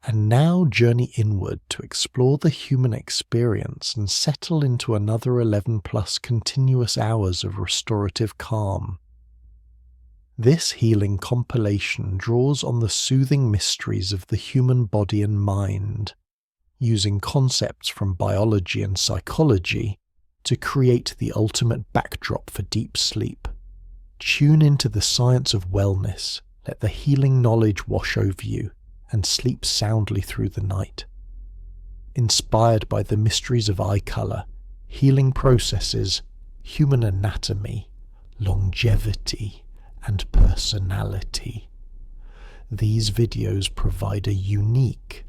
And now journey inward to explore the human experience and settle into another 11 plus continuous hours of restorative calm. This healing compilation draws on the soothing mysteries of the human body and mind, using concepts from biology and psychology to create the ultimate backdrop for deep sleep. Tune into the science of wellness, let the healing knowledge wash over you, and sleep soundly through the night. Inspired by the mysteries of eye colour, healing processes, human anatomy, longevity, and personality. These videos provide a unique,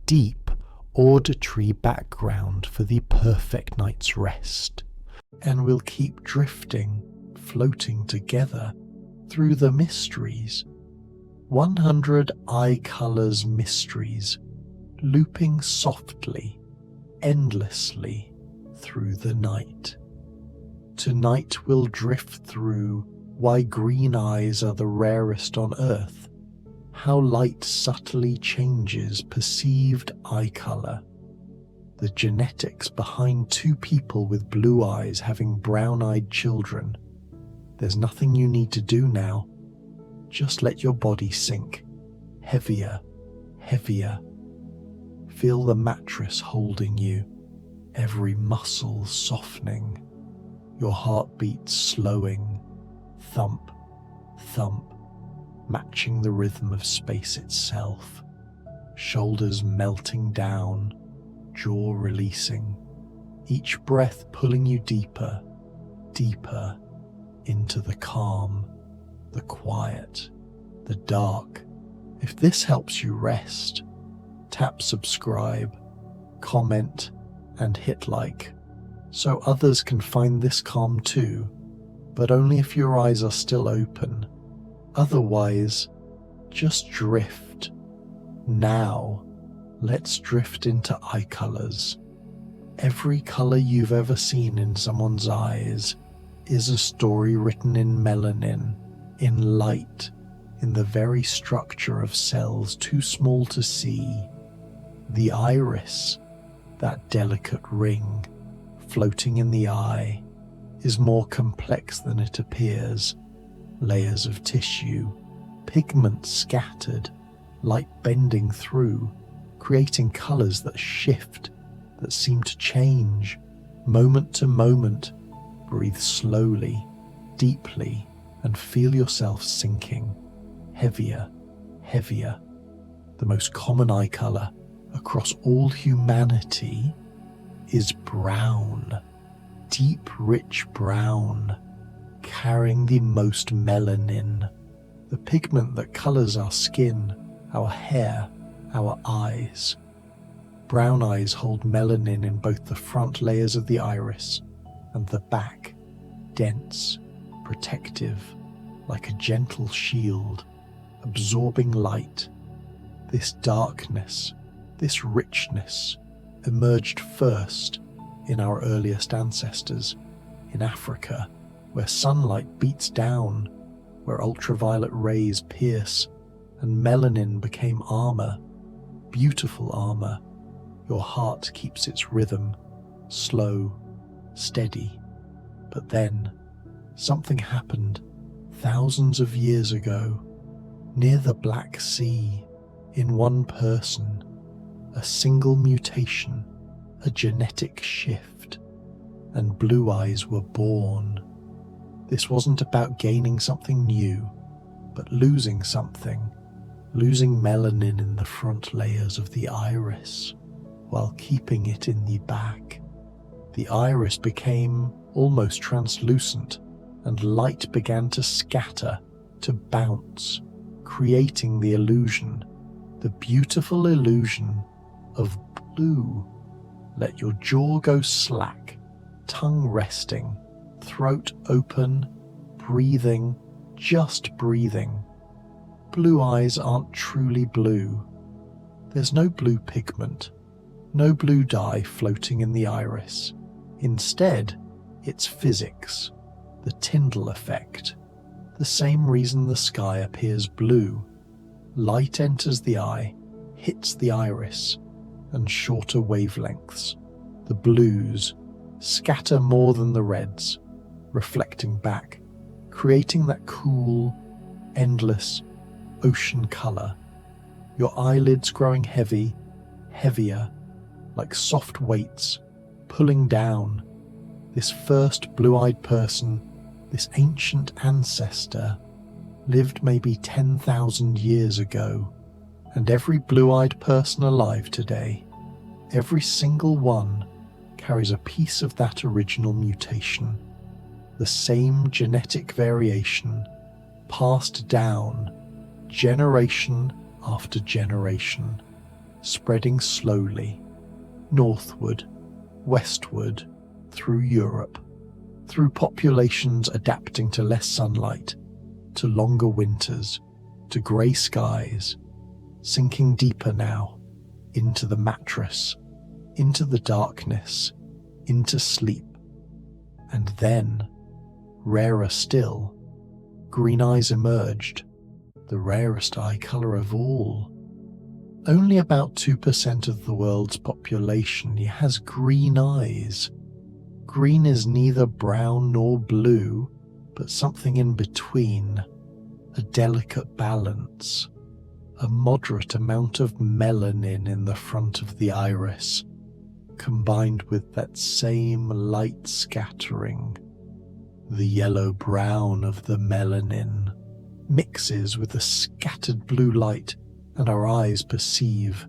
deep, auditory background for the perfect night's rest, and we'll keep drifting, floating together through the mysteries. 100 eye colors mysteries, looping softly, endlessly through the night. Tonight we'll drift through why green eyes are the rarest on earth, how light subtly changes perceived eye color, the genetics behind two people with blue eyes having brown-eyed children. There's nothing you need to do now. Just let your body sink, heavier, heavier. Feel the mattress holding you, every muscle softening, your heartbeat slowing, thump, thump, matching the rhythm of space itself, shoulders melting down, jaw releasing, each breath pulling you deeper, deeper into the calm, the quiet, the dark. If this helps you rest, tap subscribe, comment, and hit like, so others can find this calm too, but only if your eyes are still open. Otherwise, just drift. Now, let's drift into eye colors. Every color you've ever seen in someone's eyes is a story written in melanin, in light, in the very structure of cells too small to see. The iris, that delicate ring floating in the eye, is more complex than it appears. Layers of tissue, pigment scattered, light bending through, creating colors that shift, that seem to change, moment to moment. Breathe slowly, deeply, and feel yourself sinking, heavier, heavier. The most common eye color across all humanity is brown, deep, rich brown, carrying the most melanin, the pigment that colors our skin, our hair, our eyes. Brown eyes hold melanin in both the front layers of the iris and the back, dense, protective, like a gentle shield, absorbing light. This darkness, this richness, emerged first in our earliest ancestors, in Africa, where sunlight beats down, where ultraviolet rays pierce, and melanin became armor, beautiful armor. Your heart keeps its rhythm, slow, steady. But then, something happened thousands of years ago, near the Black Sea, in one person, a single mutation, a genetic shift, and blue eyes were born. This wasn't about gaining something new, but losing something, losing melanin in the front layers of the iris, while keeping it in the back. The iris became almost translucent, and light began to scatter, to bounce, creating the illusion, the beautiful illusion of blue. Let your jaw go slack, tongue resting, throat open, breathing, just breathing. Blue eyes aren't truly blue. There's no blue pigment, no blue dye floating in the iris. Instead, it's physics, the Tyndall effect, the same reason the sky appears blue. Light enters the eye, hits the iris, and shorter wavelengths, the blues, scatter more than the reds, reflecting back, creating that cool, endless ocean colour. Your eyelids growing heavy, heavier, like soft weights, pulling down. This first blue-eyed person, this ancient ancestor, lived maybe 10,000 years ago, and every blue-eyed person alive today, every single one, carries a piece of that original mutation, the same genetic variation, passed down generation after generation, spreading slowly, northward, westward, through Europe, through populations adapting to less sunlight, to longer winters, to grey skies, sinking deeper now, into the mattress, into the darkness, into sleep. And then, rarer still, green eyes emerged, the rarest eye colour of all. Only about 2% of the world's population has green eyes. Green is neither brown nor blue, but something in between, a delicate balance, a moderate amount of melanin in the front of the iris, combined with that same light scattering. The yellow-brown of the melanin mixes with the scattered blue light, and our eyes perceive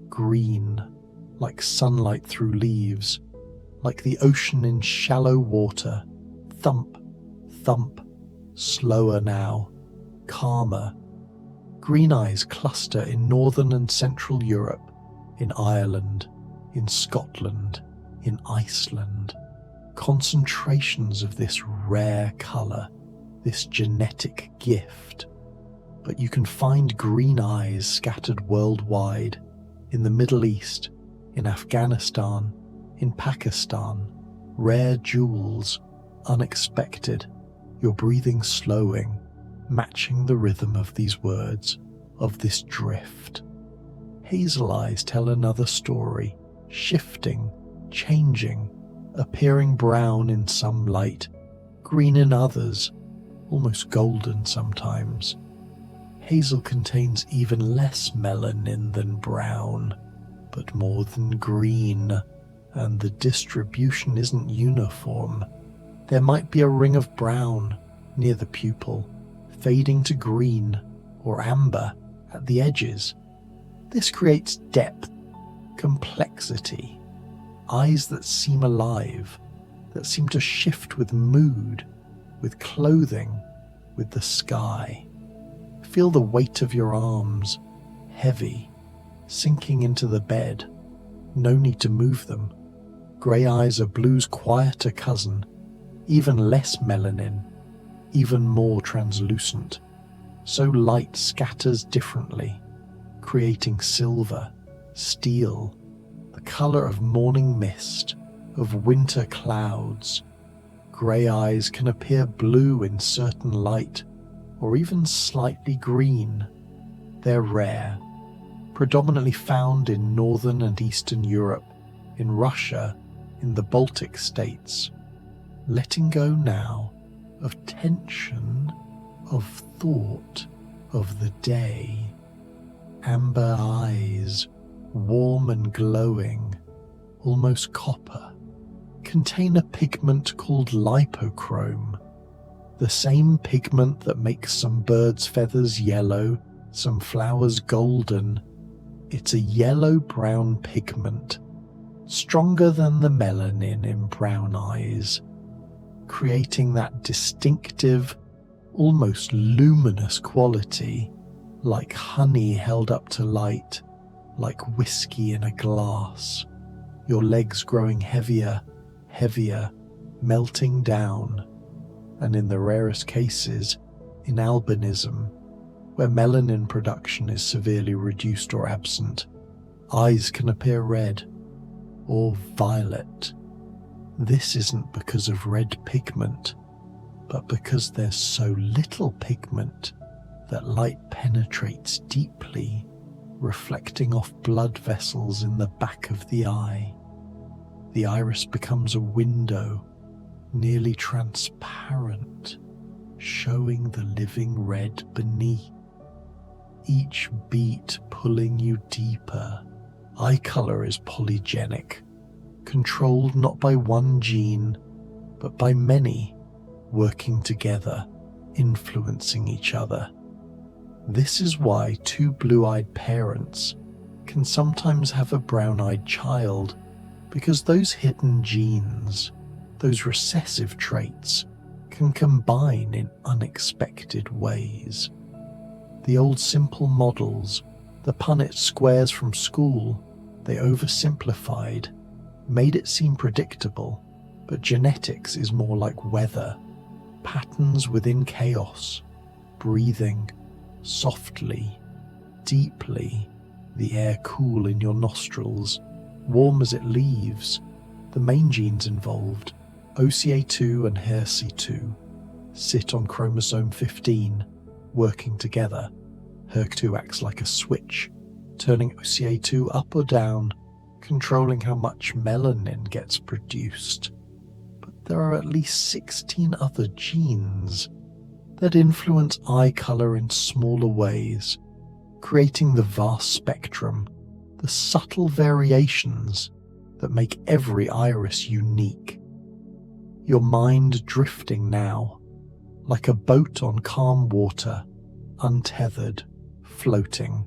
green, like sunlight through leaves, like the ocean in shallow water, thump, thump, slower now, calmer. Green eyes cluster in northern and central Europe, in Ireland, in Scotland, in Iceland. Concentrations of this rare colour, this genetic gift. But you can find green eyes scattered worldwide, in the Middle East, in Afghanistan, in Pakistan. Rare jewels, unexpected, your breathing slowing, matching the rhythm of these words, of this drift. Hazel eyes tell another story, shifting, changing, appearing brown in some light, green in others, almost golden sometimes. Hazel contains even less melanin than brown, but more than green, and the distribution isn't uniform. There might be a ring of brown near the pupil, fading to green or amber at the edges. This creates depth, complexity, eyes that seem alive, that seem to shift with mood, with clothing, with the sky. Feel the weight of your arms, heavy, sinking into the bed. No need to move them. Grey eyes are blue's quieter cousin, even less melanin, even more translucent. So light scatters differently, creating silver, steel, the colour of morning mist, of winter clouds. Grey eyes can appear blue in certain light, or even slightly green. They're rare, predominantly found in northern and eastern Europe, in Russia, in the Baltic states. Letting go now of tension, of thought, of the day. Amber eyes, warm and glowing, almost copper, contain a pigment called lipochrome, the same pigment that makes some birds' feathers yellow, some flowers golden. It's a yellow-brown pigment, stronger than the melanin in brown eyes, creating that distinctive, almost luminous quality, like honey held up to light, like whiskey in a glass. Your legs growing heavier, heavier, melting down, and in the rarest cases, in albinism, where melanin production is severely reduced or absent, eyes can appear red or violet. This isn't because of red pigment, but because there's so little pigment that light penetrates deeply, reflecting off blood vessels in the back of the eye. The iris becomes a window, nearly transparent, showing the living red beneath. Each beat pulling you deeper. Eye color is polygenic, controlled not by one gene, but by many, working together, influencing each other. This is why two blue-eyed parents can sometimes have a brown-eyed child, because those hidden genes, those recessive traits, can combine in unexpected ways. The old simple models, the Punnett squares from school, they oversimplified, made it seem predictable, but genetics is more like weather, patterns within chaos, breathing softly, deeply, the air cool in your nostrils, warm as it leaves. The main genes involved, OCA2 and HERC2, sit on chromosome 15, working together. HERC2 acts like a switch, turning OCA2 up or down, controlling how much melanin gets produced. But there are at least 16 other genes that influence eye color in smaller ways, creating the vast spectrum, the subtle variations that make every iris unique. Your mind drifting now, like a boat on calm water, untethered, floating.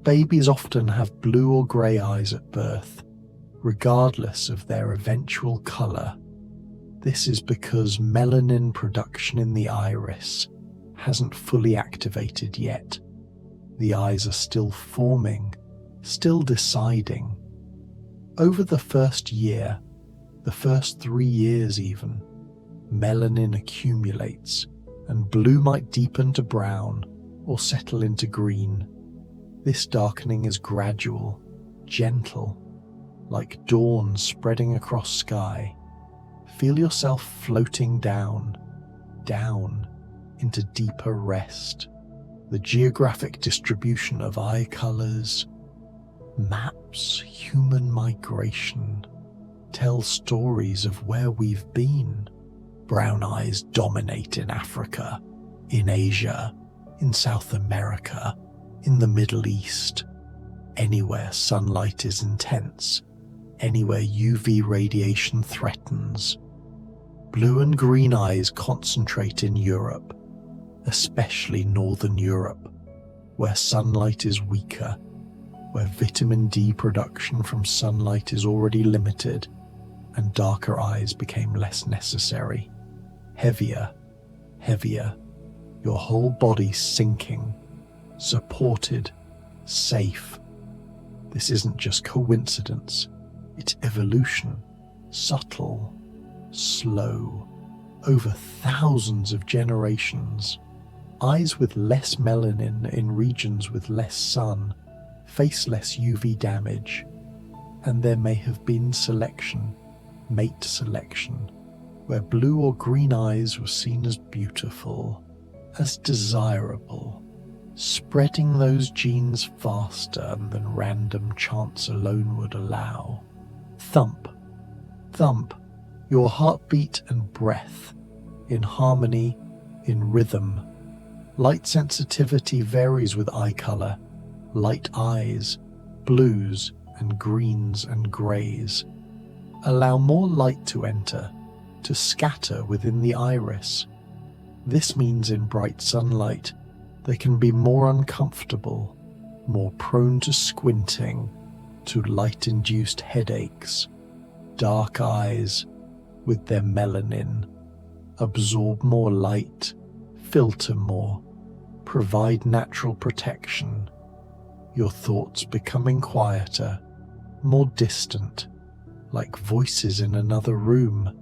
Babies often have blue or grey eyes at birth, regardless of their eventual colour. This is because melanin production in the iris hasn't fully activated yet. The eyes are still forming, still deciding. Over the first year, the first 3 years even, melanin accumulates, and blue might deepen to brown or settle into green. This darkening is gradual, gentle, like dawn spreading across sky. Feel yourself floating down, down, into deeper rest. The geographic distribution of eye colors maps human migration, tells stories of where we've been. Brown eyes dominate in Africa, in Asia, in South America, in the Middle East. Anywhere sunlight is intense, anywhere UV radiation threatens. Blue and green eyes concentrate in Europe, especially Northern Europe, where sunlight is weaker, where vitamin D production from sunlight is already limited, and darker eyes became less necessary. Heavier, heavier, your whole body sinking, supported, safe. This isn't just coincidence, it's evolution, subtle, slow, over thousands of generations. Eyes with less melanin in regions with less sun face less UV damage, and there may have been selection, mate selection, where blue or green eyes were seen as beautiful, as desirable, spreading those genes faster than random chance alone would allow. Thump, thump, your heartbeat and breath, in harmony, in rhythm. Light sensitivity varies with eye color. Light eyes, blues and greens and greys, allow more light to enter, to scatter within the iris. This means in bright sunlight, they can be more uncomfortable, more prone to squinting, to light-induced headaches. Dark eyes, with their melanin, absorb more light, filter more, provide natural protection. Your thoughts becoming quieter, more distant, like voices in another room.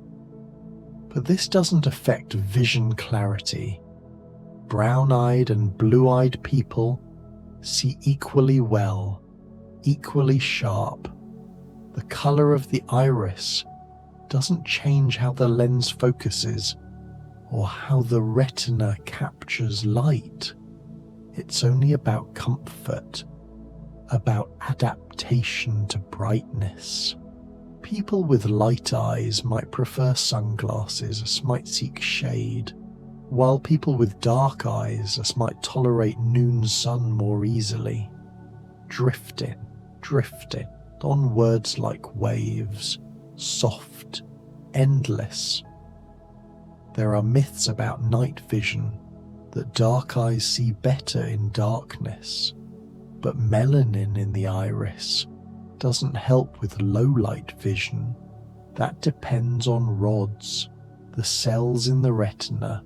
But this doesn't affect vision clarity. Brown-eyed and blue-eyed people see equally well, equally sharp. The color of the iris doesn't change how the lens focuses or how the retina captures light. It's only about comfort, about adaptation to brightness. People with light eyes might prefer sunglasses, might seek shade, while people with dark eyes might tolerate noon sun more easily. Drifting on words like waves, soft, endless. There are myths about night vision, that dark eyes see better in darkness, but melanin in the iris doesn't help with low light vision. That depends on rods, the cells in the retina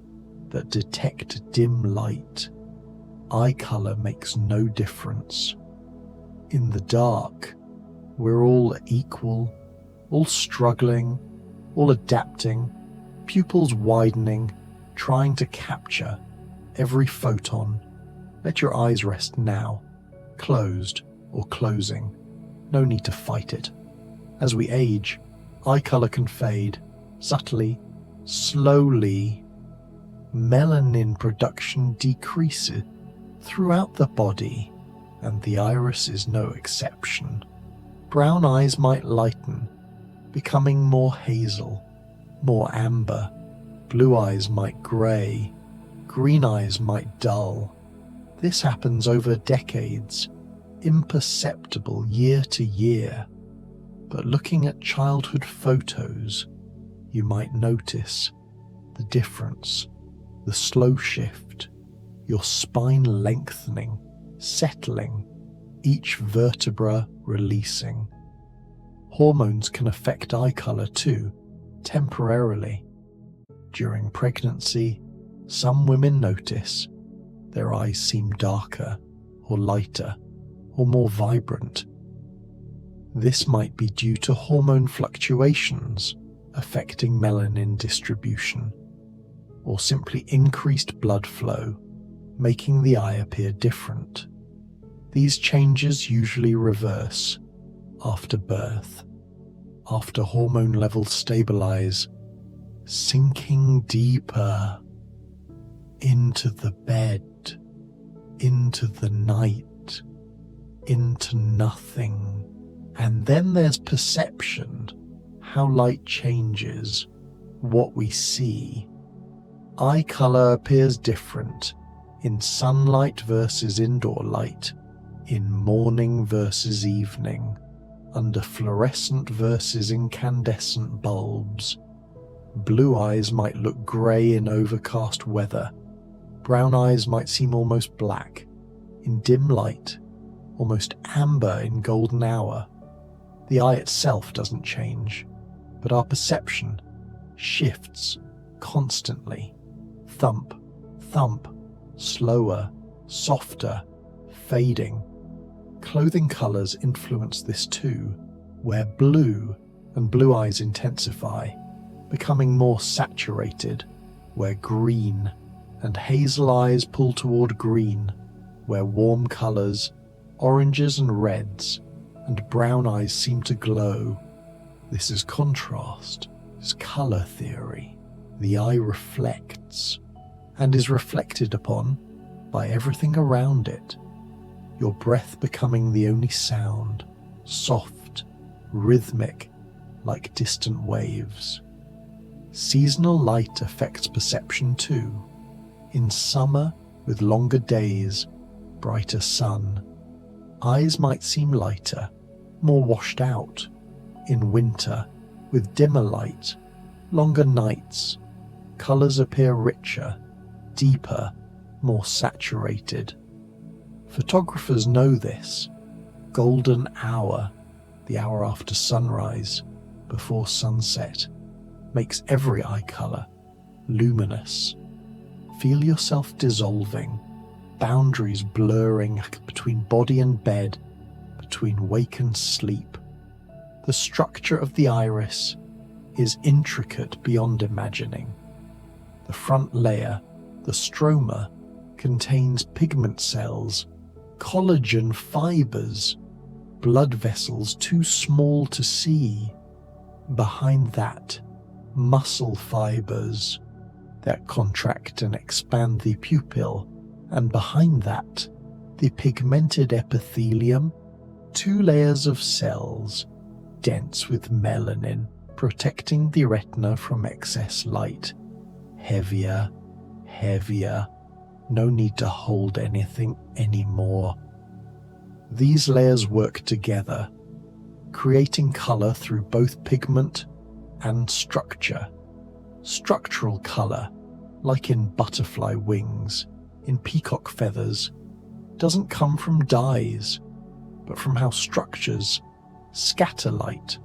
that detect dim light. Eye color makes no difference. In the dark, we're all equal, all struggling, all adapting, pupils widening, trying to capture every photon. Let your eyes rest now, closed or closing. No need to fight it. As we age, eye color can fade, subtly, slowly. Melanin production decreases throughout the body, and the iris is no exception. Brown eyes might lighten, becoming more hazel, more amber. Blue eyes might grey, green eyes might dull. This happens over decades, imperceptible year to year. But looking at childhood photos, you might notice the difference, the slow shift, your spine lengthening, settling, each vertebra releasing. Hormones can affect eye color too, temporarily. During pregnancy, some women notice their eyes seem darker or lighter or more vibrant. This might be due to hormone fluctuations affecting melanin distribution, or simply increased blood flow, making the eye appear different. These changes usually reverse after birth, after hormone levels stabilize, sinking deeper into the bed, into the night, into nothing. And then there's perception, how light changes, what we see. Eye color appears different in sunlight versus indoor light, in morning versus evening, under fluorescent versus incandescent bulbs. Blue eyes might look grey in overcast weather. Brown eyes might seem almost black in dim light, almost amber in golden hour. The eye itself doesn't change, but our perception shifts constantly. Thump, thump, slower, softer, fading. Clothing colors influence this too, where blue and blue eyes intensify, becoming more saturated, where green and hazel eyes pull toward green, where warm colors, oranges and reds, and brown eyes seem to glow. This is contrast, is color theory. The eye reflects, and is reflected upon by everything around it. Your breath becoming the only sound, soft, rhythmic, like distant waves. Seasonal light affects perception too. In summer, with longer days, brighter sun, eyes might seem lighter, more washed out. In winter, with dimmer light, longer nights, colors appear richer, deeper, more saturated. Photographers know this. Golden hour, the hour after sunrise, before sunset, makes every eye color luminous. Feel yourself dissolving, boundaries blurring between body and bed, between wake and sleep. The structure of the iris is intricate beyond imagining. The front layer, the stroma, contains pigment cells, collagen fibers, blood vessels too small to see. Behind that, muscle fibers that contract and expand the pupil, and behind that, the pigmented epithelium 2 layers of cells, dense with melanin, protecting the retina from excess light. Heavier, heavier. No need to hold anything anymore. These layers work together, creating color through both pigment and structure. Structural color, like in butterfly wings, in peacock feathers, doesn't come from dyes, but from how structures scatter light.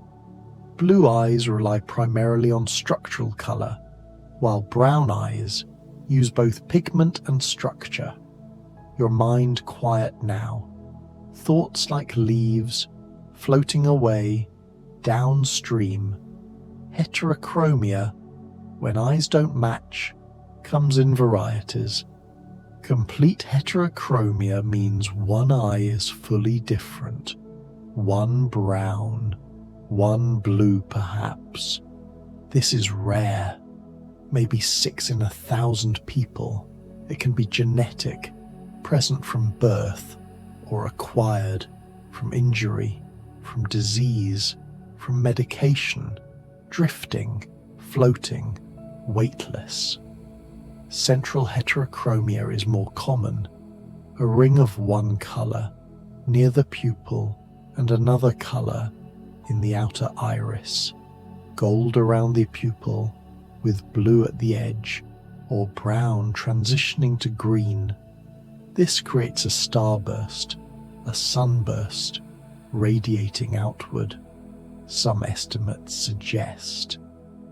Blue eyes rely primarily on structural color, while brown eyes use both pigment and structure. Your mind quiet now. Thoughts like leaves floating away downstream. Heterochromia, when eyes don't match, comes in varieties. Complete heterochromia means one eye is fully different. One brown, one blue perhaps. This is rare. Maybe 6 in 1,000 people. It can be genetic, present from birth, or acquired from injury, from disease, from medication, drifting, floating, weightless. Central heterochromia is more common, a ring of one color near the pupil and another color in the outer iris, gold around the pupil with blue at the edge, or brown transitioning to green. This creates a starburst, a sunburst, radiating outward. Some estimates suggest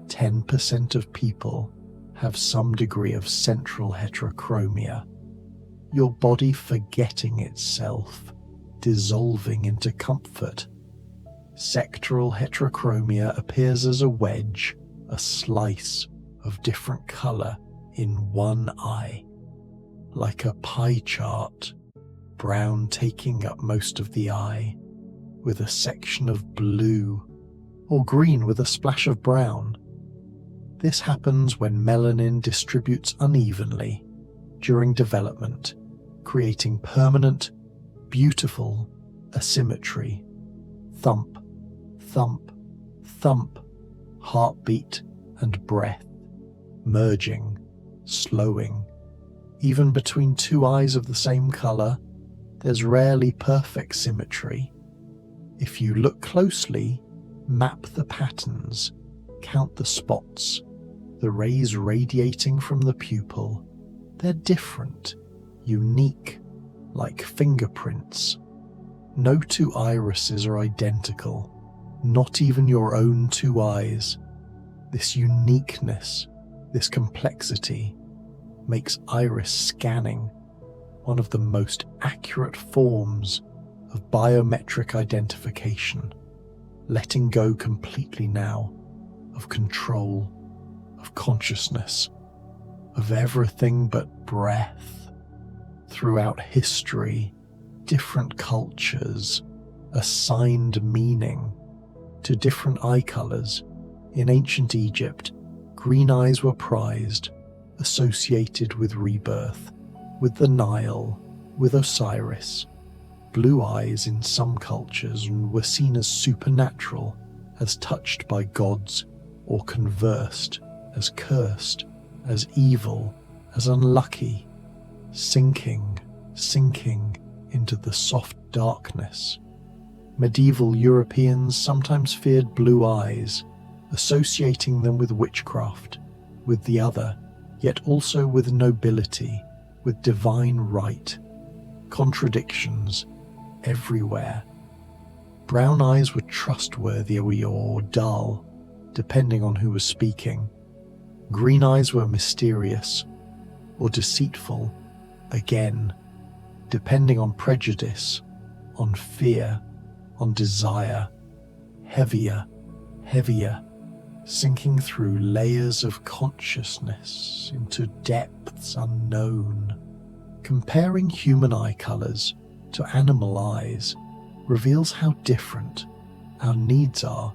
10% of people have some degree of central heterochromia. Your body forgetting itself, dissolving into comfort. Sectoral heterochromia appears as a wedge, a slice of different color in one eye, like a pie chart, brown taking up most of the eye, with a section of blue, or green with a splash of brown. This happens when melanin distributes unevenly during development, creating permanent, beautiful asymmetry. Thump, thump, thump, heartbeat and breath, merging, slowing. Even between 2 eyes of the same color, there's rarely perfect symmetry. If you look closely, map the patterns, count the spots, the rays radiating from the pupil. They're different, unique, like fingerprints. No 2 irises are identical, not even your own 2 eyes. This uniqueness, this complexity, makes iris scanning one of the most accurate forms of biometric identification. Letting go completely now of control, of consciousness, of everything but breath. Throughout history, different cultures assigned meaning to different eye colors. In ancient Egypt, green eyes were prized, associated with rebirth, with the Nile, with Osiris. Blue eyes in some cultures were seen as supernatural, as touched by gods, or conversed, as cursed, as evil, as unlucky, sinking into the soft darkness. Medieval Europeans sometimes feared blue eyes, associating them with witchcraft, with the other, yet also with nobility, with divine right. Contradictions everywhere. Brown eyes were trustworthy or dull, depending on who was speaking. Green eyes were mysterious or deceitful, again, depending on prejudice, on fear, on desire. Heavier, sinking through layers of consciousness into depths unknown. Comparing human eye colors to animal eyes reveals how different our needs are.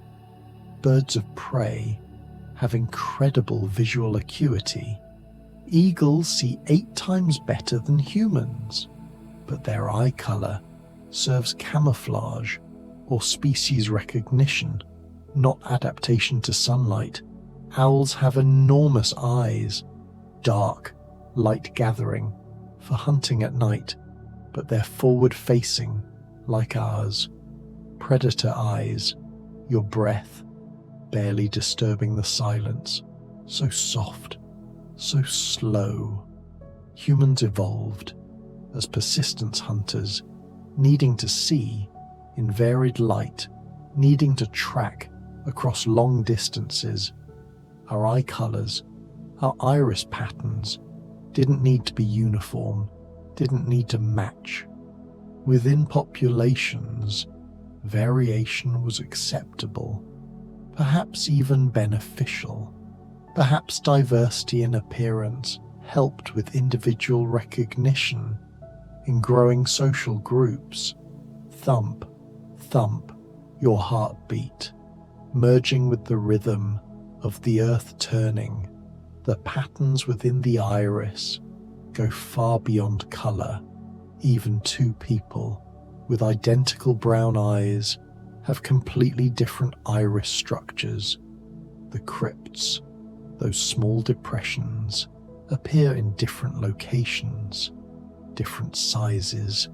Birds of prey have incredible visual acuity. Eagles see 8 times better than humans, but their eye color serves camouflage or species recognition, not adaptation to sunlight. Owls have enormous eyes, dark, light-gathering, for hunting at night, but they're forward-facing, like ours. Predator eyes, your breath, barely disturbing the silence, so soft, so slow. Humans evolved as persistence hunters, needing to see in varied light, needing to track across long distances. Our eye colors, our iris patterns didn't need to be uniform, didn't need to match. Within populations, variation was acceptable, perhaps even beneficial. Perhaps diversity in appearance helped with individual recognition. In growing social groups, thump, thump, your heartbeat, merging with the rhythm of the earth turning. The patterns within the iris go far beyond color. Even two people with identical brown eyes have completely different iris structures. The crypts, those small depressions, appear in different locations, different sizes,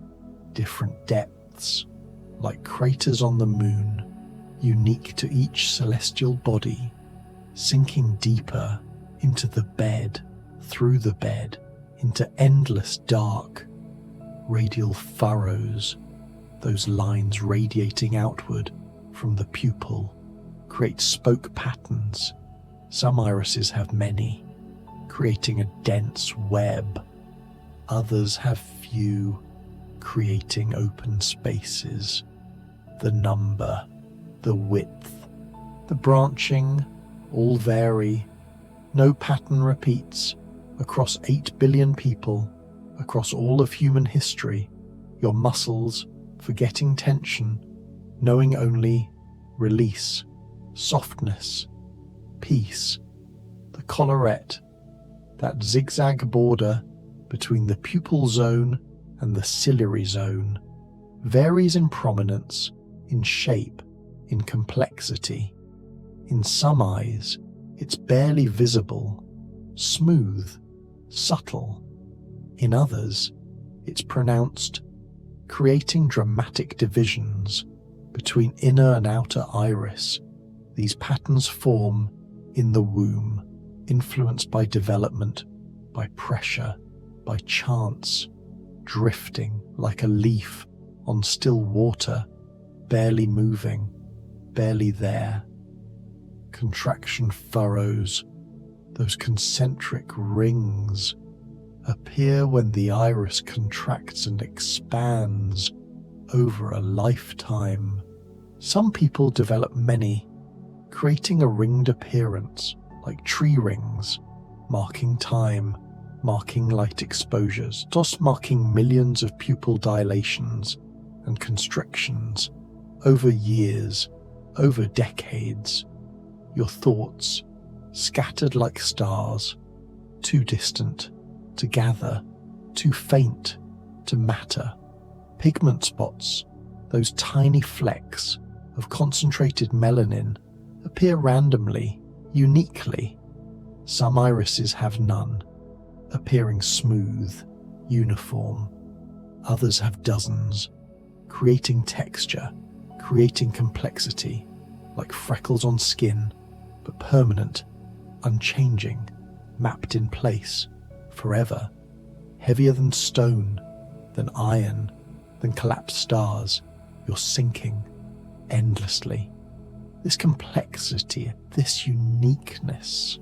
different depths, like craters on the moon, unique to each celestial body, sinking deeper into the bed, through the bed, into endless dark, radial furrows. Those lines radiating outward from the pupil create spoke patterns. Some irises have many, creating a dense web. Others have few, creating open spaces. The number, the width, the branching all vary. No pattern repeats across 8 billion people, across all of human history. Your muscles forgetting tension, knowing only release, softness, peace. The collarette, that zigzag border between the pupil zone and the ciliary zone, varies in prominence, in shape, in complexity. In some eyes, it's barely visible, smooth, subtle. In others, it's pronounced, creating dramatic divisions between inner and outer iris. These patterns form in the womb, influenced by development, by pressure, by chance, drifting like a leaf on still water, barely moving, barely there. Contraction furrows, those concentric rings, appear when the iris contracts and expands over a lifetime. Some people develop many, creating a ringed appearance, like tree rings, marking time, marking light exposures, thus marking millions of pupil dilations and constrictions over years, over decades. Your thoughts, scattered like stars, too distant to gather, too faint to matter. Pigment spots, those tiny flecks of concentrated melanin, appear randomly, uniquely. Some irises have none, appearing smooth, uniform. Others have dozens, creating texture, creating complexity, like freckles on skin, but permanent, unchanging, mapped in place, forever, heavier than stone, than iron, than collapsed stars. You're sinking endlessly. This complexity, this uniqueness,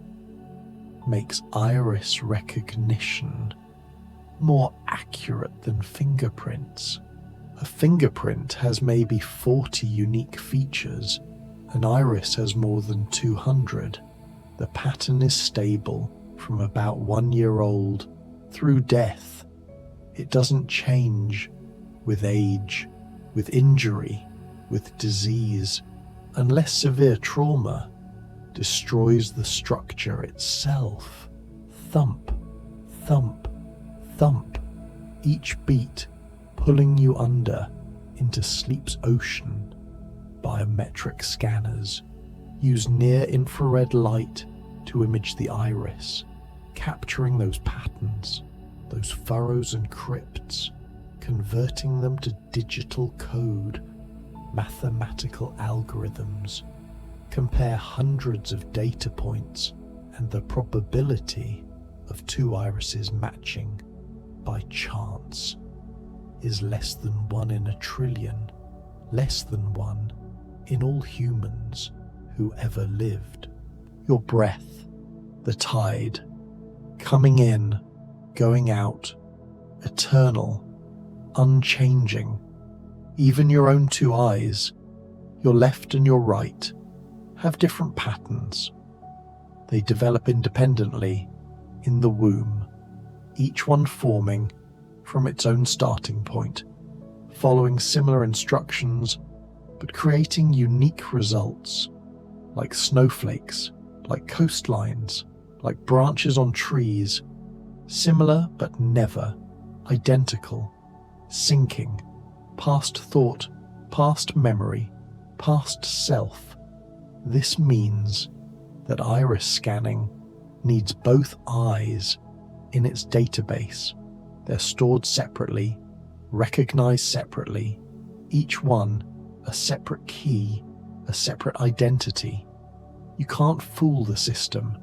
makes iris recognition more accurate than fingerprints. A fingerprint has maybe 40 unique features. An iris has more than 200. The pattern is stable from about 1 year old through death. It doesn't change with age, with injury, with disease, unless severe trauma destroys the structure itself. Thump, thump, thump, each beat pulling you under into sleep's ocean. Biometric scanners use near-infrared light to image the iris, capturing those patterns, those furrows and crypts, converting them to digital code. Mathematical algorithms compare hundreds of data points, and the probability of two irises matching by chance is less than 1 in a trillion, less than 1 in all humans who ever lived. Your breath, the tide, coming in, going out, eternal, unchanging. Even your own two eyes, your left and your right, have different patterns. They develop independently in the womb, each one forming from its own starting point, following similar instructions, but creating unique results, like snowflakes, like coastlines, like branches on trees, similar but never identical, syncing, past thought, past memory, past self. This means that iris scanning needs both eyes in its database. They're stored separately, recognized separately, each one a separate key, a separate identity. You can't fool the system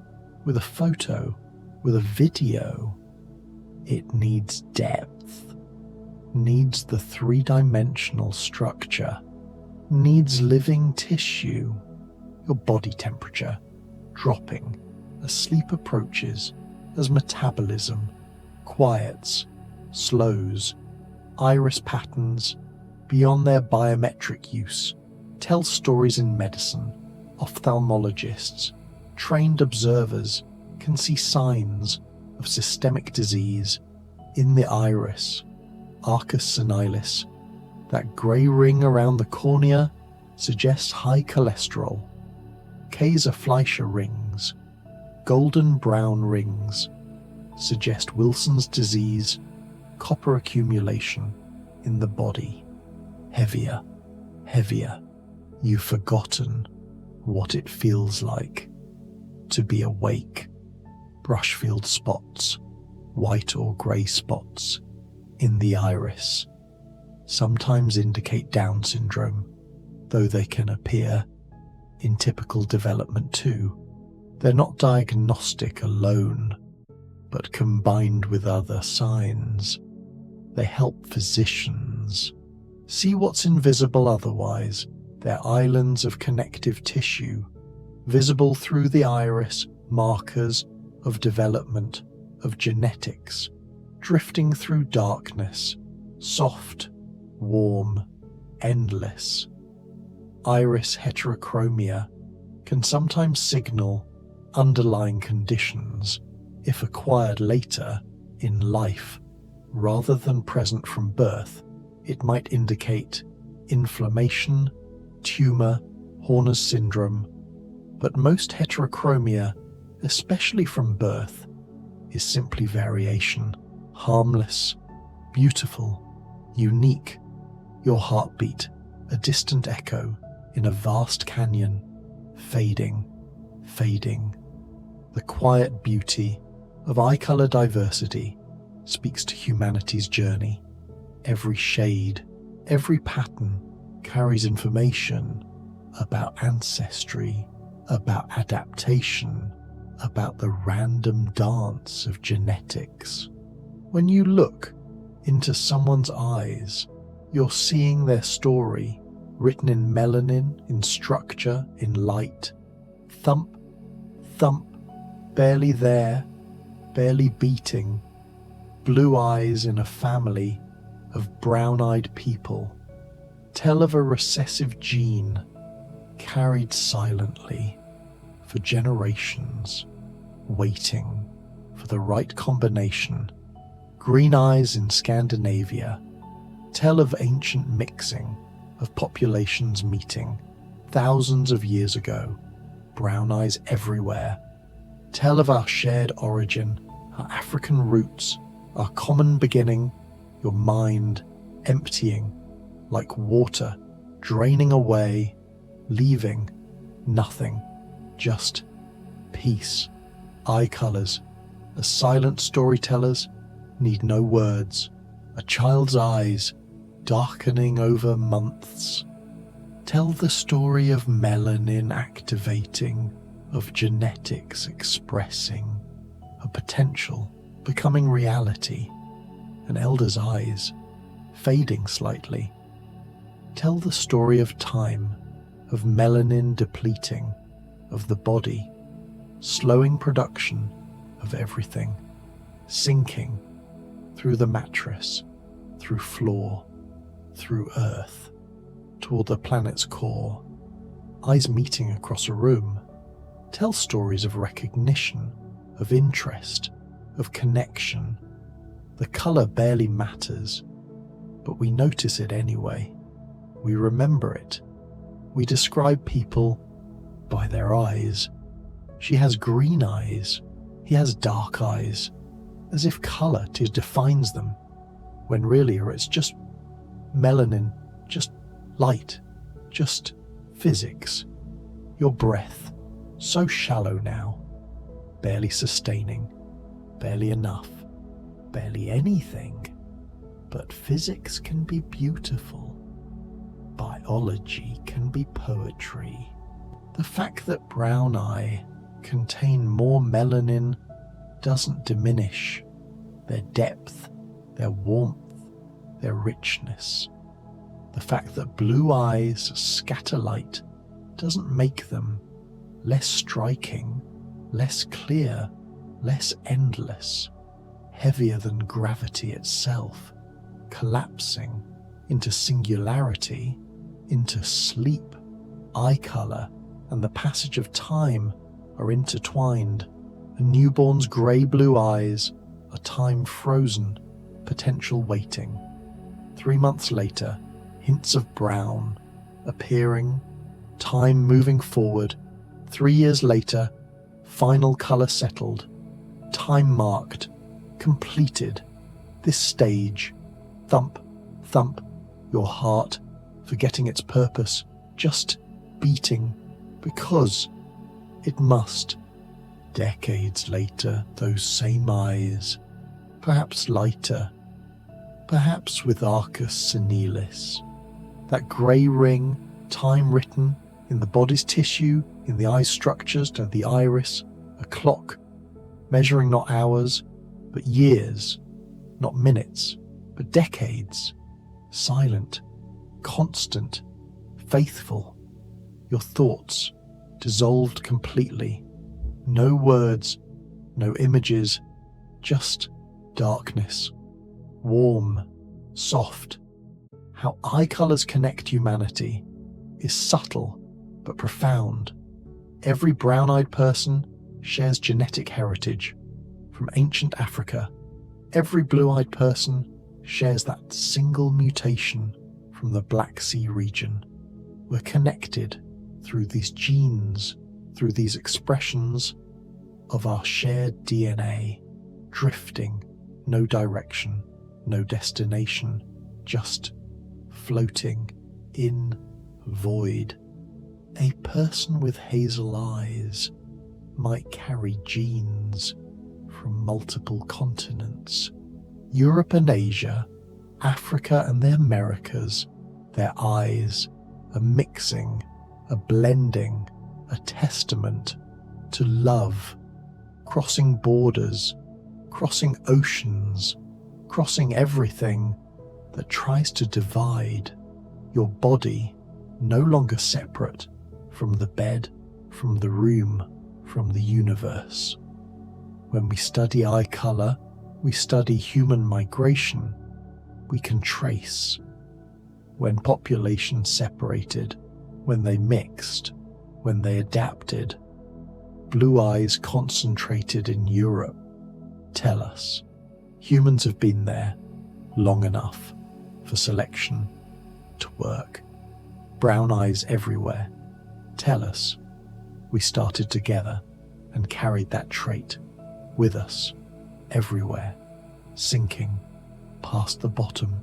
with a photo, with a video. It needs depth, needs the three-dimensional structure, needs living tissue, your body temperature dropping as sleep approaches, as metabolism quiets, slows, iris patterns, beyond their biometric use, tell stories in medicine. Ophthalmologists, trained observers, can see signs of systemic disease in the iris. Arcus senilis, that grey ring around the cornea, suggests high cholesterol. Kayser-Fleischer rings, golden brown rings, suggest Wilson's disease, copper accumulation in the body. Heavier, heavier. You've forgotten what it feels like to be awake. Brushfield spots, white or grey spots in the iris, sometimes indicate Down syndrome, though they can appear in typical development too. They're not diagnostic alone, but combined with other signs, they help physicians see what's invisible otherwise. They're islands of connective tissue, visible through the iris, markers of development, of genetics, drifting through darkness, soft, warm, endless. Iris heterochromia can sometimes signal underlying conditions if acquired later in life rather than present from birth. It might indicate inflammation, tumor, Horner's syndrome, but most heterochromia, especially from birth, is simply variation, harmless, beautiful, unique. Your heartbeat, a distant echo in a vast canyon, fading, fading. The quiet beauty of eye color diversity speaks to humanity's journey. Every shade, every pattern carries information about ancestry, about adaptation, about the random dance of genetics. When you look into someone's eyes, you're seeing their story written in melanin, in structure, in light. Thump, thump, barely there, barely beating. Blue eyes in a family of brown-eyed people tell of a recessive gene carried silently for generations, waiting for the right combination. Green eyes in Scandinavia tell of ancient mixing, of populations meeting thousands of years ago. Brown eyes everywhere tell of our shared origin, our African roots, our common beginning, your mind emptying, like water draining away, leaving nothing, just peace. Eye colours, as silent storytellers, need no words. A child's eyes, darkening over months, tell the story of melanin activating, of genetics expressing, a potential becoming reality. An elder's eyes, fading slightly, tell the story of time, of melanin depleting, of the body, slowing production of everything, sinking through the mattress, through floor, through earth, toward the planet's core. Eyes meeting across a room tell stories of recognition, of interest, of connection. The colour barely matters, but we notice it anyway. We remember it. We describe people by their eyes. She has green eyes, he has dark eyes, as if colour defines them, when really it's just melanin, just light, just physics. Your breath, so shallow now, barely sustaining, barely enough, barely anything. But physics can be beautiful. Biology can be poetry. The fact that brown eye contain more melanin doesn't diminish their depth, their warmth, their richness. The fact that blue eyes scatter light doesn't make them less striking, less clear, less endless, heavier than gravity itself, collapsing into singularity, into sleep. Eye colour and the passage of time are intertwined. A newborn's grey-blue eyes are time frozen, potential waiting. 3 months later, hints of brown appearing, time moving forward. 3 years later, final colour settled, time marked, completed. This stage, thump, thump, your heart, forgetting its purpose, just beating, because it must. Decades later, those same eyes, perhaps lighter, perhaps with arcus senilis, that grey ring, time written in the body's tissue, in the eye's structures, to the iris, a clock, measuring not hours, but years, not minutes, but decades, silent, constant, faithful. Your thoughts dissolved completely. No words, no images, just darkness. Warm, soft. How eye colours connect humanity is subtle but profound. Every brown-eyed person shares genetic heritage from ancient Africa. Every blue-eyed person shares that single mutation from the Black Sea region. We're connected through these genes, through these expressions of our shared DNA, drifting, no direction, no destination, just floating in void. A person with hazel eyes might carry genes from multiple continents. Europe and Asia, Africa and the Americas, their eyes, a mixing, a blending, a testament to love, crossing borders, crossing oceans, crossing everything that tries to divide. Your body no longer separate from the bed, from the room, from the universe. When we study eye colour, we study human migration. We can trace when populations separated, when they mixed, when they adapted. Blue eyes concentrated in Europe tell us humans have been there long enough for selection to work. Brown eyes everywhere tell us we started together and carried that trait with us everywhere, sinking past the bottom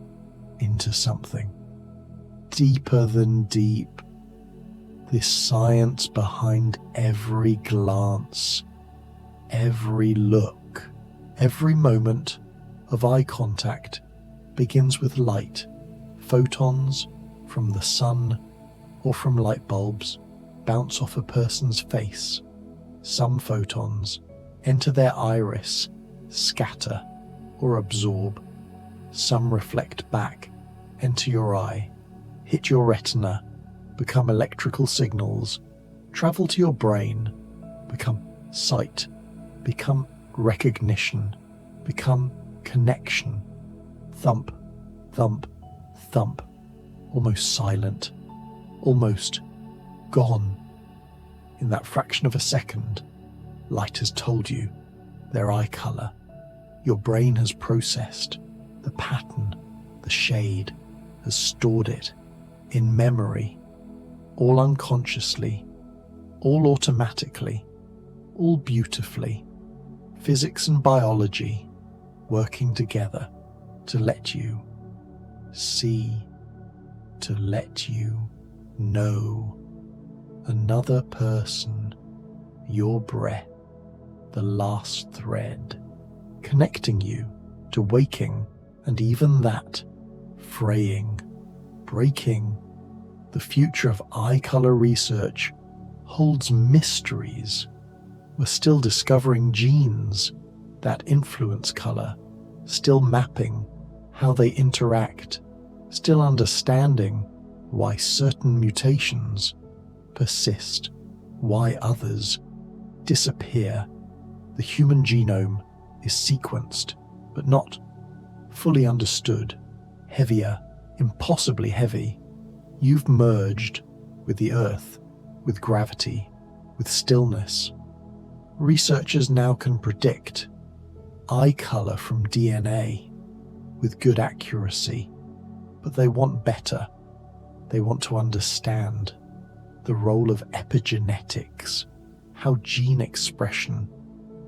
into something deeper than deep. This science behind every glance, every look, every moment of eye contact begins with light, photons from the sun or from light bulbs bounce off a person's face. Some photons enter their iris, scatter or absorb. Some reflect back, enter your eye, hit your retina, become electrical signals, travel to your brain, become sight, become recognition, become connection. Thump, thump, thump, almost silent, almost gone. In that fraction of a second, light has told you their eye color. Your brain has processed the pattern, the shade, has stored it in memory, all unconsciously, all automatically, all beautifully. Physics and biology working together to let you see, to let you know. Another person, your breath, the last thread, connecting you to waking, and even that, fraying, breaking. The future of eye color research holds mysteries. We're still discovering genes that influence color, still mapping how they interact, still understanding why certain mutations persist, why others disappear. The human genome is sequenced, but not fully understood. Heavier, impossibly heavy. You've merged with the earth, with gravity, with stillness. Researchers now can predict eye color from DNA with good accuracy, but they want better. They want to understand the role of epigenetics, how gene expression,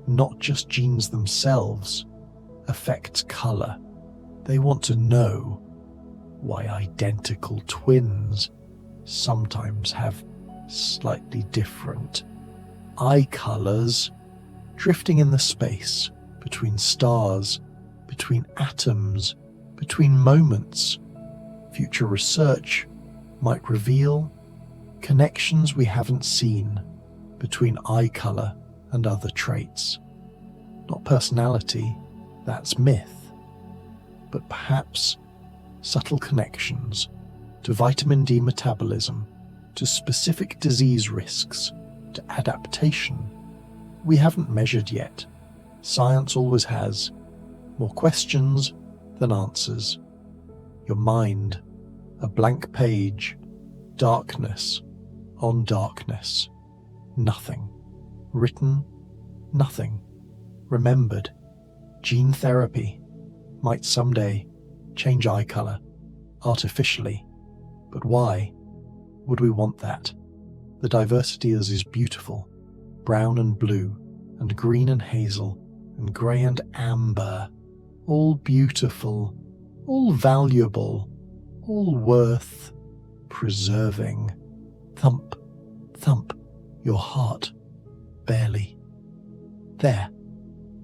not just genes themselves, affects color. They want to know why identical twins sometimes have slightly different eye colors, drifting in the space between stars, between atoms, between moments. Future research might reveal connections we haven't seen between eye color and other traits. Not personality, that's myth, but perhaps subtle connections to vitamin D metabolism, to specific disease risks, to adaptation. We haven't measured yet. Science always has more questions than answers. Your mind, a blank page, darkness on darkness. Nothing. Written, nothing. Remembered. Gene therapy might someday change eye color, artificially. But why would we want that? The diversity is beautiful. Brown and blue, and green and hazel, and grey and amber. All beautiful, all valuable, all worth preserving. Thump, thump, your heart, barely. There.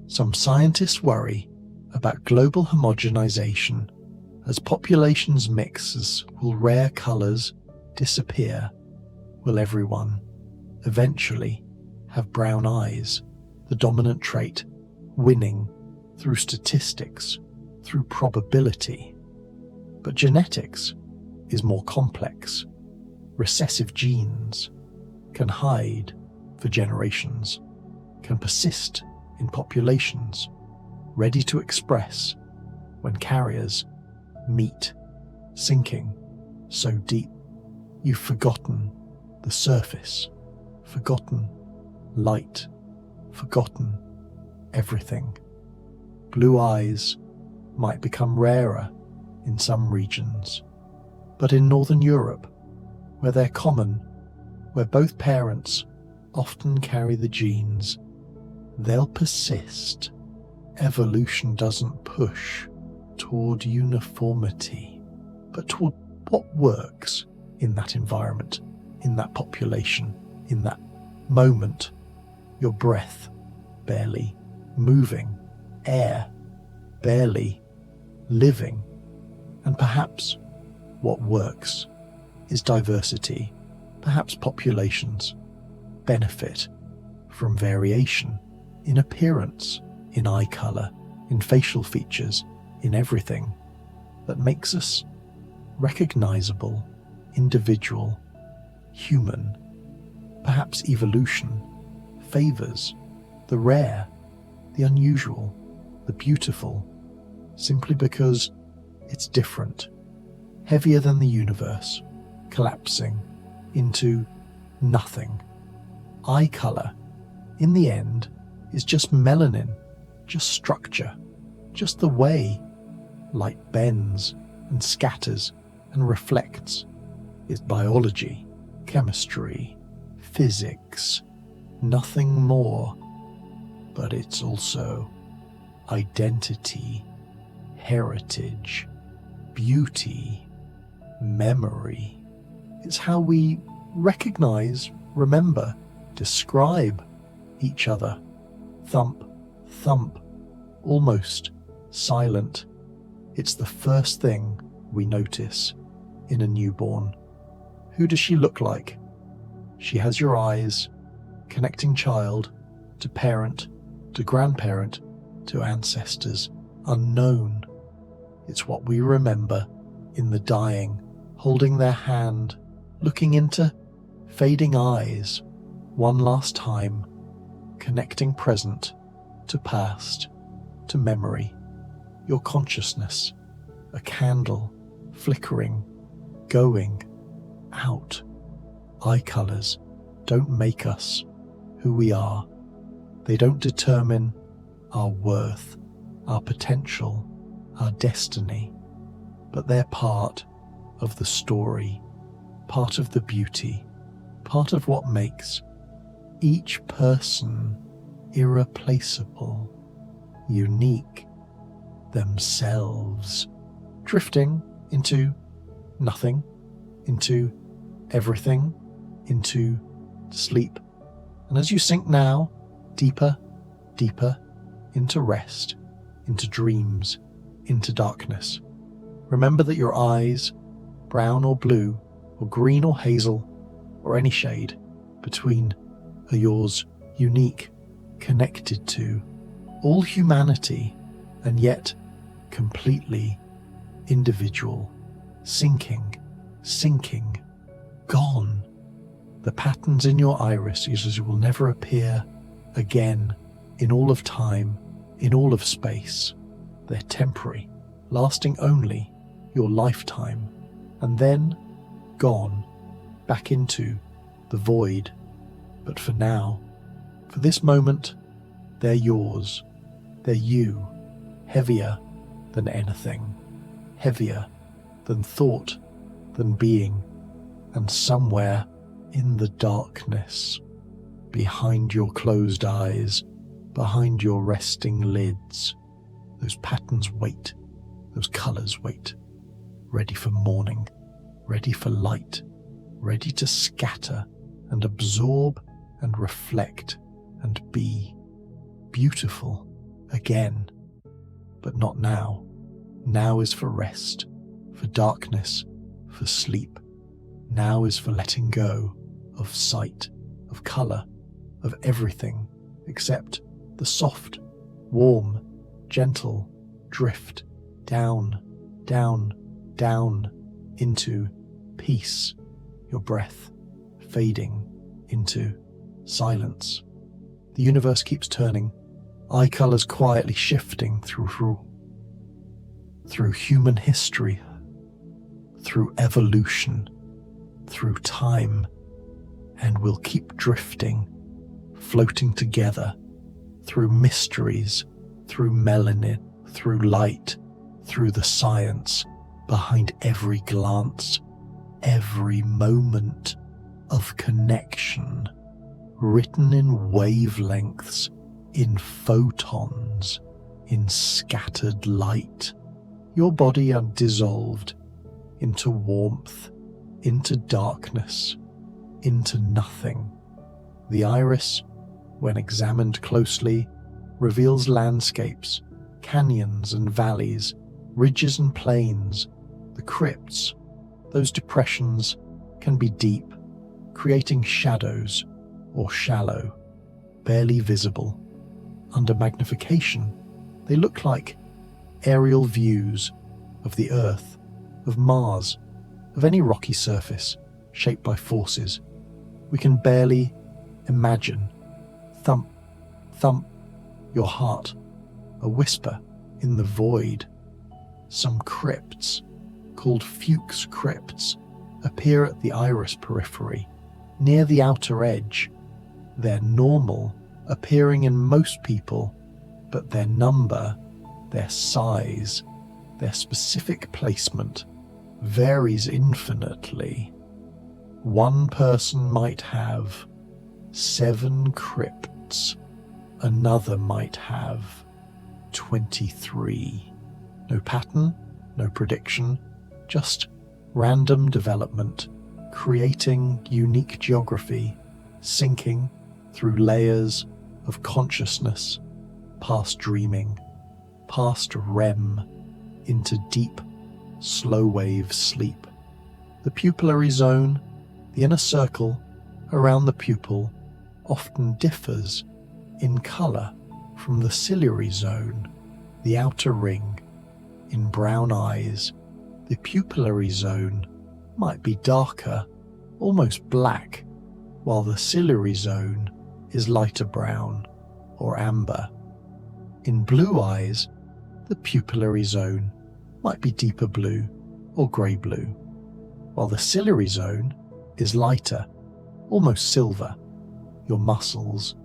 Some scientists worry about global homogenization. As populations mix, will rare colors disappear? Will everyone eventually have brown eyes, the dominant trait, winning through statistics, through probability? But genetics is more complex. Recessive genes can hide for generations, can persist in populations, ready to express when carriers meet, sinking so deep you've forgotten the surface, forgotten light, forgotten everything. Blue eyes might become rarer in some regions, but in Northern Europe, where they're common, where both parents often carry the genes, they'll persist. Evolution doesn't push toward uniformity, but toward What works in that environment, in that population, in that moment? Your breath barely moving, air barely living. And perhaps what works is diversity. Perhaps populations benefit from variation in appearance, in eye color, in facial features, in everything that makes us recognizable, individual, human. Perhaps evolution favors the rare, the unusual, the beautiful, simply because it's different, heavier than the universe, collapsing into nothing. Eye color, in the end, is just melanin, just structure, just the way light bends and scatters and reflects. It's biology, chemistry, physics, nothing more. But it's also identity, heritage, beauty, memory. It's how we recognize, remember, describe each other. Thump, thump, almost silent. It's the first thing we notice in a newborn. Who does she look like? She has your eyes, connecting child to parent, to grandparent, to ancestors unknown. It's what we remember in the dying, holding their hand, looking into fading eyes, one last time, connecting present to past, to memory. Your consciousness, a candle, flickering, going out. Eye colors don't make us who we are. They don't determine our worth, our potential, our destiny, but they're part of the story, part of the beauty, part of what makes each person irreplaceable, unique, themselves, drifting into nothing, into everything, into sleep. And as you sink now, deeper, deeper, into rest, into dreams, into darkness, remember that your eyes, brown or blue, or green or hazel, or any shade between, are yours, unique, connected to all humanity, and yet completely individual, sinking, gone. The patterns in your irises will never appear again in all of time, in all of space. They're temporary, lasting only your lifetime, and then gone back into the void. But for now, for this moment, they're yours. They're you, heavier than anything, heavier than thought, than being, and somewhere in the darkness, behind your closed eyes, behind your resting lids, those patterns wait, those colours wait, ready for morning, ready for light, ready to scatter and absorb and reflect and be beautiful again. But not now. Now is for rest, for darkness, for sleep. Now is for letting go of sight, of colour, of everything except the soft, warm, gentle drift down, down, down into peace, your breath fading into silence. The universe keeps turning, eye colours quietly shifting through human history, through evolution, through time, and will keep drifting, floating together through mysteries, through melanin, through light, through the science, behind every glance, every moment of connection, written in wavelengths, in photons, in scattered light. Your body undissolved into warmth, into darkness, into nothing. The iris, when examined closely, reveals landscapes, canyons and valleys, ridges and plains. The crypts, those depressions, can be deep, creating shadows, or shallow, barely visible. Under magnification, they look like aerial views of the Earth, of Mars, of any rocky surface shaped by forces we can barely imagine. Thump, thump, your heart, a whisper in the void. Some crypts, called Fuchs crypts, appear at the iris periphery, near the outer edge. They're normal, appearing in most people, but their number, their size, their specific placement varies infinitely. One person might have 7 crypts, another might have 23. No pattern, no prediction, just random development, creating unique geography, sinking through layers of consciousness, past dreaming, past REM, into deep, slow-wave sleep. The pupillary zone, the inner circle around the pupil, often differs in colour from the ciliary zone, the outer ring. In brown eyes, the pupillary zone might be darker, almost black, while the ciliary zone is lighter brown or amber. In blue eyes, the pupillary zone might be deeper blue or grey-blue, while the ciliary zone is lighter, almost silver. Your muscles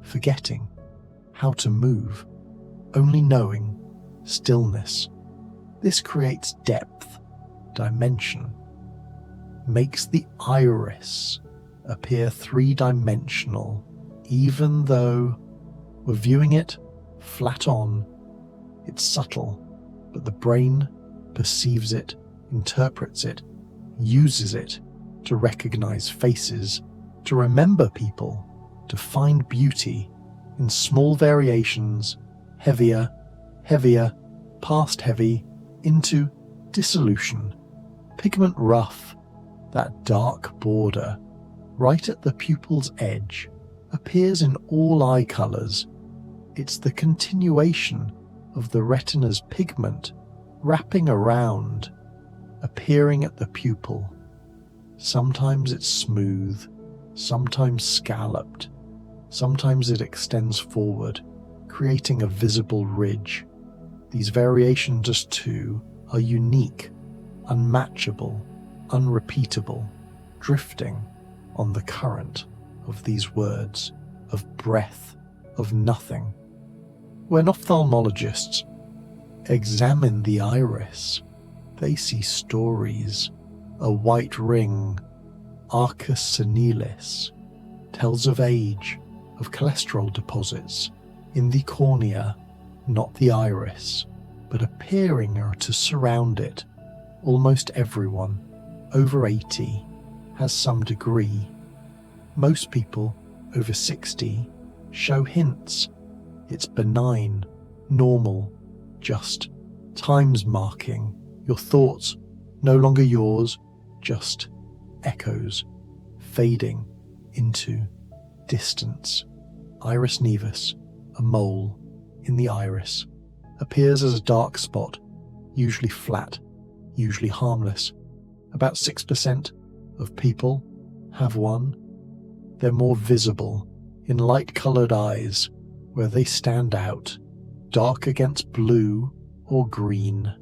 forgetting how to move, only knowing stillness. This creates depth, dimension, makes the iris appear three-dimensional, even though we're viewing it flat on. It's subtle, but the brain perceives it, interprets it, uses it to recognize faces, to remember people, to find beauty in small variations, heavier, heavier, past heavy, into dissolution. Pigment rough, that dark border, right at the pupil's edge, appears in all eye colours. It's the continuation of the retina's pigment wrapping around, appearing at the pupil. Sometimes it's smooth, sometimes scalloped, sometimes it extends forward, creating a visible ridge. These variations too are unique, unmatchable, unrepeatable, drifting on the current of these words, of breath, of nothing. When ophthalmologists examine the iris, they see stories. A white ring, arcus senilis, tells of age, of cholesterol deposits in the cornea, not the iris, but appearing to surround it. Almost everyone over 80 has some degree. Most people over 60 show hints. It's benign, normal, just times marking. Your thoughts no longer yours, just echoes, fading into distance. Iris nevus, a mole in the iris, appears as a dark spot, usually flat, usually harmless. About 6% of people have one. They're more visible in light-coloured eyes, where they stand out, dark against blue or green.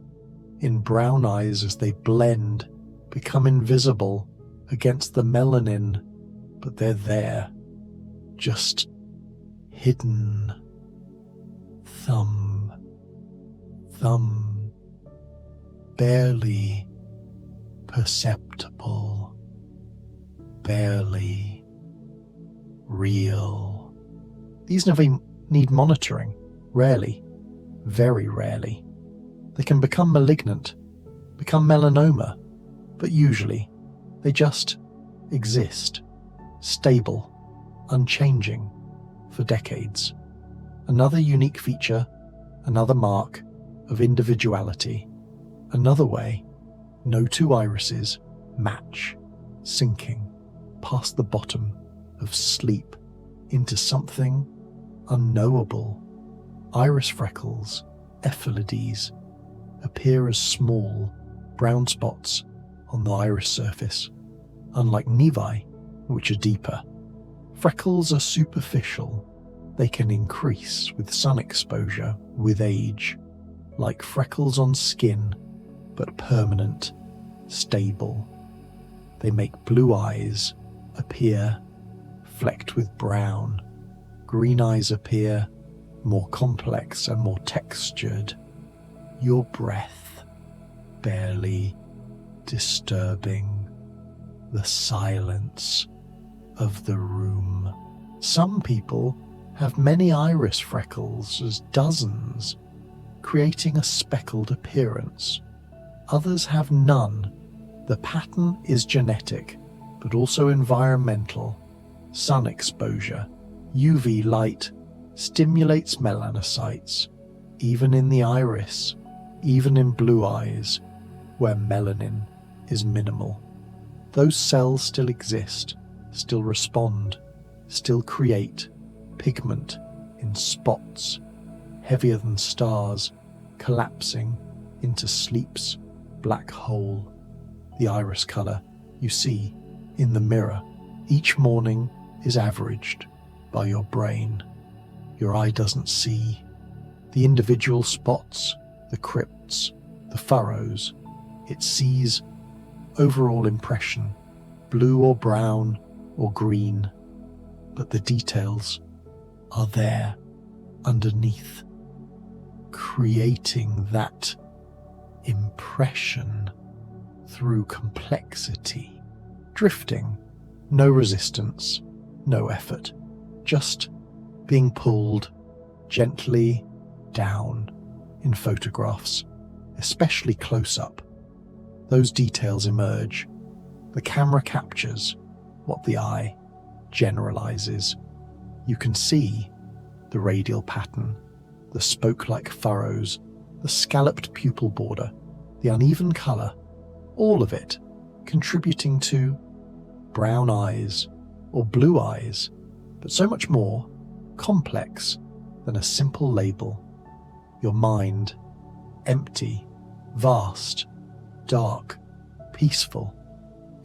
In brown eyes as they blend, become invisible against the melanin, but they're there, just hidden. Thumb, thumb, barely perceptible, barely real. These never need monitoring, rarely, very rarely. They can become malignant, become melanoma, But usually, they just exist, stable, unchanging, for decades. Another unique feature, another mark of individuality, another way no two irises match, sinking past the bottom of sleep into something unknowable. Iris freckles, ephelides, appear as small brown spots on the iris surface, unlike nevi, which are deeper. Freckles are superficial. They can increase with sun exposure, with age, like freckles on skin, but permanent, stable. They make blue eyes appear flecked with brown. Green eyes appear more complex and more textured. Your breath barely disturbing the silence of the room. Some people have many iris freckles, as dozens, creating a speckled appearance. Others have none. The pattern is genetic, but also environmental. Sun exposure, UV light, stimulates melanocytes, even in the iris, even in blue eyes, where melanin is minimal. Those cells still exist, still respond, still create pigment in spots, heavier than stars, collapsing into sleep's black hole. The iris color you see in the mirror each morning is averaged by your brain. Your eye doesn't see the individual spots, the crypts, the furrows. It sees overall impression, blue or brown or green, but the details are there underneath, creating that impression through complexity, drifting, no resistance, no effort, just being pulled gently down in photographs, especially close-up. Those details emerge. The camera captures what the eye generalizes. You can see the radial pattern, the spoke-like furrows, the scalloped pupil border, the uneven color, all of it contributing to brown eyes or blue eyes, but so much more complex than a simple label. Your mind, empty, vast, dark, peaceful.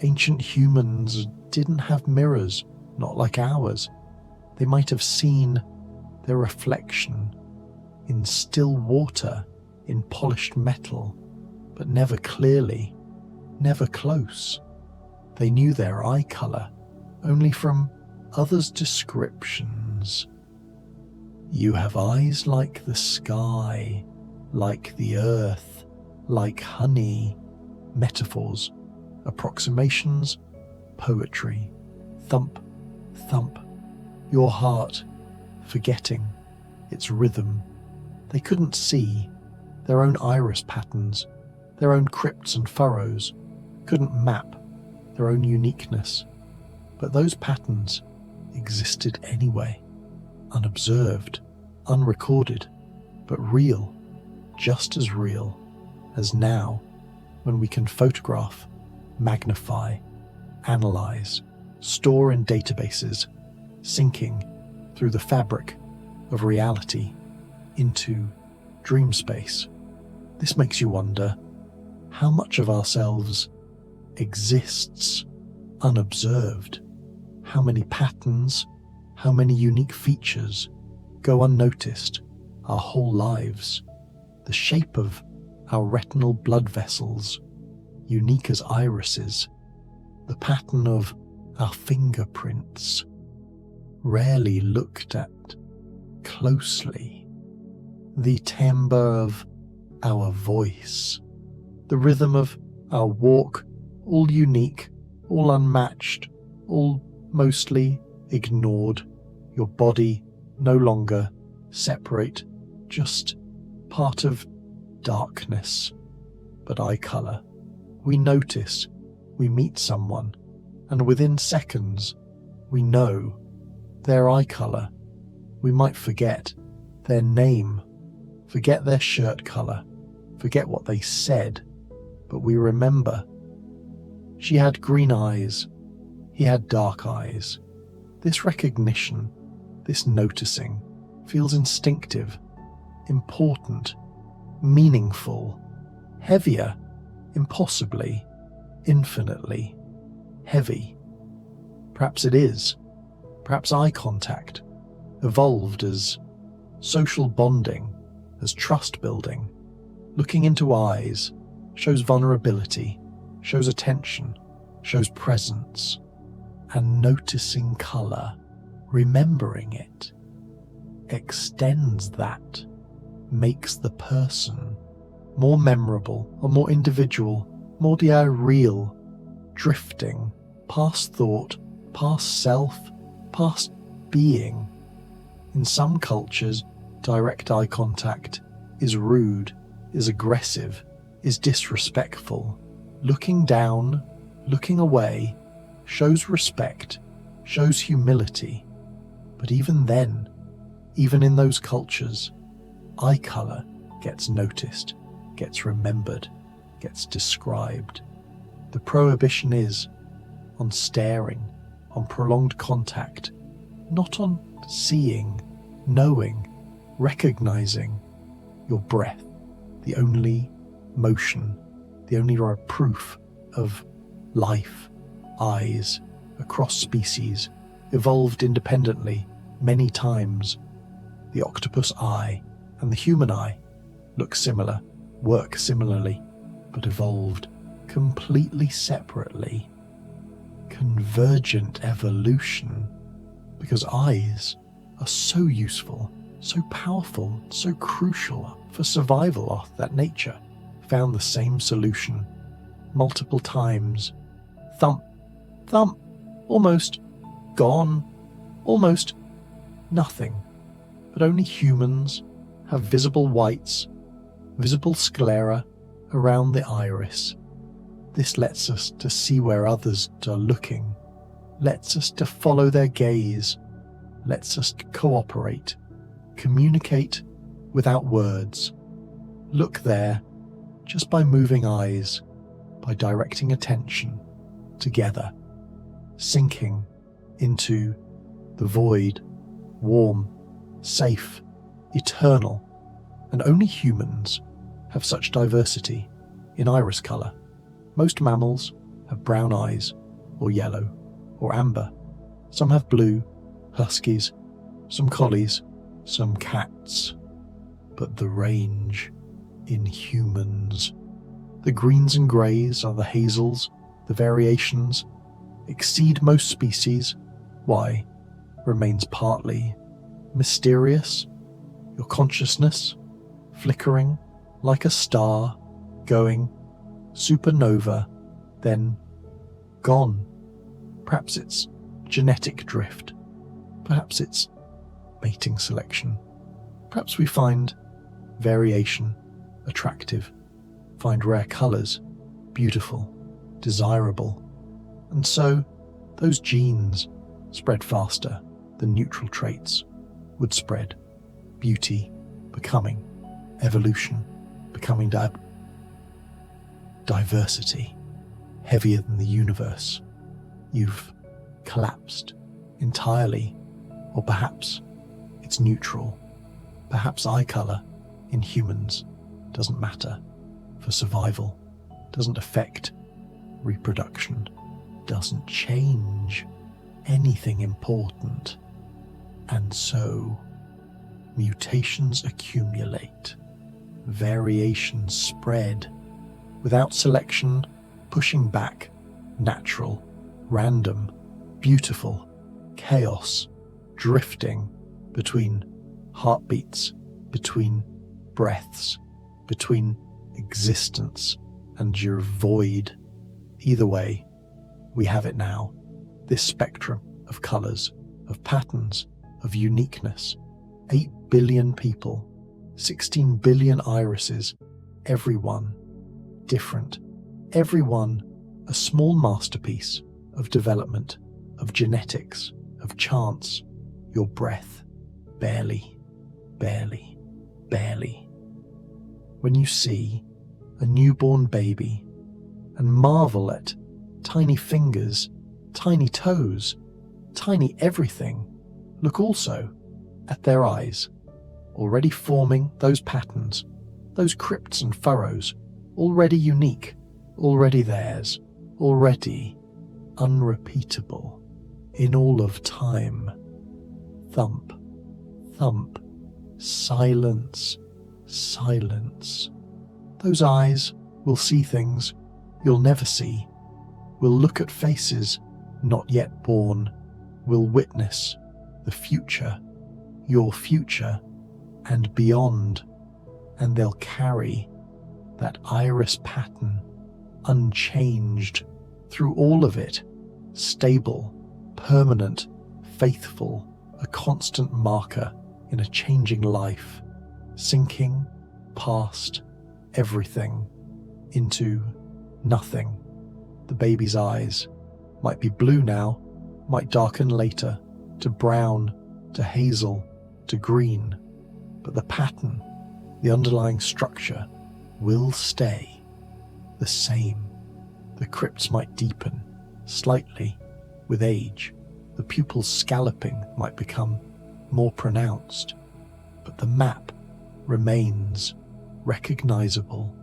Ancient humans didn't have mirrors, not like ours. They might have seen their reflection in still water, in polished metal, but never clearly, never close. They knew their eye color only from others' descriptions. You have eyes like the sky, like the earth, like honey. Metaphors, approximations, poetry. Thump, thump. Your heart, forgetting its rhythm. They couldn't see their own iris patterns, their own crypts and furrows, couldn't map their own uniqueness. But those patterns existed anyway, unobserved, unrecorded, but real, just as real as now when we can photograph, magnify, analyze, store in databases, sinking through the fabric of reality into dream space. This makes you wonder how much of ourselves exists unobserved, how many patterns, how many unique features go unnoticed our whole lives. The shape of our retinal blood vessels, unique as irises, the pattern of our fingerprints, rarely looked at closely, the timbre of our voice, the rhythm of our walk, all unique, all unmatched, all mostly ignored. Your body no longer separate, just part of darkness. But eye color, we notice We meet someone, and within seconds, we know their eye colour. We might forget their name, forget their shirt colour, forget what they said, but we remember. She had green eyes, he had dark eyes. This recognition, this noticing, feels instinctive, important, meaningful, heavier, impossibly, infinitely, heavy. Perhaps it is. Perhaps eye contact evolved as social bonding, as trust building. Looking into eyes shows vulnerability, shows attention, shows presence. And noticing colour, remembering it, extends that, makes the person more memorable or more individual, more real, drifting past thought, past self, past being. In some cultures, direct eye contact is rude, is aggressive, is disrespectful. Looking down, looking away, shows respect, shows humility. But even then, even in those cultures, eye colour gets noticed, gets remembered, gets described. The prohibition is on staring, on prolonged contact, not on seeing, knowing, recognising your breath, the only motion, the only proof of life. Eyes, across species, evolved independently many times. The octopus eye and the human eye look similar, work similarly, but evolved completely separately. Convergent evolution, because eyes are so useful, so powerful, so crucial for survival that nature found the same solution multiple times. Thump, thump, almost gone, almost nothing. But only humans have visible whites, visible sclera around the iris. This lets us to see where others are looking, lets us to follow their gaze, lets us to cooperate, communicate without words. Look there, just by moving eyes, by directing attention together, sinking into the void, warm, safe, eternal. And only humans have such diversity in iris colour. Most mammals have brown eyes, or yellow, or amber. Some have blue, huskies, some collies, some cats. But the range in humans. The greens and greys are the hazels, the variations, exceed most species. Why? Remains partly mysterious. Your consciousness, flickering like a star, going supernova, then gone. Perhaps it's genetic drift. Perhaps it's mating selection. Perhaps we find variation attractive, find rare colours beautiful, desirable. And so those genes spread faster than neutral traits would spread. Beauty becoming, evolution becoming diversity, heavier than the universe. You've collapsed entirely, or perhaps it's neutral. Perhaps eye colour in humans doesn't matter for survival, doesn't affect reproduction, doesn't change anything important. And so mutations accumulate, variations spread, without selection, pushing back, natural, random, beautiful, chaos, drifting between heartbeats, between breaths, between existence and your void. Either way, we have it now, this spectrum of colours, of patterns, of uniqueness. 8 billion people, 16 billion irises, everyone different, everyone a small masterpiece of development, of genetics, of chance, your breath, barely, barely, barely. When you see a newborn baby and marvel at tiny fingers, tiny toes, tiny everything, look also at their eyes, already forming those patterns, those crypts and furrows, already unique, already theirs, already unrepeatable in all of time. Thump, thump, silence, silence. Those eyes will see things you'll never see, will look at faces not yet born, will witness the future, your future, and beyond, and they'll carry that iris pattern unchanged through all of it, stable, permanent, faithful, a constant marker in a changing life, sinking past everything into nothing. The baby's eyes might be blue now, might darken later to brown, to hazel, to green, but the pattern, the underlying structure will stay the same. The crypts might deepen slightly with age, the pupils scalloping might become more pronounced, but the map remains recognizable,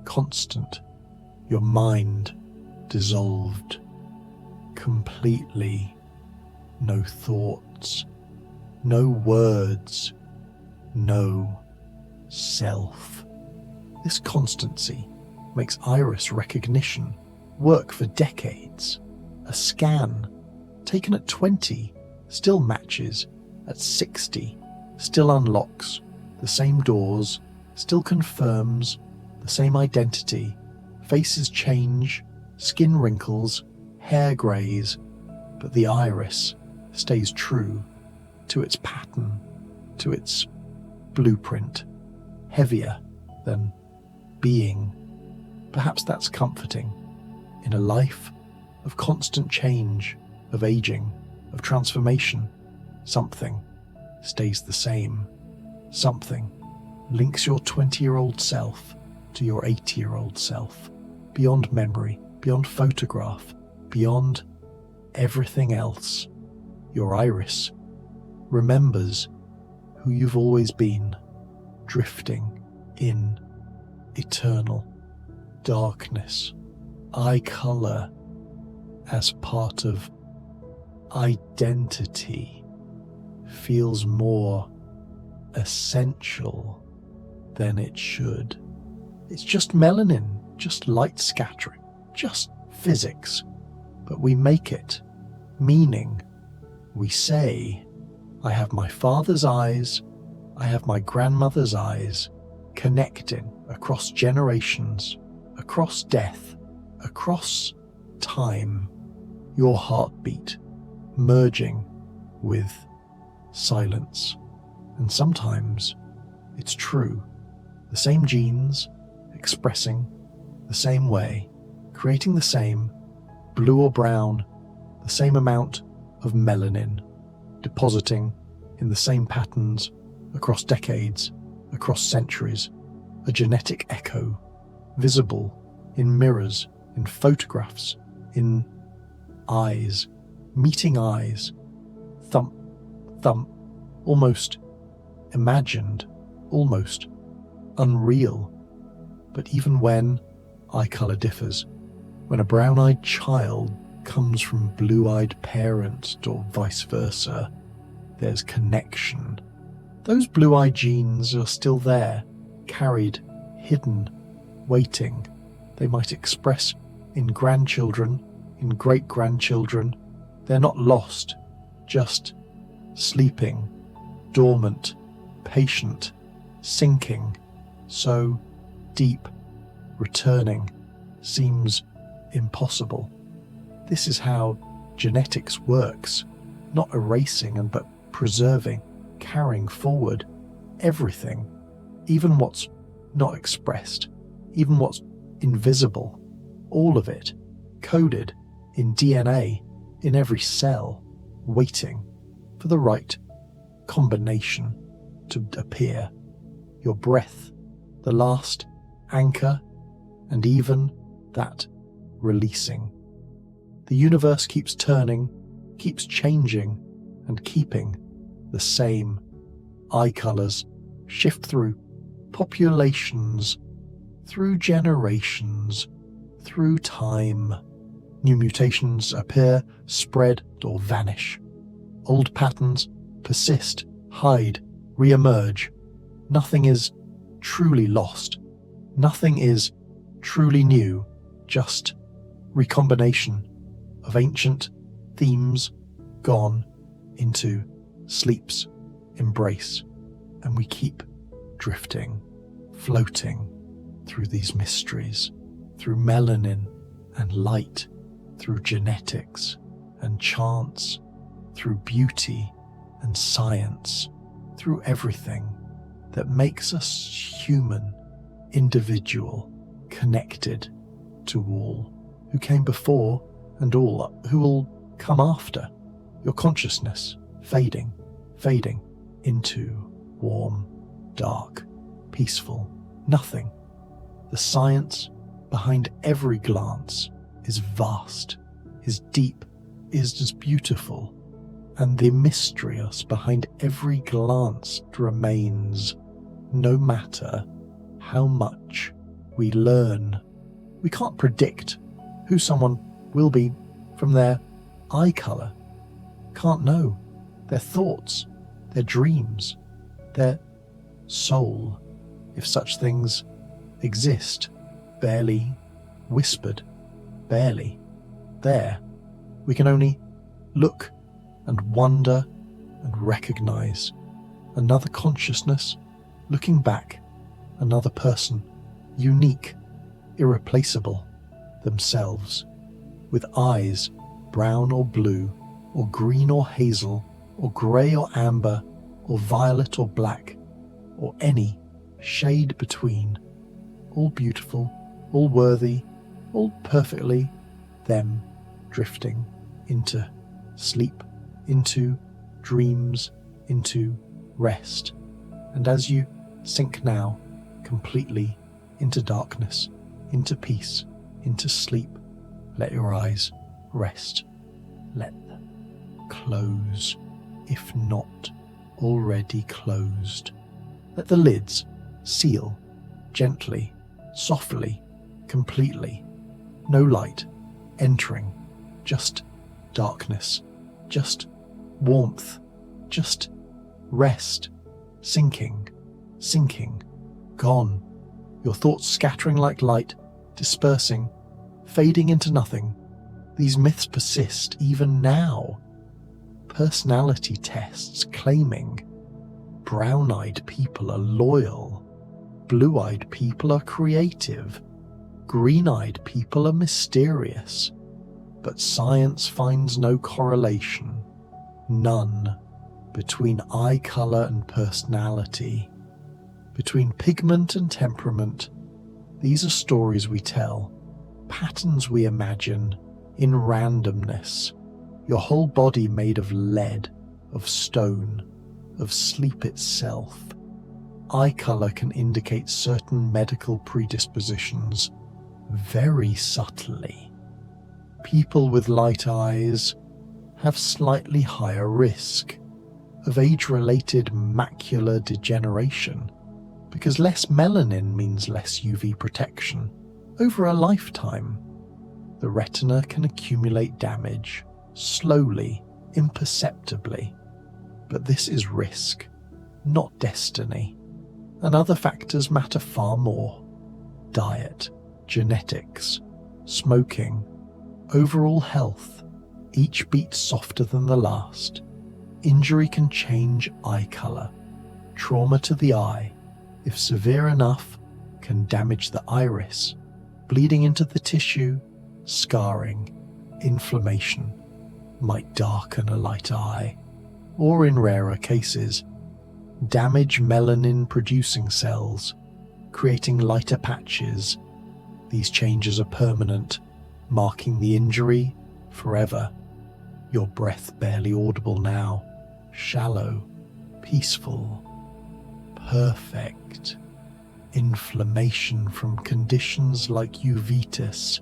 constant, your mind dissolved completely, no thoughts, no words, no self. This constancy makes iris recognition work for decades. A scan taken at 20 still matches at 60, still unlocks the same doors, still confirms the same identity. Faces change, skin wrinkles, hair greys, but the iris stays true to its pattern, to its blueprint, heavier than being. Perhaps that's comforting in a life of constant change, of aging, of transformation. Something stays the same. Something links your 20-year-old self to your 80-year-old self, beyond memory, beyond photograph, beyond everything else. Your iris remembers who you've always been, drifting in eternal darkness. Eye color as part of identity feels more essential than it should. It's just melanin, just light scattering, just physics, but we make it meaning. We say, I have my father's eyes, I have my grandmother's eyes, connecting across generations, across death, across time, your heartbeat merging with silence. And sometimes it's true, the same genes expressing the same way, creating the same blue or brown, the same amount of melanin, depositing in the same patterns across decades, across centuries, a genetic echo, visible in mirrors, in photographs, in eyes, meeting eyes, thump, thump, almost imagined, almost unreal. But even when eye colour differs, when a brown-eyed child comes from blue-eyed parents or vice versa, there's connection. Those blue-eyed genes are still there, carried, hidden, waiting. They might express in grandchildren, in great-grandchildren. They're not lost, just sleeping, dormant, patient, sinking, so deep, returning seems impossible. This is how genetics works, not erasing but preserving, carrying forward everything, even what's not expressed, even what's invisible, all of it coded in DNA, in every cell, waiting for the right combination to appear. Your breath, the last anchor, and even that releasing. The universe keeps turning, keeps changing, and keeping the same. Eye colors shift through populations, through generations, through time. New mutations appear, spread, or vanish. Old patterns persist, hide, re-emerge. Nothing is truly lost. Nothing is truly new, just recombination of ancient themes gone into sleep's embrace. And we keep drifting, floating through these mysteries, through melanin and light, through genetics and chance, through beauty and science, through everything that makes us human, individual, connected to all who came before and all who will come after. Your consciousness fading into warm, dark, peaceful nothing. The science behind every glance is vast, is deep, is as beautiful, and the mysterious behind every glance remains. No matter how much we learn, we can't predict who someone will be from their eye color. Can't know their thoughts, their dreams, their soul, if such things exist, barely whispered, barely there. We can only look and wonder and recognize another consciousness looking back, another person, unique, irreplaceable, themselves, with eyes brown or blue, or green or hazel, or grey or amber, or violet or black, or any shade between, all beautiful, all worthy, all perfectly them, drifting into sleep, into dreams, into rest. And as you sink now completely into darkness, into peace, into sleep, let your eyes rest. Let them close, if not already closed. Let the lids seal gently, softly, completely. No light entering, just darkness, just warmth, just rest, sinking, gone. Your thoughts scattering like light, dispersing, fading into nothing. These myths persist even now. Personality tests claiming brown-eyed people are loyal, blue-eyed people are creative, green-eyed people are mysterious. But science finds no correlation, none, between eye color and personality, between pigment and temperament. These are stories we tell, patterns we imagine, in randomness. Your whole body made of lead, of stone, of sleep itself. Eye color can indicate certain medical predispositions, very subtly. People with light eyes have slightly higher risk of age-related macular degeneration, because less melanin means less UV protection. Over a lifetime, the retina can accumulate damage, slowly, imperceptibly. But this is risk, not destiny. And other factors matter far more. Diet, genetics, smoking, overall health, each beat softer than the last. Injury can change eye color. Trauma to the eye, if severe enough, can damage the iris, bleeding into the tissue, scarring, inflammation, might darken a light eye, or in rarer cases, damage melanin-producing cells, creating lighter patches. These changes are permanent, marking the injury forever. Your breath barely audible now, shallow, peaceful, perfect. Inflammation from conditions like uveitis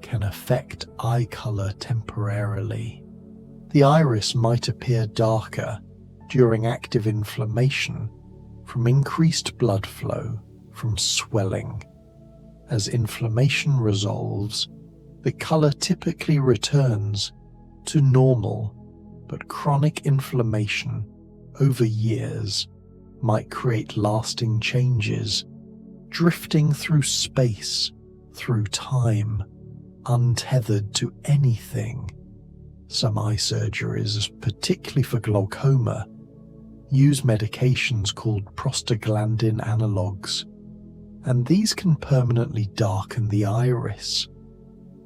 can affect eye color temporarily. The iris might appear darker during active inflammation from increased blood flow from swelling. As inflammation resolves, the color typically returns to normal, but chronic inflammation over years might create lasting changes, drifting through space, through time, untethered to anything. Some eye surgeries, particularly for glaucoma, use medications called prostaglandin analogues, and these can permanently darken the iris.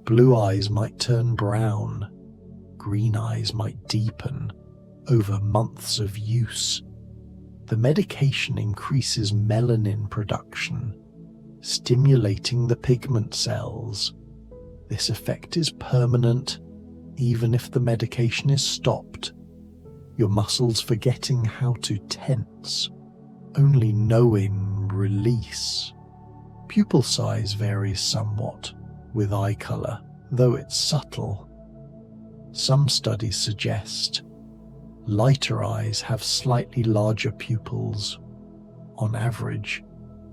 Blue eyes might turn brown, green eyes might deepen over months of use. The medication increases melanin production, stimulating the pigment cells. This effect is permanent, even if the medication is stopped. Your muscles forgetting how to tense, only knowing release. Pupil size varies somewhat with eye color, though it's subtle. Some studies suggest lighter eyes have slightly larger pupils, on average,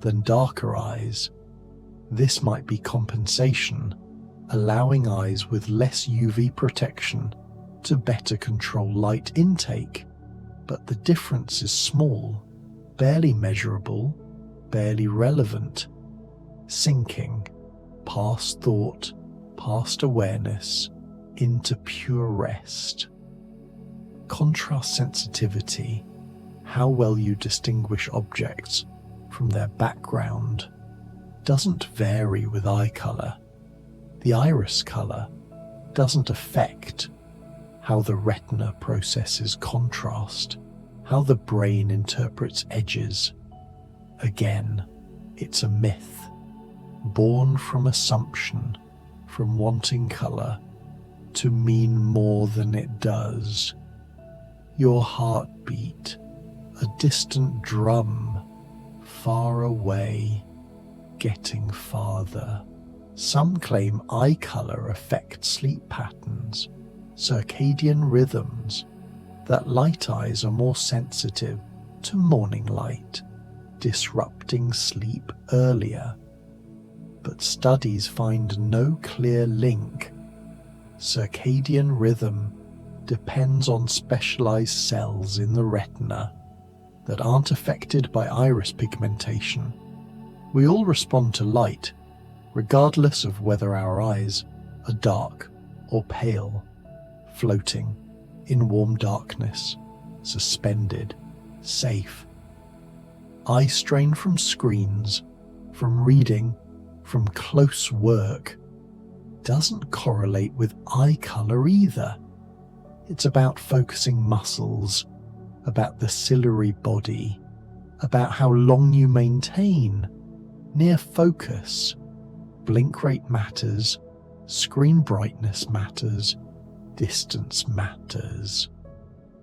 than darker eyes. This might be compensation, allowing eyes with less UV protection to better control light intake, but the difference is small, barely measurable, barely relevant, sinking past thought, past awareness, into pure rest. Contrast sensitivity, how well you distinguish objects from their background, doesn't vary with eye color. The iris color doesn't affect how the retina processes contrast, how the brain interprets edges. Again, it's a myth, born from assumption, from wanting color to mean more than it does. Your heartbeat, a distant drum, far away, getting farther. Some claim eye color affects sleep patterns, circadian rhythms, that light eyes are more sensitive to morning light, disrupting sleep earlier. But studies find no clear link. Circadian rhythm depends on specialized cells in the retina that aren't affected by iris pigmentation. We all respond to light, regardless of whether our eyes are dark or pale, floating in warm darkness, suspended, safe. Eye strain from screens, from reading, from close work, doesn't correlate with eye color either. It's about focusing muscles, about the ciliary body, about how long you maintain near focus. Blink rate matters, screen brightness matters, distance matters,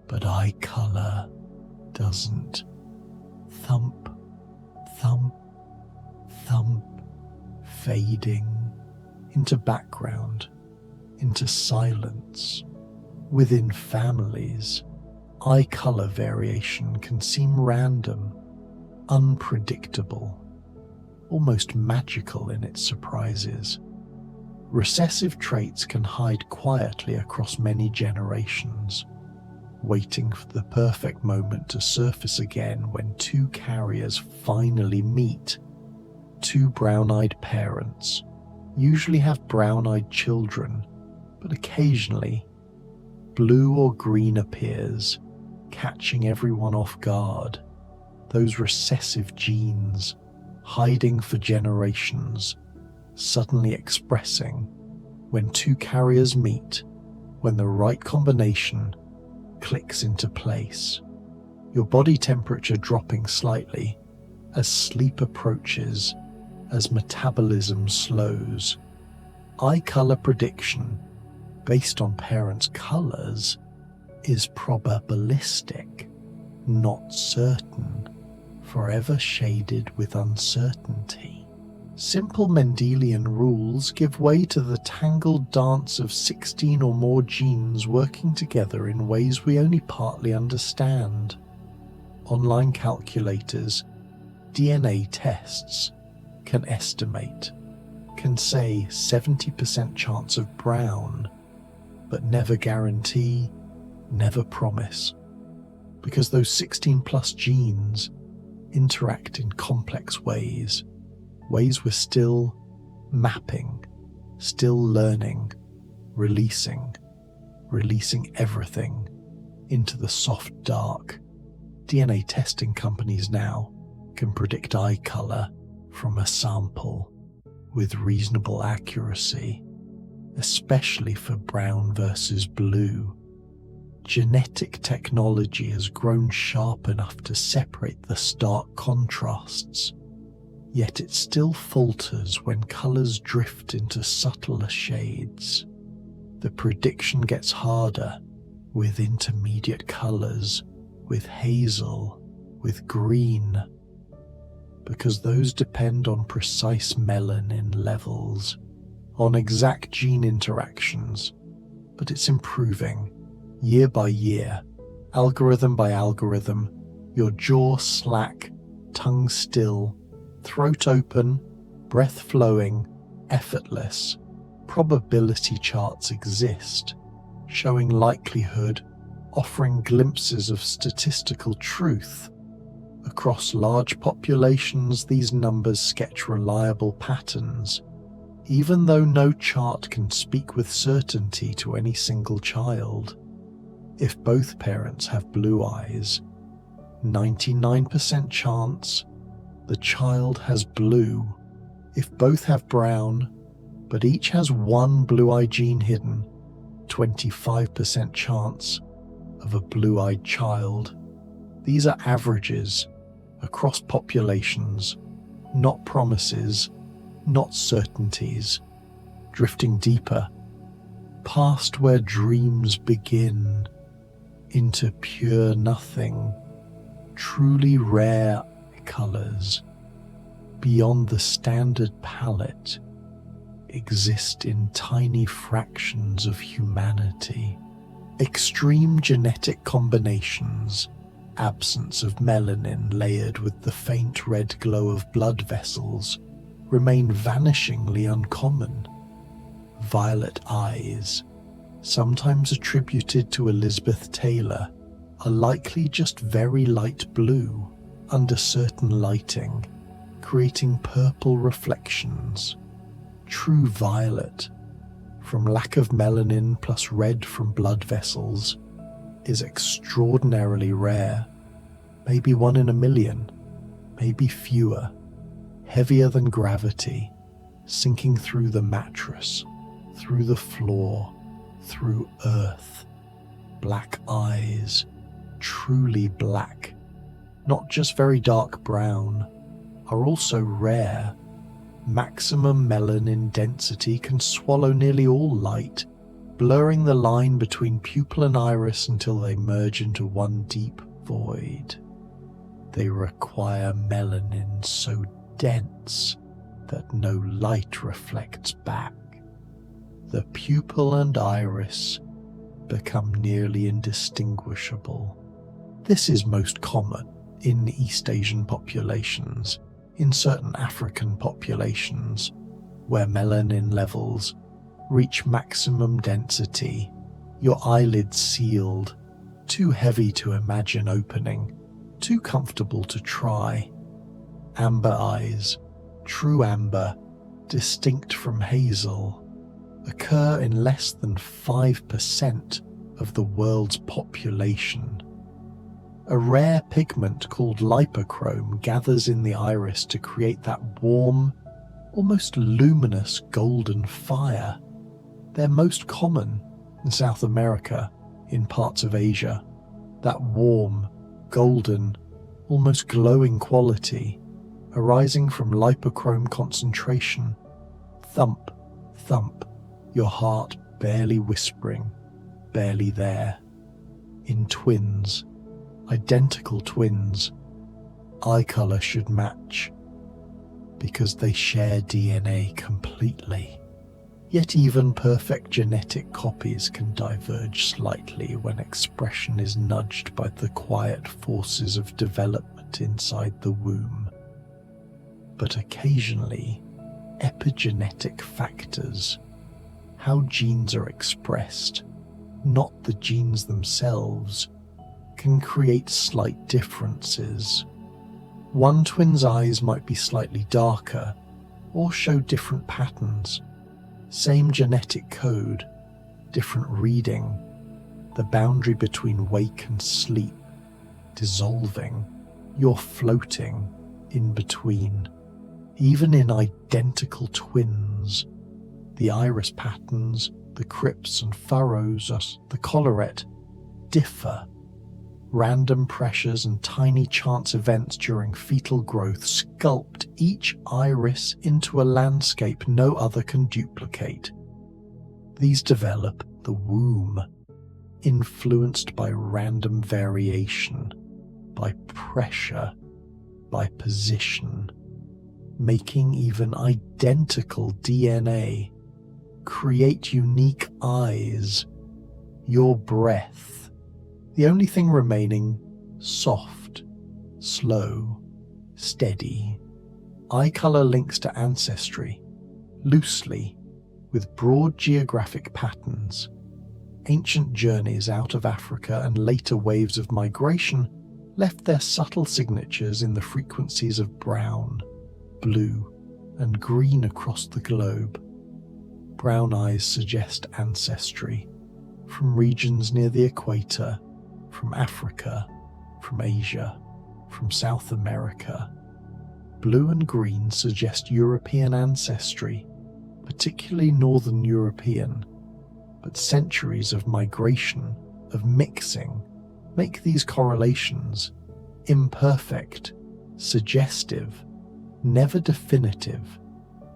but eye color doesn't. Thump, thump, thump, fading into background, into silence. Within families, eye color variation can seem random, unpredictable, almost magical in its surprises. Recessive traits can hide quietly across many generations, waiting for the perfect moment to surface again when two carriers finally meet. Two brown-eyed parents usually have brown-eyed children, but occasionally blue or green appears, catching everyone off guard. Those recessive genes, hiding for generations, suddenly expressing when two carriers meet, when the right combination clicks into place. Your body temperature dropping slightly as sleep approaches, as metabolism slows. Eye color prediction, based on parents' colors, is probabilistic, not certain, forever shaded with uncertainty. Simple Mendelian rules give way to the tangled dance of 16 or more genes working together in ways we only partly understand. Online calculators, DNA tests can estimate, can say 70% chance of brown, but never guarantee, never promise, because those 16 plus genes interact in complex ways we're still mapping, still learning, releasing everything into the soft dark. DNA testing companies now can predict eye color from a sample with reasonable accuracy, especially for brown versus blue. Genetic technology has grown sharp enough to separate the stark contrasts, yet it still falters when colors drift into subtler shades. The prediction gets harder with intermediate colors, with hazel, with green, because those depend on precise melanin levels, on exact gene interactions. But it's improving, year by year, algorithm by algorithm, your jaw slack, tongue still, throat open, breath flowing, effortless. Probability charts exist, showing likelihood, offering glimpses of statistical truth. Across large populations, these numbers sketch reliable patterns, even though no chart can speak with certainty to any single child. If both parents have blue eyes, 99% chance the child has blue. If both have brown, but each has one blue-eye gene hidden, 25% chance of a blue-eyed child. These are averages across populations, not promises, not certainties, drifting deeper, past where dreams begin, into pure nothing, truly rare colors, beyond the standard palette, exist in tiny fractions of humanity. Extreme genetic combinations, absence of melanin layered with the faint red glow of blood vessels, remain vanishingly uncommon. Violet eyes, sometimes attributed to Elizabeth Taylor, are likely just very light blue under certain lighting, creating purple reflections. True violet, from lack of melanin plus red from blood vessels, is extraordinarily rare, maybe 1 in a million, maybe fewer, heavier than gravity, sinking through the mattress, through the floor, through earth. Black eyes, truly black, not just very dark brown, are also rare. Maximum melanin density can swallow nearly all light, blurring the line between pupil and iris until they merge into one deep void. They require melanin so dense that no light reflects back. The pupil and iris become nearly indistinguishable. This is most common in East Asian populations, in certain African populations, where melanin levels reach maximum density, your eyelids sealed, too heavy to imagine opening, too comfortable to try. Amber eyes, true amber, distinct from hazel, occur in less than 5% of the world's population. A rare pigment called lipochrome gathers in the iris to create that warm, almost luminous golden fire. They're most common in South America, in parts of Asia. That warm, golden, almost glowing quality arising from lipochrome concentration. Thump, thump, your heart barely whispering, barely there. In twins, identical twins, eye color should match because they share DNA completely. Yet even perfect genetic copies can diverge slightly when expression is nudged by the quiet forces of development inside the womb. But occasionally, epigenetic factors, how genes are expressed, not the genes themselves, can create slight differences. One twin's eyes might be slightly darker or show different patterns. Same genetic code, different reading, the boundary between wake and sleep dissolving, you're floating in between. Even in identical twins, the iris patterns, the crypts and furrows, the collarette, differ. Random pressures and tiny chance events during fetal growth sculpt each iris into a landscape no other can duplicate. These develop the womb, influenced by random variation, by pressure, by position, making even identical DNA create unique eyes, your breath. The only thing remaining, soft, slow, steady. Eye color links to ancestry, loosely, with broad geographic patterns. Ancient journeys out of Africa and later waves of migration left their subtle signatures in the frequencies of brown, blue, and green across the globe. Brown eyes suggest ancestry, from regions near the equator, from Africa, from Asia, from South America. Blue and green suggest European ancestry, particularly Northern European, but centuries of migration, of mixing, make these correlations imperfect, suggestive, never definitive,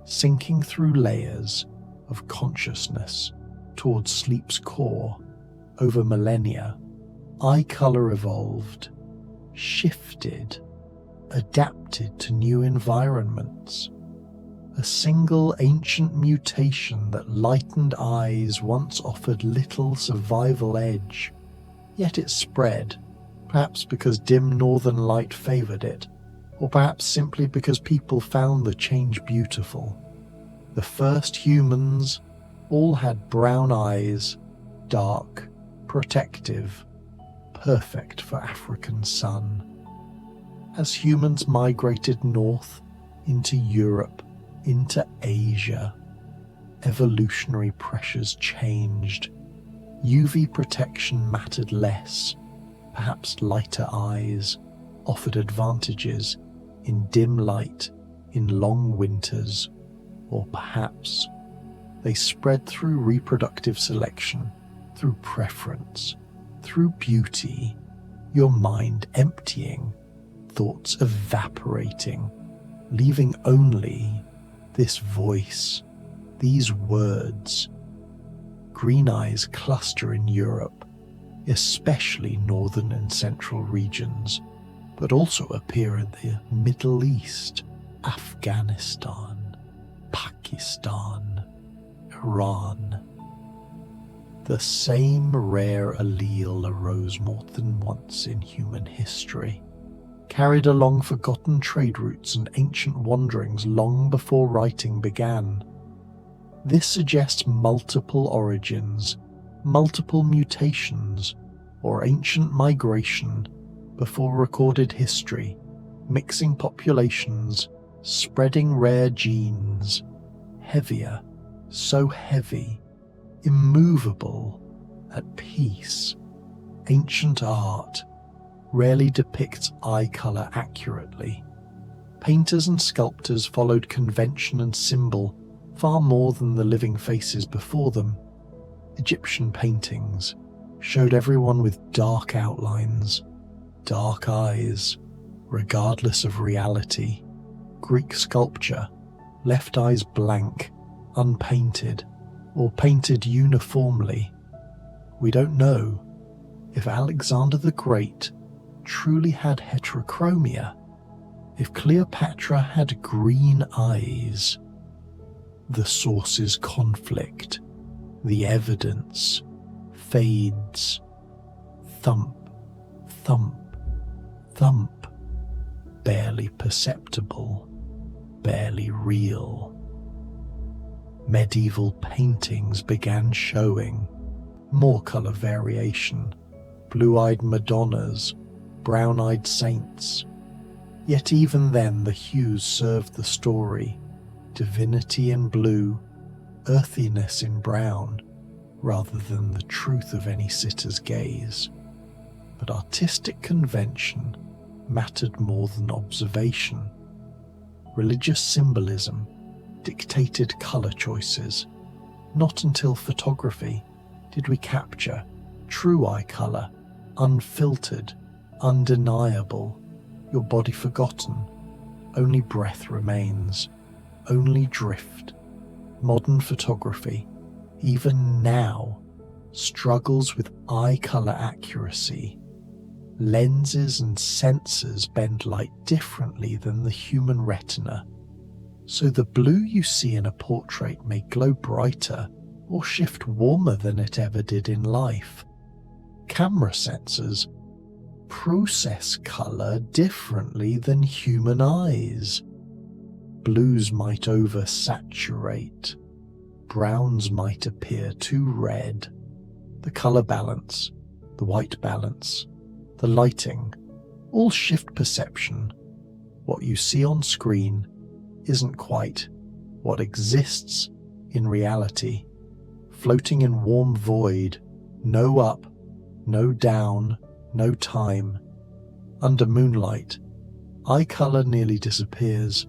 sinking through layers of consciousness towards sleep's core over millennia. Eye color evolved, shifted, adapted to new environments. A single ancient mutation that lightened eyes once offered little survival edge, yet it spread, perhaps because dim northern light favored it, or perhaps simply because people found the change beautiful. The first humans all had brown eyes, dark, protective, perfect for African sun. As humans migrated north into Europe, into Asia, evolutionary pressures changed. UV protection mattered less. Perhaps lighter eyes offered advantages in dim light, in long winters, or perhaps they spread through reproductive selection, through preference, through beauty, your mind emptying, thoughts evaporating, leaving only this voice, these words. Green eyes cluster in Europe, especially northern and central regions, but also appear in the Middle East, Afghanistan, Pakistan, Iran. The same rare allele arose more than once in human history, carried along forgotten trade routes and ancient wanderings long before writing began. This suggests multiple origins, multiple mutations, or ancient migration before recorded history, mixing populations, spreading rare genes, heavier, so heavy, immovable, at peace. Ancient art rarely depicts eye color accurately. Painters and sculptors followed convention and symbol far more than the living faces before them. Egyptian paintings showed everyone with dark outlines, dark eyes, regardless of reality. Greek sculpture left eyes blank, unpainted, or painted uniformly. We don't know if Alexander the Great truly had heterochromia, if Cleopatra had green eyes. The sources conflict, the evidence fades. Thump, thump, thump, barely perceptible, barely real. Medieval paintings began showing more colour variation, blue-eyed Madonnas, brown-eyed saints. Yet even then the hues served the story, divinity in blue, earthiness in brown, rather than the truth of any sitter's gaze. But artistic convention mattered more than observation. Religious symbolism dictated colour choices. Not until photography did we capture true eye colour, unfiltered, undeniable, your body forgotten, only breath remains, only drift. Modern photography, even now, struggles with eye colour accuracy. Lenses and sensors bend light differently than the human retina, so the blue you see in a portrait may glow brighter or shift warmer than it ever did in life. Camera sensors process colour differently than human eyes. Blues might oversaturate, browns might appear too red. The colour balance, the white balance, the lighting, all shift perception. What you see on screen isn't quite what exists in reality. Floating in warm void, no up, no down, no time. Under moonlight, eye colour nearly disappears.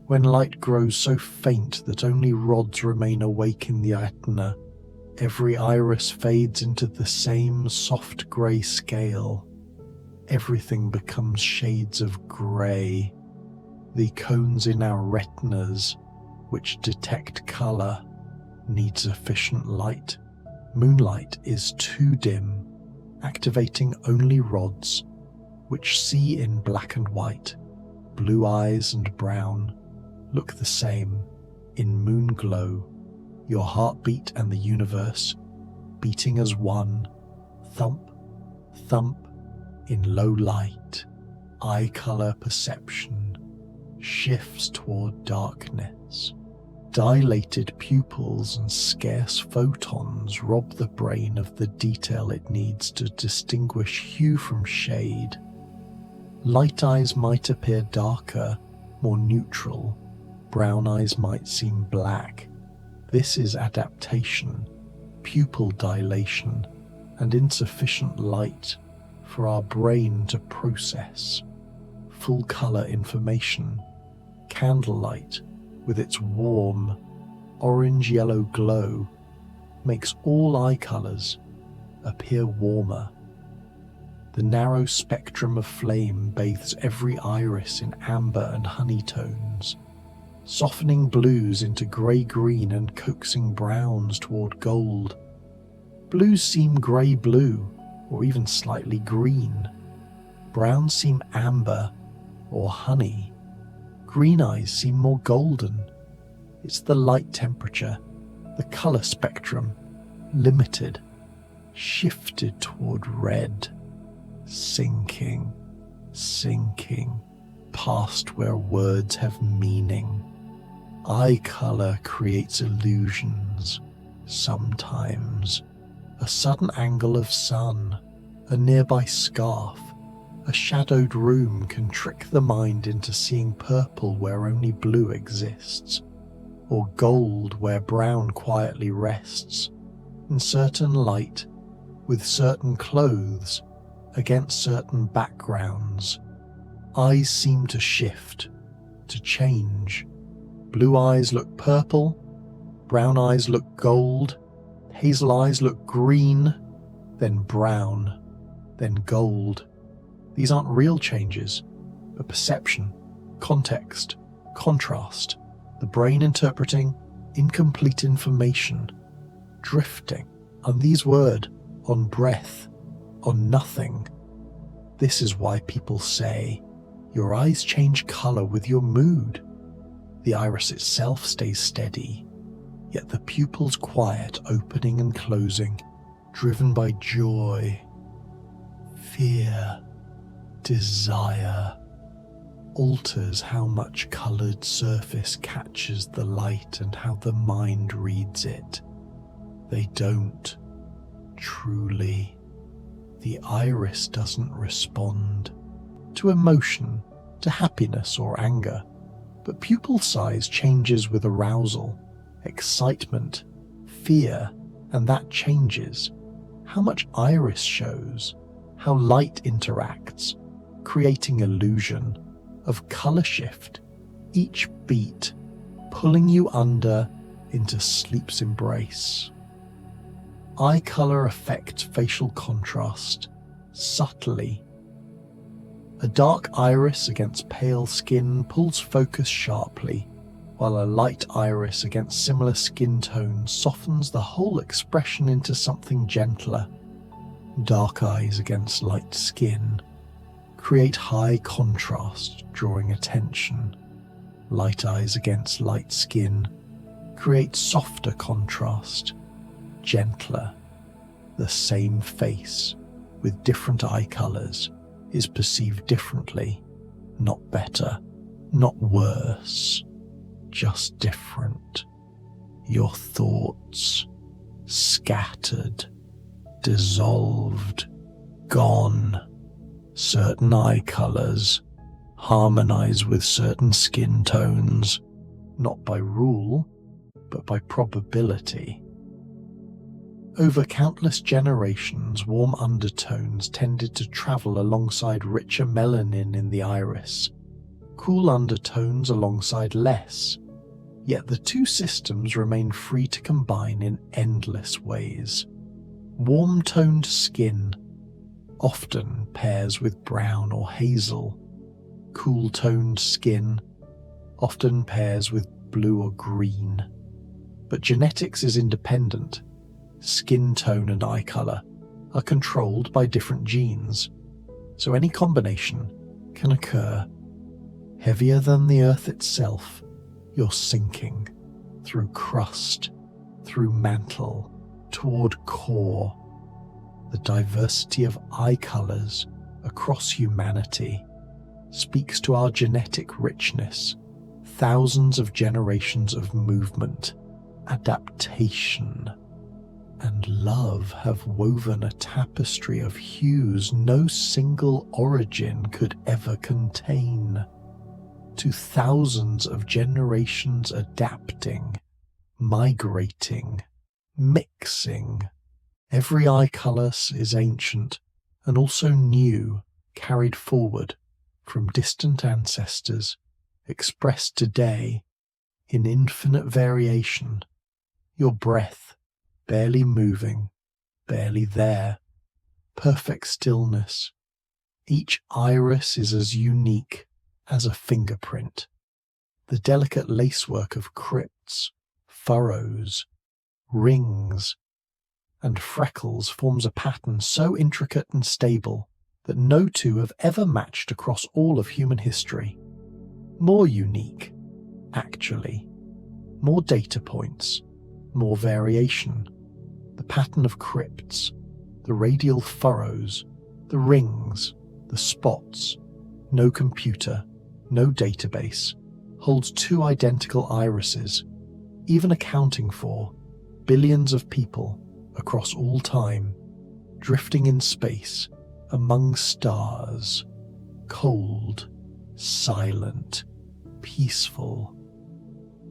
When light grows so faint that only rods remain awake in the retina, every iris fades into the same soft grey scale. Everything becomes shades of grey. The cones in our retinas, which detect colour, need sufficient light. Moonlight is too dim, activating only rods, which see in black and white. Blue eyes and brown look the same in moon glow. Your heartbeat and the universe beating as one. Thump, thump in low light. Eye colour perception shifts toward darkness. Dilated pupils and scarce photons rob the brain of the detail it needs to distinguish hue from shade. Light eyes might appear darker, more neutral. Brown eyes might seem black. This is adaptation, pupil dilation, and insufficient light for our brain to process full colour information. Candlelight, with its warm, orange-yellow glow, makes all eye colours appear warmer. The narrow spectrum of flame bathes every iris in amber and honey tones, softening blues into grey-green and coaxing browns toward gold. Blues seem grey-blue, or even slightly green. Browns seem amber or honey. Green eyes seem more golden. It's the light temperature, the colour spectrum, limited, shifted toward red, sinking, sinking, past where words have meaning. Eye colour creates illusions, sometimes. A sudden angle of sun, a nearby scarf, a shadowed room can trick the mind into seeing purple where only blue exists, or gold where brown quietly rests. In certain light, with certain clothes, against certain backgrounds, eyes seem to shift, to change. Blue eyes look purple, brown eyes look gold, hazel eyes look green, then brown, then gold. These aren't real changes, but perception, context, contrast, the brain interpreting incomplete information drifting on these word, on breath, on nothing. This is why people say your eyes change color with your mood. The iris itself stays steady, yet the pupils quiet, opening and closing, driven by joy, fear, desire, alters how much colored surface catches the light and how the mind reads it. They don't truly. The iris doesn't respond to emotion, to happiness or anger, but pupil size changes with arousal, excitement, fear, and that changes how much iris shows, how light interacts, creating illusion of color shift, each beat pulling you under into sleep's embrace. Eye color affects facial contrast subtly. A dark iris against pale skin pulls focus sharply, while a light iris against similar skin tones softens the whole expression into something gentler. Dark eyes against light skin create high contrast, drawing attention. Light eyes against light skin create softer contrast, gentler. The same face with different eye colors is perceived differently, not better, not worse, just different. Your thoughts scattered, dissolved, gone. Certain eye colors harmonize with certain skin tones, not by rule, but by probability. Over countless generations, warm undertones tended to travel alongside richer melanin in the iris, cool undertones alongside less, yet the two systems remain free to combine in endless ways. Warm-toned skin often pairs with brown or hazel. Cool-toned skin often pairs with blue or green. But genetics is independent. Skin tone and eye color are controlled by different genes, so any combination can occur. Heavier than the earth itself, you're sinking through crust, through mantle, toward core. The diversity of eye colors across humanity speaks to our genetic richness, thousands of generations of movement, adaptation, and love have woven a tapestry of hues no single origin could ever contain. To thousands of generations adapting, migrating, mixing. Every eye color is ancient and also new, carried forward from distant ancestors, expressed today in infinite variation. Your breath, barely moving, barely there, perfect stillness. Each iris is as unique as a fingerprint. The delicate lacework of crypts, furrows, rings, and freckles forms a pattern so intricate and stable that no two have ever matched across all of human history. More unique, actually. More data points, more variation. The pattern of crypts, the radial furrows, the rings, the spots. No computer, no database holds two identical irises, even accounting for billions of people across all time, drifting in space among stars, cold, silent, peaceful.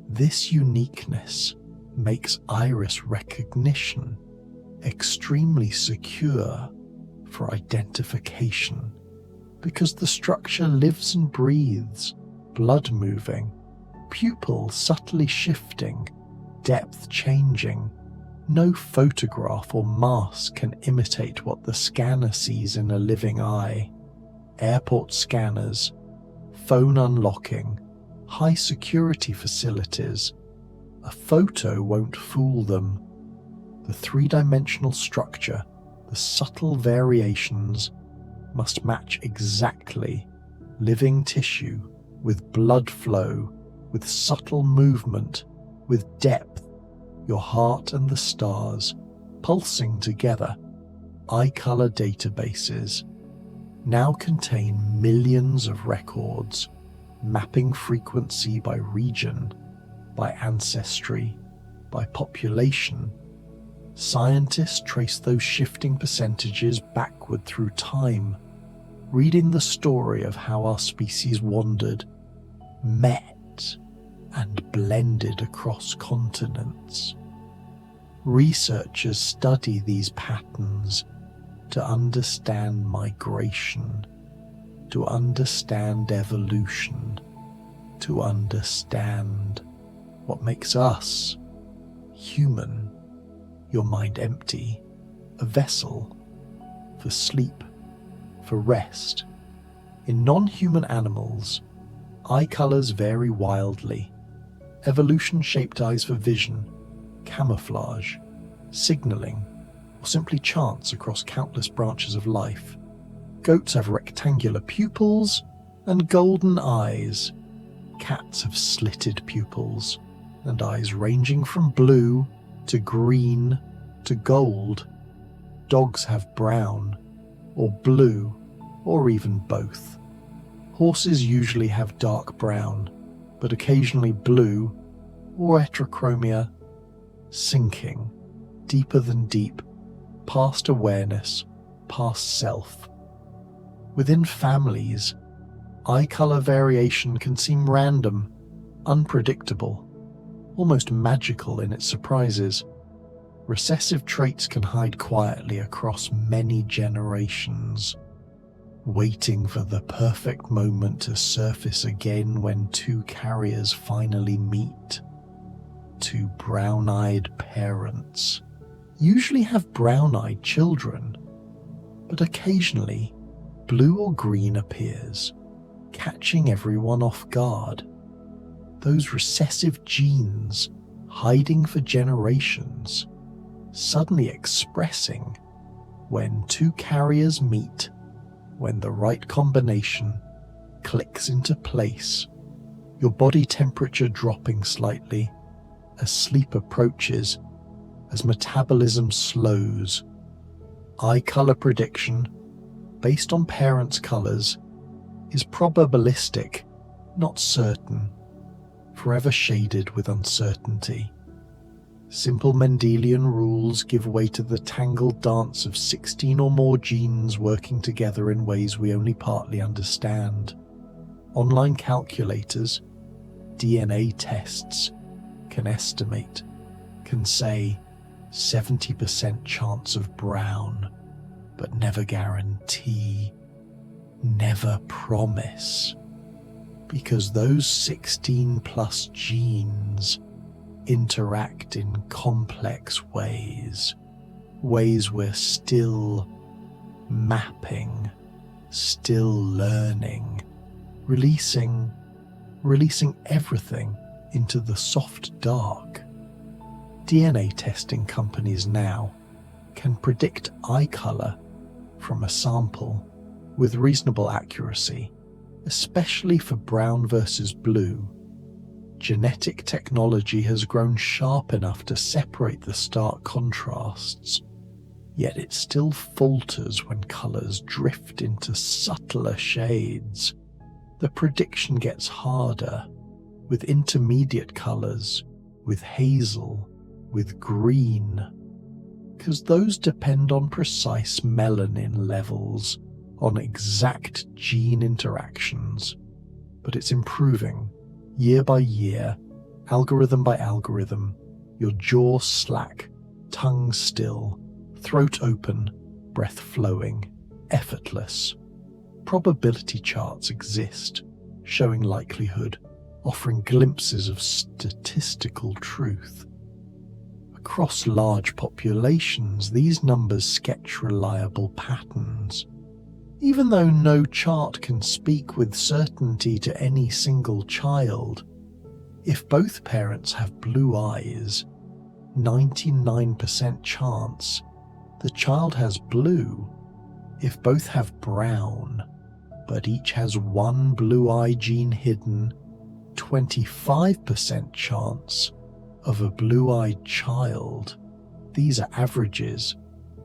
This uniqueness makes iris recognition extremely secure for identification, because the structure lives and breathes, blood moving, pupil subtly shifting, depth changing. No photograph or mask can imitate what the scanner sees in a living eye. Airport scanners, phone unlocking, high security facilities. A photo won't fool them. The three-dimensional structure, the subtle variations, must match exactly living tissue with blood flow, with subtle movement, with depth, your heart and the stars pulsing together. Eye color databases now contain millions of records, mapping frequency by region, by ancestry, by population. Scientists trace those shifting percentages backward through time, reading the story of how our species wandered, met, and blended across continents. Researchers study these patterns to understand migration, to understand evolution, to understand what makes us human. Your mind empty, a vessel for sleep, for rest. In non-human animals, eye colors vary wildly. Evolution shaped eyes for vision, camouflage, signaling, or simply chance across countless branches of life. Goats have rectangular pupils and golden eyes. Cats have slitted pupils and eyes ranging from blue to green to gold. Dogs have brown or blue or even both. Horses usually have dark brown, but occasionally blue or heterochromia, sinking deeper than deep, past awareness, past self. Within families, eye color variation can seem random, unpredictable, almost magical in its surprises. Recessive traits can hide quietly across many generations, waiting for the perfect moment to surface again when two carriers finally meet. Two brown-eyed parents usually have brown-eyed children, but occasionally blue or green appears, catching everyone off guard. Those recessive genes, hiding for generations, suddenly expressing when two carriers meet, when the right combination clicks into place, your body temperature dropping slightly as sleep approaches, as metabolism slows. Eye color prediction, based on parents' colors, is probabilistic, not certain, forever shaded with uncertainty. Simple Mendelian rules give way to the tangled dance of 16 or more genes working together in ways we only partly understand. Online calculators, DNA tests, can estimate, can say 70% chance of brown, but never guarantee, never promise, because those 16 plus genes interact in complex ways we're still mapping, still learning, releasing everything into the soft dark. DNA testing companies now can predict eye color from a sample with reasonable accuracy, especially for brown versus blue. Genetic technology has grown sharp enough to separate the stark contrasts, yet it still falters when colors drift into subtler shades. The prediction gets harder with intermediate colors, with hazel, with green, because those depend on precise melanin levels, on exact gene interactions. But it's improving, year by year, algorithm by algorithm, your jaw slack, tongue still, throat open, breath flowing, effortless. Probability charts exist, showing likelihood, offering glimpses of statistical truth. Across large populations, these numbers sketch reliable patterns. Even though no chart can speak with certainty to any single child, if both parents have blue eyes, 99% chance the child has blue if both have brown, but each has one blue eye gene hidden, 25% chance of a blue-eyed child. These are averages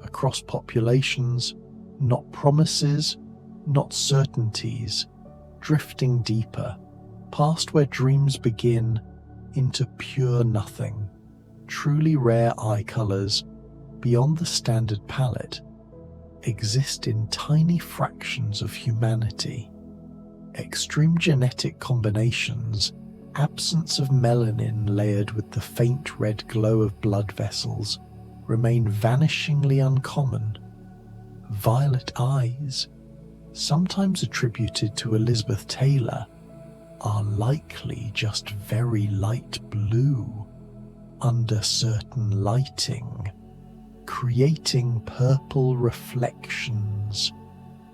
across populations, not promises, not certainties, drifting deeper, past where dreams begin, into pure nothing. Truly rare eye colors, beyond the standard palette, exist in tiny fractions of humanity. Extreme genetic combinations, absence of melanin layered with the faint red glow of blood vessels, remain vanishingly uncommon. Violet eyes, sometimes attributed to Elizabeth Taylor, are likely just very light blue under certain lighting, creating purple reflections.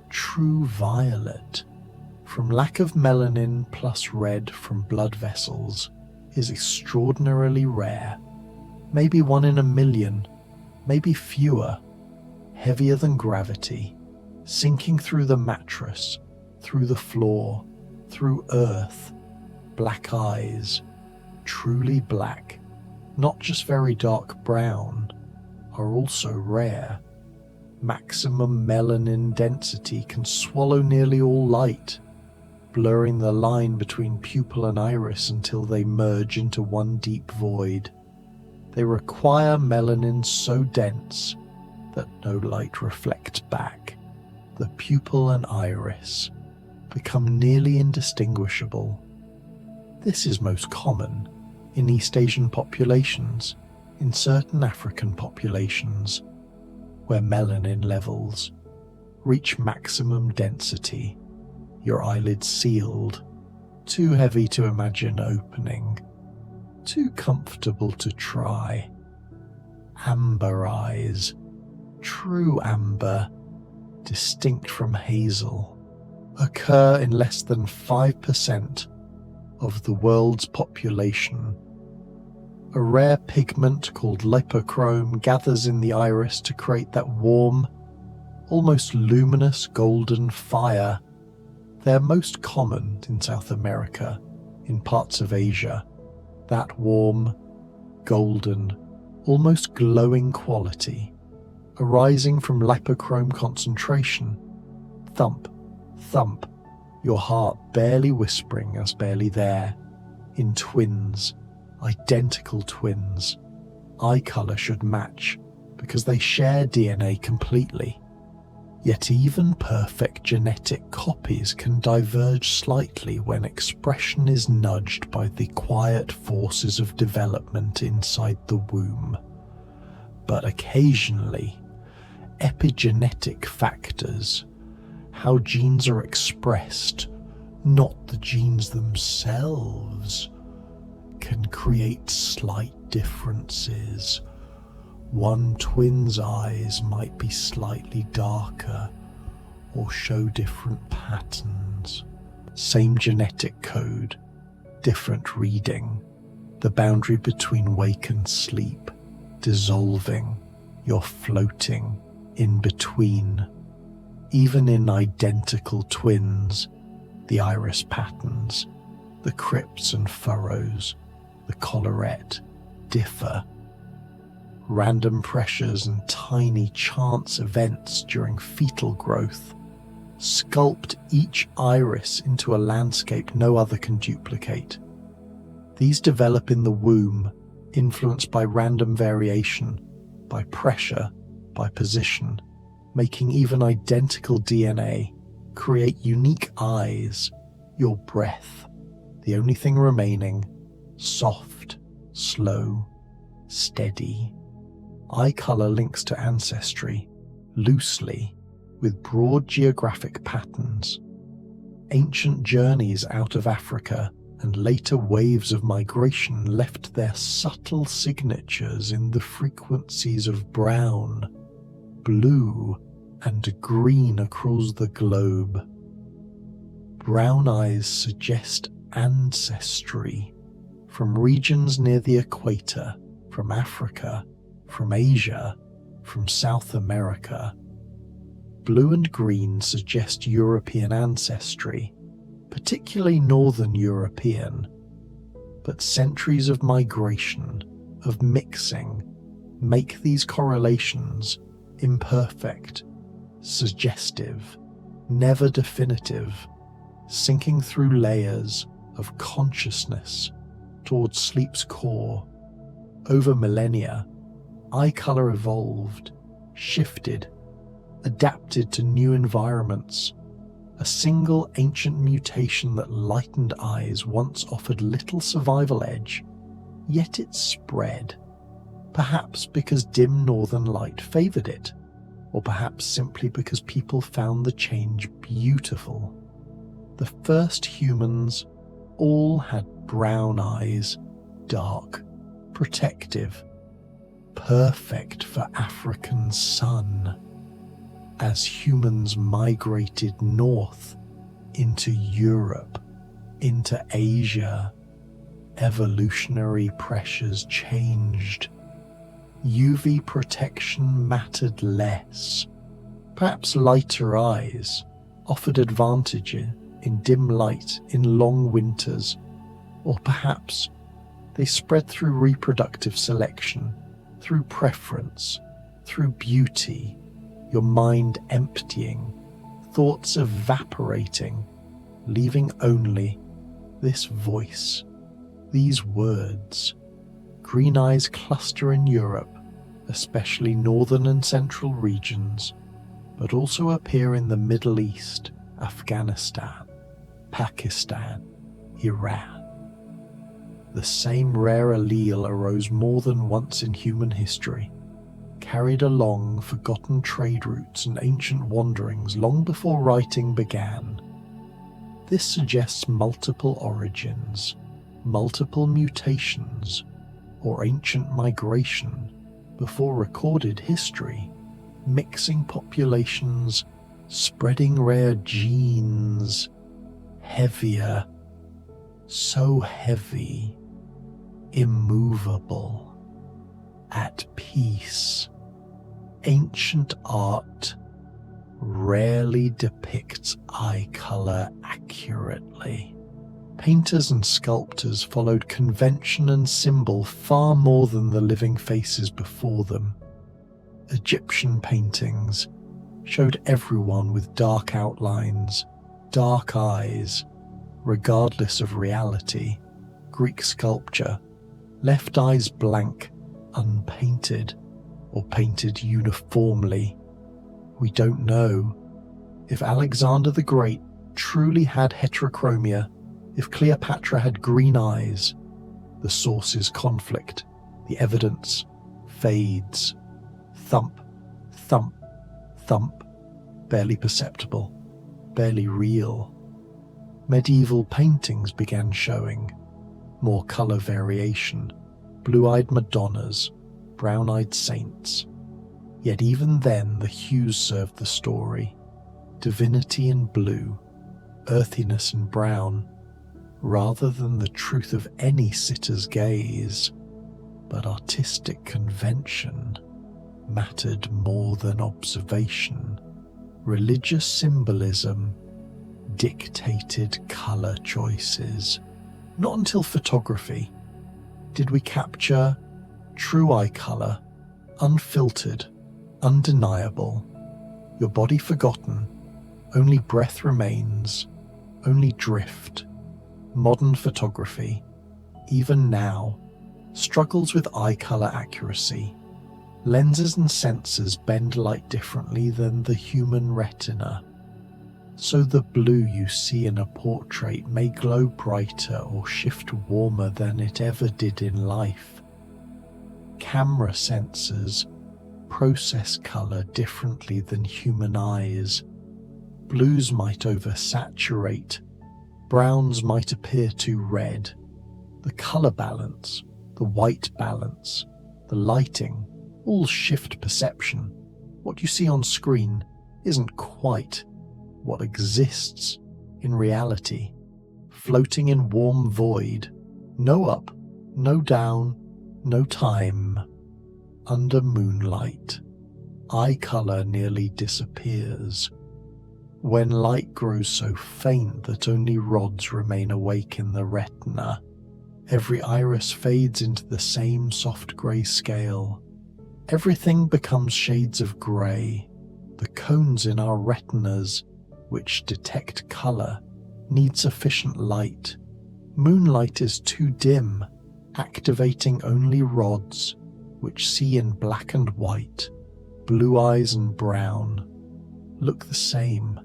True violet, from lack of melanin plus red from blood vessels, is extraordinarily rare. Maybe 1 in a million, maybe fewer, heavier than gravity, sinking through the mattress, through the floor, through earth. Black eyes, truly black, not just very dark brown, are also rare. Maximum melanin density can swallow nearly all light, blurring the line between pupil and iris until they merge into one deep void. They require melanin so dense that no light reflects back. The pupil and iris become nearly indistinguishable. This is most common in East Asian populations, in certain African populations, where melanin levels reach maximum density. Your eyelids sealed, too heavy to imagine opening, too comfortable to try. Amber eyes, true amber, distinct from hazel, occur in less than 5% of the world's population. A rare pigment called lipochrome gathers in the iris to create that warm, almost luminous golden fire. They're most common in South America, in parts of Asia. That warm, golden, almost glowing quality, arising from lipochrome concentration. Thump, thump, your heart barely whispering as barely there. In twins, identical twins, eye color should match because they share DNA completely. Yet even perfect genetic copies can diverge slightly when expression is nudged by the quiet forces of development inside the womb. But occasionally, epigenetic factors, how genes are expressed, not the genes themselves, can create slight differences. One twin's eyes might be slightly darker or show different patterns. Same genetic code, different reading. The boundary between wake and sleep dissolving. You're floating in between. Even in identical twins, the iris patterns, the crypts and furrows, the collarette differ. Random pressures and tiny chance events during fetal growth sculpt each iris into a landscape no other can duplicate. These develop in the womb, influenced by random variation, by pressure, by position, making even identical DNA create unique eyes. Your breath, the only thing remaining, soft, slow, steady. Eye color links to ancestry, loosely, with broad geographic patterns. Ancient journeys out of Africa and later waves of migration left their subtle signatures in the frequencies of brown, blue, and green across the globe. Brown eyes suggest ancestry from regions near the equator, from Africa, from Asia, from South America. Blue and green suggest European ancestry, particularly Northern European, but centuries of migration, of mixing, make these correlations imperfect, suggestive, never definitive, sinking through layers of consciousness towards sleep's core. Over millennia, eye color evolved, shifted, adapted to new environments. A single ancient mutation that lightened eyes once offered little survival edge, yet it spread. Perhaps because dim northern light favored it, or perhaps simply because people found the change beautiful. The first humans all had brown eyes, dark, protective, perfect for African sun. As humans migrated north into Europe, into Asia, evolutionary pressures changed. UV protection mattered less. Perhaps lighter eyes offered advantage in dim light in long winters, or perhaps they spread through reproductive selection, through preference, through beauty, your mind emptying, thoughts evaporating, leaving only this voice, these words. Green eyes cluster in Europe, especially northern and central regions, but also appear in the Middle East, Afghanistan, Pakistan, Iran. The same rare allele arose more than once in human history, carried along forgotten trade routes and ancient wanderings long before writing began. This suggests multiple origins, multiple mutations, or ancient migration before recorded history, mixing populations, spreading rare genes, heavier, so heavy, immovable, at peace. Ancient art rarely depicts eye color accurately. Painters and sculptors followed convention and symbol far more than the living faces before them. Egyptian paintings showed everyone with dark outlines, dark eyes, regardless of reality. Greek sculpture left eyes blank, unpainted, or painted uniformly. We don't know if Alexander the Great truly had heterochromia, if Cleopatra had green eyes. The sources conflict, the evidence fades. Thump, thump, thump, barely perceptible, barely real. Medieval paintings began showing more colour variation, blue-eyed Madonnas, brown-eyed saints. Yet even then the hues served the story. Divinity in blue, earthiness in brown, rather than the truth of any sitter's gaze. But artistic convention mattered more than observation. Religious symbolism dictated colour choices. Not until photography did we capture true eye colour, unfiltered, undeniable, your body forgotten, only breath remains, only drift. Modern photography, even now, struggles with eye colour accuracy. Lenses and sensors bend light differently than the human retina. So the blue you see in a portrait may glow brighter or shift warmer than it ever did in life. Camera sensors process colour differently than human eyes. Blues might oversaturate, browns might appear too red. The colour balance, the white balance, the lighting, all shift perception. What you see on screen isn't quite what exists in reality, floating in warm void, no up, no down, No time. Under moonlight, eye color nearly disappears. When light grows so faint that only rods remain awake in the retina, every iris fades into the same soft grey scale. Everything becomes shades of grey. The cones in our retinas, which detect colour, need sufficient light. Moonlight is too dim, activating only rods, which see in black and white, blue eyes and brown, look the same.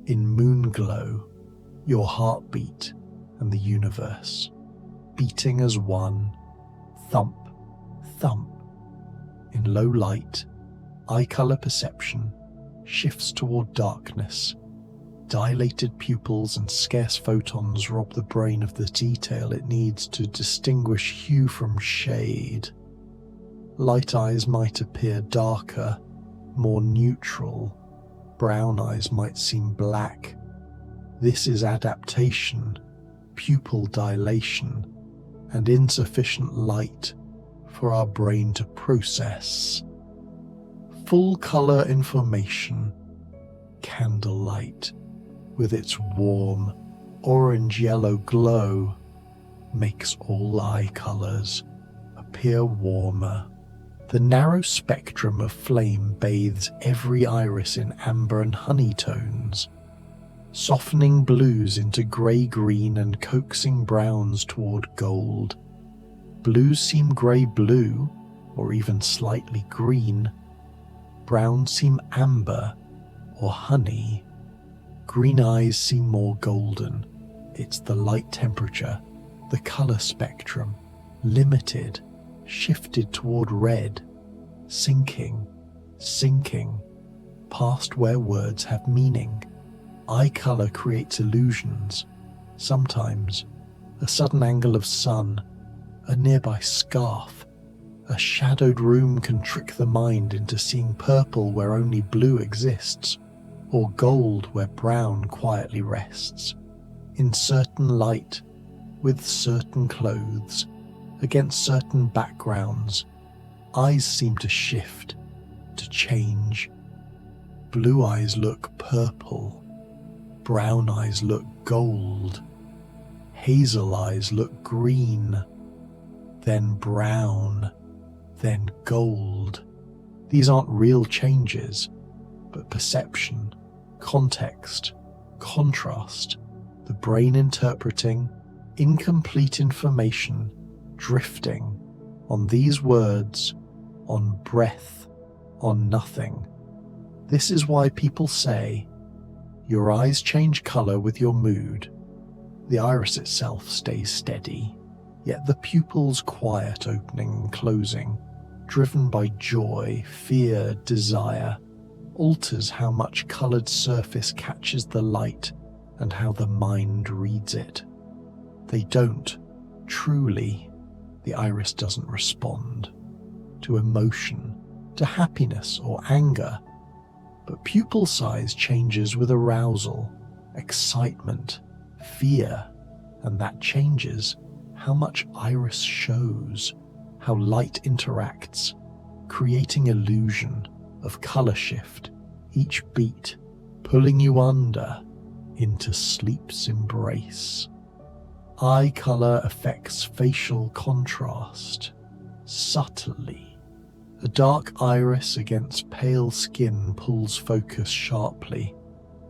In moonglow, your heartbeat and the universe, beating as one, thump, thump. In low light, eye color perception shifts toward darkness. Dilated pupils and scarce photons rob the brain of the detail it needs to distinguish hue from shade. Light eyes might appear darker, more neutral. Brown eyes might seem black. This is adaptation, pupil dilation, and insufficient light for our brain to process. Full color information, candlelight, with its warm orange-yellow glow, makes all eye colors appear warmer. The narrow spectrum of flame bathes every iris in amber and honey tones, softening blues into grey-green and coaxing browns toward gold. Blues seem grey-blue, or even slightly green. Browns seem amber or honey. Green eyes seem more golden. It's the light temperature, the colour spectrum, limited, shifted toward red, sinking, past where words have meaning. Eye color creates illusions. Sometimes a sudden angle of sun, a nearby scarf, a shadowed room can trick the mind into seeing purple where only blue exists, or gold where brown quietly rests. In certain light, with certain clothes, against certain backgrounds, eyes seem to shift, to change. Blue eyes look purple, brown eyes look gold, hazel eyes look green, then brown, then gold. These aren't real changes, but perception, context, contrast, the brain interpreting incomplete information, drifting on these words, on breath, on nothing. This is why people say, your eyes change color with your mood. The iris itself stays steady, yet the pupils quiet opening and closing, driven by joy, fear, desire, alters how much colored surface catches the light and how the mind reads it. They don't, truly. The iris doesn't respond to emotion, to happiness or anger, but pupil size changes with arousal, excitement, fear, and that changes how much iris shows, how light interacts, creating illusion of color shift, each beat pulling you under into sleep's embrace. Eye color affects facial contrast subtly. A dark iris against pale skin pulls focus sharply,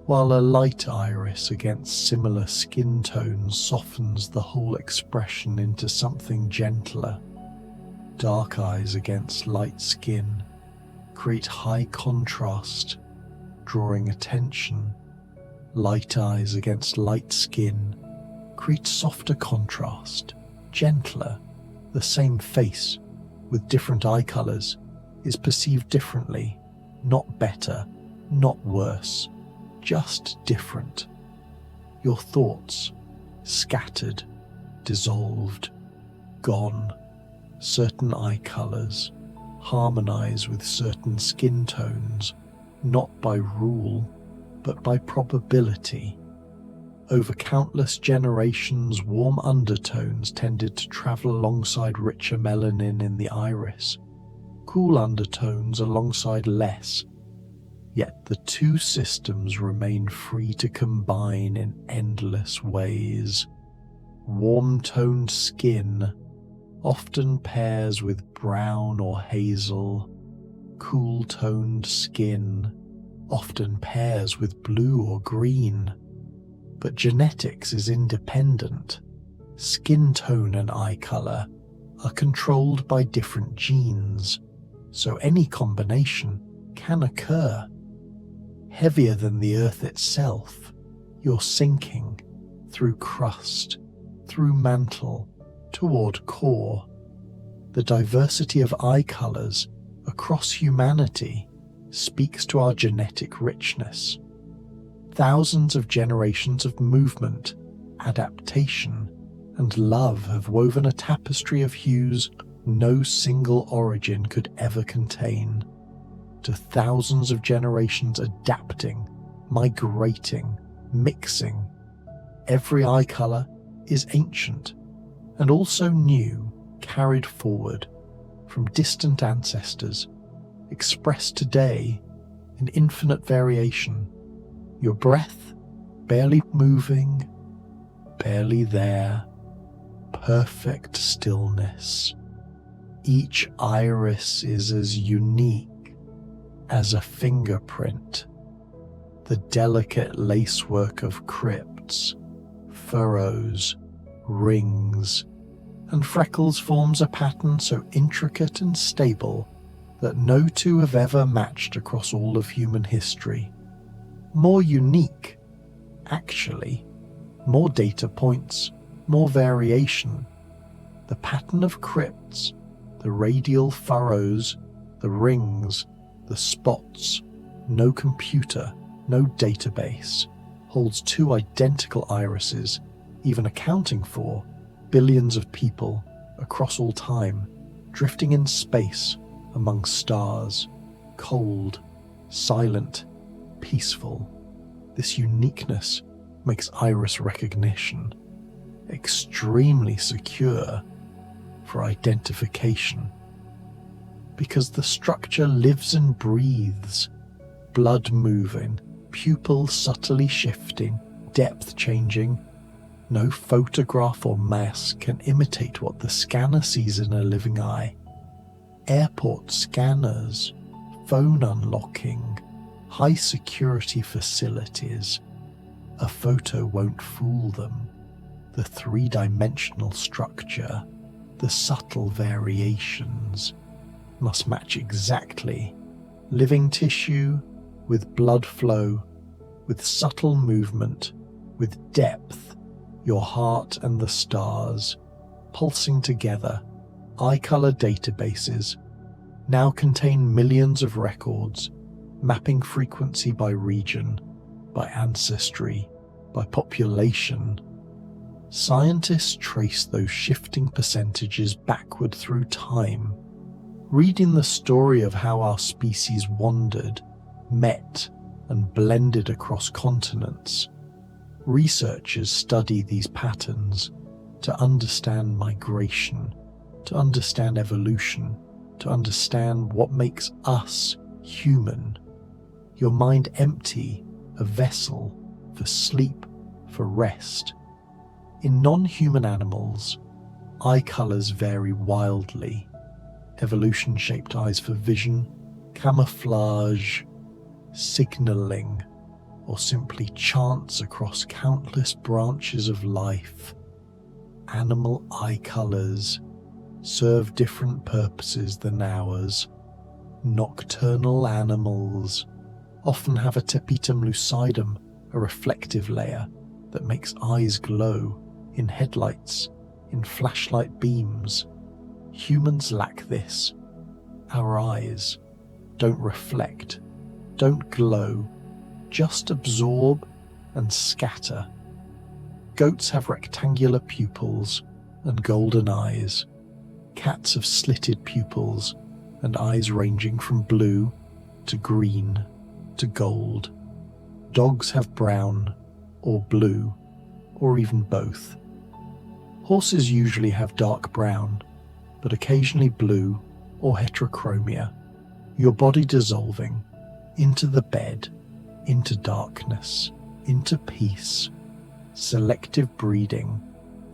while a light iris against similar skin tones softens the whole expression into something gentler. Dark eyes against light skin create high contrast, drawing attention. Light eyes against light skin create softer contrast, gentler. The same face with different eye colors is perceived differently, not better, not worse, just different. Your thoughts, scattered, dissolved, gone. Certain eye colors harmonize with certain skin tones, not by rule, but by probability. Over countless generations, warm undertones tended to travel alongside richer melanin in the iris, cool undertones alongside less. Yet the two systems remain free to combine in endless ways. Warm-toned skin often pairs with brown or hazel. Cool-toned skin often pairs with blue or green. But genetics is independent. Skin tone and eye color are controlled by different genes, so any combination can occur. Heavier than the Earth itself, you're sinking through crust, through mantle, toward core. The diversity of eye colors across humanity speaks to our genetic richness. Thousands of generations of movement, adaptation, and love have woven a tapestry of hues no single origin could ever contain. To thousands of generations adapting, migrating, mixing, every eye color is ancient and also new, carried forward from distant ancestors, expressed today in infinite variation. Your breath barely moving, barely there, perfect stillness. Each iris is as unique as a fingerprint. The delicate lacework of crypts, furrows, rings, and freckles forms a pattern so intricate and stable that no two have ever matched across all of human history. More unique, actually, more data points, more variation. The pattern of crypts, the radial furrows, the rings, the spots, no computer, no database, holds two identical irises, even accounting for billions of people across all time, drifting in space among stars, cold, silent, peaceful. This uniqueness makes iris recognition extremely secure for identification, because the structure lives and breathes, blood moving, pupils subtly shifting, depth changing. No photograph or mask can imitate what the scanner sees in a living eye. Airport scanners, phone unlocking, high security facilities. A photo won't fool them. The three-dimensional structure, the subtle variations, must match exactly. Living tissue, with blood flow, with subtle movement, with depth, your heart and the stars, pulsing together. Eye color databases now contain millions of records, mapping frequency by region, by ancestry, by population. Scientists trace those shifting percentages backward through time, reading the story of how our species wandered, met, and blended across continents. Researchers study these patterns to understand migration, to understand evolution, to understand what makes us human. Your mind empty, a vessel for sleep, for rest. In non-human animals, eye colors vary wildly. Evolution-shaped eyes for vision, camouflage, signaling, or simply chance across countless branches of life. Animal eye colors serve different purposes than ours. Nocturnal animals often have a tapetum lucidum, a reflective layer that makes eyes glow in headlights, in flashlight beams. Humans lack this. Our eyes don't reflect, don't glow, just absorb and scatter. Goats have rectangular pupils and golden eyes. Cats have slitted pupils and eyes ranging from blue to green to gold. Dogs have brown or blue or even both. Horses usually have dark brown, but occasionally blue or heterochromia, your body dissolving into the bed, into darkness, into peace. Selective breeding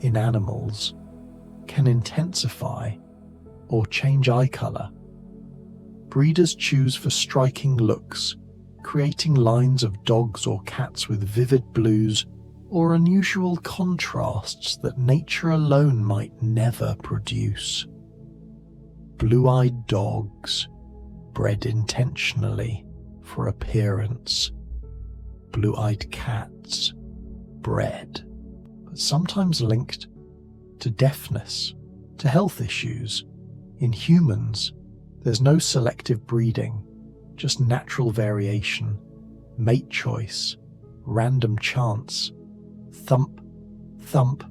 in animals can intensify or change eye color. Breeders choose for striking looks, creating lines of dogs or cats with vivid blues or unusual contrasts that nature alone might never produce. Blue-eyed dogs, bred intentionally for appearance. Blue-eyed cats, bred, but sometimes linked to deafness, to health issues. In humans, there's no selective breeding, just natural variation, mate choice, random chance, thump, thump,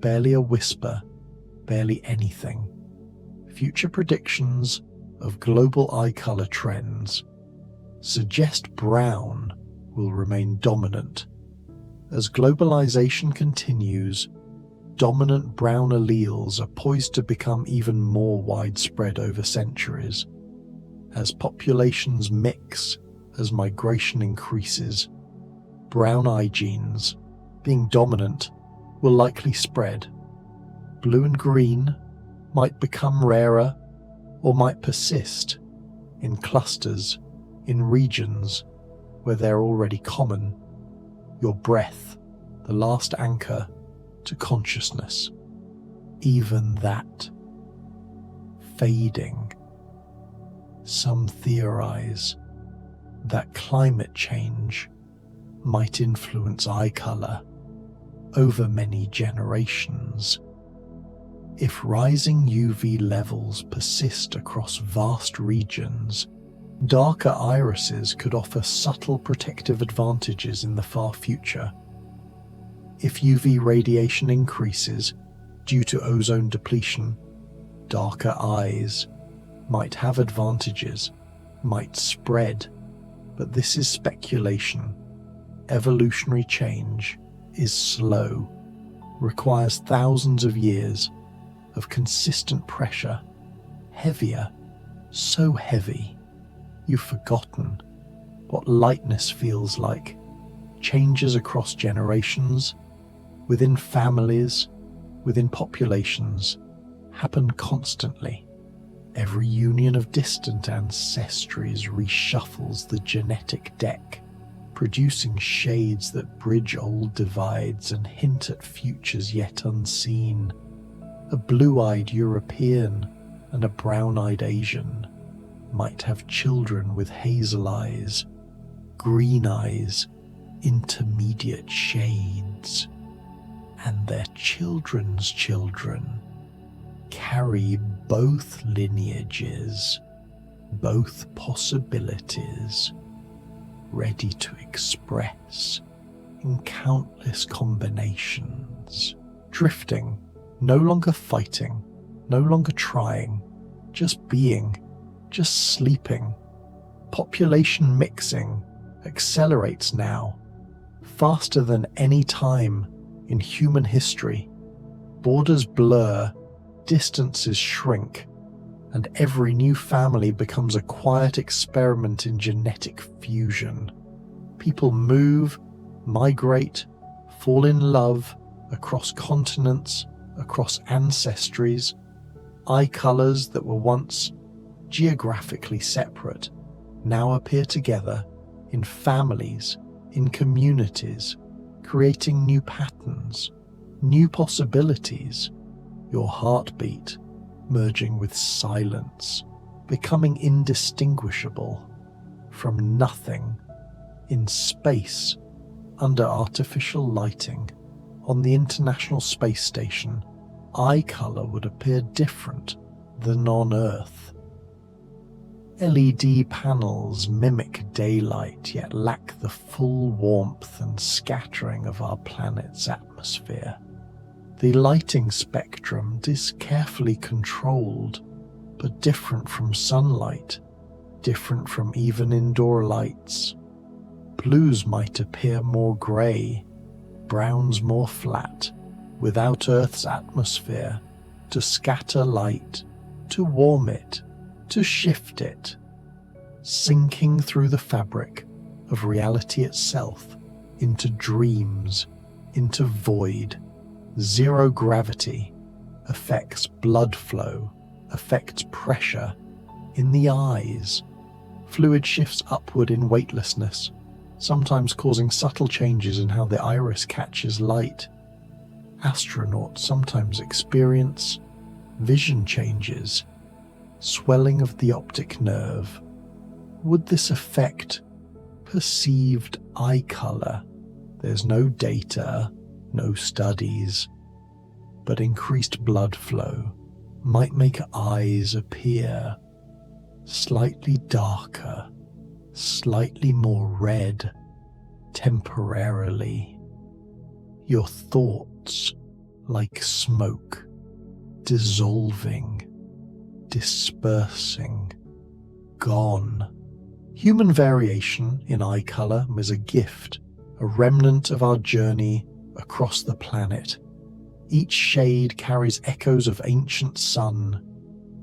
barely a whisper, barely anything. Future predictions of global eye color trends suggest brown will remain dominant. As globalization continues, dominant brown alleles are poised to become even more widespread over centuries. As populations mix, as migration increases, brown eye genes, being dominant, will likely spread. Blue and green might become rarer or might persist in clusters, in regions where they're already common. Your breath, the last anchor to consciousness, even that fading. Some theorize that climate change might influence eye color over many generations. If rising UV levels persist across vast regions, darker irises could offer subtle protective advantages in the far future. If UV radiation increases due to ozone depletion, darker eyes might have advantages, might spread, but this is speculation. Evolutionary change is slow, requires thousands of years of consistent pressure, heavier, so heavy, you've forgotten what lightness feels like. Changes across generations, within families, within populations, happen constantly. Every union of distant ancestries reshuffles the genetic deck, producing shades that bridge old divides and hint at futures yet unseen. A blue-eyed European and a brown-eyed Asian might have children with hazel eyes, green eyes, intermediate shades, and their children's children carry both lineages, both possibilities, ready to express in countless combinations, drifting, no longer fighting, no longer trying, just being, just sleeping. Population mixing accelerates now, faster than any time in human history. Borders blur, distances shrink, and every new family becomes a quiet experiment in genetic fusion. People move, migrate, fall in love across continents, across ancestries. Eye colors that were once geographically separate now appear together in families, in communities, creating new patterns, new possibilities. Your heartbeat merging with silence, becoming indistinguishable from nothing in space under artificial lighting. On the International Space Station, eye color would appear different than on Earth. LED panels mimic daylight yet lack the full warmth and scattering of our planet's atmosphere. The lighting spectrum is carefully controlled, but different from sunlight, different from even indoor lights. Blues might appear more grey, browns more flat, without Earth's atmosphere, to scatter light, to warm it, to shift it, sinking through the fabric of reality itself, into dreams, into void. Zero gravity affects blood flow, affects pressure in the eyes. Fluid shifts upward in weightlessness, sometimes causing subtle changes in how the iris catches light. Astronauts sometimes experience vision changes, swelling of the optic nerve. Would this affect perceived eye color? There's no data, no studies, but increased blood flow might make eyes appear slightly darker, slightly more red, temporarily. Your thoughts, like smoke, dissolving, dispersing, gone. Human variation in eye color is a gift, a remnant of our journey across the planet. Each shade carries echoes of ancient sun,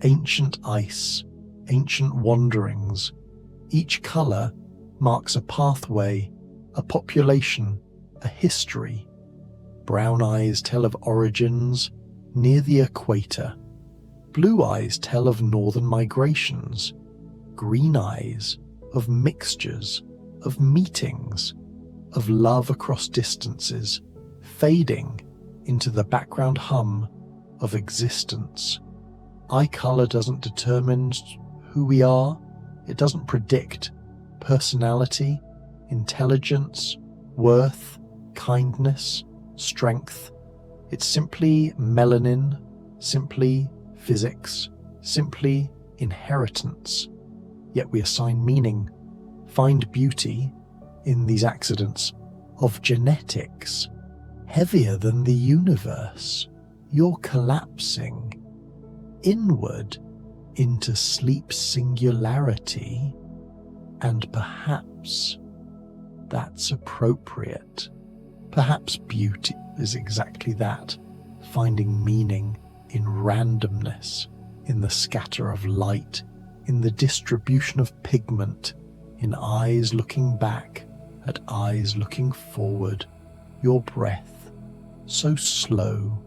ancient ice, ancient wanderings. Each color marks a pathway, a population, a history. Brown eyes tell of origins near the equator. Blue eyes tell of northern migrations. Green eyes of mixtures, of meetings, of love across distances, fading into the background hum of existence. Eye color doesn't determine who we are. It doesn't predict personality, intelligence, worth, kindness, strength. It's simply melanin, simply physics, simply inheritance. Yet we assign meaning, find beauty in these accidents of genetics. Heavier than the universe, you're collapsing inward into sleep singularity, and perhaps that's appropriate. Perhaps beauty is exactly that, finding meaning in randomness, in the scatter of light, in the distribution of pigment, in eyes looking back at eyes looking forward. Your breath, so slow,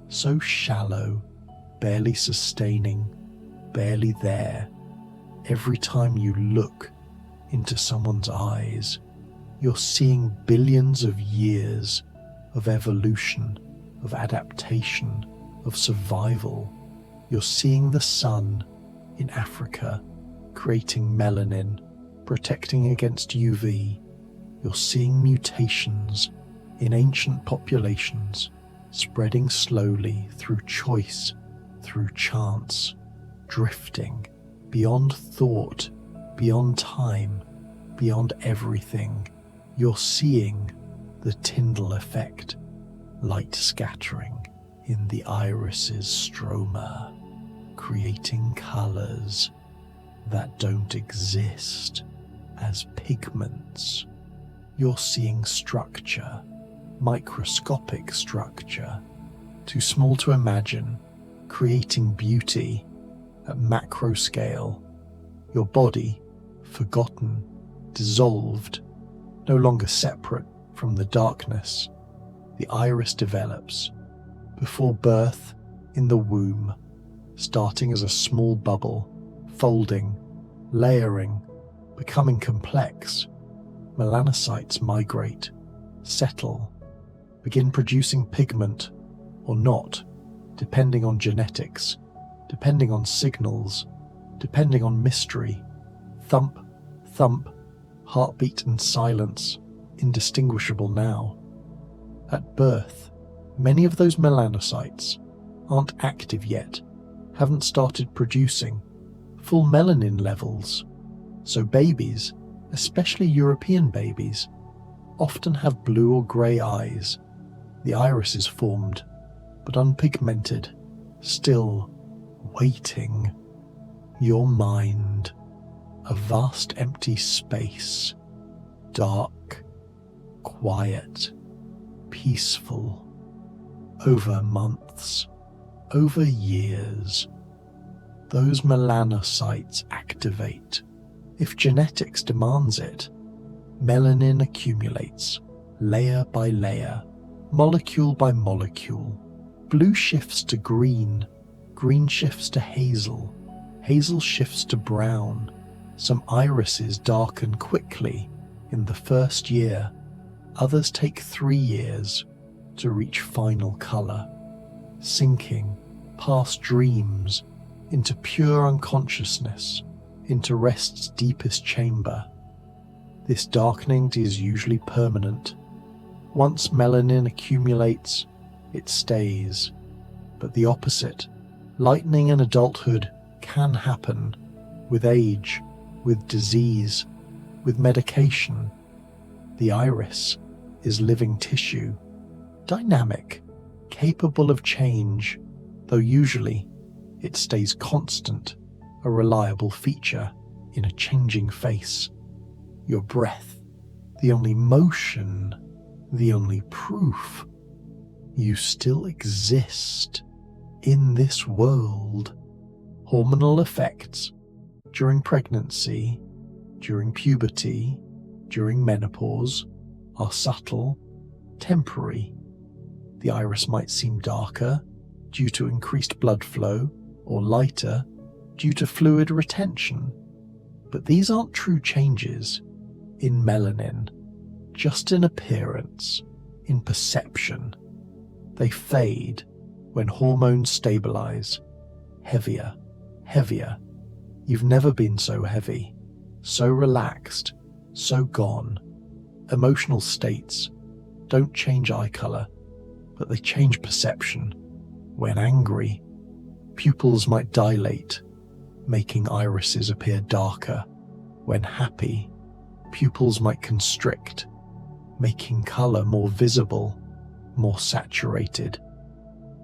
so shallow, barely sustaining, barely there. Every time you look into someone's eyes, you're seeing billions of years of evolution, of adaptation, of survival. You're seeing the sun in Africa creating melanin, protecting against UV. You're seeing mutations in ancient populations, spreading slowly through choice, through chance, drifting beyond thought, beyond time, beyond everything. You're seeing the Tyndall effect, light scattering in the iris's stroma, creating colors that don't exist as pigments. You're seeing structure, microscopic structure, too small to imagine, creating beauty at macro scale. Your body, forgotten, dissolved, no longer separate from the darkness. The iris develops, before birth, in the womb, starting as a small bubble, folding, layering, becoming complex. Melanocytes migrate, settle, begin producing pigment or not, depending on genetics, depending on signals, depending on mystery. Thump, thump, heartbeat and silence, indistinguishable now. At birth, many of those melanocytes aren't active yet, haven't started producing full melanin levels. So babies, especially European babies, often have blue or grey eyes. The iris is formed, but unpigmented, still waiting. Your mind, a vast empty space, dark, quiet, peaceful. Over months, over years, those melanocytes activate. If genetics demands it, melanin accumulates, layer by layer, molecule by molecule. Blue shifts to green, green shifts to hazel, hazel shifts to brown. Some irises darken quickly in the first year, others take 3 years to reach final color, sinking past dreams into pure unconsciousness, into rest's deepest chamber. This darkening is usually permanent. Once melanin accumulates, it stays. But the opposite, lightening in adulthood, can happen with age, with disease, with medication. The iris is living tissue, dynamic, capable of change, though usually it stays constant, a reliable feature in a changing face. Your breath, the only motion, the only proof. You still exist in this world. Hormonal effects during pregnancy, during puberty, during menopause are subtle, temporary. The iris might seem darker due to increased blood flow or lighter due to fluid retention, but these aren't true changes in melanin, just in appearance, in perception. They fade when hormones stabilize. Heavier, heavier. You've never been so heavy, so relaxed, so gone. Emotional states don't change eye color, but they change perception. When angry, pupils might dilate, making irises appear darker. When happy, pupils might constrict, making color more visible, more saturated.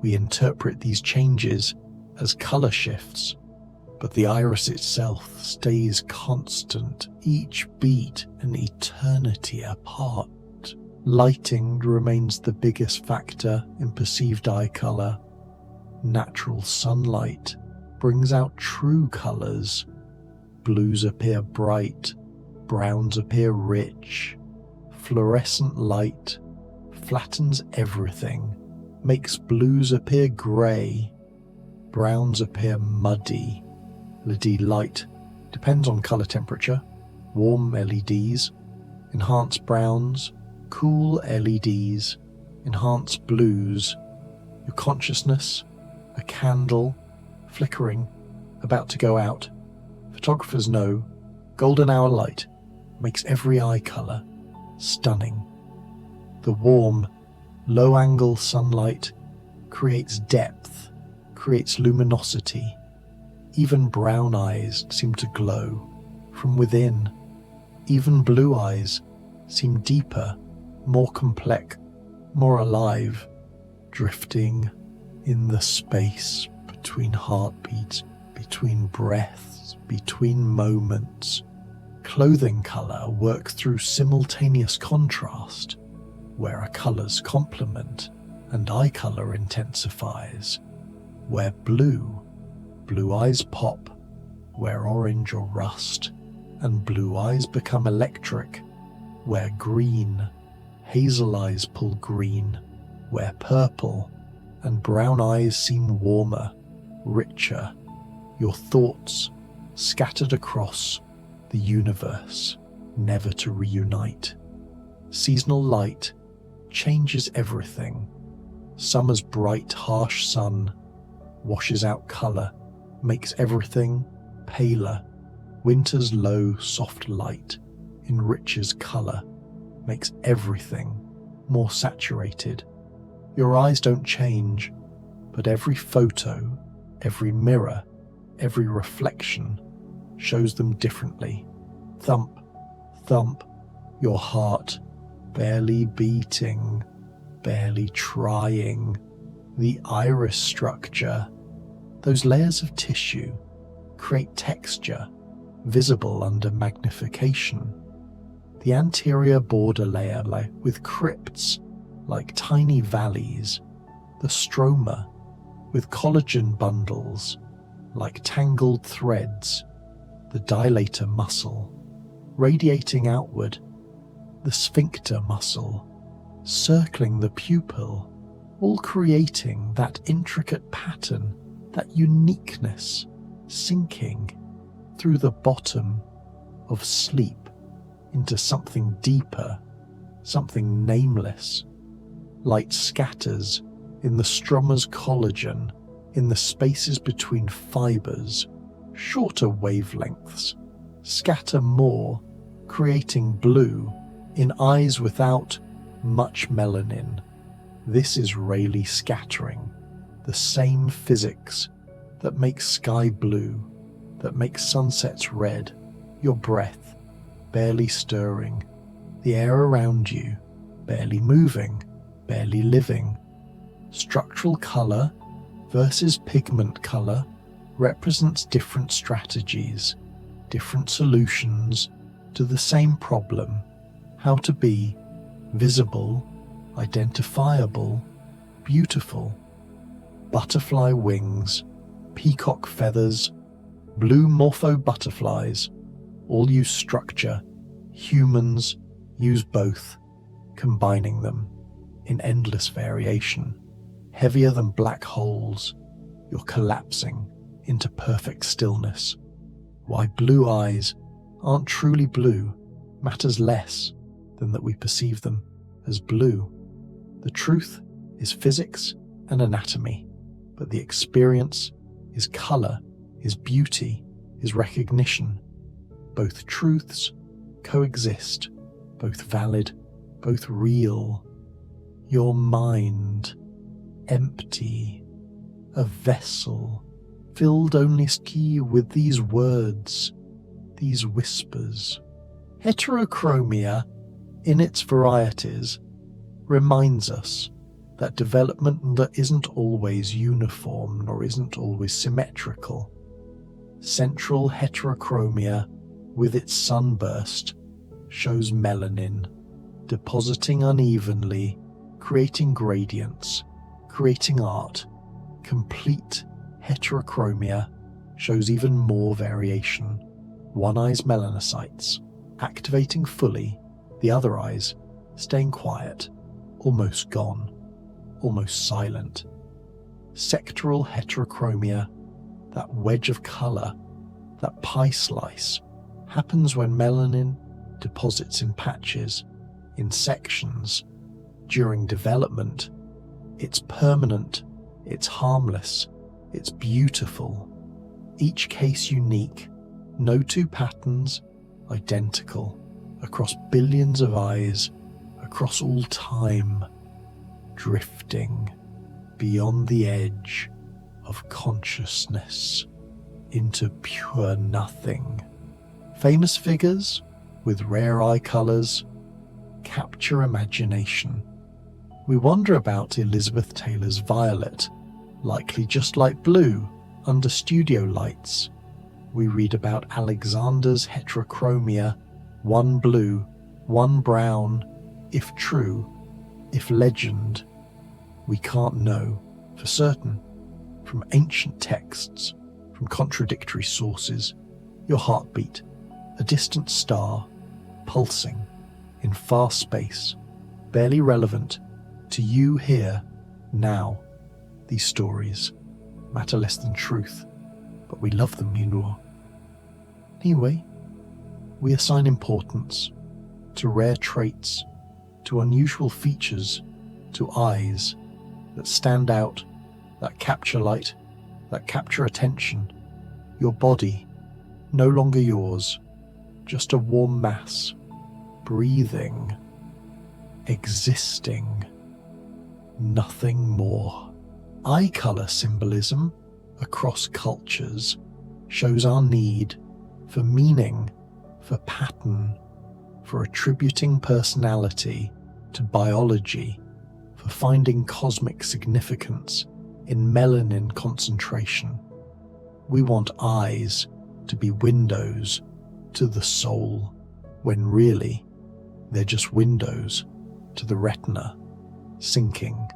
We interpret these changes as color shifts, but the iris itself stays constant, each beat an eternity apart. Lighting remains the biggest factor in perceived eye color. Natural sunlight brings out true colors. Blues appear bright, browns appear rich. Fluorescent light flattens everything, makes blues appear grey, browns appear muddy. LED light depends on color temperature. Warm LEDs enhance browns, cool LEDs enhance blues. Your consciousness, a candle, flickering, about to go out. Photographers know golden hour light makes every eye color stunning. The warm, low-angle sunlight creates depth, creates luminosity. Even brown eyes seem to glow from within. Even blue eyes seem deeper, more complex, more alive, drifting in the space between heartbeats, between breaths, between moments. Clothing color works through simultaneous contrast, where a color's complement and eye color intensifies. Where blue eyes pop, where orange or rust, and blue eyes become electric. Where green, hazel eyes pull green, where purple and brown eyes seem warmer, richer. Your thoughts scattered across the universe, never to reunite. Seasonal light changes everything. Summer's bright, harsh sun washes out color, makes everything paler. Winter's low, soft light enriches color, makes everything more saturated. Your eyes don't change, but every photo, every mirror, every reflection shows them differently. Thump, thump, your heart barely beating, barely trying. The iris structure, those layers of tissue, create texture visible under magnification. The anterior border layer with crypts like tiny valleys, the stroma with collagen bundles like tangled threads, the dilator muscle radiating outward, the sphincter muscle circling the pupil, all creating that intricate pattern, that uniqueness, sinking through the bottom of sleep into something deeper, something nameless. Light scatters in the stroma's collagen, in the spaces between fibers, shorter wavelengths scatter more, creating blue in eyes without much melanin. This is Rayleigh scattering, the same physics that makes sky blue, that makes sunsets red, your breath barely stirring, the air around you barely moving, barely living. Structural color versus pigment color represents different strategies, different solutions to the same problem: how to be visible, identifiable, beautiful. Butterfly wings, peacock feathers, blue morpho butterflies all use structure. Humans use both, combining them in endless variation. Heavier than black holes, you're collapsing into perfect stillness. Why blue eyes aren't truly blue matters less than that we perceive them as blue. The truth is physics and anatomy, but the experience is color, is beauty, is recognition. Both truths coexist, both valid, both real. Your mind, empty, a vessel filled only with these words, these whispers. Heterochromia, in its varieties, reminds us that development that isn't always uniform nor isn't always symmetrical. Central heterochromia, with its sunburst, shows melanin, depositing unevenly, creating gradients, creating art. Complete heterochromia shows even more variation. One eye's melanocytes activating fully, the other eyes staying quiet, almost gone, almost silent. Sectoral heterochromia, that wedge of color, that pie slice, happens when melanin deposits in patches, in sections. During development, it's permanent, it's harmless, it's beautiful. Each case unique, no two patterns identical, across billions of eyes, across all time, drifting beyond the edge of consciousness into pure nothing. Famous figures with rare eye colors capture imagination. We wonder about Elizabeth Taylor's violet, likely just like blue under studio lights. We read about Alexander's heterochromia, one blue, one brown. If true, if legend, we can't know for certain. From ancient texts, from contradictory sources, your heartbeat, a distant star, pulsing in far space, barely relevant to you here, now. These stories matter less than truth, but we love them, you know. Anyway, we assign importance to rare traits, to unusual features, to eyes that stand out, that capture light, that capture attention. Your body, no longer yours, just a warm mass, breathing, existing, nothing more. Eye color symbolism across cultures shows our need for meaning, for pattern, for attributing personality to biology, for finding cosmic significance in melanin concentration. We want eyes to be windows to the soul, when really they're just windows to the retina, sinking,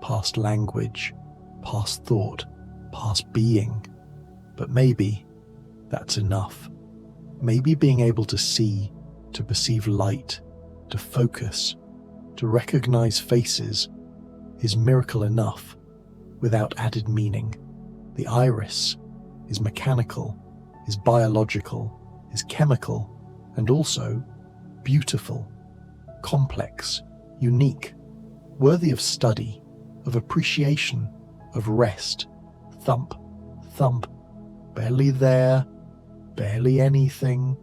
past language, past thought, past being. But maybe that's enough. Maybe being able to see, to perceive light, to focus, to recognize faces is miracle enough without added meaning. The iris is mechanical, is biological, is chemical, and also beautiful, complex, unique, worthy of study, of appreciation, of rest. Thump, thump, barely there, barely anything,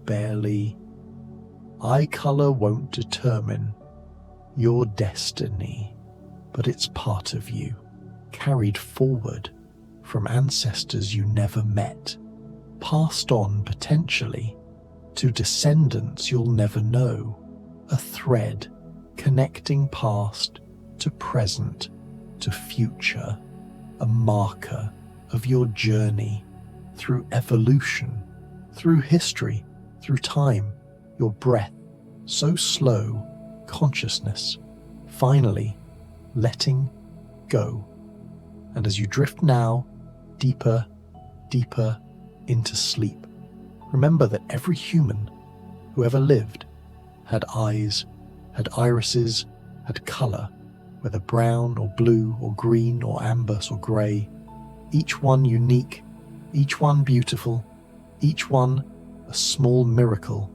barely. Eye color won't determine your destiny, but it's part of you, carried forward from ancestors you never met, passed on potentially to descendants you'll never know, a thread connecting past to present to future, a marker of your journey through evolution, through history, through time, your breath, so slow, consciousness, finally letting go. And as you drift now, deeper, deeper into sleep, remember that every human who ever lived had eyes, had irises, had color, whether brown or blue or green or amber or grey, each one unique, each one beautiful, each one a small miracle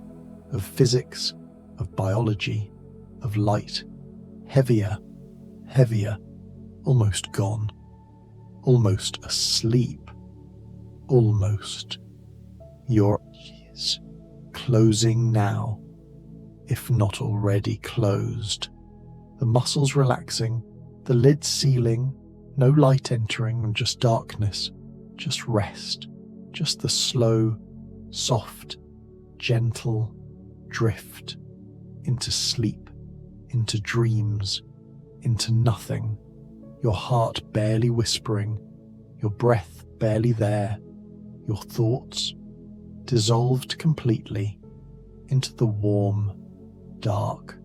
of physics, of biology, of light, heavier, heavier, almost gone, almost asleep, almost. Your eyes closing now, if not already closed. The muscles relaxing, the lid sealing, no light entering and just darkness, just rest, just the slow, soft, gentle drift into sleep, into dreams, into nothing, your heart barely whispering, your breath barely there, your thoughts dissolved completely into the warm, dark,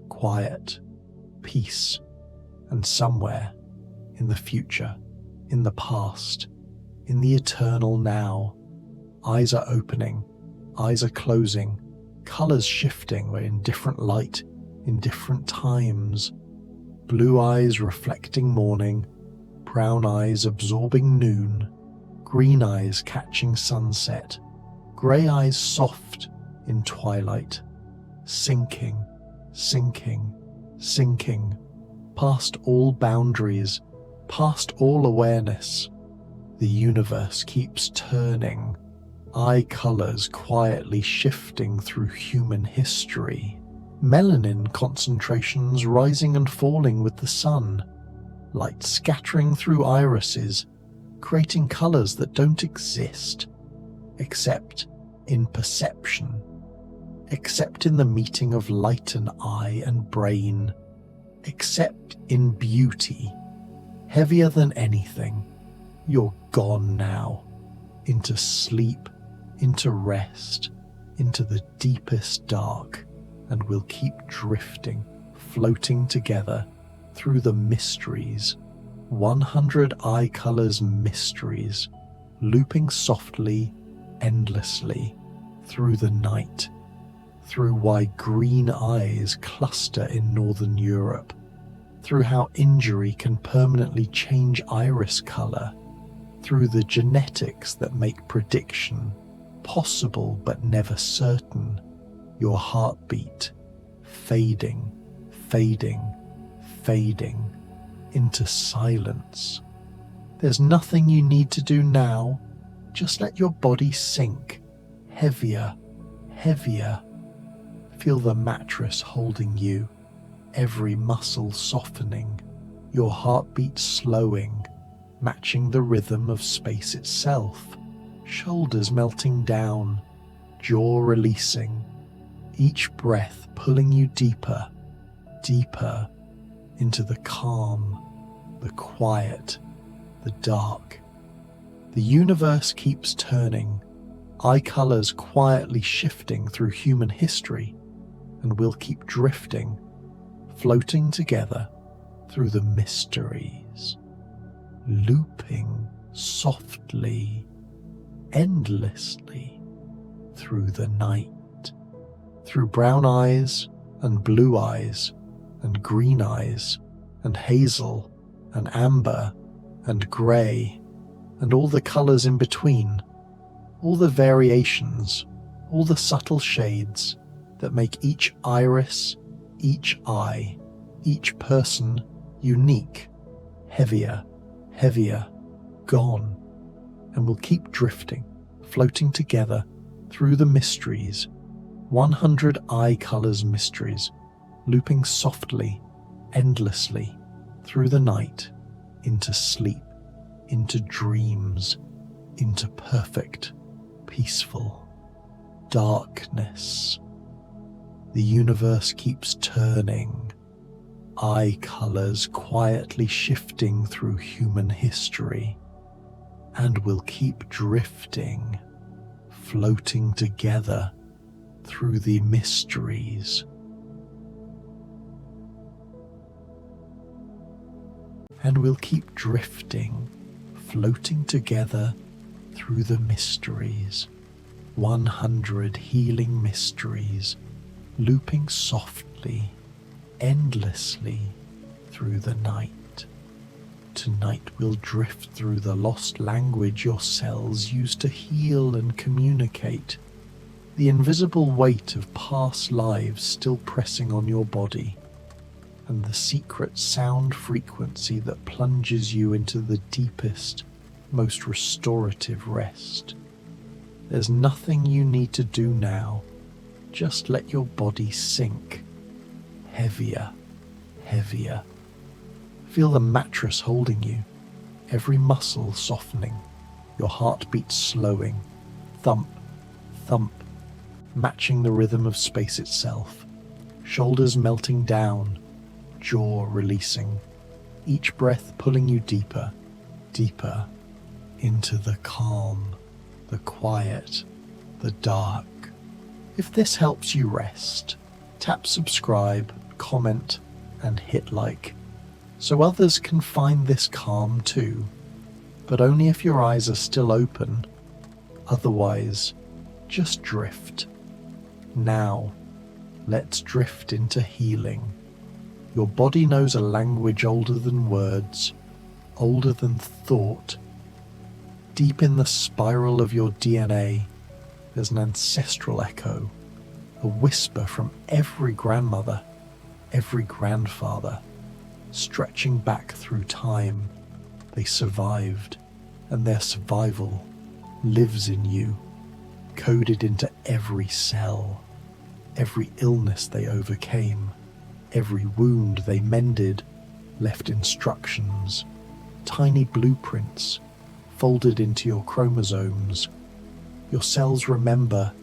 quiet peace. And somewhere in the future, in the past, in the eternal now, eyes are opening, eyes are closing, colors shifting, we're in different light, in different times. Blue eyes reflecting morning, brown eyes absorbing noon, green eyes catching sunset, grey eyes soft in twilight, sinking, sinking, sinking, past all boundaries, past all awareness. The universe keeps turning, eye colors quietly shifting through human history, melanin concentrations rising and falling with the sun, light scattering through irises, creating colors that don't exist, except in perception, except in the meeting of light and eye and brain, except in beauty, heavier than anything. You're gone now, into sleep, into rest, into the deepest dark, and we'll keep drifting, floating together through the mysteries, 100 eye colors mysteries, looping softly, endlessly, through the night, through why green eyes cluster in Northern Europe, through how injury can permanently change iris color, through the genetics that make prediction possible but never certain, your heartbeat fading, fading, fading into silence. There's nothing you need to do now, just let your body sink, heavier, heavier. Feel the mattress holding you, every muscle softening, your heartbeat slowing, matching the rhythm of space itself, shoulders melting down, jaw releasing, each breath pulling you deeper, deeper into the calm, the quiet, the dark. The universe keeps turning, eye colors quietly shifting through human history, and we'll keep drifting, floating together through the mysteries, looping softly, endlessly through the night, through brown eyes and blue eyes and green eyes and hazel and amber and grey and all the colours in between, all the variations, all the subtle shades that make each iris, each eye, each person unique, heavier, heavier, gone, and will keep drifting, floating together through the mysteries, 100 eye colours mysteries, looping softly, endlessly through the night, into sleep, into dreams, into perfect, peaceful darkness. The universe keeps turning, eye colours quietly shifting through human history, and will keep drifting, floating together through the mysteries. And we'll keep drifting, floating together through the mysteries, 100 healing mysteries, looping softly, endlessly through the night. Tonight we'll drift through the lost language your cells use to heal and communicate, the invisible weight of past lives still pressing on your body, and the secret sound frequency that plunges you into the deepest, most restorative rest. There's nothing you need to do now. Just let your body sink. Heavier, heavier. Feel the mattress holding you, every muscle softening, your heartbeat slowing, thump, thump, matching the rhythm of space itself, shoulders melting down, jaw releasing, each breath pulling you deeper, deeper into the calm, the quiet, the dark. If this helps you rest, tap subscribe, comment, and hit like, so others can find this calm too, but only if your eyes are still open. Otherwise, just drift. Now, let's drift into healing. Your body knows a language older than words, older than thought. Deep in the spiral of your DNA, there's an ancestral echo, a whisper from every grandmother, every grandfather, stretching back through time. They survived, and their survival lives in you, coded into every cell, every illness they overcame, every wound they mended, left instructions, tiny blueprints folded into your chromosomes. Your cells remember,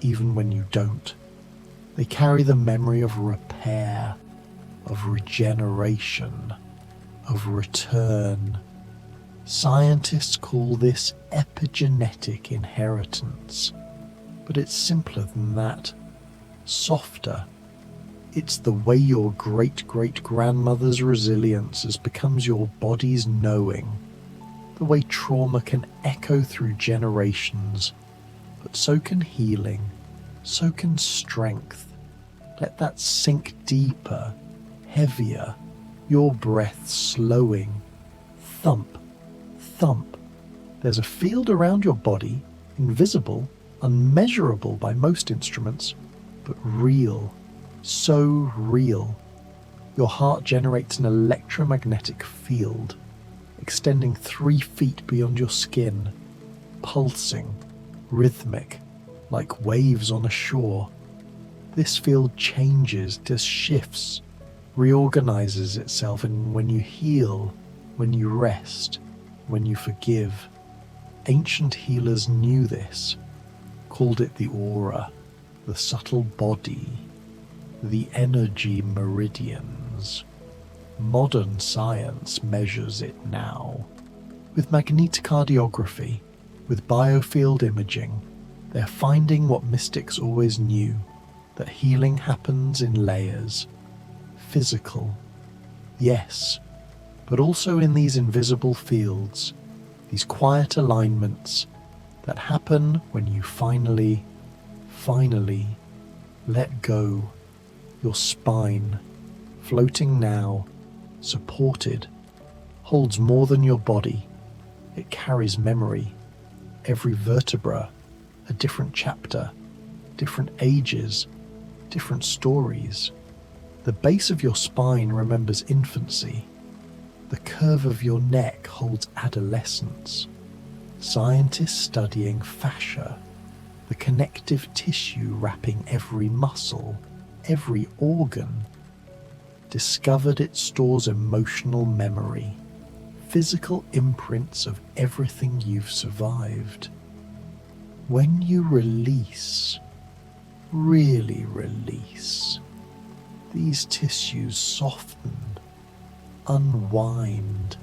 even when you don't. They carry the memory of repair, of regeneration, of return. Scientists call this epigenetic inheritance, but it's simpler than that, softer. It's the way your great-great-grandmother's resilience has become your body's knowing, the way trauma can echo through generations, but so can healing, so can strength. Let that sink deeper, heavier, your breath slowing. Thump, thump. There's a field around your body, invisible, unmeasurable by most instruments, but real, so real. Your heart generates an electromagnetic field, extending 3 feet beyond your skin, pulsing, rhythmic, like waves on a shore. This field changes, just shifts, reorganizes itself, and when you heal, when you rest, when you forgive. Ancient healers knew this, called it the aura, the subtle body, the energy meridians. Modern science measures it now. With magnetocardiography, with biofield imaging, they're finding what mystics always knew, that healing happens in layers. Physical, Yes, but also in these invisible fields, these quiet alignments that happen when you finally let go. Your spine, floating now, supported, holds more than your body. It carries memory. Every vertebra, a different chapter, different ages, different stories. The base of your spine remembers infancy. The curve of your neck holds adolescence. Scientists studying fascia, the connective tissue wrapping every muscle, every organ, discovered it stores emotional memory, physical imprints of everything you've survived. When you release, really release, these tissues soften, unwind,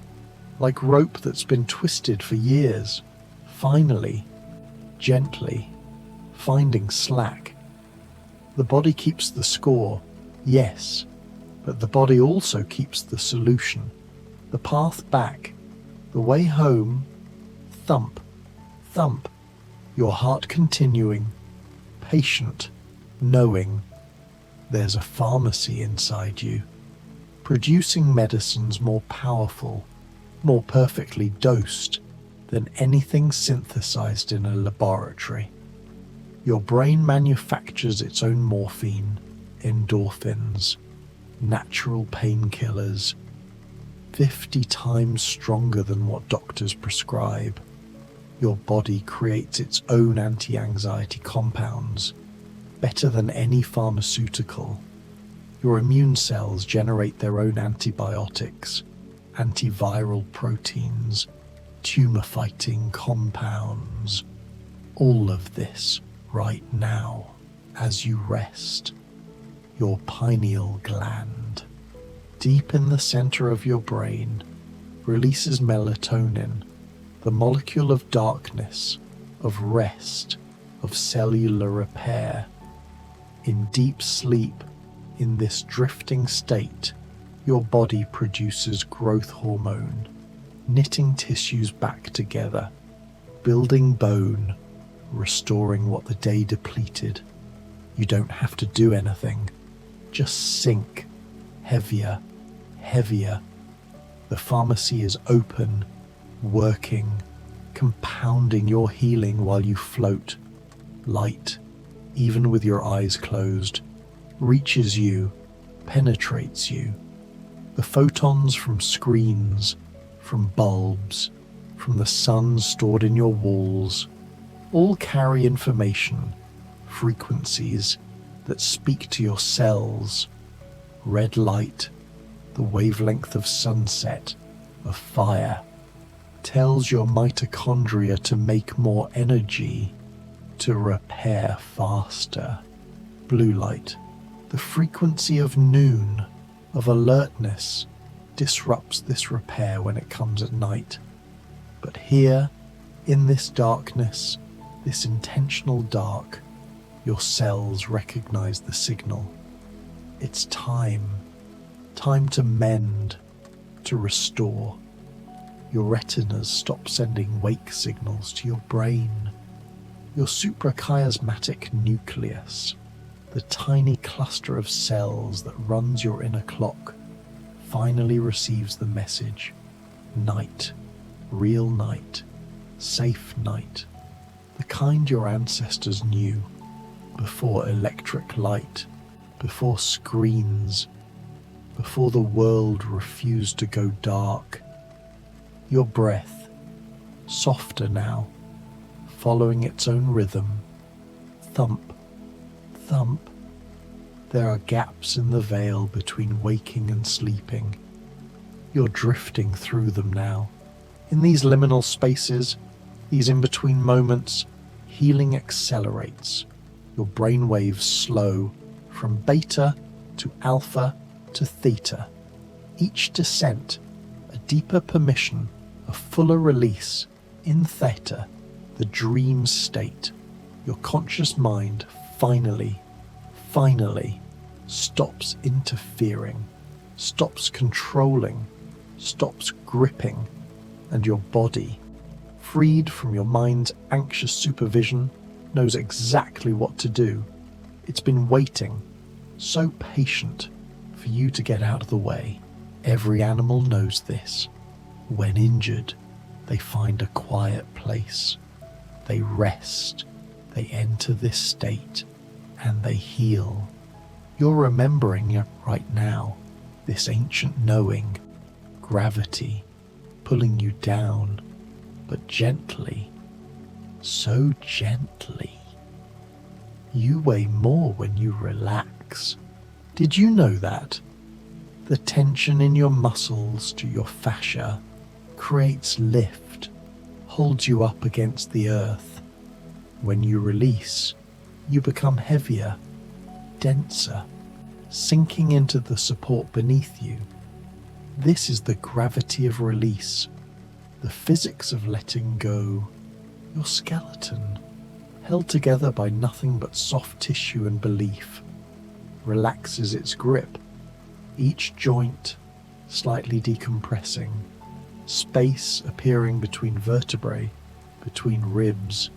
like rope that's been twisted for years, finally, gently, finding slack. The body keeps the score, yes, but the body also keeps the solution, the path back, the way home. Thump, thump, your heart continuing, patient, knowing there's a pharmacy inside you, producing medicines more powerful, more perfectly dosed than anything synthesized in a laboratory. Your brain manufactures its own morphine, endorphins, natural painkillers, 50 times stronger than what doctors prescribe. Your body creates its own anti-anxiety compounds, better than any pharmaceutical. Your immune cells generate their own antibiotics, antiviral proteins, tumor-fighting compounds. All of this right now as you rest. Your pineal gland, deep in the center of your brain, releases melatonin, the molecule of darkness, of rest, of cellular repair. In deep sleep, in this drifting state, your body produces growth hormone, knitting tissues back together, building bone, restoring what the day depleted. You don't have to do anything, just sink, heavier, heavier. The pharmacy is open, working, compounding your healing while you float. Light, even with your eyes closed, reaches you, penetrates you. The photons from screens, from bulbs, from the sun stored in your walls, all carry information, frequencies that speak to your cells. Red light, the wavelength of sunset, of fire, tells your mitochondria to make more energy, to repair faster. Blue light, the frequency of noon, of alertness, disrupts this repair when it comes at night. But here, in this darkness, this intentional dark, your cells recognize the signal. It's time to mend, to restore. Your retinas stop sending wake signals to your brain. Your suprachiasmatic nucleus, the tiny cluster of cells that runs your inner clock, finally receives the message. Night, real night, safe night, the kind your ancestors knew, before electric light, before screens, before the world refused to go dark. Your breath, softer now, following its own rhythm. Thump, thump. There are gaps in the veil between waking and sleeping. You're drifting through them now. In these liminal spaces, these in-between moments, healing accelerates. Your brain waves slow from beta to alpha to theta. Each descent, a deeper permission, a fuller release. In theta, the dream state, your conscious mind finally stops interfering, stops controlling, stops gripping, and your body, freed from your mind's anxious supervision, knows exactly what to do. It's been waiting, so patient, for you to get out of the way. Every animal knows this. When injured, they find a quiet place. They rest, they enter this state, and they heal. You're remembering it right now, this ancient knowing, gravity, pulling you down, but gently, so gently. You weigh more when you relax. Did you know that? The tension in your muscles to your fascia creates lift, holds you up against the earth. When you release, you become heavier, denser, sinking into the support beneath you. This is the gravity of release, the physics of letting go. Your skeleton, held together by nothing but soft tissue and belief, relaxes its grip, each joint slightly decompressing, space appearing between vertebrae, between ribs,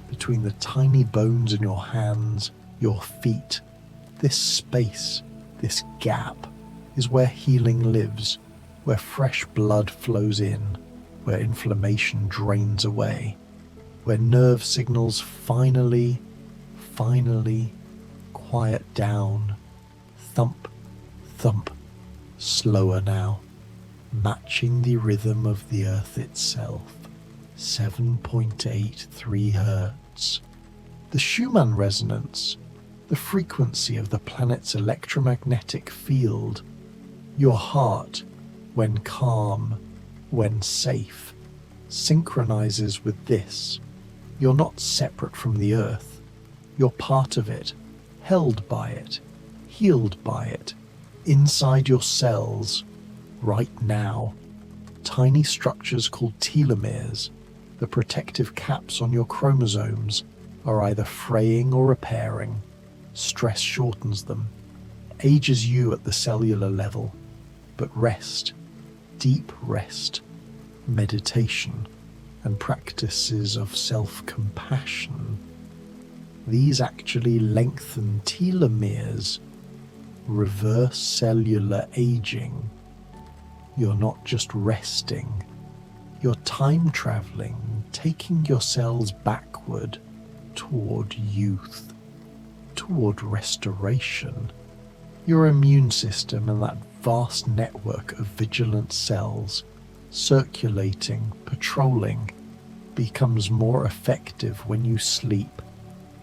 between the tiny bones in your hands, your feet. This space, this gap, is where healing lives, where fresh blood flows in, where inflammation drains away, where nerve signals finally quiet down. Thump, thump, slower now, matching the rhythm of the earth itself. 7.83 hertz. The Schumann resonance, the frequency of the planet's electromagnetic field. Your heart, when calm, when safe, synchronizes with this. You're not separate from the earth. You're part of it, held by it, healed by it, inside your cells, right now. Tiny structures called telomeres, the protective caps on your chromosomes, are either fraying or repairing. Stress shortens them, ages you at the cellular level. But rest, deep rest, meditation, and practices of self-compassion, these actually lengthen telomeres, reverse cellular aging. You're not just resting, you're time traveling, taking your cells backward toward youth, toward restoration. Your immune system and that vast network of vigilant cells circulating, patrolling, becomes more effective when you sleep.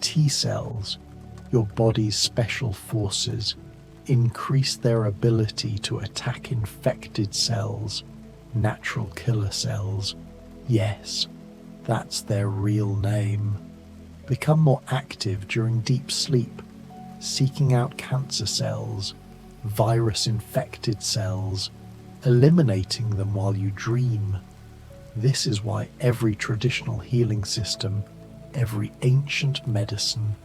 T cells, your body's special forces, increase their ability to attack infected cells, natural killer cells. Yes, that's their real name. Become more active during deep sleep, seeking out cancer cells, virus-infected cells, eliminating them while you dream. This is why every traditional healing system, every ancient medicine,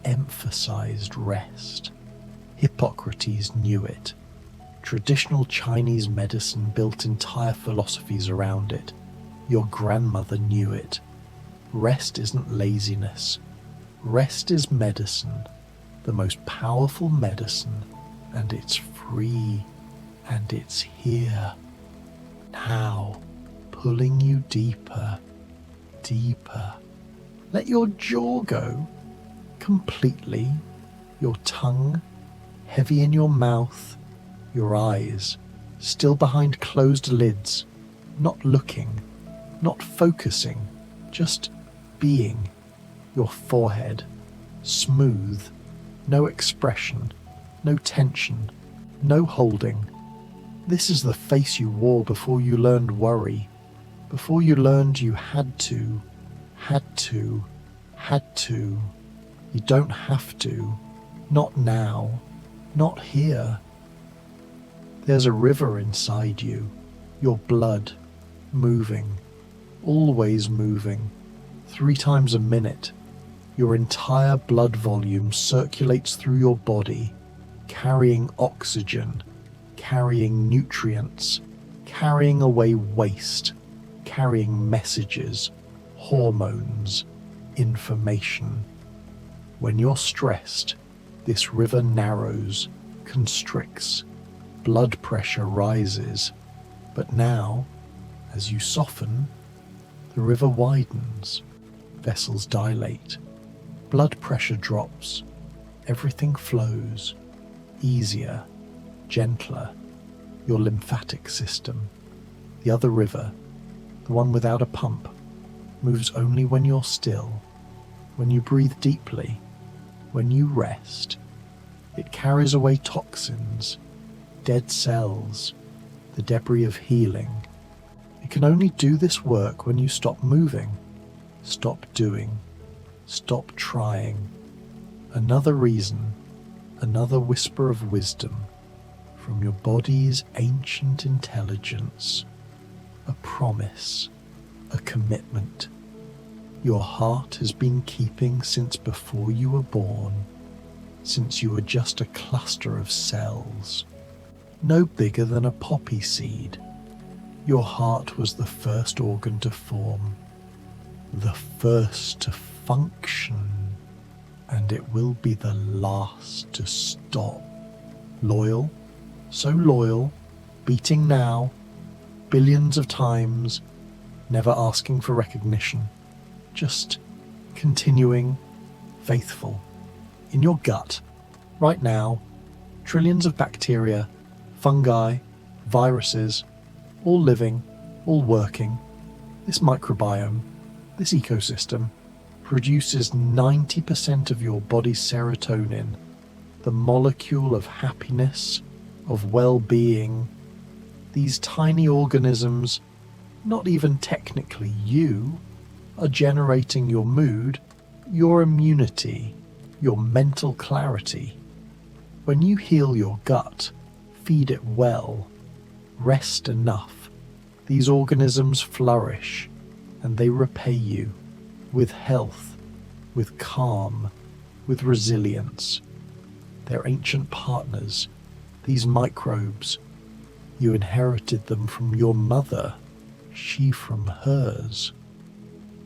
emphasized rest. Hippocrates knew it. Traditional Chinese medicine built entire philosophies around it. Your grandmother knew it. Rest isn't laziness. Rest is medicine, the most powerful medicine, and it's free, and it's here, now, pulling you deeper, deeper. Let your jaw go, completely, your tongue heavy in your mouth, your eyes still behind closed lids, not looking, not focusing, just being. Your forehead smooth, no expression, no tension, no holding. This is the face you wore before you learned worry, before you learned you had to. You don't have to. Not now. Not here. There's a river inside you, your blood, moving, always moving, 3 times a minute. Your entire blood volume circulates through your body, carrying oxygen, carrying nutrients, carrying away waste, carrying messages, hormones, information. When you're stressed, this river narrows, constricts, blood pressure rises. But now, as you soften, the river widens, vessels dilate, blood pressure drops, everything flows, easier, gentler. Your lymphatic system, the other river, the one without a pump, moves only when you're still, when you breathe deeply, when you rest. It carries away toxins, dead cells, the debris of healing. It can only do this work when you stop moving, stop doing, stop trying. Another reason, another whisper of wisdom from your body's ancient intelligence, a promise, a commitment. Your heart has been keeping since before you were born, since you were just a cluster of cells, no bigger than a poppy seed. Your heart was the first organ to form, the first to function, and it will be the last to stop. Loyal, so loyal, beating now, billions of times, never asking for recognition, just continuing, faithful. In your gut, right now, trillions of bacteria, fungi, viruses, all living, all working. This microbiome, this ecosystem, produces 90% of your body's serotonin, the molecule of happiness, of well-being. These tiny organisms, not even technically you, are generating your mood, your immunity, your mental clarity. When you heal your gut, feed it well, rest enough, these organisms flourish, and they repay you with health, with calm, with resilience. They're ancient partners, these microbes. You inherited them from your mother, she from hers.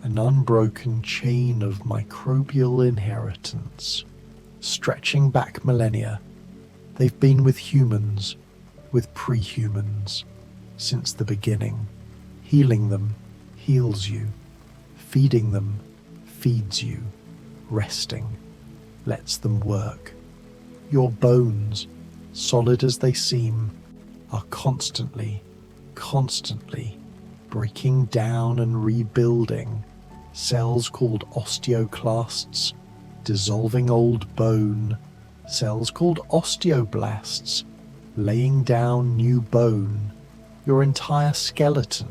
An unbroken chain of microbial inheritance, stretching back millennia. They've been with humans, with pre-humans, since the beginning. Healing them heals you. Feeding them feeds you. Resting lets them work. Your bones, solid as they seem, are constantly breaking down and rebuilding. Cells called osteoclasts, dissolving old bone. Cells called osteoblasts, laying down new bone. Your entire skeleton,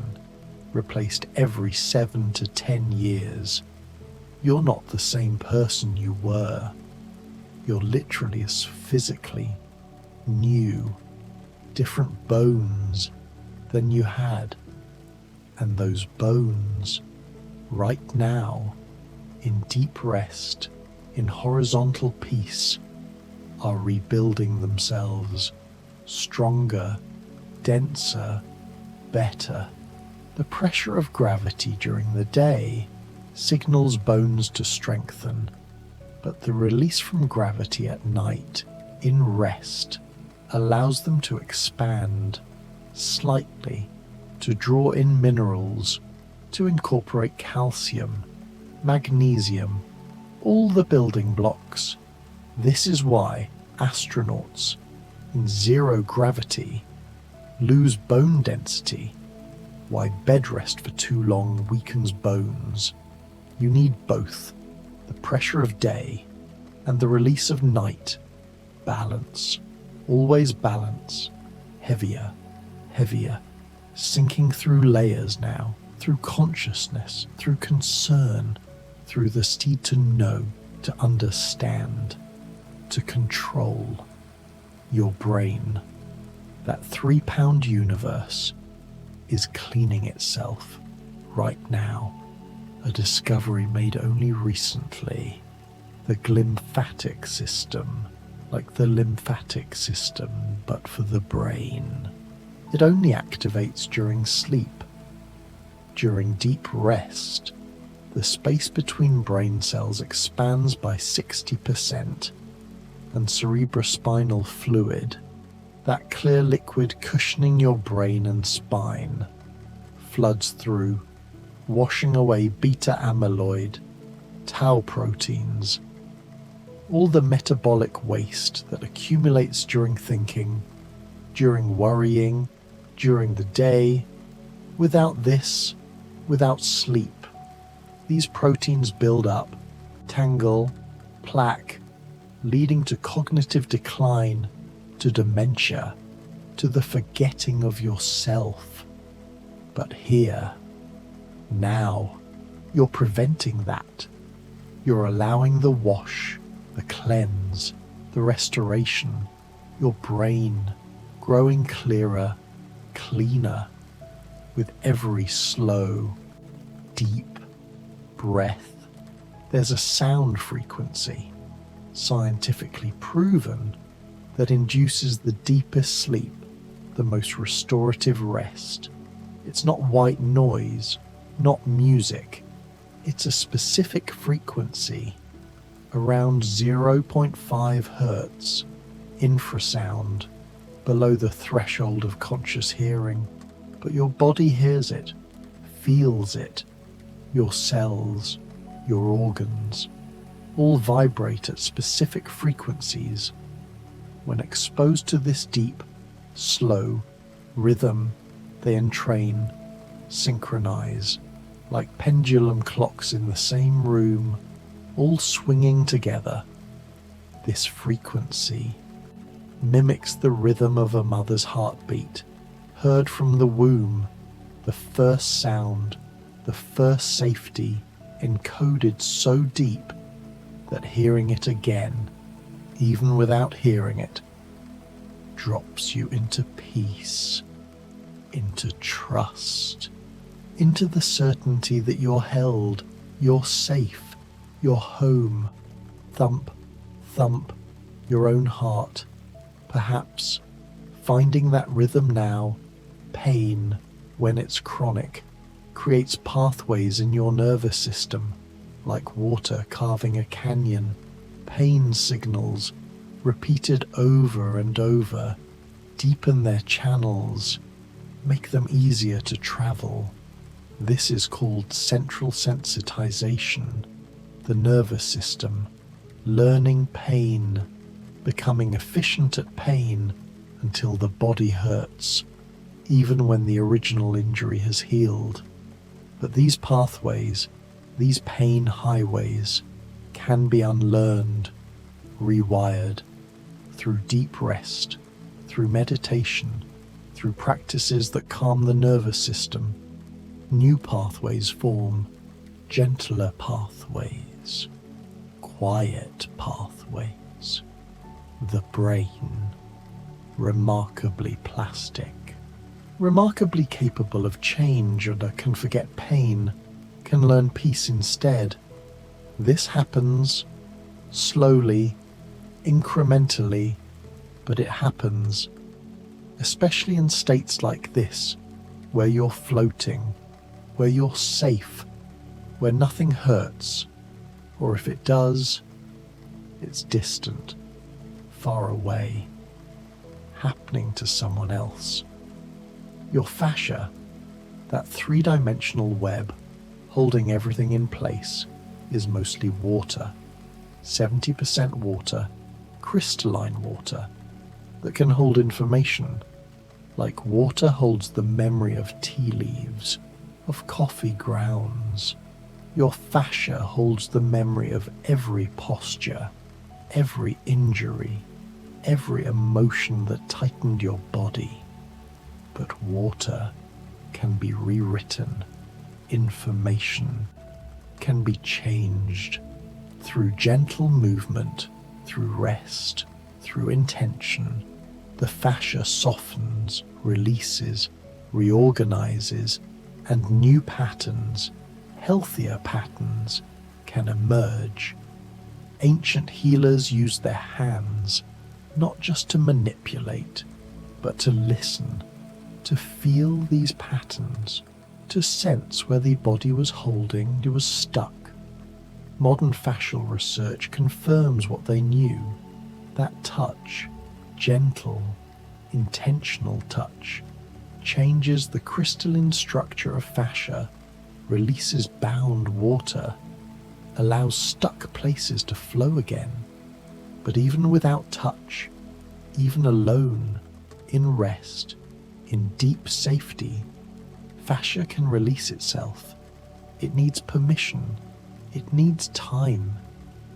replaced every 7 to 10 years. You're not the same person you were. You're literally as physically new, different bones than you had. And those bones, right now, in deep rest, in horizontal peace, are rebuilding themselves, stronger, denser, better. The pressure of gravity during the day signals bones to strengthen, but the release from gravity at night, in rest, allows them to expand slightly, to draw in minerals, to incorporate calcium, magnesium, all the building blocks. This is why astronauts in zero gravity lose bone density, why bed rest for too long weakens bones. You need both, the pressure of day and the release of night. Balance, always balance, heavier, heavier, sinking through layers now, through consciousness, through concern, through the need to know, to understand, to control. Your brain, that 3-pound universe, is cleaning itself right now. A discovery made only recently. The glymphatic system, like the lymphatic system, but for the brain. It only activates during sleep. During deep rest, the space between brain cells expands by 60%, and cerebrospinal fluid, that clear liquid cushioning your brain and spine, floods through, washing away beta amyloid, tau proteins, all the metabolic waste that accumulates during thinking, during worrying, during the day. Without this, without sleep, these proteins build up, tangle, plaque, leading to cognitive decline, to dementia, to the forgetting of yourself. But here, now, you're preventing that. You're allowing the wash, the cleanse, the restoration, your brain growing clearer, cleaner, with every slow, deep breath. There's a sound frequency, scientifically proven, that induces the deepest sleep, the most restorative rest. It's not white noise, not music. It's a specific frequency, around 0.5 hertz, infrasound, below the threshold of conscious hearing. But your body hears it, feels it. Your cells, your organs, all vibrate at specific frequencies. When exposed to this deep, slow rhythm, they entrain, synchronize, like pendulum clocks in the same room, all swinging together. This frequency mimics the rhythm of a mother's heartbeat, heard from the womb, the first sound, the first safety, encoded so deep that hearing it again, even without hearing it, drops you into peace, into trust, into the certainty that you're held, you're safe, you're home. Thump, thump, your own heart, perhaps finding that rhythm now. Pain, when it's chronic, creates pathways in your nervous system, like water carving a canyon. Pain signals, repeated over and over, deepen their channels, make them easier to travel. This is called central sensitization, the nervous system, learning pain, becoming efficient at pain until the body hurts, even when the original injury has healed. But these pathways, these pain highways, can be unlearned, rewired, through deep rest, through meditation, through practices that calm the nervous system. New pathways form, gentler pathways, quiet pathways. The brain, remarkably plastic, remarkably capable of change, and can forget pain, can learn peace instead. This happens slowly, incrementally, but it happens, especially in states like this, where you're floating, where you're safe, where nothing hurts, or if it does, it's distant, far away, happening to someone else. Your fascia, that three-dimensional web holding everything in place, is mostly water, 70% water, crystalline water, that can hold information, like water holds the memory of tea leaves, of coffee grounds. Your fascia holds the memory of every posture, every injury, every emotion that tightened your body. But water can be rewritten. Information can be changed through gentle movement, through rest, through intention. The fascia softens, releases, reorganizes, and new patterns, healthier patterns, can emerge. Ancient healers used their hands, not just to manipulate, but to listen, to feel these patterns, to sense where the body was holding, it was stuck. Modern fascial research confirms what they knew. That touch, gentle, intentional touch, changes the crystalline structure of fascia, releases bound water, allows stuck places to flow again. But even without touch, even alone, in rest, in deep safety, fascia can release itself. It needs permission. It needs time.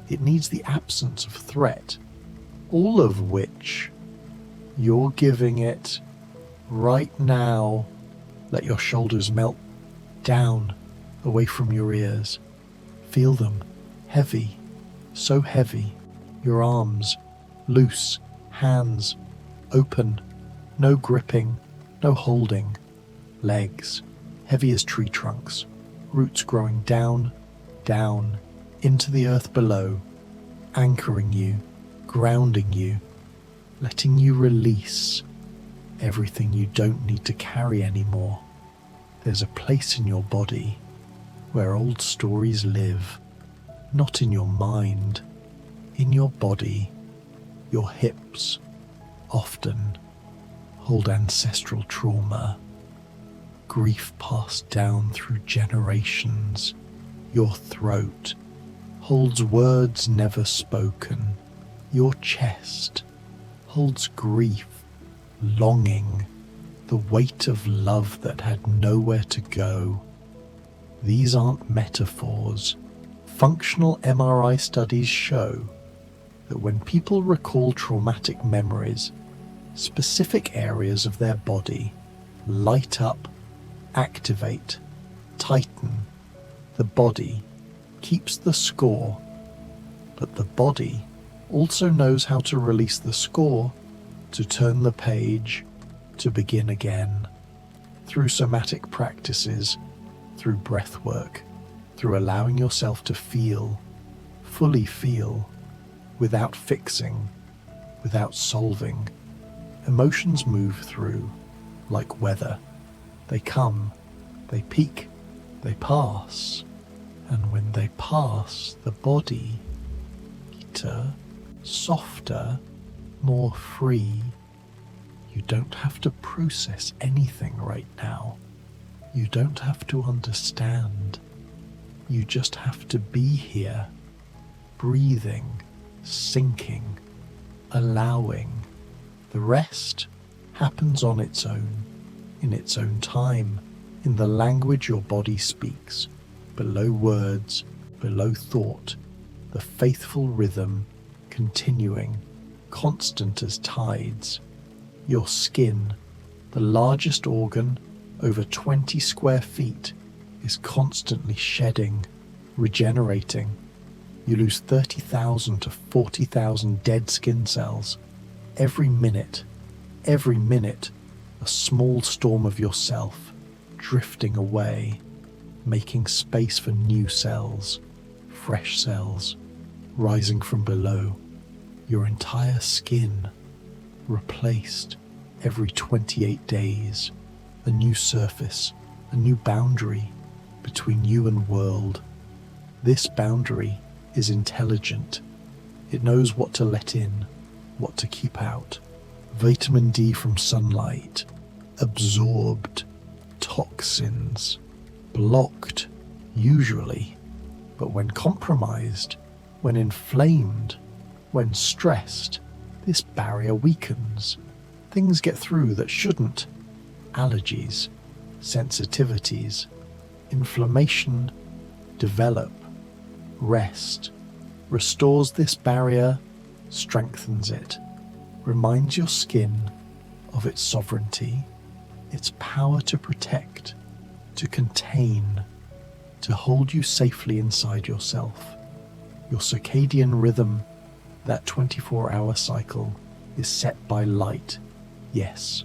It needs the absence of threat, all of which you're giving it right now. Let your shoulders melt down, away from your ears. Feel them, heavy, so heavy. Your arms, loose, hands, open, no gripping, no holding. Legs, heavy as tree trunks, roots growing down, down, into the earth below, anchoring you, grounding you, letting you release everything you don't need to carry anymore. There's a place in your body where old stories live, not in your mind, in your body. Your hips often hold ancestral trauma, grief passed down through generations. Your throat holds words never spoken. Your chest holds grief, longing, the weight of love that had nowhere to go. These aren't metaphors. Functional MRI studies show that when people recall traumatic memories, specific areas of their body light up, activate, tighten. The body keeps the score, but the body also knows how to release the score, to turn the page, to begin again. Through somatic practices, through breath work, through allowing yourself to feel, fully feel, without fixing, without solving. Emotions move through like weather. They come, they peak, they pass. And when they pass, the body, lighter, softer, more free. You don't have to process anything right now. You don't have to understand. You just have to be here, breathing, sinking, allowing. The rest happens on its own, in its own time, in the language your body speaks, below words, below thought, the faithful rhythm, continuing, constant as tides. Your skin, the largest organ, over 20 square feet, is constantly shedding, regenerating. You lose 30,000 to 40,000 dead skin cells. Every minute, a small storm of yourself drifting away, making space for new cells, fresh cells, rising from below. Your entire skin replaced every 28 days. A new surface, a new boundary between you and world. This boundary is intelligent. It knows what to let in, what to keep out. Vitamin D from sunlight, absorbed, toxins, blocked, usually. But when compromised, when inflamed, when stressed, this barrier weakens. Things get through that shouldn't. Allergies, sensitivities, inflammation develop. Rest restores this barrier, strengthens it, reminds your skin of its sovereignty, its power to protect, to contain, to hold you safely inside yourself. Your circadian rhythm, that 24-hour cycle, is set by light, yes,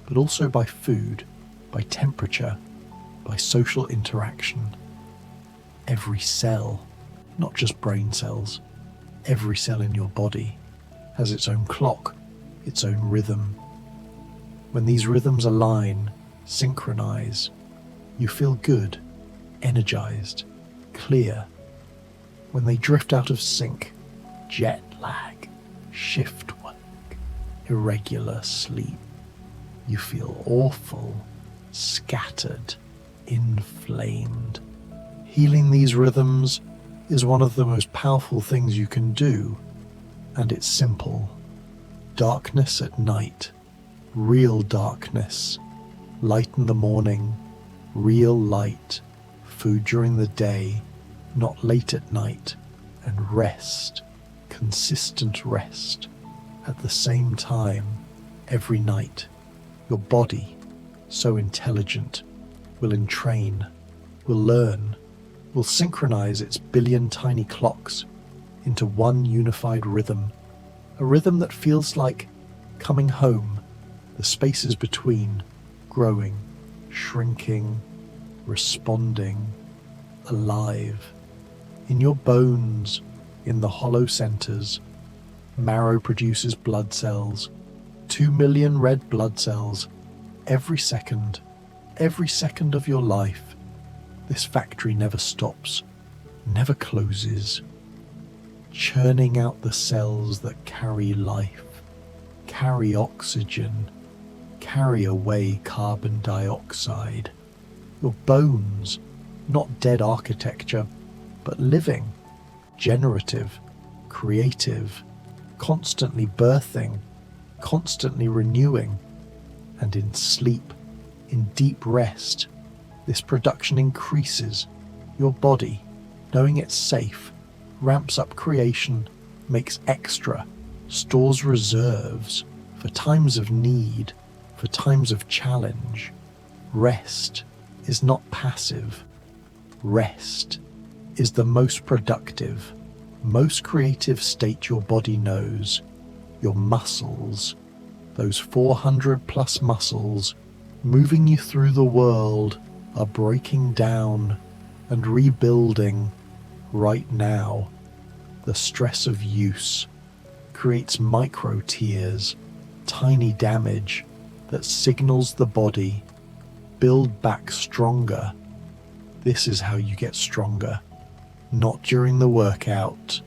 but also by food, by temperature, by social interaction. Every cell, not just brain cells, every cell in your body has its own clock, its own rhythm. When these rhythms align, synchronize, you feel good, energized, clear. When they drift out of sync, jet lag, shift work, irregular sleep, you feel awful, scattered, inflamed. Healing these rhythms is one of the most powerful things you can do, and it's simple. Darkness at night, real darkness. Light in the morning, real light. Food during the day, not late at night. And rest, consistent rest, at the same time, every night. Your body, so intelligent, will entrain, will learn, will synchronize its billion tiny clocks into one unified rhythm, a rhythm that feels like coming home, the spaces between, growing, shrinking, responding, alive. In your bones, in the hollow centers, marrow produces blood cells, 2 million red blood cells, every second of your life. This factory never stops, never closes, churning out the cells that carry life, carry oxygen, carry away carbon dioxide. Your bones, not dead architecture, but living, generative, creative, constantly birthing, constantly renewing. And in sleep, in deep rest, this production increases. Your body, knowing it's safe, ramps up creation, makes extra, stores reserves for times of need, for times of challenge. Rest is not passive. Rest is the most productive, most creative state your body knows. Your muscles, those 400 plus muscles moving you through the world, are breaking down and rebuilding right now. The stress of use creates micro tears, tiny damage that signals the body, build back stronger. This is how you get stronger, not during the workout,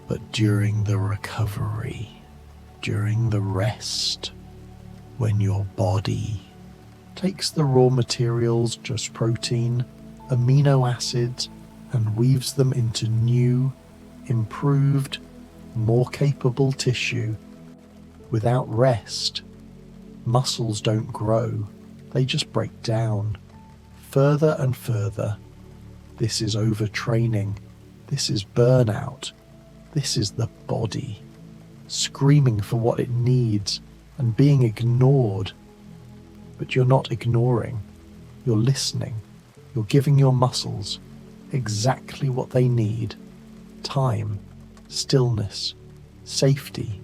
but during the recovery, during the rest, when your body takes the raw materials, just protein, amino acids, and weaves them into new, improved, more capable tissue. Without rest, muscles don't grow, they just break down, further and further. This is overtraining, this is burnout, this is the body, screaming for what it needs and being ignored. But you're not ignoring, you're listening, you're giving your muscles exactly what they need: time, stillness, safety,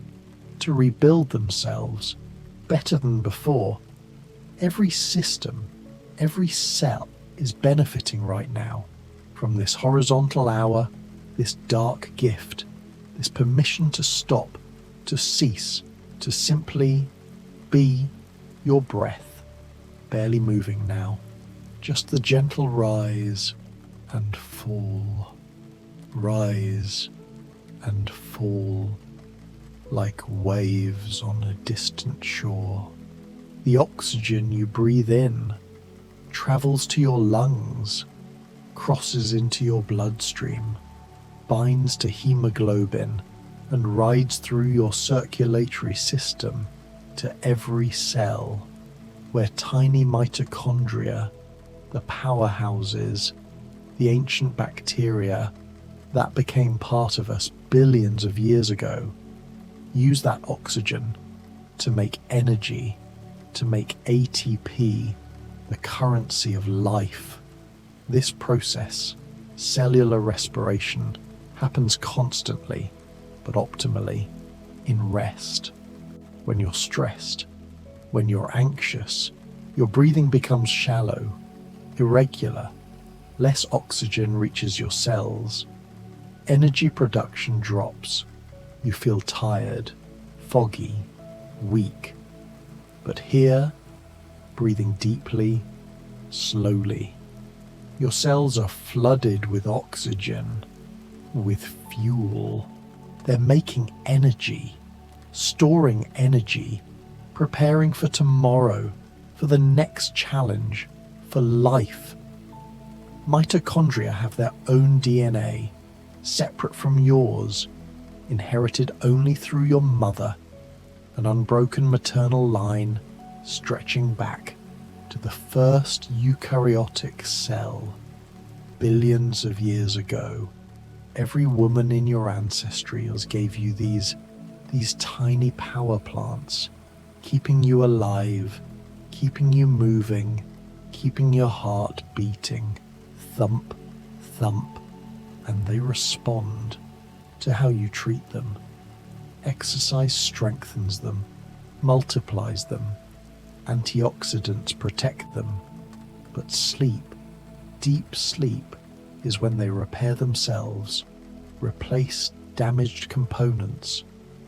to rebuild themselves better than before. Every system, every cell is benefiting right now from this horizontal hour, this dark gift, this permission to stop, to cease, to simply be your breath, barely moving now, just the gentle rise and fall, rise and fall, like waves on a distant shore. The oxygen you breathe in travels to your lungs, crosses into your bloodstream, binds to hemoglobin, and rides through your circulatory system to every cell, where tiny mitochondria, the powerhouses, the ancient bacteria that became part of us billions of years ago, use that oxygen to make energy, to make ATP, the currency of life. This process, cellular respiration, happens constantly, but optimally, in rest. When you're stressed, when you're anxious, your breathing becomes shallow, irregular, less oxygen reaches your cells, energy production drops, You feel tired, foggy, weak. But here, breathing deeply, slowly, your cells are flooded with oxygen, with fuel. They're making energy, storing energy, preparing for tomorrow, for the next challenge, for life. Mitochondria have their own DNA, separate from yours, inherited only through your mother, an unbroken maternal line stretching back to the first eukaryotic cell. Billions of years ago, every woman in your ancestries gave you these tiny power plants, keeping you alive, keeping you moving, keeping your heart beating. Thump, thump, and they respond to how you treat them. Exercise strengthens them, multiplies them. Antioxidants protect them. But sleep, deep sleep, is when they repair themselves, replace damaged components,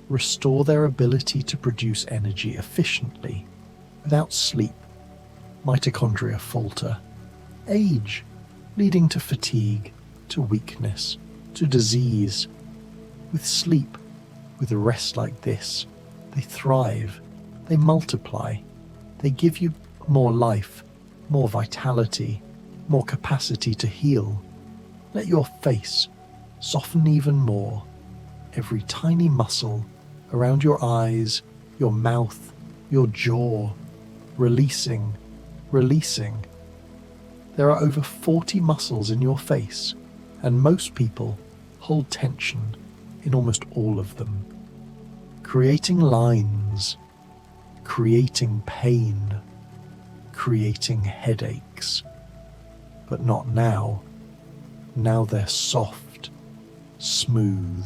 restore their ability to produce energy efficiently. Without sleep, mitochondria falter, age, leading to fatigue, to weakness, to disease. With sleep, with a rest like this, they thrive, they multiply, they give you more life, more vitality, more capacity to heal. Let your face soften even more, every tiny muscle around your eyes, your mouth, your jaw, releasing, releasing. There are over 40 muscles in your face, and most people hold tension in almost all of them, creating lines, creating pain, creating headaches. But not now. Now they're soft, smooth,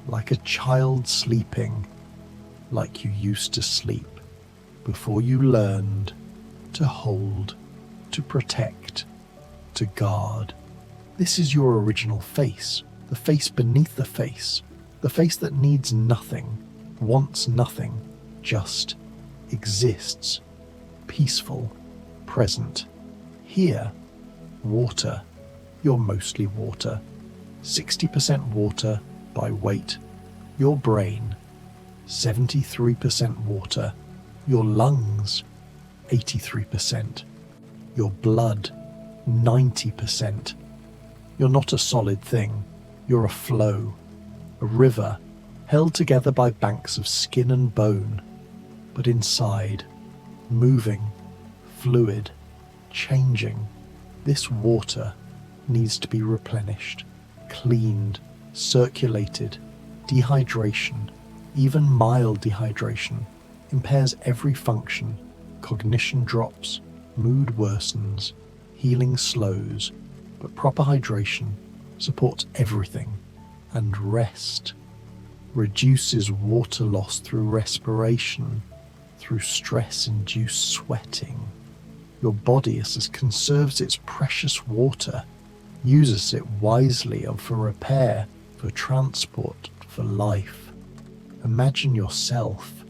like a child sleeping, like you used to sleep before you learned to hold, to protect, to guard. This is your original face, the face beneath the face that needs nothing, wants nothing, just exists, peaceful, present. Here, water. You're mostly water, 60% water by weight. Your brain, 73% water. Your lungs, 83%. Your blood, 90%. You're not a solid thing. You're a flow, a river, held together by banks of skin and bone, but inside, moving, fluid, changing. This water needs to be replenished, cleaned, circulated. Dehydration, even mild dehydration, impairs every function. Cognition drops, mood worsens, healing slows, but proper hydration supports everything. And rest reduces water loss through respiration, through stress-induced sweating. Your body conserves its precious water, uses it wisely for repair, for transport, for life. Imagine yourself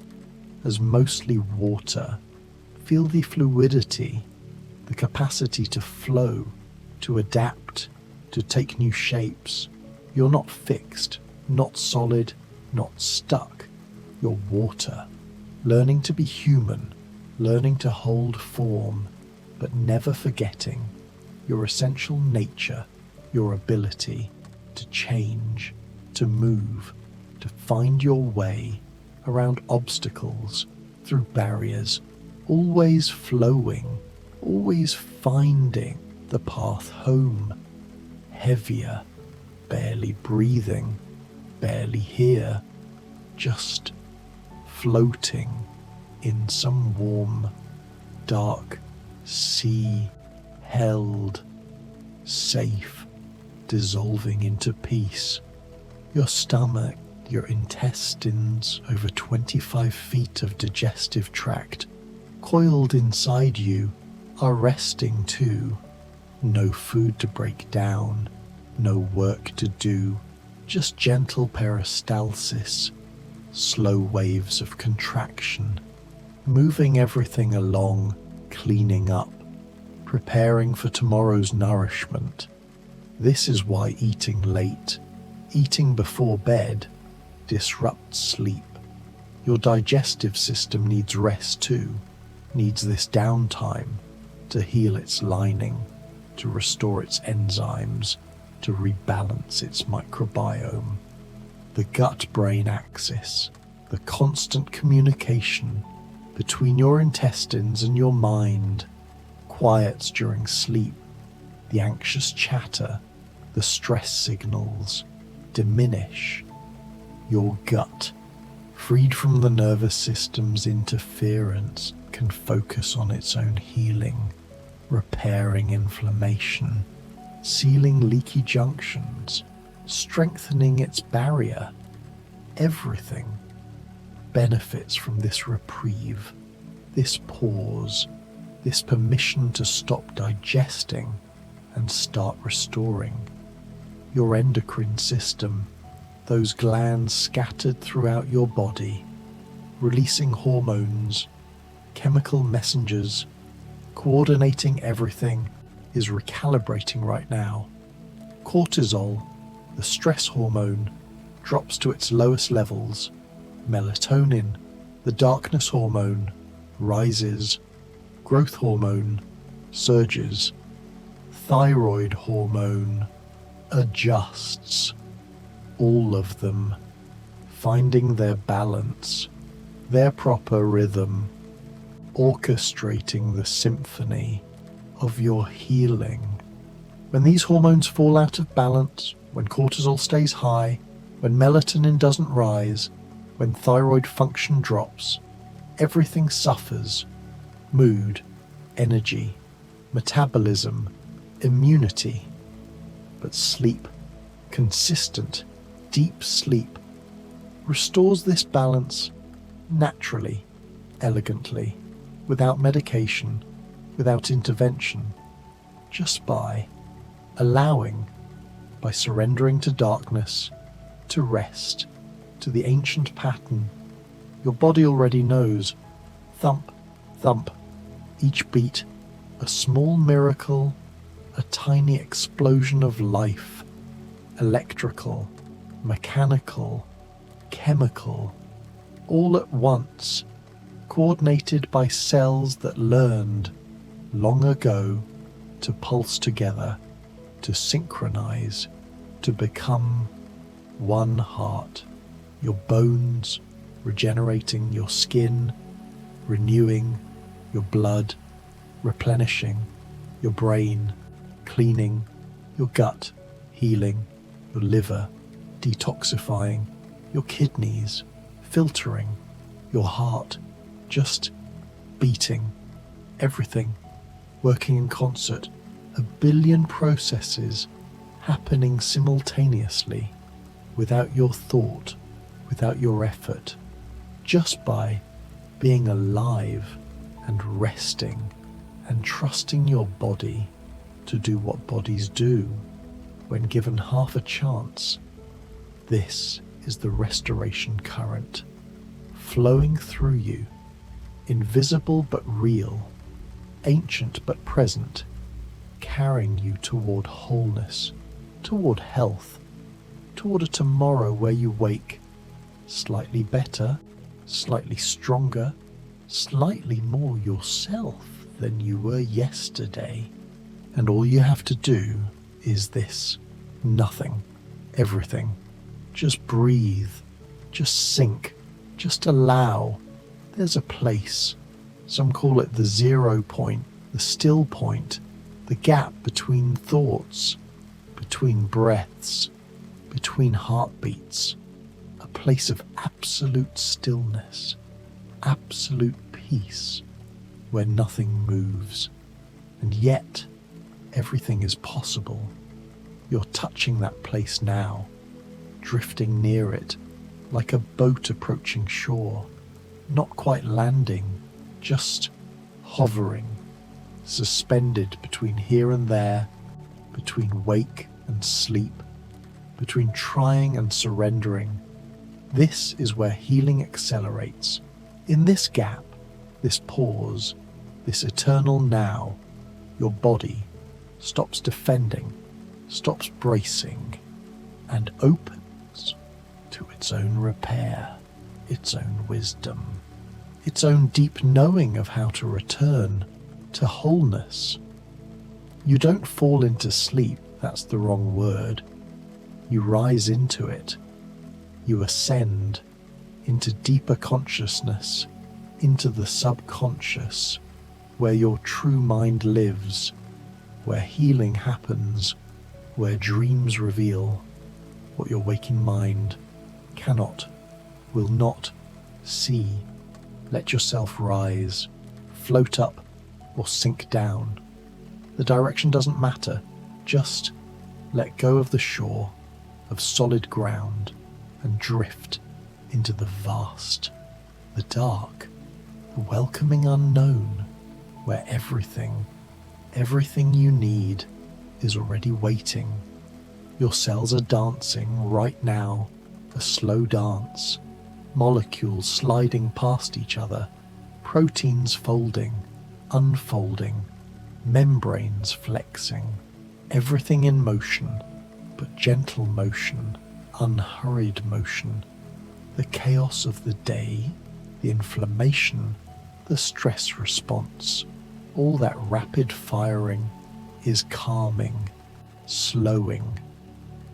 as mostly water. Feel the fluidity, the capacity to flow, to adapt, to take new shapes. You're not fixed, not solid, not stuck. You're water, learning to be human, learning to hold form, but never forgetting your essential nature, your ability to change, to move, to find your way around obstacles, through barriers, always flowing, always finding the path home. Heavier, barely breathing, barely here, just floating in some warm, dark sea, held, safe, dissolving into peace. Your stomach, your intestines, over 25 feet of digestive tract, coiled inside you, are resting too. No food to break down, no work to do, just gentle peristalsis, slow waves of contraction, moving everything along, cleaning up, preparing for tomorrow's nourishment. This is why eating late, eating before bed, disrupts sleep. Your digestive system needs rest too, needs this downtime to heal its lining, to restore its enzymes, to rebalance its microbiome. The gut-brain axis, the constant communication between your intestines and your mind, quiets during sleep. The anxious chatter, the stress signals diminish. Your gut, freed from the nervous system's interference, can focus on its own healing, repairing inflammation, sealing leaky junctions, strengthening its barrier. Everything benefits from this reprieve, this pause, this permission to stop digesting and start restoring. Your endocrine system, those glands scattered throughout your body, releasing hormones, chemical messengers, coordinating everything, is recalibrating right now. Cortisol, the stress hormone, drops to its lowest levels. Melatonin, the darkness hormone, rises. Growth hormone surges. Thyroid hormone adjusts. All of them finding their balance, their proper rhythm, orchestrating the symphony of your healing. When these hormones fall out of balance, when cortisol stays high, when melatonin doesn't rise, when thyroid function drops, everything suffers. Mood, energy, metabolism, immunity. But sleep, consistent, deep sleep, restores this balance naturally, elegantly, without medication, without intervention, just by allowing, by surrendering to darkness, to rest, to the ancient pattern. Your body already knows. Thump, thump, each beat, a small miracle, a tiny explosion of life, electrical, mechanical, chemical, all at once, coordinated by cells that learned long ago to pulse together, to synchronize, to become one heart. Your bones regenerating, your skin renewing, your blood replenishing, your brain cleaning, your gut healing, your liver detoxifying, your kidneys filtering, your heart just beating, everything working in concert, a billion processes happening simultaneously, without your thought, without your effort, just by being alive and resting and trusting your body to do what bodies do when given half a chance. This is the restoration current, flowing through you, invisible but real, ancient but present, carrying you toward wholeness, toward health, toward a tomorrow where you wake slightly better, slightly stronger, slightly more yourself than you were yesterday. And all you have to do is this: nothing, everything. Just breathe, just sink, just allow. There's a place. Some call it the 0 point, the still point, the gap between thoughts, between breaths, between heartbeats. A place of absolute stillness, absolute peace, where nothing moves. And yet, everything is possible. You're touching that place now, drifting near it, like a boat approaching shore, not quite landing, just hovering, suspended between here and there, between wake and sleep, between trying and surrendering. This is where healing accelerates. In this gap, this pause, this eternal now, your body stops defending, stops bracing, and opens to its own repair, its own wisdom, its own deep knowing of how to return to wholeness. You don't fall into sleep, that's the wrong word. You rise into it. You ascend into deeper consciousness, into the subconscious, where your true mind lives, where healing happens, where dreams reveal what your waking mind cannot, will not see. Let yourself rise, float up, or sink down. The direction doesn't matter. Just let go of the shore, of solid ground, and drift into the vast, the dark, the welcoming unknown, where everything you need is already waiting. Your cells are dancing right now, a slow dance, molecules sliding past each other, proteins folding, unfolding, membranes flexing, everything in motion, but gentle motion, unhurried motion. The chaos of the day, the inflammation, the stress response, all that rapid firing is calming, slowing,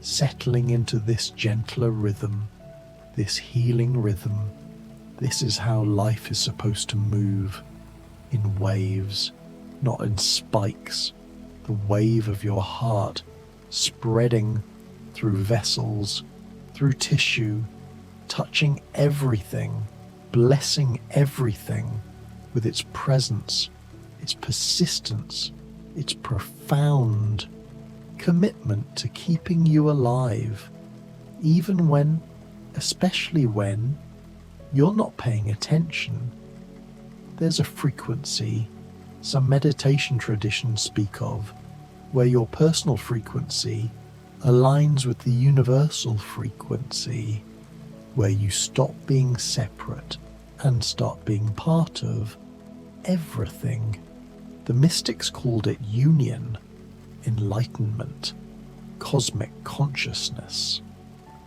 settling into this gentler rhythm, this healing rhythm. This is how life is supposed to move, in waves, not in spikes. The wave of your heart spreading through vessels, through tissue, touching everything, blessing everything with its presence, its persistence, its profound commitment to keeping you alive, even when, especially when, you're not paying attention. There's a frequency some meditation traditions speak of, where your personal frequency aligns with the universal frequency, where you stop being separate and start being part of everything. The mystics called it union, enlightenment, cosmic consciousness.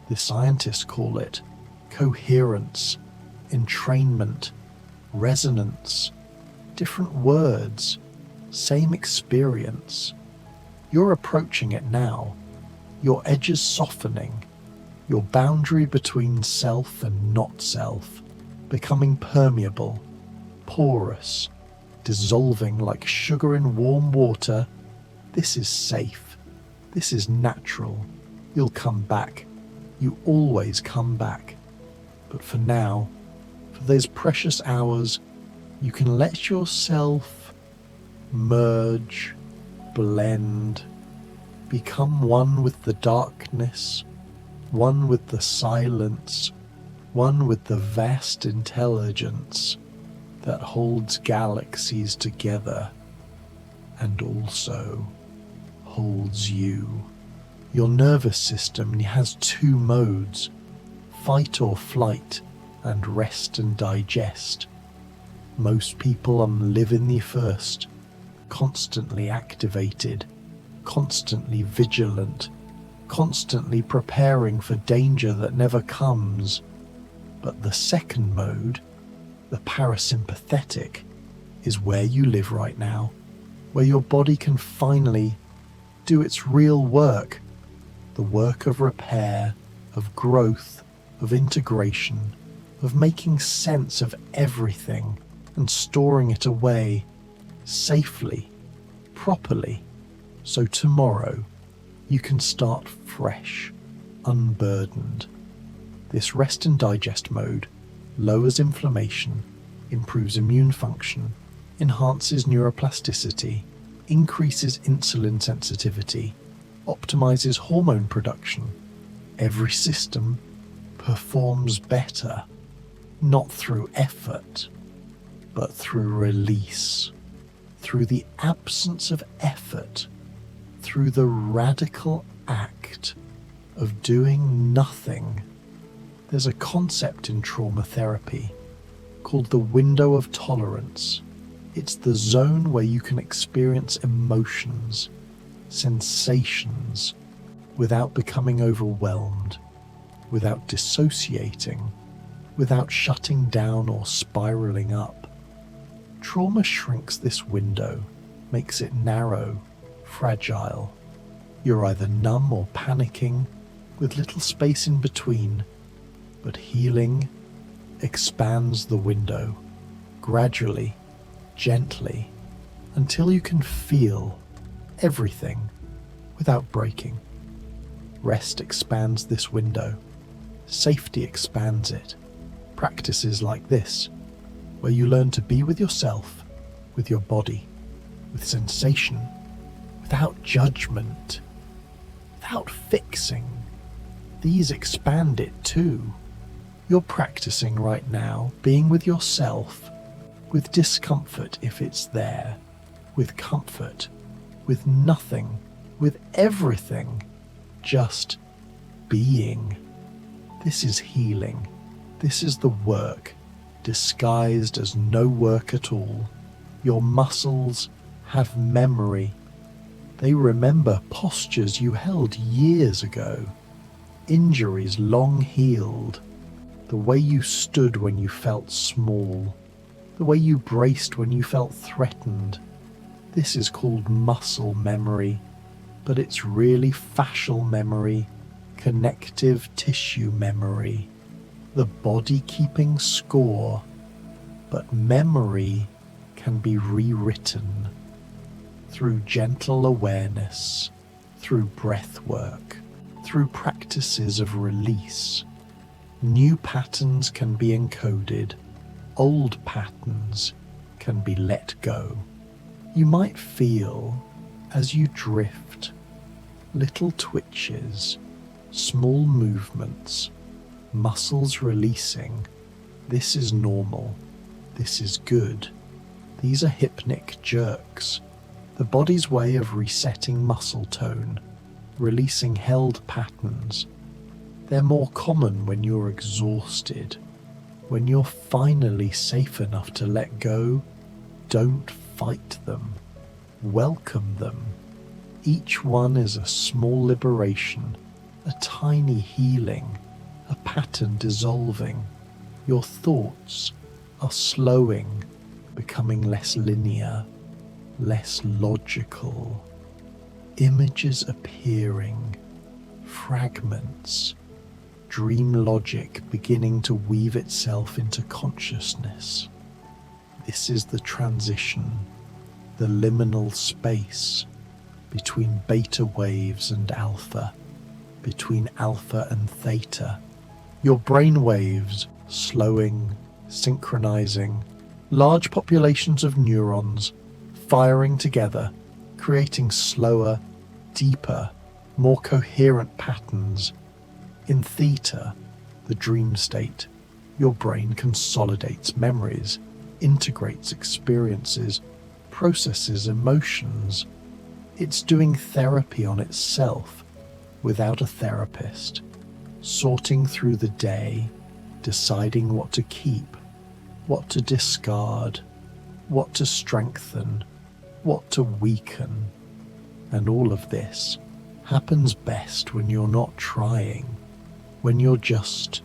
The scientists call it coherence, entrainment, resonance. Different words, same experience. You're approaching it now, your edges softening, your boundary between self and not self becoming permeable, porous, dissolving like sugar in warm water. This is safe. This is natural. You'll come back. You always come back. But for now, for those precious hours, you can let yourself merge, blend, become one with the darkness, one with the silence, one with the vast intelligence that holds galaxies together and also holds you. Your nervous system has two modes, fight or flight and rest and digest. Most people live in the first, constantly activated, constantly vigilant, constantly preparing for danger that never comes. But the second mode, the parasympathetic, is where you live right now, where your body can finally do its real work, the work of repair, of growth, of integration, of making sense of everything and storing it away safely, properly, so tomorrow you can start fresh, unburdened. This rest and digest mode lowers inflammation, improves immune function, enhances neuroplasticity, increases insulin sensitivity, optimizes hormone production. Every system performs better, not through effort, but through release, through the absence of effort, through the radical act of doing nothing. There's a concept in trauma therapy called the window of tolerance. It's the zone where you can experience emotions, sensations, without becoming overwhelmed, without dissociating, without shutting down or spiraling up. Trauma shrinks this window, makes it narrow, fragile. You're either numb or panicking, with little space in between. But healing expands the window, gradually, gently, until you can feel everything without breaking. Rest expands this window. Safety expands it. Practices like this, where you learn to be with yourself, with your body, with sensation, without judgment, without fixing. These expand it too. You're practicing right now being with yourself, with discomfort if it's there, with comfort, with nothing, with everything, just being. This is healing. This is the work, disguised as no work at all. Your muscles have memory. They remember postures you held years ago, injuries long healed, the way you stood when you felt small, the way you braced when you felt threatened. This is called muscle memory, but it's really fascial memory, connective tissue memory, the body keeping score. But memory can be rewritten through gentle awareness, through breath work, through practices of release. New patterns can be encoded, old patterns can be let go. You might feel, as you drift, little twitches, small movements, muscles releasing. This is normal. This is good. These are hypnic jerks, the body's way of resetting muscle tone, releasing held patterns. They're more common when you're exhausted, when you're finally safe enough to let go. Don't fight them. Welcome them. Each one is a small liberation, a tiny healing, a pattern dissolving. Your thoughts are slowing, becoming less linear, less logical. Images appearing, fragments, dream logic beginning to weave itself into consciousness. This is the transition, the liminal space between beta waves and alpha, between alpha and theta. Your brain waves slowing, synchronizing, large populations of neurons firing together, creating slower, deeper, more coherent patterns. In theta, the dream state, your brain consolidates memories, integrates experiences, processes emotions. It's doing therapy on itself without a therapist, sorting through the day, deciding what to keep, what to discard, what to strengthen, what to weaken. And all of this happens best when you're not trying, when you're just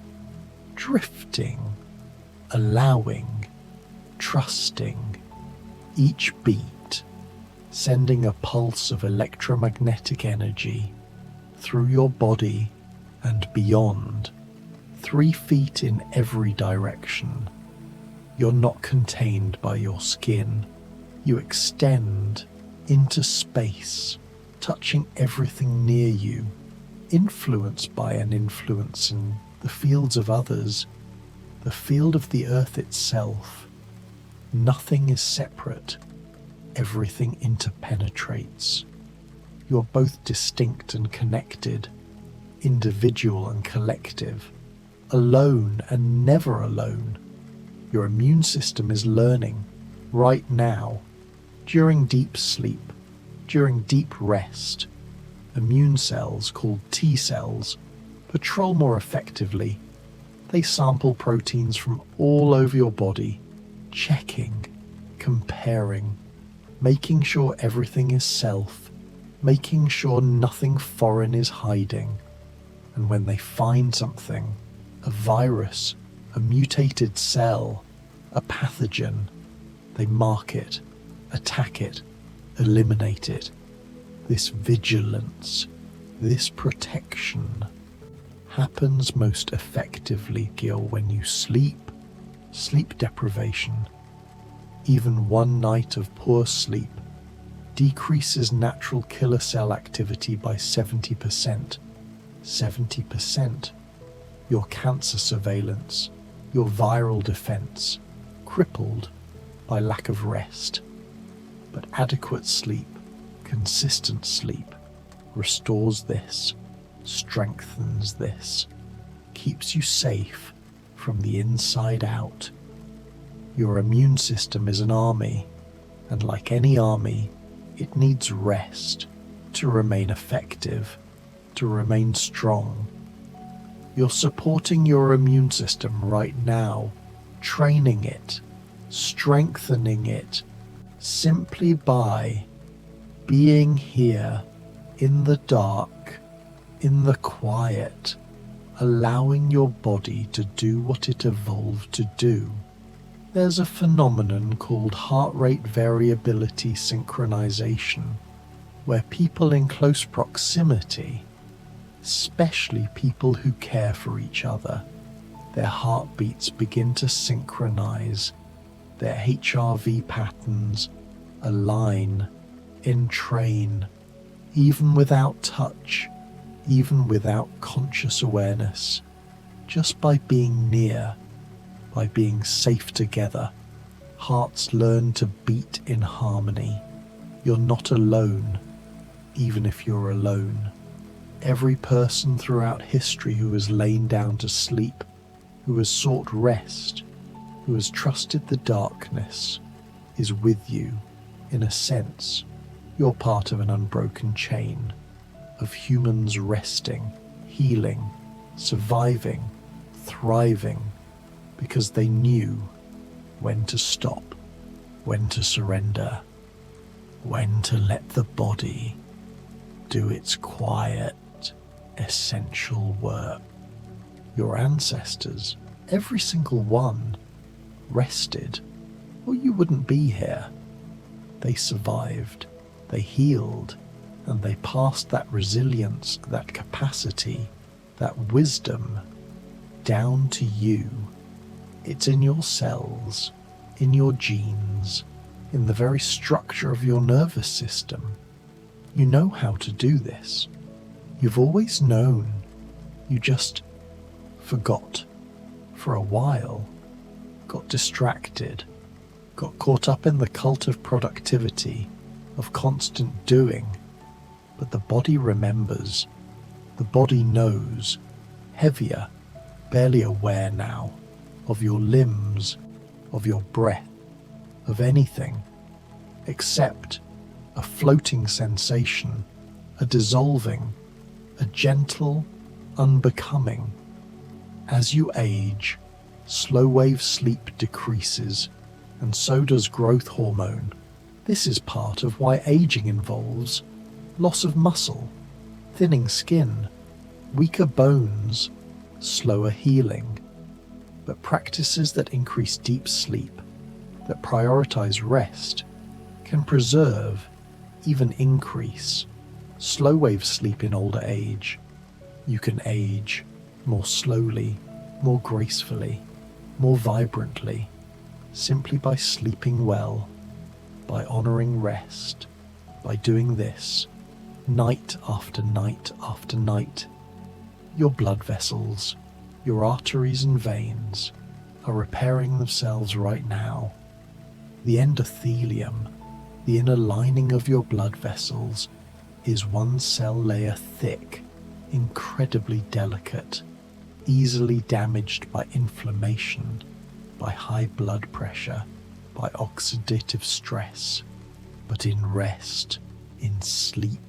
drifting, allowing, trusting. Each beat sending a pulse of electromagnetic energy through your body and beyond, 3 feet in every direction. You're not contained by your skin. You extend into space, touching everything near you, influenced by and influencing the fields of others, the field of the earth itself. Nothing is separate. Everything interpenetrates. You're both distinct and connected, individual and collective, alone and never alone. Your immune system is learning right now, during deep sleep, during deep rest. Immune cells called T cells patrol more effectively. They sample proteins from all over your body, checking, comparing, making sure everything is self, making sure nothing foreign is hiding. And when they find something, a virus, a mutated cell, a pathogen, they mark it, attack it, eliminate it. This vigilance, this protection happens most effectively, Gil, when you sleep. Sleep deprivation, even one night of poor sleep, decreases natural killer cell activity by 70%. 70%. Your cancer surveillance, your viral defense, crippled by lack of rest. But adequate sleep, consistent sleep, restores this, strengthens this, keeps you safe from the inside out. Your immune system is an army, and like any army, it needs rest to remain effective, to remain strong. You're supporting your immune system right now, training it, strengthening it, simply by being here in the dark, in the quiet, allowing your body to do what it evolved to do. There's a phenomenon called heart rate variability synchronization, where people in close proximity, especially people who care for each other, their heartbeats begin to synchronize, their HRV patterns align, entrain, even without touch, even without conscious awareness, just by being near, by being safe together. Hearts learn to beat in harmony. You're not alone, even if you're alone. Every person throughout history who has lain down to sleep, who has sought rest, who has trusted the darkness, is with you. In a sense, you're part of an unbroken chain of humans resting, healing, surviving, thriving, because they knew when to stop, when to surrender, when to let the body do its quiet, essential work. Your ancestors, every single one, rested, or you wouldn't be here. They survived, they healed, and they passed that resilience, that capacity, that wisdom down to you. It's in your cells, in your genes, in the very structure of your nervous system. You know how to do this. You've always known. You just forgot for a while, got distracted, got caught up in the cult of productivity, of constant doing. But the body remembers. The body knows, heavier, barely aware now, of your limbs, of your breath, of anything, except a floating sensation, a dissolving, a gentle unbecoming. As you age, slow-wave sleep decreases, and so does growth hormone. This is part of why aging involves loss of muscle, thinning skin, weaker bones, slower healing. But practices that increase deep sleep, that prioritize rest, can preserve, even increase, slow-wave sleep in older age. You can age more slowly, more gracefully, more vibrantly, simply by sleeping well, by honoring rest, by doing this, night after night after night. Your blood vessels, your arteries and veins are repairing themselves right now. The endothelium, the inner lining of your blood vessels, is one cell layer thick, incredibly delicate, easily damaged by inflammation, by high blood pressure, by oxidative stress. But in rest, in sleep,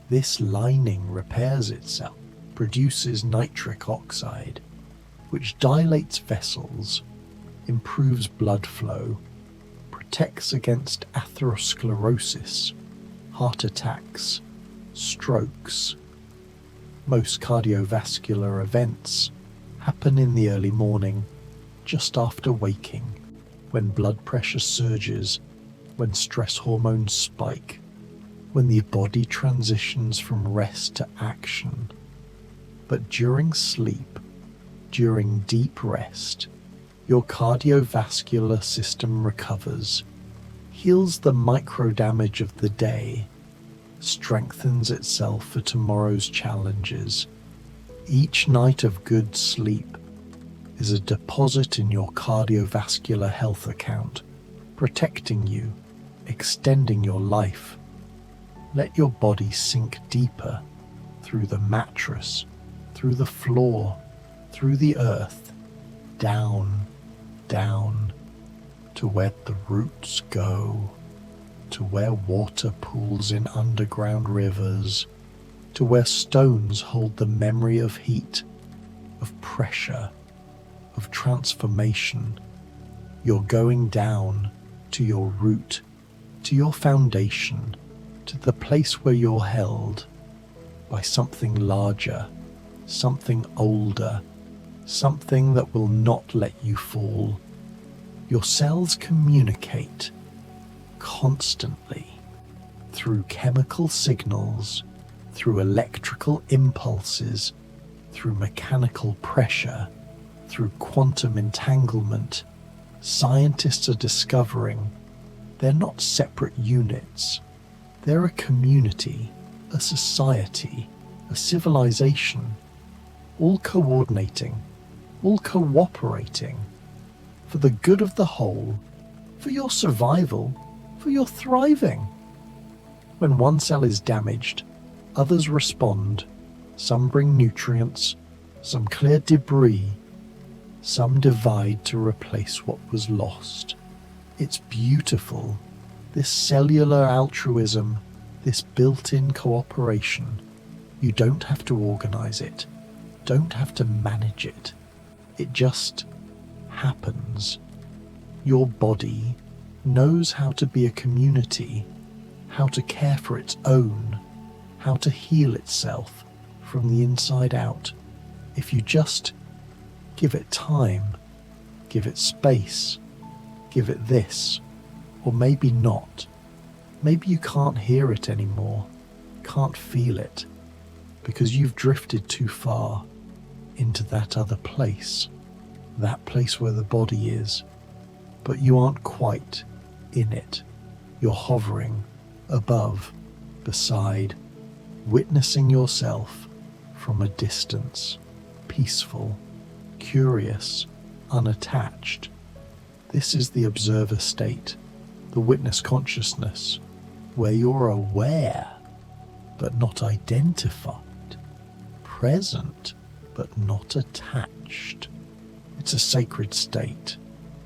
this lining repairs itself. produces nitric oxide, which dilates vessels, improves blood flow, protects against atherosclerosis, heart attacks, strokes. Most cardiovascular events happen in the early morning, just after waking, when blood pressure surges, when stress hormones spike, when the body transitions from rest to action. But during sleep, during deep rest, your cardiovascular system recovers, heals the micro damage of the day, strengthens itself for tomorrow's challenges. Each night of good sleep is a deposit in your cardiovascular health account, protecting you, extending your life. Let your body sink deeper through the mattress, through the floor, through the earth, down, down, to where the roots go, to where water pools in underground rivers, to where stones hold the memory of heat, of pressure, of transformation. You're going down to your root, to your foundation, to the place where you're held by something larger, something older, something that will not let you fall. Your cells communicate constantly through chemical signals, through electrical impulses, through mechanical pressure, through quantum entanglement. Scientists are discovering they're not separate units. They're a community, a society, a civilization, all coordinating, all cooperating for the good of the whole, for your survival, for your thriving. When one cell is damaged, others respond. Some bring nutrients, some clear debris, some divide to replace what was lost. It's beautiful, this cellular altruism, this built-in cooperation. You don't have to organize it, don't have to manage it. It just happens. Your body knows how to be a community, how to care for its own, how to heal itself from the inside out. If you just give it time, give it space, give it this, or maybe not. Maybe you can't hear it anymore, can't feel it, because you've drifted too far into that other place, that place where the body is, but you aren't quite in it. You're hovering above, beside, witnessing yourself from a distance, peaceful, curious, unattached. This is the observer state, the witness consciousness, where you're aware but not identified, present but not attached. It's a sacred state,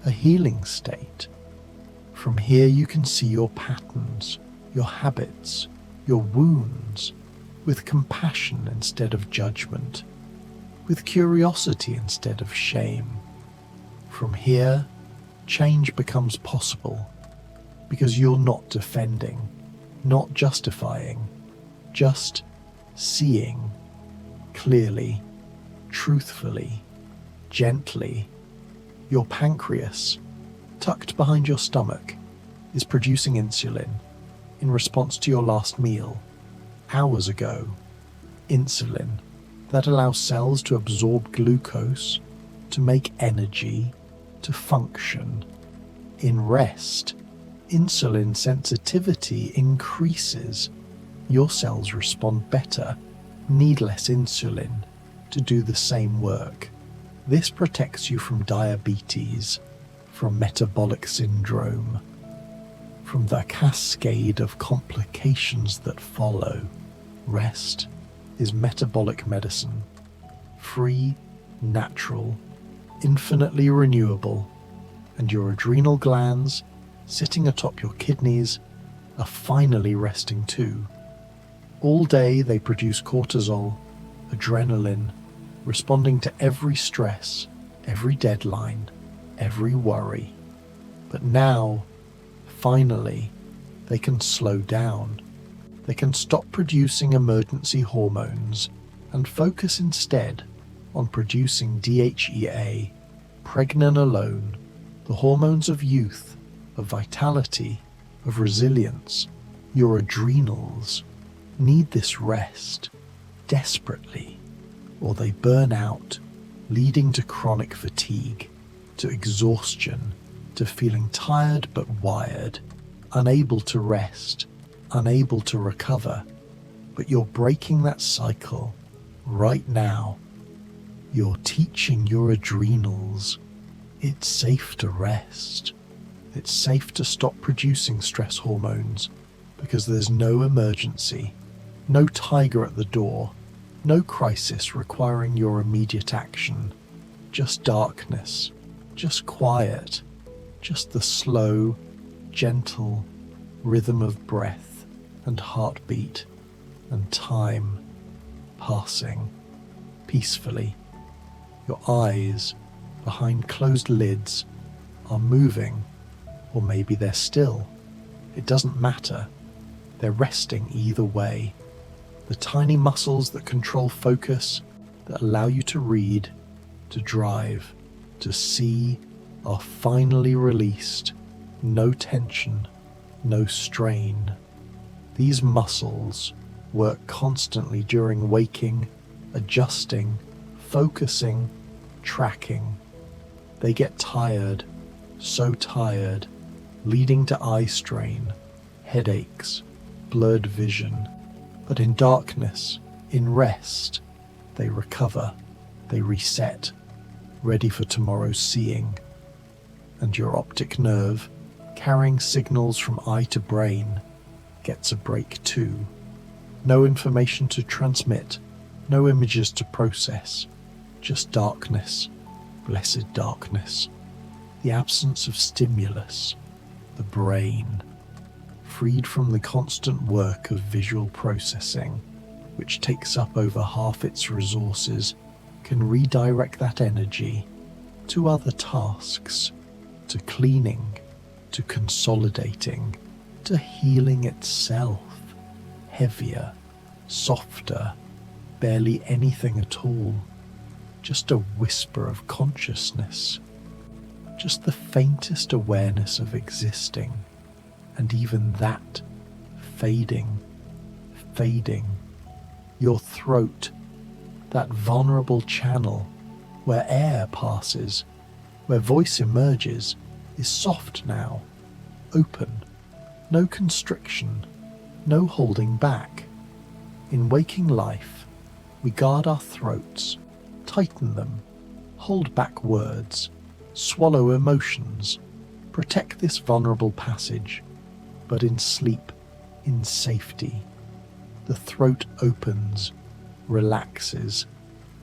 a healing state. From here you can see your patterns, your habits, your wounds, with compassion instead of judgment, with curiosity instead of shame. From here, change becomes possible, because you're not defending, not justifying, just seeing clearly, truthfully, gently. Your pancreas, tucked behind your stomach, is producing insulin in response to your last meal, hours ago. Insulin that allows cells to absorb glucose, to make energy, to function. In rest, insulin sensitivity increases. Your cells respond better, need less insulin to do the same work. This protects you from diabetes, from metabolic syndrome, from the cascade of complications that follow. Rest is metabolic medicine, free, natural, infinitely renewable, and your adrenal glands, sitting atop your kidneys, are finally resting too. All day they produce cortisol, a adrenaline, responding to every stress, every deadline, every worry. But now, finally, they can slow down. They can stop producing emergency hormones and focus instead on producing DHEA, pregnenolone, the hormones of youth, of vitality, of resilience. Your adrenals need this rest desperately, or they burn out, leading to chronic fatigue, to exhaustion, to feeling tired but wired, unable to rest, unable to recover. But you're breaking that cycle right now. You're teaching your adrenals it's safe to rest. It's safe to stop producing stress hormones because there's no emergency, no tiger at the door, no crisis requiring your immediate action, just darkness, just quiet, just the slow, gentle rhythm of breath and heartbeat and time passing peacefully. Your eyes, behind closed lids, are moving, or maybe they're still. It doesn't matter. They're resting either way. The tiny muscles that control focus, that allow you to read, to drive, to see, are finally released. No tension, no strain. These muscles work constantly during waking, adjusting, focusing, tracking. They get tired, so tired, leading to eye strain, headaches, blurred vision. But in darkness, in rest, they recover, they reset, ready for tomorrow's seeing. And your optic nerve, carrying signals from eye to brain, gets a break too. No information to transmit, no images to process, just darkness, blessed darkness. The absence of stimulus, the brain, freed from the constant work of visual processing, which takes up over half its resources, can redirect that energy to other tasks, to cleaning, to consolidating, to healing itself, heavier, softer, barely anything at all, just a whisper of consciousness, just the faintest awareness of existing, and even that fading. Your throat, that vulnerable channel where air passes, where voice emerges, is soft now, open, no constriction, no holding back. In waking life, we guard our throats, tighten them, hold back words, swallow emotions, protect this vulnerable passage. But in sleep, in safety, the throat opens, relaxes,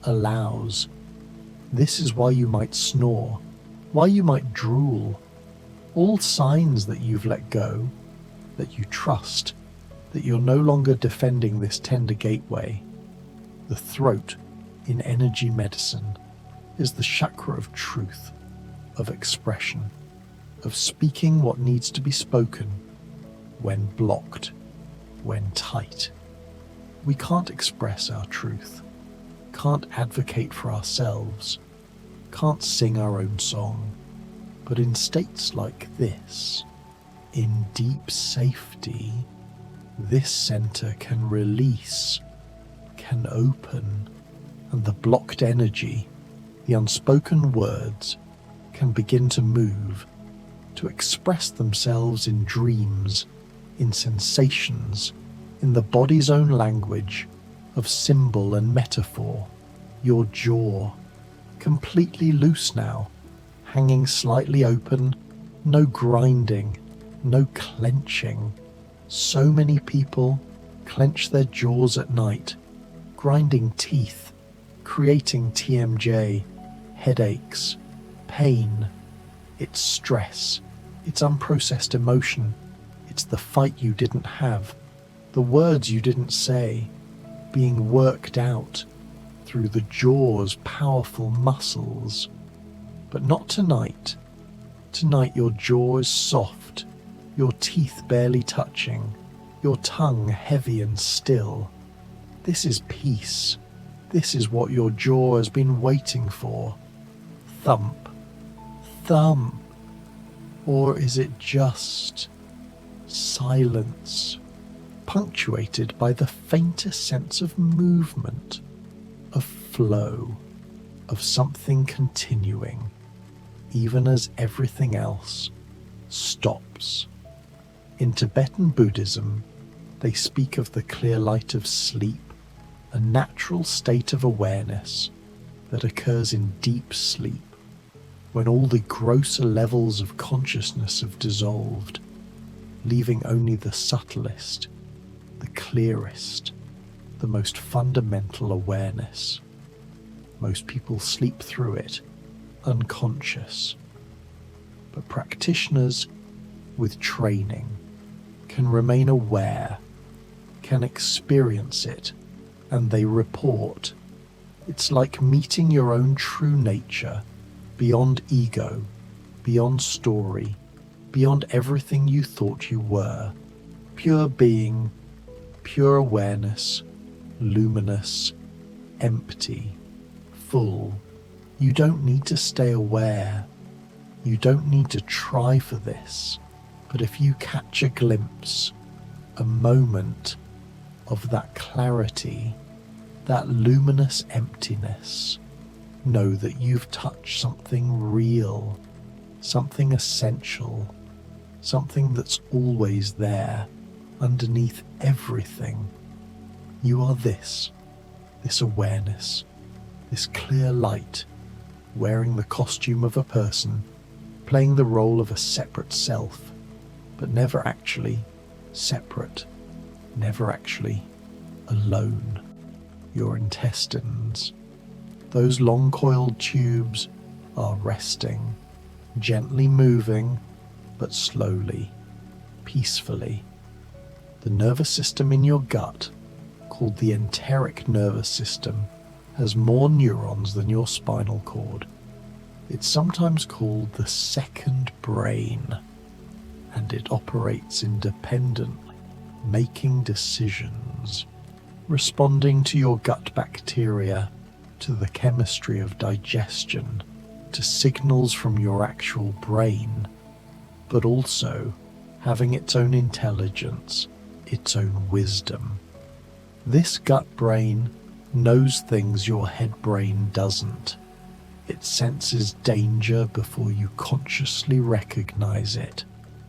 allows. This is why you might snore, why you might drool. All signs that you've let go, that you trust, that you're no longer defending this tender gateway. The throat, in energy medicine, is the chakra of truth, of expression, of speaking what needs to be spoken, when blocked, when tight. We can't express our truth, can't advocate for ourselves, can't sing our own song. But in states like this, in deep safety, this center can release, can open, and the blocked energy, the unspoken words, can begin to move, to express themselves in dreams, in sensations, in the body's own language of symbol and metaphor. Your jaw, completely loose now, hanging slightly open, no grinding, no clenching. So many people clench their jaws at night, grinding teeth, creating TMJ, headaches, pain. It's stress, it's unprocessed emotion, it's the fight you didn't have, the words you didn't say, being worked out, through the jaw's powerful muscles. But not tonight. Tonight your jaw is soft, your teeth barely touching, your tongue heavy and still. This is peace. This is what your jaw has been waiting for. Thump, thump. Or is it just silence, punctuated by the faintest sense of movement, of flow, of something continuing, even as everything else stops? In Tibetan Buddhism, they speak of the clear light of sleep, a natural state of awareness that occurs in deep sleep, when all the grosser levels of consciousness have dissolved, leaving only the subtlest, the clearest, the most fundamental awareness. Most people sleep through it, unconscious. But practitioners with training can remain aware, can experience it, and they report. It's like meeting your own true nature, beyond ego, beyond story, beyond everything you thought you were. Pure being, pure awareness, luminous, empty, full. You don't need to stay aware. You don't need to try for this. But if you catch a glimpse, a moment of that clarity, that luminous emptiness, know that you've touched something real, something essential, something that's always there, underneath everything. You are this awareness, this clear light, wearing the costume of a person, playing the role of a separate self, but never actually separate, never actually alone. Your intestines, those long-coiled tubes, are resting, gently moving, but slowly, peacefully. The nervous system in your gut, called the enteric nervous system, has more neurons than your spinal cord. It's sometimes called the second brain, and it operates independently, making decisions, responding to your gut bacteria, to the chemistry of digestion, to signals from your actual brain, but also having its own intelligence, its own wisdom. This gut brain knows things your head brain doesn't. It senses danger before you consciously recognize it.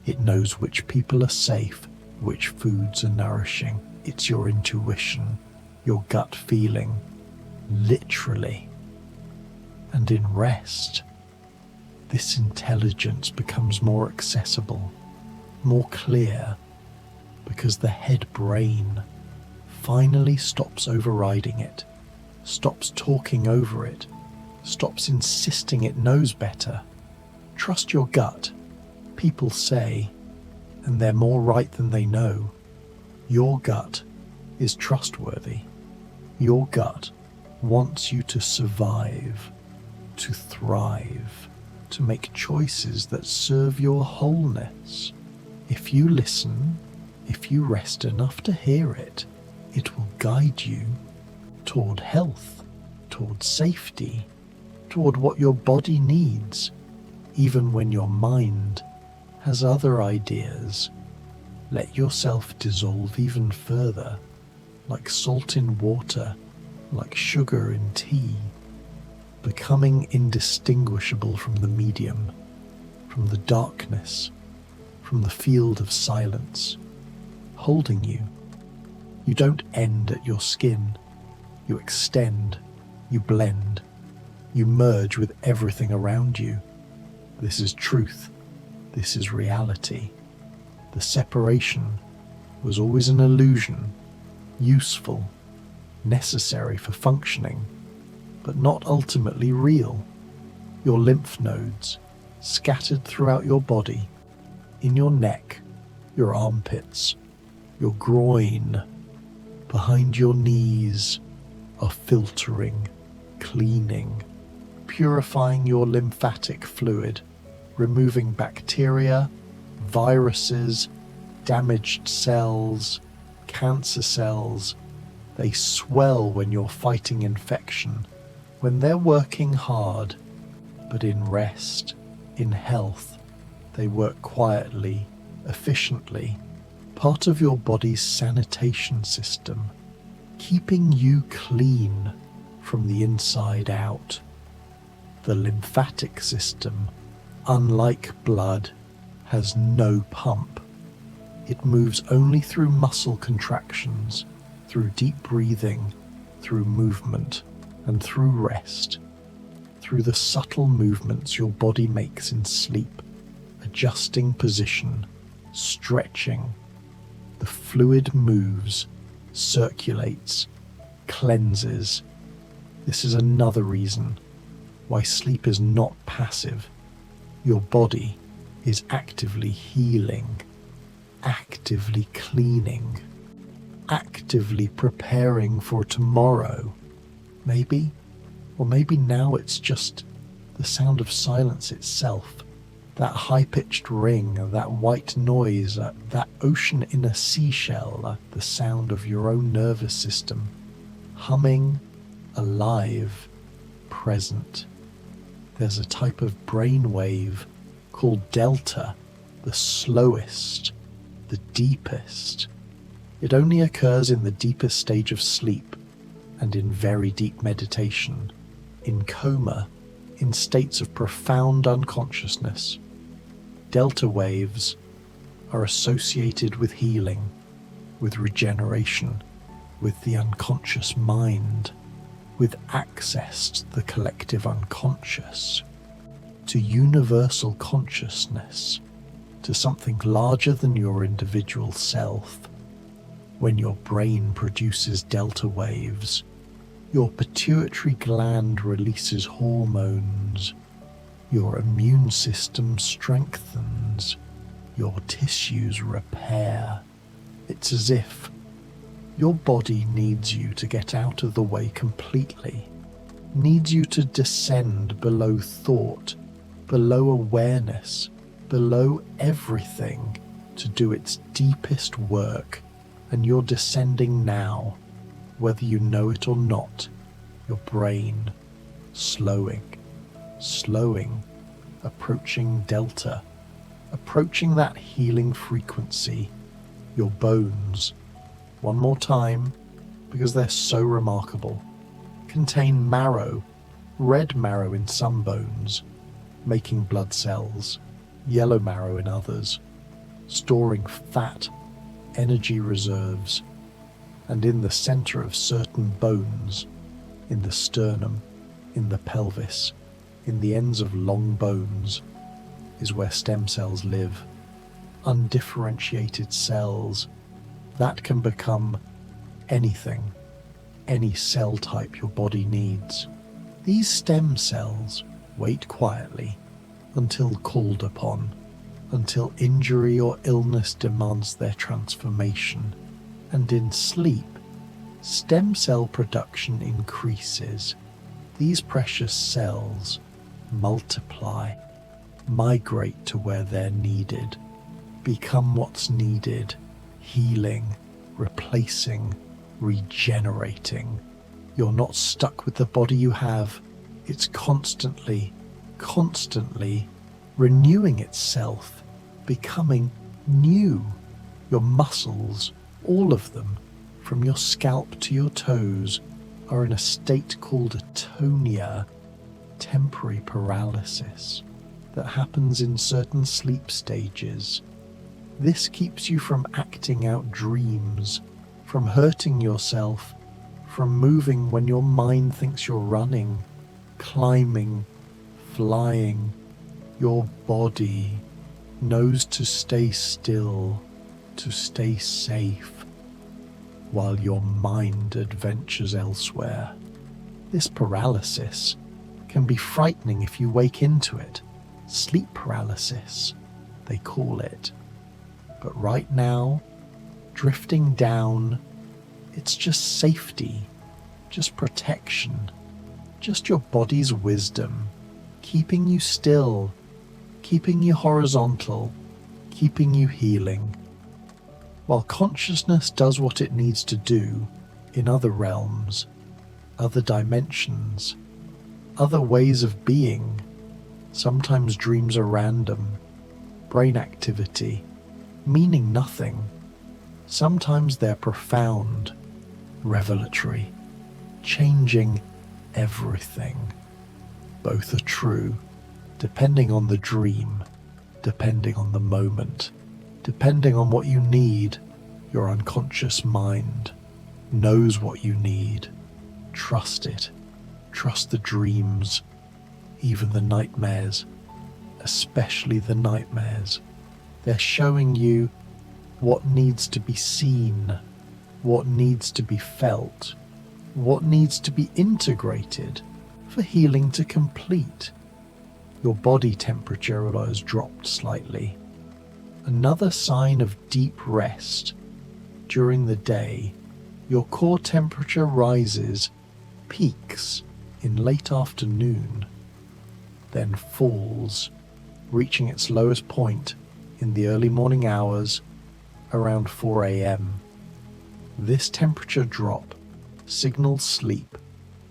It knows which people are safe, which foods are nourishing. It's your intuition, your gut feeling, literally. And in rest, this intelligence becomes more accessible, more clear, because the head brain finally stops overriding it, stops talking over it, stops insisting it knows better. Trust your gut, people say, and they're more right than they know. Your gut is trustworthy. Your gut wants you to survive, to thrive, to make choices that serve your wholeness. If you listen, if you rest enough to hear it, it will guide you toward health, toward safety, toward what your body needs, even when your mind has other ideas. Let yourself dissolve even further, like salt in water, like sugar in tea, becoming indistinguishable from the medium, from the darkness, from the field of silence, holding you. You don't end at your skin. You extend, you blend, you merge with everything around you. This is truth. This is reality. The separation was always an illusion, useful, necessary for functioning, but not ultimately real. Your lymph nodes, scattered throughout your body, in your neck, your armpits, your groin, behind your knees, are filtering, cleaning, purifying your lymphatic fluid, removing bacteria, viruses, damaged cells, cancer cells. They swell when you're fighting infection, when they're working hard, but in rest, in health, they work quietly, efficiently, part of your body's sanitation system, keeping you clean from the inside out. The lymphatic system, unlike blood, has no pump. It moves only through muscle contractions, through deep breathing, through movement, and through rest, through the subtle movements your body makes in sleep, adjusting position, stretching. The fluid moves, circulates, cleanses. This is another reason why sleep is not passive. Your body is actively healing, actively cleaning, actively preparing for tomorrow. Maybe, or maybe now it's just the sound of silence itself, that high-pitched ring, that white noise, that ocean in a seashell, the sound of your own nervous system, humming, alive, present. There's a type of brainwave called delta, the slowest, the deepest. It only occurs in the deepest stage of sleep and in very deep meditation, in coma, in states of profound unconsciousness. Delta waves are associated with healing, with regeneration, with the unconscious mind, with access to the collective unconscious, to universal consciousness, to something larger than your individual self. When your brain produces delta waves, your pituitary gland releases hormones, your immune system strengthens, your tissues repair. It's as if your body needs you to get out of the way completely, needs you to descend below thought, below awareness, below everything to do its deepest work. And you're descending now, whether you know it or not. Your brain slowing, approaching delta, approaching that healing frequency. Your bones, one more time, because they're so remarkable, contain marrow, red marrow in some bones, making blood cells, yellow marrow in others, storing fat, energy reserves, and in the center of certain bones, in the sternum, in the pelvis, in the ends of long bones, is where stem cells live, undifferentiated cells that can become anything, any cell type your body needs. These stem cells wait quietly until called upon, until injury or illness demands their transformation, and in sleep, stem cell production increases. These precious cells multiply, migrate to where they're needed, become what's needed, healing, replacing, regenerating. You're not stuck with the body you have. It's constantly renewing itself, becoming new. Your muscles, all of them, from your scalp to your toes, are in a state called atonia, temporary paralysis, that happens in certain sleep stages. This keeps you from acting out dreams, from hurting yourself, from moving when your mind thinks you're running, climbing, flying. Your body knows to stay still, to stay safe, while your mind adventures elsewhere. This paralysis can be frightening if you wake into it. Sleep paralysis, they call it. But right now, drifting down, it's just safety, just protection, just your body's wisdom, keeping you still, keeping you horizontal, keeping you healing. While consciousness does what it needs to do in other realms, other dimensions, other ways of being, sometimes dreams are random, brain activity, meaning nothing. Sometimes they're profound, revelatory, changing everything. Both are true, depending on the dream, depending on the moment, depending on what you need. Your unconscious mind knows what you need. Trust it. Trust the dreams, even the nightmares, especially the nightmares. They're showing you what needs to be seen, what needs to be felt, what needs to be integrated for healing to complete. Your body temperature has dropped slightly. Another sign of deep rest. During the day, your core temperature rises, peaks in late afternoon, then falls, reaching its lowest point in the early morning hours around 4 a.m. This temperature drop signals sleep,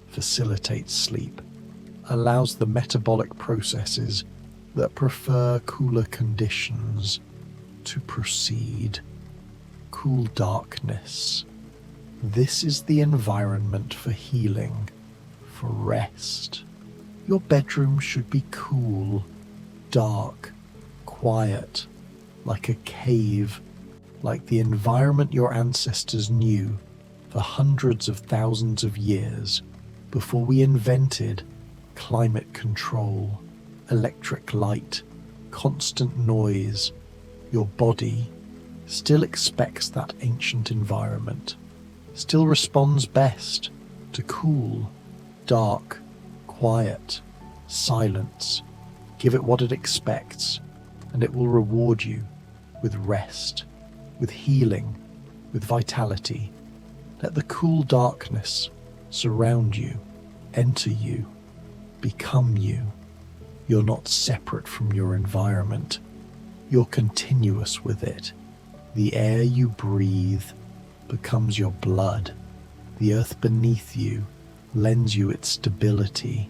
facilitates sleep, allows the metabolic processes that prefer cooler conditions to proceed. Cool darkness. This is the environment for healing, for rest. Your bedroom should be cool, dark, quiet, like a cave, like the environment your ancestors knew for hundreds of thousands of years before we invented climate control, electric light, constant noise. Your body still expects that ancient environment, still responds best to cool, dark, quiet, silence. Give it what it expects, and it will reward you with rest, with healing, with vitality. Let the cool darkness surround you, enter you, become you. You're not separate from your environment. You're continuous with it. The air you breathe becomes your blood. The earth beneath you lends you its stability.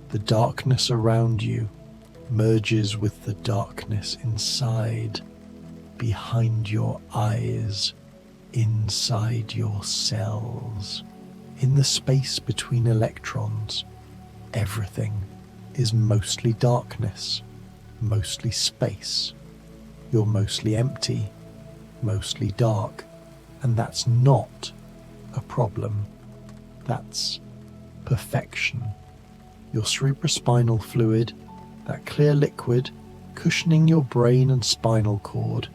The darkness around you merges with the darkness inside, behind your eyes, inside your cells. In the space between electrons, everything is mostly darkness, mostly space. You're mostly empty, mostly dark, and that's not a problem. That's perfection. Your cerebrospinal fluid, that clear liquid cushioning your brain and spinal cord,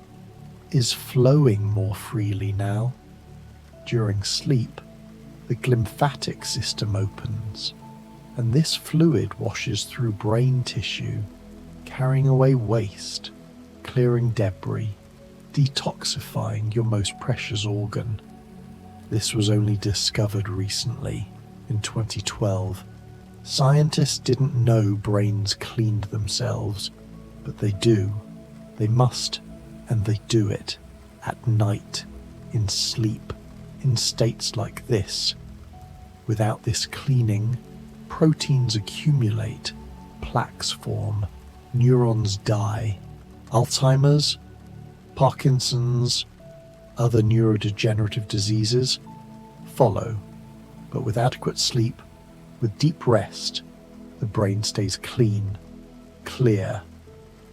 is flowing more freely now. During sleep, the glymphatic system opens, and this fluid washes through brain tissue, carrying away waste, clearing debris, detoxifying your most precious organ. This was only discovered recently, in 2012. Scientists didn't know brains cleaned themselves, but they do. They must, and they do it at night, in sleep, in states like this. Without this cleaning, proteins accumulate, plaques form, neurons die. Alzheimer's, Parkinson's, other neurodegenerative diseases follow. But with adequate sleep, with deep rest, the brain stays clean, clear,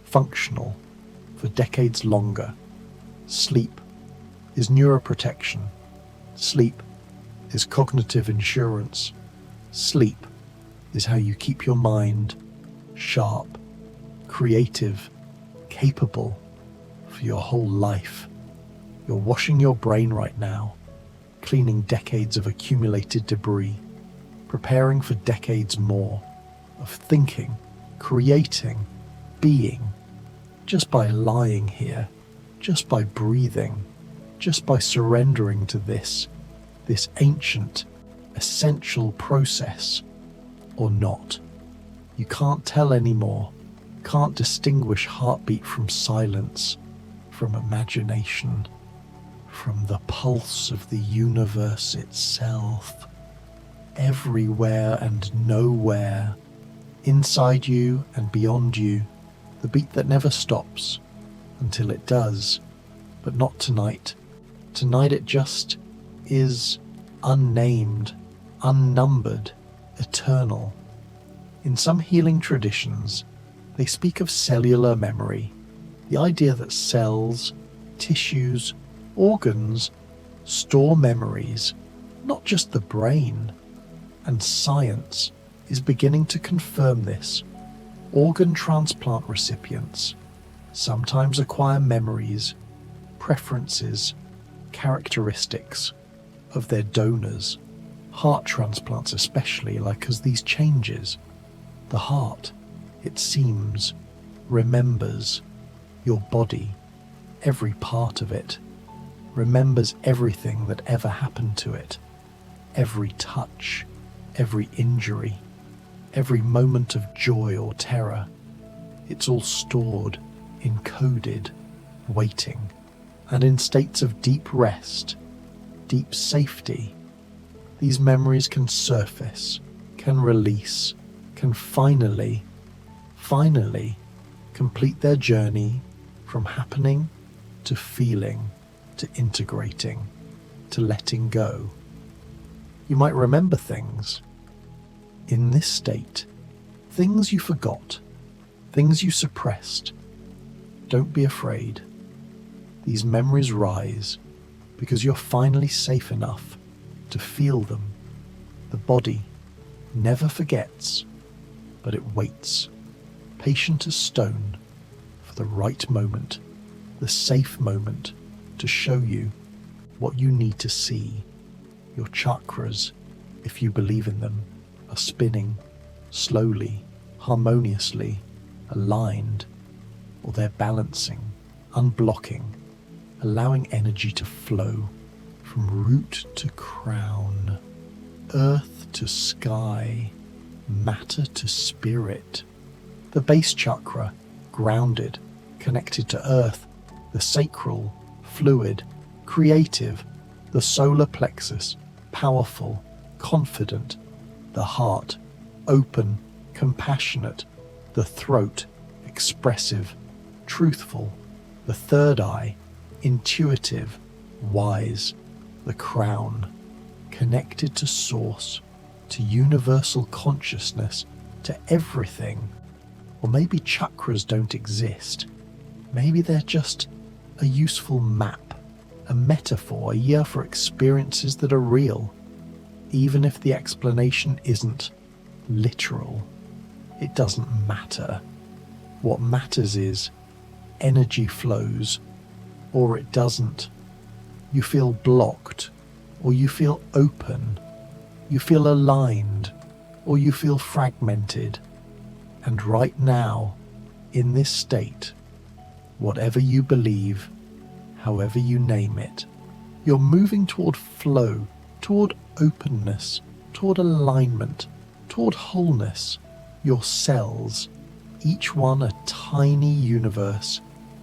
functional for decades longer. Sleep is neuroprotection. Sleep is cognitive insurance. Sleep is how you keep your mind sharp, creative, capable for your whole life. You're washing your brain right now, cleaning decades of accumulated debris, preparing for decades more of thinking, creating, being, just by lying here, just by breathing, just by surrendering to this ancient, essential process or not. You can't tell anymore, can't distinguish heartbeat from silence, from imagination, from the pulse of the universe itself. Everywhere and nowhere, inside you and beyond you, the beat that never stops until it does, but not tonight. Tonight it just is unnamed, unnumbered, eternal. In some healing traditions, they speak of cellular memory, the idea that cells, tissues, organs store memories, not just the brain, and science is beginning to confirm this. Organ transplant recipients sometimes acquire memories, preferences, characteristics of their donors. Heart transplants especially, as these changes. The heart, it seems, remembers your body, every part of it, remembers everything that ever happened to it, every touch, every injury, every moment of joy or terror. It's all stored, encoded, waiting, and in states of deep rest, deep safety. These memories can surface, can release, can finally complete their journey from happening to feeling, to integrating, to letting go. You might remember things in this state, things you forgot, things you suppressed. Don't be afraid. These memories rise because you're finally safe enough to feel them. The body never forgets, but it waits, patient as stone, for the right moment, the safe moment to show you what you need to see. Your chakras, if you believe in them, are spinning slowly, harmoniously, aligned, or they're balancing, unblocking, allowing energy to flow from root to crown, earth to sky, matter to spirit. The base chakra, grounded, connected to earth, the sacral, fluid, creative, the solar plexus, powerful, confident, the heart, open, compassionate, the throat, expressive, truthful, the third eye, intuitive, wise, the crown, connected to source, to universal consciousness, to everything. Or maybe chakras don't exist. Maybe they're just a useful map, a metaphor, a year for experiences that are real, even if the explanation isn't literal. It doesn't matter. What matters is energy flows, or it doesn't. You feel blocked, or you feel open. You feel aligned, or you feel fragmented. And right now, in this state, whatever you believe, however you name it, you're moving toward flow, toward openness, toward alignment, toward wholeness. Your cells, each one a tiny universe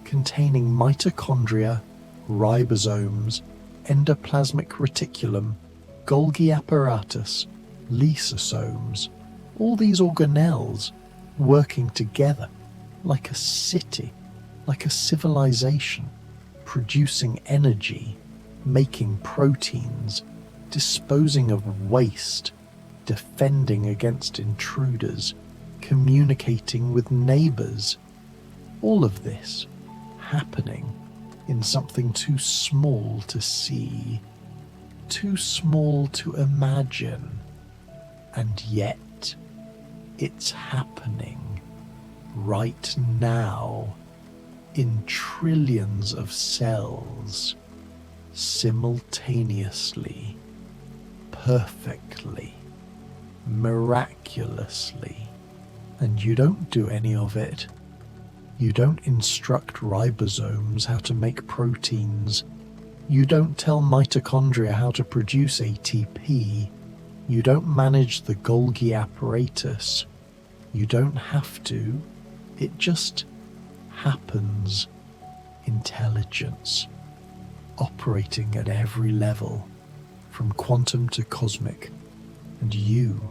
containing mitochondria, ribosomes, endoplasmic reticulum, Golgi apparatus, lysosomes, all these organelles working together like a city, like a civilization, producing energy, making proteins, disposing of waste, defending against intruders, communicating with neighbors. All of this happening in something too small to see, too small to imagine, and yet it's happening right now in trillions of cells, simultaneously, perfectly, miraculously. And you don't do any of it. You don't instruct ribosomes how to make proteins. You don't tell mitochondria how to produce ATP. You don't manage the Golgi apparatus. You don't have to. It just happens. Intelligence, operating at every level, from quantum to cosmic. And you're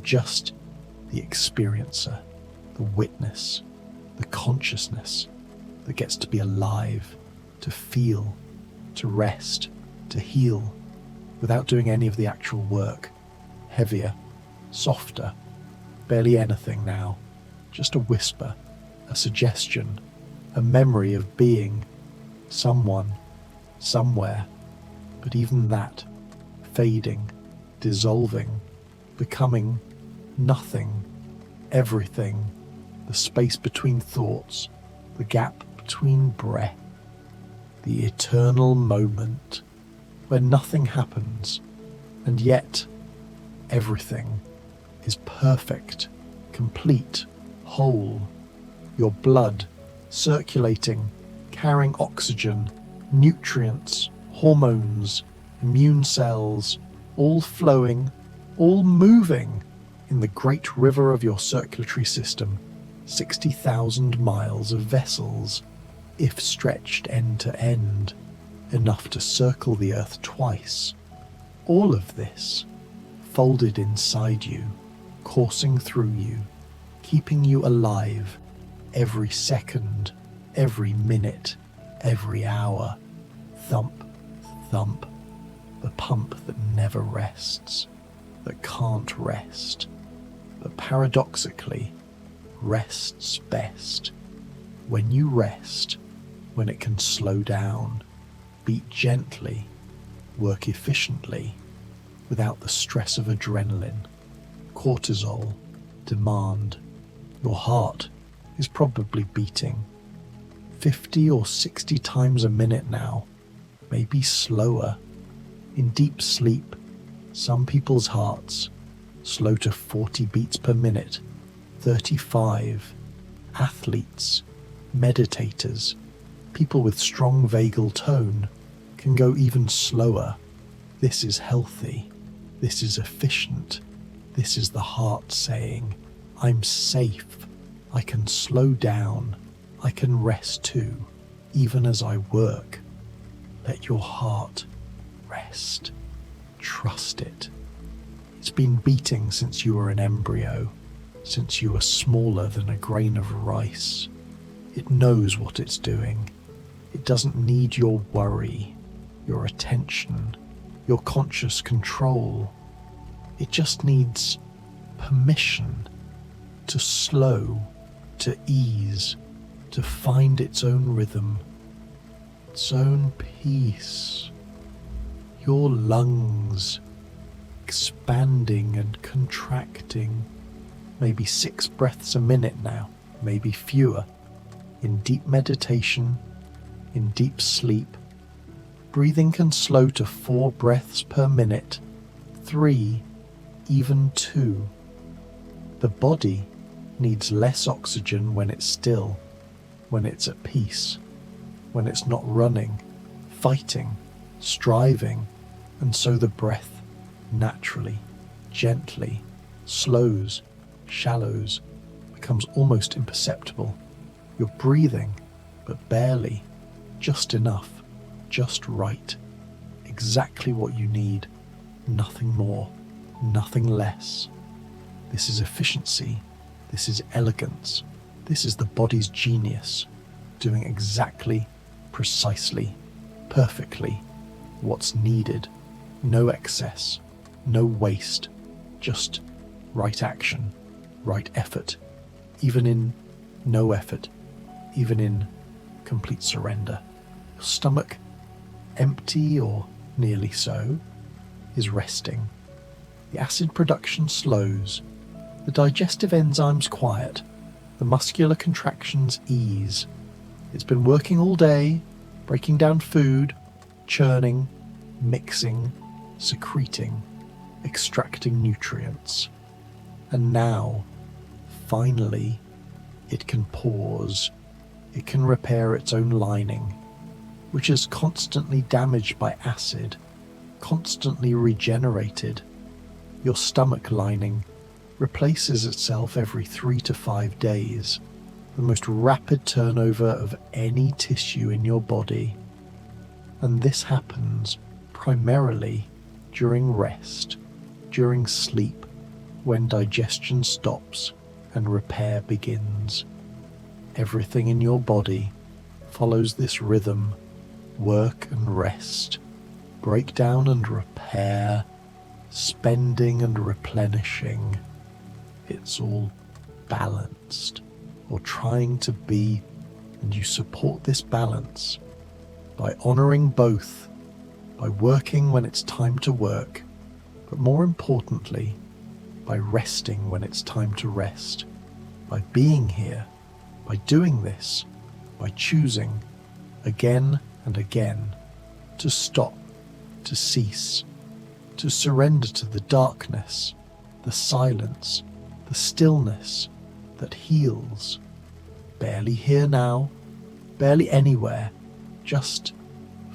just the experiencer, the witness, the consciousness that gets to be alive, to feel, to rest, to heal, without doing any of the actual work. Heavier, softer, barely anything now. Just a whisper, a suggestion, a memory of being someone, somewhere. But even that, fading, dissolving, becoming nothing, everything, the space between thoughts, the gap between breath, the eternal moment where nothing happens, and yet everything is perfect, complete, whole. Your blood circulating, carrying oxygen, nutrients, hormones, immune cells, all flowing, all moving in the great river of your circulatory system, 60,000 miles of vessels, if stretched end to end, enough to circle the earth twice. All of this folded inside you, coursing through you, keeping you alive every second, every minute, every hour. Thump, thump, the pump that never rests, that can't rest, but paradoxically rests best. When you rest, when it can slow down, beat gently, work efficiently, without the stress of adrenaline, cortisol, demand. Your heart is probably beating 50 or 60 times a minute now, maybe slower. In deep sleep, some people's hearts slow to 40 beats per minute, 35. Athletes, meditators, people with strong vagal tone can go even slower. This is healthy. This is efficient. This is the heart saying, I'm safe. I can slow down. I can rest too, even as I work. Let your heart rest. Trust it. It's been beating since you were an embryo, since you were smaller than a grain of rice. It knows what it's doing. It doesn't need your worry, your attention, your conscious control. It just needs permission to slow, to ease, to find its own rhythm, its own peace. Your lungs expanding and contracting, maybe 6 breaths a minute now, maybe fewer, in deep meditation, in deep sleep. Breathing can slow to 4 breaths per minute, 3, even 2. The body needs less oxygen when it's still, when it's at peace, when it's not running, fighting, striving, and so the breath naturally, gently, slows, shallows, becomes almost imperceptible. You're breathing, but barely, just enough, just right, exactly what you need, nothing more, nothing less. This is efficiency, this is elegance, this is the body's genius, doing exactly, precisely, perfectly what's needed. No excess, no waste, just right action, right effort, even in no effort, even in complete surrender. Your stomach, empty or nearly so, is resting. The acid production slows, the digestive enzymes quiet, the muscular contractions ease. It's been working all day, breaking down food, churning, mixing, secreting, extracting nutrients. And now, finally, it can pause. It can repair its own lining, which is constantly damaged by acid, constantly regenerated. Your stomach lining replaces itself every 3 to 5 days, the most rapid turnover of any tissue in your body. And this happens primarily during rest, during sleep, when digestion stops and repair begins. Everything in your body follows this rhythm: work and rest, breakdown and repair, spending and replenishing. It's all balanced, or trying to be, and you support this balance by honoring both, by working when it's time to work, but more importantly, by resting when it's time to rest, by being here, by doing this, by choosing again and again to stop, to cease, to surrender to the darkness, the silence, the stillness that heals. Barely here now, barely anywhere, just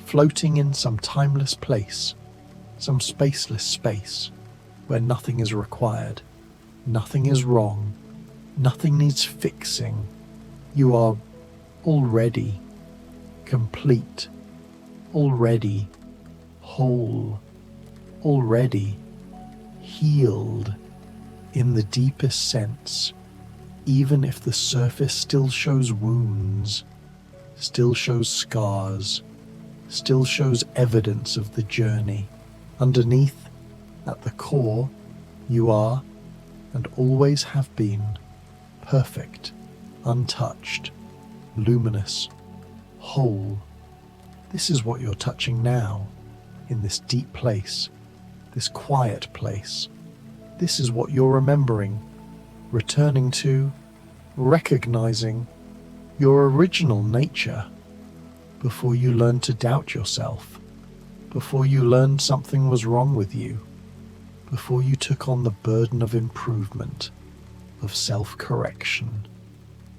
floating in some timeless place, some spaceless space where nothing is required, nothing is wrong, nothing needs fixing. You are already complete, already whole, already healed in the deepest sense, even if the surface still shows wounds, still shows scars, still shows evidence of the journey. Underneath, at the core, you are, and always have been, perfect, untouched, luminous, whole. This is what you're touching now, in this deep place, this quiet place. This is what you're remembering, returning to, recognizing your original nature, before you learned to doubt yourself, before you learned something was wrong with you, before you took on the burden of improvement, of self-correction,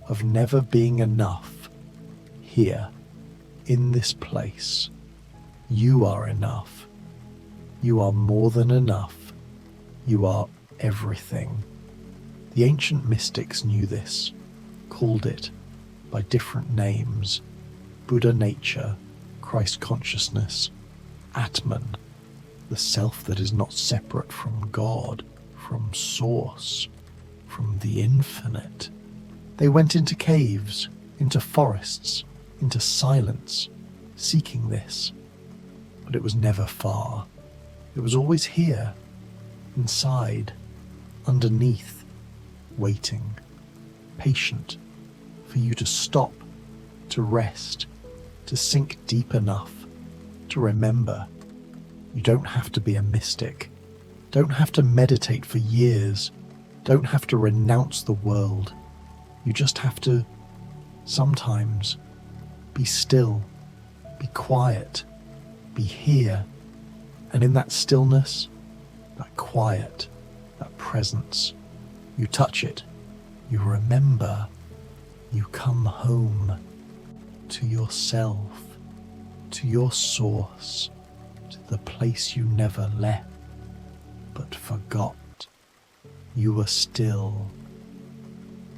of never being enough. Here, in this place, you are enough. You are more than enough. You are everything. The ancient mystics knew this, called it by different names: Buddha nature, Christ consciousness, Atman, the self that is not separate from God, from Source, from the infinite. They went into caves, into forests, into silence, seeking this. But it was never far. It was always here, inside, underneath, waiting, patient for you to stop, to rest, to sink deep enough, to remember. You don't have to be a mystic, don't have to meditate for years, don't have to renounce the world. You just have to, sometimes, be still, be quiet, be here, and in that stillness, that quiet, that presence, you touch it, you remember, you come home to yourself, to your source, to the place you never left, but forgot. You were still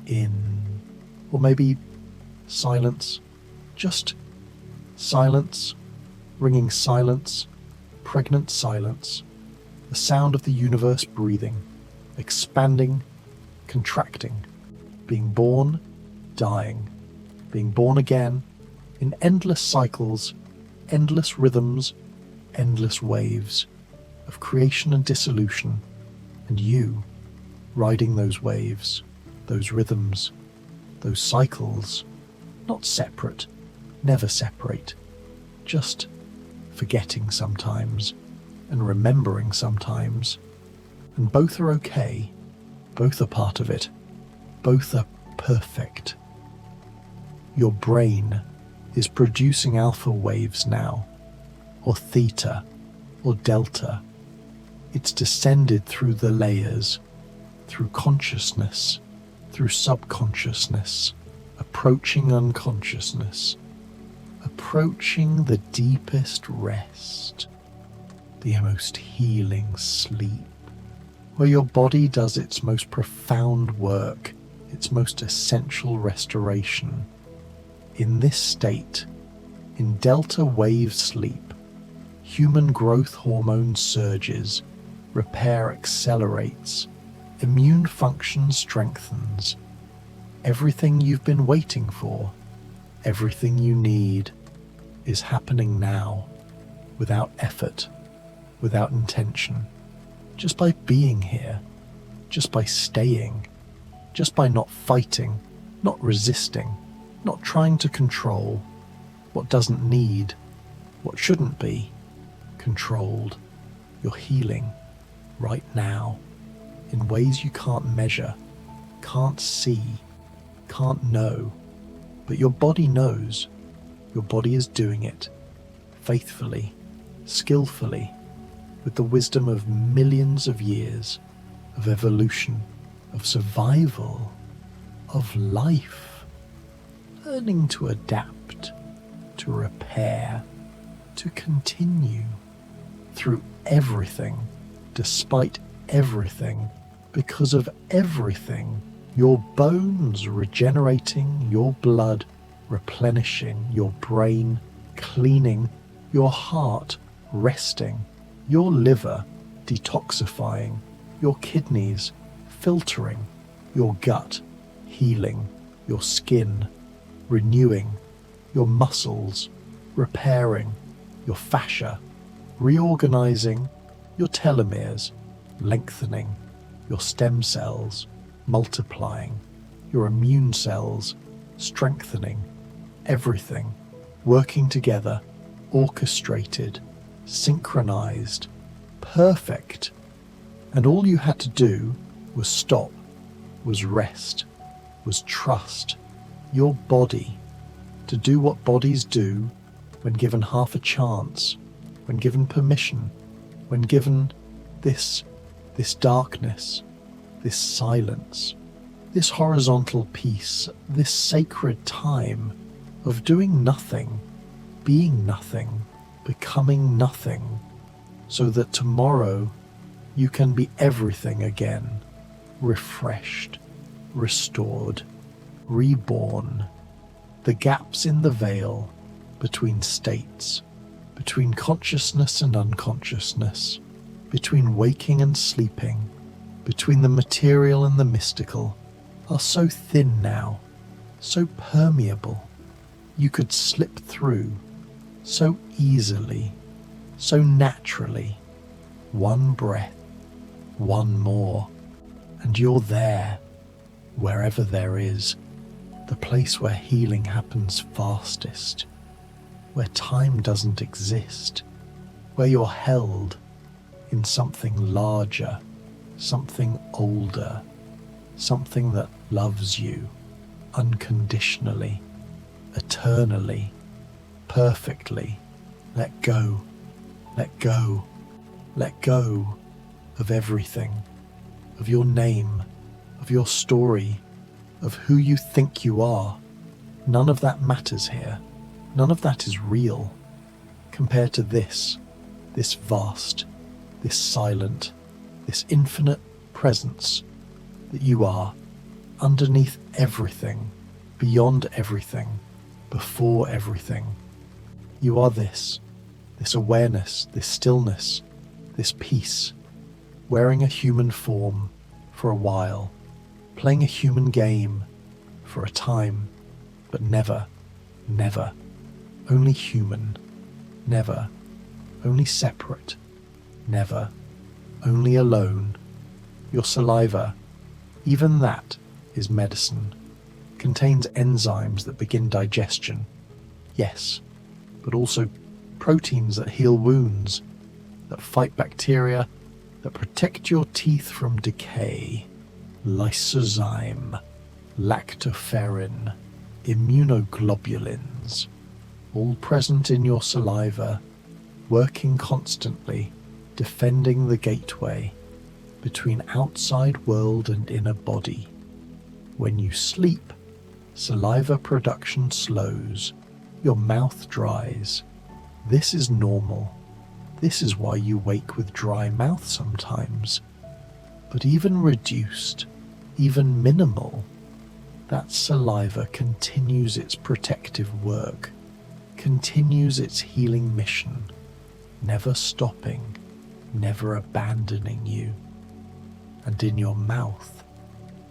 in, or maybe silence, just silence, ringing silence, pregnant silence, the sound of the universe breathing, expanding, contracting, being born, dying, being born again, in endless cycles, endless rhythms, endless waves of creation and dissolution, and you riding those waves, those rhythms, those cycles, not separate, never separate, just forgetting sometimes and remembering sometimes. And both are okay, both are part of it, both are perfect. Your brain is producing alpha waves now, or theta, or delta. It's descended through the layers, through consciousness, through subconsciousness, approaching unconsciousness, approaching the deepest rest, the most healing sleep, where your body does its most profound work, its most essential restoration. In this state, in delta wave sleep, human growth hormone surges, repair accelerates, immune function strengthens. Everything you've been waiting for, everything you need, is happening now, without effort, without intention, just by being here, just by staying, just by not fighting, not resisting, not trying to control what doesn't need, what shouldn't be controlled. You're healing right now in ways you can't measure, can't see, can't know, but your body knows. Your body is doing it faithfully, skillfully, with the wisdom of millions of years of evolution, of survival, of life, learning to adapt, to repair, to continue through everything, despite everything, because of everything. Your bones regenerating, your blood replenishing, your brain cleaning, your heart resting, your liver detoxifying, your kidneys filtering, your gut healing, your skin renewing, your muscles repairing, your fascia reorganizing, your telomeres lengthening, your stem cells multiplying, your immune cells strengthening, everything working together, orchestrated, synchronized, perfect. And all you had to do was stop, was rest, was trust your body to do what bodies do when given half a chance, when given permission, when given this darkness, this silence, this horizontal peace, this sacred time of doing nothing, being nothing, becoming nothing, so that tomorrow you can be everything again, refreshed, restored, reborn. The gaps in the veil between states, between consciousness and unconsciousness, between waking and sleeping, between the material and the mystical, are so thin now, so permeable. You could slip through so easily, so naturally. One breath, one more, and you're there, wherever there is, the place where healing happens fastest, where time doesn't exist, where you're held in something larger, something older, something that loves you unconditionally, eternally, perfectly. Let go, let go, let go of everything, of your name, of your story, of who you think you are. None of that matters here. None of that is real compared to this vast, this silent, this infinite presence that you are, underneath everything, beyond everything, before everything. You are this awareness, this stillness, this peace, wearing a human form for a while, playing a human game for a time, but never, never, only human, never, only separate, never, only alone. Your saliva, even that is medicine, contains enzymes that begin digestion, yes, but also proteins that heal wounds, that fight bacteria, that protect your teeth from decay, lysozyme, lactoferrin, immunoglobulins, all present in your saliva, working constantly, defending the gateway between outside world and inner body. When you sleep, saliva production slows, your mouth dries. This is normal. This is why you wake with dry mouth sometimes. But even reduced, even minimal, that saliva continues its protective work, continues its healing mission, never stopping, never abandoning you. And in your mouth,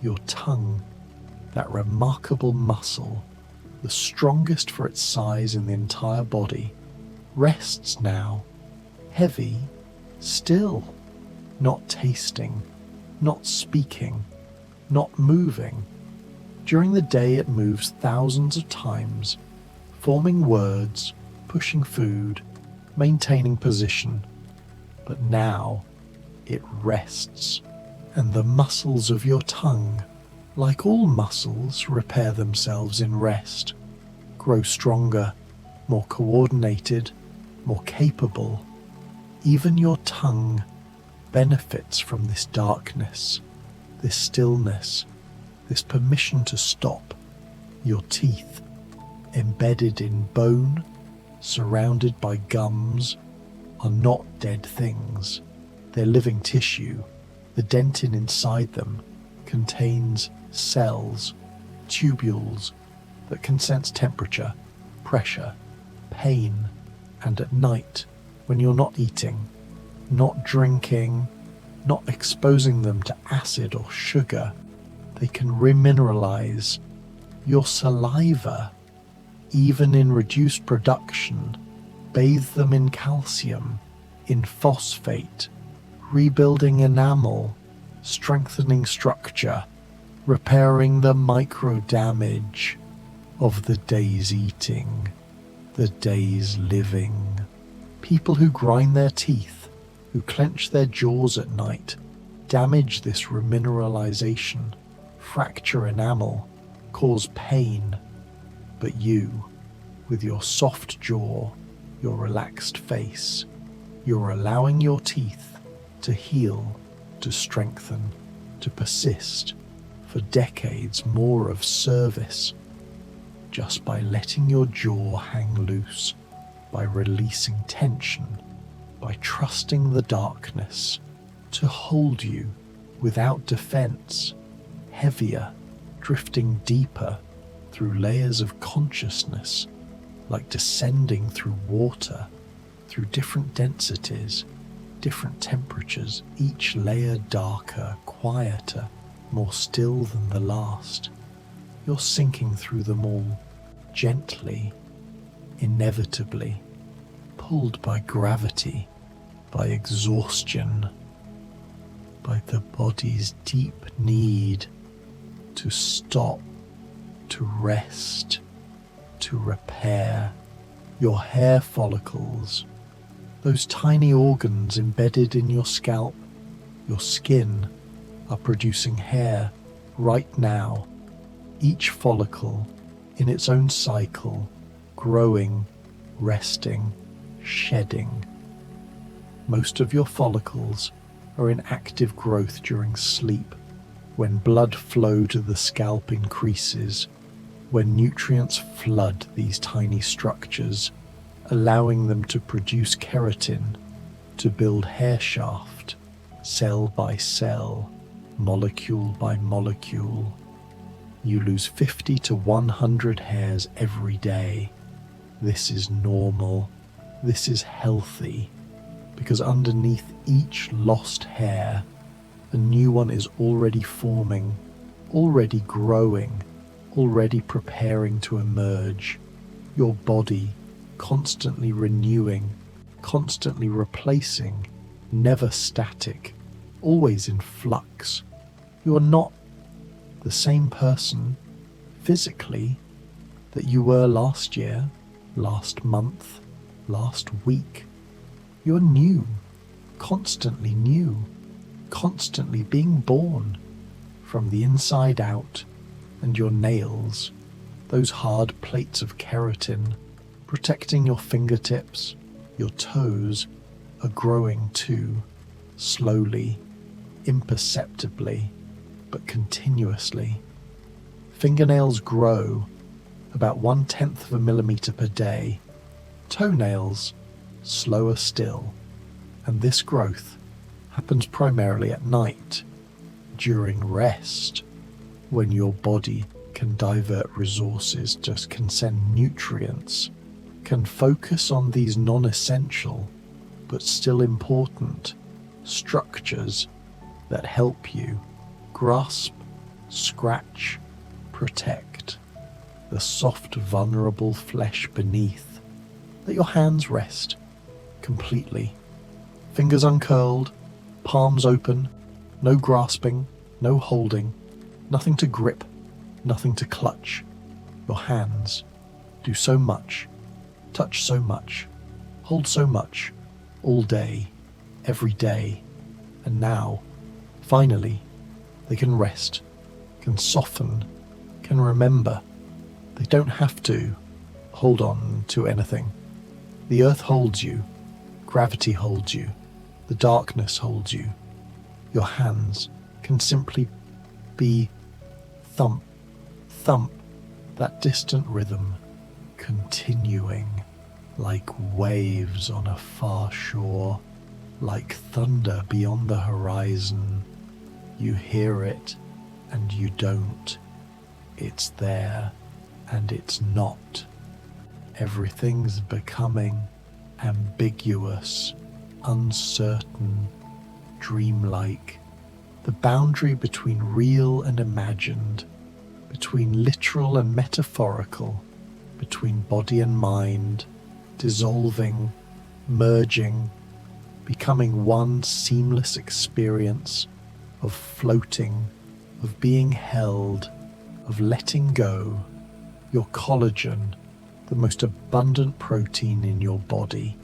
your tongue, that remarkable muscle, the strongest for its size in the entire body, rests now, heavy, still, not tasting, not speaking, not moving. During the day it moves thousands of times, forming words, pushing food, maintaining position. But now it rests, and the muscles of your tongue, like all muscles, repair themselves in rest, grow stronger, more coordinated, more capable. Even your tongue benefits from this darkness, this stillness, this permission to stop. Your teeth, embedded in bone, surrounded by gums, are not dead things. They're living tissue. The dentin inside them contains cells, tubules that can sense temperature, pressure, pain, and at night, when you're not eating, not drinking, not exposing them to acid or sugar, they can remineralize. Your saliva, even in reduced production, bathe them in calcium, in phosphate, rebuilding enamel, strengthening structure, repairing the micro damage of the day's eating, the day's living. People who grind their teeth, who clench their jaws at night, damage this remineralization, fracture enamel, cause pain. But you, with your soft jaw, your relaxed face, you're allowing your teeth to heal, to strengthen, to persist for decades more of service, just by letting your jaw hang loose, by releasing tension, by trusting the darkness to hold you without defense, heavier, drifting deeper through layers of consciousness, like descending through water, through different densities, different temperatures, each layer darker, quieter, more still than the last. You're sinking through them all, gently, inevitably, pulled by gravity, by exhaustion, by the body's deep need to stop, to rest, to repair. Your hair follicles, those tiny organs embedded in your scalp, your skin, are producing hair right now, each follicle in its own cycle, growing, resting, shedding. Most of your follicles are in active growth during sleep, when blood flow to the scalp increases, when nutrients flood these tiny structures, allowing them to produce keratin, to build hair shaft, cell by cell, molecule by molecule. You lose 50 to 100 hairs every day. This is normal. This is healthy, because underneath each lost hair, a new one is already forming, already growing, already preparing to emerge. Your body constantly renewing, constantly replacing, never static, always in flux. You are not the same person physically that you were last year, last month, last week. You're new, constantly being born from the inside out, and your nails, those hard plates of keratin, protecting your fingertips, your toes, are growing too, slowly, imperceptibly, but continuously. Fingernails grow about 1/10 of a millimeter per day. Toenails, slower still, and this growth happens primarily at night, During rest, when your body can divert resources, just can send nutrients, can focus on these non-essential but still important structures that help you grasp, scratch, protect the soft, vulnerable flesh beneath. Let your hands rest completely. Fingers uncurled, palms open, no grasping, no holding, nothing to grip, nothing to clutch. Your hands do so much, touch so much, hold so much, all day, every day. And now, finally, they can rest, can soften, can remember. They don't have to hold on to anything. The earth holds you, gravity holds you, the darkness holds you. Your hands can simply be thump, thump, that distant rhythm continuing like waves on a far shore, like thunder beyond the horizon. You hear it and you don't. It's there and it's not. Everything's becoming ambiguous, uncertain, dreamlike. The boundary between real and imagined, between literal and metaphorical, between body and mind, dissolving, merging, becoming one seamless experience of floating, of being held, of letting go. Your collagen, the most abundant protein in your body,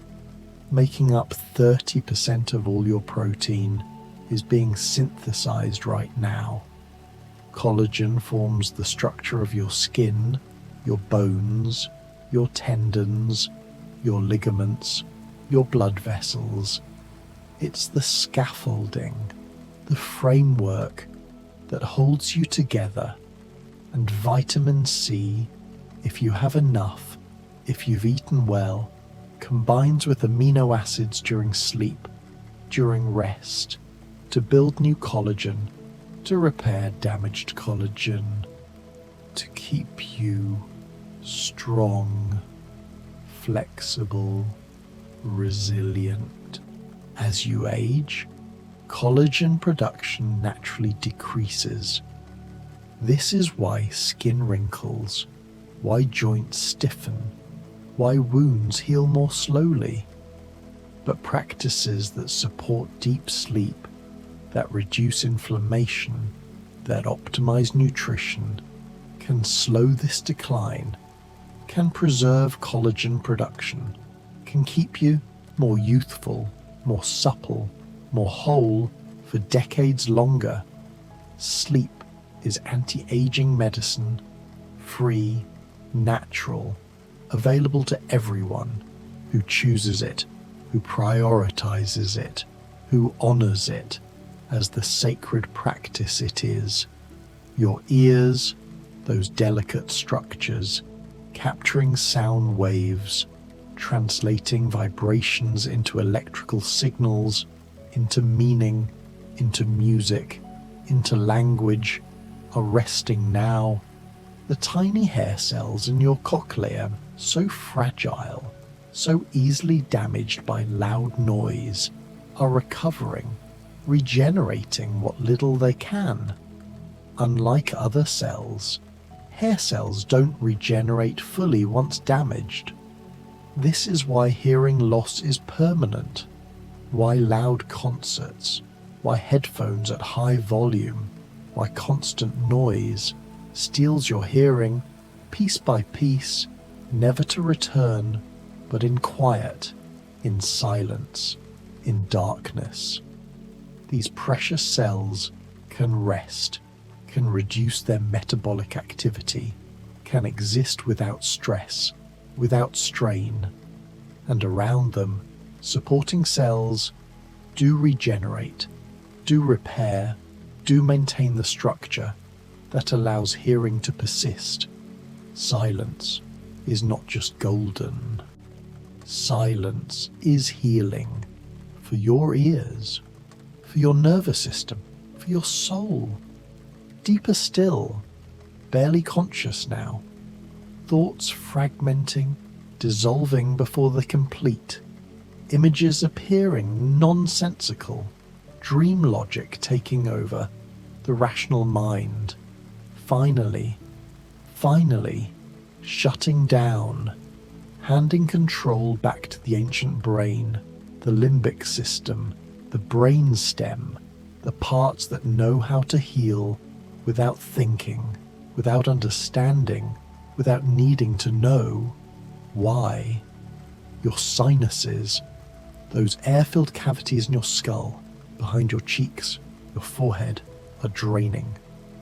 making up 30% of all your protein, is being synthesized right now. Collagen forms the structure of your skin, your bones, your tendons, your ligaments, your blood vessels. It's the scaffolding, the framework that holds you together. And vitamin C, if you have enough, if you've eaten well, combines with amino acids during sleep, during rest, to build new collagen, to repair damaged collagen, to keep you strong, flexible, resilient. As you age, collagen production naturally decreases. This is why skin wrinkles, why joints stiffen, why wounds heal more slowly. But practices that support deep sleep, that reduce inflammation, that optimize nutrition, can slow this decline, can preserve collagen production, can keep you more youthful, more supple, more whole for decades longer. Sleep is anti-aging medicine, free, natural, available to everyone who chooses it, who prioritizes it, who honors it as the sacred practice it is. Your ears, those delicate structures, capturing sound waves, translating vibrations into electrical signals, into meaning, into music, into language, are resting now. The tiny hair cells in your cochlea, so fragile, so easily damaged by loud noise, are recovering, regenerating what little they can. Unlike other cells, hair cells don't regenerate fully once damaged. This is why hearing loss is permanent, why loud concerts, why headphones at high volume, why constant noise steals your hearing piece by piece, never to return, but in quiet, in silence, in darkness. These precious cells can rest, can reduce their metabolic activity, can exist without stress, without strain, and around them, supporting cells do regenerate, do repair, do maintain the structure that allows hearing to persist. Silence is not just golden. Silence is healing for your ears, for your nervous system, for your soul. Deeper still, barely conscious now, thoughts fragmenting, dissolving before they complete, images appearing nonsensical, dream logic taking over, the rational mind, finally, shutting down, handing control back to the ancient brain, the limbic system, the brain stem, the parts that know how to heal without thinking, without understanding, without needing to know why. Your sinuses, those air-filled cavities in your skull, behind your cheeks, your forehead, are draining,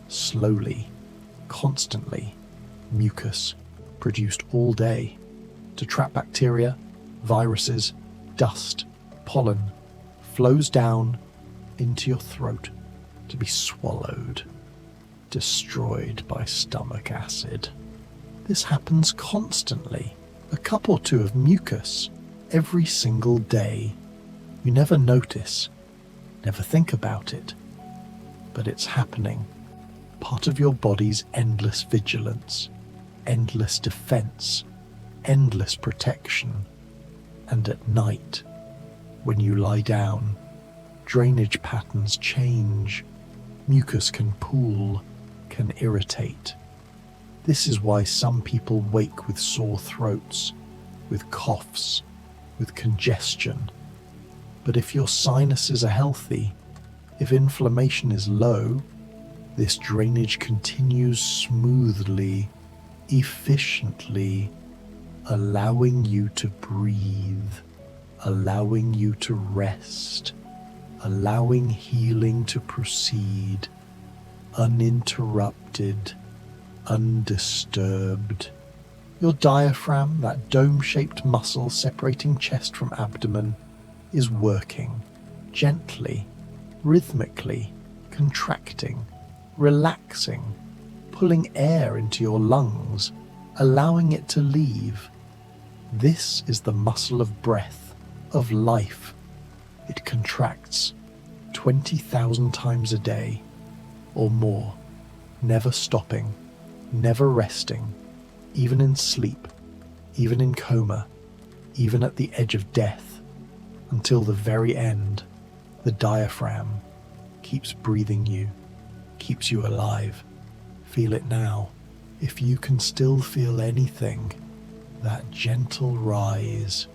slowly, constantly. Mucus, produced all day, to trap bacteria, viruses, dust, pollen, flows down into your throat to be swallowed, destroyed by stomach acid. This happens constantly, a cup or two of mucus every single day. You never notice, never think about it, but it's happening, part of your body's endless vigilance, endless defense, endless protection. And at night, when you lie down, drainage patterns change, mucus can pool, can irritate. This is why some people wake with sore throats, with coughs, with congestion. But if your sinuses are healthy, if inflammation is low, this drainage continues smoothly, efficiently, allowing you to breathe, allowing you to rest, allowing healing to proceed, uninterrupted, undisturbed. Your diaphragm, that dome-shaped muscle separating chest from abdomen, is working, gently, rhythmically, contracting, relaxing, pulling air into your lungs, allowing it to leave. This is the muscle of breath, of life. It contracts 20,000 times a day, or more, never stopping, never resting, even in sleep, even in coma, even at the edge of death, until the very end. The diaphragm keeps breathing you, keeps you alive. Feel it now. If you can still feel anything, that gentle rise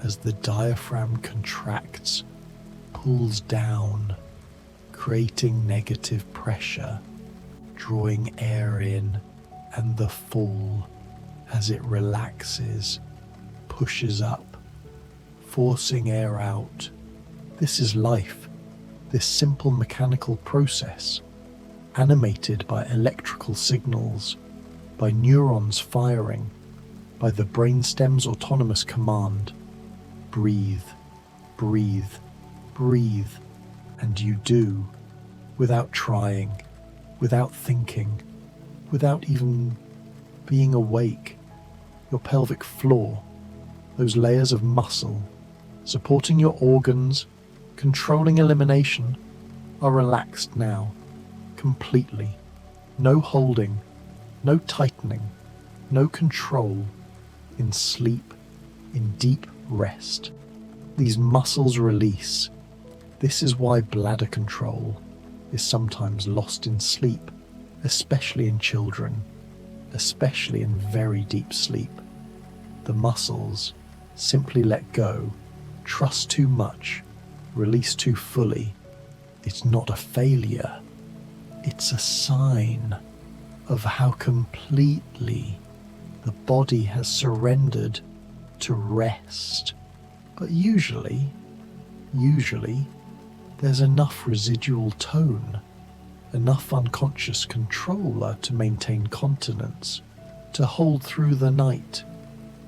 as the diaphragm contracts, pulls down, creating negative pressure, drawing air in, and the fall as it relaxes, pushes up, forcing air out. This is life, this simple mechanical process, animated by electrical signals, by neurons firing, by the brainstem's autonomous command. Breathe, breathe, breathe, and you do, without trying, without thinking, without even being awake. Your pelvic floor, those layers of muscle, supporting your organs, controlling elimination, are relaxed now, completely. No holding, no tightening, no control, in sleep, in deep rest. These muscles release. This is why bladder control is sometimes lost in sleep, especially in children, especially in very deep sleep. The muscles simply let go, trust too much, release too fully. It's not a failure. It's a sign of how completely the body has surrendered to rest. But usually, there's enough residual tone, enough unconscious control to maintain continence, to hold through the night.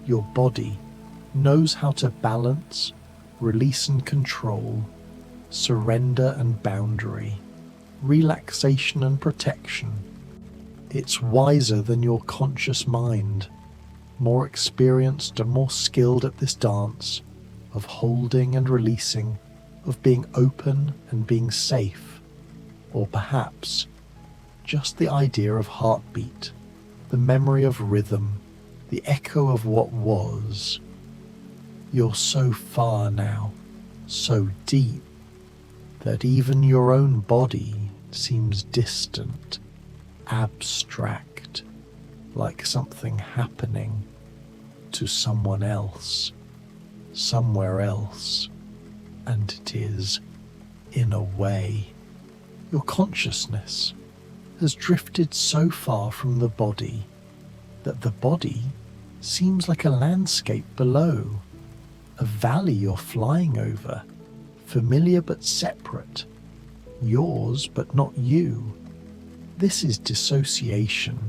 Your body knows how to balance, release and control, surrender and boundary, relaxation and protection. It's wiser than your conscious mind, more experienced and more skilled at this dance of holding and releasing, of being open and being safe. or perhaps just the idea of heartbeat, the memory of rhythm, the echo of what was. You're so far now, so deep, that even your own body seems distant, abstract, like something happening to someone else, somewhere else, and it is, in a way. Your consciousness has drifted so far from the body that the body seems like a landscape below, a valley you're flying over, familiar but separate, yours but not you. This is dissociation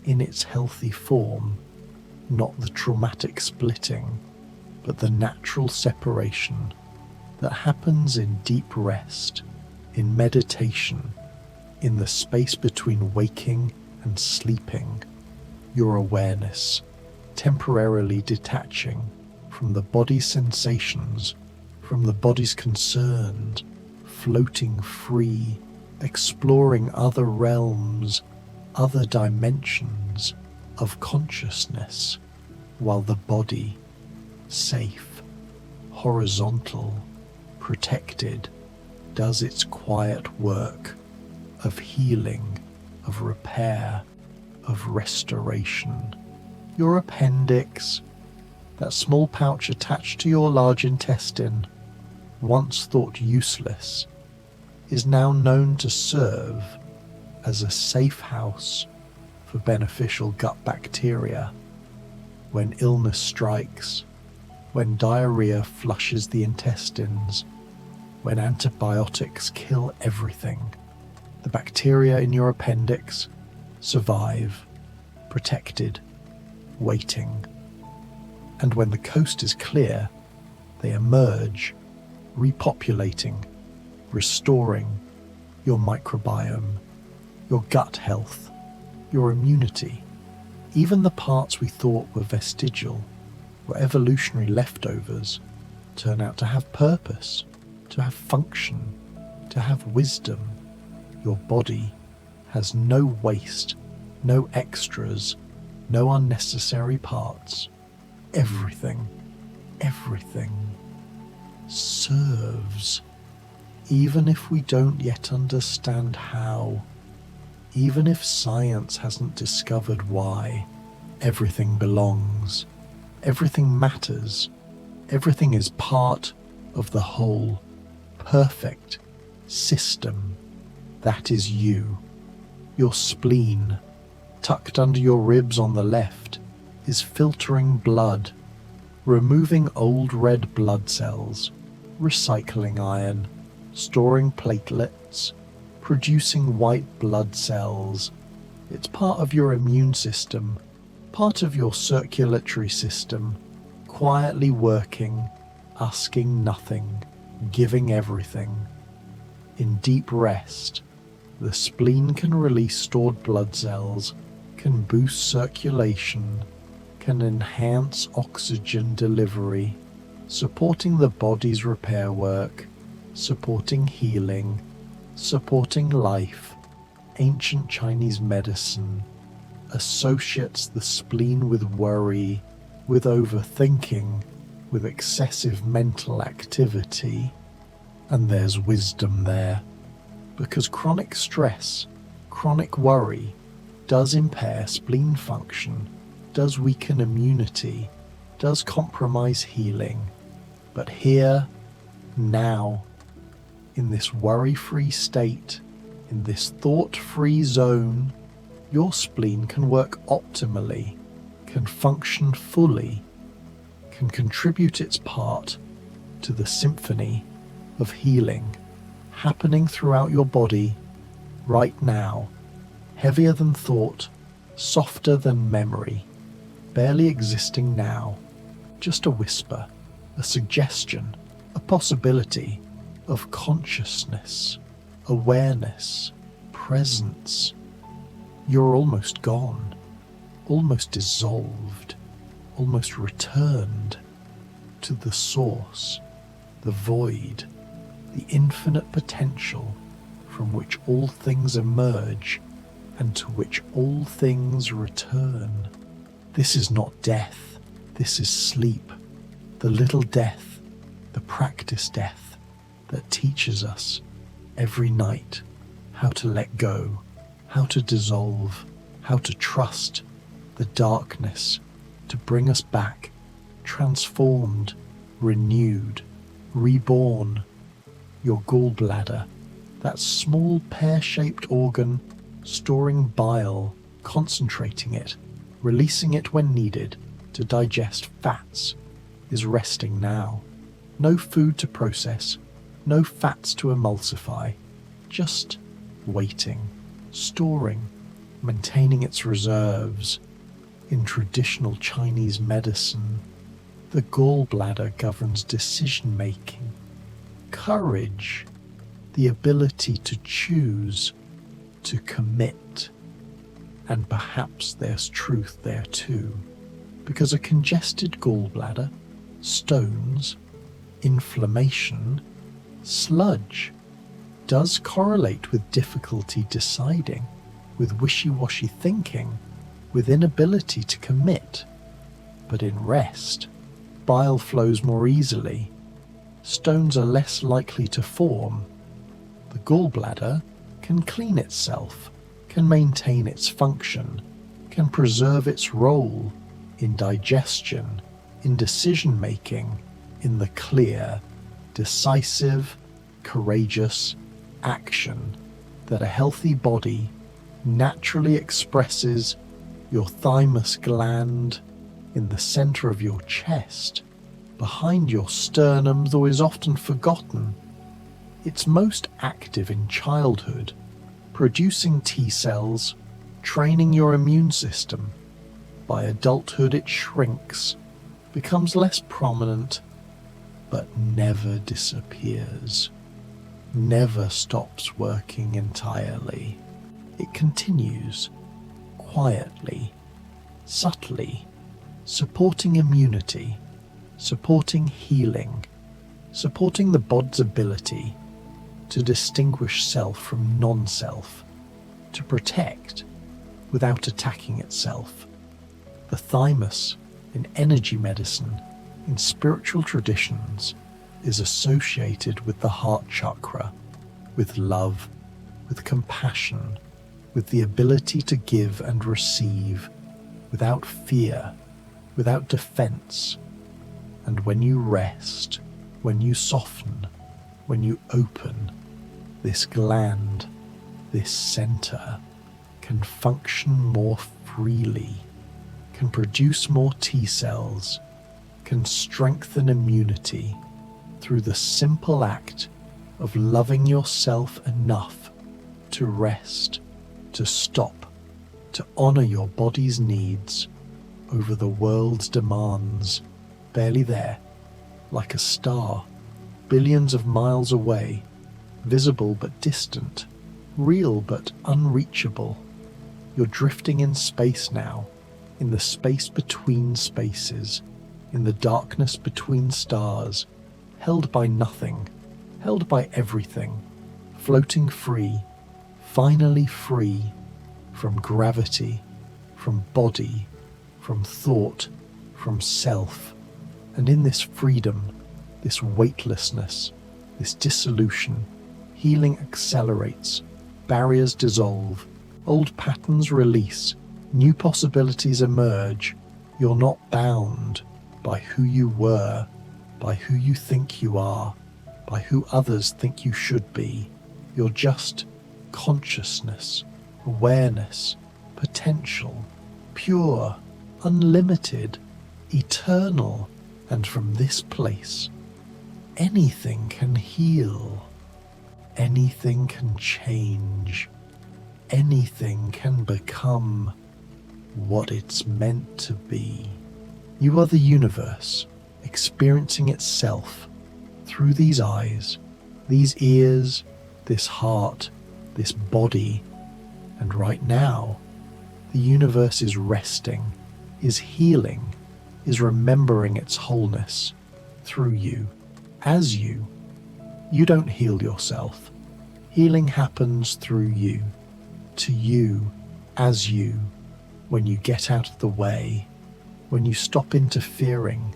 in its healthy form, not the traumatic splitting, but the natural separation that happens in deep rest, in meditation, in the space between waking and sleeping. Your awareness temporarily detaching from the body's sensations, from the body's concerns, floating free, exploring other realms, other dimensions of consciousness, while the body, safe, horizontal, protected, does its quiet work of healing, of repair, of restoration. Your appendix, that small pouch attached to your large intestine, once thought useless, is now known to serve as a safe house for beneficial gut bacteria. When illness strikes, when diarrhea flushes the intestines, when antibiotics kill everything, the bacteria in your appendix survive, protected, waiting. And when the coast is clear, they emerge, repopulating, restoring your microbiome, your gut health, your immunity. Even the parts we thought were vestigial, were evolutionary leftovers, turn out to have purpose, to have function, to have wisdom. Your body has no waste, no extras, no unnecessary parts. Everything serves, even if we don't yet understand how, even if science hasn't discovered why. Everything belongs, everything matters, everything is part of the whole, perfect system. That is you. Your spleen, tucked under your ribs on the left, is filtering blood, removing old red blood cells, recycling iron, storing platelets, producing white blood cells. It's part of your immune system, part of your circulatory system, quietly working, asking nothing, giving everything. In deep rest, the spleen can release stored blood cells, can boost circulation, can enhance oxygen delivery, supporting the body's repair work, supporting healing, supporting life. Ancient Chinese medicine associates the spleen with worry, with overthinking, with excessive mental activity. And there's wisdom there, because chronic stress, chronic worry does impair spleen function, does weaken immunity, does compromise healing. But here, now, in this worry-free state, in this thought-free zone, your spleen can work optimally, can function fully, can contribute its part to the symphony of healing happening throughout your body right now, heavier than thought, softer than memory, barely existing now, just a whisper, a suggestion, a possibility of consciousness, awareness, presence. You're almost gone, almost dissolved, almost returned to the source, the void, the infinite potential from which all things emerge and to which all things return. This is not death, this is sleep, the little death, the practice death that teaches us every night how to let go, how to dissolve, how to trust the darkness to bring us back, transformed, renewed, reborn. Your gallbladder, that small pear-shaped organ storing bile, concentrating it, releasing it when needed to digest fats, is resting now. No food to process, no fats to emulsify, just waiting, storing, maintaining its reserves. In traditional Chinese medicine, the gallbladder governs decision-making, courage, the ability to choose, to commit. And perhaps there's truth there too, because a congested gallbladder, stones, inflammation, sludge, does correlate with difficulty deciding, with wishy-washy thinking, with inability to commit. But in rest, bile flows more easily. Stones are less likely to form. The gallbladder can clean itself, can maintain its function, can preserve its role in digestion, in decision-making, in the clear, decisive, courageous action that a healthy body naturally expresses. Your thymus gland in the center of your chest, behind your sternum, though is often forgotten. It's most active in childhood, producing T cells, training your immune system. By adulthood it shrinks, becomes less prominent, but never disappears, never stops working entirely. It continues, quietly, subtly, supporting immunity, supporting healing, supporting the body's ability to distinguish self from non-self, to protect without attacking itself. The thymus, in energy medicine, in spiritual traditions, is associated with the heart chakra, with love, with compassion, with the ability to give and receive, without fear, without defense. And when you rest, when you soften, when you open, this gland, this center, can function more freely, can produce more T cells, can strengthen immunity through the simple act of loving yourself enough to rest, to stop, to honor your body's needs over the world's demands, barely there, like a star, billions of miles away, visible but distant, real but unreachable. You're drifting in space now, in the space between spaces, in the darkness between stars, held by nothing, held by everything, floating free, finally free from gravity, from body, from thought, from self. And in this freedom, this weightlessness, this dissolution, healing accelerates, barriers dissolve, old patterns release, new possibilities emerge. You're not bound by who you were, by who you think you are, by who others think you should be. You're just consciousness, awareness, potential, pure, unlimited, eternal. And from this place, anything can heal, anything can change, anything can become what it's meant to be. You are the universe, experiencing itself through these eyes, these ears, this heart, this body. And right now, the universe is resting, is healing, is remembering its wholeness through you, as you. You don't heal yourself. Healing happens through you, to you, as you, when you get out of the way, when you stop interfering,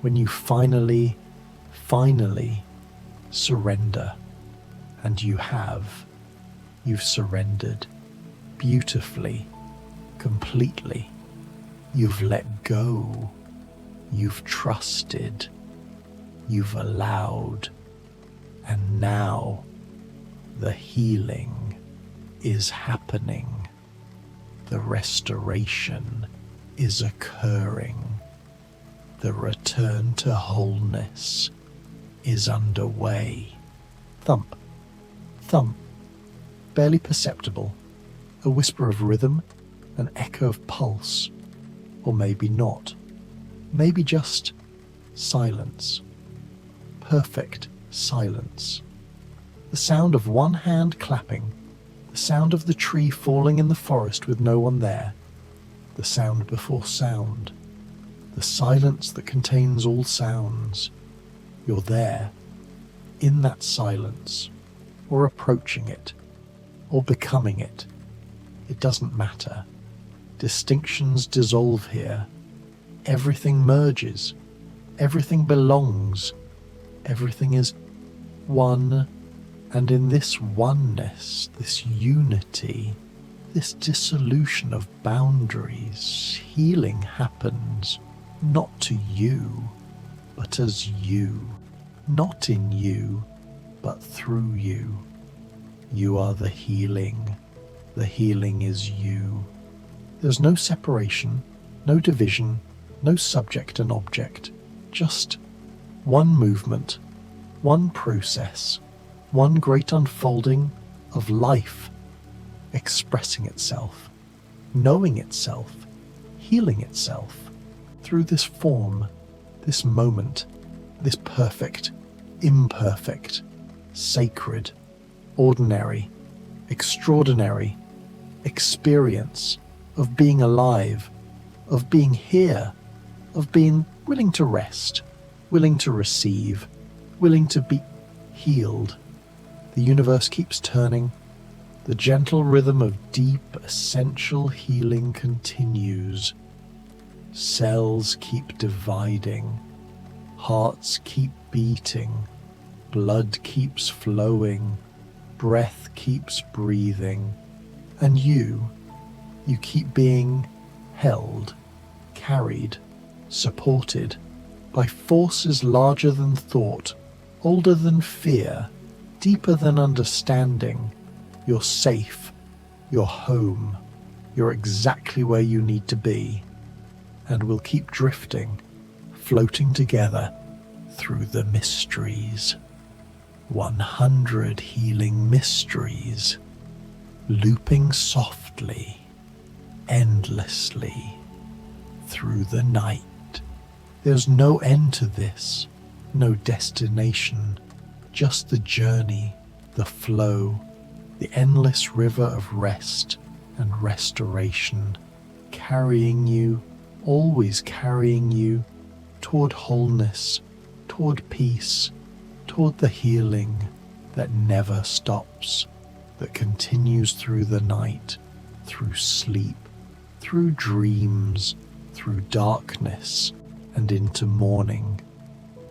when you finally surrender. And you have. You've surrendered beautifully, completely. You've let go. You've trusted. You've allowed. And now the healing is happening. The restoration is occurring. The return to wholeness is underway. Thump, thump, barely perceptible, a whisper of rhythm, an echo of pulse, or maybe not. Maybe just silence. Perfect silence. The sound of one hand clapping, the sound of the tree falling in the forest with no one there, the sound before sound, the silence that contains all sounds. You're there, in that silence, or approaching it, or becoming it. It doesn't matter. Distinctions dissolve here. Everything merges. Everything belongs. Everything is one. And in this oneness, this unity, this dissolution of boundaries, healing happens not to you, but as you. Not in you, but through you. You are the healing. The healing is you. There's no separation, no division, no subject and object. Just one movement, one process, one great unfolding of life, expressing itself, knowing itself, healing itself through this form, this moment, this perfect, imperfect, sacred, ordinary, extraordinary experience of being alive, of being here, of being willing to rest, willing to receive, willing to be healed. The universe keeps turning. The gentle rhythm of deep, essential healing continues. Cells keep dividing. Hearts keep beating. Blood keeps flowing. Breath keeps breathing. And you keep being held, carried, supported by forces larger than thought, older than fear, deeper than understanding. You're safe, you're home, you're exactly where you need to be, and we'll keep drifting, floating together through the mysteries. 100 healing mysteries, looping softly, endlessly, through the night. There's no end to this, no destination, just the journey, the flow, the endless river of rest and restoration, carrying you, always carrying you, toward wholeness, toward peace, toward the healing that never stops, that continues through the night, through sleep, through dreams, through darkness, and into morning,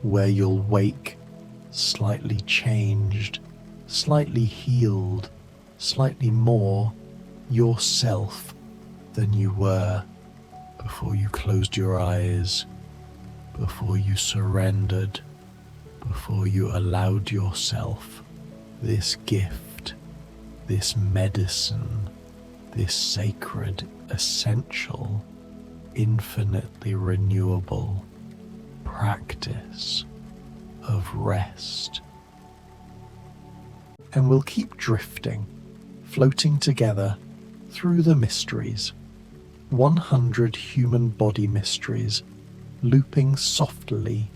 where you'll wake slightly changed, slightly healed, slightly more yourself than you were before you closed your eyes, before you surrendered, before you allowed yourself this gift, this medicine, this sacred, essential, infinitely renewable practice of rest. And we'll keep drifting, floating together through the mysteries, 100 human body mysteries, looping softly,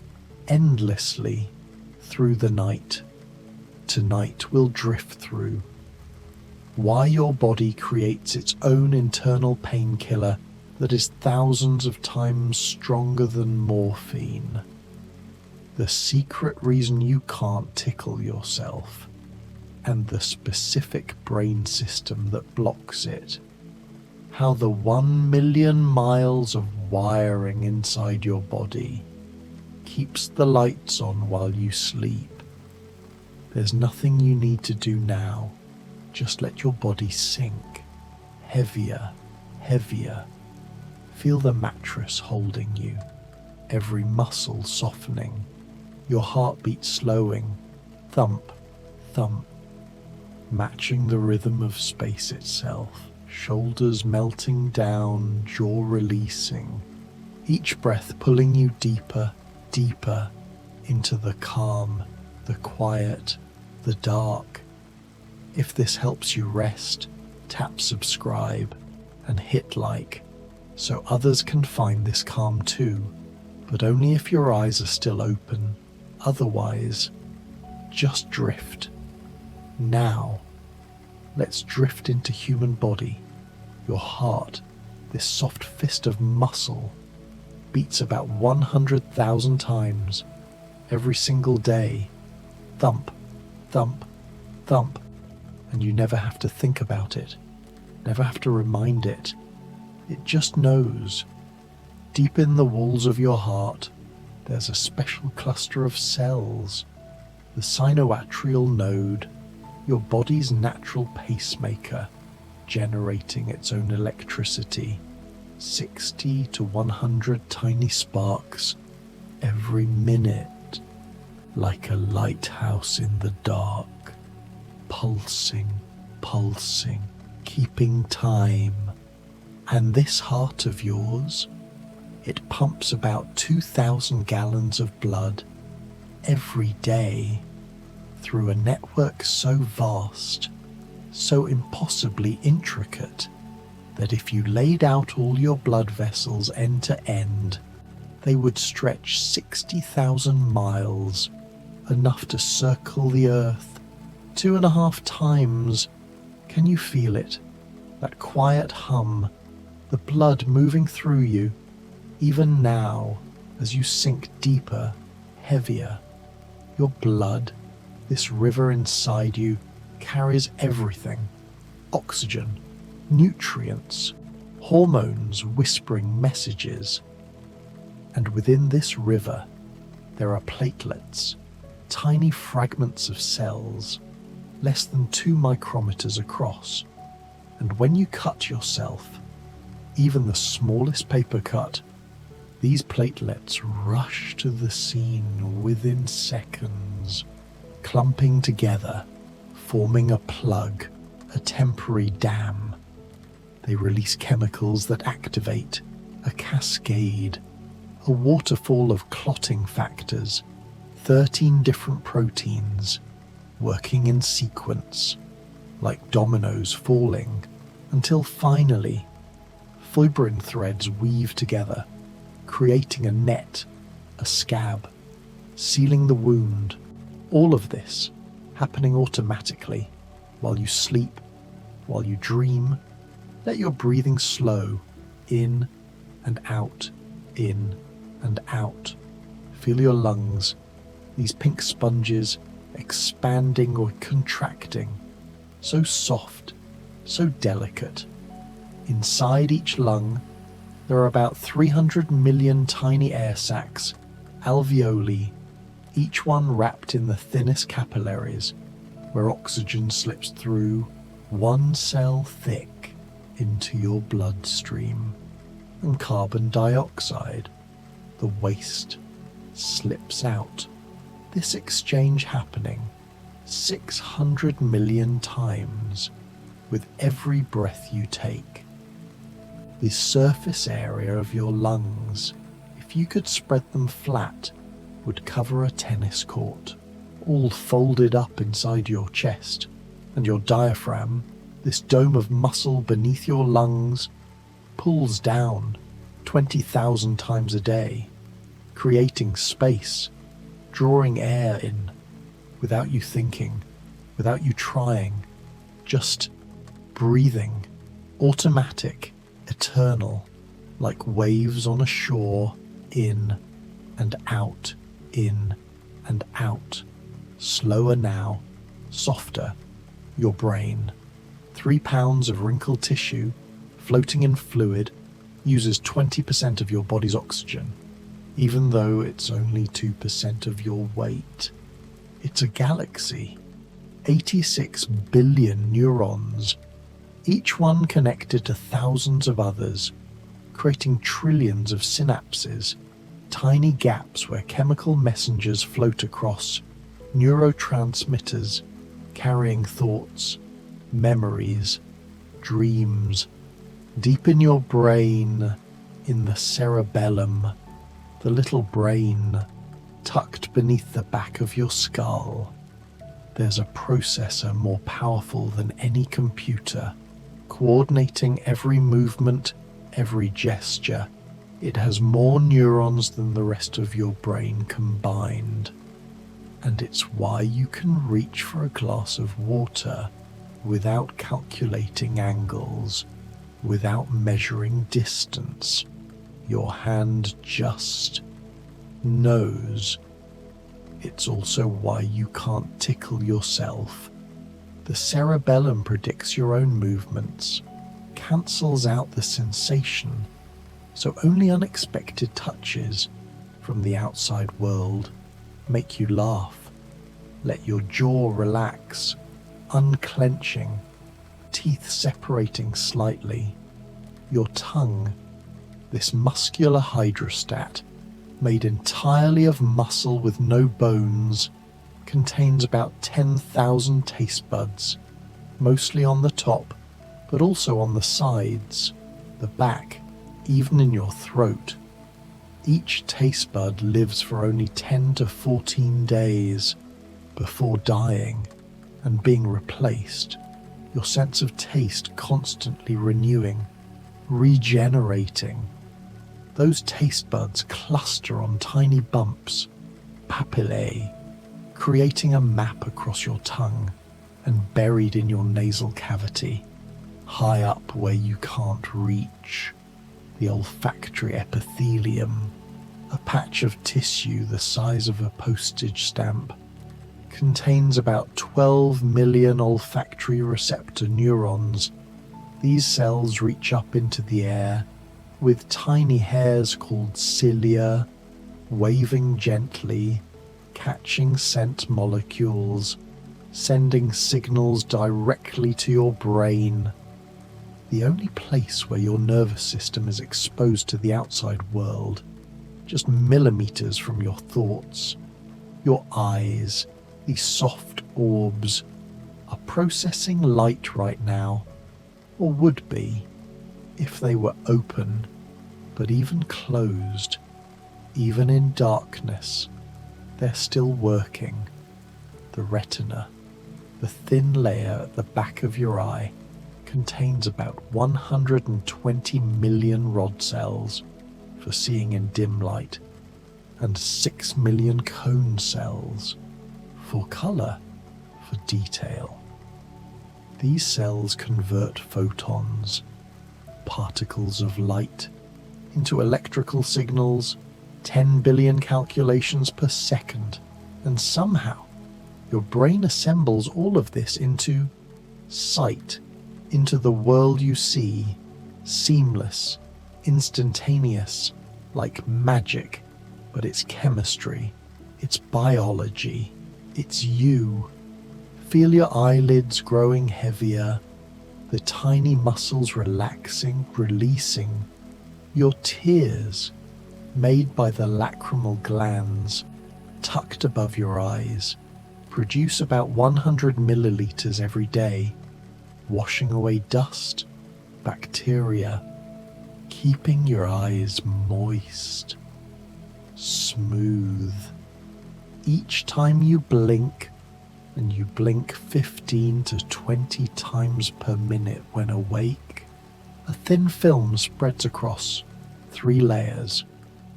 endlessly through the night. Tonight we'll drift through why your body creates its own internal painkiller that is thousands of times stronger than morphine. The secret reason you can't tickle yourself, and the specific brain system that blocks it. How the 1,000,000 miles of wiring inside your body keeps the lights on while you sleep. There's nothing you need to do now. Just let your body sink. Heavier, heavier. Feel the mattress holding you, every muscle softening, your heartbeat slowing, thump, thump, matching the rhythm of space itself, shoulders melting down, jaw releasing, each breath pulling you deeper, deeper into the calm, the quiet, the dark. If this helps you rest, tap subscribe and hit like, so others can find this calm too, but only if your eyes are still open. Otherwise, just drift. Now, let's drift into human body. Your heart, this soft fist of muscle, beats about 100,000 times every single day. Thump, thump, thump, and you never have to think about it, never have to remind it. It just knows. Deep in the walls of your heart, there's a special cluster of cells, the sinoatrial node, your body's natural pacemaker, generating its own electricity, 60 to 100 tiny sparks every minute, like a lighthouse in the dark, pulsing, pulsing, keeping time. And this heart of yours, it pumps about 2,000 gallons of blood every day through a network so vast, so impossibly intricate, that if you laid out all your blood vessels end to end, they would stretch 60,000 miles, enough to circle the earth 2.5 times. Can you feel it? That quiet hum, the blood moving through you, even now, as you sink deeper, heavier. Your blood, this river inside you, carries everything: oxygen, nutrients, hormones whispering messages. And within this river, there are platelets, tiny fragments of cells, less than 2 micrometers across. And when you cut yourself, even the smallest paper cut, these platelets rush to the scene within seconds, clumping together, forming a plug, a temporary dam. They release chemicals that activate a cascade, a waterfall of clotting factors, 13 different proteins working in sequence, like dominoes falling, until finally fibrin threads weave together, creating a net, a scab, sealing the wound. All of this happening automatically while you sleep, while you dream. Let your breathing slow, in and out, in and out. Feel your lungs, these pink sponges, expanding or contracting, so soft, so delicate. Inside each lung, there are about 300 million tiny air sacs, alveoli, each one wrapped in the thinnest capillaries, where oxygen slips through, 1 cell thick, into your bloodstream. And carbon dioxide, the waste, slips out. This exchange happening 600 million times with every breath you take. The surface area of your lungs, if you could spread them flat, would cover a tennis court, all folded up inside your chest, and your diaphragm, this dome of muscle beneath your lungs, pulls down 20,000 times a day, creating space, drawing air in, without you thinking, without you trying, just breathing, automatic, eternal, like waves on a shore, in and out, in and out, slower now, softer, Your brain, 3 pounds of wrinkled tissue, floating in fluid, uses 20% of your body's oxygen, even though it's only 2% of your weight. It's a galaxy, 86 billion neurons, each one connected to thousands of others, creating trillions of synapses, tiny gaps where chemical messengers float across, neurotransmitters carrying thoughts, memories, dreams. Deep in your brain, in the cerebellum, the little brain tucked beneath the back of your skull, there's a processor more powerful than any computer, coordinating every movement, every gesture. It has more neurons than the rest of your brain combined. And it's why you can reach for a glass of water without calculating angles, without measuring distance. Your hand just knows. It's also why you can't tickle yourself. The cerebellum predicts your own movements, cancels out the sensation, so only unexpected touches from the outside world make you laugh, let your jaw relax, unclenching, teeth separating slightly. Your tongue, this muscular hydrostat, made entirely of muscle with no bones, contains about 10,000 taste buds, mostly on the top, but also on the sides, the back, even in your throat. Each taste bud lives for only 10 to 14 days before dying and being replaced, your sense of taste constantly renewing, regenerating. Those taste buds cluster on tiny bumps, papillae, creating a map across your tongue and buried in your nasal cavity, high up where you can't reach. The olfactory epithelium, a patch of tissue the size of a postage stamp, contains about 12 million olfactory receptor neurons. These cells reach up into the air with tiny hairs called cilia, waving gently, catching scent molecules, sending signals directly to your brain. The only place where your nervous system is exposed to the outside world, just millimeters from your thoughts. Your eyes, these soft orbs, are processing light right now, or would be if they were open, but even closed, even in darkness, they're still working. The retina, the thin layer at the back of your eye, contains about 120 million rod cells for seeing in dim light, and 6 million cone cells for color, for detail. These cells convert photons, particles of light, into electrical signals, 10 billion calculations per second, and somehow your brain assembles all of this into sight, into the world you see, seamless, instantaneous, like magic. But it's chemistry, it's biology, it's you. Feel your eyelids growing heavier, the tiny muscles relaxing, releasing. Your tears, made by the lacrimal glands tucked above your eyes, produce about 100 milliliters every day, washing away dust, bacteria, keeping your eyes moist, smooth. Each time you blink, and you blink 15 to 20 times per minute when awake, a thin film spreads across 3 layers,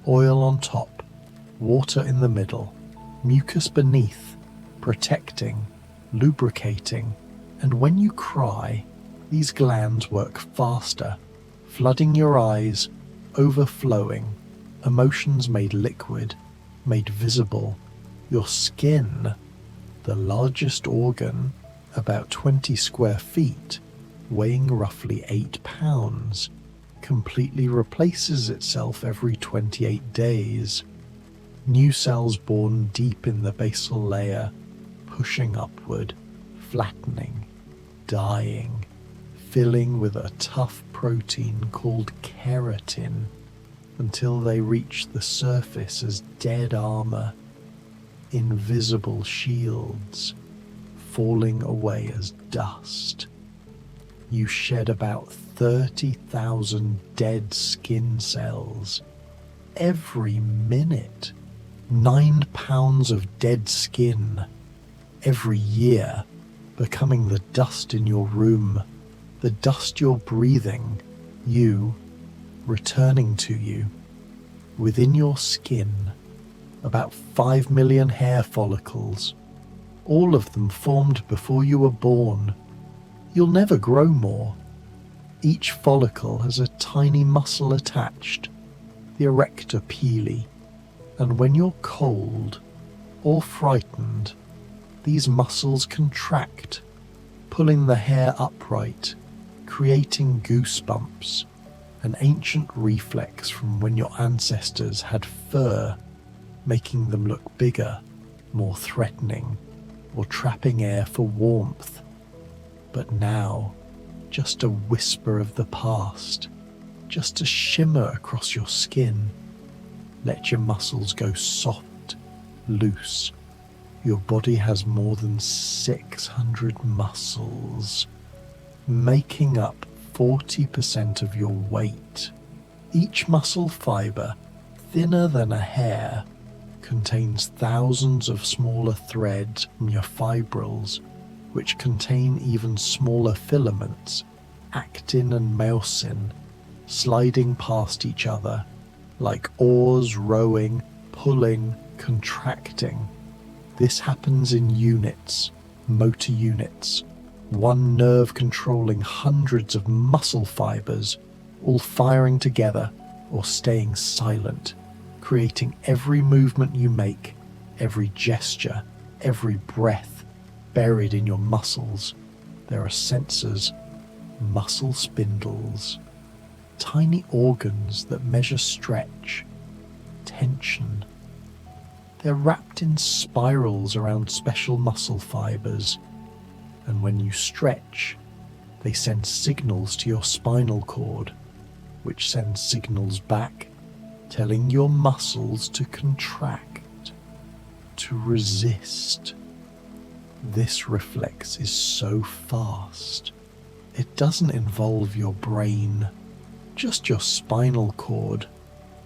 oil on top, water in the middle, mucus beneath, protecting, lubricating, and when you cry, these glands work faster, flooding your eyes, overflowing, emotions made liquid, made visible. Your skin, the largest organ, about 20 square feet, weighing roughly 8 pounds, completely replaces itself every 28 days. New cells born deep in the basal layer, pushing upward, flattening, dying, filling with a tough protein called keratin, until they reach the surface as dead armor, invisible shields, falling away as dust. You shed about 30,000 dead skin cells every minute. 9 pounds of dead skin every year, becoming the dust in your room, the dust you're breathing, you, returning to you. Within your skin, about 5 million hair follicles, all of them formed before you were born. You'll never grow more. Each follicle has a tiny muscle attached, the erector pili, and when you're cold or frightened, these muscles contract, pulling the hair upright, creating goosebumps, an ancient reflex from when your ancestors had fur, making them look bigger, more threatening, or trapping air for warmth. But now, just a whisper of the past, just a shimmer across your skin. Let your muscles go soft, loose. Your body has more than 600 muscles, making up 40% of your weight. Each muscle fiber, thinner than a hair, contains thousands of smaller threads from your fibrils, which contain even smaller filaments, actin and myosin, sliding past each other, like oars rowing, pulling, contracting. This happens in units, motor units, one nerve controlling hundreds of muscle fibers, all firing together or staying silent, creating every movement you make, every gesture, every breath. Buried in your muscles, there are sensors, muscle spindles, tiny organs that measure stretch, tension. They're wrapped in spirals around special muscle fibers, and when you stretch, they send signals to your spinal cord, which sends signals back, telling your muscles to contract, to resist. This reflex is so fast, it doesn't involve your brain, just your spinal cord,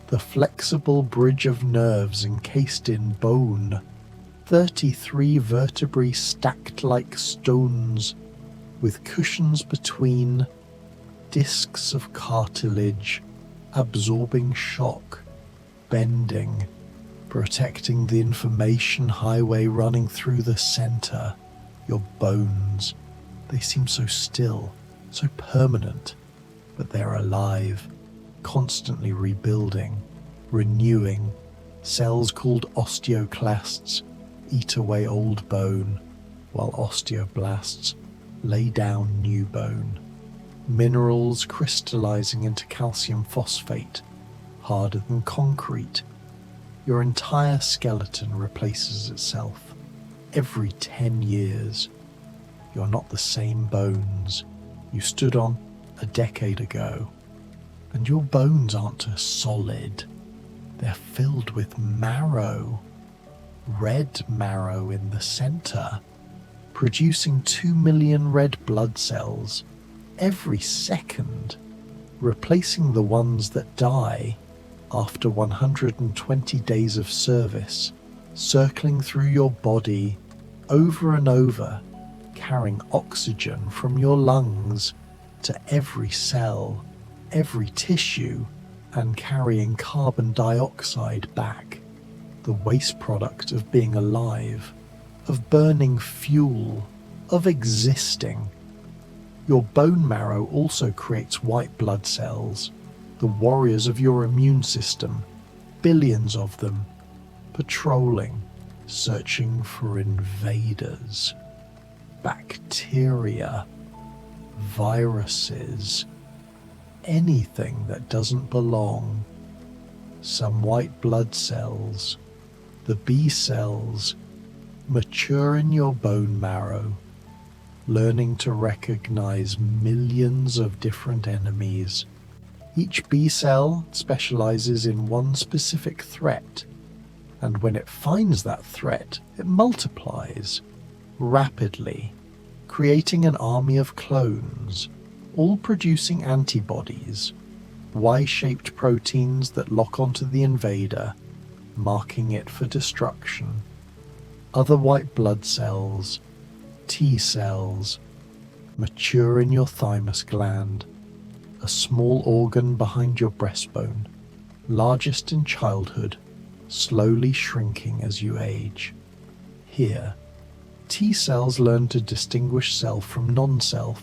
the flexible bridge of nerves encased in bone, 33 vertebrae stacked like stones, with cushions between, discs of cartilage, absorbing shock, bending, protecting the information highway running through the center. Your bones, they seem so still, so permanent, but they're alive, constantly rebuilding, renewing. Cells called osteoclasts eat away old bone, while osteoblasts lay down new bone. Minerals crystallizing into calcium phosphate, harder than concrete. Your entire skeleton replaces itself every 10 years. You're not the same bones you stood on a decade ago, and your bones aren't a solid. They're filled with marrow, red marrow in the center, producing 2 million red blood cells every second, replacing the ones that die after 120 days of service, circling through your body over and over, carrying oxygen from your lungs to every cell, every tissue, and carrying carbon dioxide back, the waste product of being alive, of burning fuel, of existing. Your bone marrow also creates white blood cells, the warriors of your immune system, billions of them, patrolling, searching for invaders. bacteria, viruses, anything that doesn't belong. Some white blood cells, the B cells, mature in your bone marrow, learning to recognize millions of different enemies. Each B cell specializes in one specific threat, and when it finds that threat, it multiplies rapidly, creating an army of clones, all producing antibodies, Y-shaped proteins that lock onto the invader, marking it for destruction. Other white blood cells, T cells, mature in your thymus gland, a small organ behind your breastbone, largest in childhood, slowly shrinking as you age. Here, T cells learn to distinguish self from non-self,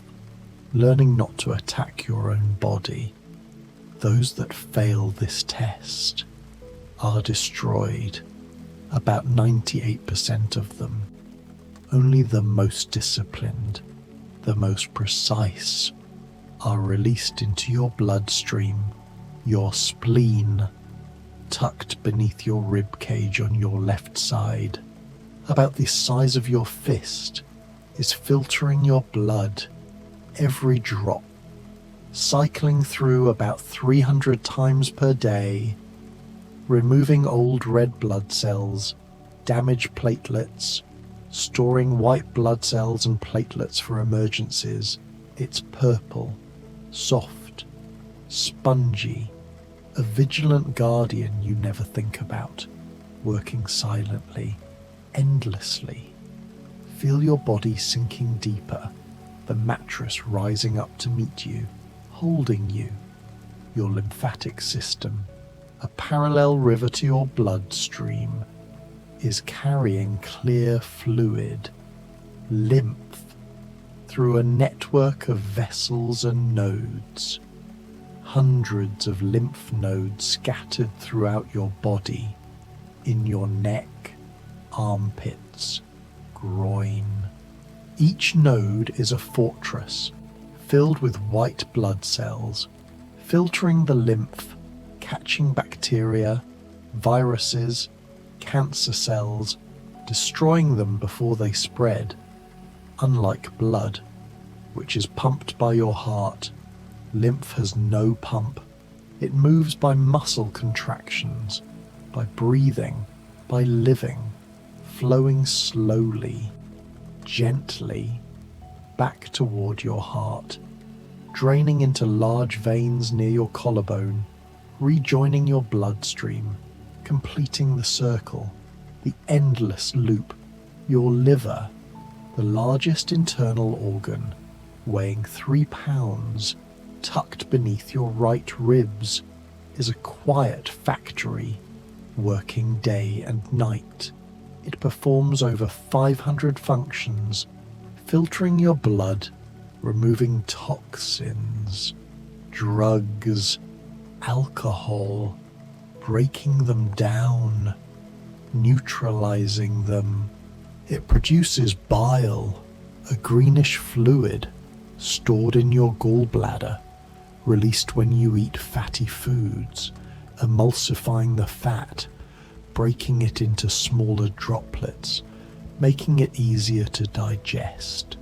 learning not to attack your own body. Those that fail this test are destroyed, about 98% of them. Only the most disciplined, the most precise, are released into your bloodstream, your spleen, tucked beneath your rib cage on your left side, about the size of your fist, is filtering your blood, every drop, cycling through about 300 times per day, removing old red blood cells, damaged platelets, storing white blood cells and platelets for emergencies. It's purple, soft, spongy, a vigilant guardian you never think about, working silently, endlessly. Feel your body sinking deeper, the mattress rising up to meet you, holding you. Your lymphatic system, a parallel river to your bloodstream, is carrying clear fluid, lymph, through a network of vessels and nodes. Hundreds of lymph nodes scattered throughout your body, in your neck, armpits, groin. Each node is a fortress filled with white blood cells, filtering the lymph, catching bacteria, viruses, cancer cells, destroying them before they spread. Unlike blood, which is pumped by your heart, lymph has no pump. It moves by muscle contractions, by breathing, by living, flowing slowly, gently, back toward your heart, draining into large veins near your collarbone, rejoining your bloodstream, completing the circle, the endless loop. Your liver, the largest internal organ, weighing 3 pounds, tucked beneath your right ribs, is a quiet factory, working day and night. It performs over 500 functions, filtering your blood, removing toxins, drugs, alcohol, breaking them down, neutralizing them. It produces bile, a greenish fluid stored in your gallbladder, released when you eat fatty foods, emulsifying the fat, breaking it into smaller droplets, making it easier to digest.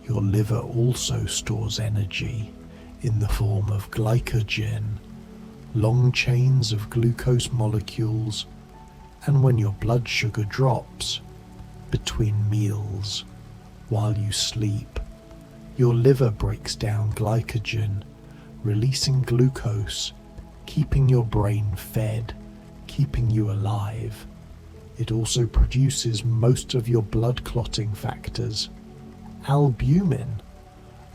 Your liver also stores energy in the form of glycogen, long chains of glucose molecules, and when your blood sugar drops, between meals, while you sleep, your liver breaks down glycogen, releasing glucose, keeping your brain fed, keeping you alive. It also produces most of your blood clotting factors. Albumin,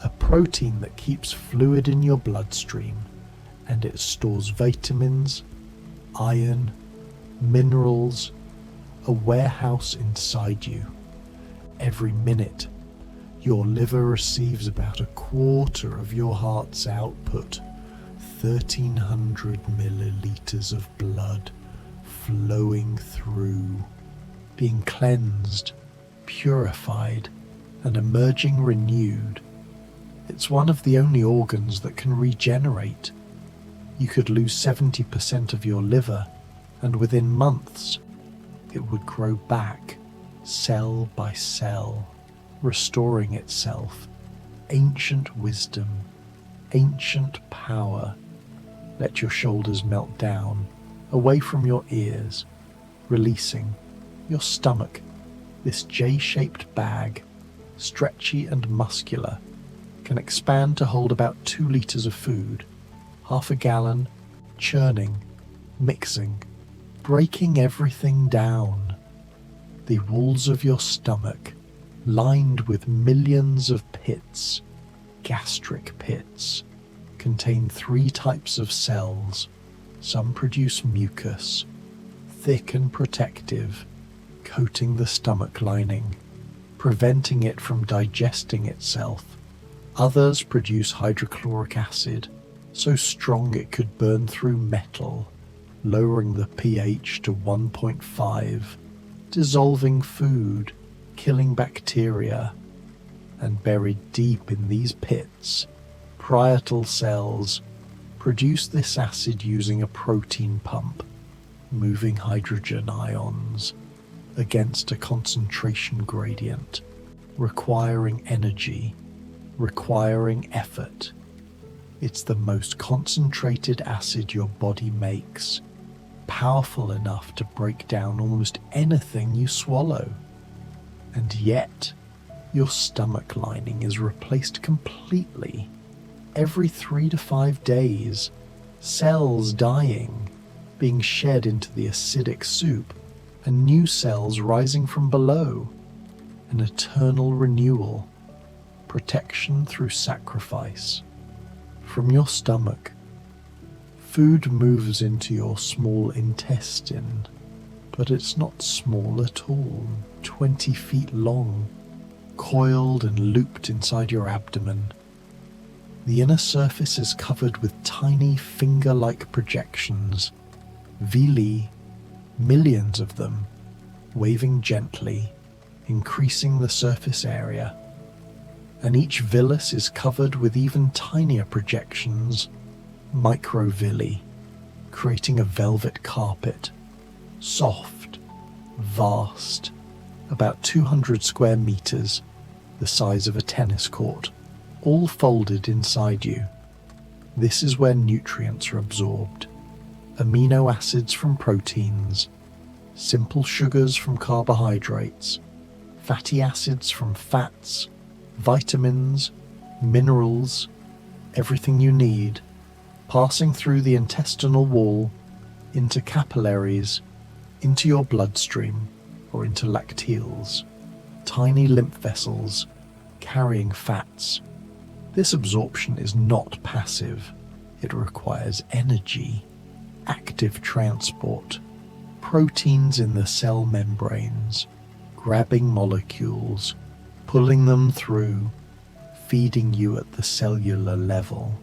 a protein that keeps fluid in your bloodstream, and it stores vitamins, iron, minerals, a warehouse inside you. Every minute, your liver receives about a quarter of your heart's output, 1,300 milliliters of blood flowing through, being cleansed, purified, and emerging renewed. It's one of the only organs that can regenerate. You could lose 70% of your liver, and within months, it would grow back, cell by cell, restoring itself. Ancient wisdom, ancient power. Let your shoulders melt down, away from your ears, releasing your stomach, this J-shaped bag, stretchy and muscular, can expand to hold about 2 liters of food, half a gallon, churning, mixing, breaking everything down. The walls of your stomach, lined with millions of pits, gastric pits, contain 3 types of cells. Some produce mucus, thick and protective, coating the stomach lining, preventing it from digesting itself. Others produce hydrochloric acid, so strong it could burn through metal, lowering the pH to 1.5, dissolving food, killing bacteria. And buried deep in these pits, parietal cells produce this acid using a protein pump, moving hydrogen ions against a concentration gradient, requiring energy, requiring effort. It's the most concentrated acid your body makes, powerful enough to break down almost anything you swallow. And yet, your stomach lining is replaced completely every 3 to 5 days, cells dying, being shed into the acidic soup, and new cells rising from below. An eternal renewal, protection through sacrifice. From your stomach, food moves into your small intestine, but it's not small at all, 20 feet long, coiled and looped inside your abdomen. The inner surface is covered with tiny finger-like projections, villi, millions of them, waving gently, increasing the surface area. And each villus is covered with even tinier projections, microvilli, creating a velvet carpet, soft, vast, about 200 square meters, the size of a tennis court, all folded inside you. This is where nutrients are absorbed, amino acids from proteins, simple sugars from carbohydrates, fatty acids from fats, vitamins, minerals, everything you need, passing through the intestinal wall, into capillaries, into your bloodstream, or into lacteals, tiny lymph vessels carrying fats. This absorption is not passive. It requires energy, active transport, proteins in the cell membranes, grabbing molecules, pulling them through, feeding you at the cellular level.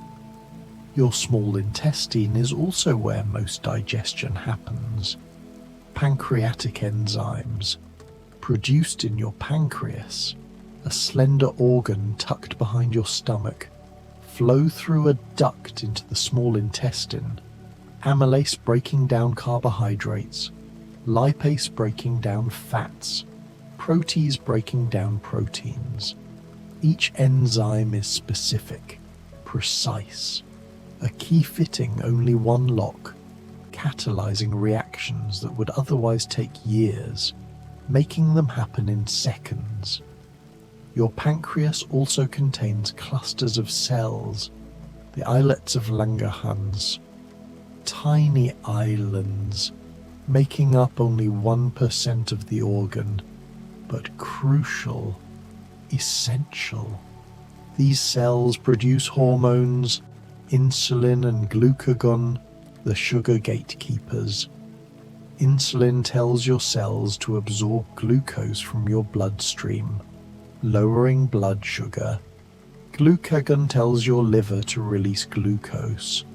Your small intestine is also where most digestion happens. Pancreatic enzymes, produced in your pancreas, a slender organ tucked behind your stomach, flow through a duct into the small intestine, amylase breaking down carbohydrates, lipase breaking down fats, protease breaking down proteins. Each enzyme is specific, precise, a key fitting only one lock, catalyzing reactions that would otherwise take years, making them happen in seconds. Your pancreas also contains clusters of cells, the islets of Langerhans, tiny islands, making up only 1% of the organ, but crucial, essential. These cells produce hormones, insulin and glucagon, the sugar gatekeepers. Insulin tells your cells to absorb glucose from your bloodstream, lowering blood sugar. Glucagon tells your liver to release glucose,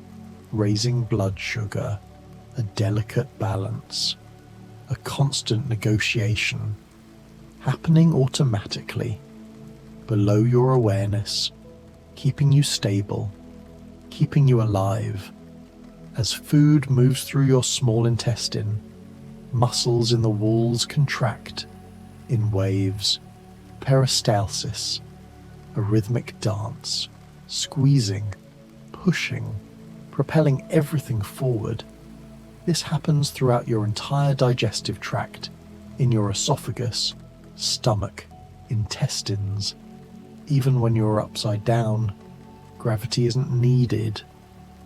raising blood sugar, a delicate balance, a constant negotiation, happening automatically. below your awareness, keeping you stable, keeping you alive. As food moves through your small intestine, muscles in the walls contract in waves, peristalsis, a rhythmic dance, squeezing, pushing, propelling everything forward. This happens throughout your entire digestive tract, in your esophagus, stomach, intestines. Even when you're upside down, gravity isn't needed,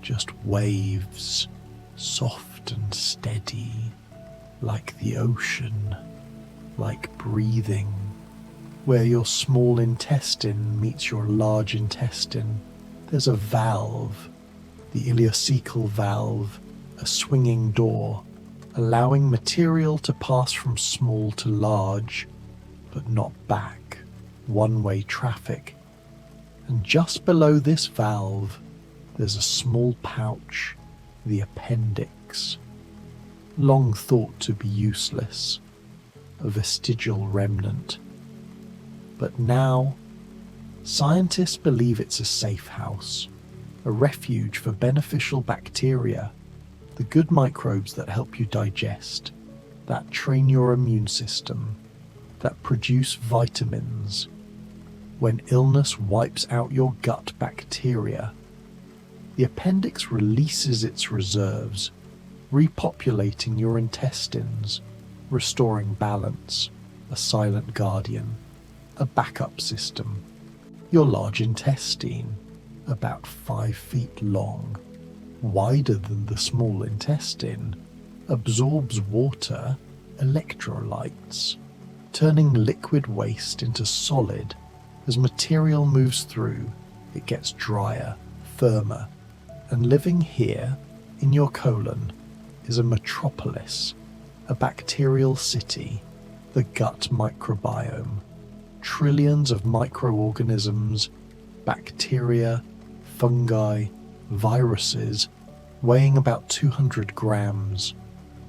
just waves, soft and steady, like the ocean, like breathing. Where your small intestine meets your large intestine, there's a valve, the ileocecal valve, a swinging door, allowing material to pass from small to large, but not back, one-way traffic. And just below this valve, there's a small pouch, the appendix, long thought to be useless, a vestigial remnant. But now, scientists believe it's a safe house, a refuge for beneficial bacteria, the good microbes that help you digest, that train your immune system, that produce vitamins. When illness wipes out your gut bacteria, the appendix releases its reserves, repopulating your intestines, restoring balance, a silent guardian, a backup system. Your large intestine, about 5 feet long, wider than the small intestine, absorbs water, electrolytes, turning liquid waste into solid. As material moves through, it gets drier, firmer, and living here, in your colon, is a metropolis, a bacterial city, the gut microbiome. Trillions of microorganisms, bacteria, fungi, viruses, weighing about 200 grams.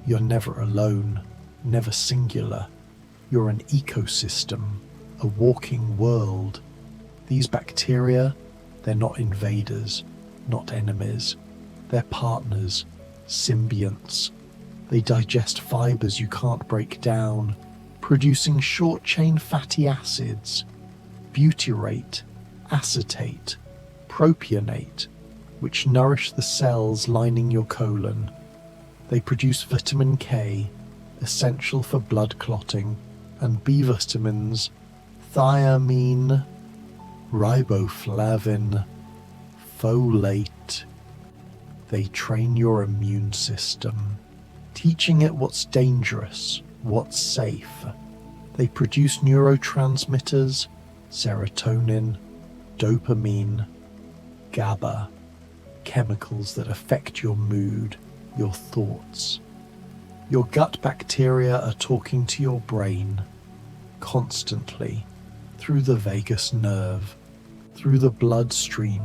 You're never alone, never singular. You're an ecosystem, a walking world. These bacteria, they're not invaders, not enemies. They're partners, symbionts. They digest fibers you can't break down, producing short-chain fatty acids, butyrate, acetate, propionate, which nourish the cells lining your colon. They produce vitamin K, essential for blood clotting, and B vitamins, thiamine, riboflavin, folate. They train your immune system, teaching it what's dangerous, what's safe. They produce neurotransmitters, serotonin, dopamine, GABA, chemicals that affect your mood, your thoughts. Your gut bacteria are talking to your brain constantly through the vagus nerve, through the bloodstream,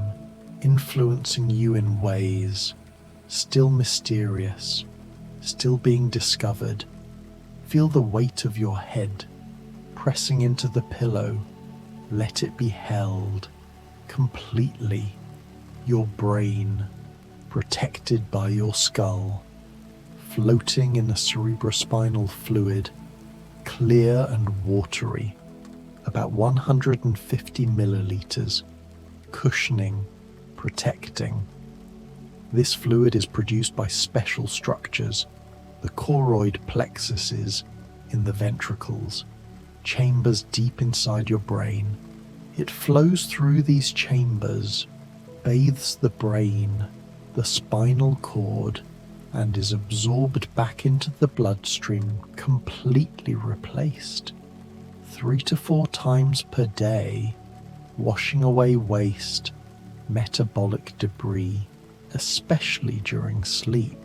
influencing you in ways still mysterious, still being discovered. Feel the weight of your head pressing into the pillow. Let it be held completely. Your brain, protected by your skull, floating in the cerebrospinal fluid, clear and watery, about 150 milliliters, cushioning, protecting. This fluid is produced by special structures, the choroid plexuses in the ventricles, chambers deep inside your brain. It flows through these chambers, bathes the brain, the spinal cord, and is absorbed back into the bloodstream, completely replaced. 3 to 4 times per day, washing away waste, metabolic debris, especially during sleep,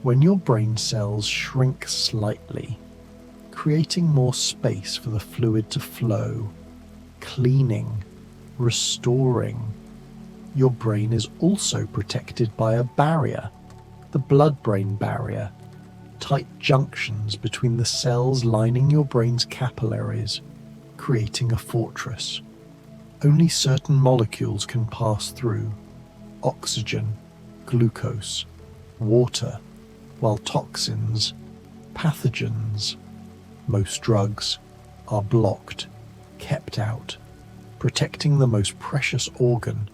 when your brain cells shrink slightly, creating more space for the fluid to flow, cleaning, restoring. Your brain is also protected by a barrier, the blood-brain barrier, tight junctions between the cells lining your brain's capillaries, creating a fortress. Only certain molecules can pass through: oxygen, glucose, water, while toxins, pathogens, most drugs, are blocked, kept out, protecting the most precious organ,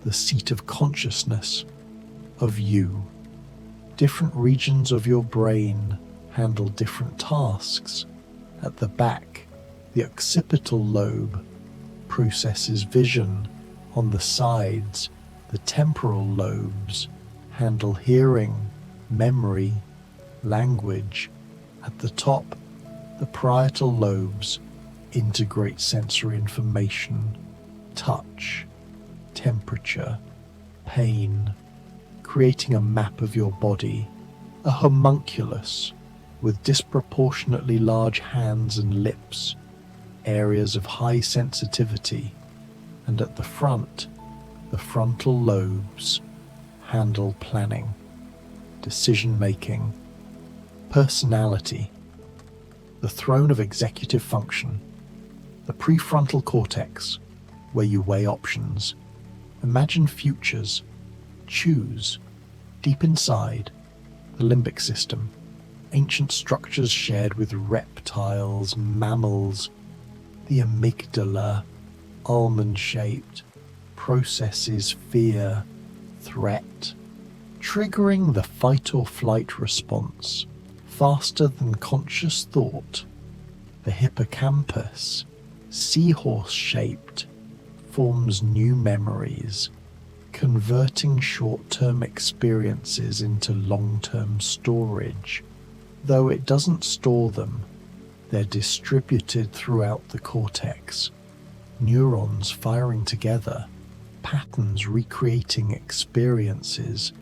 the seat of consciousness, of you. Different regions of your brain handle different tasks. At the back, the occipital lobe processes vision. On the sides, the temporal lobes handle hearing, memory, language. At the top, the parietal lobes integrate sensory information, touch, temperature, pain, creating a map of your body, a homunculus with disproportionately large hands and lips, areas of high sensitivity. And at the front, the frontal lobes handle planning, decision-making, personality, the throne of executive function, the prefrontal cortex, where you weigh options, imagine futures, choose. Deep inside, the limbic system, ancient structures shared with reptiles, mammals, the amygdala, almond-shaped, processes fear, threat, triggering the fight or flight response faster than conscious thought. The hippocampus, seahorse-shaped, forms new memories, converting short-term experiences into long-term storage. Though it doesn't store them, they're distributed throughout the cortex, neurons firing together, patterns recreating experiences.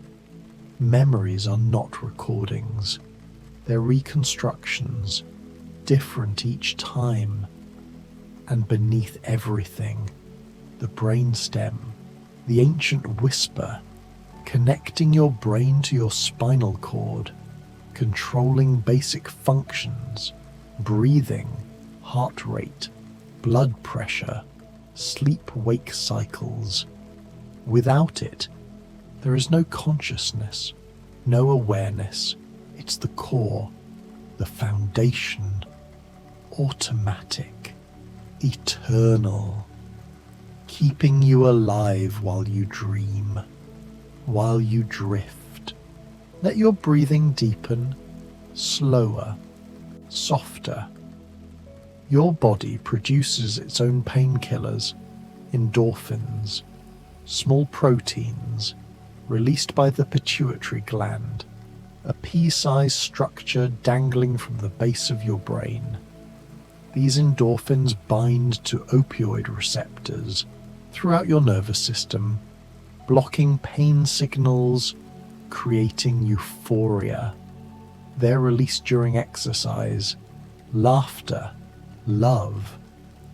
Memories are not recordings, they're reconstructions, different each time. And beneath everything, the brainstem, the ancient whisper, connecting your brain to your spinal cord, controlling basic functions, breathing, heart rate, blood pressure, sleep-wake cycles. Without it, there is no consciousness, no awareness. It's the core, the foundation, automatic, eternal, keeping you alive while you dream, while you drift. Let your breathing deepen, slower, softer. Your body produces its own painkillers, endorphins, small proteins released by the pituitary gland, a pea-sized structure dangling from the base of your brain. These endorphins bind to opioid receptors throughout your nervous system, blocking pain signals, creating euphoria. They're released during exercise, laughter, love,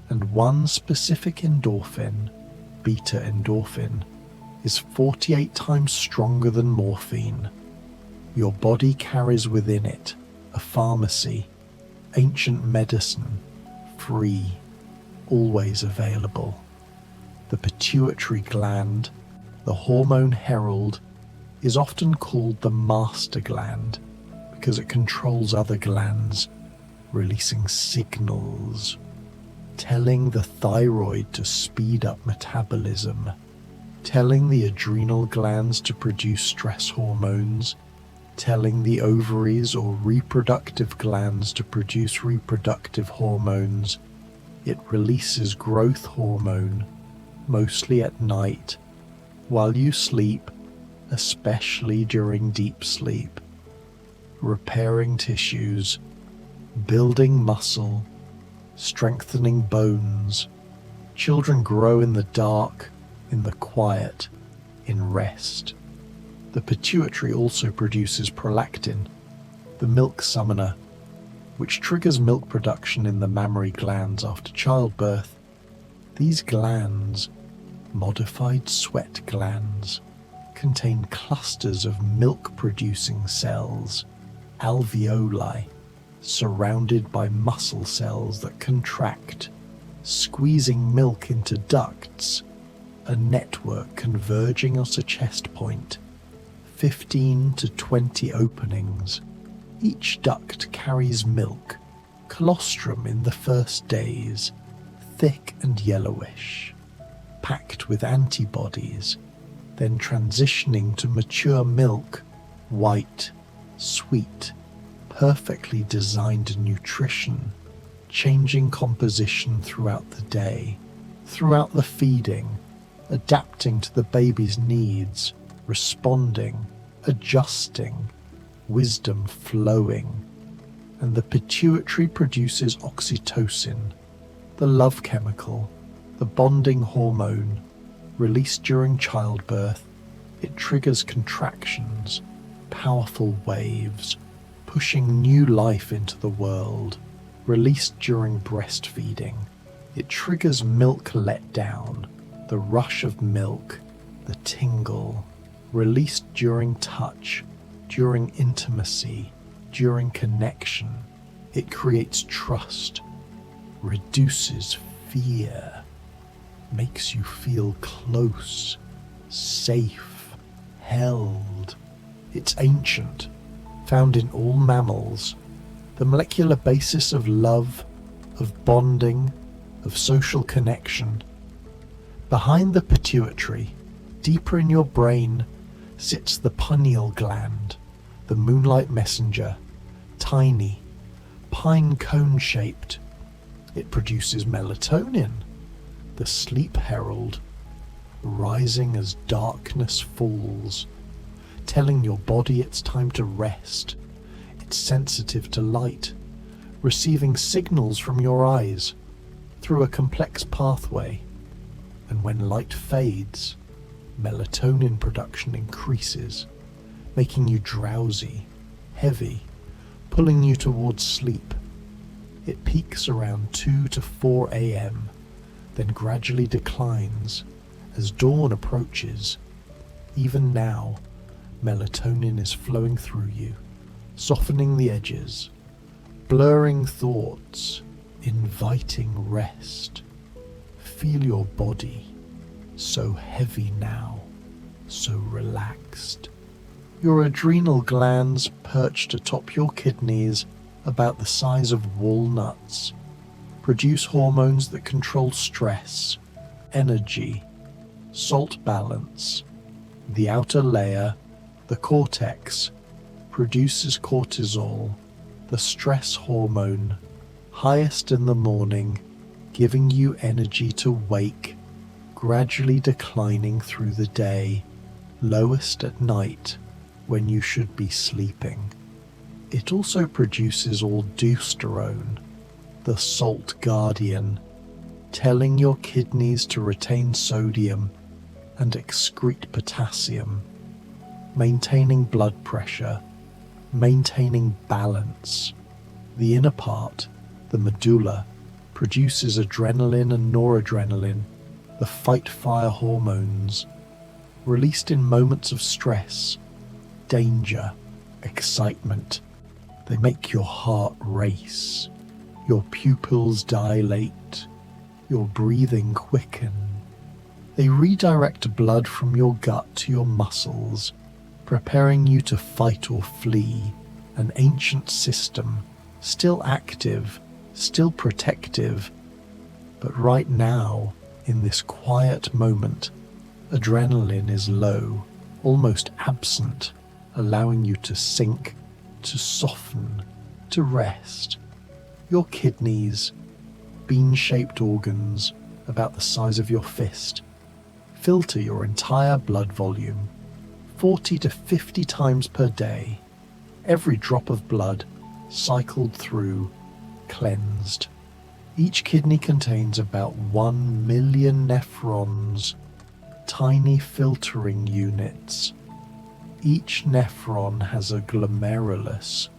and one specific endorphin, beta endorphin, is 48 times stronger than morphine. Your body carries within it a pharmacy, ancient medicine, free, always available. The pituitary gland, the hormone herald, is often called the master gland because it controls other glands, releasing signals, telling the thyroid to speed up metabolism, telling the adrenal glands to produce stress hormones, telling the ovaries or reproductive glands to produce reproductive hormones. It releases growth hormone, mostly at night, while you sleep, especially during deep sleep, repairing tissues, building muscle, strengthening bones. Children grow in the dark, in the quiet, in rest. The pituitary also produces prolactin, the milk summoner, which triggers milk production in the mammary glands after childbirth. These glands, modified sweat glands, contain clusters of milk-producing cells, alveoli, surrounded by muscle cells that contract, squeezing milk into ducts, a network converging at a chest point, 15 to 20 openings. Each duct carries milk, colostrum in the first days, thick and yellowish, packed with antibodies, then transitioning to mature milk, white, sweet, perfectly designed nutrition, changing composition throughout the day, throughout the feeding, adapting to the baby's needs, responding, adjusting, wisdom flowing. And the pituitary produces oxytocin, the love chemical, the bonding hormone, released during childbirth. It triggers contractions, powerful waves, pushing new life into the world. Released during breastfeeding, it triggers milk letdown, the rush of milk, the tingle. Released during touch, during intimacy, during connection. It creates trust, reduces fear, makes you feel close, safe, held. It's ancient, found in all mammals, the molecular basis of love, of bonding, of social connection. Behind the pituitary, deeper in your brain, sits the pineal gland, the moonlight messenger, tiny, pine cone-shaped. It produces melatonin, the sleep herald, rising as darkness falls, telling your body it's time to rest. It's sensitive to light, receiving signals from your eyes through a complex pathway. And when light fades, melatonin production increases, making you drowsy, heavy, pulling you towards sleep. It peaks around 2 to 4 a.m., then gradually declines as dawn approaches. Even now, melatonin is flowing through you, softening the edges, blurring thoughts, inviting rest. Feel your body, so heavy now, so relaxed. Your adrenal glands perched atop your kidneys, about the size of walnuts, produce hormones that control stress, energy, salt balance. The outer layer, the cortex, produces cortisol, the stress hormone, highest in the morning, giving you energy to wake, gradually declining through the day, lowest at night when you should be sleeping. It also produces aldosterone, the salt guardian, telling your kidneys to retain sodium and excrete potassium, maintaining blood pressure, maintaining balance. The inner part, the medulla, produces adrenaline and noradrenaline, the fight-fire hormones, released in moments of stress, danger, excitement. They make your heart race, your pupils dilate, your breathing quicken. They redirect blood from your gut to your muscles, preparing you to fight or flee, an ancient system, still active, still protective. But right now, in this quiet moment, adrenaline is low, almost absent, allowing you to sink, to soften, to rest. Your kidneys, bean-shaped organs about the size of your fist, filter your entire blood volume 40 to 50 times per day. Every drop of blood cycled through, cleansed. Each kidney contains about 1 million nephrons, tiny filtering units. Each nephron has a glomerulus,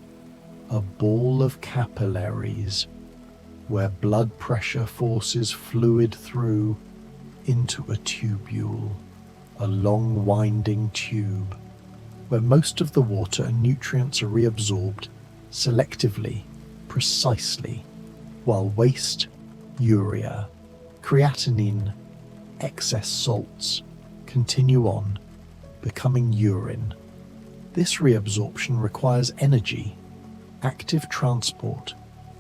a ball of capillaries, where blood pressure forces fluid through into a tubule, a long winding tube, where most of the water and nutrients are reabsorbed selectively, precisely, while waste, urea, Creatinine, excess salts, continue on, becoming urine. This reabsorption requires energy, active transport,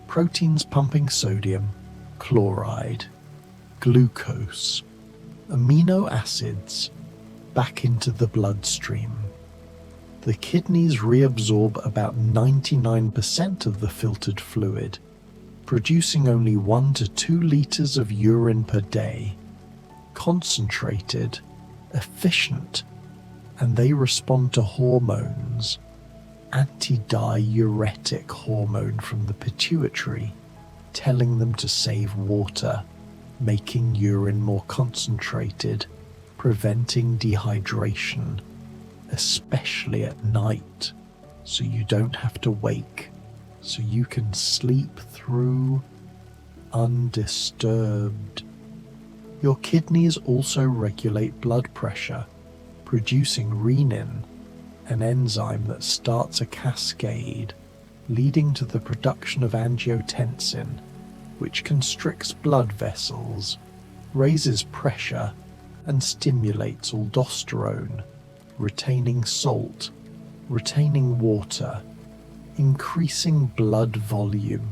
proteins pumping sodium, chloride, glucose, amino acids back into the bloodstream. The kidneys reabsorb about 99% of the filtered fluid, producing only 1 to 2 liters of urine per day. Concentrated, efficient, and they respond to hormones. Antidiuretic hormone from the pituitary, telling them to save water, making urine more concentrated, preventing dehydration, especially at night, so you don't have to wake, so you can sleep through undisturbed. Your kidneys also regulate blood pressure, producing renin, an enzyme that starts a cascade, leading to the production of angiotensin, which constricts blood vessels, raises pressure, and stimulates aldosterone, retaining salt, retaining water, increasing blood volume.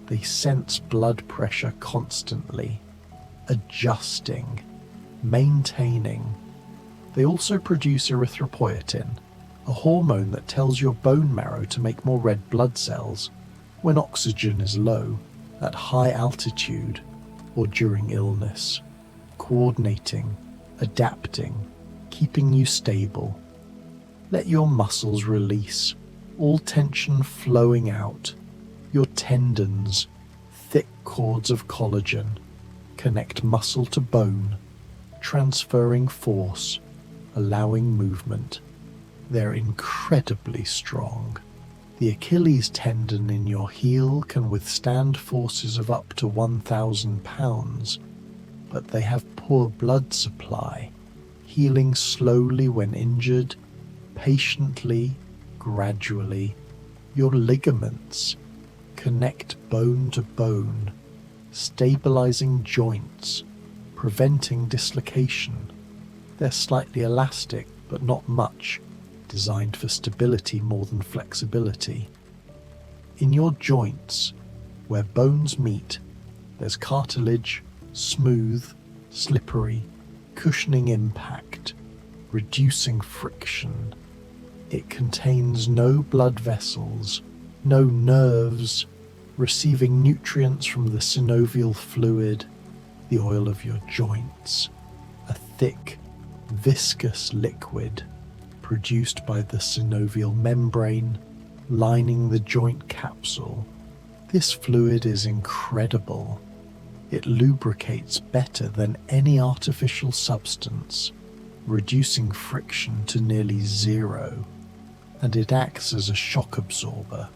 They sense blood pressure constantly, adjusting, maintaining. They also produce erythropoietin, a hormone that tells your bone marrow to make more red blood cells when oxygen is low, at high altitude, or during illness, coordinating, adapting, keeping you stable. Let your muscles release, all tension flowing out. Your tendons, thick cords of collagen, connect muscle to bone, transferring force, allowing movement. They're incredibly strong. The Achilles tendon in your heel can withstand forces of up to 1,000 pounds, but they have poor blood supply, healing slowly when injured, patiently, gradually. Your ligaments connect bone to bone, stabilizing joints, preventing dislocation. They're slightly elastic, but not much, designed for stability more than flexibility. In your joints, where bones meet, there's cartilage, smooth, slippery, cushioning impact, reducing friction. It contains no blood vessels, no nerves, receiving nutrients from the synovial fluid, the oil of your joints, a thick, viscous liquid produced by the synovial membrane lining the joint capsule. This fluid is incredible. It lubricates better than any artificial substance, reducing friction to nearly zero, and it acts as a shock absorber,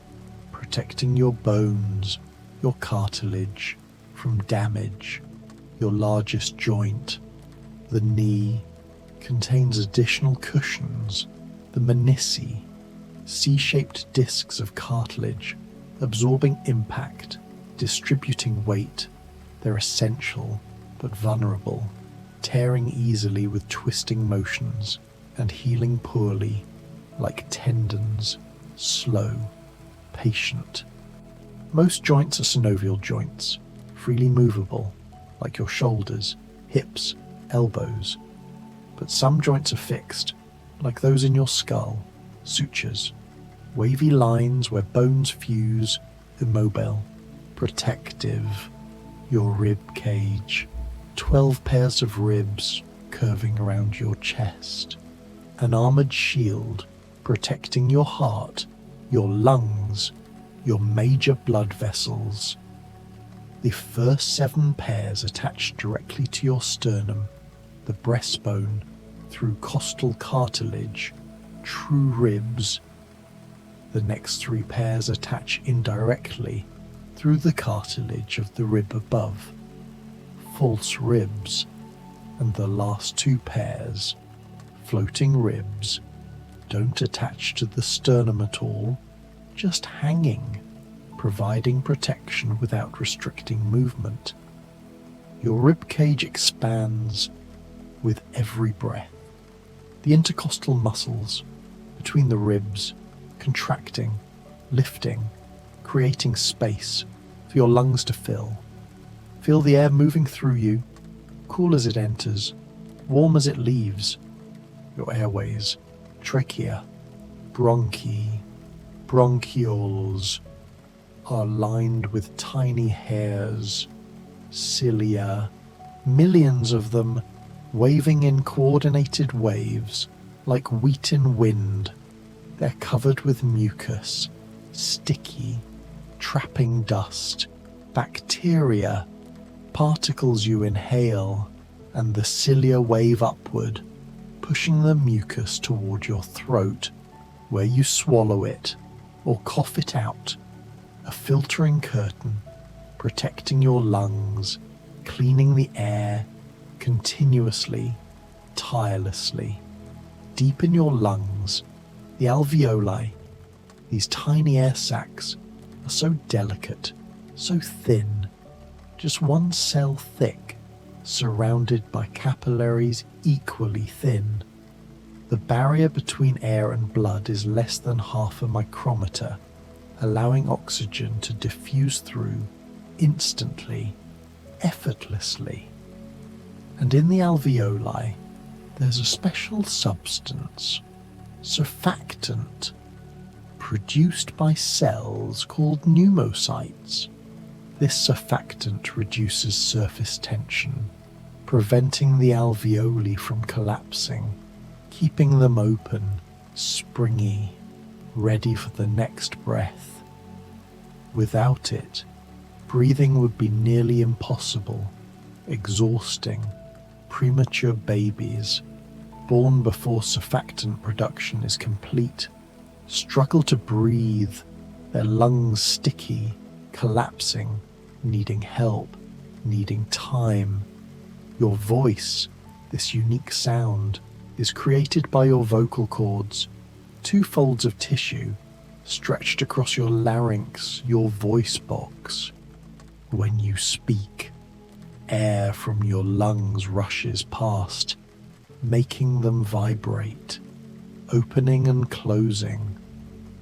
protecting your bones, your cartilage, from damage. Your largest joint, the knee, contains additional cushions, the menisci, C-shaped discs of cartilage, absorbing impact, distributing weight. They're essential, but vulnerable, tearing easily with twisting motions, and healing poorly, like tendons, slow, patient. Most joints are synovial joints, freely movable, like your shoulders, hips, elbows. But some joints are fixed, like those in your skull, sutures, wavy lines where bones fuse, immobile, protective. Your rib cage, 12 pairs of ribs curving around your chest, an armored shield protecting your heart, your lungs, your major blood vessels. The first 7 pairs attach directly to your sternum, the breastbone, through costal cartilage, true ribs. The next 3 pairs attach indirectly through the cartilage of the rib above, false ribs, and the last 2 pairs, floating ribs, don't attach to the sternum at all, just hanging, providing protection without restricting movement. Your ribcage expands with every breath. The intercostal muscles between the ribs contracting, lifting, creating space for your lungs to fill. Feel the air moving through you, cool as it enters, warm as it leaves. Your airways, trachea, bronchi, bronchioles are lined with tiny hairs, cilia, millions of them waving in coordinated waves like wheat in wind. They're covered with mucus, sticky, trapping dust, bacteria, particles you inhale, and the cilia wave upward, pushing the mucus toward your throat, where you swallow it or cough it out, a filtering curtain protecting your lungs, cleaning the air continuously, tirelessly. Deep in your lungs, the alveoli, these tiny air sacs, are so delicate, so thin, just one cell thick, surrounded by capillaries equally thin. The barrier between air and blood is less than half a micrometer, allowing oxygen to diffuse through instantly, effortlessly. And in the alveoli, there's a special substance, surfactant, produced by cells called pneumocytes. This surfactant reduces surface tension, preventing the alveoli from collapsing, keeping them open, springy, ready for the next breath. Without it, breathing would be nearly impossible, exhausting. Premature babies, born before surfactant production is complete, struggle to breathe, their lungs sticky, collapsing, needing help, needing time. Your voice, this unique sound, is created by your vocal cords, two folds of tissue stretched across your larynx, your voice box. When you speak, air from your lungs rushes past, making them vibrate, opening and closing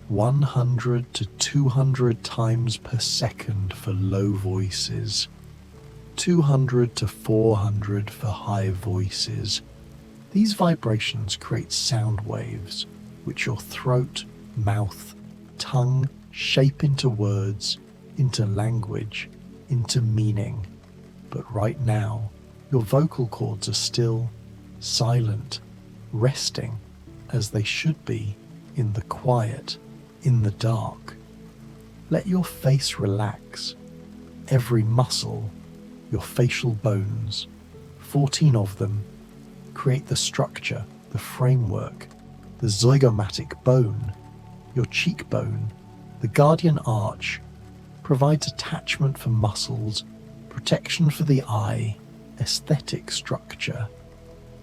100 to 200 times per second for low voices, 200 to 400 for high voices. These vibrations create sound waves, which your throat, mouth, tongue shape into words, into language, into meaning. But right now, your vocal cords are still, silent, resting, as they should be, in the quiet, in the dark. Let your face relax. Every muscle, your facial bones, 14 of them, create the structure, the framework, the zygomatic bone. Your cheekbone, the guardian arch, provides attachment for muscles, protection for the eye, aesthetic structure.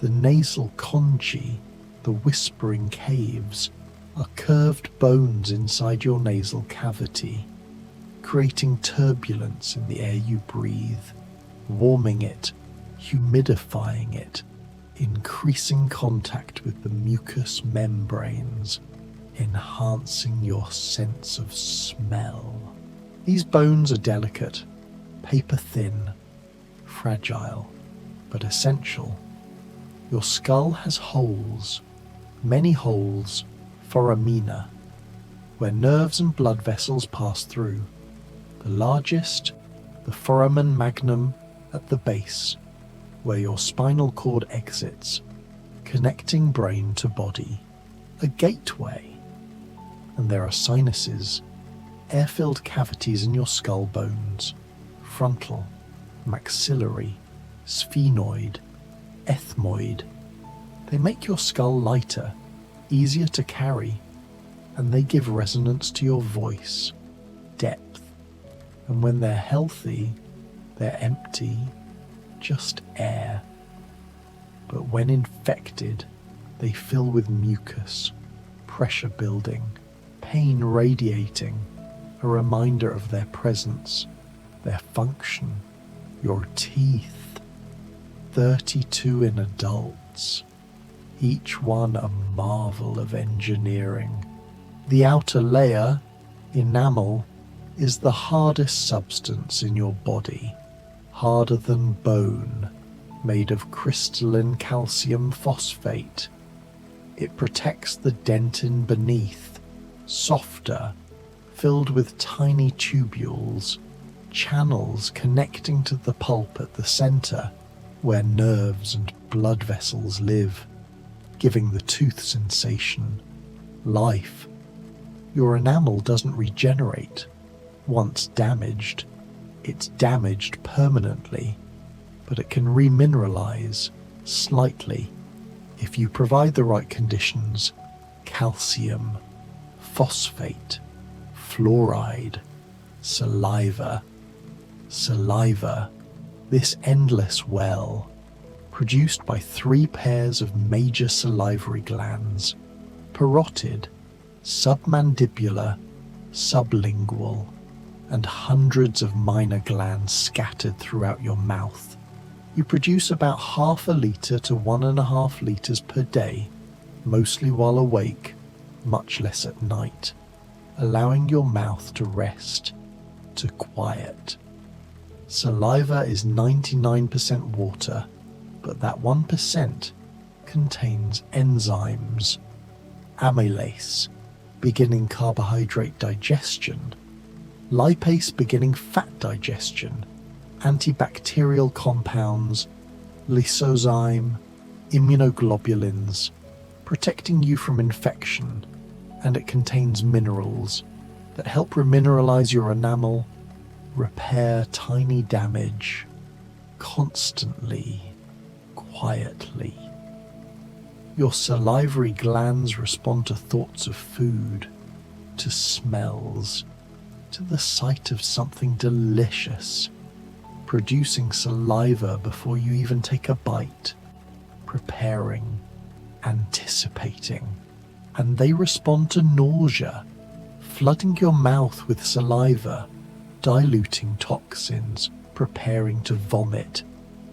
The nasal conchae, the whispering caves, are curved bones inside your nasal cavity, creating turbulence in the air you breathe, warming it, humidifying it, increasing contact with the mucous membranes, enhancing your sense of smell. These bones are delicate, paper thin, fragile, but essential. Your skull has holes, many holes, foramina, where nerves and blood vessels pass through. The largest, the foramen magnum at the base, where your spinal cord exits, connecting brain to body, a gateway. And there are sinuses, air-filled cavities in your skull bones, frontal, maxillary, sphenoid, ethmoid. They make your skull lighter, easier to carry, and they give resonance to your voice, depth. And when they're healthy, they're empty, just air. But when infected, they fill with mucus, pressure building, pain radiating, a reminder of their presence, their function. Your teeth, 32 in adults, each one a marvel of engineering. The outer layer, enamel, is the hardest substance in your body, harder than bone, made of crystalline calcium phosphate. It protects the dentin beneath, softer, filled with tiny tubules, channels connecting to the pulp at the center, where nerves and blood vessels live, giving the tooth sensation life. Your enamel doesn't regenerate. Once damaged, it's damaged permanently, but it can remineralize slightly if you provide the right conditions: calcium, phosphate, fluoride, saliva. Saliva, this endless well, produced by 3 pairs of major salivary glands: parotid, submandibular, sublingual, and hundreds of minor glands scattered throughout your mouth. You produce about half a litre to 1.5 litres per day, mostly while awake, much less at night, allowing your mouth to rest, to quiet. Saliva is 99% water, but that 1% contains enzymes: amylase, beginning carbohydrate digestion; lipase, beginning fat digestion; antibacterial compounds; lysozyme; immunoglobulins, protecting you from infection; and it contains minerals that help remineralize your enamel, repair tiny damage, constantly, quietly. Your salivary glands respond to thoughts of food, to smells, to the sight of something delicious, producing saliva before you even take a bite, preparing, anticipating. And they respond to nausea, flooding your mouth with saliva, diluting toxins, preparing to vomit.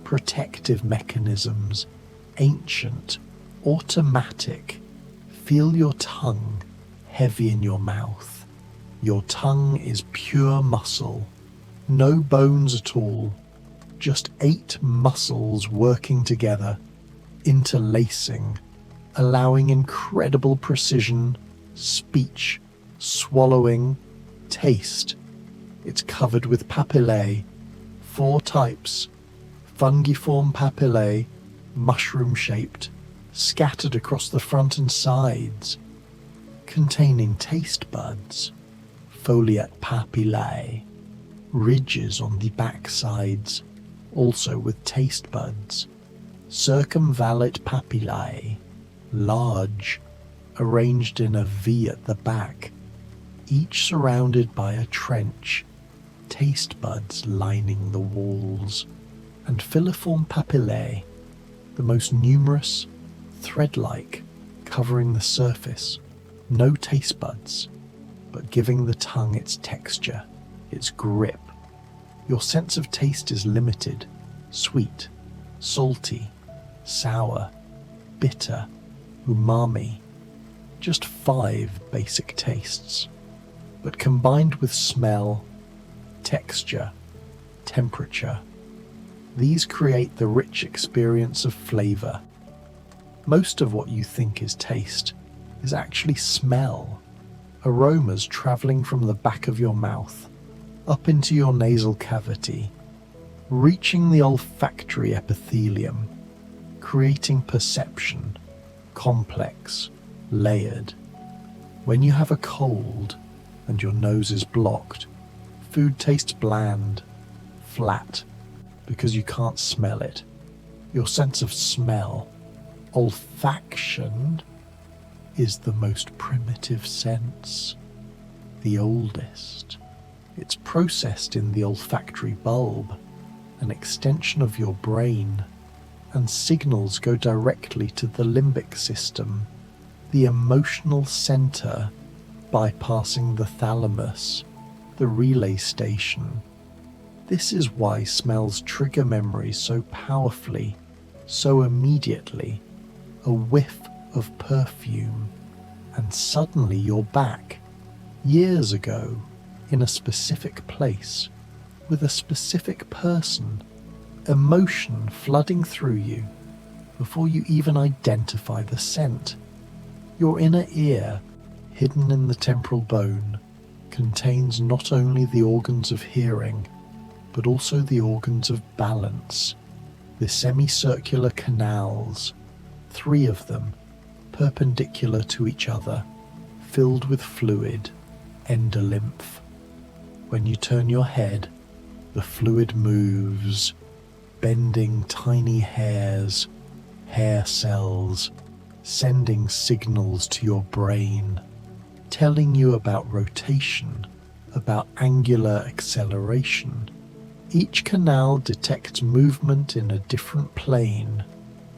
Protective mechanisms, ancient, automatic. Feel your tongue heavy in your mouth. Your tongue is pure muscle, no bones at all, just 8 muscles working together, interlacing, allowing incredible precision, speech, swallowing, taste. It's covered with papillae, 4 types: fungiform papillae, mushroom-shaped, scattered across the front and sides, containing taste buds; foliate papillae, ridges on the back sides, also with taste buds; circumvallate papillae, large, arranged in a V at the back, each surrounded by a trench, taste buds lining the walls; and filiform papillae, the most numerous, thread-like, covering the surface, no taste buds, but giving the tongue its texture, its grip. Your sense of taste is limited: sweet, salty, sour, bitter, umami. Just 5 basic tastes. But combined with smell, texture, temperature, these create the rich experience of flavor. Most of what you think is taste is actually smell. Aromas traveling from the back of your mouth, up into your nasal cavity, reaching the olfactory epithelium, creating perception, complex, layered. When you have a cold and your nose is blocked, food tastes bland, flat, because you can't smell it. Your sense of smell, olfaction, is the most primitive sense, the oldest. It's processed in the olfactory bulb, an extension of your brain, and signals go directly to the limbic system, the emotional center, bypassing the thalamus, the relay station. This is why smells trigger memories so powerfully So immediately, a whiff of perfume, and suddenly you're back, years ago, in a specific place, with a specific person, emotion flooding through you before you even identify the scent. Your inner ear, hidden in the temporal bone, contains not only the organs of hearing, but also the organs of balance, the semicircular canals, 3 of them, perpendicular to each other, filled with fluid, endolymph. When you turn your head, the fluid moves, bending tiny hairs, hair cells, sending signals to your brain, telling you about rotation, about angular acceleration. Each canal detects movement in a different plane,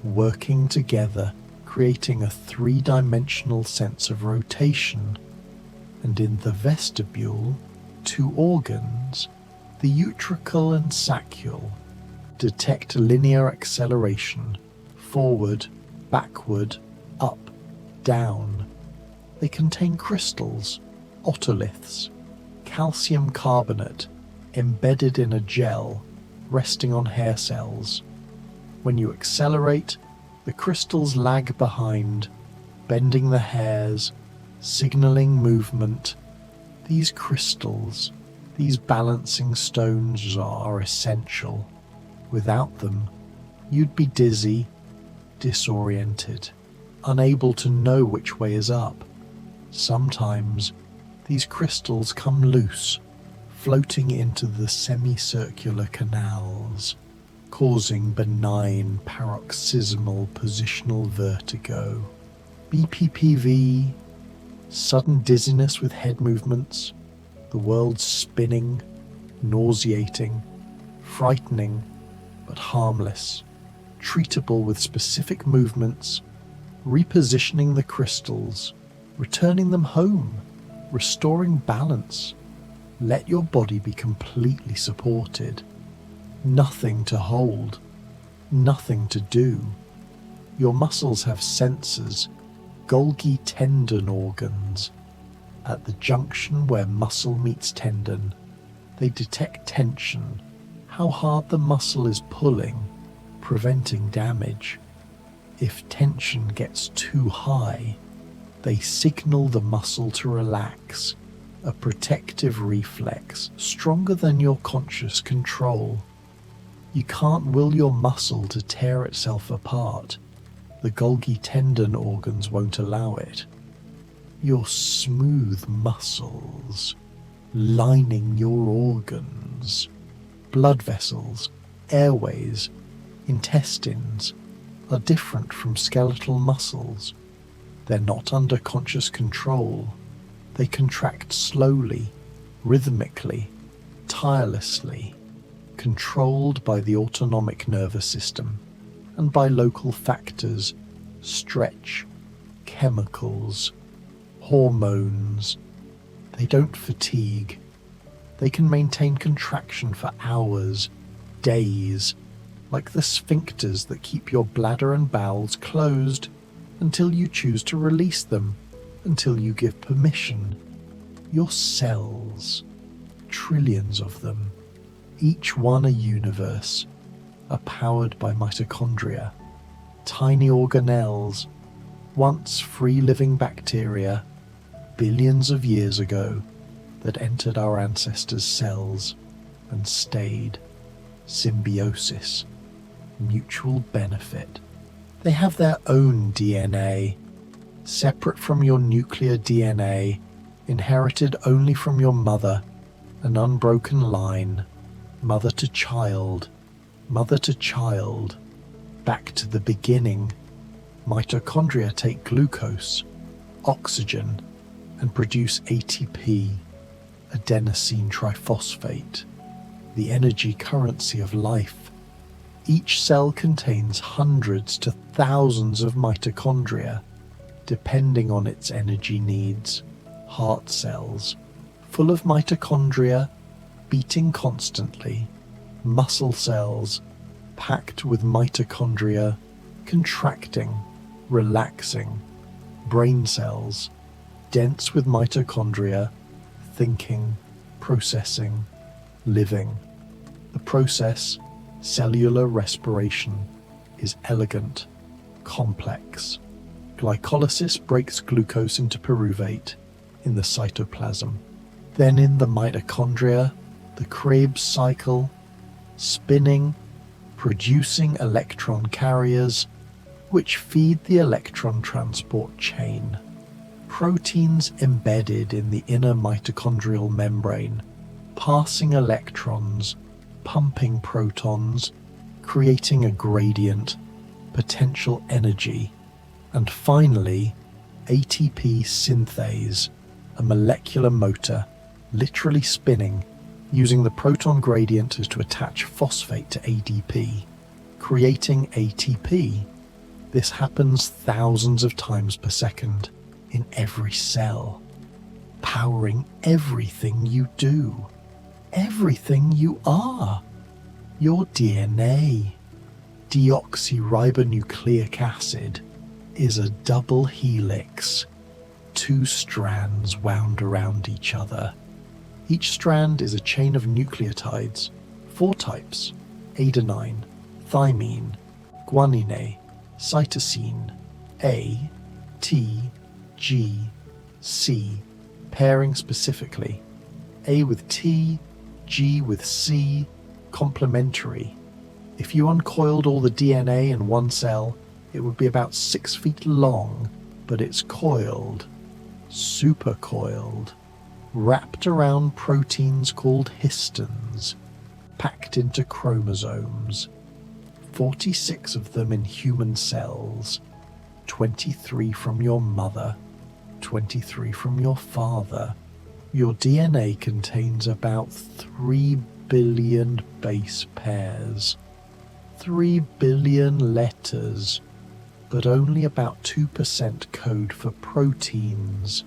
working together, creating a 3-dimensional sense of rotation. And in the vestibule, 2 organs, the utricle and saccule, detect linear acceleration, forward, backward, up, down. They contain crystals, otoliths, calcium carbonate, embedded in a gel, resting on hair cells. When you accelerate, the crystals lag behind, bending the hairs, signaling movement. These crystals, these balancing stones are essential. Without them, you'd be dizzy, disoriented, unable to know which way is up. Sometimes these crystals come loose, floating into the semicircular canals, causing benign paroxysmal positional vertigo, BPPV, sudden dizziness with head movements, the world spinning, nauseating, frightening, but harmless, treatable with specific movements, repositioning the crystals, returning them home, restoring balance. Let your body be completely supported. Nothing to hold, nothing to do. Your muscles have sensors, Golgi tendon organs. At the junction where muscle meets tendon, they detect tension, how hard the muscle is pulling, preventing damage. If tension gets too high, they signal the muscle to relax, a protective reflex stronger than your conscious control. You can't will your muscle to tear itself apart. The Golgi tendon organs won't allow it. Your smooth muscles, lining your organs, blood vessels, airways, intestines, are different from skeletal muscles. They're not under conscious control. They contract slowly, rhythmically, tirelessly, controlled by the autonomic nervous system and by local factors, stretch, chemicals, hormones. They don't fatigue. They can maintain contraction for hours, days, like the sphincters that keep your bladder and bowels closed until you choose to release them, until you give permission. Your cells, trillions of them, each one a universe, are powered by mitochondria, tiny organelles, once free-living bacteria, billions of years ago, that entered our ancestors' cells and stayed. Symbiosis, mutual benefit. They have their own DNA, separate from your nuclear DNA, inherited only from your mother, an unbroken line, mother to child, back to the beginning. Mitochondria take glucose, oxygen, and produce ATP, adenosine triphosphate, the energy currency of life. Each cell contains hundreds to thousands of mitochondria, depending on its energy needs. Heart cells, full of mitochondria, beating constantly. Muscle cells, packed with mitochondria, contracting, relaxing, brain cells, dense with mitochondria, thinking, processing, living. The process, cellular respiration, is elegant, complex. Glycolysis breaks glucose into pyruvate in the cytoplasm. Then in the mitochondria, the Krebs cycle, spinning, producing electron carriers, which feed the electron transport chain. Proteins embedded in the inner mitochondrial membrane, passing electrons, pumping protons, creating a gradient, potential energy, and finally, ATP synthase, a molecular motor, literally spinning, using the proton gradient to attach phosphate to ADP, creating ATP. This happens thousands of times per second in every cell, powering everything you do, everything you are. Your DNA, deoxyribonucleic acid, is a double helix, 2 strands wound around each other. Each strand is a chain of nucleotides, 4 types: adenine, thymine, guanine, cytosine, A, T, G, C, pairing specifically. A with T, G with C, complementary. If you uncoiled all the DNA in one cell, it would be about 6 feet long, but it's coiled, supercoiled, wrapped around proteins called histons, packed into chromosomes. 46 of them in human cells, 23 from your mother, 23 from your father. Your DNA contains about 3 billion base pairs, 3 billion letters, but only about 2% code for proteins,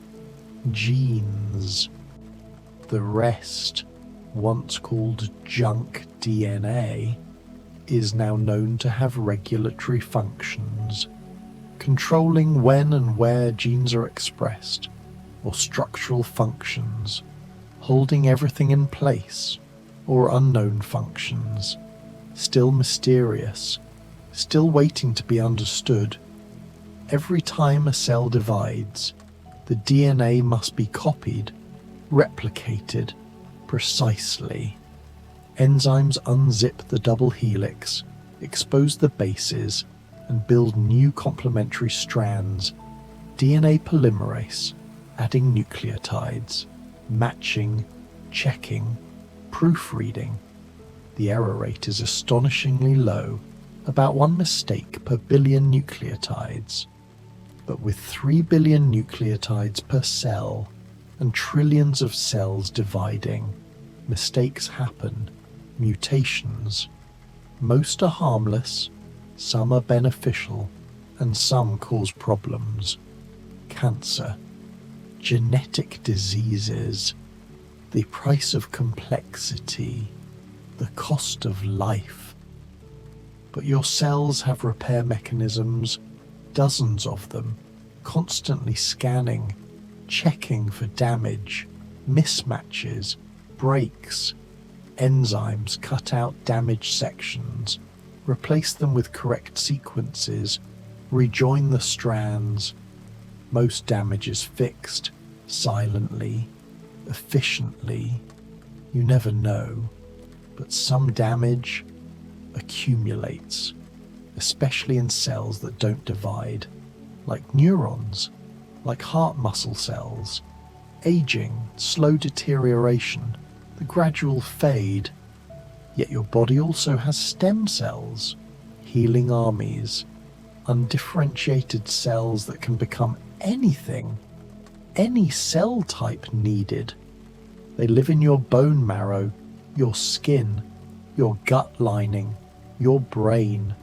genes. The rest, once called junk DNA, is now known to have regulatory functions, controlling when and where genes are expressed, or structural functions, holding everything in place, or unknown functions, still mysterious, still waiting to be understood. Every time a cell divides, the DNA must be copied, replicated, precisely. Enzymes unzip the double helix, expose the bases, and build new complementary strands. DNA polymerase, adding nucleotides, matching, checking, proofreading. The error rate is astonishingly low, about 1 mistake per billion nucleotides. But with 3 billion nucleotides per cell and trillions of cells dividing, mistakes happen, mutations. Most are harmless, some are beneficial, and some cause problems. Cancer, genetic diseases, the price of complexity, the cost of life. But your cells have repair mechanisms, dozens of them, constantly scanning, checking for damage, mismatches, breaks. Enzymes cut out damaged sections, replace them with correct sequences, rejoin the strands. Most damage is fixed, silently, efficiently. You never know, but some damage accumulates, especially in cells that don't divide, like neurons, like heart muscle cells. Aging, slow deterioration, the gradual fade. Yet your body also has stem cells, healing armies, undifferentiated cells that can become anything, any cell type needed. They live in your bone marrow, your skin, your gut lining, your brain,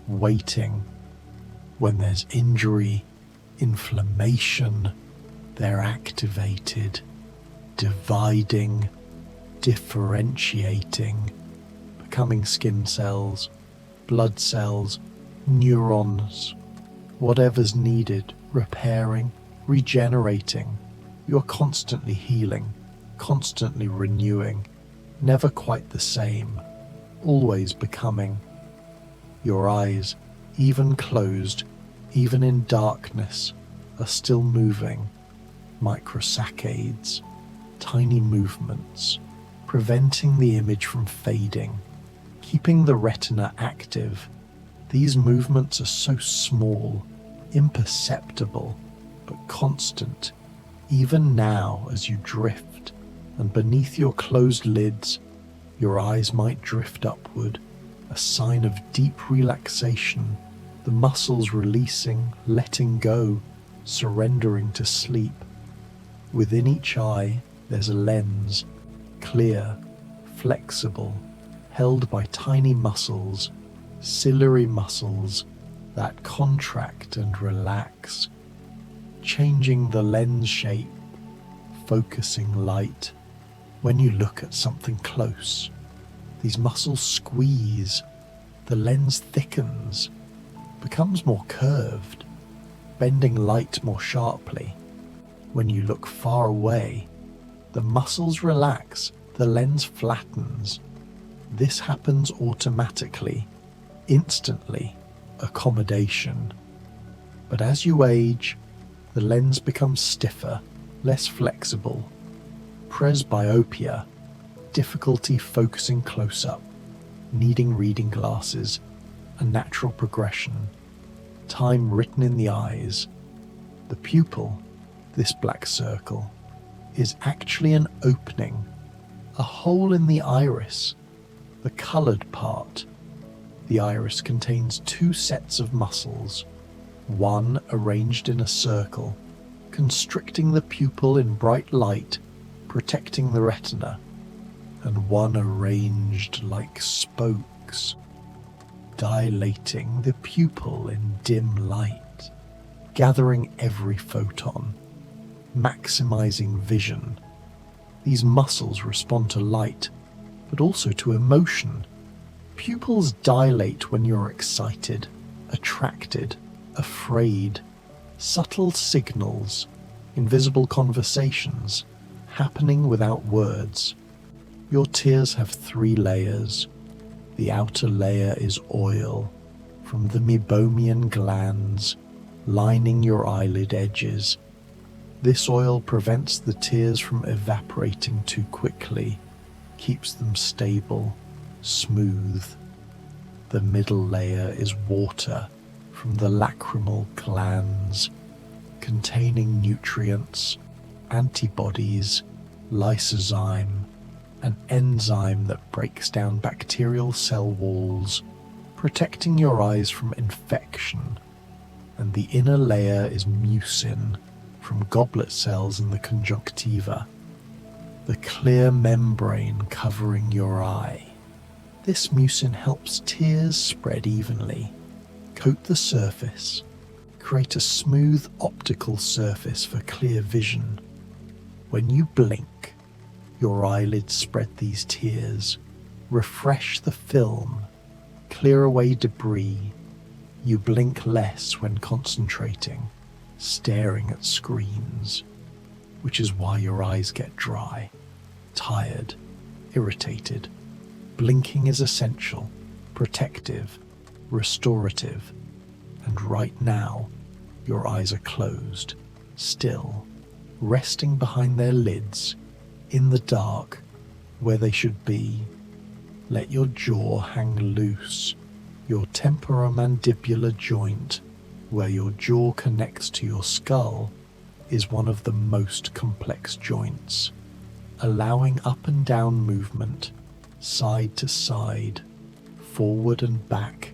waiting. When there's injury, inflammation, they're activated, dividing, differentiating, becoming skin cells, blood cells, neurons, whatever's needed, repairing, regenerating. You're constantly healing, constantly renewing, never quite the same, always becoming. Your eyes, even closed, even in darkness, are still moving, microsaccades, tiny movements, preventing the image from fading, keeping the retina active. These movements are so small, imperceptible, but constant, even now as you drift, and beneath your closed lids, your eyes might drift upward, a sign of deep relaxation, the muscles releasing, letting go, surrendering to sleep. Within each eye, there's a lens, clear, flexible, held by tiny muscles, ciliary muscles that contract and relax, changing the lens shape, focusing light. When you look at something close, these muscles squeeze, the lens thickens, becomes more curved, bending light more sharply. When you look far away, the muscles relax, the lens flattens. This happens automatically, instantly, accommodation. But as you age, the lens becomes stiffer, less flexible. Presbyopia, difficulty focusing close up, needing reading glasses, a natural progression. Time written in the eyes. The pupil, this black circle, is actually an opening, a hole in the iris, the coloured part. The iris contains two sets of muscles, one arranged in a circle, constricting the pupil in bright light, protecting the retina, and one arranged like spokes, dilating the pupil in dim light, gathering every photon, maximizing vision. These muscles respond to light, but also to emotion. Pupils dilate when you're excited, attracted, afraid. Subtle signals, invisible conversations, happening without words. Your tears have 3 layers. The outer layer is oil from the meibomian glands lining your eyelid edges. This oil prevents the tears from evaporating too quickly, keeps them stable, smooth. The middle layer is water from the lacrimal glands, containing nutrients, antibodies, lysozyme, an enzyme that breaks down bacterial cell walls, protecting your eyes from infection. And the inner layer is mucin from goblet cells in the conjunctiva, the clear membrane covering your eye. This mucin helps tears spread evenly, coat the surface, create a smooth optical surface for clear vision. When you blink, your eyelids spread these tears, refresh the film, clear away debris. You blink less when concentrating, staring at screens, which is why your eyes get dry, tired, irritated. Blinking is essential, protective, restorative, and right now, your eyes are closed, still, resting behind their lids, in the dark, where they should be. Let your jaw hang loose. Your temporomandibular joint, where your jaw connects to your skull, is one of the most complex joints, allowing up and down movement, side to side, forward and back,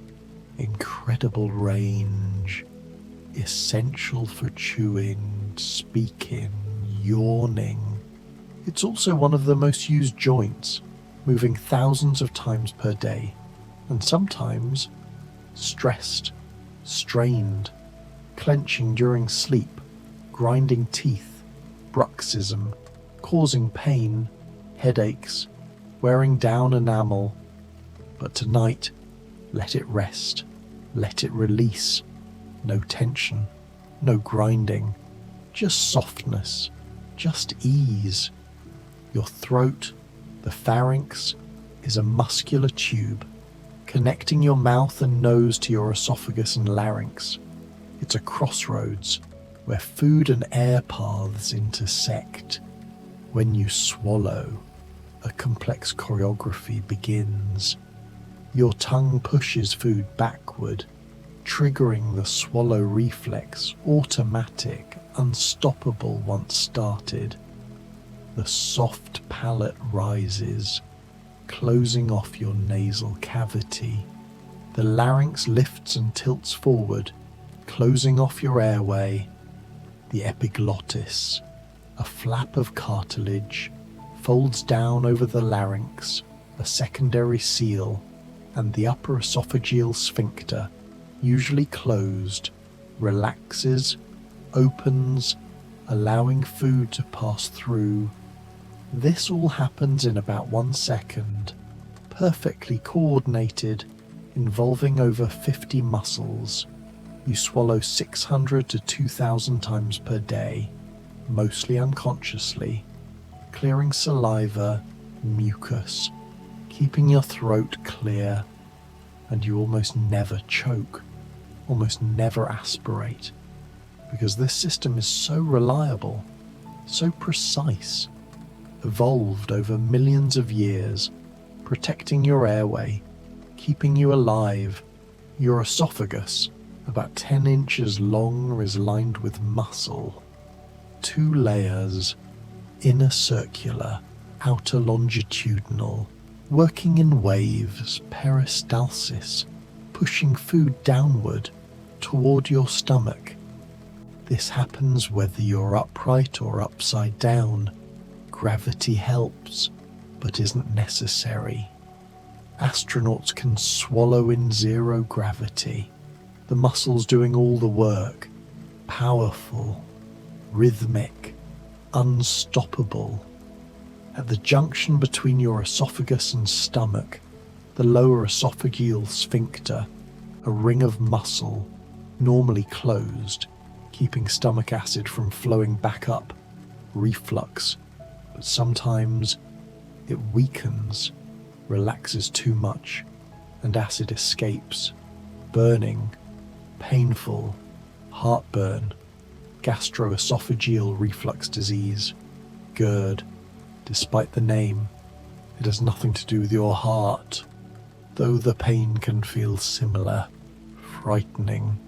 incredible range, essential for chewing, speaking, yawning. It's also one of the most used joints, moving thousands of times per day, and sometimes stressed, strained, clenching during sleep, grinding teeth, bruxism, causing pain, headaches, wearing down enamel. But tonight, Let it rest. Let it release. No tension. No grinding. Just softness. Just ease. Your throat, the pharynx, is a muscular tube connecting your mouth and nose to your esophagus and larynx. It's a crossroads where food and air paths intersect. When you swallow, a complex choreography begins. Your tongue pushes food backward, triggering the swallow reflex, automatic, unstoppable once started. The soft palate rises, closing off your nasal cavity. The larynx lifts and tilts forward, closing off your airway. The epiglottis, a flap of cartilage, folds down over the larynx, a secondary seal, and the upper esophageal sphincter, usually closed, relaxes, opens, allowing food to pass through. This all happens in about 1 second, perfectly coordinated, involving over 50 muscles. You swallow 600 to 2,000 times per day, mostly unconsciously, clearing saliva, mucus, keeping your throat clear, and you almost never choke, almost never aspirate, because this system is so reliable, so precise, evolved over millions of years, protecting your airway, keeping you alive. Your esophagus, about 10 inches long, is lined with muscle. 2 layers, inner circular, outer longitudinal, working in waves, peristalsis, pushing food downward toward your stomach. This happens whether you're upright or upside down. Gravity helps, but isn't necessary. Astronauts can swallow in zero gravity, the muscles doing all the work, powerful, rhythmic, unstoppable. At the junction between your esophagus and stomach, the lower esophageal sphincter, a ring of muscle, normally closed, keeping stomach acid from flowing back up, reflux, but sometimes it weakens, relaxes too much, and acid escapes, burning, painful, heartburn, gastroesophageal reflux disease, GERD. Despite the name, it has nothing to do with your heart, though the pain can feel similar, frightening.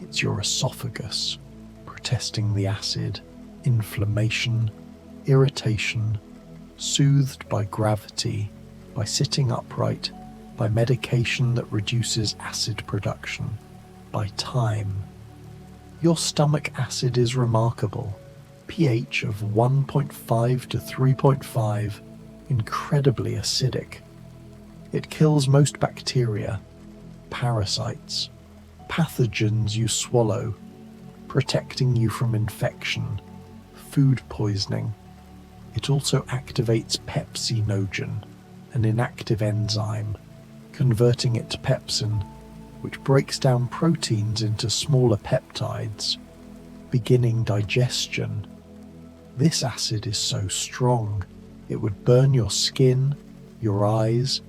It's your esophagus protesting the acid, inflammation, irritation, soothed by gravity, by sitting upright, by medication that reduces acid production, by time. Your stomach acid is remarkable. pH of 1.5 to 3.5, incredibly acidic. It kills most bacteria, parasites, pathogens you swallow, protecting you from infection, food poisoning. It also activates pepsinogen, an inactive enzyme, converting it to pepsin, which breaks down proteins into smaller peptides, beginning digestion. This acid is so strong, it would burn your skin, your eyes,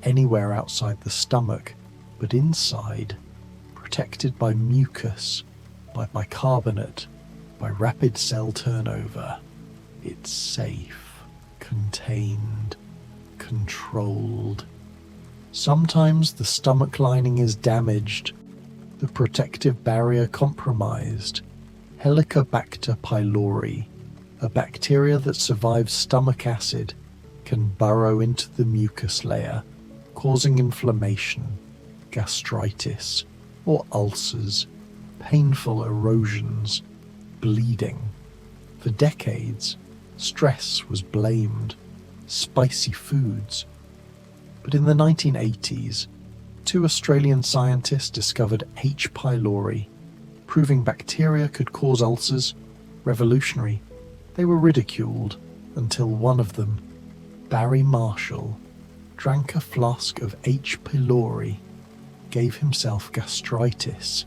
anywhere outside the stomach, but inside, protected by mucus, by bicarbonate, by rapid cell turnover. It's safe, contained, controlled. Sometimes the stomach lining is damaged, the protective barrier compromised. Helicobacter pylori, a bacteria that survives stomach acid, can burrow into the mucus layer, causing inflammation, gastritis, or ulcers, painful erosions, bleeding. For decades, stress was blamed, spicy foods. But in the 1980s, 2 Australian scientists discovered H. pylori, proving bacteria could cause ulcers. Revolutionary. They were ridiculed until one of them, Barry Marshall, drank a flask of H. pylori gave himself gastritis,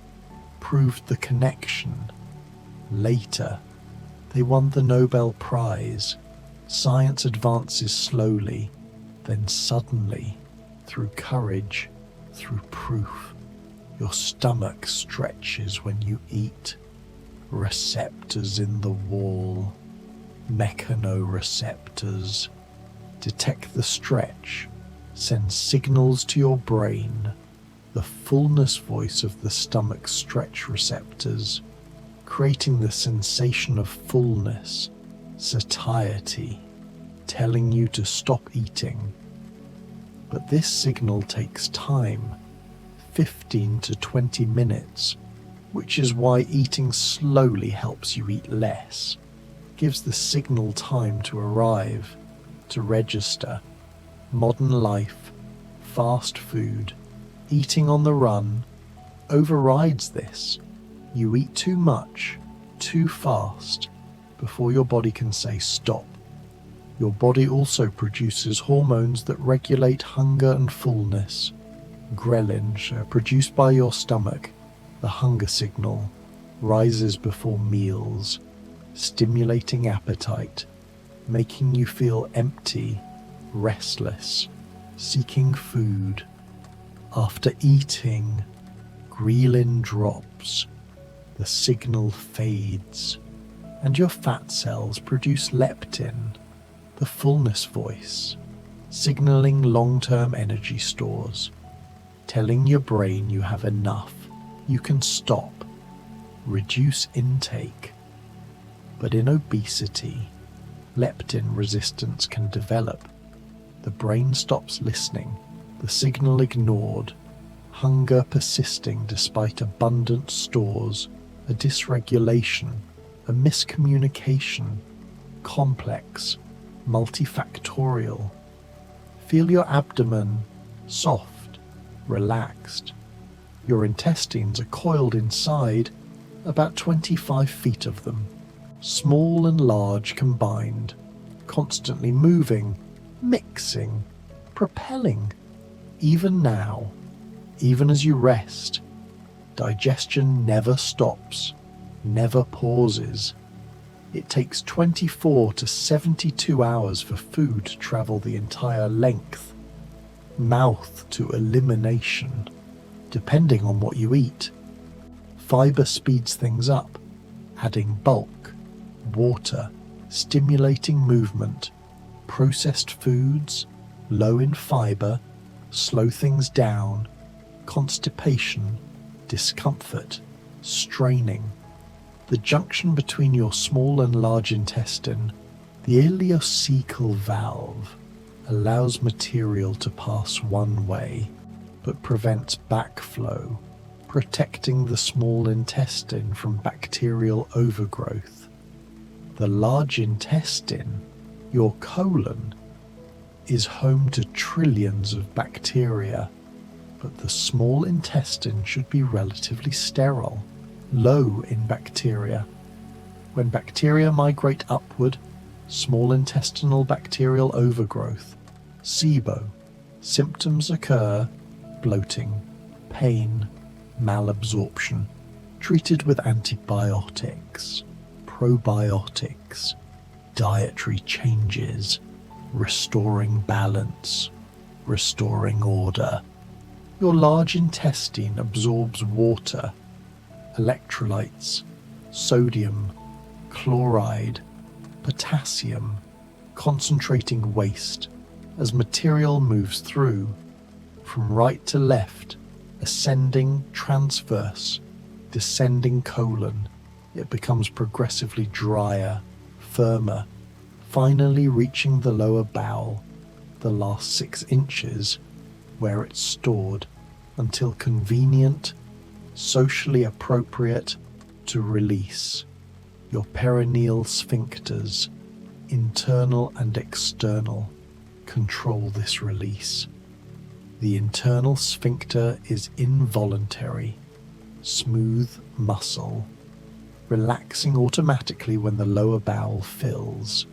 proved the connection. Later, they won the Nobel Prize. Science advances slowly, then suddenly, through courage, through proof, your stomach stretches when you eat. Receptors in the wall, mechanoreceptors, detect the stretch, send signals to your brain, the fullness voice of the stomach stretch receptors, creating the sensation of fullness, satiety, telling you to stop eating. But this signal takes time, 15 to 20 minutes, which is why eating slowly helps you eat less, gives the signal time to arrive, to register. Modern life, fast food, eating on the run, overrides this. You eat too much, too fast, before your body can say stop. Your body also produces hormones that regulate hunger and fullness. Ghrelin, produced by your stomach, the hunger signal, rises before meals, stimulating appetite, making you feel empty, restless, seeking food. After eating, ghrelin drops, the signal fades, and your fat cells produce leptin, the fullness voice, signaling long-term energy stores, telling your brain you have enough, you can stop, reduce intake. But in obesity, leptin resistance can develop. The brain stops listening, the signal ignored, hunger persisting despite abundant stores, a dysregulation, a miscommunication, complex, multifactorial. Feel your abdomen soft, relaxed. Your intestines are coiled inside, about 25 feet of them, small and large combined, constantly moving, mixing, propelling. Even now, even as you rest, digestion never stops, never pauses. It takes 24 to 72 hours for food to travel the entire length, mouth to elimination, depending on what you eat. Fiber speeds things up, adding bulk, water, stimulating movement. Processed foods, low in fiber, slow things down, constipation, discomfort, straining. The junction between your small and large intestine, the ileocecal valve, allows material to pass one way, but prevents backflow, protecting the small intestine from bacterial overgrowth. The large intestine, your colon, is home to trillions of bacteria, but the small intestine should be relatively sterile, low in bacteria. When bacteria migrate upward, small intestinal bacterial overgrowth, SIBO, symptoms occur: bloating, pain, malabsorption, treated with antibiotics, probiotics, dietary changes, restoring balance, restoring order. Your large intestine absorbs water, electrolytes, sodium, chloride, potassium, concentrating waste as material moves through, from right to left, ascending transverse, descending colon. It becomes progressively drier, firmer, finally reaching the lower bowel, the last 6 inches, where it's stored, until convenient, socially appropriate to release. Your perineal sphincters, internal and external, control this release. The internal sphincter is involuntary, smooth muscle, relaxing automatically when the lower bowel fills.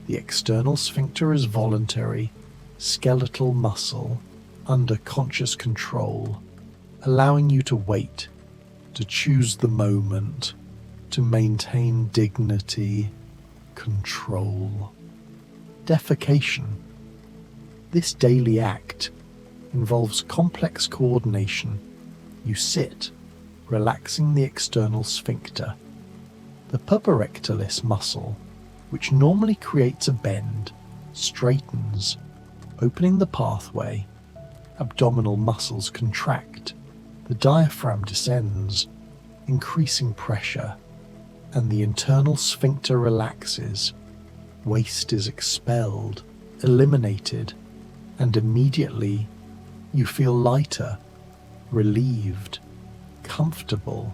The external sphincter is voluntary, skeletal muscle, under conscious control, allowing you to wait, to choose the moment, to maintain dignity, control. Defecation. This daily act involves complex coordination. You sit, relaxing the external sphincter. The puborectalis muscle, which normally creates a bend, straightens, opening the pathway. Abdominal muscles contract. The diaphragm descends, increasing pressure, and the internal sphincter relaxes. Waste is expelled, eliminated, and immediately you feel lighter, relieved, comfortable.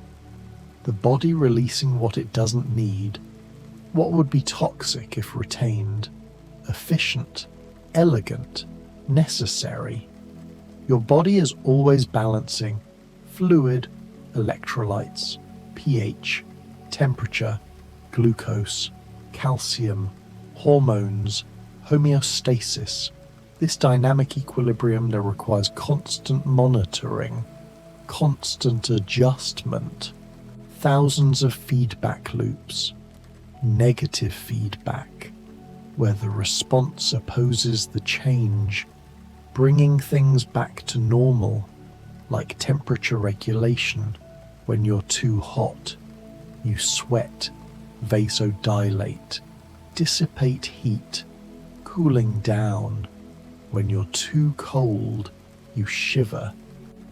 The body releasing what it doesn't need, what would be toxic if retained, efficient, elegant, necessary. Your body is always balancing fluid, electrolytes, pH, temperature, glucose, calcium, hormones, homeostasis. This dynamic equilibrium that requires constant monitoring, constant adjustment, thousands of feedback loops, negative feedback, where the response opposes the change, bringing things back to normal, like temperature regulation. When you're too hot, you sweat, vasodilate, dissipate heat, cooling down. When you're too cold, you shiver,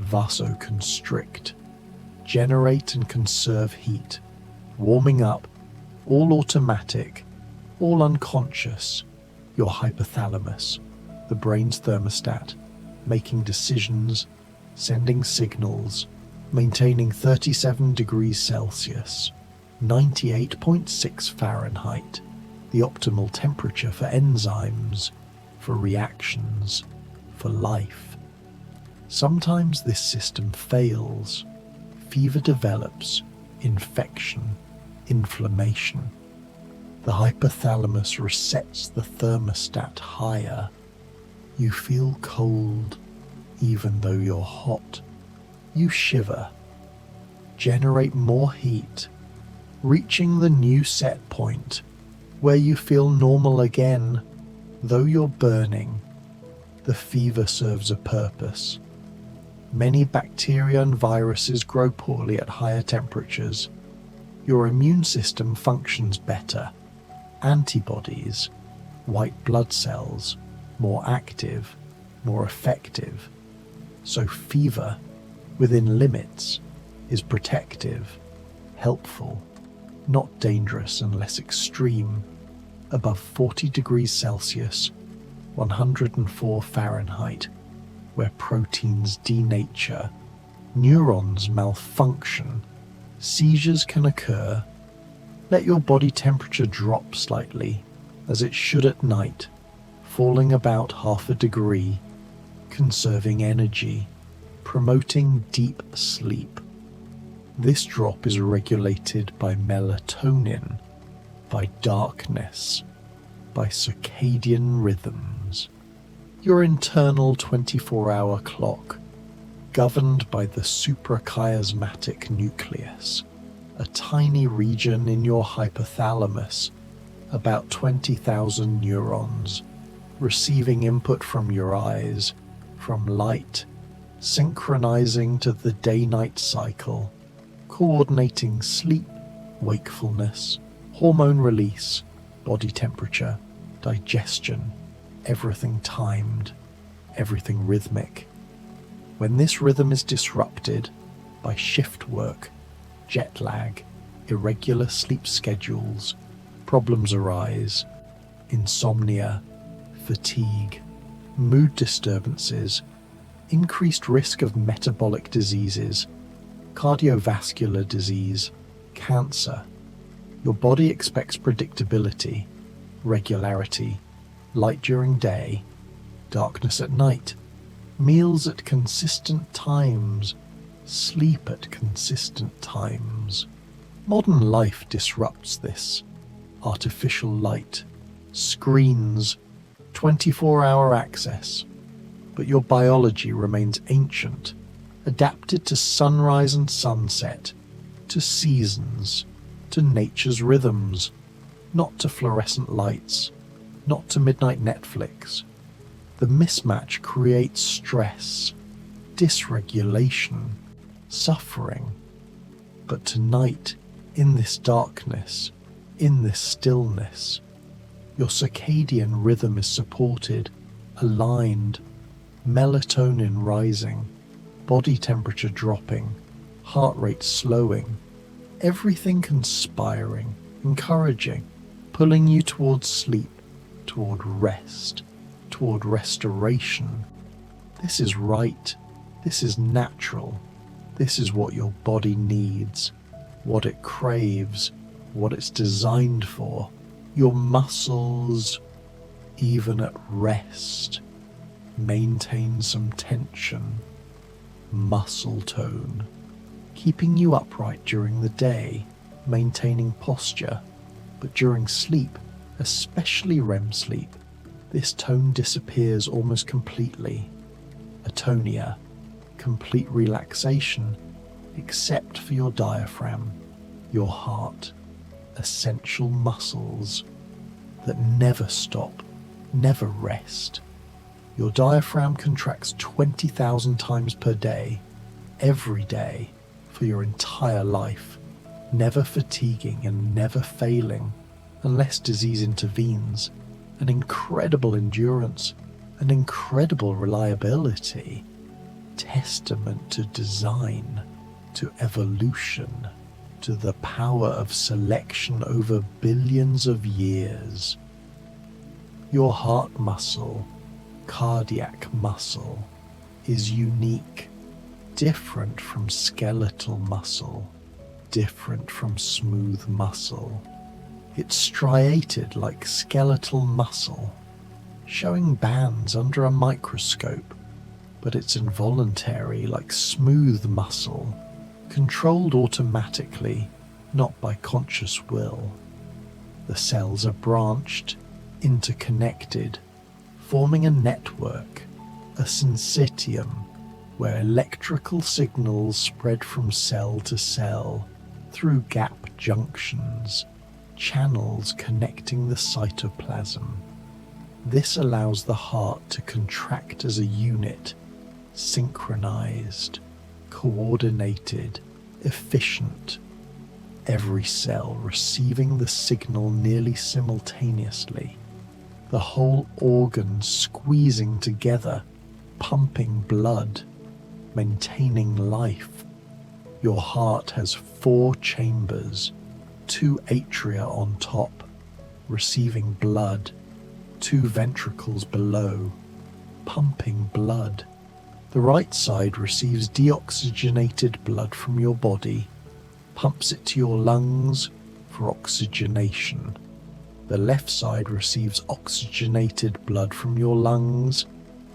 vasoconstrict, generate and conserve heat, warming up, all automatic, all unconscious. Your hypothalamus, the brain's thermostat, making decisions, sending signals, maintaining 37 degrees Celsius, 98.6 Fahrenheit, the optimal temperature for enzymes, for reactions, for life. Sometimes this system fails. Fever develops, infection, inflammation. The hypothalamus resets the thermostat higher. You feel cold, even though you're hot. You shiver, generate more heat, reaching the new set point where you feel normal again, though you're burning. The fever serves a purpose. Many bacteria and viruses grow poorly at higher temperatures. Your immune system functions better. Antibodies, white blood cells, more active, more effective. So fever, within limits, is protective, helpful, not dangerous unless extreme, above 40 degrees Celsius, 104 Fahrenheit, where proteins denature, neurons malfunction, seizures can occur. Let your body temperature drop slightly, as it should at night, falling about half a degree, conserving energy, promoting deep sleep. This drop is regulated by melatonin, by darkness, by circadian rhythms. Your internal 24-hour clock, governed by the suprachiasmatic nucleus, a tiny region in your hypothalamus, about 20,000 neurons, receiving input from your eyes, from light, synchronizing to the day-night cycle, coordinating sleep, wakefulness, hormone release, body temperature, digestion, everything timed, everything rhythmic. When this rhythm is disrupted by shift work, jet lag, irregular sleep schedules, problems arise, insomnia, fatigue, mood disturbances, increased risk of metabolic diseases, cardiovascular disease, cancer. Your body expects predictability, regularity, light during day, darkness at night, meals at consistent times, sleep at consistent times. Modern life disrupts this. Artificial light, screens, 24-hour access. But your biology remains ancient, adapted to sunrise and sunset, to seasons, to nature's rhythms, not to fluorescent lights, not to midnight Netflix. The mismatch creates stress, dysregulation, suffering. But tonight, in this darkness, in this stillness, your circadian rhythm is supported, aligned, melatonin rising, body temperature dropping, heart rate slowing, everything conspiring, encouraging, pulling you towards sleep, toward rest, toward restoration. This is right. This is natural. This is what your body needs, what it craves, what it's designed for. Your muscles, even at rest, maintain some tension, muscle tone, keeping you upright during the day, maintaining posture. But during sleep, especially REM sleep, this tone disappears almost completely. Atonia, complete relaxation, except for your diaphragm, your heart, essential muscles that never stop, never rest. Your diaphragm contracts 20,000 times per day, every day, for your entire life, never fatiguing and never failing, unless disease intervenes. An incredible endurance, an incredible reliability, testament to design, to evolution, to the power of selection over billions of years. Your heart muscle, cardiac muscle, is unique, different from skeletal muscle, different from smooth muscle. It's striated like skeletal muscle, showing bands under a microscope, but it's involuntary like smooth muscle, controlled automatically, not by conscious will. The cells are branched, interconnected, forming a network, a syncytium, where electrical signals spread from cell to cell through gap junctions, channels connecting the cytoplasm. This allows the heart to contract as a unit, synchronized, coordinated, efficient, every cell receiving the signal nearly simultaneously, the whole organ squeezing together, pumping blood, maintaining life. Your heart has 4 chambers, 2 atria on top, receiving blood, 2 ventricles below, pumping blood. The right side receives deoxygenated blood from your body, pumps it to your lungs for oxygenation. The left side receives oxygenated blood from your lungs,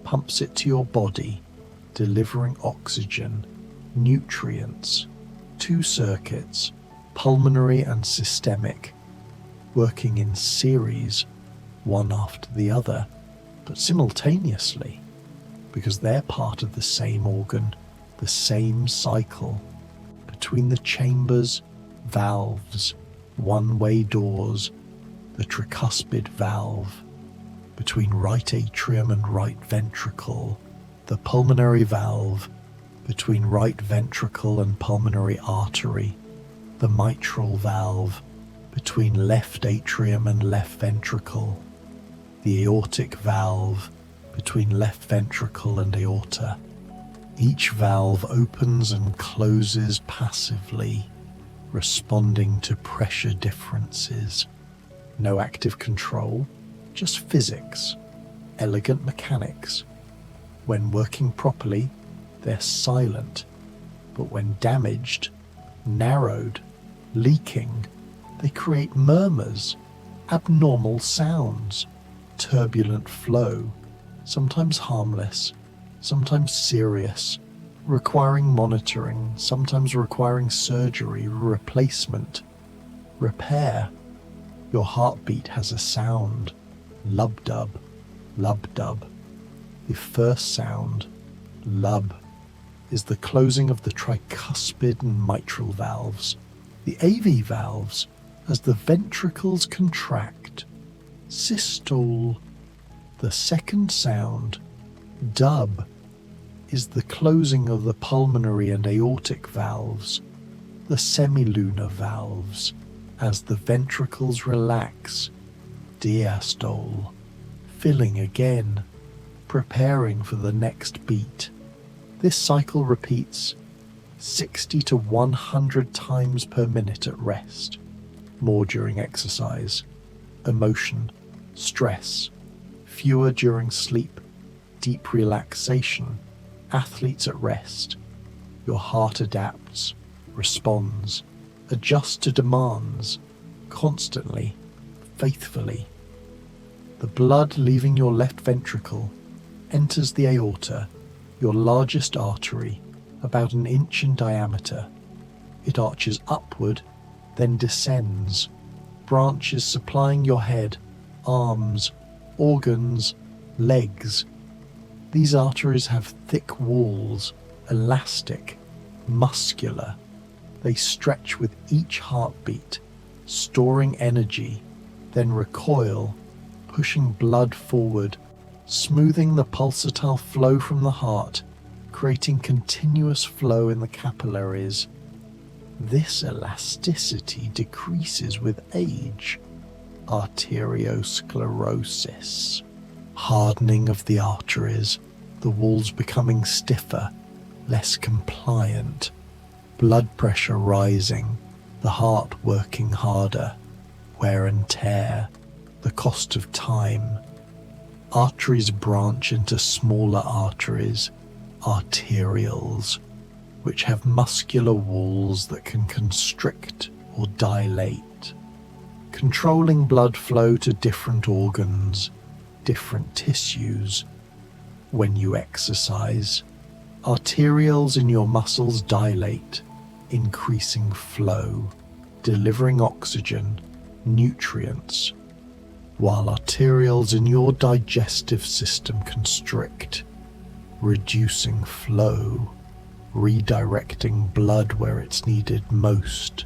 pumps it to your body, delivering oxygen, nutrients, 2 circuits, pulmonary and systemic, working in series, one after the other, but simultaneously, because they're part of the same organ, the same cycle. Between the chambers, valves, one-way doors, the tricuspid valve, between right atrium and right ventricle, the pulmonary valve, between right ventricle and pulmonary artery, the mitral valve, between left atrium and left ventricle, the aortic valve, between left ventricle and aorta. Each valve opens and closes passively, responding to pressure differences. No active control, just physics, elegant mechanics. When working properly, they're silent, but when damaged, narrowed, leaking, they create murmurs, abnormal sounds, turbulent flow, sometimes harmless, sometimes serious, requiring monitoring, sometimes requiring surgery, replacement, repair. Your heartbeat has a sound, lub-dub, lub-dub. The first sound, lub, is the closing of the tricuspid and mitral valves, the AV valves as the ventricles contract. Systole, the second sound. Dub is the closing of the pulmonary and aortic valves, the semilunar valves, as the ventricles relax. Diastole, filling again, preparing for the next beat. This cycle repeats 60 to 100 times per minute at rest, more during exercise. Emotion, stress, fewer during sleep, deep relaxation, athletes at rest. Your heart adapts, responds, adjusts to demands, constantly, faithfully. The blood leaving your left ventricle enters the aorta, your largest artery, about an inch in diameter. It arches upward, then descends, branches supplying your head, arms, organs, legs. These arteries have thick walls, elastic, muscular. They stretch with each heartbeat, storing energy, then recoil, pushing blood forward, smoothing the pulsatile flow from the heart, creating continuous flow in the capillaries. This elasticity decreases with age. Arteriosclerosis, hardening of the arteries, the walls becoming stiffer, less compliant, blood pressure rising, the heart working harder, wear and tear, the cost of time. Arteries branch into smaller arteries, arterioles, which have muscular walls that can constrict or dilate, controlling blood flow to different organs, different tissues. When you exercise, arterioles in your muscles dilate, increasing flow, delivering oxygen, nutrients, while arterioles in your digestive system constrict, reducing flow, redirecting blood where it's needed most.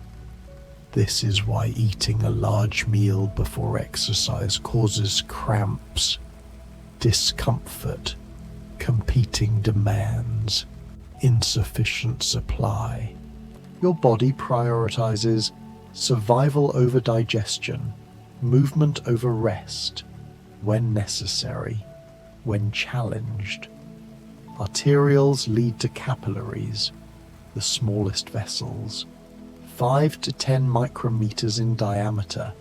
This is why eating a large meal before exercise causes cramps, discomfort, competing demands, insufficient supply. Your body prioritizes survival over digestion, movement over rest, when necessary, when challenged. Arterioles lead to capillaries, the smallest vessels, 5 to 10 micrometers in diameter,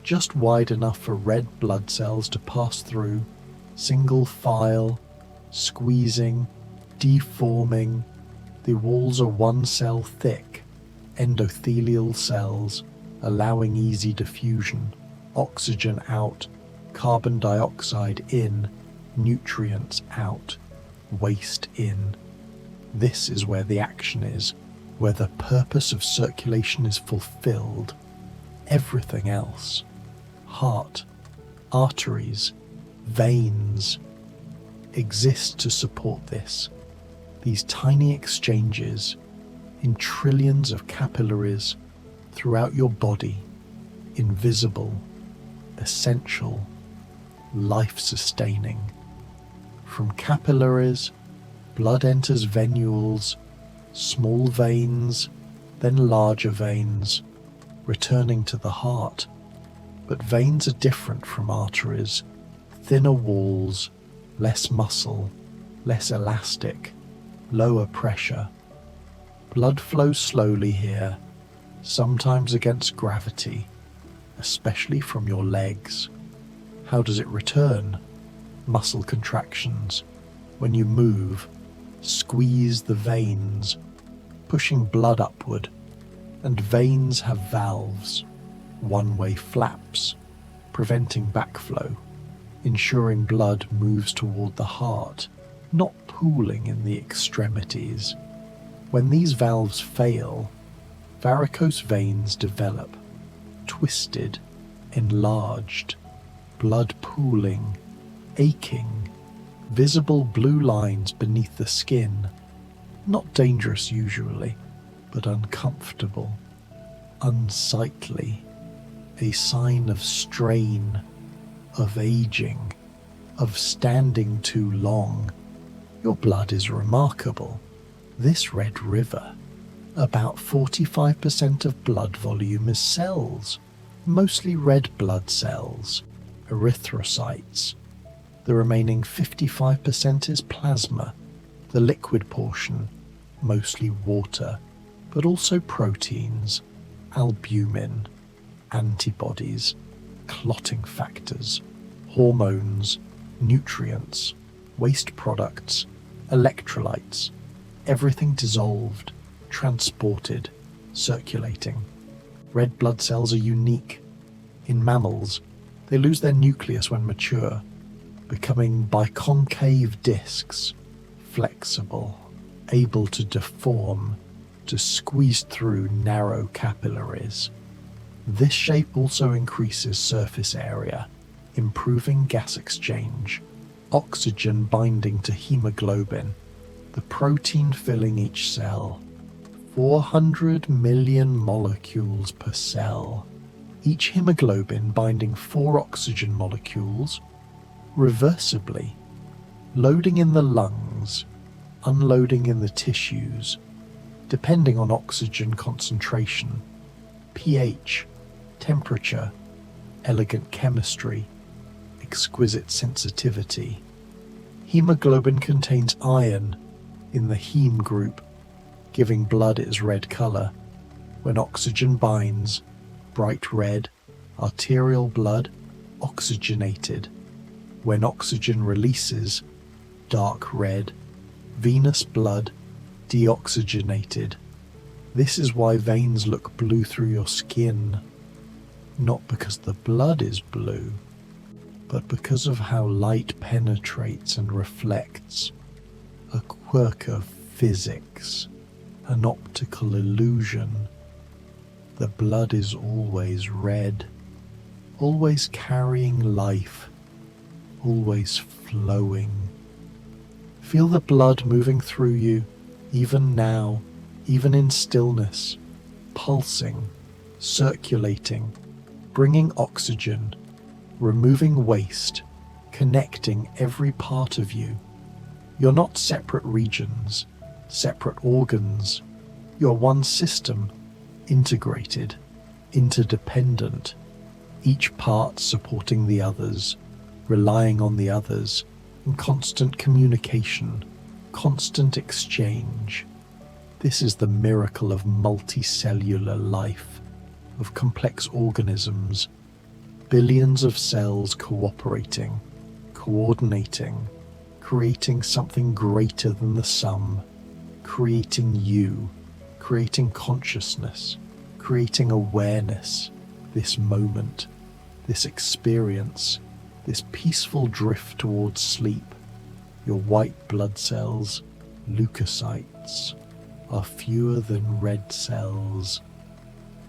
just wide enough for red blood cells to pass through, single file, squeezing, deforming. The walls are one cell thick, endothelial cells, allowing easy diffusion, oxygen out, carbon dioxide in, nutrients out, waste in. This is where the action is, where the purpose of circulation is fulfilled. Everything else, heart, arteries, veins, exist to support this. These tiny exchanges in trillions of capillaries throughout your body, invisible, essential, life-sustaining. From capillaries, blood enters venules, small veins, then larger veins, returning to the heart. But veins are different from arteries, thinner walls, less muscle, less elastic, lower pressure. Blood flows slowly here, sometimes against gravity, especially from your legs. How does it return? Muscle contractions. When you move, squeeze the veins, pushing blood upward, and veins have valves, one-way flaps, preventing backflow, ensuring blood moves toward the heart, not pooling in the extremities. When these valves fail, varicose veins develop, twisted, enlarged, blood pooling, aching, visible blue lines beneath the skin. Not dangerous usually, but uncomfortable, unsightly, a sign of strain, of aging, of standing too long. Your blood is remarkable. This red river, about 45% of blood volume is cells, mostly red blood cells, erythrocytes. The remaining 55% is plasma, the liquid portion, mostly water, but also proteins, albumin, antibodies, clotting factors, hormones, nutrients, waste products, electrolytes, everything dissolved, transported, circulating. Red blood cells are unique. In mammals, they lose their nucleus when mature, becoming biconcave discs, flexible, able to deform, to squeeze through narrow capillaries. This shape also increases surface area, improving gas exchange, oxygen binding to hemoglobin, the protein filling each cell. 400 million molecules per cell, each hemoglobin binding 4 oxygen molecules, reversibly, loading in the lungs, unloading in the tissues, depending on oxygen concentration, pH, temperature, elegant chemistry, exquisite sensitivity. Hemoglobin contains iron in the heme group, giving blood its red color. When oxygen binds, bright red, arterial blood, oxygenated. When oxygen releases, dark red, venous blood, deoxygenated. This is why veins look blue through your skin, not because the blood is blue, but because of how light penetrates and reflects, a quirk of physics, an optical illusion. The blood is always red, always carrying life, always flowing. Feel the blood moving through you, even now, even in stillness, pulsing, circulating, bringing oxygen, removing waste, connecting every part of you. You're not separate regions, separate organs. You're one system, integrated, interdependent, each part supporting the others, relying on the others, in constant communication, constant exchange. This is the miracle of multicellular life, of complex organisms, billions of cells cooperating, coordinating, creating something greater than the sum, creating you, creating consciousness, creating awareness, this moment, this experience, this peaceful drift towards sleep. Your white blood cells, leukocytes, are fewer than red cells.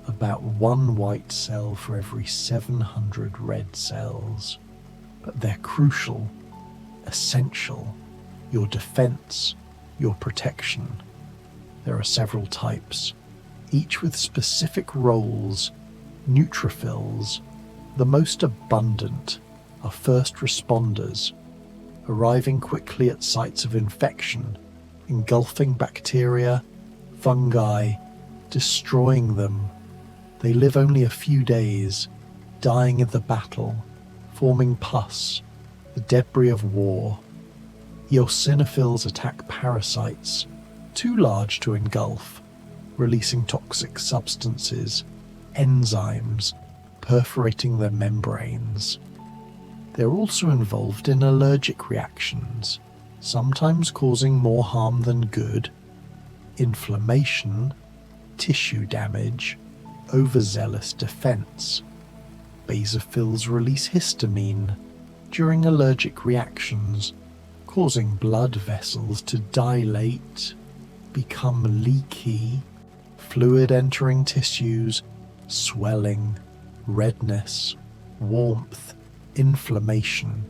About 1 white cell for every 700 red cells. But they're crucial, essential, your defense, your protection. There are several types, each with specific roles. Neutrophils, the most abundant, are first responders, arriving quickly at sites of infection, engulfing bacteria, fungi, destroying them. They live only a few days, dying in the battle, forming pus, the debris of war. Eosinophils attack parasites, too large to engulf, releasing toxic substances, enzymes, perforating their membranes. They're also involved in allergic reactions, sometimes causing more harm than good, inflammation, tissue damage, overzealous defense. Basophils release histamine during allergic reactions, causing blood vessels to dilate, become leaky, fluid entering tissues, swelling, redness, warmth, inflammation.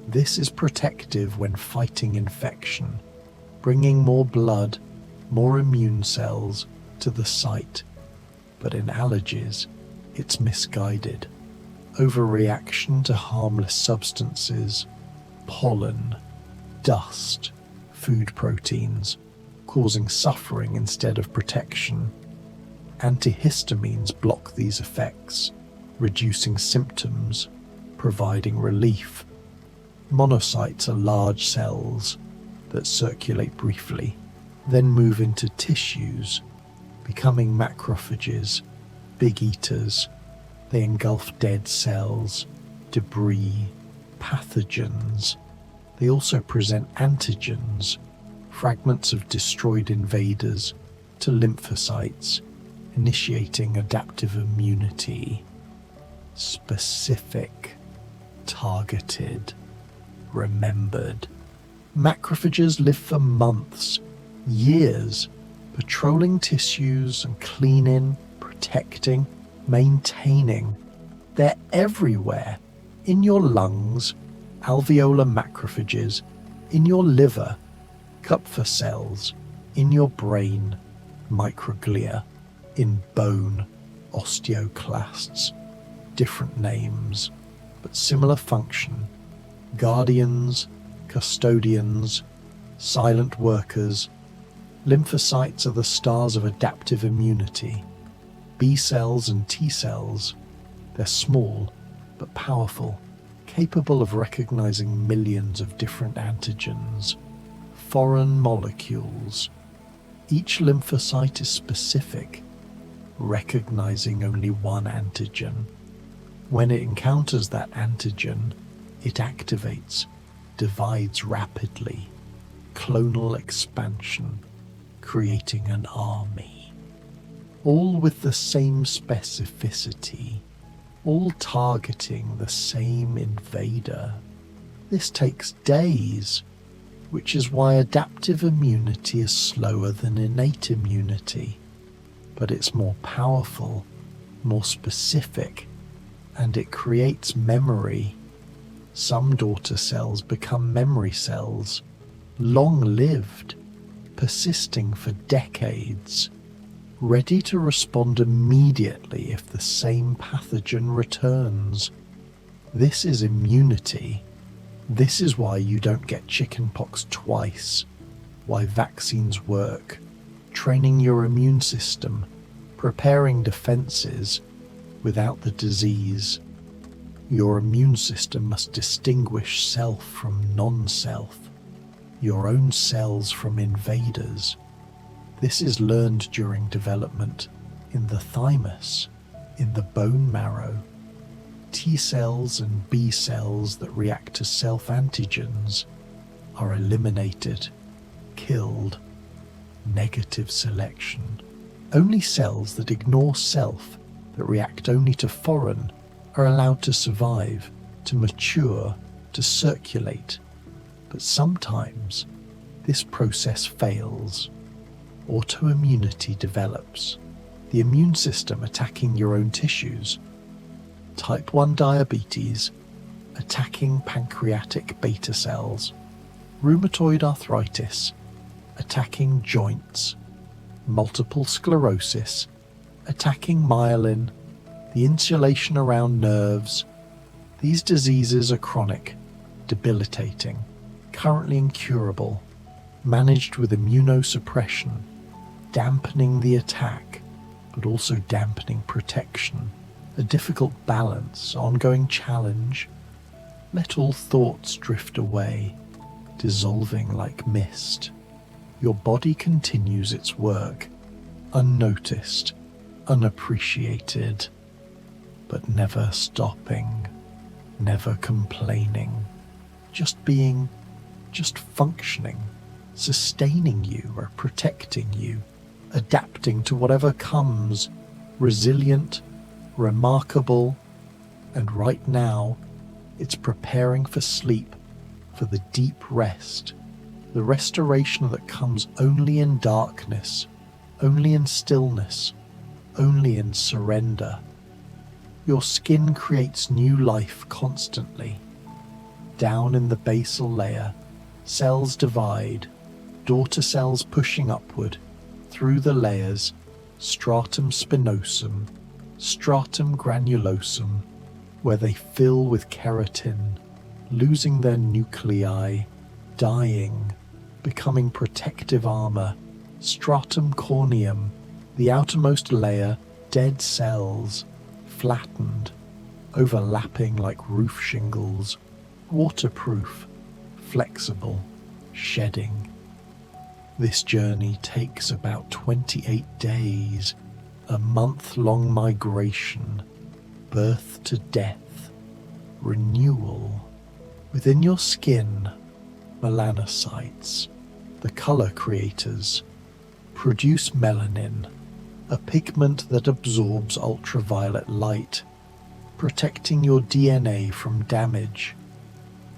This is protective when fighting infection, bringing more blood more immune cells to the site, but in allergies, it's misguided. Overreaction to harmless substances, pollen, dust, food proteins, causing suffering instead of protection. Antihistamines block these effects, reducing symptoms, providing relief. Monocytes are large cells that circulate briefly, then move into tissues, becoming macrophages, big eaters. They engulf dead cells, debris, pathogens. They also present antigens, fragments of destroyed invaders, to lymphocytes, initiating adaptive immunity. Specific, targeted, remembered. Macrophages live for months, years, patrolling tissues and cleaning, protecting, maintaining. They're everywhere. In your lungs, alveolar macrophages. In your liver, Kupffer cells. In your brain, microglia. In bone, osteoclasts. Different names, but similar function. Guardians, custodians, silent workers. Lymphocytes are the stars of adaptive immunity. B cells and T cells, they're small but powerful, capable of recognizing millions of different antigens, foreign molecules. Each lymphocyte is specific, recognizing only one antigen. When it encounters that antigen, it activates, divides rapidly, clonal expansion, creating an army. All with the same specificity, all targeting the same invader. This takes days, which is why adaptive immunity is slower than innate immunity. But it's more powerful, more specific, and it creates memory. Some daughter cells become memory cells, long-lived, persisting for decades, ready to respond immediately if the same pathogen returns. This is immunity. This is why you don't get chickenpox twice, why vaccines work, training your immune system, preparing defenses without the disease. Your immune system must distinguish self from non-self, your own cells from invaders. This is learned during development in the thymus, in the bone marrow. T cells and B cells that react to self-antigens are eliminated, killed. Negative selection. Only cells that ignore self, that react only to foreign, are allowed to survive, to mature, to circulate. But sometimes this process fails. Autoimmunity develops, the immune system attacking your own tissues. Type 1 diabetes, attacking pancreatic beta cells. Rheumatoid arthritis, attacking joints. Multiple sclerosis, attacking myelin, the insulation around nerves. These diseases are chronic, debilitating, currently incurable, managed with immunosuppression, dampening the attack, but also dampening protection. A difficult balance, ongoing challenge. Let all thoughts drift away, dissolving like mist. Your body continues its work, unnoticed, unappreciated, but never stopping, never complaining, just being, just functioning, sustaining you or protecting you, adapting to whatever comes, resilient, remarkable, and right now, it's preparing for sleep, for the deep rest, the restoration that comes only in darkness, only in stillness, only in surrender. Your skin creates new life constantly. Down in the basal layer, cells divide, daughter cells pushing upward, through the layers, stratum spinosum, stratum granulosum, where they fill with keratin, losing their nuclei, dying, becoming protective armor, stratum corneum, the outermost layer, dead cells, flattened, overlapping like roof shingles, waterproof, flexible, shedding. This journey takes about 28 days, a month-long migration, birth to death, renewal. Within your skin, melanocytes, the color creators, produce melanin, a pigment that absorbs ultraviolet light, protecting your DNA from damage.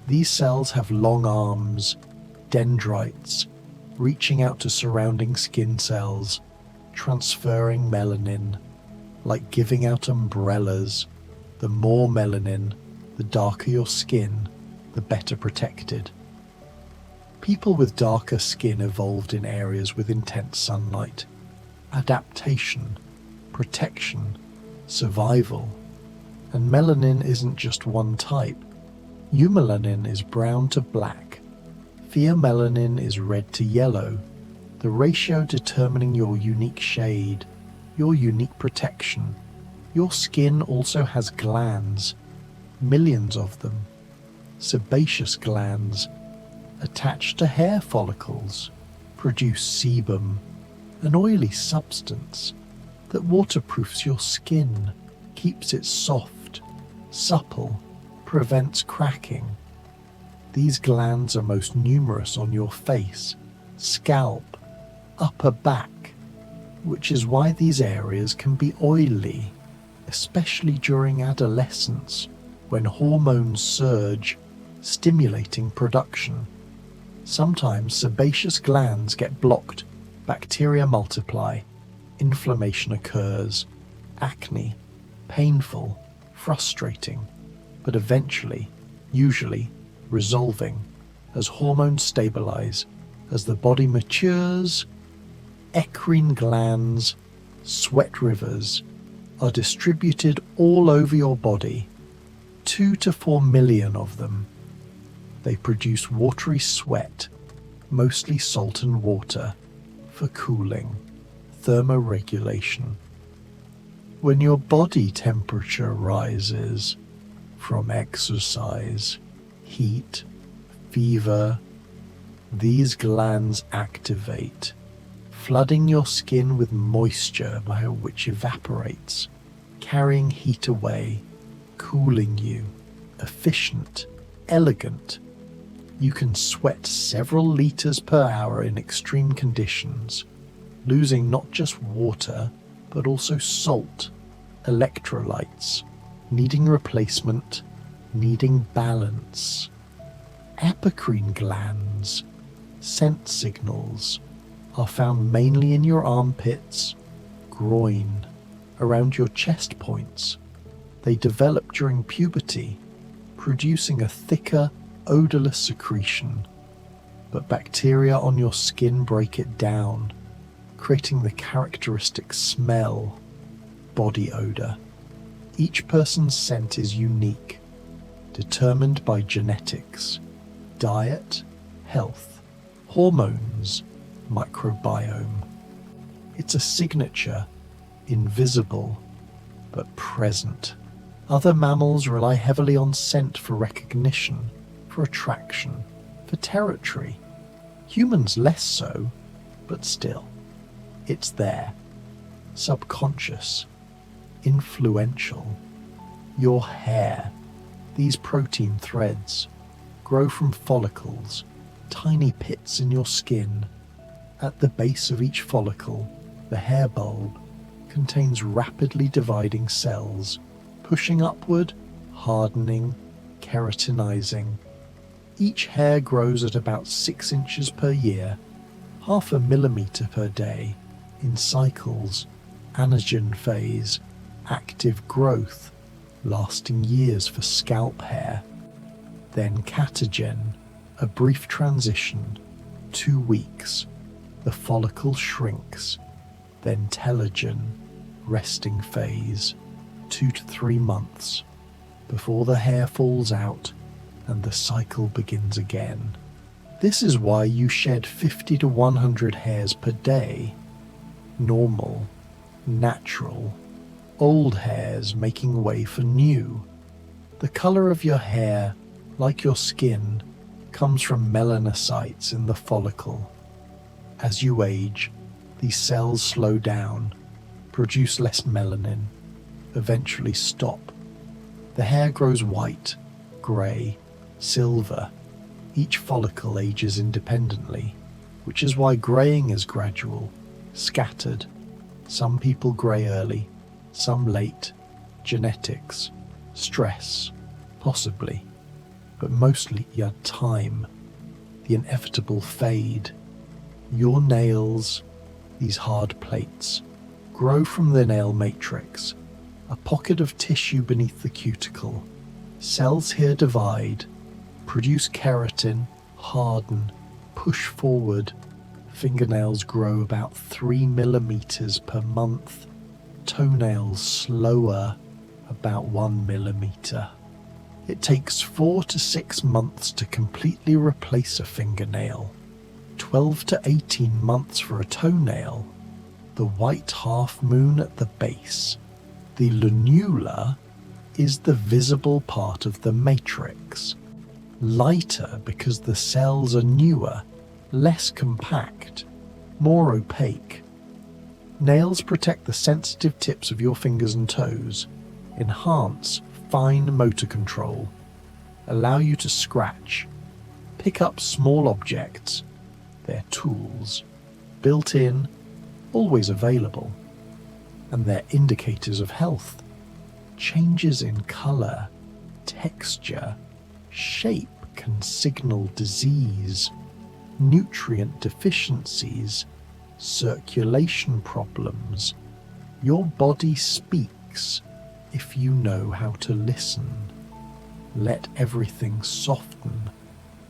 These cells have long arms, dendrites, reaching out to surrounding skin cells, transferring melanin, like giving out umbrellas. The more melanin, the darker your skin, the better protected. People with darker skin evolved in areas with intense sunlight. Adaptation, protection, survival. And melanin isn't just one type. Eumelanin is brown to black. Pheomelanin is red to yellow, the ratio determining your unique shade, your unique protection. Your skin also has glands, millions of them, sebaceous glands, attached to hair follicles, produce sebum, an oily substance that waterproofs your skin, keeps it soft, supple, prevents cracking. These glands are most numerous on your face, scalp, upper back, which is why these areas can be oily, especially during adolescence when hormones surge, stimulating production. Sometimes sebaceous glands get blocked, bacteria multiply, inflammation occurs, acne, painful, frustrating, but eventually, usually, resolving as hormones stabilize, as the body matures. Eccrine glands, sweat rivers, are distributed all over your body, 2 to 4 million of them. They produce watery sweat, mostly salt and water, for cooling, thermoregulation. When your body temperature rises from exercise, heat, fever, these glands activate, flooding your skin with moisture which evaporates, carrying heat away, cooling you, efficient, elegant. You can sweat several liters per hour in extreme conditions, losing not just water, but also salt, electrolytes, needing replacement, needing balance. Apocrine glands, scent signals, are found mainly in your armpits, groin, around your chest points. They develop during puberty, producing a thicker, odorless secretion, but bacteria on your skin break it down, creating the characteristic smell, body odor. Each person's scent is unique, determined by genetics, diet, health, hormones, microbiome. It's a signature, invisible, but present. Other mammals rely heavily on scent for recognition, for attraction, for territory. Humans less so, but still. It's there, subconscious, influential. Your hair, these protein threads, grow from follicles, tiny pits in your skin. At the base of each follicle, the hair bulb contains rapidly dividing cells, pushing upward, hardening, keratinizing. Each hair grows at about 6 inches per year, 0.5 millimeter per day, in cycles, anagen phase, active growth, lasting years for scalp hair. Then catagen, a brief transition, 2 weeks. The follicle shrinks, then telogen, resting phase, 2 to 3 months, before the hair falls out and the cycle begins again. This is why you shed 50 to 100 hairs per day. Normal, natural, old hairs making way for new. The color of your hair, like your skin, comes from melanocytes in the follicle. As you age, these cells slow down, produce less melanin, eventually stop. The hair grows white, grey, silver. Each follicle ages independently, which is why greying is gradual, scattered. Some people grey early, some late. Genetics, stress, possibly, but mostly your time, the inevitable fade. Your nails, these hard plates, grow from the nail matrix, a pocket of tissue beneath the cuticle. Cells here divide, produce keratin, harden, push forward. Fingernails grow about 3 millimeters per month. Toenails slower, about 1 millimeter. It takes 4 to 6 months to completely replace a fingernail. 12 to 18 months for a toenail. The white half moon at the base, the lunula, is the visible part of the matrix. Lighter because the cells are newer, less compact, more opaque. Nails protect the sensitive tips of your fingers and toes, enhance fine motor control, allow you to scratch, pick up small objects. They're tools, built in, always available, and they're indicators of health. Changes in color, texture, shape can signal disease, nutrient deficiencies, circulation problems. Your body speaks if you know how to listen. Let everything soften,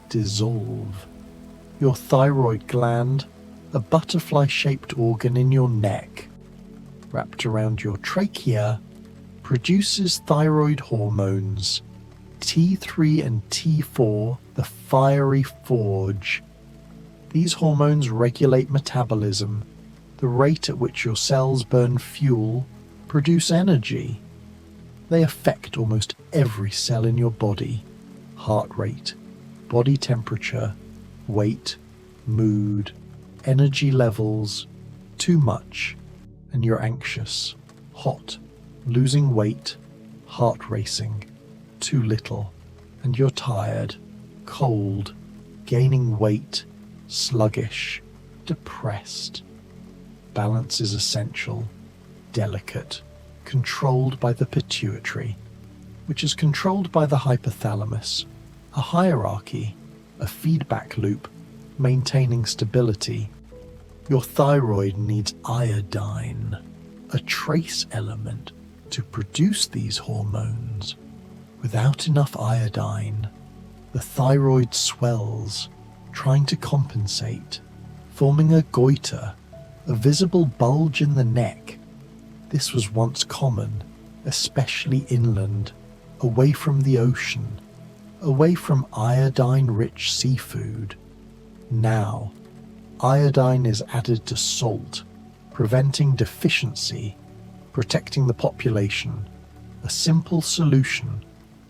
dissolve. Your thyroid gland, a butterfly-shaped organ in your neck, wrapped around your trachea, produces thyroid hormones, T3 and T4, the fiery forge. These hormones regulate metabolism, the rate at which your cells burn fuel, produce energy. They affect almost every cell in your body: heart rate, body temperature, weight, mood, energy levels. Too much, and you're anxious, hot, losing weight, heart racing. Too little, and you're tired, cold, gaining weight, sluggish, depressed. Balance is essential, delicate, controlled by the pituitary, which is controlled by the hypothalamus, a hierarchy, a feedback loop, maintaining stability. Your thyroid needs iodine, a trace element, to produce these hormones. Without enough iodine, the thyroid swells, trying to compensate, forming a goiter, a visible bulge in the neck. This was once common, especially inland, away from the ocean, away from iodine-rich seafood. Now, iodine is added to salt, preventing deficiency, protecting the population. A simple solution,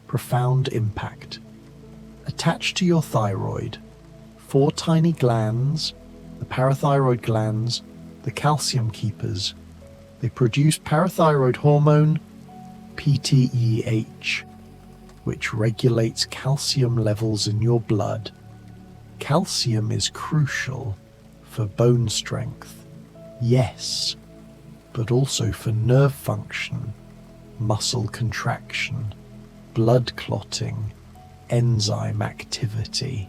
profound impact. Attached to your thyroid, 4 tiny glands, the parathyroid glands, the calcium keepers. They produce parathyroid hormone, PTEH, which regulates calcium levels in your blood. Calcium is crucial for bone strength, yes, but also for nerve function, muscle contraction, blood clotting, enzyme activity.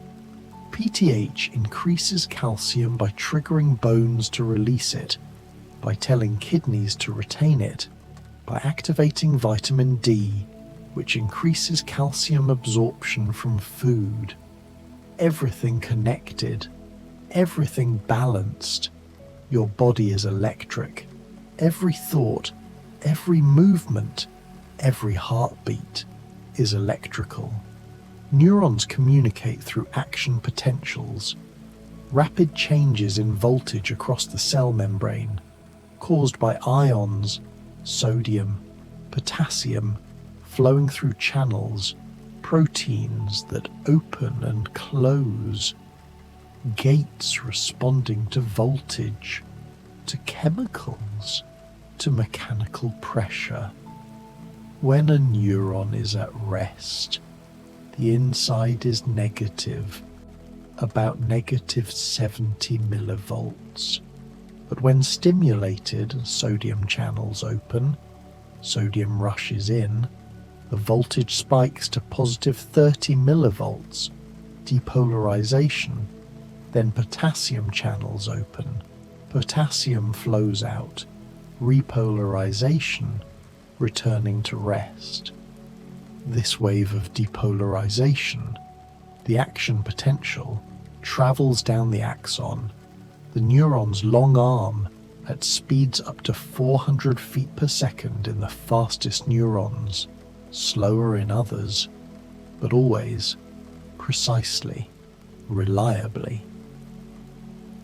PTH increases calcium by triggering bones to release it, by telling kidneys to retain it, by activating vitamin D, which increases calcium absorption from food. Everything connected, everything balanced. Your body is electric. Every thought, every movement, every heartbeat is electrical. Neurons communicate through action potentials, rapid changes in voltage across the cell membrane, caused by ions, sodium, potassium, flowing through channels, proteins that open and close, gates responding to voltage, to chemicals, to mechanical pressure. When a neuron is at rest, the inside is negative, about negative 70 millivolts. But when stimulated, sodium channels open, sodium rushes in, the voltage spikes to positive 30 millivolts, depolarization, then potassium channels open, potassium flows out, repolarization, returning to rest. This wave of depolarization, the action potential, travels down the axon, the neuron's long arm, at speeds up to 400 feet per second in the fastest neurons, slower in others, but always, precisely, reliably.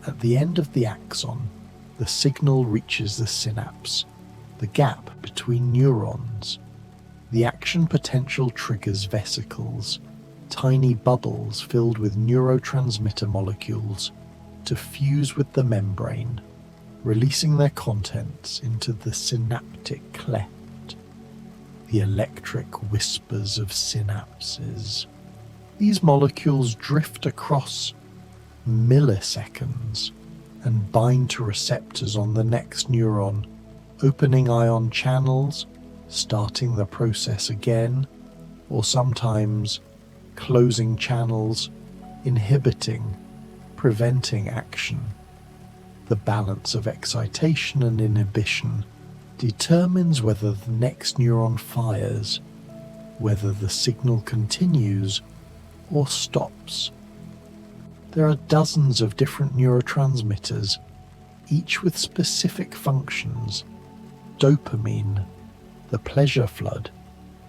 At the end of the axon, the signal reaches the synapse, the gap between neurons. The action potential triggers vesicles, tiny bubbles filled with neurotransmitter molecules, to fuse with the membrane, releasing their contents into the synaptic cleft. The electric whispers of synapses. These molecules drift across milliseconds and bind to receptors on the next neuron, opening ion channels, starting the process again, or sometimes closing channels, inhibiting, preventing action. The balance of excitation and inhibition determines whether the next neuron fires, whether the signal continues or stops. There are dozens of different neurotransmitters, each with specific functions. Dopamine, the pleasure flood,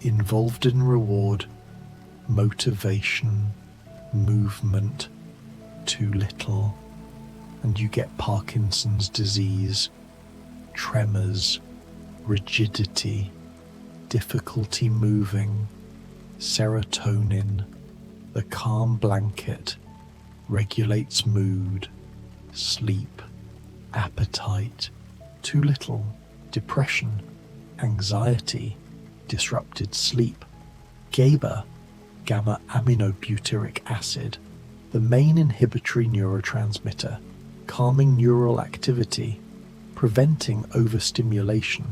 involved in reward, motivation, movement, too little, and you get Parkinson's disease, tremors, rigidity, difficulty moving. Serotonin, the calm blanket, regulates mood, sleep, appetite, too little, depression, anxiety, disrupted sleep. GABA, gamma-aminobutyric acid, the main inhibitory neurotransmitter, calming neural activity, preventing overstimulation.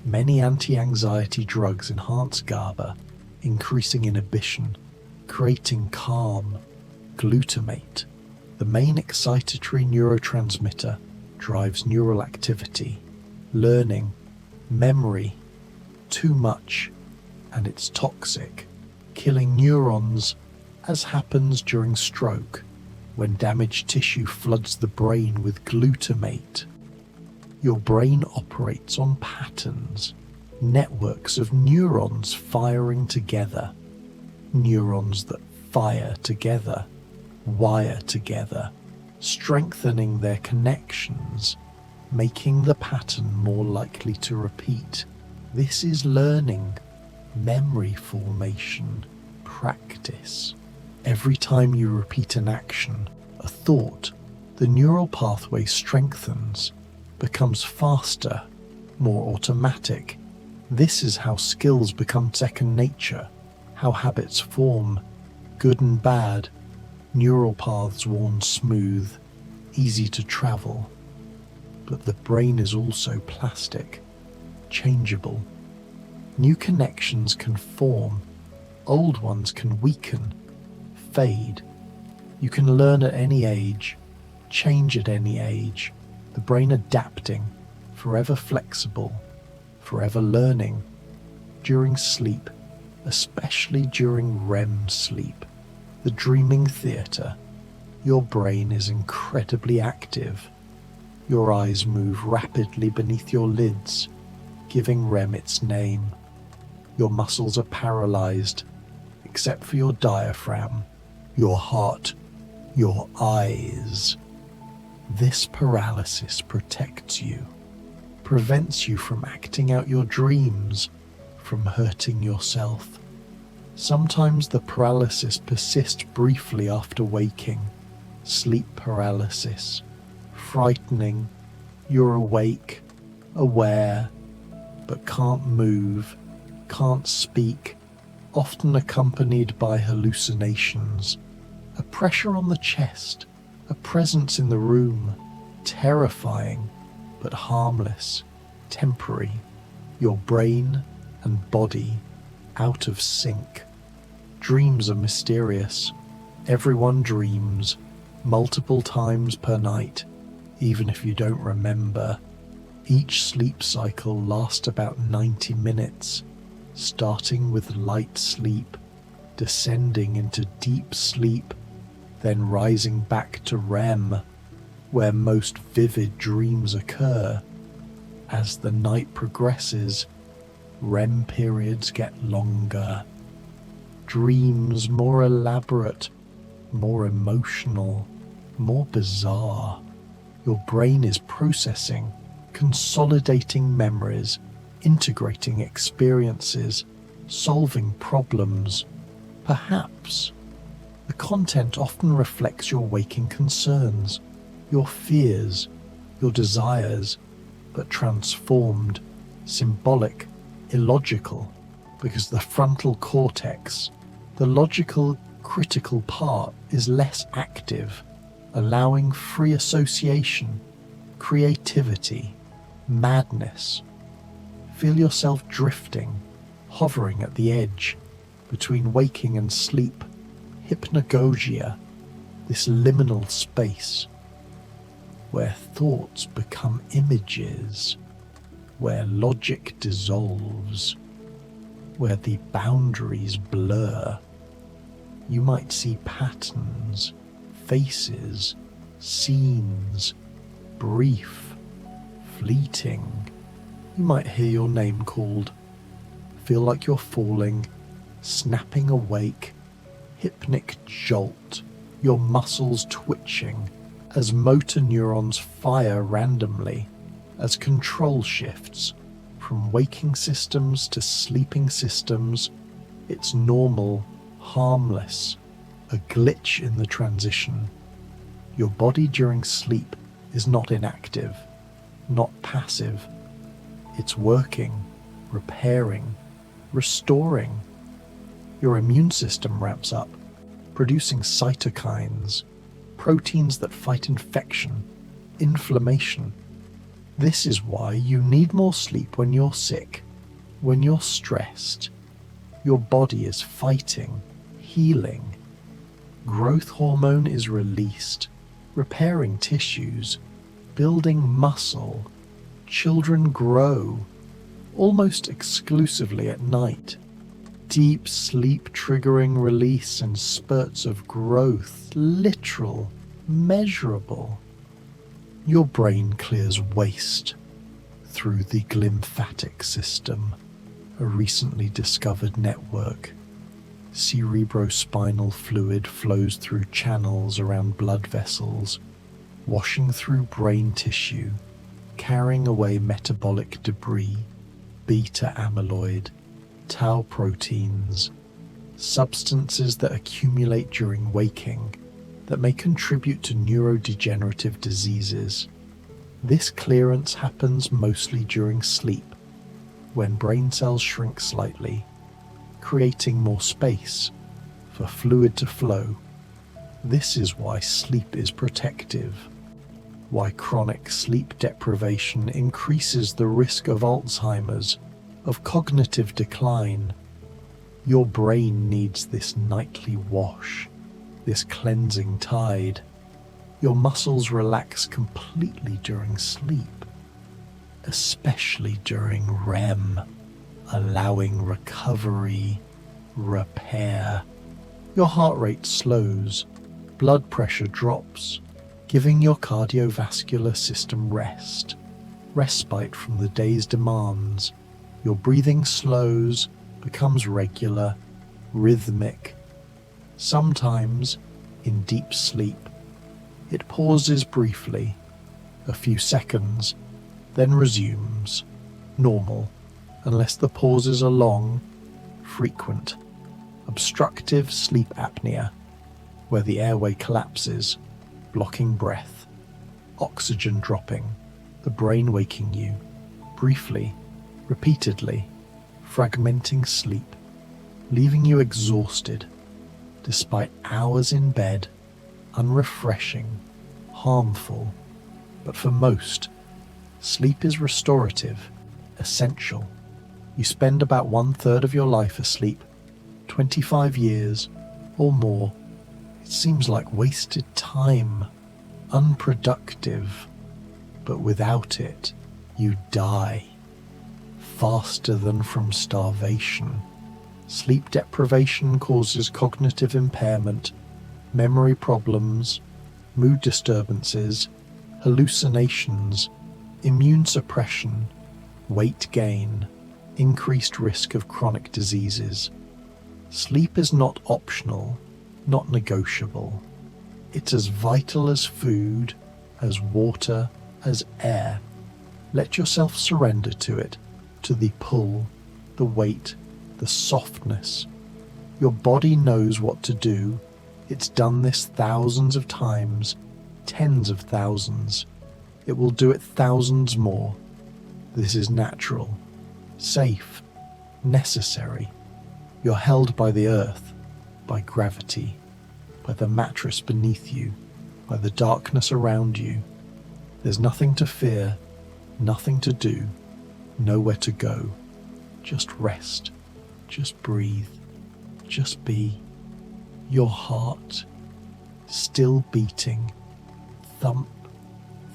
Many anti-anxiety drugs enhance GABA, increasing inhibition, creating calm. Glutamate, the main excitatory neurotransmitter, drives neural activity, learning, memory. Too much, and it's toxic, killing neurons, as happens during stroke, when damaged tissue floods the brain with glutamate. Your brain operates on patterns, networks of neurons firing together, neurons that fire together, wire together, strengthening their connections, making the pattern more likely to repeat. This is learning, memory formation, practice. Every time you repeat an action, a thought, the neural pathway strengthens, becomes faster, more automatic. This is how skills become second nature, how habits form, good and bad, neural paths worn smooth, easy to travel. But the brain is also plastic, changeable. New connections can form, old ones can weaken, fade. You can learn at any age, change at any age, the brain adapting, forever flexible, forever learning. During sleep, especially during REM sleep, the dreaming theatre, your brain is incredibly active. Your eyes move rapidly beneath your lids, giving REM its name. Your muscles are paralyzed, except for your diaphragm, your heart, your eyes. This paralysis protects you, prevents you from acting out your dreams, from hurting yourself. Sometimes the paralysis persists briefly after waking. Sleep paralysis. Frightening. You're awake, aware, but can't move, can't speak, often accompanied by hallucinations. A pressure on the chest, a presence in the room, terrifying, but harmless, temporary. Your brain and body out of sync. Dreams are mysterious. Everyone dreams, multiple times per night, even if you don't remember. Each sleep cycle lasts about 90 minutes, starting with light sleep, descending into deep sleep, then rising back to REM, where most vivid dreams occur. As the night progresses, REM periods get longer. Dreams more elaborate, more emotional, more bizarre. Your brain is processing, consolidating memories, integrating experiences, solving problems. Perhaps the content often reflects your waking concerns, your fears, your desires, but transformed, symbolic, illogical, because the frontal cortex, the logical, critical part, is less active, allowing free association, creativity, madness. Feel yourself drifting, hovering at the edge, between waking and sleep, hypnagogia, this liminal space, where thoughts become images, where logic dissolves, where the boundaries blur. You might see patterns, faces, scenes, brief, fleeting. You might hear your name called, feel like you're falling, snapping awake, hypnic jolt, your muscles twitching as motor neurons fire randomly, as control shifts from waking systems to sleeping systems. It's normal, harmless, a glitch in the transition. Your body during sleep is not inactive, not passive. It's working, repairing, restoring. Your immune system ramps up, producing cytokines, proteins that fight infection, inflammation. This is why you need more sleep when you're sick, when you're stressed. Your body is fighting, healing. Growth hormone is released, repairing tissues, building muscle. Children grow, almost exclusively at night. Deep sleep triggering release and spurts of growth, literal, measurable. Your brain clears waste through the glymphatic system, a recently discovered network. Cerebrospinal fluid flows through channels around blood vessels, washing through brain tissue, carrying away metabolic debris, beta amyloid, tau proteins, substances that accumulate during waking that may contribute to neurodegenerative diseases. This clearance happens mostly during sleep, when brain cells shrink slightly, creating more space for fluid to flow. This is why sleep is protective, why chronic sleep deprivation increases the risk of Alzheimer's, of cognitive decline. Your brain needs this nightly wash, this cleansing tide. Your muscles relax completely during sleep, especially during REM, allowing recovery, repair. Your heart rate slows, blood pressure drops, giving your cardiovascular system respite from the day's demands. Your breathing slows, becomes regular, rhythmic. Sometimes, in deep sleep, it pauses briefly, a few seconds, then resumes, normal, unless the pauses are long, frequent. Obstructive sleep apnea, where the airway collapses, blocking breath, oxygen dropping, the brain waking you, briefly, repeatedly, fragmenting sleep, leaving you exhausted, despite hours in bed, unrefreshing, harmful. But for most, sleep is restorative, essential. You spend about 1/3 of your life asleep, 25 years or more. It seems like wasted time, unproductive. But without it, you die, faster than from starvation. Sleep deprivation causes cognitive impairment, memory problems, mood disturbances, hallucinations, immune suppression, weight gain, increased risk of chronic diseases. Sleep is not optional, not negotiable. It's as vital as food, as water, as air. Let yourself surrender to it, to the pull, the weight, the softness. Your body knows what to do. It's done this thousands of times, tens of thousands. It will do it thousands more. This is natural, safe, necessary. You're held by the earth, by gravity, by the mattress beneath you, by the darkness around you. There's nothing to fear, nothing to do, nowhere to go. Just rest, just breathe, just be. Your heart still beating, thump,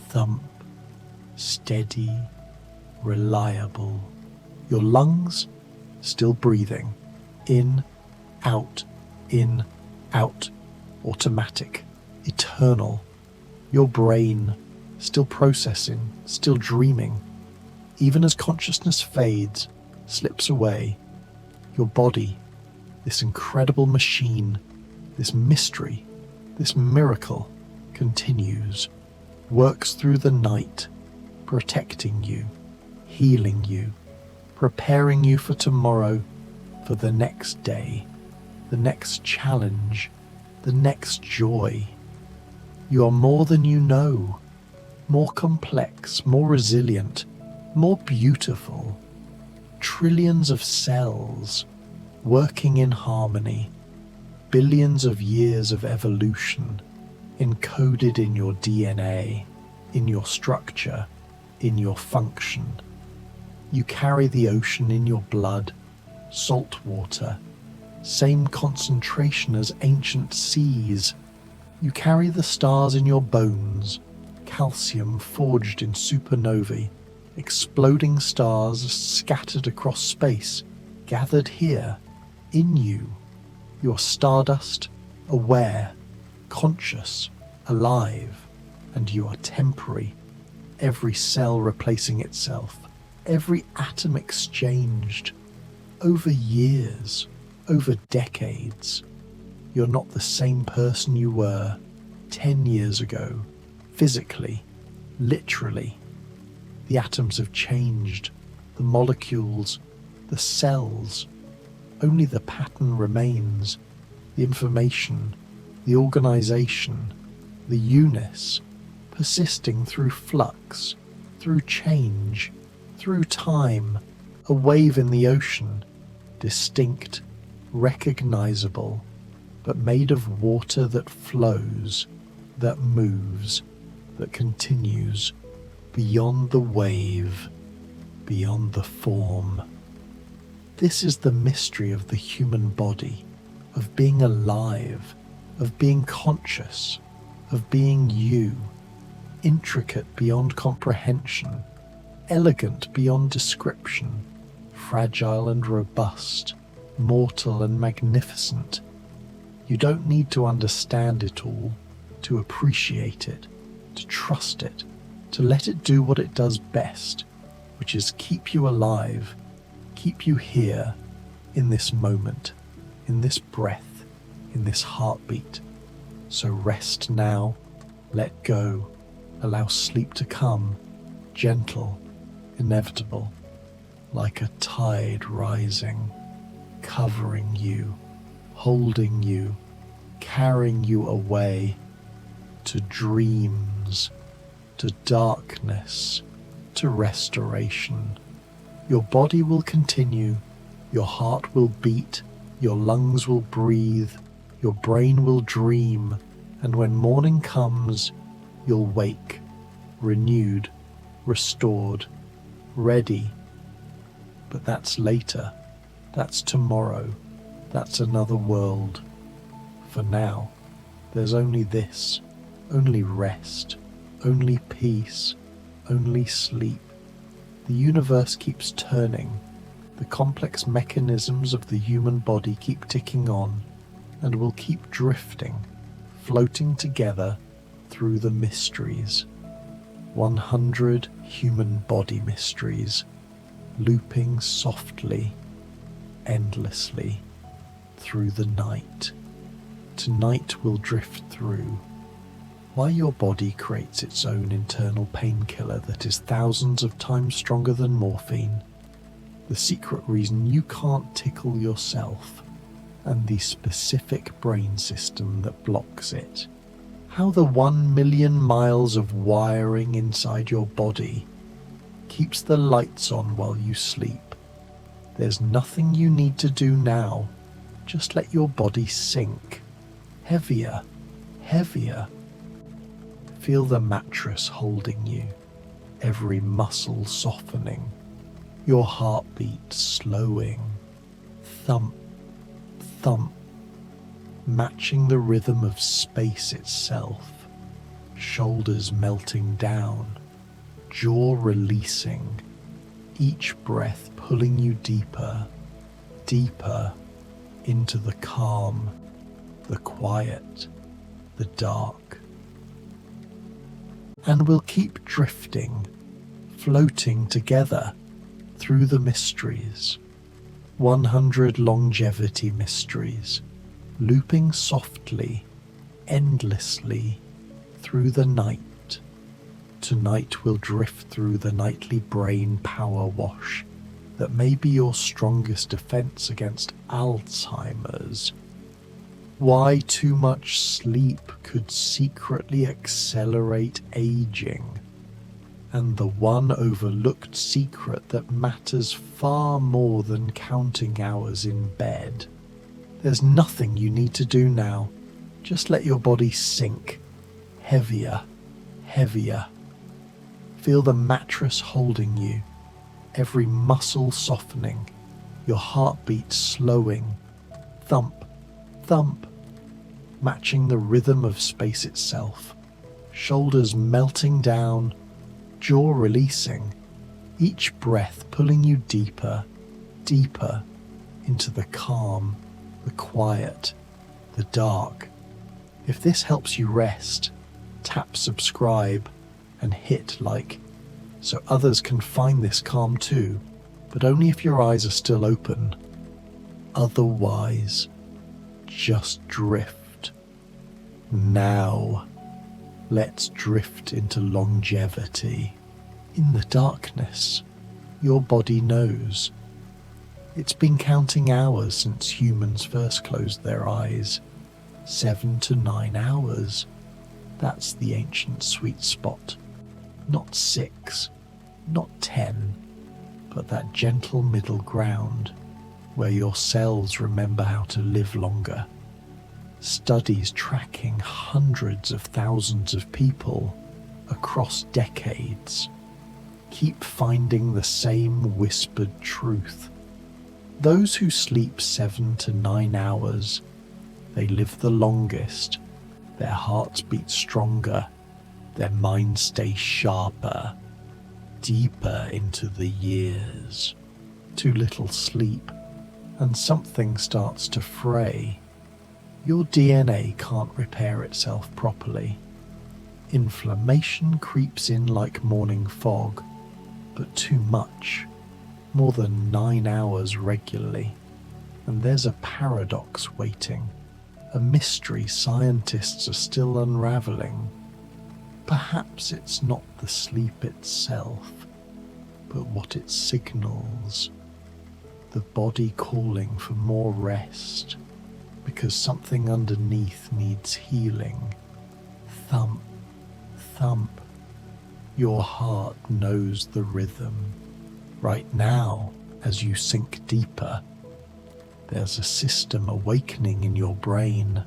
thump, steady, reliable. Your lungs still breathing, in, out, automatic, eternal. Your brain still processing, still dreaming. Even as consciousness fades, slips away, your body, this incredible machine, this mystery, this miracle, continues, works through the night, protecting you, healing you, preparing you for tomorrow, for the next day, the next challenge, the next joy. You are more than you know, more complex, more resilient, more beautiful. Trillions of cells working in harmony, billions of years of evolution encoded in your DNA, in your structure, in your function. You carry the ocean in your blood, salt water, same concentration as ancient seas. You carry the stars in your bones, calcium forged in supernovae, exploding stars scattered across space, gathered here, in you. You're stardust, aware, conscious, alive, and you are temporary, every cell replacing itself, every atom exchanged, over years, over decades. You're not the same person you were 10 years ago, physically, literally. The atoms have changed, the molecules, the cells. Only the pattern remains, the information, the organization, the unus, persisting through flux, through change, through time, a wave in the ocean, distinct, recognizable, but made of water that flows, that moves, that continues, beyond the wave, beyond the form. This is the mystery of the human body, of being alive, of being conscious, of being you, intricate beyond comprehension, elegant beyond description, fragile and robust, mortal and magnificent. You don't need to understand it all, to appreciate it. to trust it, to let it do what it does best, which is keep you alive, keep you here, in this moment, in this breath, in this heartbeat. So rest now, let go, allow sleep to come, gentle, inevitable, like a tide rising, covering you, holding you, carrying you away to dreams, to darkness, to restoration. Your body will continue, your heart will beat, your lungs will breathe, your brain will dream, and when morning comes, you'll wake, renewed, restored, ready. But that's later, that's tomorrow, that's another world. For now, there's only this, only rest, only peace, only sleep. The universe keeps turning, the complex mechanisms of the human body keep ticking on, and will keep drifting, floating together through the mysteries. 100 human body mysteries, looping softly, endlessly, through the night. Tonight we'll drift through why your body creates its own internal painkiller that is thousands of times stronger than morphine, the secret reason you can't tickle yourself, and the specific brain system that blocks it. How the 1 million miles of wiring inside your body keeps the lights on while you sleep. There's nothing you need to do now. Just let your body sink. Heavier, heavier. Feel the mattress holding you, every muscle softening, your heartbeat slowing. Thump, thump, matching the rhythm of space itself. Shoulders melting down, jaw releasing, each breath pulling you deeper, deeper into the calm, the quiet, the dark. And we'll keep drifting, floating together through the mysteries. 100 longevity mysteries, looping softly, endlessly through the night. Tonight we'll drift through the nightly brain power wash that may be your strongest defense against Alzheimer's. Why too much sleep could secretly accelerate aging, and the one overlooked secret that matters far more than counting hours in bed. There's nothing you need to do now. Just let your body sink, heavier, heavier. Feel the mattress holding you, every muscle softening, your heartbeat slowing. Thump, thump, matching the rhythm of space itself. Shoulders melting down, jaw releasing, each breath pulling you deeper, deeper into the calm, the quiet, the dark. If this helps you rest, tap subscribe and hit like, so others can find this calm too, but only if your eyes are still open. Otherwise, just drift. Now, let's drift into longevity. In the darkness, your body knows. It's been counting hours since humans first closed their eyes. 7 to 9 hours. That's the ancient sweet spot. Not 6, not 10, but that gentle middle ground where your cells remember how to live longer. Studies tracking hundreds of thousands of people across decades keep finding the same whispered truth. Those who sleep 7 to 9 hours, they live the longest, their hearts beat stronger, their minds stay sharper, deeper into the years. Too little sleep, and something starts to fray. Your DNA can't repair itself properly. Inflammation creeps in like morning fog, but too much, more than 9 hours regularly. And there's a paradox waiting, a mystery scientists are still unraveling. Perhaps it's not the sleep itself, but what it signals. The body calling for more rest, because something underneath needs healing. Thump, thump. Your heart knows the rhythm. Right now, as you sink deeper, there's a system awakening in your brain,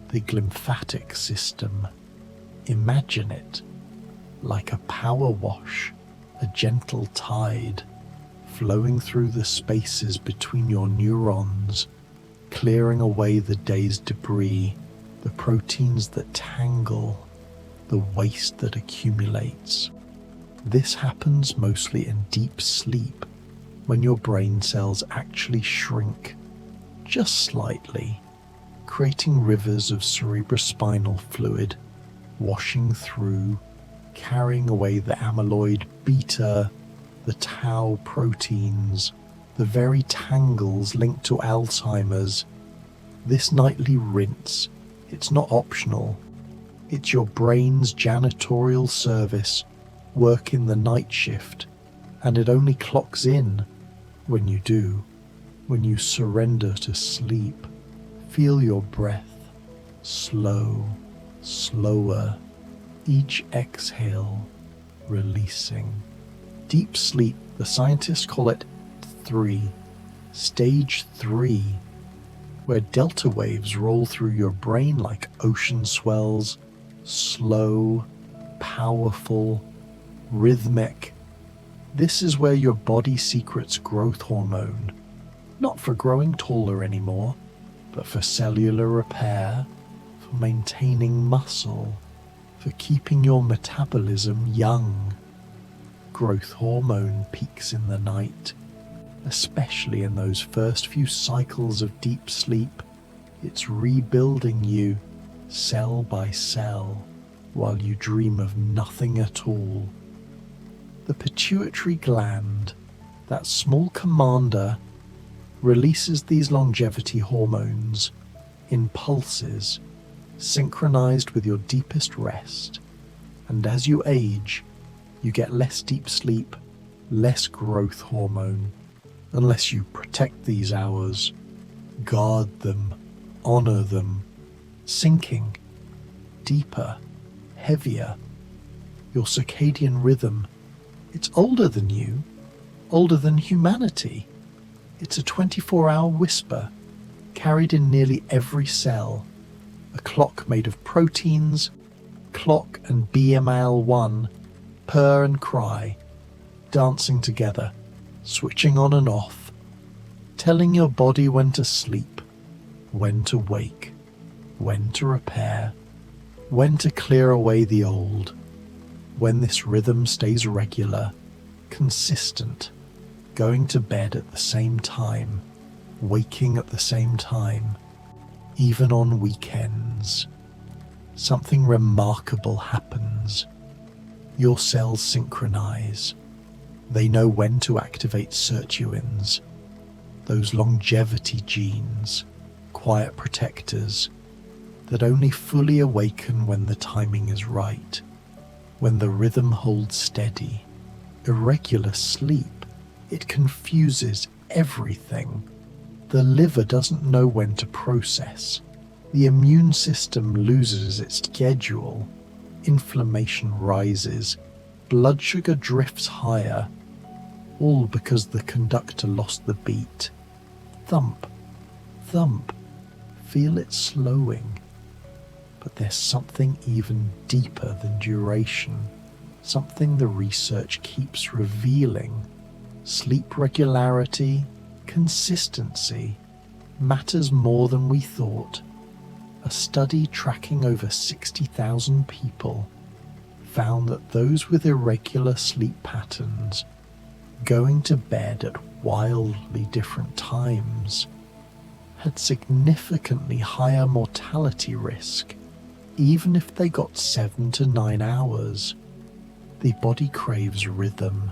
the glymphatic system. Imagine it like a power wash, a gentle tide flowing through the spaces between your neurons, clearing away the day's debris, the proteins that tangle, the waste that accumulates. This happens mostly in deep sleep, when your brain cells actually shrink, just slightly, creating rivers of cerebrospinal fluid, washing through, carrying away the amyloid beta, the tau proteins, the very tangles linked to Alzheimer's. This nightly rinse, it's not optional. It's your brain's janitorial service working the night shift, and it only clocks in when you do, when you surrender to sleep. Feel your breath, slow, slower, each exhale releasing. Deep sleep, the scientists call it 3, stage 3, where delta waves roll through your brain like ocean swells, slow, powerful, rhythmic. This is where your body secrets growth hormone, not for growing taller anymore, but for cellular repair, for maintaining muscle, for keeping your metabolism young. Growth hormone peaks in the night, especially in those first few cycles of deep sleep. It's rebuilding you cell by cell while you dream of nothing at all. The pituitary gland, that small commander, releases these longevity hormones in pulses, synchronized with your deepest rest. And as you age, you get less deep sleep, less growth hormone, unless you protect these hours, guard them, honor them, sinking deeper, heavier. Your circadian rhythm, it's older than you, older than humanity. It's a 24-hour whisper, carried in nearly every cell, a clock made of proteins, clock and BMAL1, purr and cry, dancing together, switching on and off, telling your body when to sleep, when to wake, when to repair, when to clear away the old. When this rhythm stays regular, consistent, going to bed at the same time, waking at the same time, even on weekends, something remarkable happens. Your cells synchronize. They know when to activate sirtuins, those longevity genes, quiet protectors, that only fully awaken when the timing is right, when the rhythm holds steady. Irregular sleep, it confuses everything. The liver doesn't know when to process. The immune system loses its schedule. Inflammation rises. Blood sugar drifts higher. All because the conductor lost the beat. Thump, thump. Feel it slowing. But there's something even deeper than duration. Something the research keeps revealing. Sleep regularity, consistency, matters more than we thought. A study tracking over 60,000 people found that those with irregular sleep patterns, going to bed at wildly different times, had significantly higher mortality risk Even if they got 7 to 9 hours, the body craves rhythm,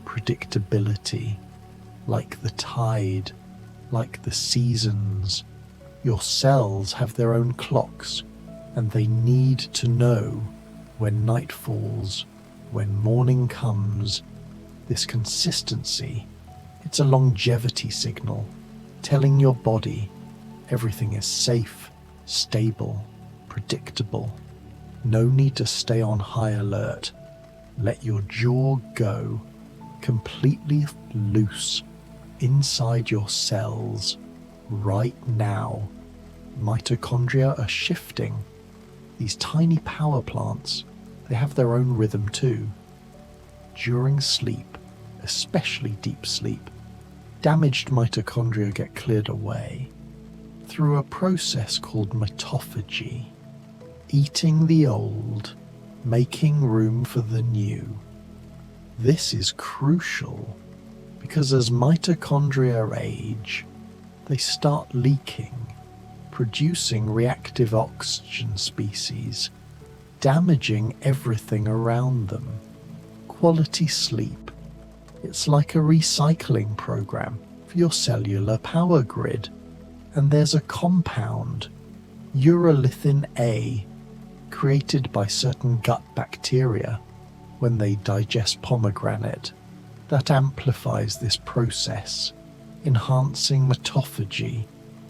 predictability, like the tide, like the seasons. Your cells have their own clocks, and they need to know when night falls, when morning comes. This consistency, it's a longevity signal, telling your body everything is safe, stable, predictable. No need to stay on high alert. Let your jaw go completely loose inside your cells right now. Mitochondria are shifting. These tiny power plants, they have their own rhythm too. During sleep, especially deep sleep, damaged mitochondria get cleared away through a process called mitophagy, eating the old, making room for the new. This is crucial because as mitochondria age, they start leaking, producing reactive oxygen species, damaging everything around them. Quality sleep, it's like a recycling program for your cellular power grid. And there's a compound, urolithin A, created by certain gut bacteria when they digest pomegranate, that amplifies this process, enhancing mitophagy,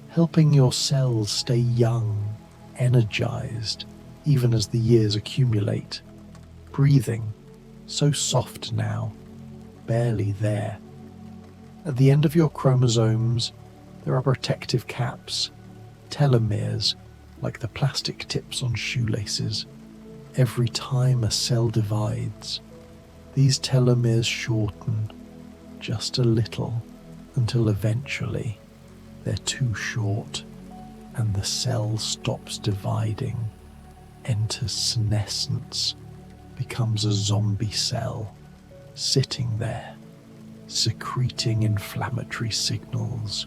helping your cells stay young, energized, even as the years accumulate. Breathing, so soft now, barely there. At the end of your chromosomes, there are protective caps, telomeres, like the plastic tips on shoelaces. Every time a cell divides, these telomeres shorten just a little until eventually they're too short and the cell stops dividing, enters senescence, becomes a zombie cell, sitting there, secreting inflammatory signals.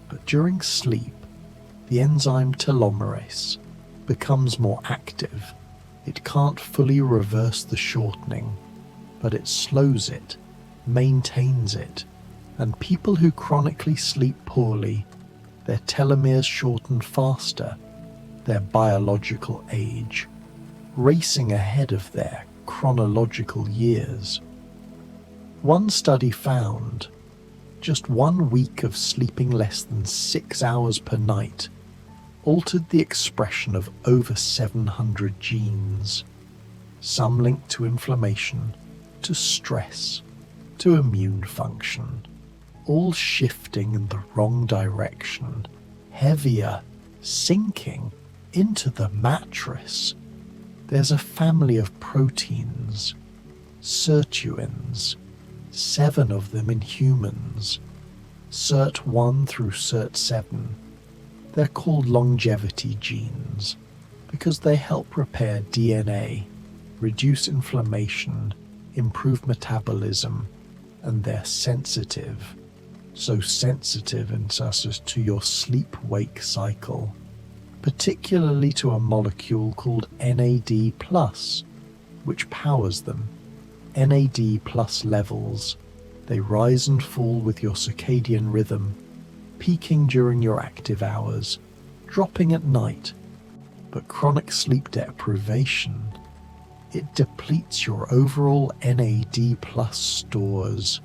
But during sleep, the enzyme telomerase becomes more active. It can't fully reverse the shortening, but it slows it, maintains it, and people who chronically sleep poorly, their telomeres shorten faster, their biological age, racing ahead of their chronological years. One study found just 1 week of sleeping less than 6 hours per night altered the expression of over 700 genes, some linked to inflammation, to stress, to immune function, all shifting in the wrong direction, heavier, sinking into the mattress. There's a family of proteins, sirtuins, 7 of them in humans, SIRT1 through SIRT7. They're called longevity genes because they help repair DNA, reduce inflammation, improve metabolism, and they're sensitive. So sensitive in such to your sleep-wake cycle, particularly to a molecule called NAD+, which powers them. NAD+ levels, they rise and fall with your circadian rhythm, peaking during your active hours, dropping at night. But chronic sleep deprivation, it depletes your overall NAD+ stores,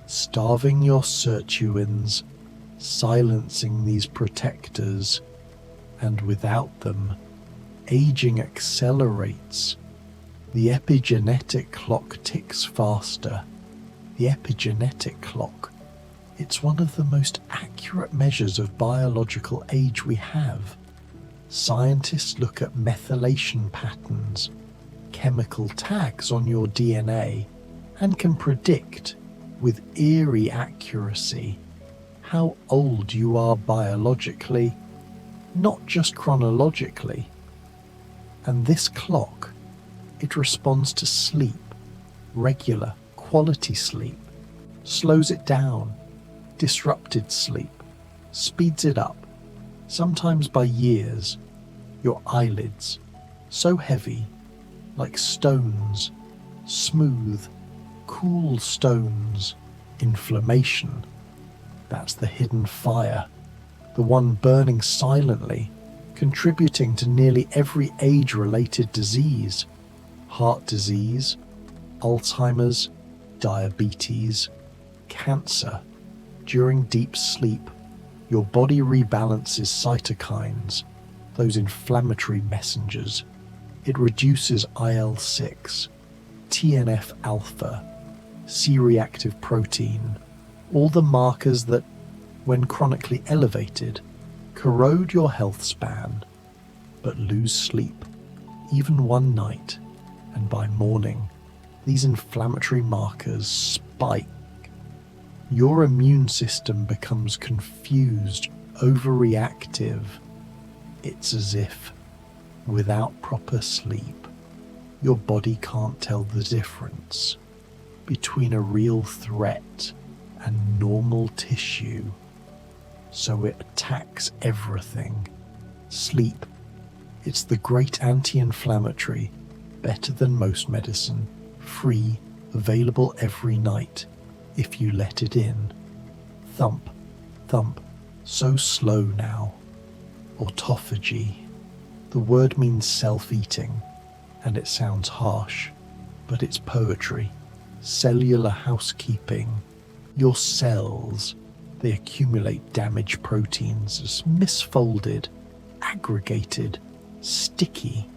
starving your sirtuins, silencing these protectors, and without them, aging accelerates. The epigenetic clock ticks faster. The epigenetic clock, it's one of the most accurate measures of biological age we have. Scientists look at methylation patterns, chemical tags on your DNA, and can predict with eerie accuracy how old you are biologically, not just chronologically. And this clock, it responds to sleep, regular, quality sleep, slows it down, disrupted sleep, speeds it up, sometimes by years. Your eyelids, so heavy, like stones, smooth, cool stones, inflammation. That's the hidden fire, the one burning silently, contributing to nearly every age-related disease. Heart disease, Alzheimer's, diabetes, cancer. During deep sleep, your body rebalances cytokines, those inflammatory messengers. It reduces IL-6, TNF-alpha, C-reactive protein, all the markers that, when chronically elevated, corrode your health span. But lose sleep, even one night, and by morning, these inflammatory markers spike. Your immune system becomes confused, overreactive. It's as if, without proper sleep, your body can't tell the difference between a real threat and normal tissue. So it attacks everything. Sleep, it's the great anti-inflammatory, better than most medicine, free, available every night, if you let it in. Thump, thump, so slow now. Autophagy. The word means self-eating, and it sounds harsh, but it's poetry. Cellular housekeeping. Your cells, they accumulate damaged proteins as misfolded, aggregated, sticky.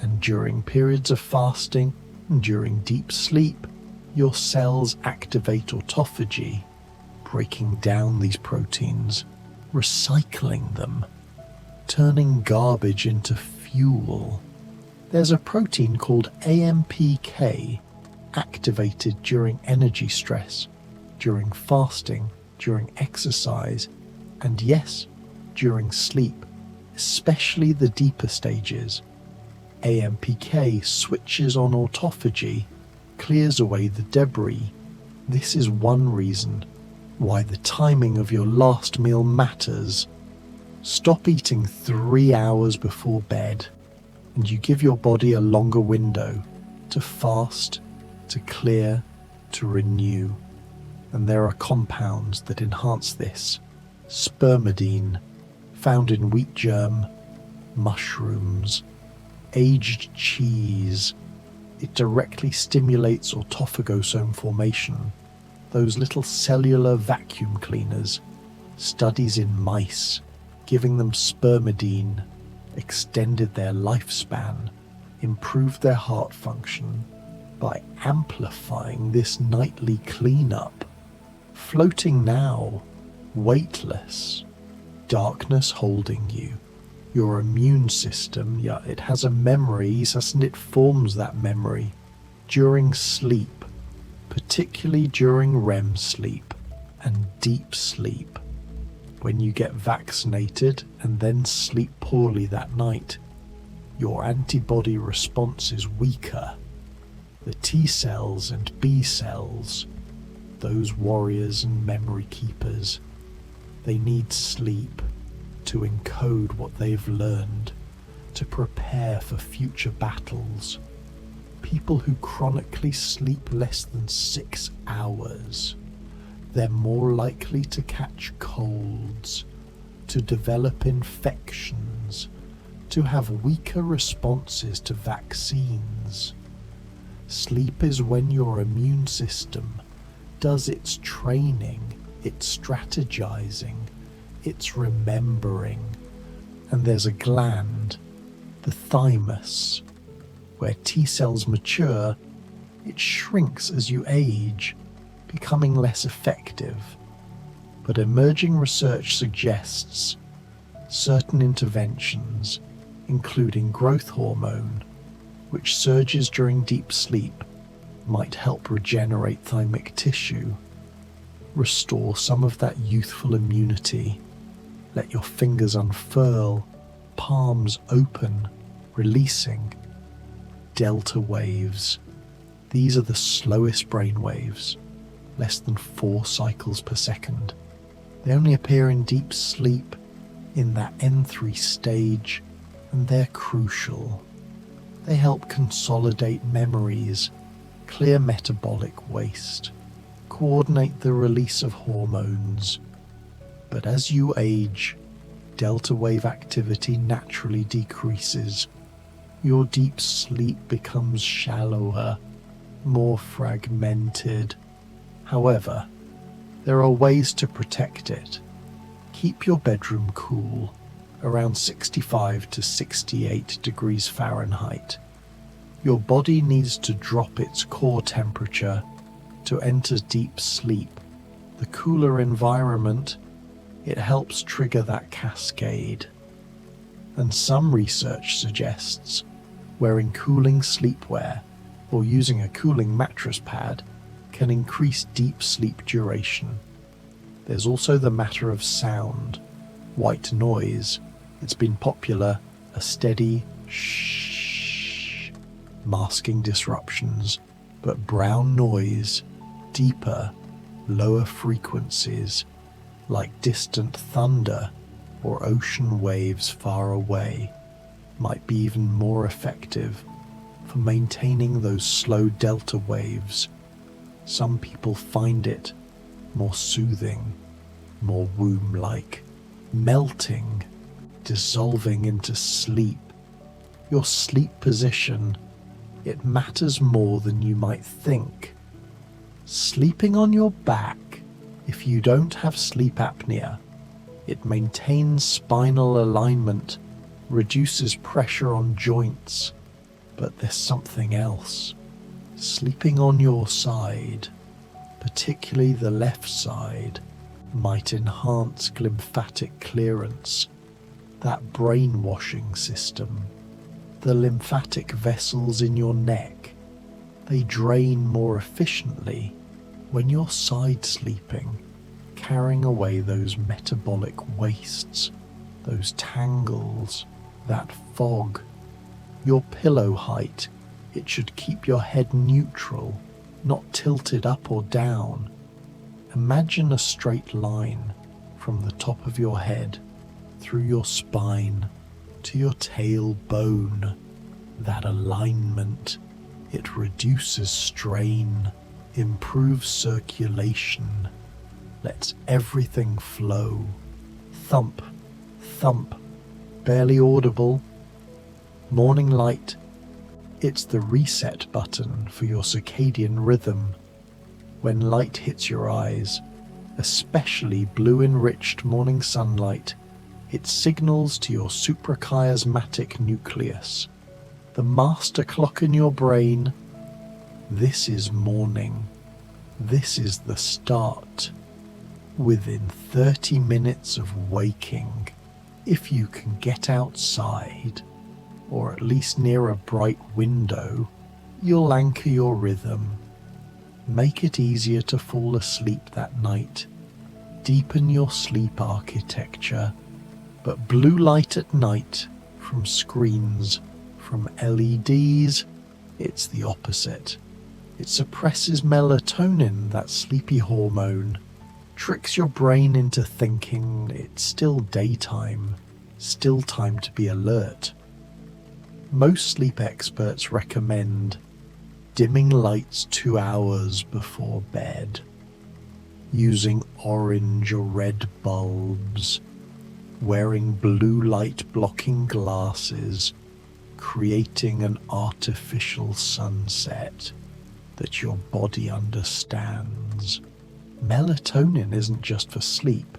And during periods of fasting and during deep sleep, your cells activate autophagy, breaking down these proteins, recycling them, turning garbage into fuel. There's a protein called AMPK activated during energy stress, during fasting, during exercise, and yes, during sleep, especially the deeper stages. AMPK switches on autophagy, clears away the debris. This is one reason why the timing of your last meal matters. Stop eating 3 hours before bed, and you give your body a longer window to fast, to clear, to renew. And there are compounds that enhance this. Spermidine, found in wheat germ, mushrooms, aged cheese. It directly stimulates autophagosome formation, those little cellular vacuum cleaners. Studies in mice, giving them spermidine, extended their lifespan, improved their heart function by amplifying this nightly cleanup. Floating now, weightless, darkness holding you. Your immune system, yeah, it has a memory, and it forms that memory during sleep, particularly during REM sleep and deep sleep. When you get vaccinated and then sleep poorly that night, your antibody response is weaker. The T cells and B cells, those warriors and memory keepers, they need sleep to encode what they've learned, to prepare for future battles. People who chronically sleep less than 6 hours, they're more likely to catch colds, to develop infections, to have weaker responses to vaccines. Sleep is when your immune system does its training, its strategizing, it's remembering. And there's a gland, the thymus, where T cells mature. It shrinks as you age, becoming less effective. But emerging research suggests certain interventions, including growth hormone, which surges during deep sleep, might help regenerate thymic tissue, restore some of that youthful immunity. Let your fingers unfurl, palms open, releasing. Delta waves. These are the slowest brain waves, less than 4 cycles per second. They only appear in deep sleep, in that N3 stage, and they're crucial. They help consolidate memories, clear metabolic waste, coordinate the release of hormones. But as you age, delta wave activity naturally decreases. Your deep sleep becomes shallower, more fragmented. However, there are ways to protect it. Keep your bedroom cool, around 65 to 68 degrees Fahrenheit. Your body needs to drop its core temperature to enter deep sleep. The cooler environment, it helps trigger that cascade. And some research suggests wearing cooling sleepwear or using a cooling mattress pad can increase deep sleep duration. There's also the matter of sound. White noise, it's been popular, a steady shh, masking disruptions, but brown noise, deeper, lower frequencies, like distant thunder or ocean waves far away, might be even more effective for maintaining those slow delta waves. Some people find it more soothing, more womb-like, melting, dissolving into sleep. Your sleep position, it matters more than you might think. Sleeping on your back, if you don't have sleep apnea, it maintains spinal alignment, reduces pressure on joints. But there's something else. Sleeping on your side, particularly the left side, might enhance lymphatic clearance, that brainwashing system. The lymphatic vessels in your neck, they drain more efficiently when you're side sleeping, carrying away those metabolic wastes, those tangles, that fog. Your pillow height, it should keep your head neutral, not tilted up or down. Imagine a straight line from the top of your head, through your spine, to your tailbone. That alignment, it reduces strain, improves circulation, lets everything flow. Thump, thump, barely audible. Morning light, it's the reset button for your circadian rhythm. When light hits your eyes, especially blue-enriched morning sunlight, it signals to your suprachiasmatic nucleus, the master clock in your brain. This is morning. This is the start. Within 30 minutes of waking, if you can get outside, or at least near a bright window, you'll anchor your rhythm. Make it easier to fall asleep that night. Deepen your sleep architecture. But blue light at night, from screens, from LEDs, it's the opposite. It suppresses melatonin, that sleepy hormone, tricks your brain into thinking it's still daytime, still time to be alert. Most sleep experts recommend dimming lights 2 hours before bed, using orange or red bulbs, wearing blue light blocking glasses, creating an artificial sunset that your body understands. Melatonin isn't just for sleep,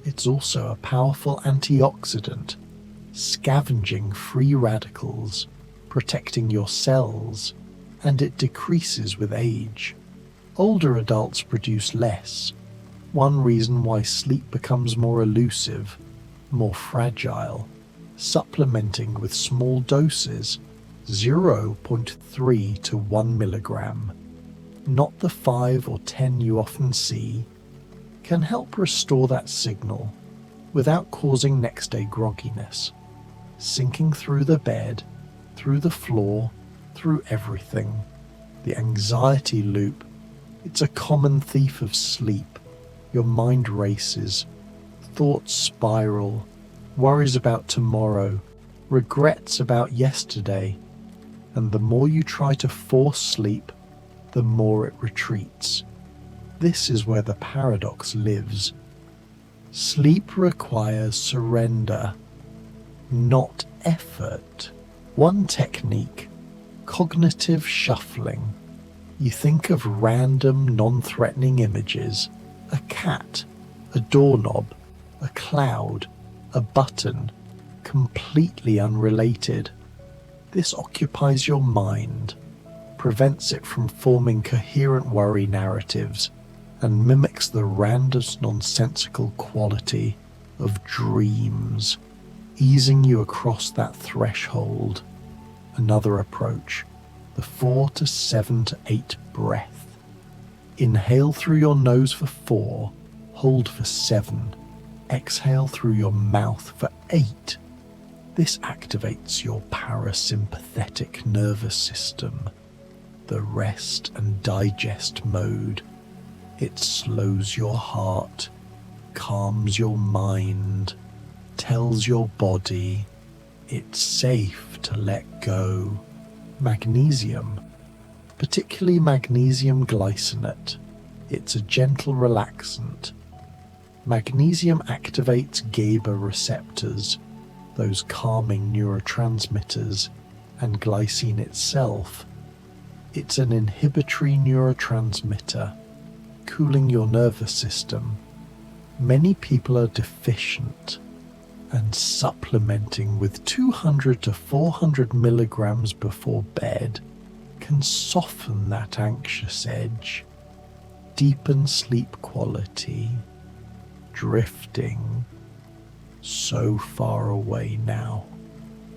it's also a powerful antioxidant, scavenging free radicals, protecting your cells, and it decreases with age. Older adults produce less, one reason why sleep becomes more elusive, more fragile. Supplementing with small doses, 0.3 to 1 milligram, not the 5 or 10 you often see, can help restore that signal without causing next day grogginess, sinking through the bed, through the floor, through everything. The anxiety loop, it's a common thief of sleep. Your mind races, thoughts spiral, worries about tomorrow, regrets about yesterday, and the more you try to force sleep, the more it retreats. This is where the paradox lives. Sleep requires surrender, not effort. One technique, cognitive shuffling. You think of random, non-threatening images, a cat, a doorknob, a cloud, a button, completely unrelated. This occupies your mind, prevents it from forming coherent worry narratives, and mimics the random, nonsensical quality of dreams, easing you across that threshold. Another approach, the 4 to 7 to 8 breath. Inhale through your nose for 4, hold for 7, exhale through your mouth for 8. This activates your parasympathetic nervous system, the rest and digest mode. It slows your heart, calms your mind, tells your body it's safe to let go. Magnesium, particularly magnesium glycinate. It's a gentle relaxant. Magnesium activates GABA receptors, those calming neurotransmitters, and glycine itself. It's an inhibitory neurotransmitter, cooling your nervous system. Many people are deficient, and supplementing with 200 to 400 milligrams before bed can soften that anxious edge, deepen sleep quality, drifting so far away now.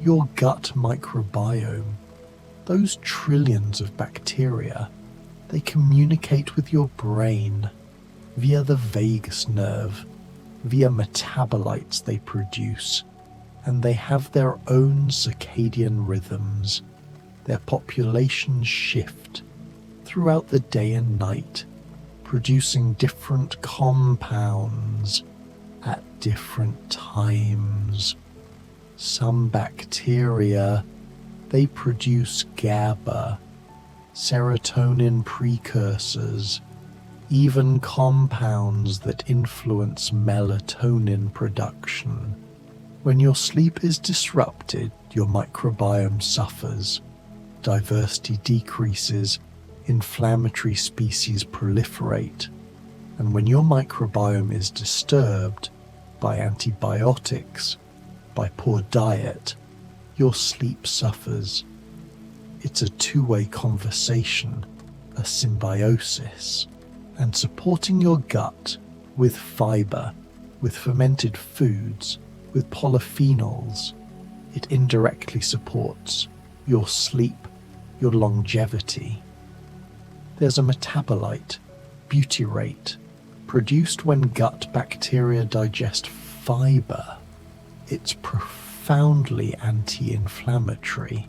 Your gut microbiome, those trillions of bacteria, they communicate with your brain via the vagus nerve, via metabolites they produce, and they have their own circadian rhythms. Their populations shift throughout the day and night, producing different compounds at different times. Some bacteria, they produce GABA, serotonin precursors, even compounds that influence melatonin production. When your sleep is disrupted, your microbiome suffers, diversity decreases, inflammatory species proliferate, and when your microbiome is disturbed by antibiotics, by poor diet, your sleep suffers. It's a two-way conversation, a symbiosis. And supporting your gut with fiber, with fermented foods, with polyphenols, it indirectly supports your sleep, your longevity. There's a metabolite, butyrate, produced when gut bacteria digest fiber. It's profoundly anti-inflammatory,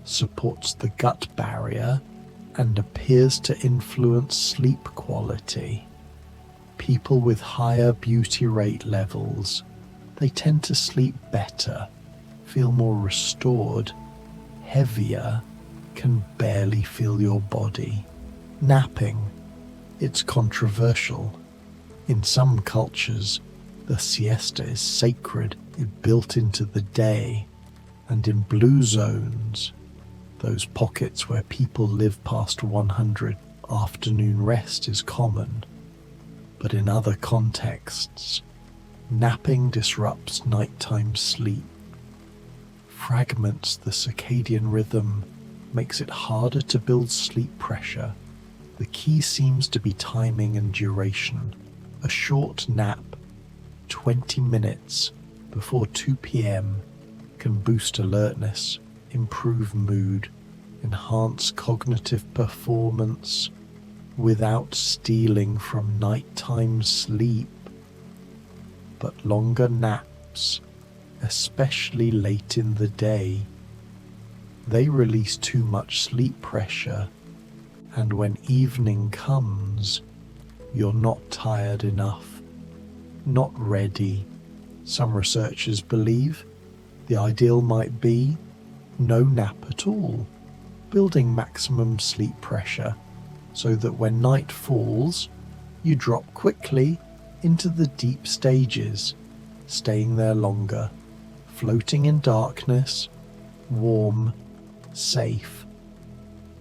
supports the gut barrier, and appears to influence sleep quality. People with higher butyrate levels, they tend to sleep better, feel more restored, heavier, can barely feel your body. Napping, it's controversial. In some cultures, the siesta is sacred, it's built into the day, and in blue zones, those pockets where people live past 100, afternoon rest is common. But in other contexts, napping disrupts nighttime sleep, fragments the circadian rhythm, makes it harder to build sleep pressure. The key seems to be timing and duration. A short nap, 20 minutes before 2 p.m., can boost alertness, improve mood, enhance cognitive performance without stealing from nighttime sleep. But longer naps, especially late in the day, they release too much sleep pressure, and when evening comes, you're not tired enough, not ready. Some researchers believe the ideal might be no nap at all, building maximum sleep pressure so that when night falls, you drop quickly into the deep stages, staying there longer, floating in darkness, warm, safe.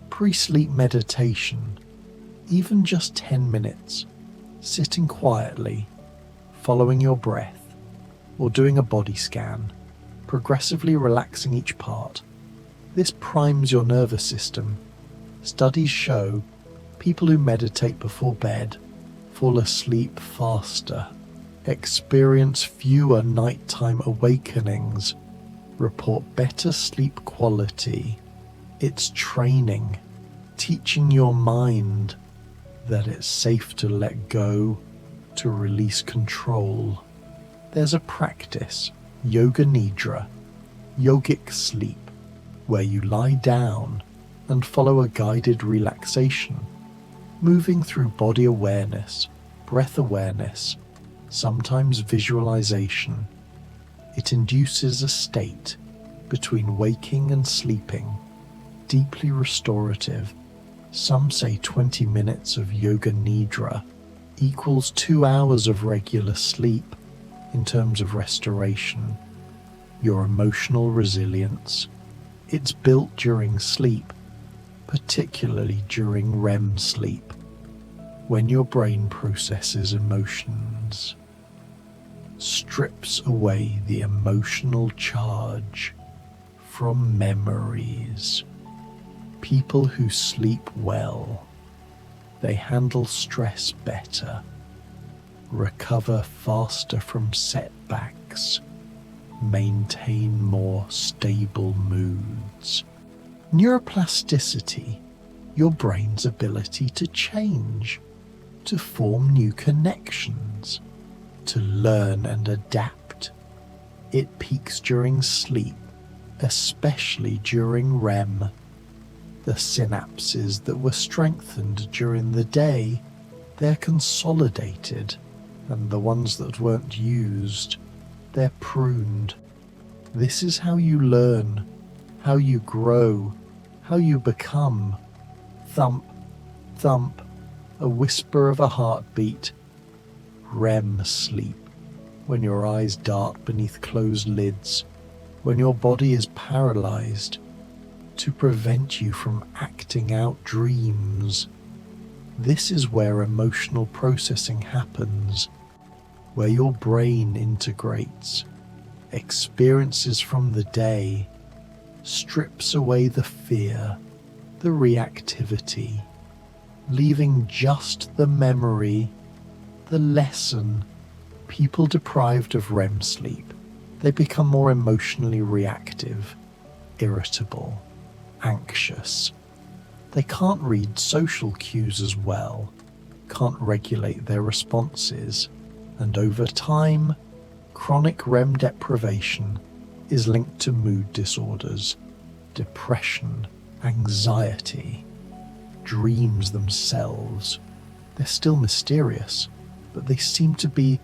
Pre-sleep meditation, even just 10 minutes, sitting quietly, following your breath, or doing a body scan, progressively relaxing each part. This primes your nervous system. Studies show people who meditate before bed fall asleep faster, experience fewer nighttime awakenings, report better sleep quality. It's training, teaching your mind that it's safe to let go, to release control. There's a practice, yoga nidra, yogic sleep, where you lie down and follow a guided relaxation, moving through body awareness, breath awareness, sometimes visualization. It induces a state between waking and sleeping, deeply restorative. Some say 20 minutes of yoga nidra equals 2 hours of regular sleep in terms of restoration. Your emotional resilience. It's built during sleep, particularly during REM sleep, when your brain processes emotions, strips away the emotional charge from memories. People who sleep well, they handle stress better, recover faster from setbacks, maintain more stable moods. Neuroplasticity, your brain's ability to change, to form new connections, to learn and adapt. It peaks during sleep, especially during REM. The synapses that were strengthened during the day, they're consolidated, and the ones that weren't used, they're pruned. This is how you learn, how you grow, how you become. Thump, thump, a whisper of a heartbeat. REM sleep, when your eyes dart beneath closed lids, when your body is paralyzed, to prevent you from acting out dreams. This is where emotional processing happens, where your brain integrates experiences from the day, strips away the fear, the reactivity, leaving just the memory, the lesson. People deprived of REM sleep, they become more emotionally reactive, irritable, anxious. They can't read social cues as well, can't regulate their responses, and over time, chronic REM deprivation is linked to mood disorders, depression, anxiety, dreams themselves. They're still mysterious, but they seem to be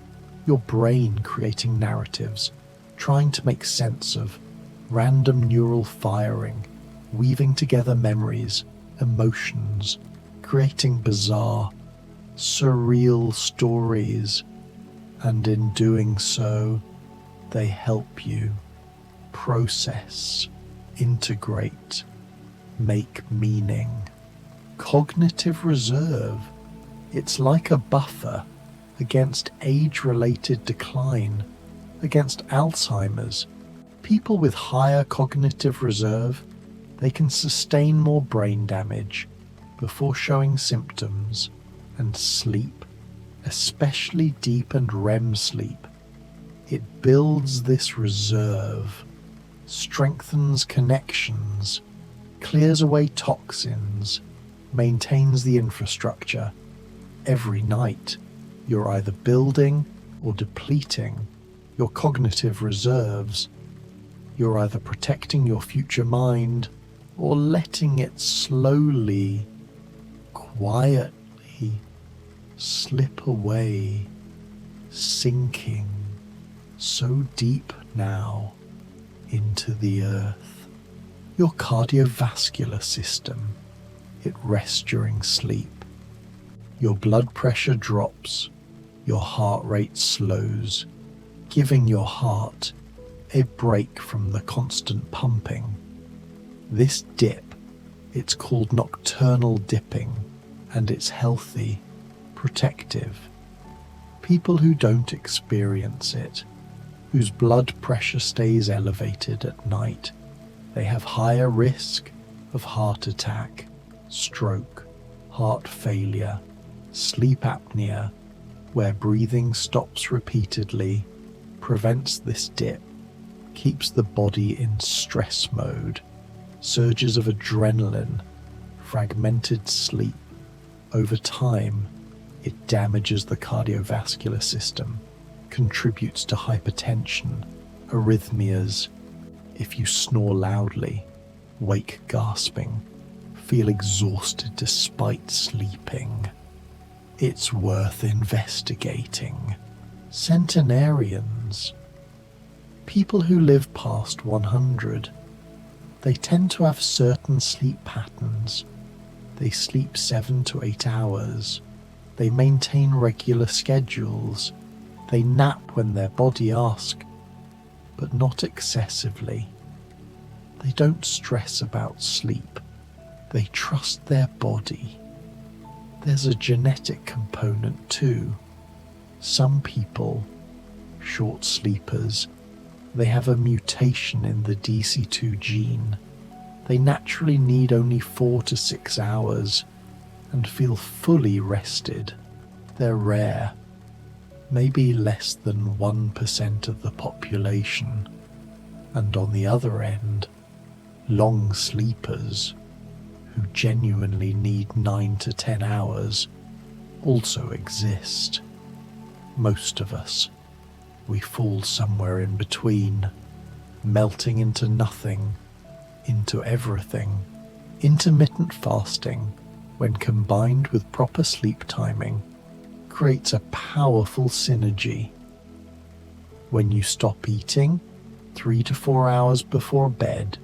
your brain creating narratives, trying to make sense of random neural firing, weaving together memories, emotions, creating bizarre, surreal stories, and in doing so, they help you process, integrate, make meaning. Cognitive reserve, it's like a buffer against age-related decline, against Alzheimer's. People with higher cognitive reserve, they can sustain more brain damage before showing symptoms, and sleep, especially deep and REM sleep, it builds this reserve, strengthens connections, clears away toxins, maintains the infrastructure. Every night, you're either building or depleting your cognitive reserves. You're either protecting your future mind or letting it slowly, quietly slip away, sinking so deep now into the earth. Your cardiovascular system, it rests during sleep. Your blood pressure drops, your heart rate slows, giving your heart a break from the constant pumping. This dip, it's called nocturnal dipping, and it's healthy, protective. People who don't experience it, whose blood pressure stays elevated at night, they have higher risk of heart attack, stroke, heart failure, sleep apnea, where breathing stops repeatedly, prevents this dip, keeps the body in stress mode, surges of adrenaline, fragmented sleep. Over time, it damages the cardiovascular system, contributes to hypertension, arrhythmias. If you snore loudly, wake gasping, feel exhausted despite sleeping, it's worth investigating. Centenarians, people who live past 100, they tend to have certain sleep patterns. They sleep 7 to 8 hours. They maintain regular schedules. They nap when their body asks, but not excessively. They don't stress about sleep. They trust their body. There's a genetic component too. Some people, short sleepers, they have a mutation in the DC2 gene. They naturally need only 4 to 6 hours and feel fully rested. They're rare, maybe less than 1% of the population. And on the other end, long sleepers who genuinely need 9 to 10 hours also exist. Most of us, we fall somewhere in between, melting into nothing, into everything. Intermittent fasting, when combined with proper sleep timing, creates a powerful synergy. When you stop eating 3 to 4 hours before bed,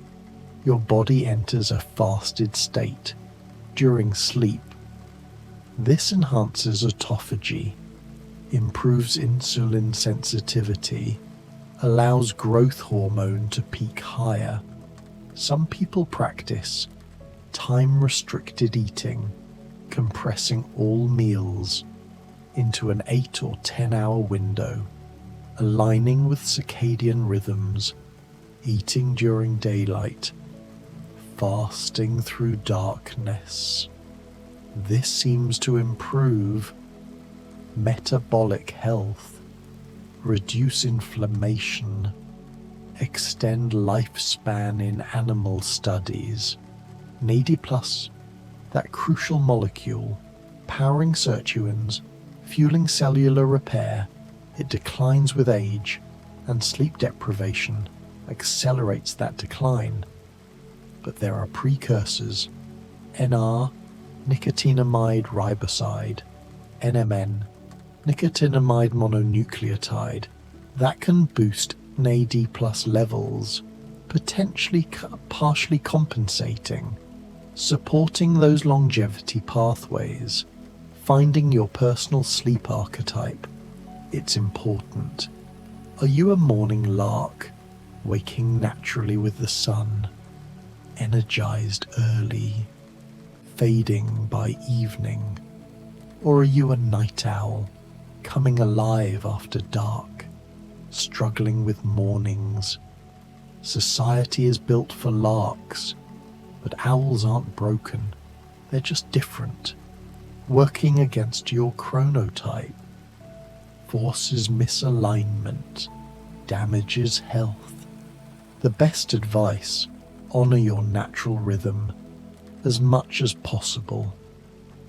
your body enters a fasted state during sleep. This enhances autophagy, improves insulin sensitivity, allows growth hormone to peak higher. Some people practice time-restricted eating, compressing all meals into an 8 or 10-hour window, aligning with circadian rhythms, eating during daylight, fasting through darkness. This seems to improve metabolic health, reduce inflammation, extend lifespan in animal studies. NAD+, that crucial molecule, powering sirtuins, fueling cellular repair, it declines with age, and sleep deprivation accelerates that decline. But there are precursors, NR, nicotinamide riboside, NMN, nicotinamide mononucleotide, that can boost NAD+ levels, potentially partially compensating, supporting those longevity pathways. Finding your personal sleep archetype, it's important. Are you a morning lark, waking naturally with the sun, energized early, fading by evening? Or are you a night owl, coming alive after dark, struggling with mornings? Society is built for larks, but owls aren't broken, they're just different, working against your chronotype. Forces misalignment, damages health. The best advice, honor your natural rhythm as much as possible.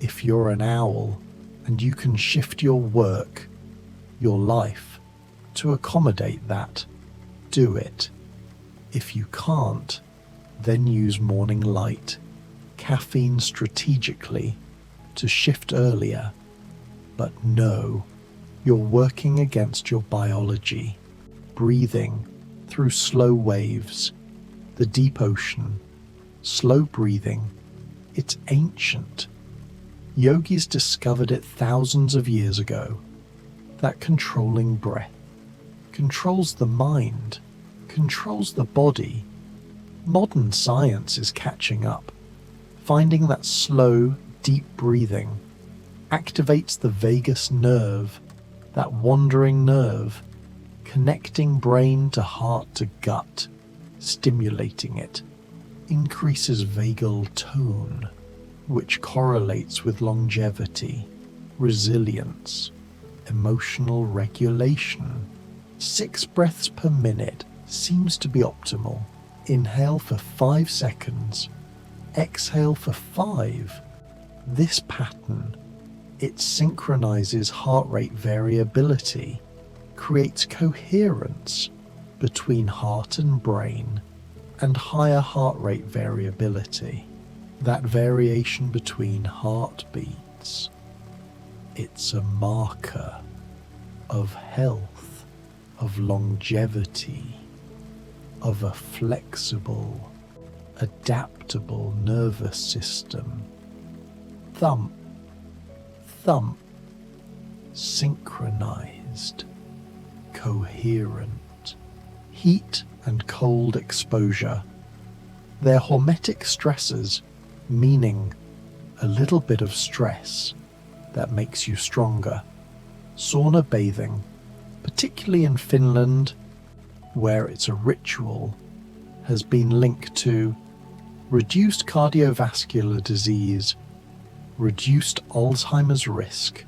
If you're an owl and you can shift your work, your life, to accommodate that, do it. If you can't, then use morning light, caffeine strategically to shift earlier. But no, you're working against your biology, breathing through slow waves, the deep ocean, Slow breathing, it's ancient. Yogis discovered it thousands of years ago. That controlling breath controls the mind, controls the body. Modern science is catching up, finding that slow, deep breathing activates the vagus nerve, that wandering nerve, connecting brain to heart to gut, stimulating it, increases vagal tone, which correlates with longevity, resilience, emotional regulation. 6 breaths per minute seems to be optimal. Inhale for 5 seconds, exhale for 5. This pattern, it synchronizes heart rate variability, creates coherence between heart and brain, and higher heart rate variability. That variation between heartbeats, it's a marker of health, of longevity, of a flexible, adaptable nervous system. Thump, thump, synchronized, coherent. Heat and cold exposure, they're hormetic stressors, meaning a little bit of stress that makes you stronger. Sauna bathing, particularly in Finland, where it's a ritual, has been linked to reduced cardiovascular disease, reduced Alzheimer's risk,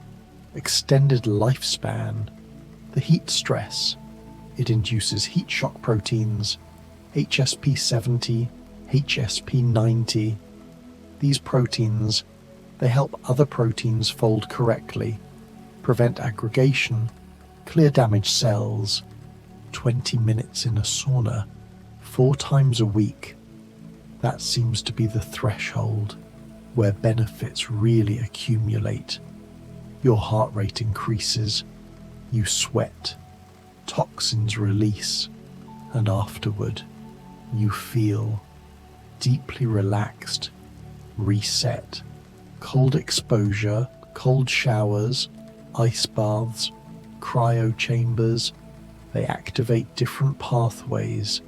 extended lifespan. The heat stress, it induces heat shock proteins, HSP70, HSP90. These proteins, they help other proteins fold correctly, prevent aggregation, clear damaged cells. 20 minutes in a sauna, 4 times a week. That seems to be the threshold where benefits really accumulate. Your heart rate increases, you sweat, toxins release, and afterward, you feel deeply relaxed, reset. Cold exposure, cold showers, ice baths, cryo chambers, they activate different pathways.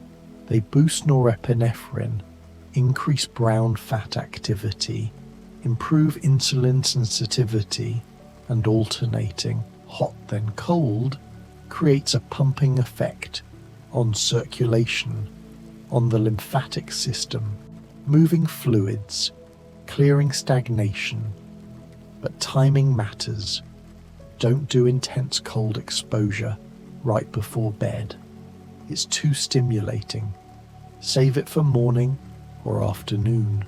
They boost norepinephrine, increase brown fat activity, improve insulin sensitivity, and alternating hot then cold creates a pumping effect on circulation, on the lymphatic system, moving fluids, clearing stagnation. But timing matters. Don't do intense cold exposure right before bed. It's too stimulating. Save it for morning or afternoon.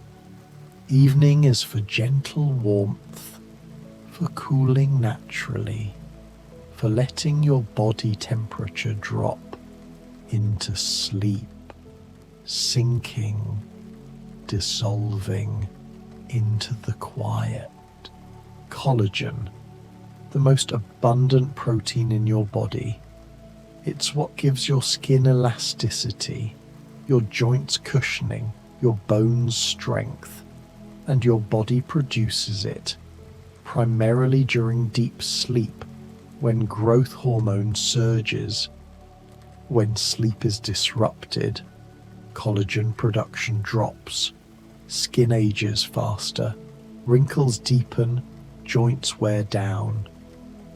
Evening is for gentle warmth, for cooling naturally, for letting your body temperature drop into sleep, sinking, dissolving into the quiet. Collagen, the most abundant protein in your body. It's what gives your skin elasticity, your joints cushioning, your bones strength, and your body produces it primarily during deep sleep, when growth hormone surges. When sleep is disrupted, collagen production drops, skin ages faster, wrinkles deepen, joints wear down.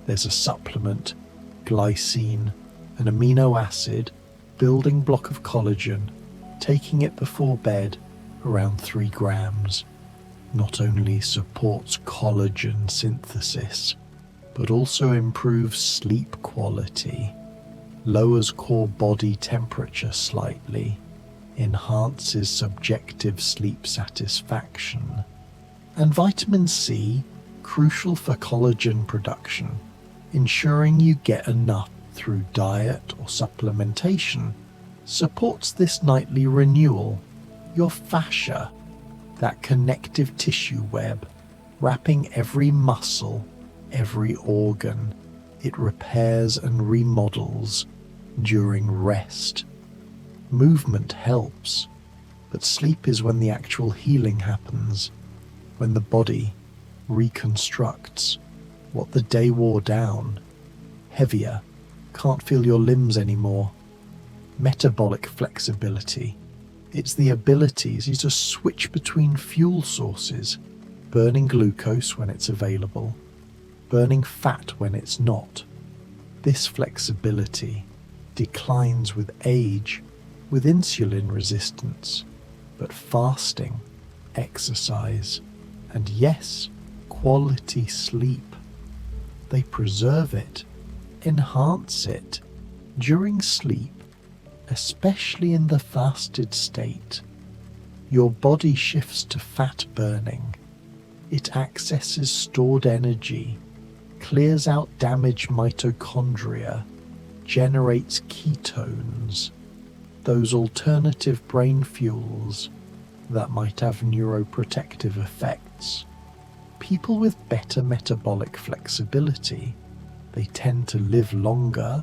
There's a supplement, glycine, an amino acid, building block of collagen, taking it before bed, around 3 grams, not only supports collagen synthesis, but also improves sleep quality, lowers core body temperature slightly, enhances subjective sleep satisfaction. And vitamin C, crucial for collagen production, ensuring you get enough through diet or supplementation, supports this nightly renewal. Your fascia, that connective tissue web, wrapping every muscle, every organ, it repairs and remodels during rest. Movement helps, But sleep is when the actual healing happens, when the body reconstructs what the day wore down. Heavier, can't feel your limbs anymore. Metabolic flexibility. It's the ability to switch between fuel sources, burning glucose when it's available, burning fat when it's not. This flexibility declines with age, with insulin resistance, but fasting, exercise, and yes, quality sleep. They preserve it, enhance it. During sleep, especially in the fasted state, your body shifts to fat burning. It accesses stored energy, clears out damaged mitochondria, generates ketones, those alternative brain fuels that might have neuroprotective effects. People with better metabolic flexibility, they tend to live longer,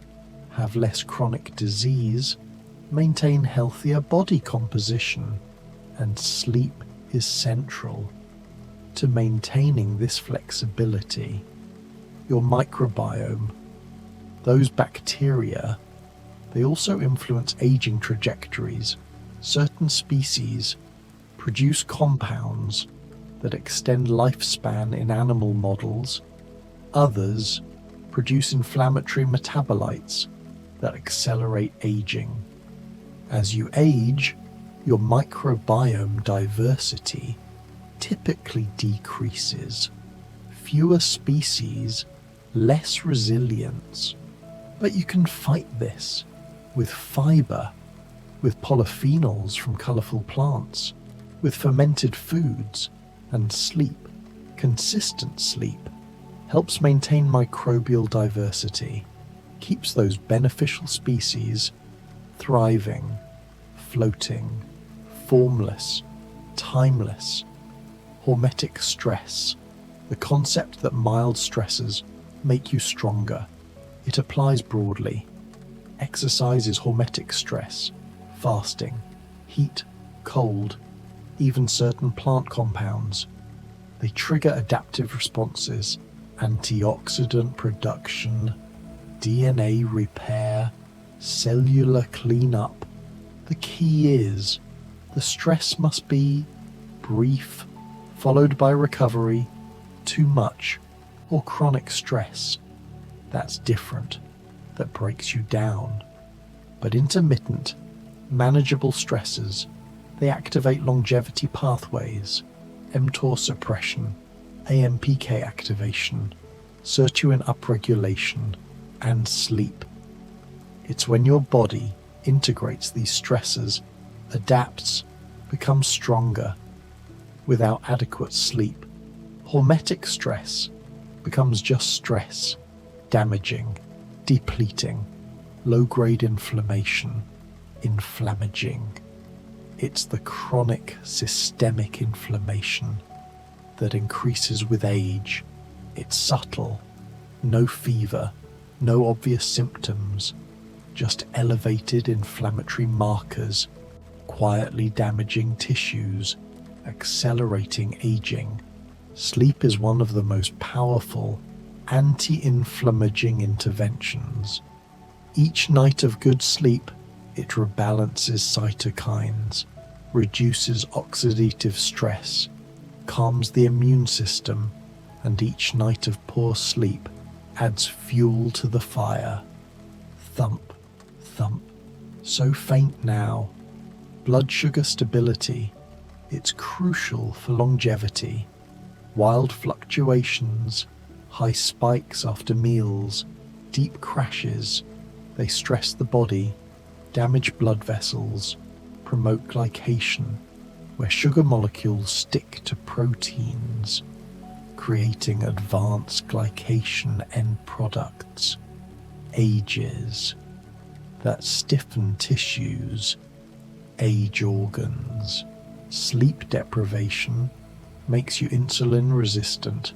have less chronic disease, maintain healthier body composition, and sleep is central to maintaining this flexibility. Your microbiome, those bacteria, they also influence aging trajectories. Certain species produce compounds that extend lifespan in animal models. Others produce inflammatory metabolites that accelerate aging. As you age, your microbiome diversity typically decreases. Fewer species, less resilience. But you can fight this with fiber, with polyphenols from colourful plants, with fermented foods, and sleep. Consistent sleep helps maintain microbial diversity, keeps those beneficial species thriving, floating, formless, timeless. Hormetic stress, the concept that mild stressors make you stronger. It applies broadly. Exercise is hormetic stress, fasting, heat, cold, even certain plant compounds. They trigger adaptive responses, antioxidant production, DNA repair, cellular cleanup. The key is the stress must be brief, followed by recovery. Too much or chronic stress, that's different, that breaks you down. But intermittent, manageable stresses, they activate longevity pathways, mTOR suppression, AMPK activation, sirtuin upregulation, and sleep. It's when your body integrates these stresses, adapts, becomes stronger. Without adequate sleep, hormetic stress becomes just stress, damaging, depleting, low-grade inflammation, inflammaging. It's the chronic systemic inflammation that increases with age. It's subtle, no fever, no obvious symptoms, just elevated inflammatory markers, quietly damaging tissues, accelerating aging. Sleep is one of the most powerful anti-inflammaging interventions. Each night of good sleep, it rebalances cytokines, reduces oxidative stress, calms the immune system, and each night of poor sleep adds fuel to the fire. Thump, thump, so faint now. Blood sugar stability, it's crucial for longevity. Wild fluctuations, high spikes after meals, deep crashes, they stress the body, damage blood vessels, promote glycation, where sugar molecules stick to proteins, creating advanced glycation end products, ages, that stiffen tissues, age organs. Sleep deprivation makes you insulin resistant.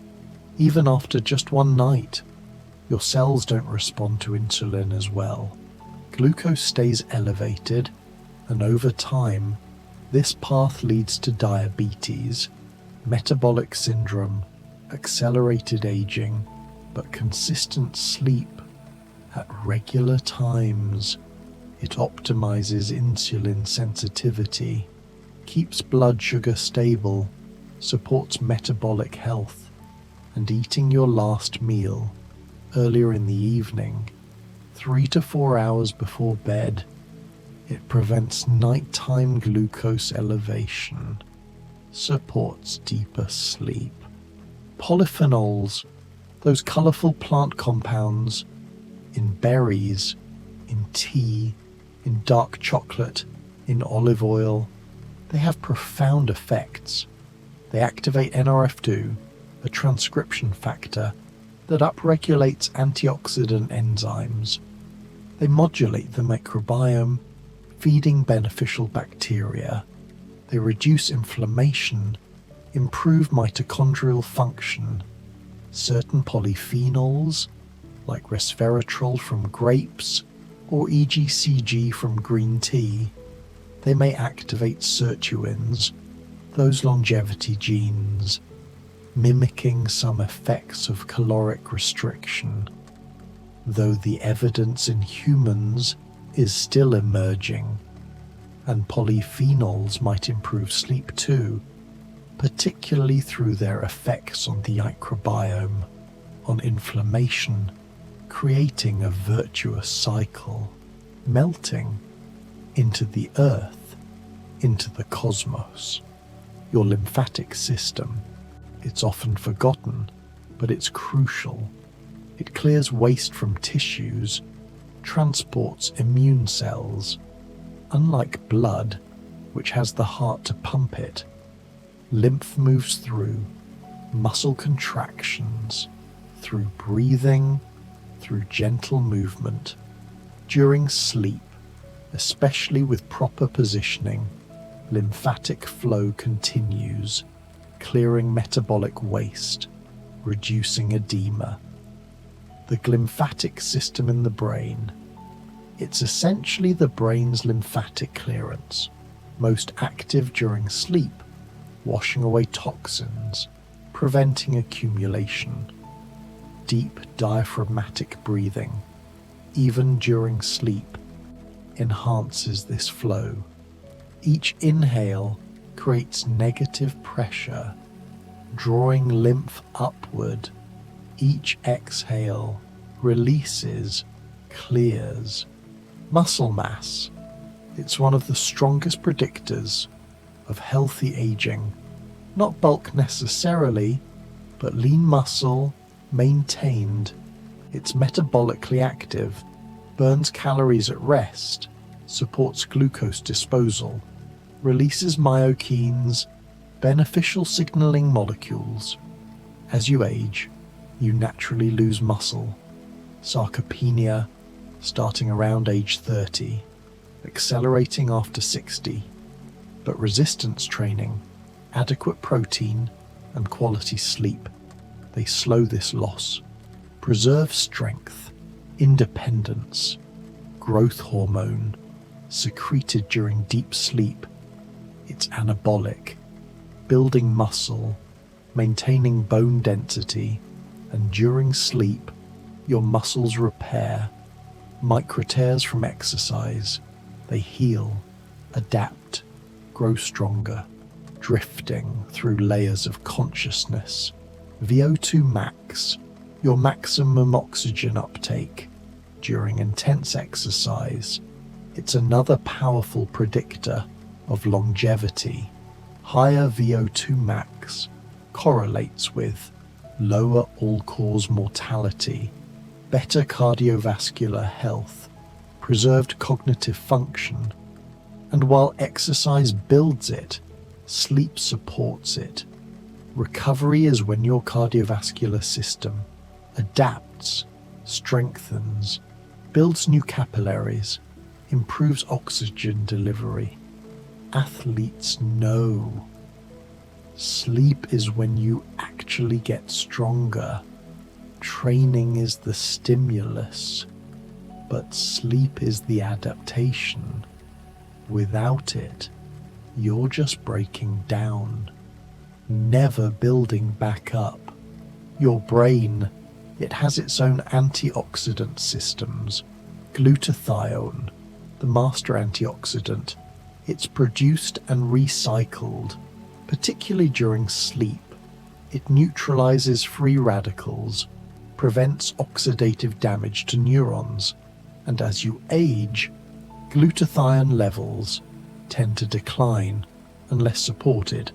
Even after just one night, your cells don't respond to insulin as well. Glucose stays elevated, and over time, This path leads to diabetes, metabolic syndrome, accelerated aging, but consistent sleep at regular times. It optimizes insulin sensitivity, keeps blood sugar stable, supports metabolic health, and eating your last meal earlier in the evening, 3 to 4 hours before bed. It prevents nighttime glucose elevation, supports deeper sleep. Polyphenols, those colorful plant compounds in berries, in tea, in dark chocolate, in olive oil, they have profound effects. They activate NRF2, a transcription factor that upregulates antioxidant enzymes. They modulate the microbiome, feeding beneficial bacteria. They reduce inflammation, improve mitochondrial function. Certain polyphenols, like resveratrol from grapes or EGCG from green tea, they may activate sirtuins, those longevity genes, mimicking some effects of caloric restriction, though the evidence in humans is still emerging, and polyphenols might improve sleep too, particularly through their effects on the microbiome, on inflammation, creating a virtuous cycle, melting into the earth, into the cosmos. Your lymphatic system, it's often forgotten, but it's crucial. It clears waste from tissues, transports immune cells. Unlike blood, which has the heart to pump it, lymph moves through muscle contractions, through breathing, through gentle movement. During sleep, especially with proper positioning, lymphatic flow continues, clearing metabolic waste, reducing edema. The glymphatic system in the brain. It's essentially the brain's lymphatic clearance, most active during sleep, washing away toxins, preventing accumulation. Deep diaphragmatic breathing, even during sleep, enhances this flow. Each inhale creates negative pressure, drawing lymph upward. Each exhale releases, clears. Muscle mass. It's one of the strongest predictors of healthy aging. Not bulk necessarily, but lean muscle, maintained. It's metabolically active, burns calories at rest, supports glucose disposal, releases myokines, beneficial signaling molecules. As you age, you naturally lose muscle. Sarcopenia, starting around age 30, accelerating after 60. But resistance training, adequate protein, and quality sleep, they slow this loss. Preserve strength, independence, growth hormone, secreted during deep sleep. It's anabolic, building muscle, maintaining bone density, and during sleep, your muscles repair. Microtears from exercise, they heal, adapt, grow stronger, drifting through layers of consciousness. VO2 max, your maximum oxygen uptake during intense exercise. It's another powerful predictor of longevity. Higher VO2 max correlates with lower all-cause mortality, better cardiovascular health, preserved cognitive function, and while exercise builds it, sleep supports it. Recovery is when your cardiovascular system adapts, strengthens, builds new capillaries, improves oxygen delivery. Athletes know sleep is when you actually get stronger. Training is the stimulus, but sleep is the adaptation. Without it, you're just breaking down, never building back up. Your brain, it has its own antioxidant systems. Glutathione, the master antioxidant, it's produced and recycled, particularly during sleep. It neutralizes free radicals, prevents oxidative damage to neurons, and as you age, glutathione levels tend to decline unless supported.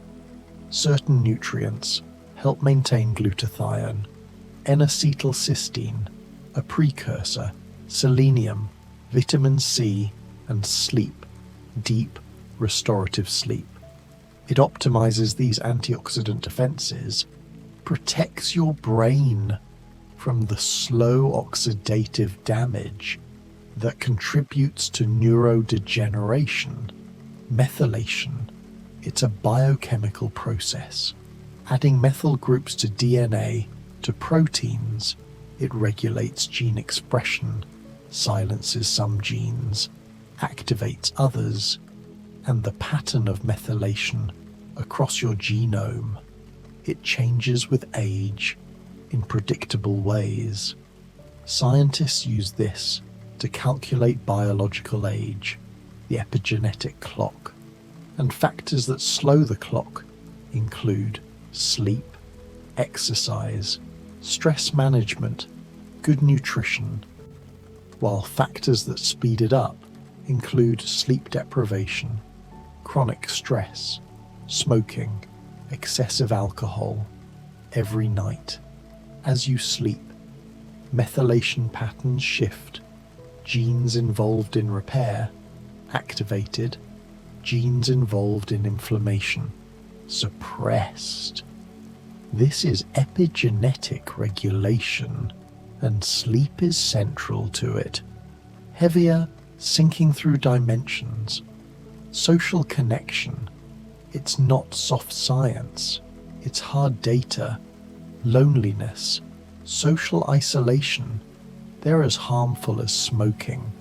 Certain nutrients help maintain glutathione. N-acetylcysteine, a precursor, selenium, vitamin C, and sleep, deep, restorative sleep. It optimizes these antioxidant defenses, protects your brain from the slow oxidative damage that contributes to neurodegeneration. Methylation, it's a biochemical process. Adding methyl groups to DNA, to proteins, it regulates gene expression, silences some genes, activates others, and the pattern of methylation across your genome. It changes with age in predictable ways. Scientists use this to calculate biological age, the epigenetic clock, and factors that slow the clock include sleep, exercise, stress management, good nutrition, while factors that speed it up include sleep deprivation, chronic stress, smoking, excessive alcohol, every night. As you sleep, methylation patterns shift, genes involved in repair activated, genes involved in inflammation suppressed. This is epigenetic regulation, and sleep is central to it. Heavier, sinking through dimensions. Social connection. It's not soft science. It's hard data. Loneliness. Social isolation. They're as harmful as smoking.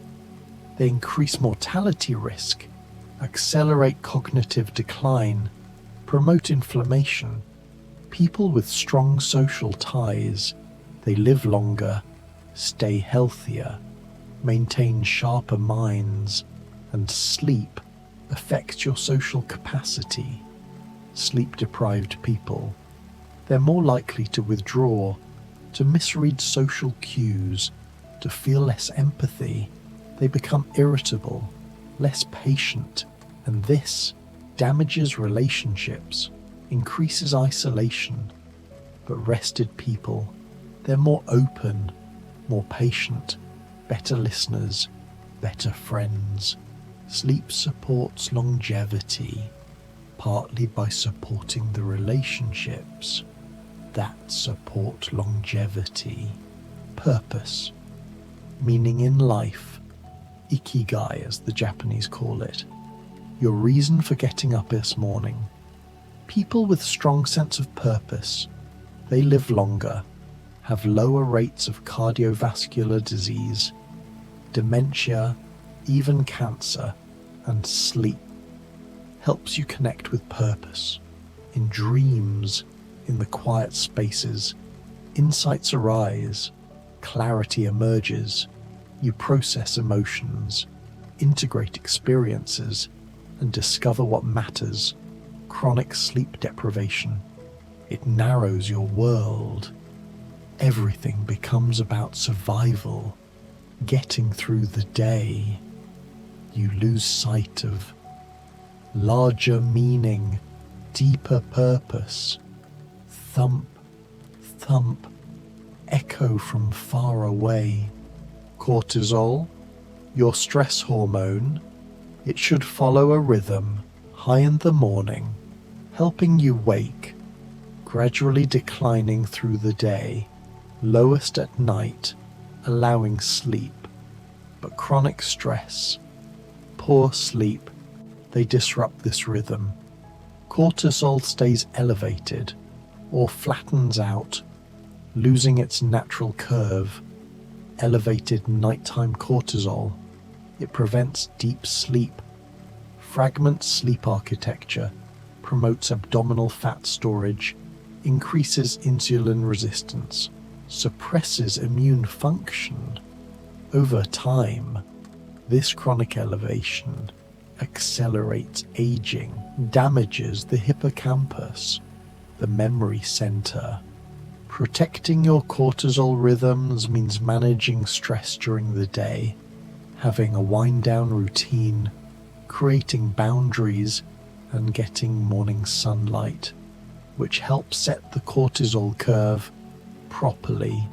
They increase mortality risk, accelerate cognitive decline, promote inflammation. People with strong social ties, they live longer, stay healthier, maintain sharper minds, and sleep affects your social capacity. Sleep-deprived people, they're more likely to withdraw, to misread social cues, to feel less empathy. They become irritable, less patient, and this damages relationships, increases isolation. But rested people, they're more open, more patient, better listeners, better friends. Sleep supports longevity, partly by supporting the relationships that support longevity. Purpose, meaning in life, ikigai as the Japanese call it, your reason for getting up this morning. People with strong sense of purpose, they live longer, have lower rates of cardiovascular disease, dementia, even cancer, and sleep. Helps you connect with purpose. In dreams, in the quiet spaces, insights arise, clarity emerges, you process emotions, integrate experiences, and discover what matters. Chronic sleep deprivation, it narrows your world. Everything becomes about survival, getting through the day. You lose sight of larger meaning, deeper purpose. Thump, thump, echo from far away. Cortisol, your stress hormone, it should follow a rhythm, high in the morning, helping you wake, gradually declining through the day, lowest at night, allowing sleep. But chronic stress, poor sleep, they disrupt this rhythm. Cortisol stays elevated or flattens out, losing its natural curve. Elevated nighttime cortisol, it prevents deep sleep, Fragment sleep architecture promotes abdominal fat storage, increases insulin resistance, suppresses immune function. Over time, this chronic elevation accelerates aging, damages the hippocampus, the memory center. Protecting your cortisol rhythms means managing stress during the day, having a wind-down routine, creating boundaries, and getting morning sunlight, which helps set the cortisol curve properly.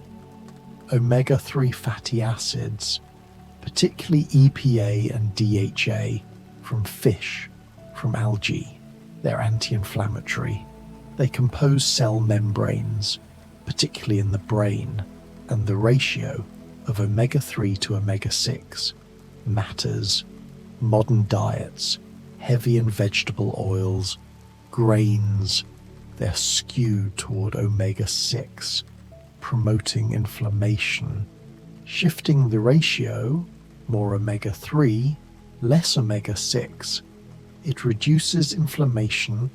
Omega-3 fatty acids, particularly EPA and DHA, from fish, from algae, they're anti-inflammatory. They compose cell membranes, particularly in the brain, and the ratio of omega-3 to omega-6 matters. Modern diets, heavy in vegetable oils, grains, they're skewed toward omega-6, promoting inflammation. Shifting the ratio, more omega-3, less omega-6, it reduces inflammation,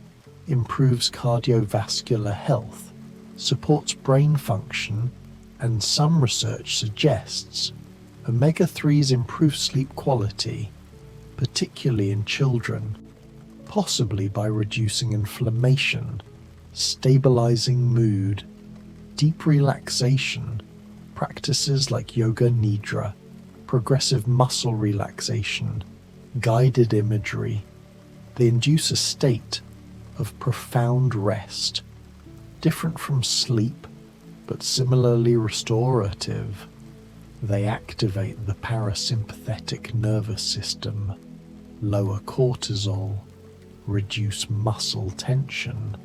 improves cardiovascular health, supports brain function, and some research suggests omega-3s improve sleep quality, particularly in children, possibly by reducing inflammation, stabilizing mood, deep relaxation, practices like yoga nidra, progressive muscle relaxation, guided imagery. They induce a state of profound rest, different from sleep, but similarly restorative. They activate the parasympathetic nervous system, lower cortisol, reduce muscle tension,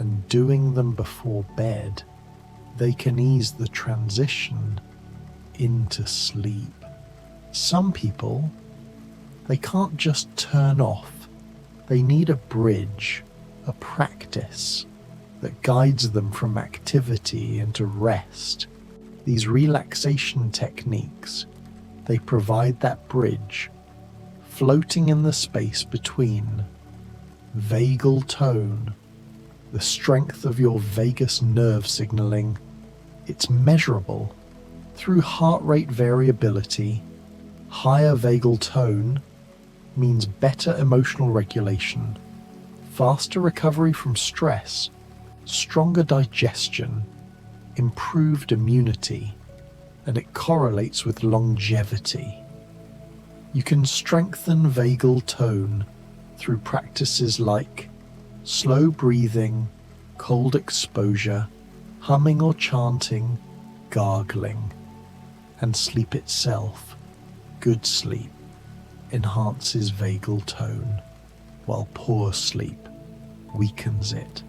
and doing them before bed, they can ease the transition into sleep. Some people, they can't just turn off. They need a bridge, a practice that guides them from activity into rest. These relaxation techniques, they provide that bridge, floating in the space between vagal tone, the strength of your vagus nerve signaling. It's measurable through heart rate variability. Higher vagal tone means better emotional regulation, faster recovery from stress, stronger digestion, improved immunity, and it correlates with longevity. You can strengthen vagal tone through practices like slow breathing, cold exposure, humming or chanting, gargling, and sleep itself. Good sleep enhances vagal tone, while poor sleep weakens it.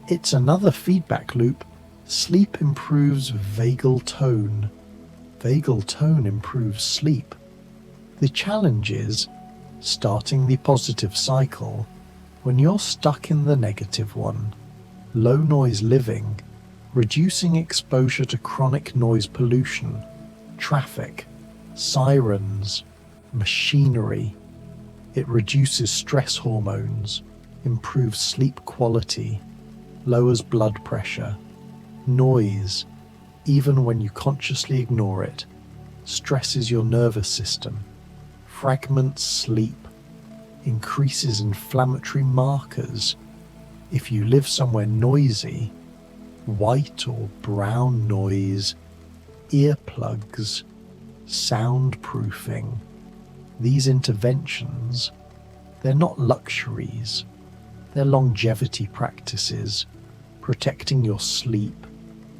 It's another feedback loop. Sleep improves vagal tone. Vagal tone improves sleep. The challenge is starting the positive cycle when you're stuck in the negative one. Low noise living, reducing exposure to chronic noise pollution, traffic, sirens, machinery. It reduces stress hormones, improves sleep quality, lowers blood pressure. Noise, even when you consciously ignore it, stresses your nervous system, fragments sleep, increases inflammatory markers. If you live somewhere noisy, white or brown noise, earplugs, soundproofing, these interventions, they're not luxuries, they're longevity practices, protecting your sleep,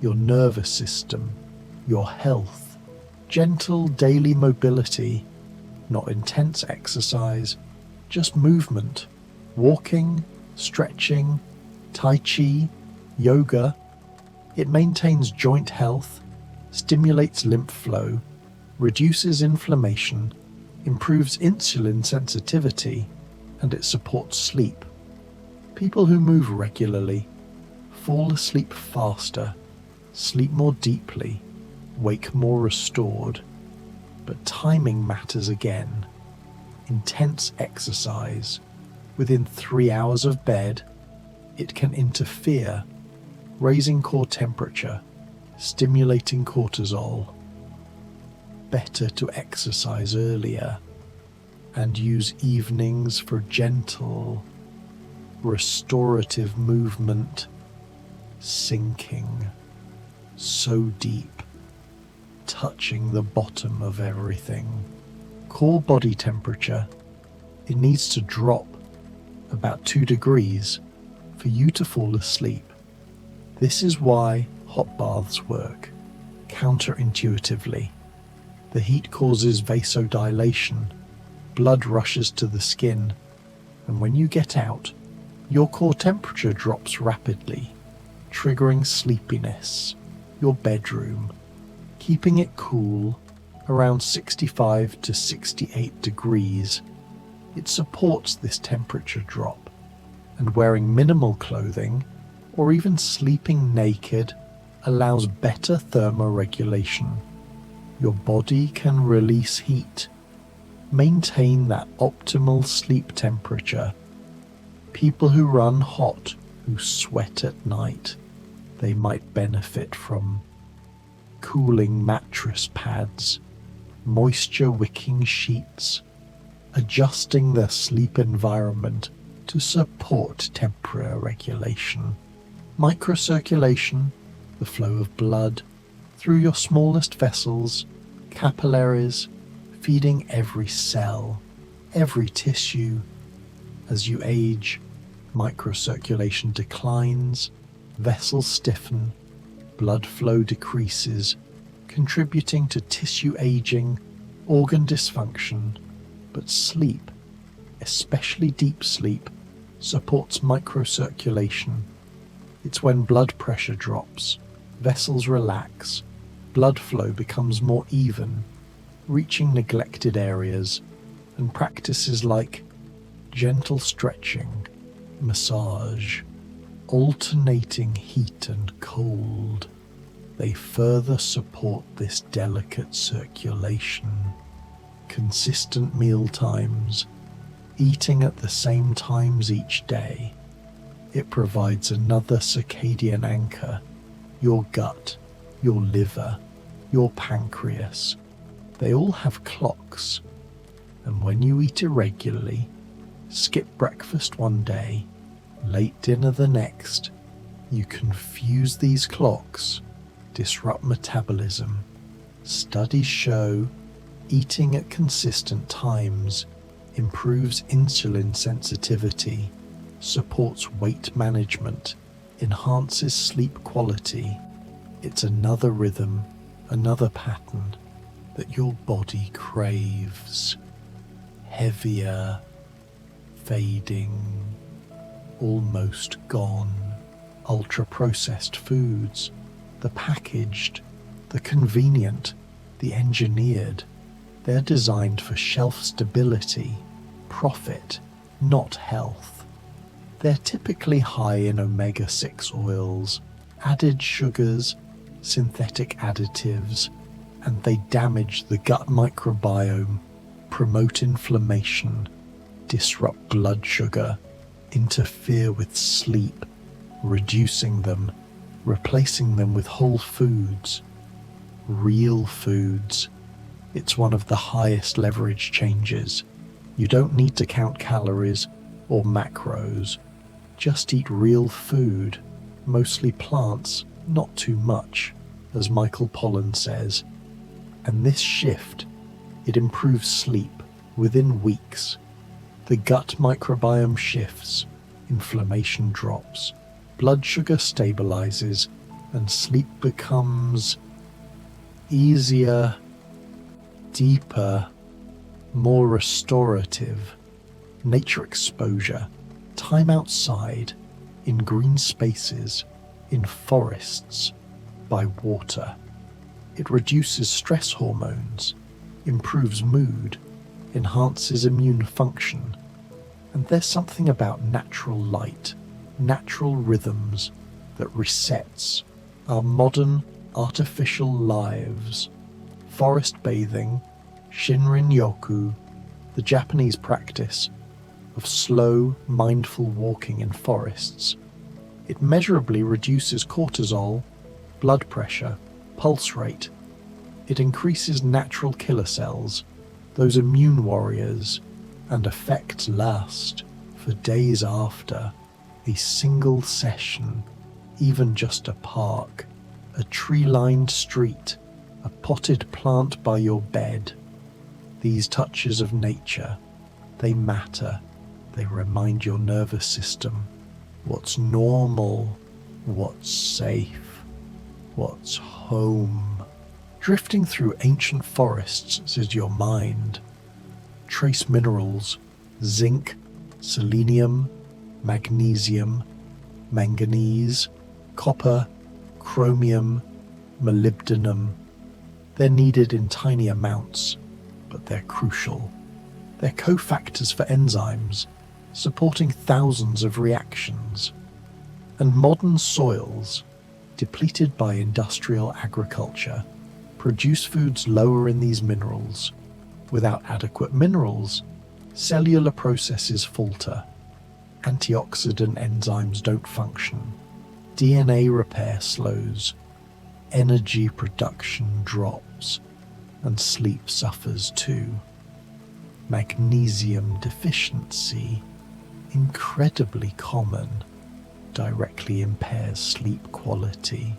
your nervous system, your health. Gentle daily mobility, not intense exercise, just movement, walking, stretching, tai chi, yoga. It maintains joint health, stimulates lymph flow, reduces inflammation, improves insulin sensitivity, and it supports sleep. People who move regularly fall asleep faster, sleep more deeply, wake more restored. But timing matters again. intense exercise, within 3 hours of bed, it can interfere, raising core temperature, stimulating cortisol. Better to exercise earlier and use evenings for gentle, restorative movement, sinking so deep, touching the bottom of everything. Core body temperature, it needs to drop about 2 degrees for you to fall asleep. This is why hot baths work counterintuitively. The heat causes vasodilation, blood rushes to the skin, and when you get out, your core temperature drops rapidly, triggering sleepiness. Your bedroom, keeping it cool around 65 to 68 degrees. It supports this temperature drop, and wearing minimal clothing or even sleeping naked allows better thermoregulation. Your body can release heat, maintain that optimal sleep temperature. People who run hot, who sweat at night, they might benefit from cooling mattress pads, moisture-wicking sheets, adjusting their sleep environment to support temperature regulation. Microcirculation, the flow of blood through your smallest vessels, capillaries, feeding every cell, every tissue. As you age, microcirculation declines, vessels stiffen, blood flow decreases, contributing to tissue aging, organ dysfunction. But sleep, especially deep sleep, supports microcirculation. It's when blood pressure drops, vessels relax, blood flow becomes more even, reaching neglected areas, and practices like gentle stretching, massage, alternating heat and cold, they further support this delicate circulation. Consistent meal times, eating at the same times each day, it provides another circadian anchor. Your gut, your liver, your pancreas, they all have clocks, and when you eat irregularly, skip breakfast one day, late dinner the next, you confuse these clocks, disrupt metabolism. Studies show eating at consistent times improves insulin sensitivity, supports weight management, enhances sleep quality. It's another rhythm, another pattern that your body craves. Heavier, fading, almost gone. Ultra-processed foods, the packaged, the convenient, the engineered. They're designed for shelf stability, profit, not health. They're typically high in omega-6 oils, added sugars, synthetic additives, and they damage the gut microbiome, promote inflammation, disrupt blood sugar, interfere with sleep, reducing them, replacing them with whole foods, real foods. It's one of the highest leverage changes. You don't need to count calories or macros. Just eat real food, mostly plants, not too much, as Michael Pollan says. And this shift, it improves sleep within weeks. The gut microbiome shifts, inflammation drops, blood sugar stabilizes, and sleep becomes easier, deeper, more restorative. Nature exposure, time outside, in green spaces, in forests, by water. It reduces stress hormones, improves mood, enhances immune function. And there's something about natural light, natural rhythms that resets our modern artificial lives. Forest bathing, Shinrin-yoku, The Japanese practice of slow, mindful walking in forests. It measurably reduces cortisol, blood pressure, pulse rate. It increases natural killer cells, those immune warriors, and effects last for days after. A single session, even just a park, a tree-lined street, a potted plant by your bed. These touches of nature, they matter. They remind your nervous system what's normal, what's safe, what's home. Drifting through ancient forests is your mind. Trace minerals, zinc, selenium, magnesium, manganese, copper, chromium, molybdenum. They're needed in tiny amounts, but they're crucial. They're cofactors for enzymes, supporting thousands of reactions. And modern soils, depleted by industrial agriculture, produce foods lower in these minerals. Without adequate minerals, cellular processes falter. Antioxidant enzymes don't function. DNA repair slows. Energy production drops. And sleep suffers too. Magnesium deficiency, incredibly common, directly impairs sleep quality.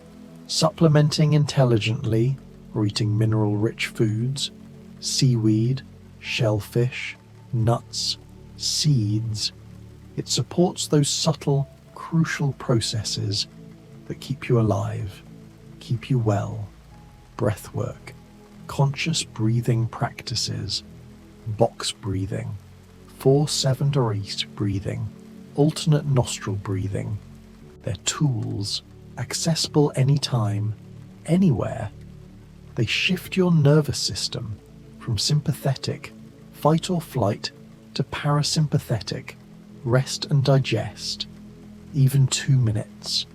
Supplementing intelligently or eating mineral-rich foods, seaweed, shellfish, nuts, seeds, it supports those subtle, crucial processes that keep you alive, keep you well. Breathwork, conscious breathing practices, box breathing, 4-7 or 8 breathing, alternate nostril breathing. They're tools, accessible anytime, anywhere. They shift your nervous system from sympathetic, fight or flight, to parasympathetic, rest and digest. Even 2 minutes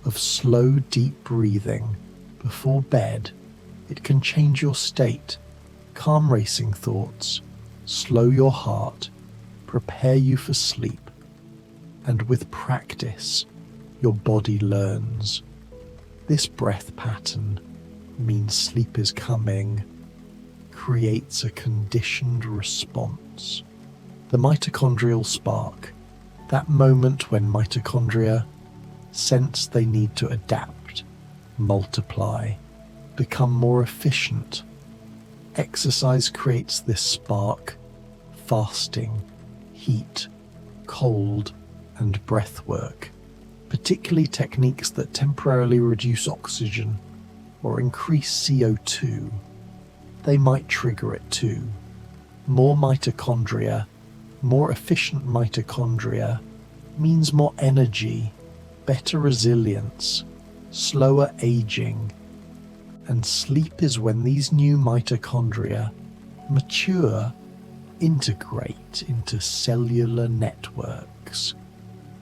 of slow, deep breathing before bed, it can change your state, calm racing thoughts, slow your heart, prepare you for sleep. And with practice, your body learns. This breath pattern means sleep is coming, creates a conditioned response. The mitochondrial spark, that moment when mitochondria sense they need to adapt, multiply, become more efficient. Exercise creates this spark. Fasting, heat, cold, and breath work, particularly techniques that temporarily reduce oxygen or increase CO2, they might trigger it too. More mitochondria, more efficient mitochondria, means more energy, better resilience, slower aging. And sleep is when these new mitochondria mature, integrate into cellular networks,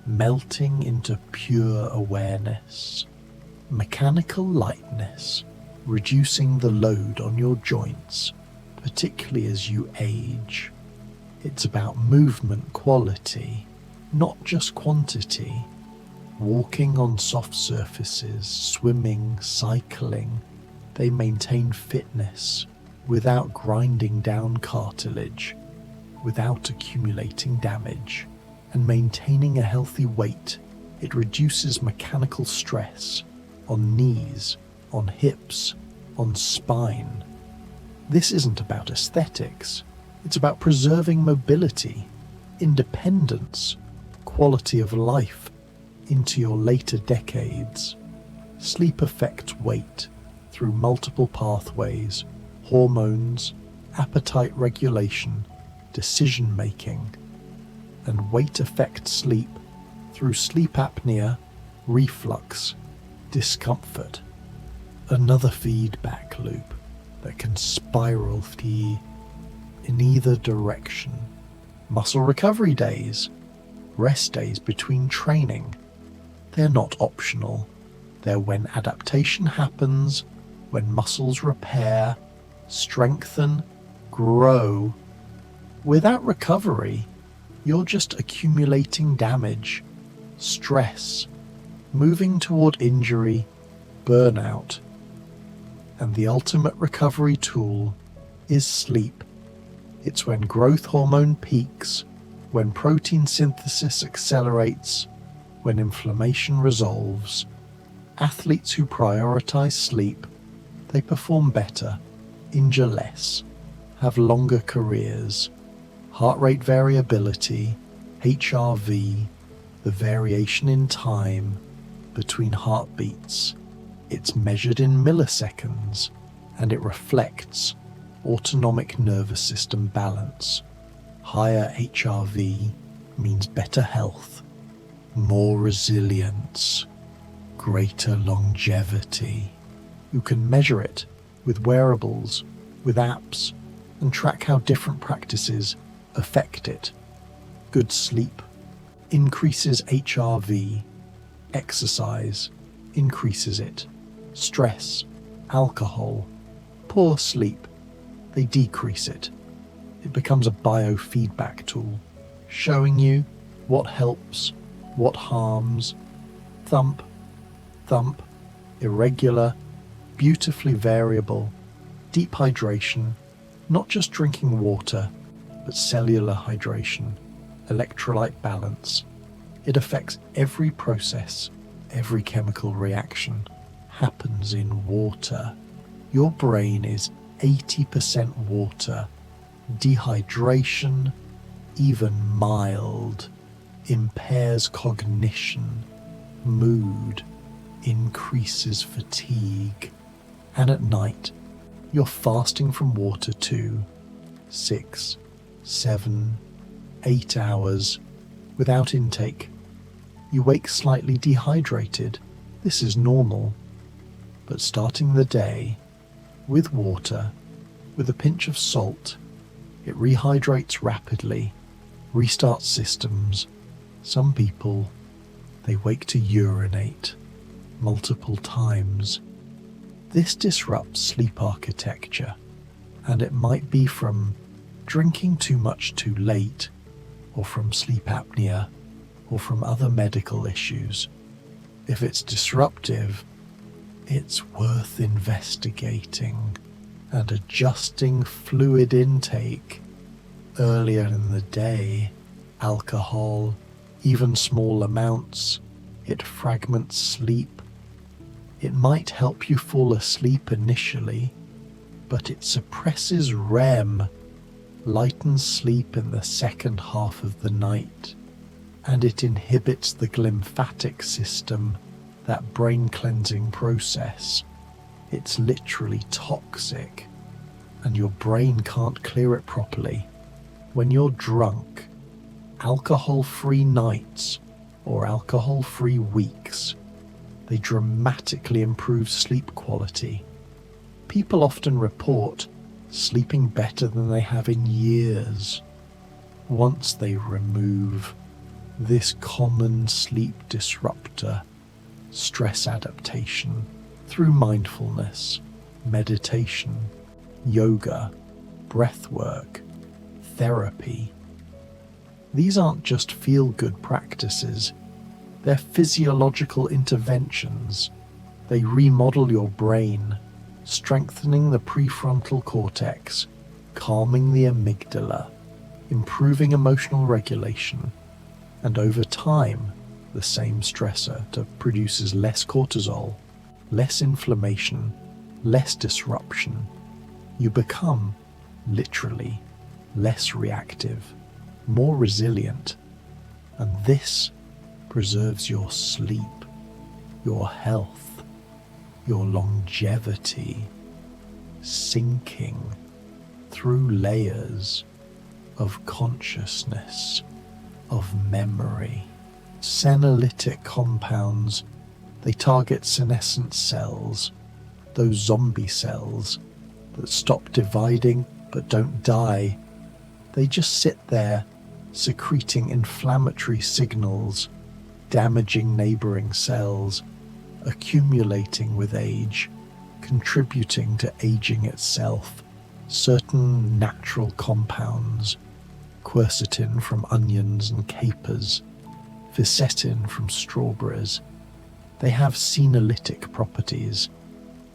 melting into pure awareness, mechanical lightness, reducing the load on your joints, particularly as you age. It's about movement quality, not just quantity. Walking on soft surfaces, swimming, cycling, they maintain fitness without grinding down cartilage, without accumulating damage, and maintaining a healthy weight. It reduces mechanical stress on knees, on hips, on spine. This isn't about aesthetics. It's about preserving mobility, independence, quality of life into your later decades. Sleep affects weight through multiple pathways, hormones, appetite regulation, decision-making. And weight affects sleep through sleep apnea, reflux, discomfort. Another feedback loop that can spiral in either direction. Muscle recovery days, rest days between training, they're not optional. They're when adaptation happens, when muscles repair, strengthen, grow, Without recovery, you're just accumulating damage, stress, moving toward injury, burnout. And the ultimate recovery tool is sleep. It's when growth hormone peaks, when protein synthesis accelerates, when inflammation resolves. Athletes who prioritize sleep, they perform better, injure less, have longer careers. Heart rate variability, HRV, the variation in time between heartbeats, it's measured in milliseconds, and it reflects autonomic nervous system balance. Higher HRV means better health, more resilience, greater longevity. You can measure it with wearables, with apps, and track how different practices affect it. Good sleep increases HRV, exercise increases it, stress, alcohol, poor sleep, they decrease it. It becomes a biofeedback tool, showing you what helps, what harms. Thump, thump, irregular, beautifully variable, deep hydration, not just drinking water, but cellular hydration, electrolyte balance. It affects every process, every chemical reaction happens in water. Your brain is 80% water. Dehydration, even mild, impairs cognition, mood, increases fatigue. And at night, you're fasting from water too. 6, 7, 8 hours without intake. You wake slightly dehydrated. This is normal. But starting the day with water, with a pinch of salt, it rehydrates rapidly, restarts systems. Some people, they wake to urinate multiple times. This disrupts sleep architecture, and it might be from drinking too much too late, or from sleep apnea, or from other medical issues. If it's disruptive, it's worth investigating and adjusting fluid intake earlier in the day. Alcohol, even small amounts, it fragments sleep. It might help you fall asleep initially, but it suppresses REM, lightens sleep in the second half of the night, and it inhibits the glymphatic system, that brain cleansing process. It's literally toxic, and your brain can't clear it properly. When you're drunk, alcohol-free nights or alcohol-free weeks, they dramatically improve sleep quality. People often report sleeping better than they have in years once they remove this common sleep disruptor. Stress adaptation through mindfulness, meditation, yoga, breath work, therapy. These aren't just feel-good practices, they're physiological interventions. They remodel your brain, strengthening the prefrontal cortex, calming the amygdala, improving emotional regulation, and over time, the same stressor produces less cortisol, less inflammation, less disruption. You become, literally, less reactive, more resilient, and this preserves your sleep, your health, your longevity, sinking through layers of consciousness, of memory. Senolytic compounds, they target senescent cells, those zombie cells that stop dividing but don't die. They just sit there, secreting inflammatory signals, damaging neighboring cells, accumulating with age, contributing to aging itself. Certain natural compounds, quercetin from onions and capers, fisetin from strawberries. They have senolytic properties.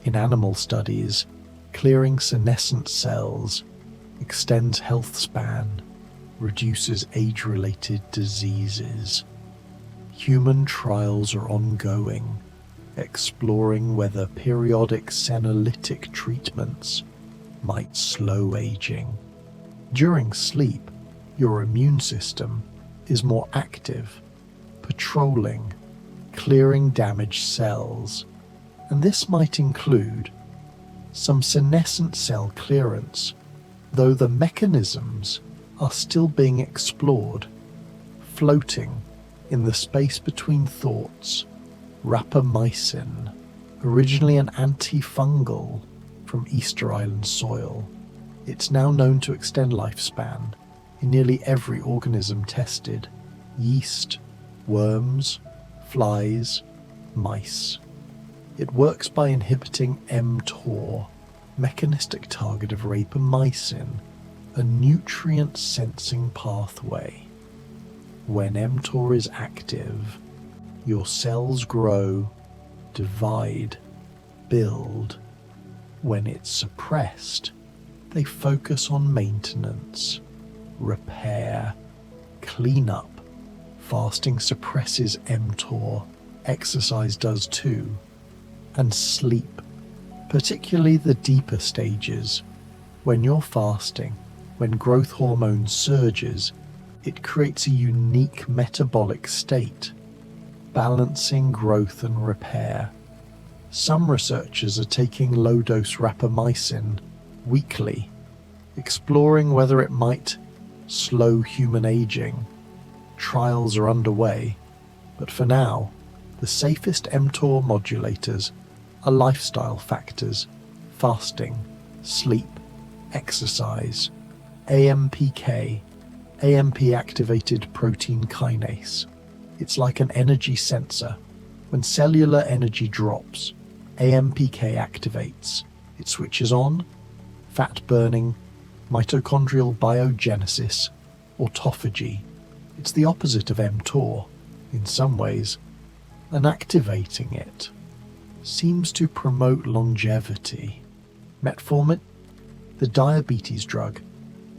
In animal studies, clearing senescent cells extends health span, reduces age-related diseases. Human trials are ongoing, exploring whether periodic senolytic treatments might slow aging. During sleep, your immune system is more active, patrolling, clearing damaged cells, and this might include some senescent cell clearance, though the mechanisms are still being explored. Floating in the space between thoughts, rapamycin, originally an antifungal from Easter Island soil. It's now known to extend lifespan in nearly every organism tested: yeast, worms, flies, mice. It works by inhibiting mTOR, mechanistic target of rapamycin, a nutrient-sensing pathway. When mTOR is active, your cells grow, divide, build. When it's suppressed, they focus on maintenance, repair, cleanup. Fasting suppresses mTOR, exercise does too, and sleep, particularly the deeper stages. When you're fasting, when growth hormone surges, it creates a unique metabolic state, balancing growth and repair. Some researchers are taking low-dose rapamycin weekly, exploring whether it might slow human aging. Trials are underway, but for now, the safest mTOR modulators are lifestyle factors: fasting, sleep, exercise, AMPK, AMP-activated protein kinase. It's like an energy sensor. When cellular energy drops, AMPK activates. It switches on fat burning, mitochondrial biogenesis, autophagy. It's the opposite of mTOR, in some ways, and activating it seems to promote longevity. Metformin, the diabetes drug,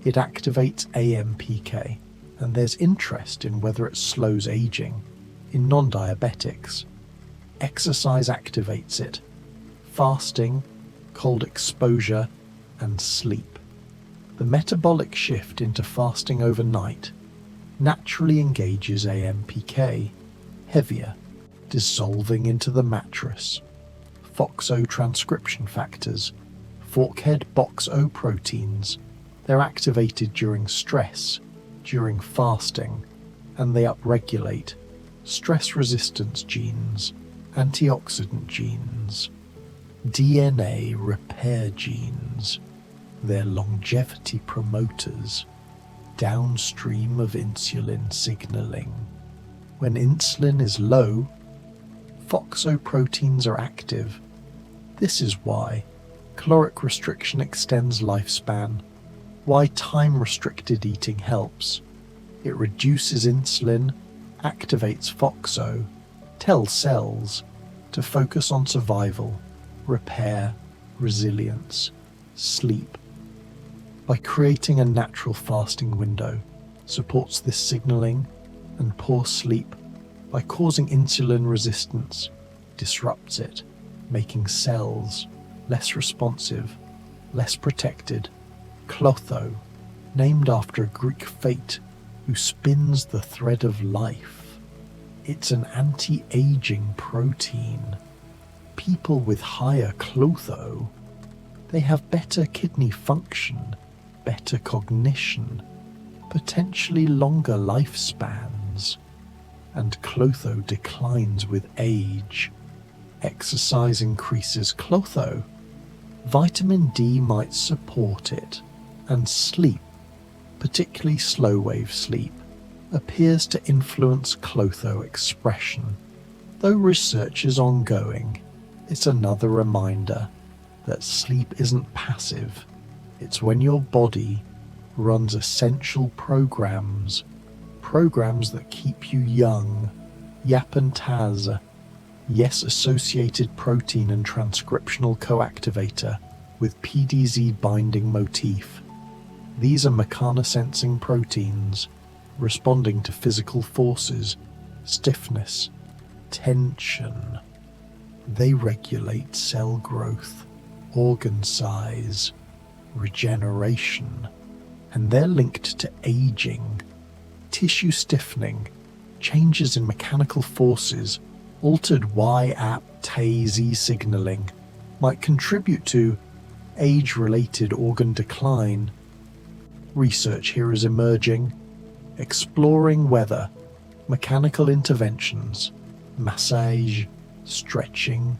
it activates AMPK, and there's interest in whether it slows aging in non-diabetics. Exercise activates it, fasting, cold exposure, and sleep. The metabolic shift into fasting overnight naturally engages AMPK, heavier, dissolving into the mattress. FOXO transcription factors, forkhead box-O proteins, they're activated during stress, during fasting, and they upregulate stress resistance genes, antioxidant genes, DNA repair genes. They're longevity promoters, downstream of insulin signaling. When insulin is low, FOXO proteins are active. This is why caloric restriction extends lifespan, why time-restricted eating helps. It reduces insulin, activates FOXO, tells cells to focus on survival, repair, resilience, sleep. By creating a natural fasting window, supports this signaling, and poor sleep, by causing insulin resistance, disrupts it, making cells less responsive, less protected. Clotho, named after a Greek fate who spins the thread of life. It's an anti-aging protein. People with higher Clotho, they have better kidney function, better cognition, potentially longer lifespans, and Clotho declines with age. Exercise increases Clotho. Vitamin D might support it, and sleep, particularly slow-wave sleep, appears to influence Clotho expression. Though research is ongoing, it's another reminder that sleep isn't passive. It's when your body runs essential programs that keep you young, YAP and TAZ, yes associated protein and transcriptional coactivator with PDZ binding motif. These are mechanosensing proteins responding to physical forces, stiffness, tension. They regulate cell growth, organ size, regeneration, and they're linked to aging, tissue stiffening, changes in mechanical forces, altered Y-APT-Z signaling might contribute to age-related organ decline. Research here is emerging, exploring whether mechanical interventions, massage, stretching,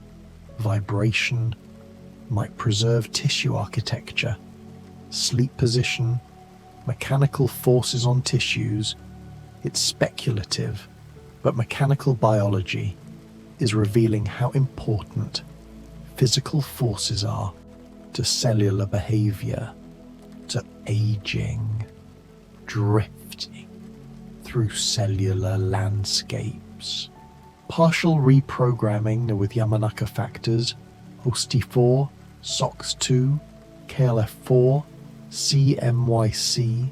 vibration, might preserve tissue architecture, sleep position, mechanical forces on tissues. It's speculative, but mechanical biology is revealing how important physical forces are to cellular behavior, to aging, drifting through cellular landscapes. Partial reprogramming with Yamanaka factors, OST4, SOX2, KLF4, CMYC.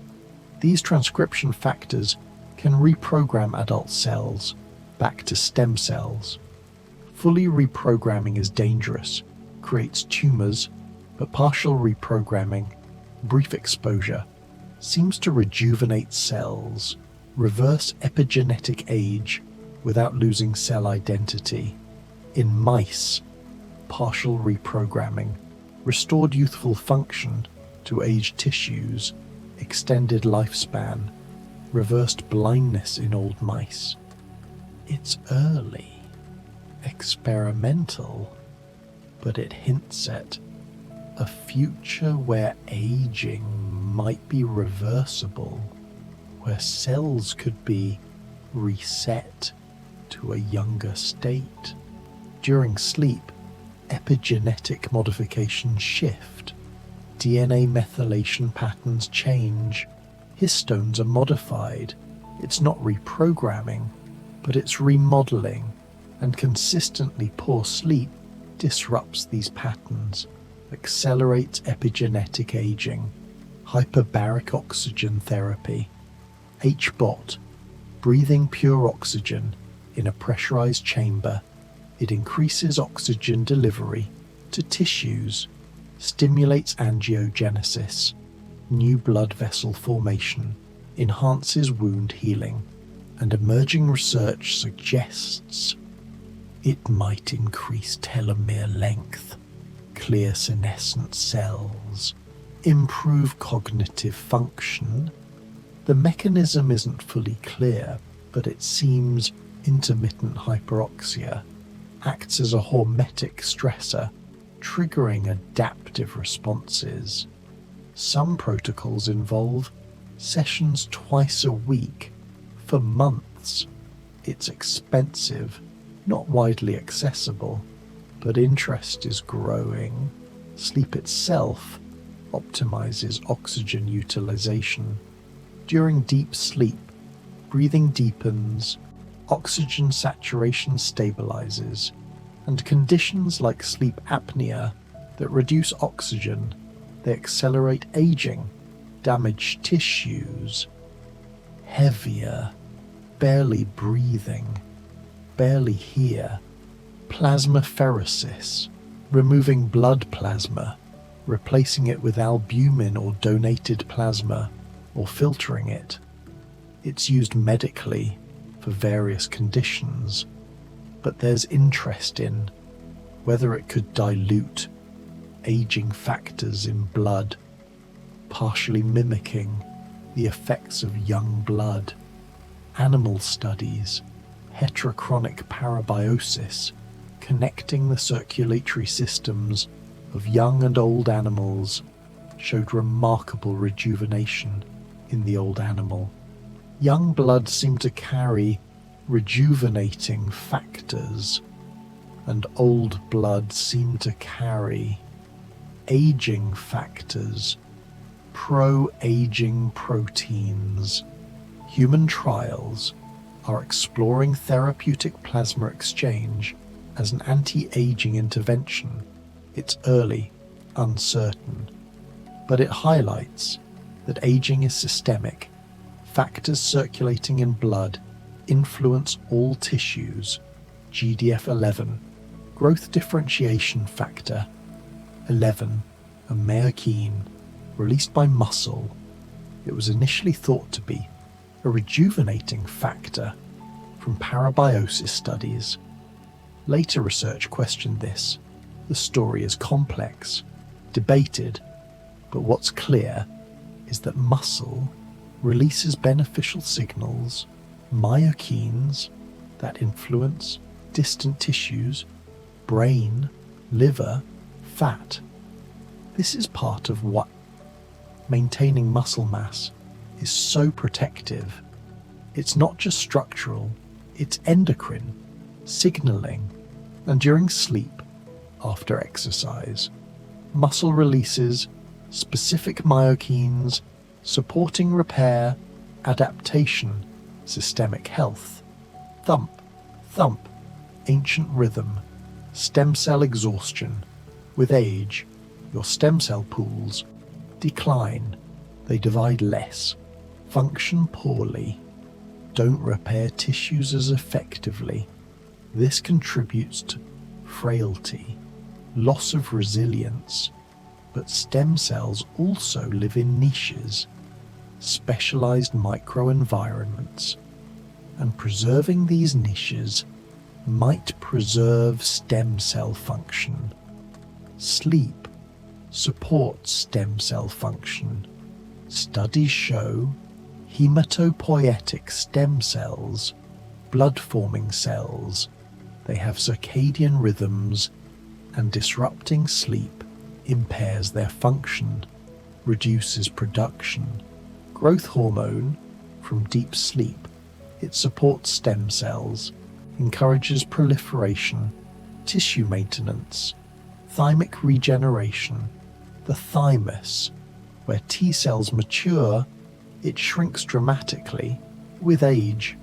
These transcription factors can reprogram adult cells back to stem cells. Fully reprogramming is dangerous, creates tumors, but partial reprogramming, brief exposure, seems to rejuvenate cells, reverse epigenetic age without losing cell identity. In mice, partial reprogramming restored youthful function to aged tissues, extended lifespan, reversed blindness in old mice. It's early, experimental, but it hints at a future where aging might be reversible, where cells could be reset to a younger state. During sleep, epigenetic modifications shift, DNA methylation patterns change, histones are modified. It's not reprogramming, but it's remodeling, and consistently poor sleep disrupts these patterns, accelerates epigenetic aging. Hyperbaric oxygen therapy, HBOT, breathing pure oxygen in a pressurized chamber. It increases oxygen delivery to tissues, stimulates angiogenesis, new blood vessel formation, enhances wound healing, and emerging research suggests it might increase telomere length, clear senescent cells, improve cognitive function. The mechanism isn't fully clear, but it seems intermittent hyperoxia acts as a hormetic stressor, triggering adaptive responses. Some protocols involve sessions twice a week for months. It's expensive, not widely accessible, but interest is growing. Sleep itself optimizes oxygen utilization. During deep sleep, breathing deepens, oxygen saturation stabilizes, and conditions like sleep apnea that reduce oxygen, they accelerate aging, damage tissues. Heavier, barely breathing, barely here. Plasmapheresis, removing blood plasma, replacing it with albumin or donated plasma, or filtering it. It's used medically for various conditions, but there's interest in whether it could dilute aging factors in blood, partially mimicking the effects of young blood. Animal studies, heterochronic parabiosis, connecting the circulatory systems of young and old animals, showed remarkable rejuvenation in the old animal. Young blood seemed to carry rejuvenating factors, and old blood seemed to carry aging factors. pro-aging proteins. Human trials are exploring therapeutic plasma exchange as an anti-aging intervention. It's early, uncertain, but it highlights that aging is systemic. Factors circulating in blood influence all tissues. GDF11, growth differentiation factor 11, a myokine released by muscle. It was initially thought to be a rejuvenating factor from parabiosis studies. Later research questioned this. The story is complex, debated, but what's clear is that muscle releases beneficial signals, myokines, that influence distant tissues, brain, liver, fat. This is part of what maintaining muscle mass is so protective. It's not just structural, it's endocrine, signaling, and during sleep, after exercise, muscle releases specific myokines supporting repair, adaptation, systemic health. Thump, thump, ancient rhythm, stem cell exhaustion. With age, your stem cell pools decline, they divide less, function poorly, don't repair tissues as effectively. This contributes to frailty, loss of resilience, but stem cells also live in niches, specialized microenvironments, and preserving these niches might preserve stem cell function. Sleep supports stem cell function. Studies show hematopoietic stem cells, blood-forming cells, they have circadian rhythms, and disrupting sleep impairs their function, reduces production. Growth hormone from deep sleep, it supports stem cells, encourages proliferation, tissue maintenance, thymic regeneration. The thymus, where T cells mature, it shrinks dramatically with age,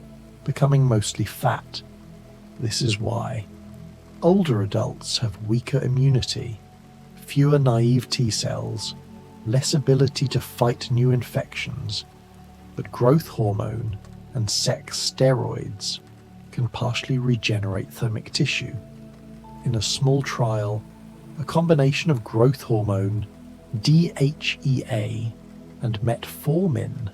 becoming mostly fat. This is why older adults have weaker immunity, fewer naive T cells, less ability to fight new infections, but growth hormone and sex steroids can partially regenerate thymic tissue. In a small trial, a combination of growth hormone, DHEA, and metformin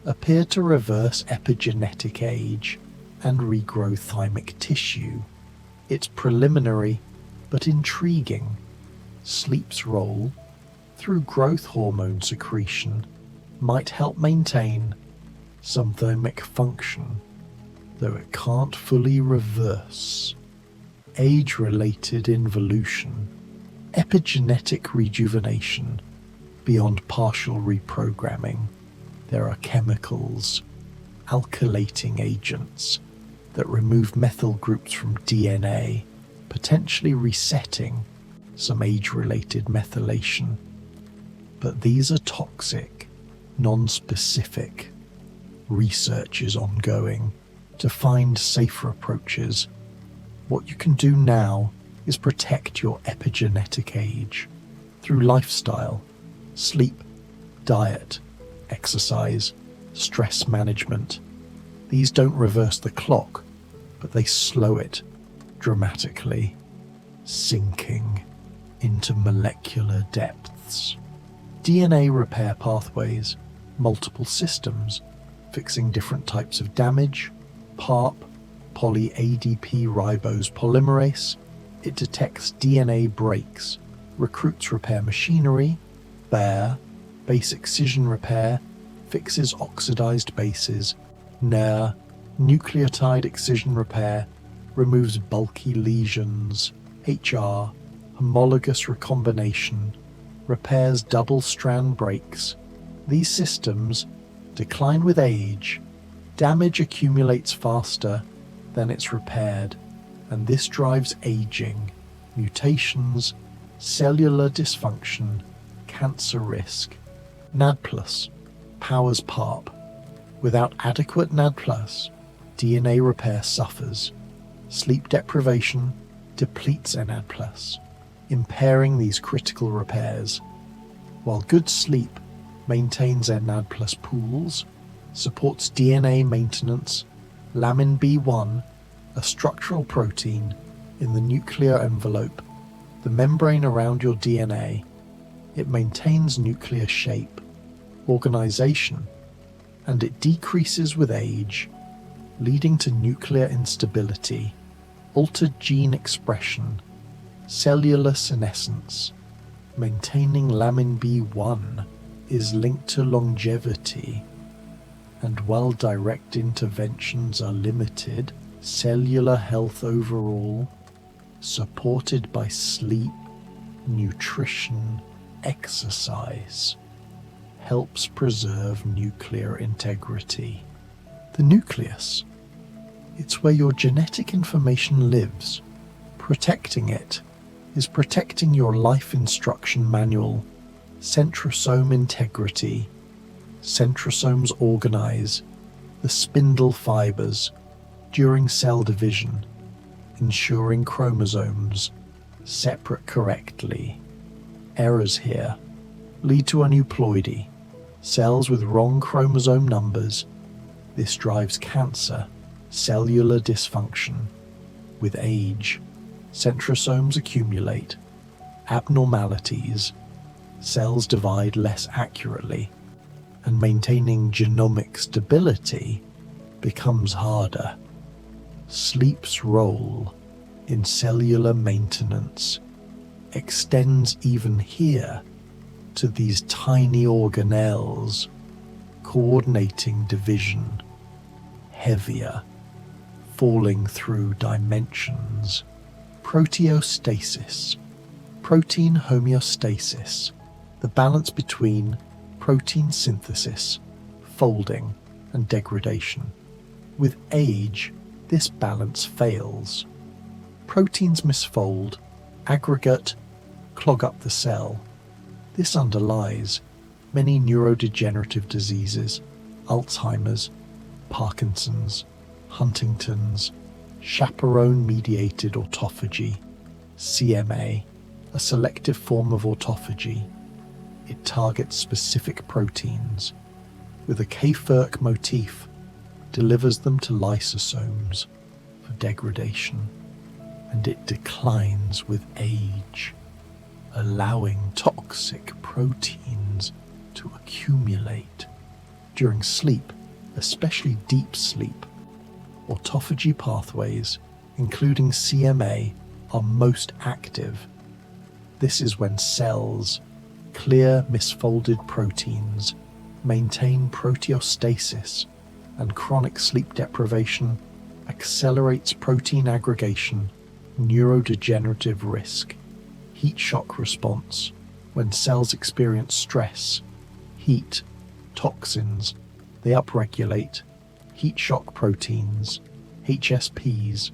appeared to reverse epigenetic age and regrow thymic tissue. It's preliminary but intriguing. Sleep's role, through growth hormone secretion, might help maintain some thymic function, though it can't fully reverse. Age-related involution, epigenetic rejuvenation, beyond partial reprogramming. There are chemicals, alkylating agents, that remove methyl groups from DNA, potentially resetting some age-related methylation. But these are toxic, non-specific. Research is ongoing to find safer approaches. What you can do now is protect your epigenetic age through lifestyle, sleep, diet, exercise, stress management. These don't reverse the clock, but they slow it dramatically, sinking into molecular depths. DNA repair pathways, multiple systems, fixing different types of damage. PARP, poly-ADP ribose polymerase, it detects DNA breaks, recruits repair machinery. BARE, base excision repair, fixes oxidized bases. NER, nucleotide excision repair, removes bulky lesions. HR, homologous recombination, repairs double-strand breaks. These systems decline with age. Damage accumulates faster than it's repaired, and this drives aging, mutations, cellular dysfunction, cancer risk. NAD+, powers PARP. Without adequate NAD+, DNA repair suffers. Sleep deprivation depletes NAD+, impairing these critical repairs, while good sleep maintains NAD+ pools, supports DNA maintenance. Lamin B1, a structural protein in the nuclear envelope, the membrane around your DNA. It maintains nuclear shape, organization, and it decreases with age, leading to nuclear instability, altered gene expression, cellular senescence. Maintaining Lamin B1 is linked to longevity, and while direct interventions are limited, cellular health overall, supported by sleep, nutrition, exercise, helps preserve nuclear integrity. The nucleus. It's where your genetic information lives. Protecting it is protecting your life instruction manual. Centrosome integrity. Centrosomes organize the spindle fibers during cell division, ensuring chromosomes separate correctly. Errors here lead to aneuploidy, cells with wrong chromosome numbers. This drives cancer, cellular dysfunction. With age, centrosomes accumulate, abnormalities, cells divide less accurately, and maintaining genomic stability becomes harder. Sleep's role in cellular maintenance extends even here to these tiny organelles, coordinating division, heavier, falling through dimensions. Proteostasis, protein homeostasis, the balance between protein synthesis, folding, and degradation. With age, this balance fails. Proteins misfold, aggregate, clog up the cell. This underlies many neurodegenerative diseases, Alzheimer's, Parkinson's, Huntington's, chaperone-mediated autophagy, CMA, a selective form of autophagy. It targets specific proteins with a K-FERC motif, delivers them to lysosomes for degradation, and it declines with age, allowing toxic proteins to accumulate. During sleep, especially deep sleep, autophagy pathways, including CMA, are most active. This is when cells clear misfolded proteins, maintain proteostasis, and chronic sleep deprivation accelerates protein aggregation, neurodegenerative risk. Heat shock response, when cells experience stress, heat, toxins, they upregulate heat shock proteins, HSPs,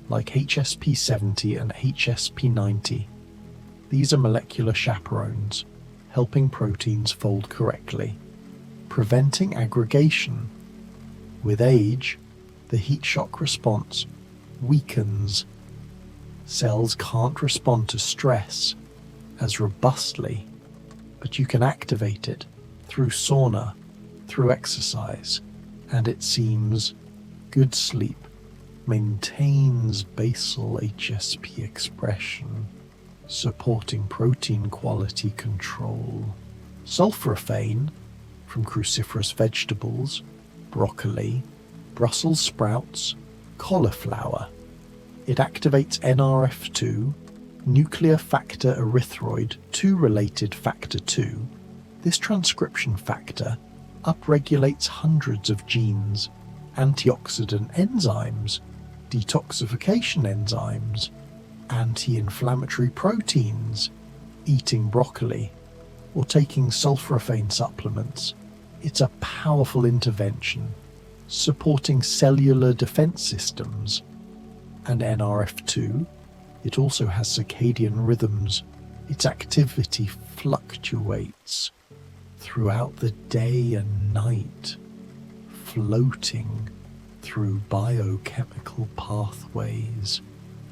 like HSP70 and HSP90. These are molecular chaperones, helping proteins fold correctly, preventing aggregation. With age, the heat shock response weakens. Cells can't respond to stress as robustly, but you can activate it through sauna, through exercise, and it seems good sleep maintains basal HSP expression, supporting protein quality control. Sulforaphane from cruciferous vegetables, broccoli, Brussels sprouts, cauliflower. It activates NRF2, nuclear factor erythroid 2-related factor 2. This transcription factor upregulates hundreds of genes, antioxidant enzymes, detoxification enzymes, anti-inflammatory proteins. Eating broccoli or taking sulforaphane supplements, it's a powerful intervention, supporting cellular defense systems. And NRF2, it also has circadian rhythms. Its activity fluctuates throughout the day and night, floating through biochemical pathways.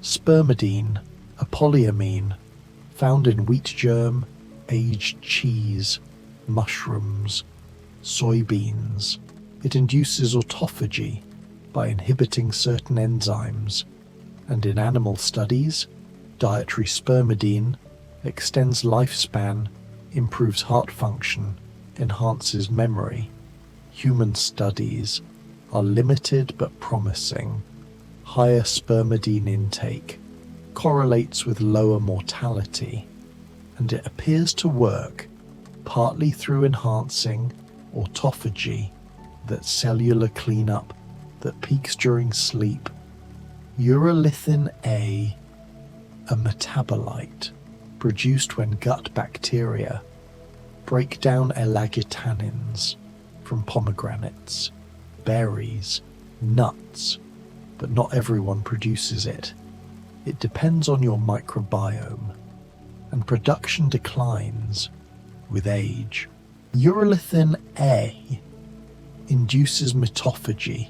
Spermidine, a polyamine found in wheat germ, aged cheese, mushrooms, soybeans. It induces autophagy by inhibiting certain enzymes, and in animal studies, dietary spermidine extends lifespan, improves heart function, enhances memory. Human studies are limited but promising. Higher spermidine intake correlates with lower mortality, and it appears to work partly through enhancing autophagy, that cellular cleanup that peaks during sleep. Urolithin A, a metabolite produced when gut bacteria break down elagitanins from pomegranates, berries, nuts, but not everyone produces it. It depends on your microbiome, and production declines with age. Urolithin A induces mitophagy,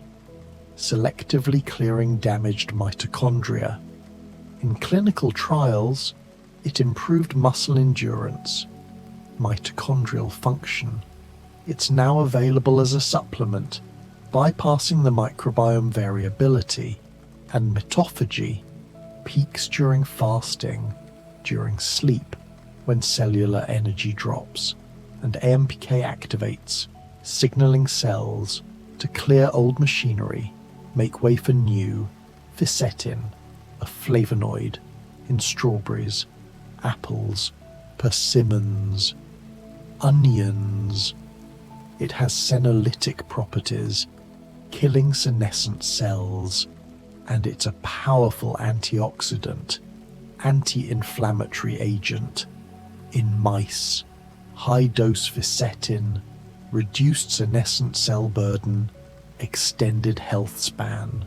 selectively clearing damaged mitochondria. In clinical trials, it improved muscle endurance, mitochondrial function. It's now available as a supplement, bypassing the microbiome variability, and mitophagy peaks during fasting, during sleep, when cellular energy drops, and AMPK activates, signaling cells to clear old machinery, make way for new. Fisetin, a flavonoid in strawberries, apples, persimmons, onions. It has senolytic properties, killing senescent cells, and it's a powerful antioxidant, anti-inflammatory agent. In mice, high-dose fisetin reduced senescent cell burden, extended health span.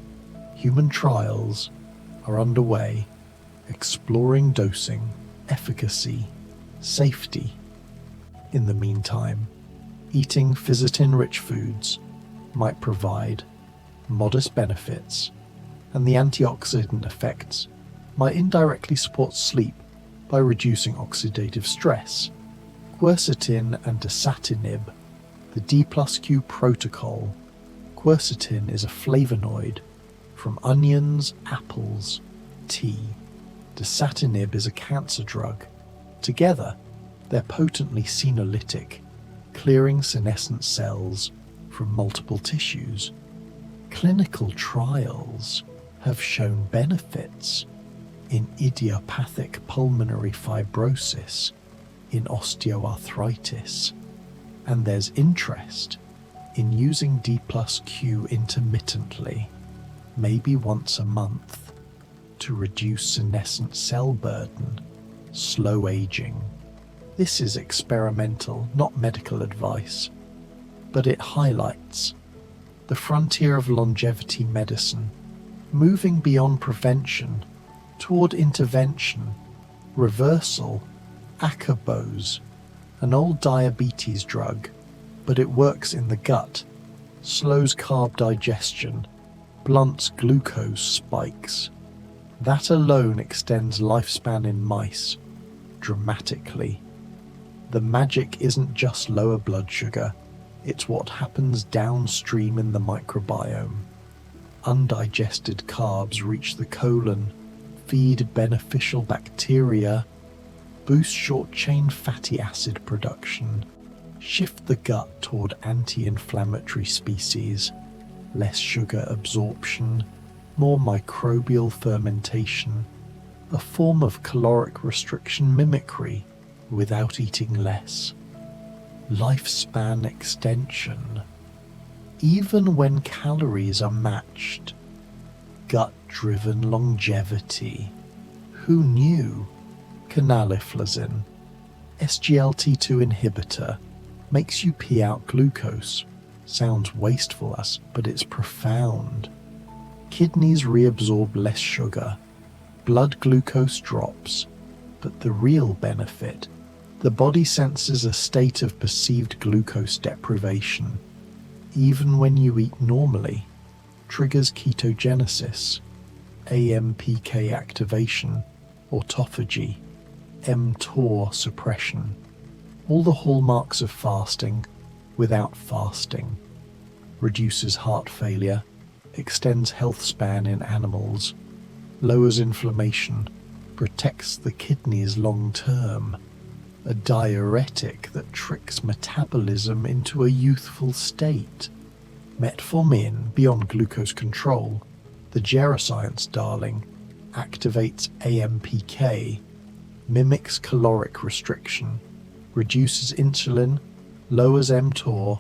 Human trials are underway, exploring dosing, efficacy, safety. In the meantime, eating fisetin-rich foods might provide modest benefits, and the antioxidant effects might indirectly support sleep by reducing oxidative stress. Quercetin and dasatinib, the D+Q protocol. Quercetin is a flavonoid from onions, apples, tea. Dasatinib is a cancer drug. Together, they're potently senolytic, clearing senescent cells from multiple tissues. Clinical trials have shown benefits in idiopathic pulmonary fibrosis, in osteoarthritis, and there's interest in using D+Q intermittently, maybe once a month, to reduce senescent cell burden, slow aging. This is experimental, not medical advice, but it highlights the frontier of longevity medicine, moving beyond prevention toward intervention. Reversal, acarbose, an old diabetes drug, but it works in the gut, slows carb digestion, blunts glucose spikes. That alone extends lifespan in mice dramatically. The magic isn't just lower blood sugar, it's what happens downstream in the microbiome. Undigested carbs reach the colon, feed beneficial bacteria, boost short-chain fatty acid production, shift the gut toward anti-inflammatory species, less sugar absorption, more microbial fermentation, a form of caloric restriction mimicry without eating less. Lifespan extension, even when calories are matched. Gut-driven longevity. Who knew? Canaliflozin, SGLT2 inhibitor, makes you pee out glucose. Sounds wasteful, but it's profound. Kidneys reabsorb less sugar, blood glucose drops, but the real benefit, The body senses a state of perceived glucose deprivation. Even when you eat normally, triggers ketogenesis, AMPK activation, autophagy, mTOR suppression, all the hallmarks of fasting without fasting, reduces heart failure, extends health span in animals, lowers inflammation, protects the kidneys long term, a diuretic that tricks metabolism into a youthful state. Metformin, beyond glucose control, the geroscience darling, activates AMPK, mimics caloric restriction, reduces insulin, lowers mTOR,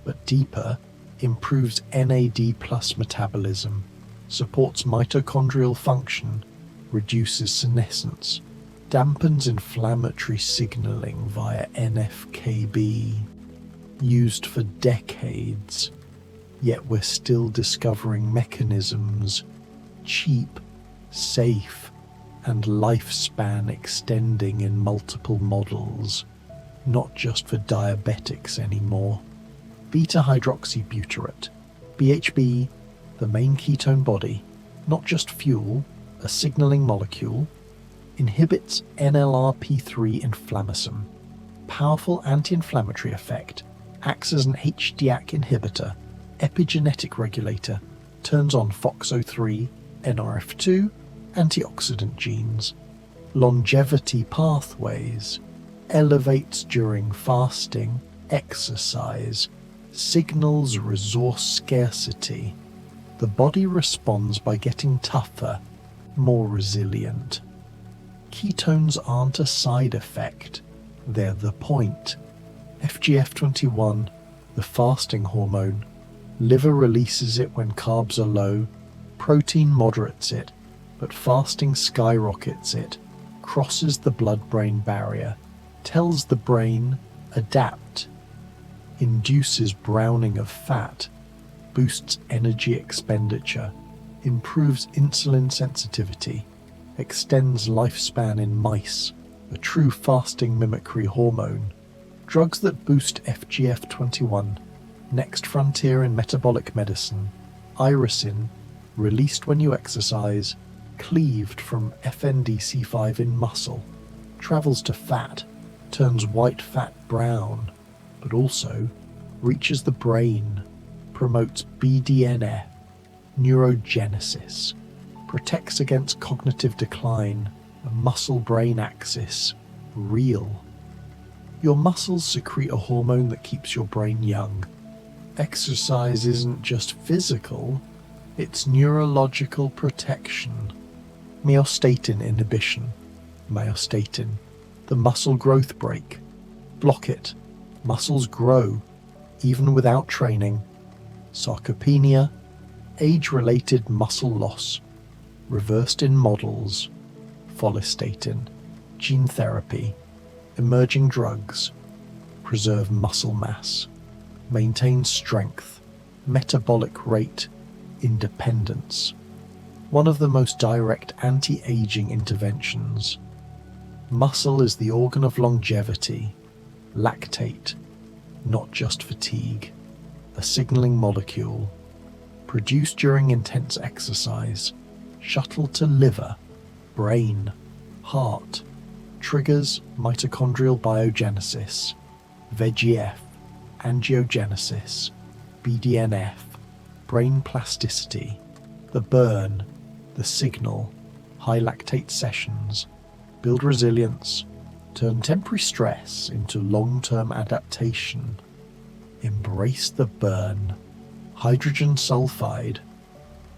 but deeper, improves NAD+ metabolism, supports mitochondrial function, reduces senescence, dampens inflammatory signaling via NF-κB. Used for decades, yet we're still discovering mechanisms, cheap, safe, and lifespan extending in multiple models, not just for diabetics anymore. Beta-hydroxybutyrate, BHB, the main ketone body, not just fuel, a signaling molecule, inhibits NLRP3 inflammasome. Powerful anti-inflammatory effect, acts as an HDAC inhibitor, epigenetic regulator, turns on FOXO3, NRF2, antioxidant genes, longevity pathways, elevates during fasting, exercise, signals resource scarcity. The body responds by getting tougher, more resilient. Ketones aren't a side effect, they're the point. FGF21, the fasting hormone, liver releases it when carbs are low, protein moderates it, but fasting skyrockets it, crosses the blood-brain barrier, tells the brain, adapt, induces browning of fat, boosts energy expenditure, improves insulin sensitivity, extends lifespan in mice, a true fasting mimicry hormone. Drugs that boost FGF21, next frontier in metabolic medicine. Irisin, released when you exercise, cleaved from FNDC5 in muscle, travels to fat, turns white fat brown, but also reaches the brain, promotes BDNF, neurogenesis, protects against cognitive decline, a muscle-brain axis, real. Your muscles secrete a hormone that keeps your brain young. Exercise isn't just physical, it's neurological protection. Myostatin inhibition, myostatin, the muscle growth brake. Block it, muscles grow, even without training. Sarcopenia, age-related muscle loss, reversed in models. Follistatin, gene therapy, emerging drugs, preserve muscle mass, maintain strength, metabolic rate, independence. One of the most direct anti-aging interventions. Muscle is the organ of longevity. Lactate, not just fatigue, a signaling molecule, produced during intense exercise, shuttle to liver, brain, heart, triggers mitochondrial biogenesis, VEGF, angiogenesis, BDNF, brain plasticity, the burn, the signal, high lactate sessions, build resilience, turn temporary stress into long-term adaptation, embrace the burn, hydrogen sulfide,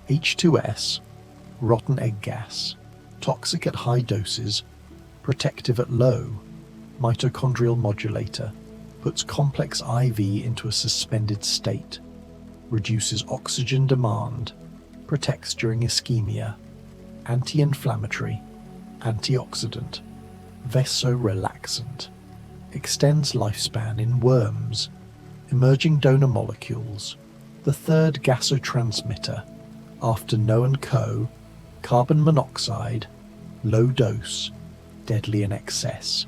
H2S, rotten egg gas, toxic at high doses, protective at low, mitochondrial modulator, puts complex IV into a suspended state, reduces oxygen demand, protects during ischemia, anti-inflammatory, antioxidant, vasorelaxant, extends lifespan in worms, emerging donor molecules, the third gasotransmitter, after No & Co, carbon monoxide, low dose, deadly in excess,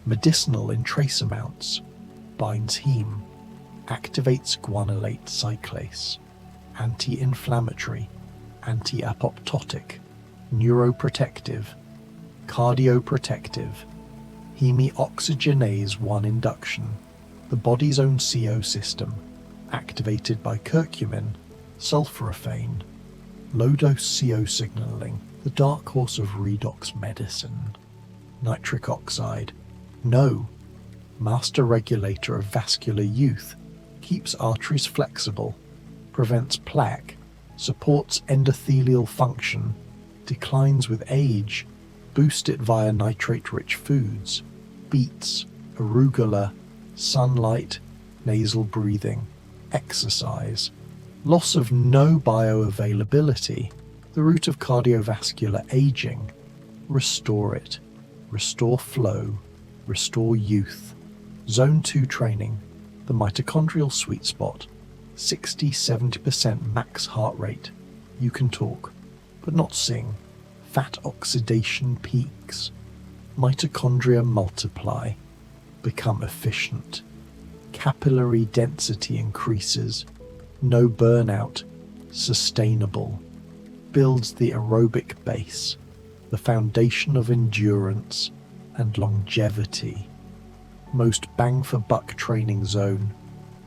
medicinal in trace amounts, binds heme, activates guanylate cyclase, anti-inflammatory, anti-apoptotic, neuroprotective, cardioprotective, heme-oxygenase 1 induction, the body's own CO system, activated by curcumin, sulforaphane, low-dose CO signaling, the dark horse of redox medicine, nitric oxide, no, master regulator of vascular youth, keeps arteries flexible, prevents plaque, supports endothelial function, declines with age, boost it via nitrate-rich foods, beets, arugula, sunlight, nasal breathing, exercise, loss of no bioavailability, the root of cardiovascular aging, restore it, restore flow, restore youth, zone 2 training, the mitochondrial sweet spot, 60-70% max heart rate, you can talk, but not sing, fat oxidation peaks, mitochondria multiply, become efficient, capillary density increases, no burnout, sustainable, builds the aerobic base, the foundation of endurance and longevity, most bang for buck training zone,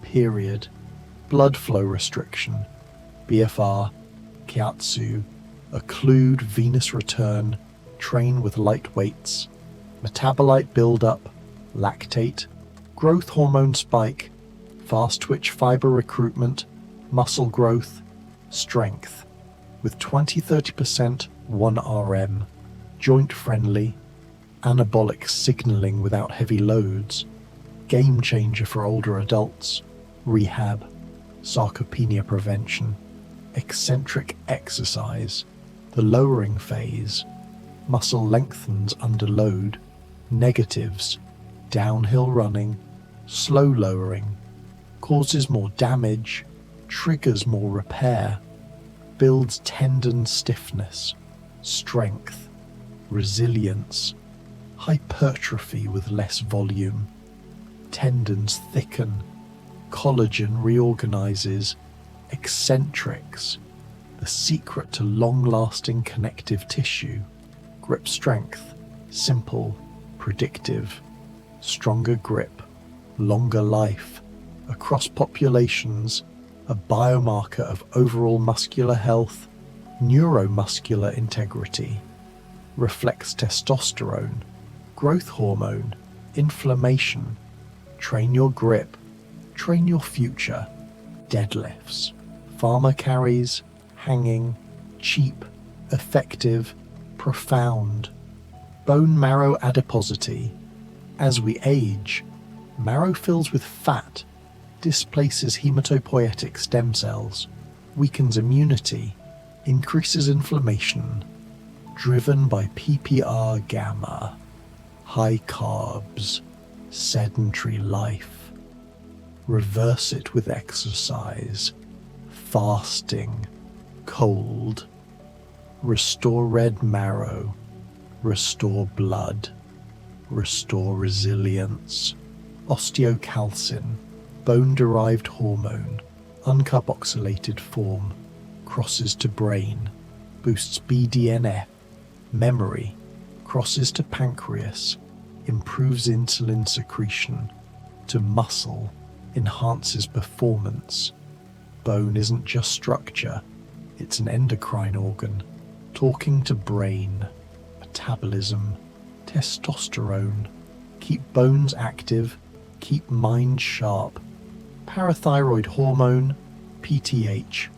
period, blood flow restriction, BFR, Kiatsu, occlude venous return, train with light weights, metabolite buildup, lactate, growth hormone spike, fast twitch fiber recruitment, muscle growth, strength, with 20-30% 1RM, joint friendly, anabolic signaling without heavy loads, game changer for older adults, rehab, sarcopenia prevention, eccentric exercise, the lowering phase, muscle lengthens under load, negatives, downhill running, slow lowering, causes more damage, triggers more repair, builds tendon stiffness, strength, resilience, hypertrophy with less volume, tendons thicken, collagen reorganizes, eccentrics, the secret to long-lasting connective tissue, grip strength, simple, predictive, stronger grip, longer life, across populations, a biomarker of overall muscular health, neuromuscular integrity, reflects testosterone, growth hormone, inflammation, train your grip, train your future, deadlifts, farmer carries, hanging, cheap, effective, profound, bone marrow adiposity. As we age, marrow fills with fat, displaces hematopoietic stem cells, weakens immunity, increases inflammation, driven by PPR gamma, high carbs, sedentary life. Reverse it with exercise, fasting, cold. Restore red marrow, restore blood, restore resilience, osteocalcin, bone-derived hormone, uncarboxylated form, crosses to brain, boosts BDNF, memory, crosses to pancreas, improves insulin secretion, to muscle, enhances performance. Bone isn't just structure, it's an endocrine organ, talking to brain, metabolism, testosterone, keep bones active, keep mind sharp, parathyroid hormone, PTH,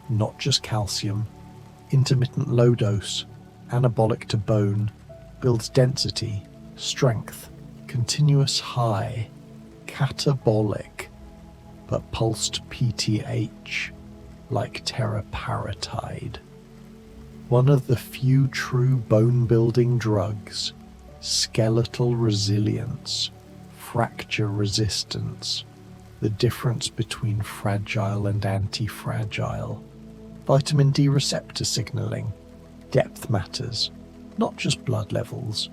not just calcium, intermittent low dose, anabolic to bone, builds density, strength, continuous high, catabolic, but pulsed PTH, like teriparatide. One of the few true bone-building drugs, skeletal resilience, fracture resistance, the difference between fragile and anti-fragile, vitamin D receptor signaling, depth matters, not just blood levels,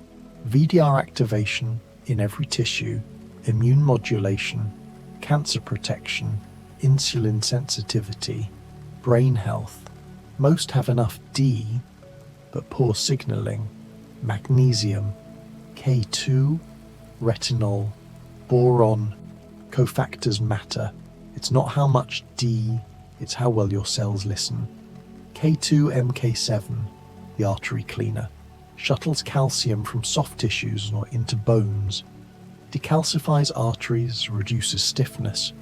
VDR activation, in every tissue, immune modulation, cancer protection, insulin sensitivity, brain health. Most have enough D, but poor signaling, magnesium, K2, retinol, boron, cofactors matter. It's not how much D, it's how well your cells listen. K2MK7, the artery cleaner, shuttles calcium from soft tissues or into bones, decalcifies arteries, reduces stiffness,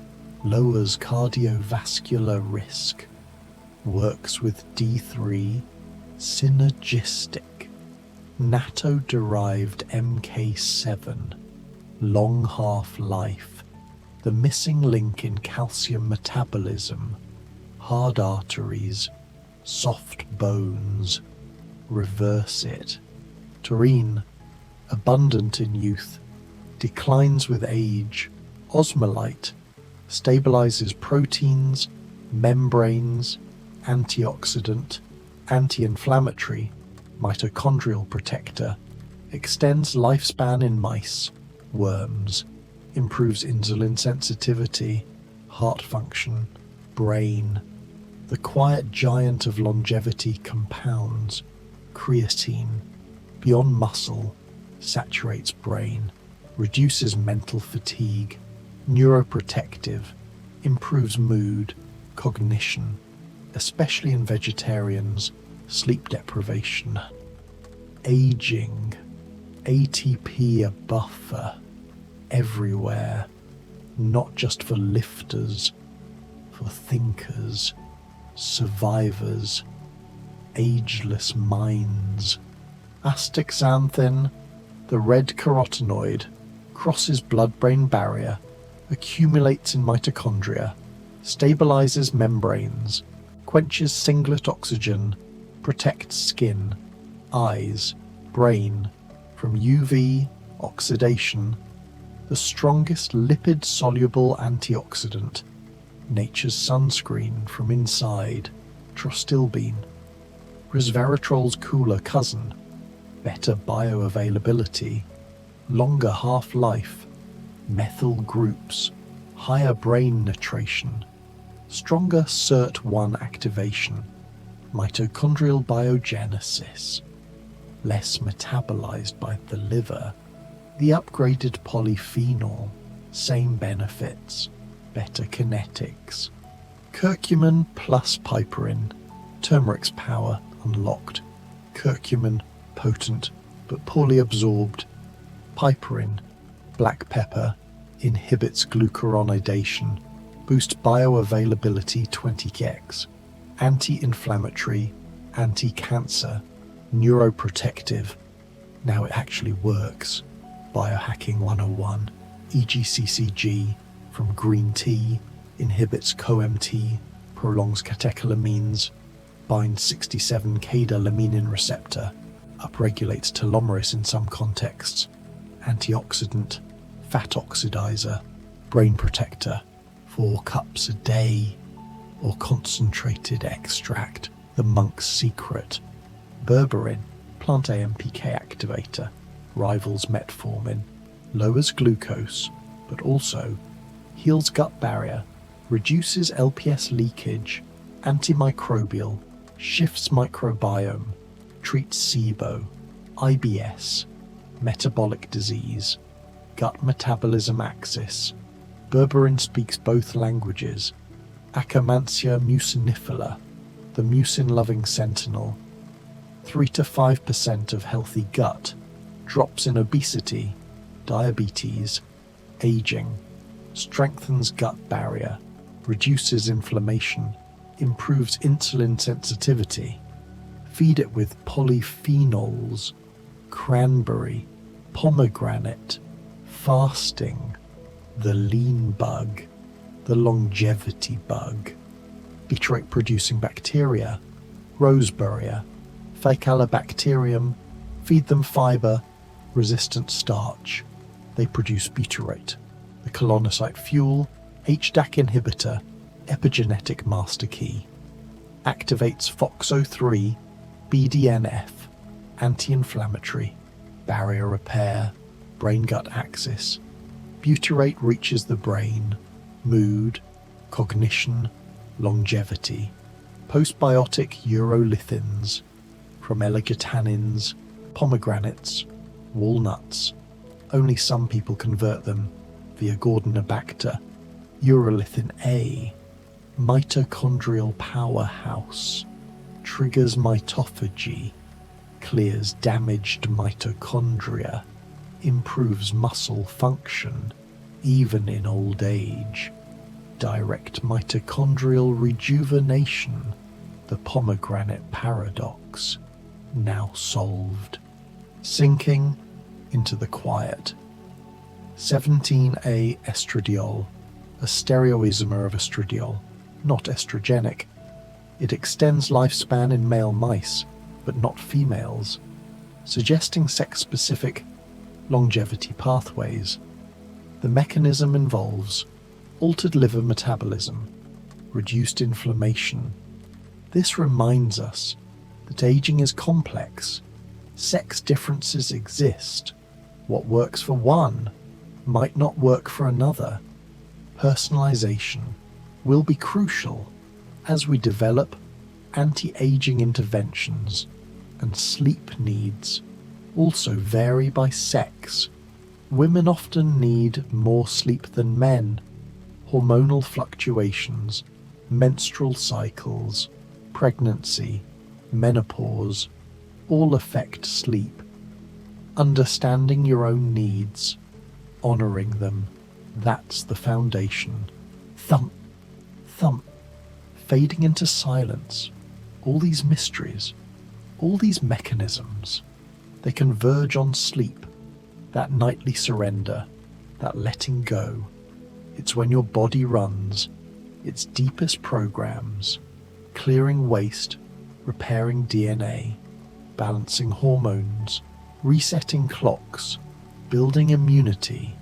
lowers cardiovascular risk, works with D3, synergistic, natto-derived MK7, long half-life, the missing link in calcium metabolism, hard arteries, soft bones, reverse it. Taurine, abundant in youth, declines with age, osmolyte, stabilizes proteins, membranes, antioxidant, anti-inflammatory, mitochondrial protector, extends lifespan in mice, worms, improves insulin sensitivity, heart function, brain. The quiet giant of longevity compounds, creatine, beyond muscle, saturates brain, reduces mental fatigue, neuroprotective, improves mood, cognition, especially in vegetarians, sleep deprivation, aging, ATP a buffer, everywhere, not just for lifters, for thinkers, survivors, ageless minds. Astaxanthin, the red carotenoid, crosses blood-brain barrier, accumulates in mitochondria, stabilizes membranes, quenches singlet oxygen, protects skin, eyes, brain from UV oxidation, the strongest lipid-soluble antioxidant, nature's sunscreen from inside, trostilbene, resveratrol's cooler cousin, better bioavailability, longer half-life, methyl groups, higher brain nitration, stronger SIRT1 activation, mitochondrial biogenesis, less metabolized by the liver, the upgraded polyphenol, same benefits, better kinetics. Curcumin plus piperine, turmeric's power unlocked. Curcumin, potent but poorly absorbed. Piperine, black pepper, inhibits glucuronidation, boosts bioavailability 20x, anti-inflammatory, anti-cancer, neuroprotective. Now it actually works. Biohacking 101, EGCCG from green tea, inhibits COMT, prolongs catecholamines, binds 67-cadalamin receptor, upregulates telomerase in some contexts, antioxidant, fat oxidizer, brain protector, 4 cups a day, or concentrated extract, the monk's secret. Berberin, plant AMPK activator, rivals metformin, lowers glucose, but also heals gut barrier, reduces LPS leakage, antimicrobial, shifts microbiome, treats SIBO, IBS, metabolic disease, gut metabolism axis. Berberin speaks both languages. Akkermansia mucinifera, the mucin-loving sentinel. 3 to 5% of healthy gut, drops in obesity, diabetes, aging, strengthens gut barrier, reduces inflammation, improves insulin sensitivity. Feed it with polyphenols, cranberry, pomegranate, fasting, the lean bug, the longevity bug, butyrate-producing bacteria, roseburia, Faecalibacterium, feed them fiber, resistant starch. They produce butyrate, the colonocyte fuel, HDAC inhibitor, epigenetic master key. Activates FOXO3, BDNF, anti-inflammatory, barrier repair, brain-gut axis. Butyrate reaches the brain, mood, cognition, longevity. Postbiotic urolithins, from elegotannins, pomegranates, walnuts. Only some people convert them via Gordonobacter. Urolithin A, mitochondrial powerhouse, triggers mitophagy, clears damaged mitochondria, improves muscle function, even in old age. Direct mitochondrial rejuvenation, the pomegranate paradox, now solved. Sinking into the quiet. 17A estradiol, a stereoisomer of estradiol, not estrogenic. It extends lifespan in male mice, but not females, suggesting sex-specific longevity pathways. The mechanism involves altered liver metabolism, reduced inflammation. This reminds us that aging is complex. Sex differences exist. What works for one might not work for another. Personalization will be crucial as we develop anti-aging interventions, and sleep needs also vary by sex. Women often need more sleep than men. Hormonal fluctuations, menstrual cycles, pregnancy, menopause, all affect sleep. Understanding your own needs, honoring them, that's the foundation. Thump, thump, fading into silence. All these mysteries, all these mechanisms, they converge on sleep, that nightly surrender, that letting go. It's when your body runs its deepest programs, clearing waste, repairing DNA, balancing hormones, resetting clocks, building immunity,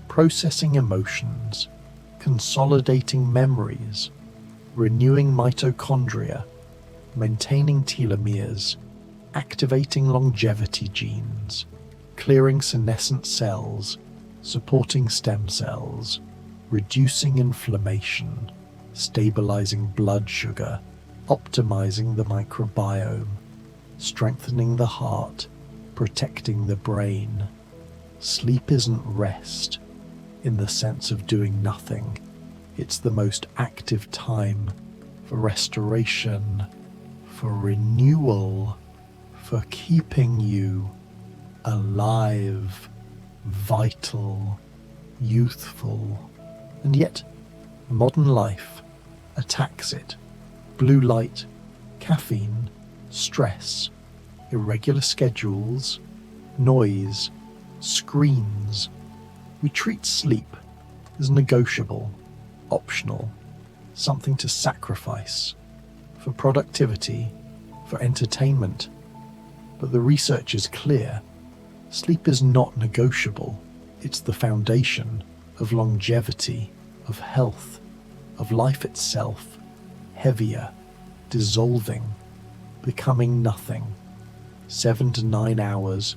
processing emotions, consolidating memories, renewing mitochondria, maintaining telomeres, activating longevity genes, clearing senescent cells, supporting stem cells, reducing inflammation, stabilizing blood sugar, optimizing the microbiome, strengthening the heart, protecting the brain. Sleep isn't rest in the sense of doing nothing. It's the most active time for restoration, for renewal, for keeping you alive, vital, youthful. And yet, modern life attacks it. Blue light, caffeine, stress, irregular schedules, noise, screens. We treat sleep as negotiable, optional, something to sacrifice for productivity, for entertainment. But the research is clear. Sleep is not negotiable. It's the foundation of longevity, of health, of life itself. Heavier, dissolving, becoming nothing. 7 to 9 hours,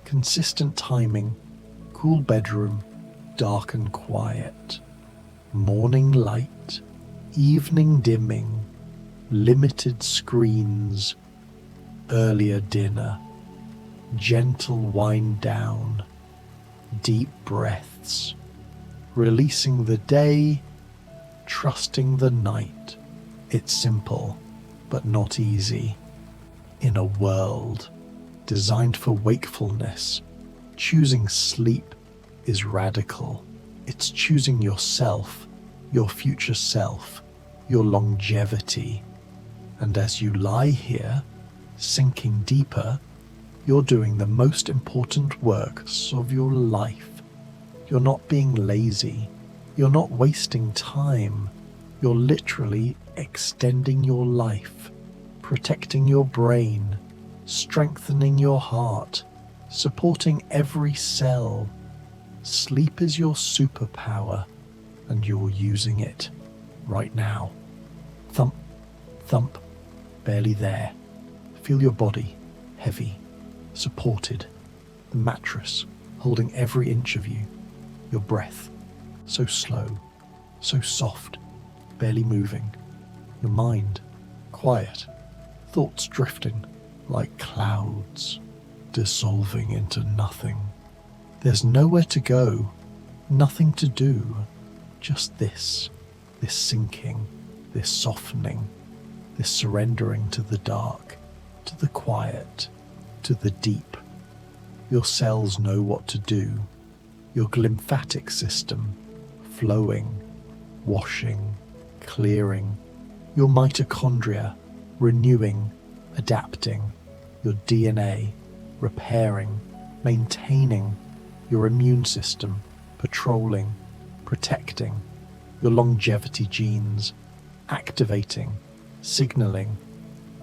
consistent timing, cool bedroom, dark and quiet. Morning light, evening dimming, limited screens, earlier dinner, gentle wind down, deep breaths, releasing the day, trusting the night. It's simple, but not easy. In a world designed for wakefulness, choosing sleep is radical. It's choosing yourself, your future self, your longevity. And as you lie here, sinking deeper, you're doing the most important work of your life. You're not being lazy. You're not wasting time. You're literally extending your life, protecting your brain, strengthening your heart, supporting every cell. Sleep is your superpower, and you're using it right now. Thump, thump, barely there. Feel your body, heavy, supported. The mattress holding every inch of you, your breath, so slow, so soft, barely moving, your mind, quiet, thoughts drifting like clouds, dissolving into nothing. There's nowhere to go, nothing to do, just this sinking, this softening, this surrendering to the dark, to the quiet, to the deep. Your cells know what to do, your glymphatic system flowing, washing, clearing, your mitochondria renewing, adapting, your DNA repairing, maintaining, your immune system patrolling, protecting, your longevity genes activating, signaling,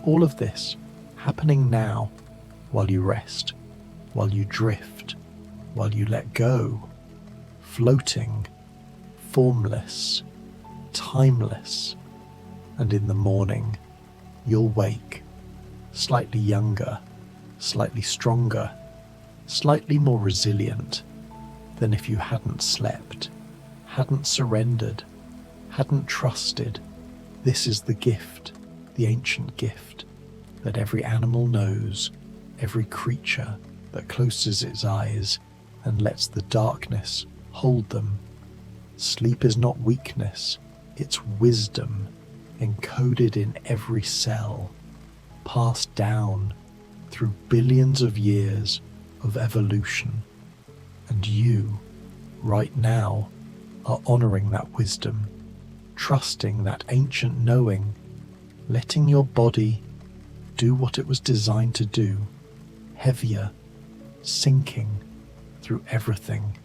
all of this happening now while you rest, while you drift, while you let go, floating, formless, timeless. And in the morning, you'll wake, slightly younger, slightly stronger, slightly more resilient than if you hadn't slept, hadn't surrendered, hadn't trusted. This is the gift, the ancient gift, that every animal knows, every creature that closes its eyes and lets the darkness hold them. Sleep is not weakness, it's wisdom, encoded in every cell, passed down through billions of years of evolution. And you, right now, are honoring that wisdom, trusting that ancient knowing, letting your body do what it was designed to do, heavier, sinking through everything.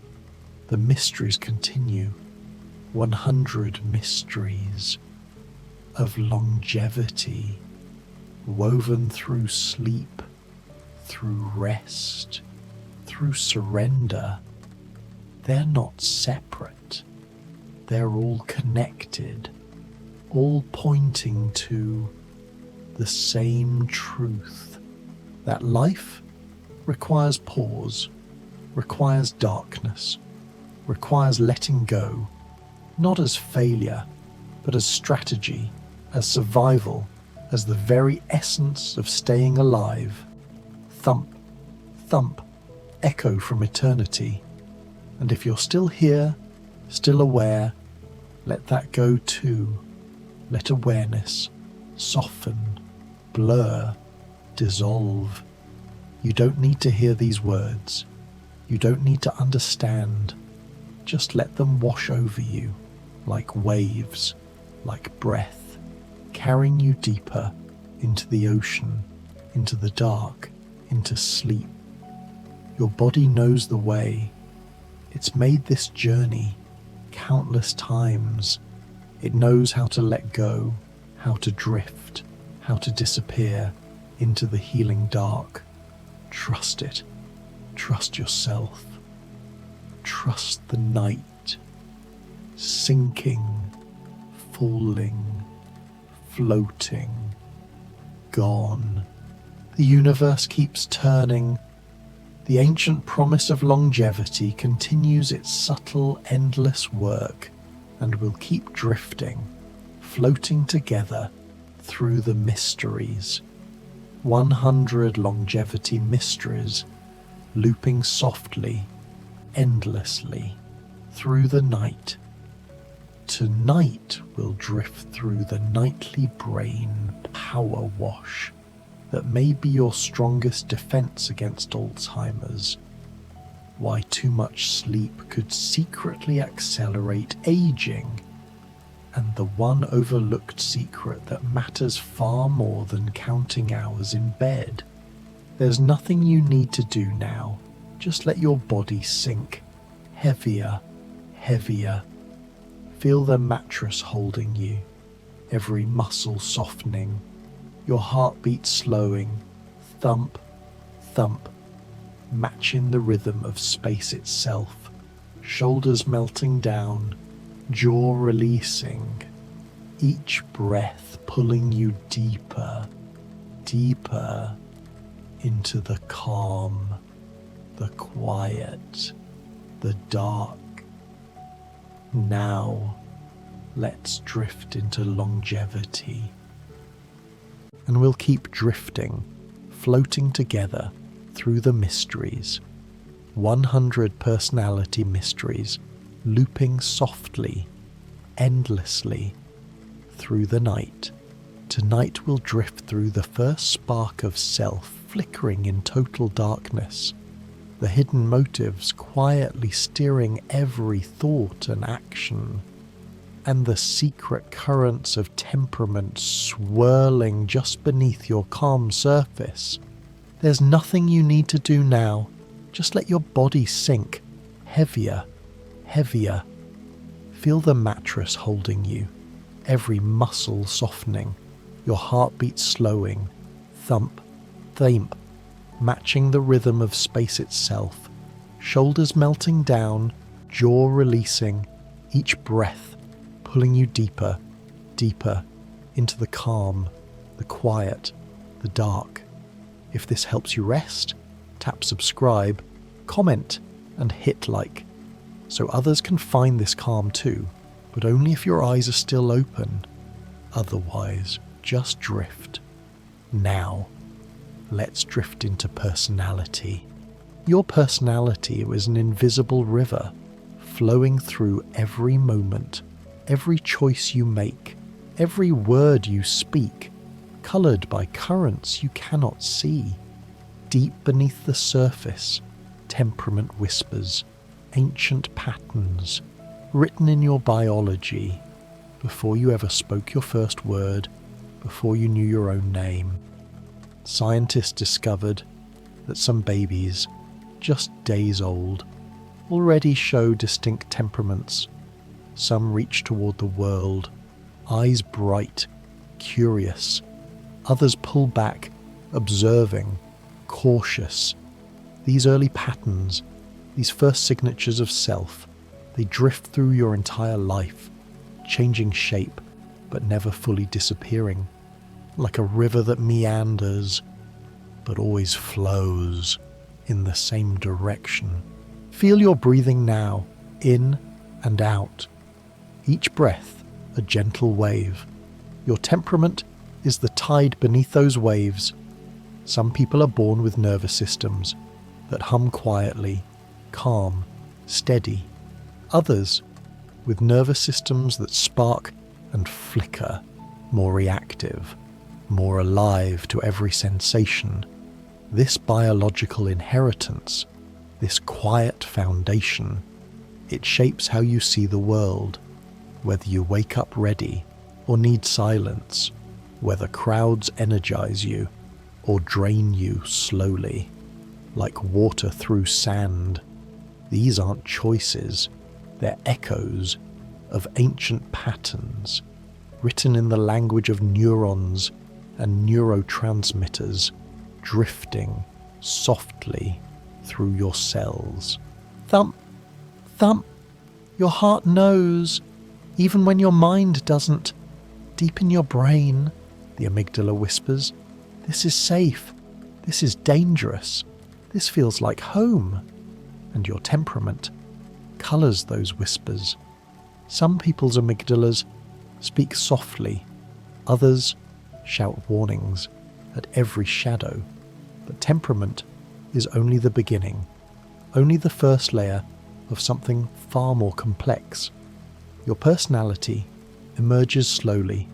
The mysteries continue, 100 mysteries of longevity, woven through sleep, through rest, through surrender. They're not separate. They're all connected, all pointing to the same truth, that life requires pause, requires darkness, requires letting go, not as failure, but as strategy, as survival, as the very essence of staying alive. Thump, thump, echo from eternity. And if you're still here, still aware, let that go too. Let awareness soften, blur, dissolve. You don't need to hear these words. You don't need to understand. Just let them wash over you like waves, like breath, carrying you deeper into the ocean, into the dark, into sleep. Your body knows the way. It's made this journey countless times. It knows how to let go, how to drift, how to disappear into the healing dark. Trust it. Trust yourself. Trust the night. Sinking, falling, floating, gone. The universe keeps turning. The ancient promise of longevity continues its subtle, endless work, and will keep drifting, floating together through the mysteries. 100 longevity mysteries, looping softly, endlessly, through the night. Tonight we'll drift through the nightly brain power wash that may be your strongest defense against Alzheimer's. Why too much sleep could secretly accelerate aging, and the one overlooked secret that matters far more than counting hours in bed. There's nothing you need to do now. Just let your body sink, heavier, heavier. Feel the mattress holding you, every muscle softening, your heartbeat slowing, thump, thump, matching the rhythm of space itself, shoulders melting down, jaw releasing, each breath pulling you deeper, deeper into the calm, the quiet, the dark. Now, let's drift into longevity. And we'll keep drifting, floating together through the mysteries. 100 personality mysteries, looping softly, endlessly, through the night. Tonight we'll drift through the first spark of self, flickering in total darkness. The hidden motives quietly steering every thought and action, and the secret currents of temperament swirling just beneath your calm surface. There's nothing you need to do now. Just let your body sink, heavier, heavier. Feel the mattress holding you, every muscle softening, your heartbeat slowing, thump, thump, matching the rhythm of space itself, shoulders melting down, jaw releasing, each breath pulling you deeper, deeper into the calm, the quiet, the dark. If this helps you rest, tap subscribe, comment, and hit like, so others can find this calm too, but only if your eyes are still open. Otherwise, just drift. Now, let's drift into personality. Your personality was an invisible river, flowing through every moment, every choice you make, every word you speak, coloured by currents you cannot see. Deep beneath the surface, temperament whispers, ancient patterns, written in your biology, before you ever spoke your first word, before you knew your own name. Scientists discovered that some babies, just days old, already show distinct temperaments. Some reach toward the world, eyes bright, curious. Others pull back, observing, cautious. These early patterns, these first signatures of self, they drift through your entire life, changing shape, but never fully disappearing, like a river that meanders, but always flows in the same direction. Feel your breathing now, in and out. Each breath a gentle wave. Your temperament is the tide beneath those waves. Some people are born with nervous systems that hum quietly, calm, steady. Others with nervous systems that spark and flicker, more reactive, more alive to every sensation. This biological inheritance, this quiet foundation, it shapes how you see the world, whether you wake up ready or need silence, whether crowds energize you or drain you slowly, like water through sand. These aren't choices, they're echoes of ancient patterns, written in the language of neurons and neurotransmitters, drifting softly through your cells. Thump, thump, your heart knows, even when your mind doesn't. Deep in your brain, the amygdala whispers, this is safe, this is dangerous, this feels like home. And your temperament colours those whispers. Some people's amygdalas speak softly, others shout warnings at every shadow. But temperament is only the beginning, only the first layer of something far more complex. Your personality emerges slowly,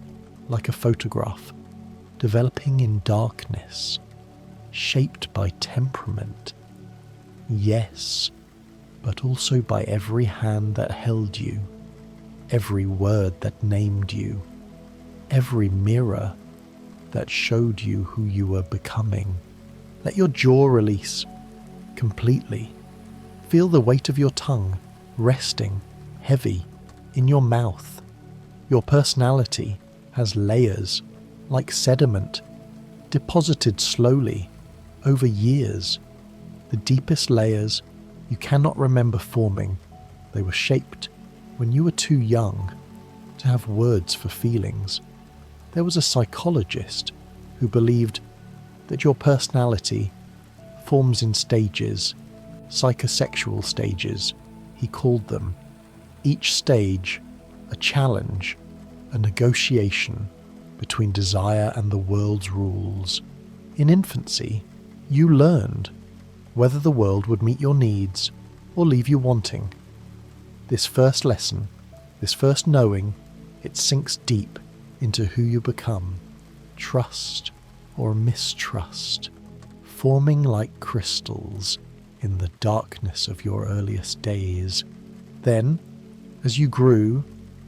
like a photograph, developing in darkness, shaped by temperament. Yes, but also by every hand that held you, every word that named you, every mirror that showed you who you were becoming. Let your jaw release completely. Feel the weight of your tongue resting heavy in your mouth. Your personality has layers like sediment, deposited slowly over years. The deepest layers you cannot remember forming. They were shaped when you were too young to have words for feelings. There was a psychologist who believed that your personality forms in stages, psychosexual stages, he called them. Each stage a challenge, a negotiation between desire and the world's rules. In infancy, you learned whether the world would meet your needs or leave you wanting. This first lesson, this first knowing, it sinks deep into who you become. Trust or mistrust, forming like crystals in the darkness of your earliest days. Then, as you grew,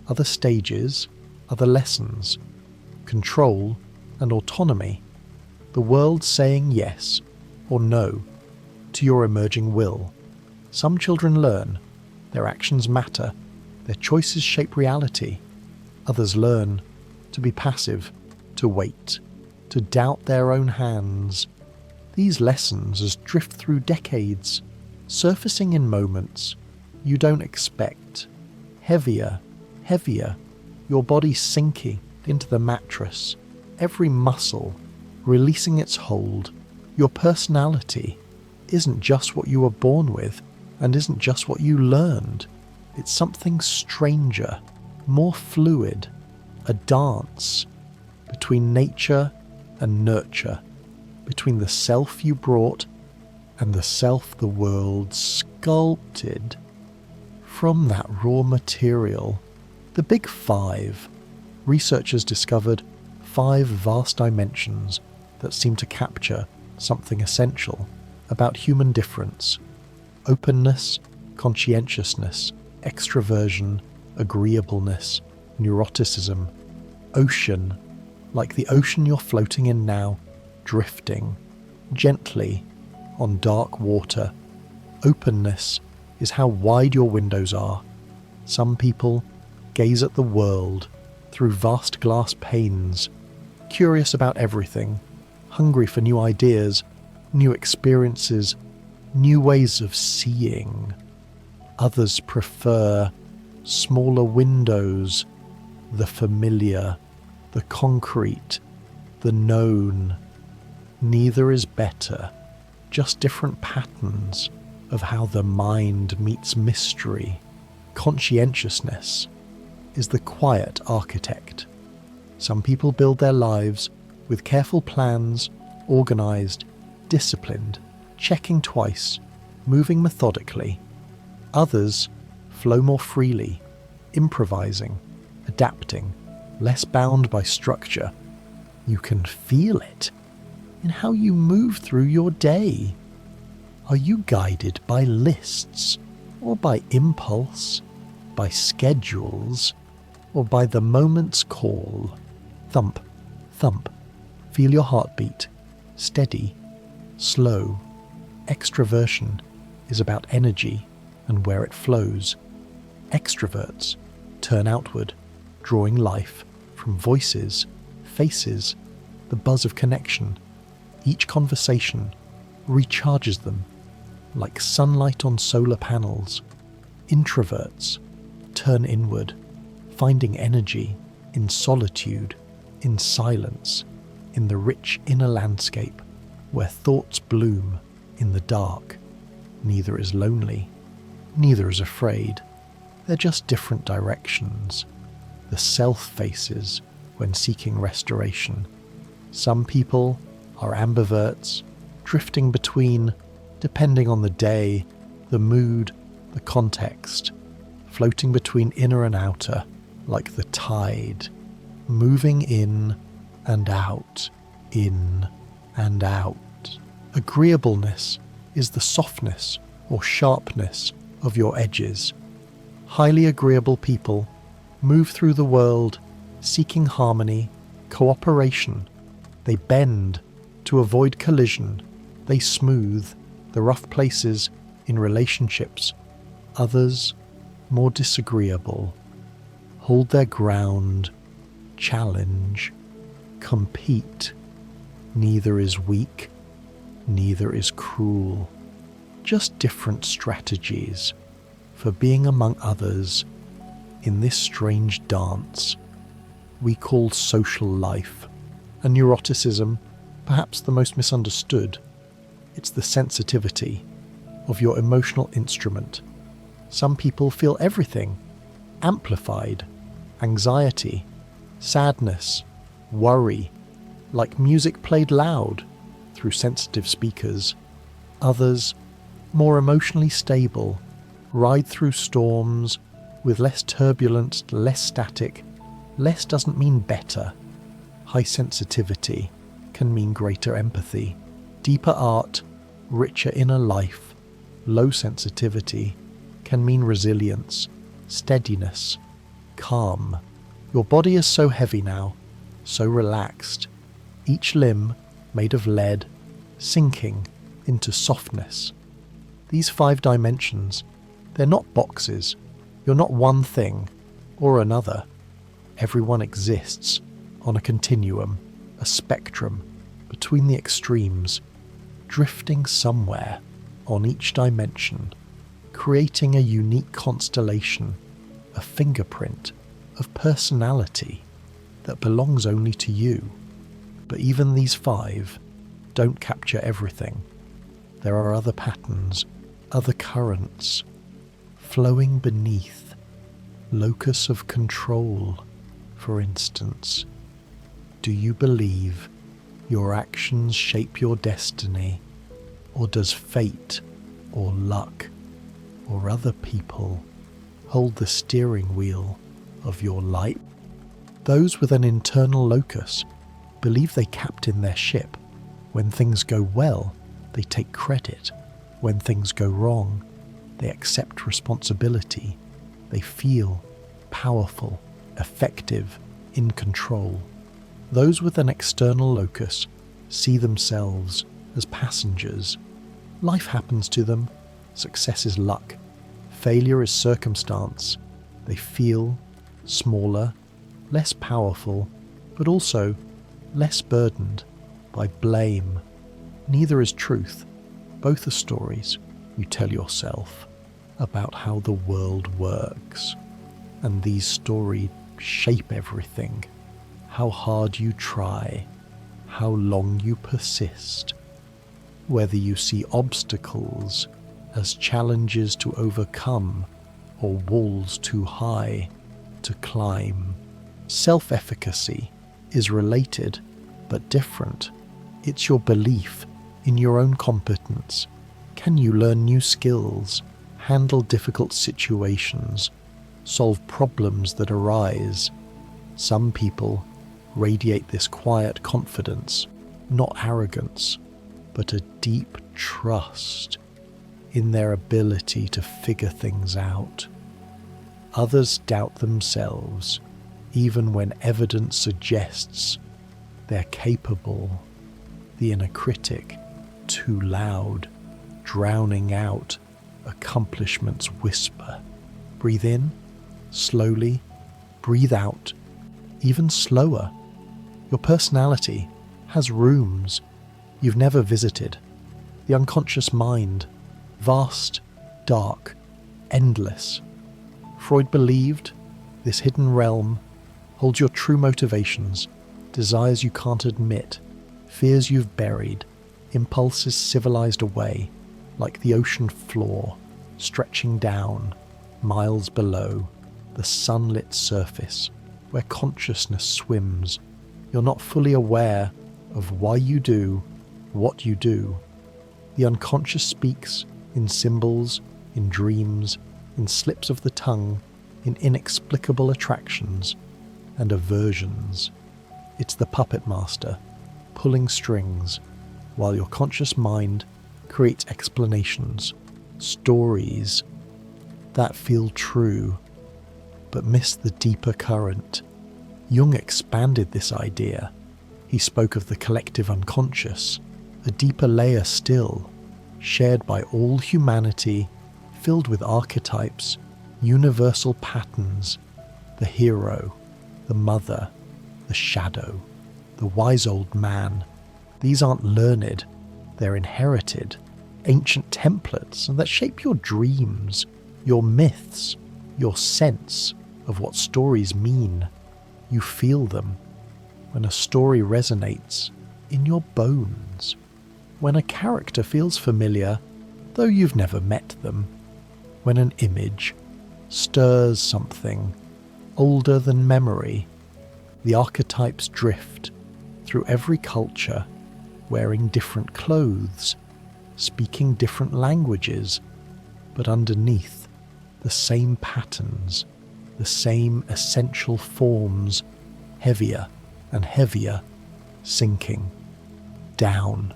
other stages, other lessons, control and autonomy, the world saying yes or no to your emerging will. Some children learn, their actions matter, their choices shape reality. Others learn to be passive, to wait, to doubt their own hands. These lessons as drift through decades, surfacing in moments you don't expect. Heavier, heavier, your body sinking into the mattress, every muscle releasing its hold. Your personality isn't just what you were born with and isn't just what you learned. It's something stranger, more fluid, a dance between nature and nurture, between the self you brought and the self the world sculpted from that raw material. The Big Five. Researchers discovered 5 vast dimensions that seem to capture something essential about human difference: openness, conscientiousness, extroversion, agreeableness, neuroticism. Ocean, like the ocean you're floating in now, drifting gently on dark water. Openness is how wide your windows are. Some people gaze at the world through vast glass panes, curious about everything, hungry for new ideas, new experiences, new ways of seeing. Others prefer smaller windows, the familiar, the concrete, the known. Neither is better, just different patterns of how the mind meets mystery. Conscientiousness is the quiet architect. Some people build their lives with careful plans, organized, disciplined, checking twice, moving methodically. Others flow more freely, improvising, adapting, less bound by structure. You can feel it in how you move through your day. Are you guided by lists, or by impulse, by schedules, or by the moment's call? Thump, thump. Feel your heartbeat. Steady, slow. Extroversion is about energy and where it flows. Extroverts turn outward, drawing life from voices, faces, the buzz of connection. Each conversation recharges them like sunlight on solar panels. Introverts turn inward, finding energy in solitude, in silence, in the rich inner landscape where thoughts bloom in the dark. Neither is lonely, neither is afraid. They're just different directions. The self faces when seeking restoration. Some people are ambiverts, drifting between, depending on the day, the mood, the context, floating between inner and outer, like the tide, moving in and out, in and out. Agreeableness is the softness or sharpness of your edges. Highly agreeable people move through the world seeking harmony, cooperation. They bend to avoid collision. They smooth the rough places in relationships. Others, more disagreeable, hold their ground, challenge, compete. Neither is weak, neither is cruel. Just different strategies for being among others in this strange dance we call social life. A neuroticism, perhaps the most misunderstood. It's the sensitivity, of your emotional instrument. Some people feel everything, amplified, anxiety, sadness, worry, like music played loud through sensitive speakers. Others, more emotionally stable, ride through storms with less turbulence, less static. Less doesn't mean better. High sensitivity can mean greater empathy, deeper art, richer inner life. Low sensitivity can mean resilience, steadiness, calm. Your body is so heavy now, so relaxed, each limb made of lead, sinking into softness. These 5 dimensions, they're not boxes. You're not one thing or another. Everyone exists on a continuum, a spectrum between the extremes, drifting somewhere on each dimension, creating a unique constellation, a fingerprint of personality that belongs only to you. But even these 5 don't capture everything. There are other patterns, other currents, flowing beneath. Locus of control, for instance. Do you believe your actions shape your destiny, or does fate or luck or other people hold the steering wheel of your life? Those with an internal locus believe they captain their ship. When things go well, they take credit. When things go wrong, they accept responsibility. They feel powerful, effective, in control. Those with an external locus see themselves as passengers. Life happens to them. Success is luck. Failure is circumstance. They feel smaller, less powerful, but also less burdened by blame. Neither is truth. Both are stories you tell yourself about how the world works. And these stories shape everything. How hard you try, how long you persist, whether you see obstacles as challenges to overcome or walls too high to climb. Self-efficacy is related but different. It's your belief in your own competence. Can you learn new skills, handle difficult situations, solve problems that arise? Some people radiate this quiet confidence, not arrogance, but a deep trust in their ability to figure things out. Others doubt themselves, even when evidence suggests they're capable. The inner critic, too loud, drowning out accomplishment's whisper. Breathe in, slowly. Breathe out, even slower. Your personality has rooms you've never visited. The unconscious mind, vast, dark, endless. Freud believed this hidden realm holds your true motivations, desires you can't admit, fears you've buried, impulses civilized away, like the ocean floor, stretching down, miles below, the sunlit surface, where consciousness swims. You're not fully aware of why you do what you do. The unconscious speaks in symbols, in dreams, in slips of the tongue, in inexplicable attractions and aversions. It's the puppet master, pulling strings, while your conscious mind creates explanations, stories that feel true, but miss the deeper current. Jung expanded this idea. He spoke of the collective unconscious, a deeper layer still, shared by all humanity, filled with archetypes, universal patterns, the hero, the mother, the shadow, the wise old man. These aren't learned, they're inherited, ancient templates that shape your dreams, your myths, your sense of what stories mean. You feel them when a story resonates in your bones. When a character feels familiar, though you've never met them, when an image stirs something older than memory. The archetypes drift through every culture, wearing different clothes, speaking different languages, but underneath the same patterns, the same essential forms, heavier and heavier, sinking down.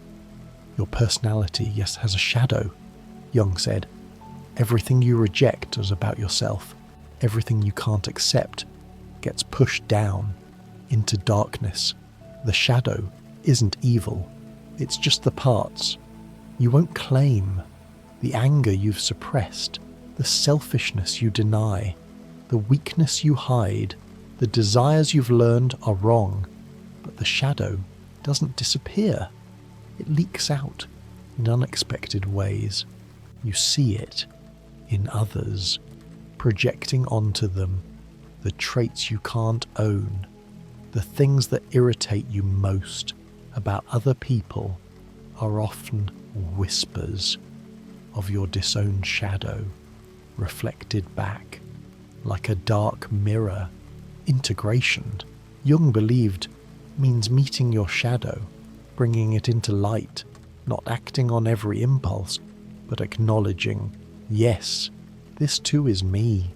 Your personality, yes, has a shadow, Jung said. Everything you reject as about yourself, everything you can't accept, gets pushed down into darkness. The shadow isn't evil, it's just the parts you won't claim, the anger you've suppressed, the selfishness you deny, the weakness you hide, the desires you've learned are wrong. But the shadow doesn't disappear. It leaks out in unexpected ways. You see it in others, projecting onto them the traits you can't own, the things that irritate you most about other people are often whispers of your disowned shadow, reflected back like a dark mirror. Integration, Jung believed, means meeting your shadow, bringing it into light, not acting on every impulse, but acknowledging, yes, this too is me,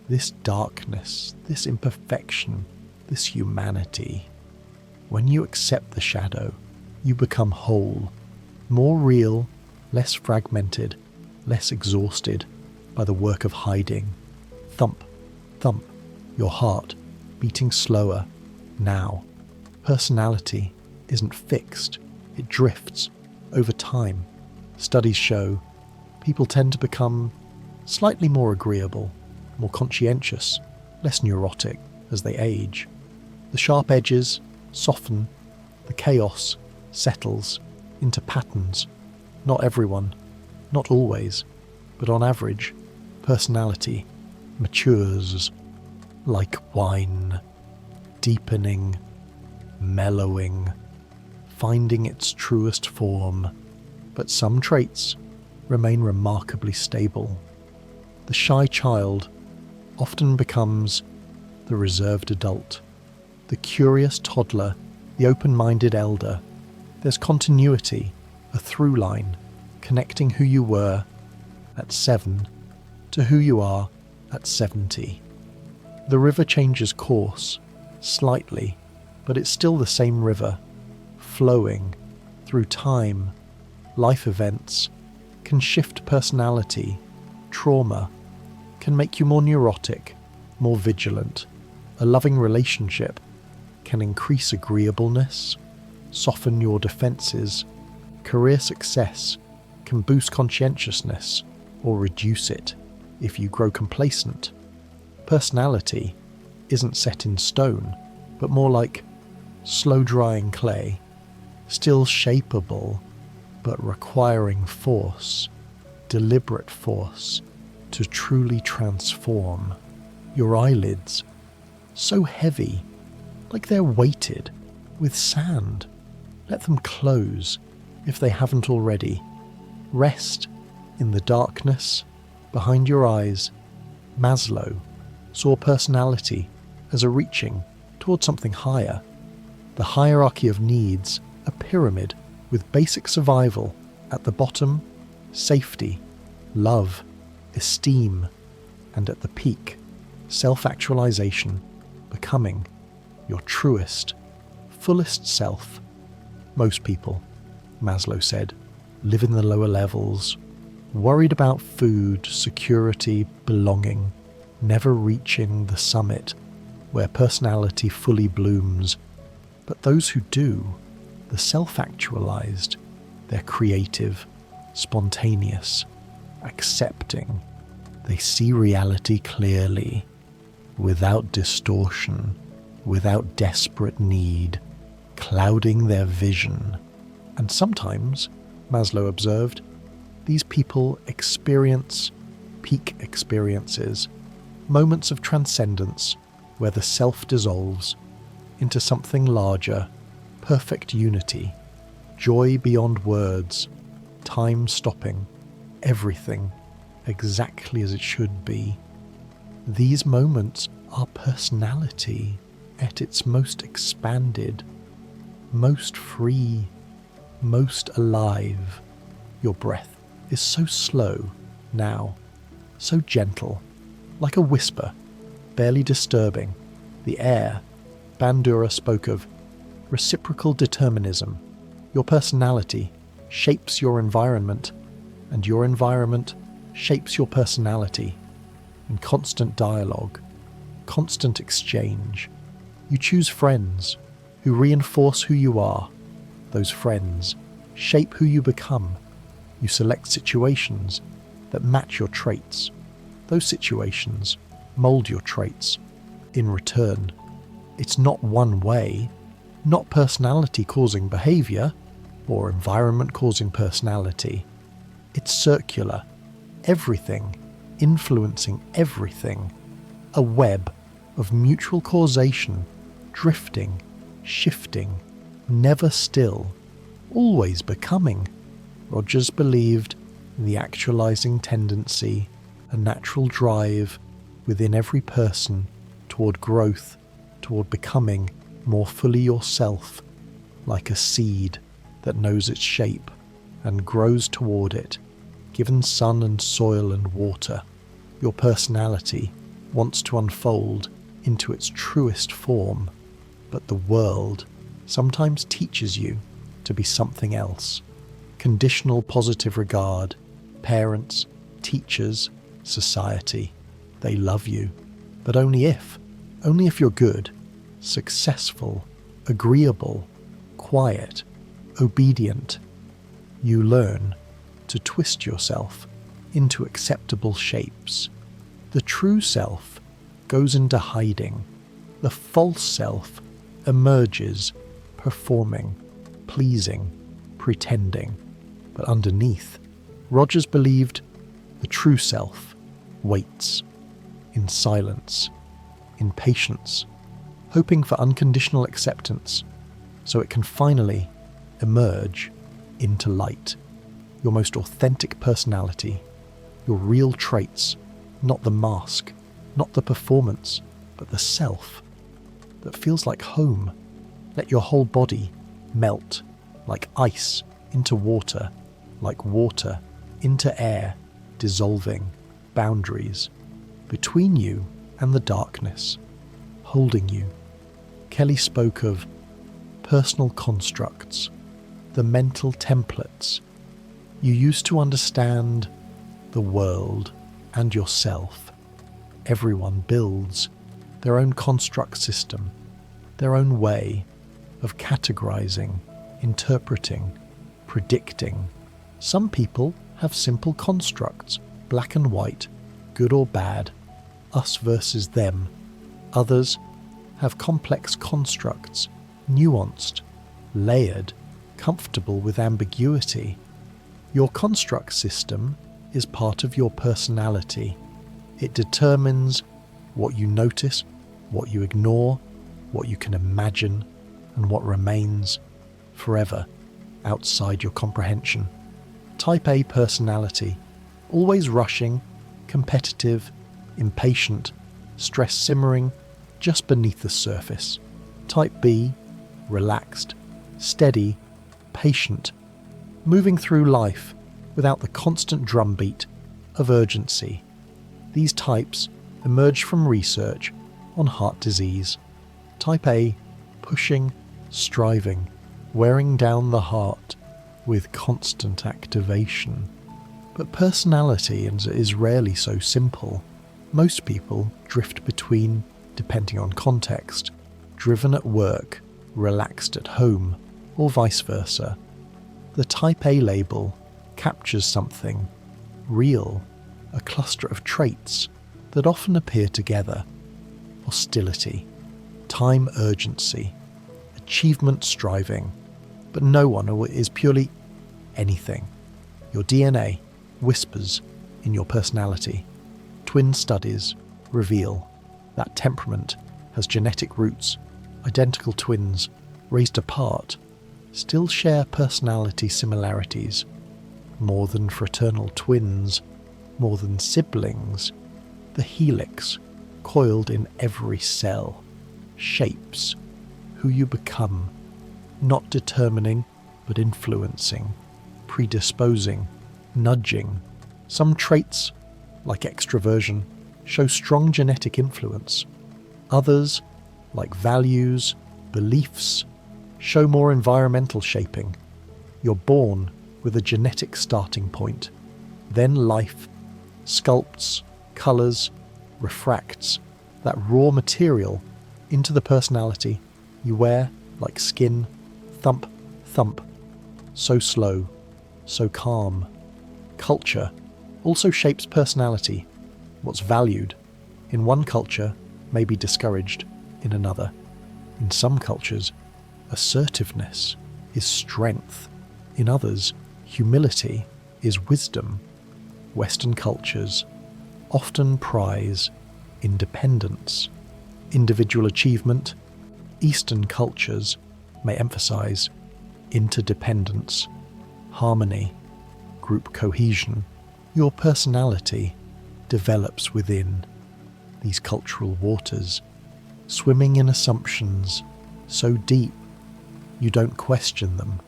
this darkness, this imperfection, this humanity. When you accept the shadow, you become whole, more real, less fragmented, less exhausted by the work of hiding. Thump, thump, your heart beating slower now. Personality isn't fixed, it drifts over time. Studies show people tend to become slightly more agreeable, more conscientious, less neurotic as they age. The sharp edges soften, the chaos settles into patterns. Not everyone, not always, but on average, personality matures like wine, deepening, mellowing, finding its truest form, but some traits remain remarkably stable. The shy child often becomes the reserved adult, the curious toddler, the open-minded elder. There's continuity, a through line, connecting who you were at 7 to who you are at 70. The river changes course, slightly, but it's still the same river, flowing through time. Life events can shift personality. Trauma can make you more neurotic, more vigilant. A loving relationship can increase agreeableness, soften your defenses. Career success can boost conscientiousness or reduce it if you grow complacent. Personality isn't set in stone, but more like slow-drying clay, still shapeable, but requiring force, deliberate force, to truly transform. Your eyelids, so heavy, like they're weighted with sand. Let them close if they haven't already. Rest in the darkness behind your eyes. Maslow saw personality as a reaching toward something higher. The hierarchy of needs, a pyramid with basic survival at the bottom, safety, love, esteem, and at the peak, self-actualization, becoming your truest, fullest self. Most people, Maslow said, live in the lower levels, worried about food, security, belonging, never reaching the summit where personality fully blooms. But those who do, the self-actualized, they're creative, spontaneous, accepting. They see reality clearly, without distortion, without desperate need, clouding their vision. And sometimes, Maslow observed, these people experience peak experiences, moments of transcendence where the self dissolves into something larger, perfect unity, joy beyond words, time stopping, everything exactly as it should be. These moments are personality at its most expanded, most free, most alive. Your breath is so slow now, so gentle, like a whisper, barely disturbing. The air, Bandura spoke of reciprocal determinism. Your personality shapes your environment, and your environment shapes your personality. In constant dialogue, constant exchange, you choose friends who reinforce who you are. Those friends shape who you become. You select situations that match your traits. Those situations mold your traits. In return, it's not one way, not personality causing behavior or environment causing personality. It's circular, everything influencing everything, a web of mutual causation, drifting, shifting, never still, always becoming. Rogers believed in the actualizing tendency, a natural drive within every person toward growth, toward becoming more fully yourself, like a seed that knows its shape and grows toward it, given sun and soil and water. Your personality wants to unfold into its truest form, but the world sometimes teaches you to be something else. Conditional positive regard, parents, teachers, society, they love you, but only if you're good, successful, agreeable, quiet, obedient. You learn to twist yourself into acceptable shapes. The true self goes into hiding. The false self emerges, performing, pleasing, pretending. But underneath, Rogers believed the true self waits, in silence, in patience, hoping for unconditional acceptance, so it can finally emerge into light. Your most authentic personality, your real traits, not the mask, not the performance, but the self that feels like home. Let your whole body melt like ice into water, like water into air, dissolving boundaries between you and the darkness, holding you. Kelly spoke of personal constructs, the mental templates you use to understand the world and yourself. Everyone builds their own construct system, their own way of categorizing, interpreting, predicting. Some people have simple constructs, black and white, good or bad, us versus them. Others have complex constructs, nuanced, layered, comfortable with ambiguity. Your construct system is part of your personality. It determines what you notice, what you ignore, what you can imagine, and what remains forever outside your comprehension. Type A personality, always rushing, competitive, impatient, stress simmering just beneath the surface. Type B, relaxed, steady, patient, moving through life without the constant drumbeat of urgency. These types emerge from research on heart disease. Type A, pushing, striving, wearing down the heart with constant activation. But personality is rarely so simple. Most people drift between, depending on context, driven at work, relaxed at home, or vice versa. The Type A label captures something real, a cluster of traits that often appear together. Hostility, time urgency, achievement striving, but no one is purely anything. Your DNA whispers in your personality. Twin studies reveal that temperament has genetic roots. Identical twins, raised apart, still share personality similarities. more than fraternal twins, more than siblings, the helix, coiled in every cell, shapes who you become, not determining but influencing, predisposing, nudging. Some traits, like extroversion, show strong genetic influence. Others, like values, beliefs, show more environmental shaping. You're born with a genetic starting point. Then life sculpts, colours, refracts that raw material into the personality you wear like skin, thump, thump, so slow, so calm. Culture also shapes personality. What's valued in one culture may be discouraged in another. In some cultures, assertiveness is strength. In others, humility is wisdom. Western cultures often prize independence, individual achievement. Eastern cultures may emphasize interdependence, harmony, group cohesion. Your personality develops within these cultural waters, swimming in assumptions so deep you don't question them.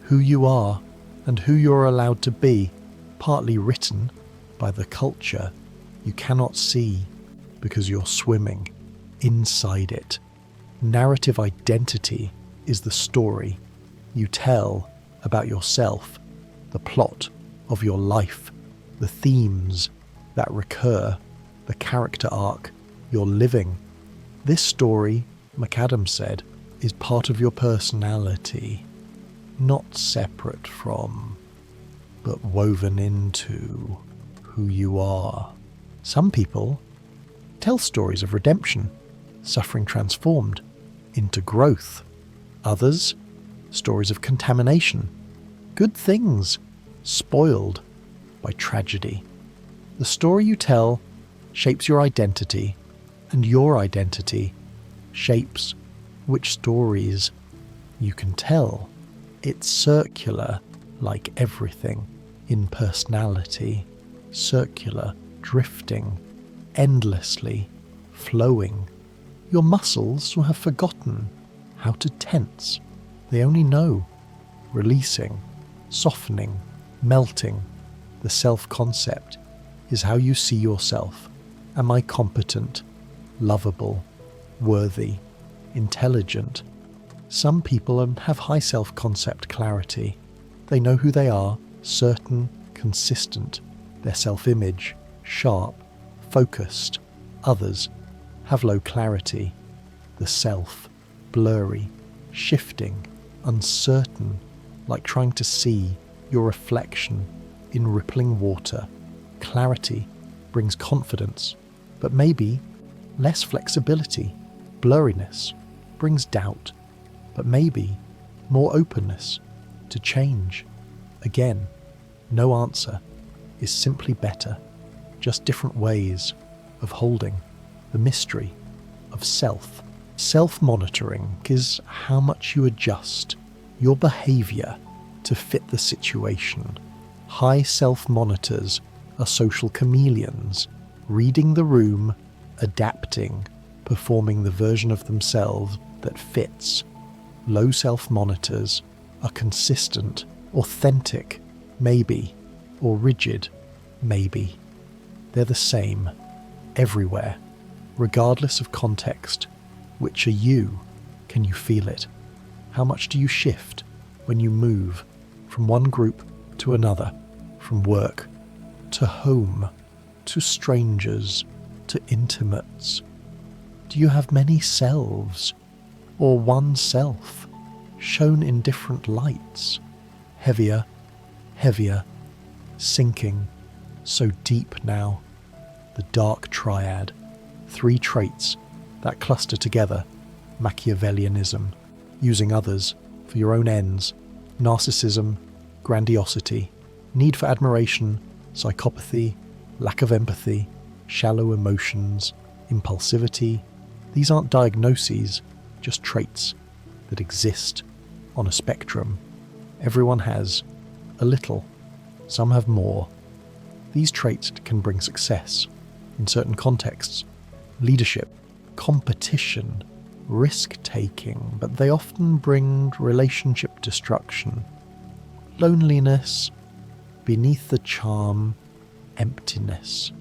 Who you are and who you're allowed to be, partly written by the culture you cannot see because you're swimming inside it. Narrative identity is the story you tell about yourself, the plot of your life, the themes that recur, the character arc you're living. This story, McAdams said, is part of your personality, not separate from, but woven into who you are. Some people tell stories of redemption, suffering transformed into growth. Others, stories of contamination, good things spoiled by tragedy. The story you tell shapes your identity, and your identity shapes which stories you can tell. It's circular, like everything in personality, circular, drifting, endlessly flowing. Your muscles will have forgotten how to tense. They only know releasing, softening, melting. The self-concept is how you see yourself. Am I competent, lovable, worthy, intelligent? Some people have high self-concept clarity. They know who they are, certain, consistent. Their self-image, sharp, focused. Others have low clarity. The self, blurry, shifting, uncertain, like trying to see your reflection in rippling water. Clarity brings confidence, but maybe less flexibility. Blurriness brings doubt, but maybe more openness to change. Again, no answer is simply better, just different ways of holding the mystery of self. Self-monitoring is how much you adjust your behavior to fit the situation. High self-monitors are social chameleons, reading the room, adapting, performing the version of themselves that fits. Low self-monitors are consistent, authentic, maybe, or rigid, maybe. They're the same, everywhere, regardless of context. Which are you? Can you feel it? How much do you shift when you move from one group to another, from work to home, to strangers, to intimates? Do you have many selves, or one self, shown in different lights? Heavier, heavier, sinking, so deep now. The dark triad, 3 traits that cluster together: Machiavellianism, using others for your own ends, narcissism, grandiosity, need for admiration, psychopathy, lack of empathy, shallow emotions, impulsivity. These aren't diagnoses, just traits that exist on a spectrum. Everyone has a little, some have more. These traits can bring success in certain contexts, leadership, competition, risk-taking, but they often bring relationship destruction, loneliness, beneath the charm, emptiness,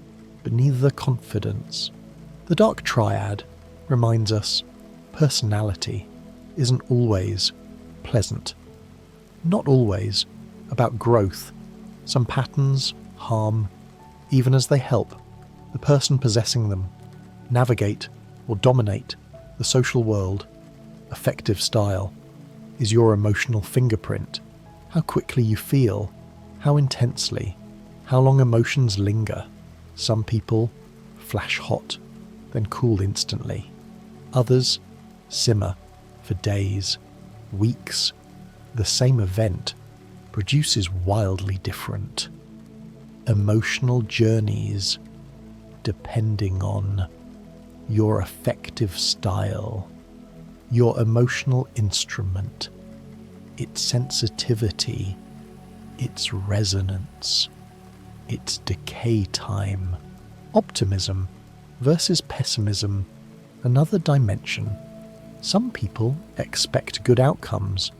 beneath the confidence. The dark triad reminds us personality isn't always pleasant, not always about growth. Some patterns harm even as they help the person possessing them navigate or dominate the social world. Affective style is your emotional fingerprint, how quickly you feel, how intensely, how long emotions linger. Some people flash hot, then cool instantly. Others simmer for days, weeks. The same event produces wildly different emotional journeys depending on your affective style, your emotional instrument, its sensitivity, its resonance, its decay time. Optimism versus pessimism, another dimension. Some people expect good outcomes,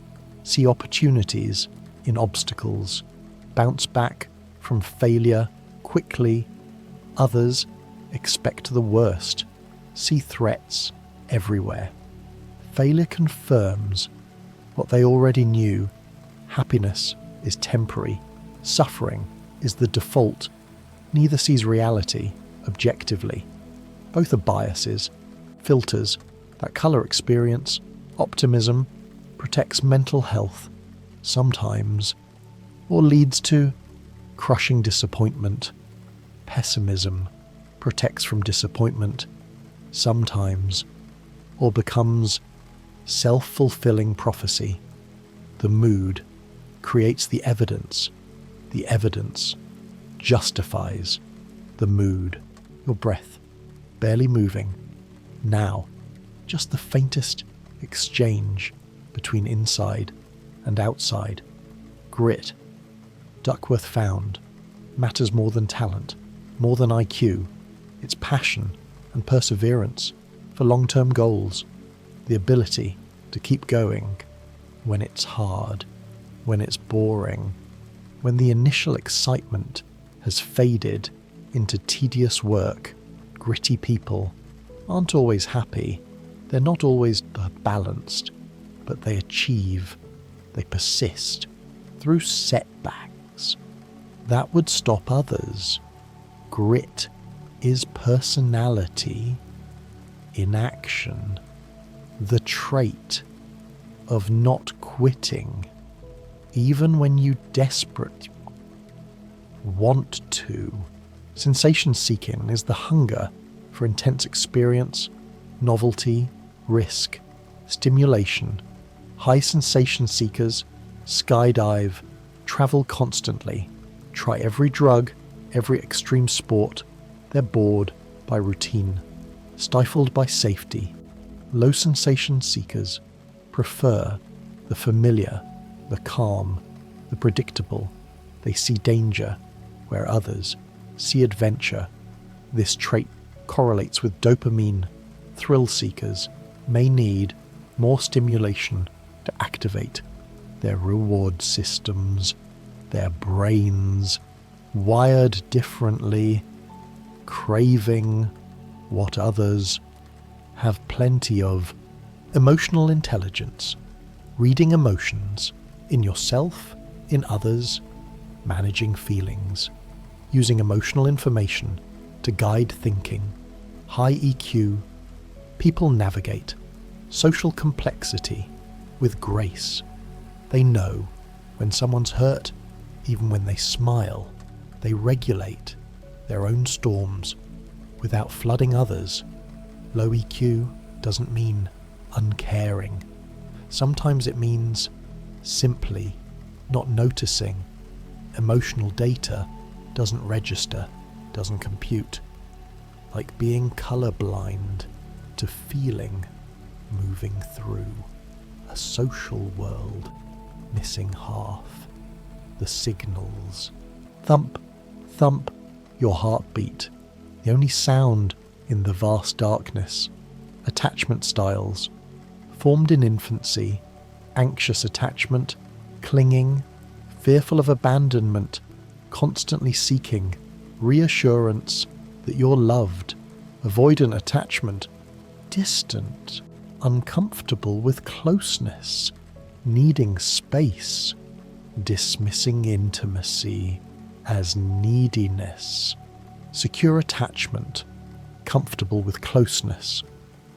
see opportunities in obstacles, bounce back from failure quickly. Others expect the worst, see threats everywhere. Failure confirms what they already knew. Happiness is temporary, suffering is the default. Neither sees reality objectively. Both are biases, filters that colour experience. Optimism protects mental health sometimes, or leads to crushing disappointment. Pessimism protects from disappointment sometimes, or becomes self-fulfilling prophecy. The mood creates the evidence justifies the mood. Your breath barely moving, now just the faintest exchange between inside and outside. Grit, Duckworth found, matters more than talent, more than IQ. It's passion and perseverance for long-term goals, the ability to keep going when it's hard, when it's boring, when the initial excitement has faded into tedious work. Gritty people aren't always happy, they're not always balanced, but they achieve, they persist through setbacks that would stop others. Grit is personality in action, the trait of not quitting, even when you desperately want to. Sensation seeking is the hunger for intense experience, novelty, risk, stimulation. High sensation seekers skydive, travel constantly, try every drug, every extreme sport. They're bored by routine, stifled by safety. Low sensation seekers prefer the familiar, the calm, the predictable. They see danger where others see adventure. This trait correlates with dopamine. Thrill seekers may need more stimulation to activate their reward systems, their brains, wired differently, craving what others have plenty of. Emotional intelligence, reading emotions in yourself, in others, managing feelings, using emotional information to guide thinking. High EQ, people navigate social complexity with grace. They know when someone's hurt, even when they smile. They regulate their own storms without flooding others. Low EQ doesn't mean uncaring. Sometimes it means simply not noticing. Emotional data doesn't register, doesn't compute. Like being colorblind to feeling, moving through a social world, missing half. The signals Thump, thump, your heartbeat, the only sound in the vast darkness. Attachment styles, formed in infancy, anxious attachment, clinging, fearful of abandonment, constantly seeking reassurance that you're loved, avoidant attachment, distant, uncomfortable with closeness, needing space, dismissing intimacy as neediness, secure attachment, comfortable with closeness,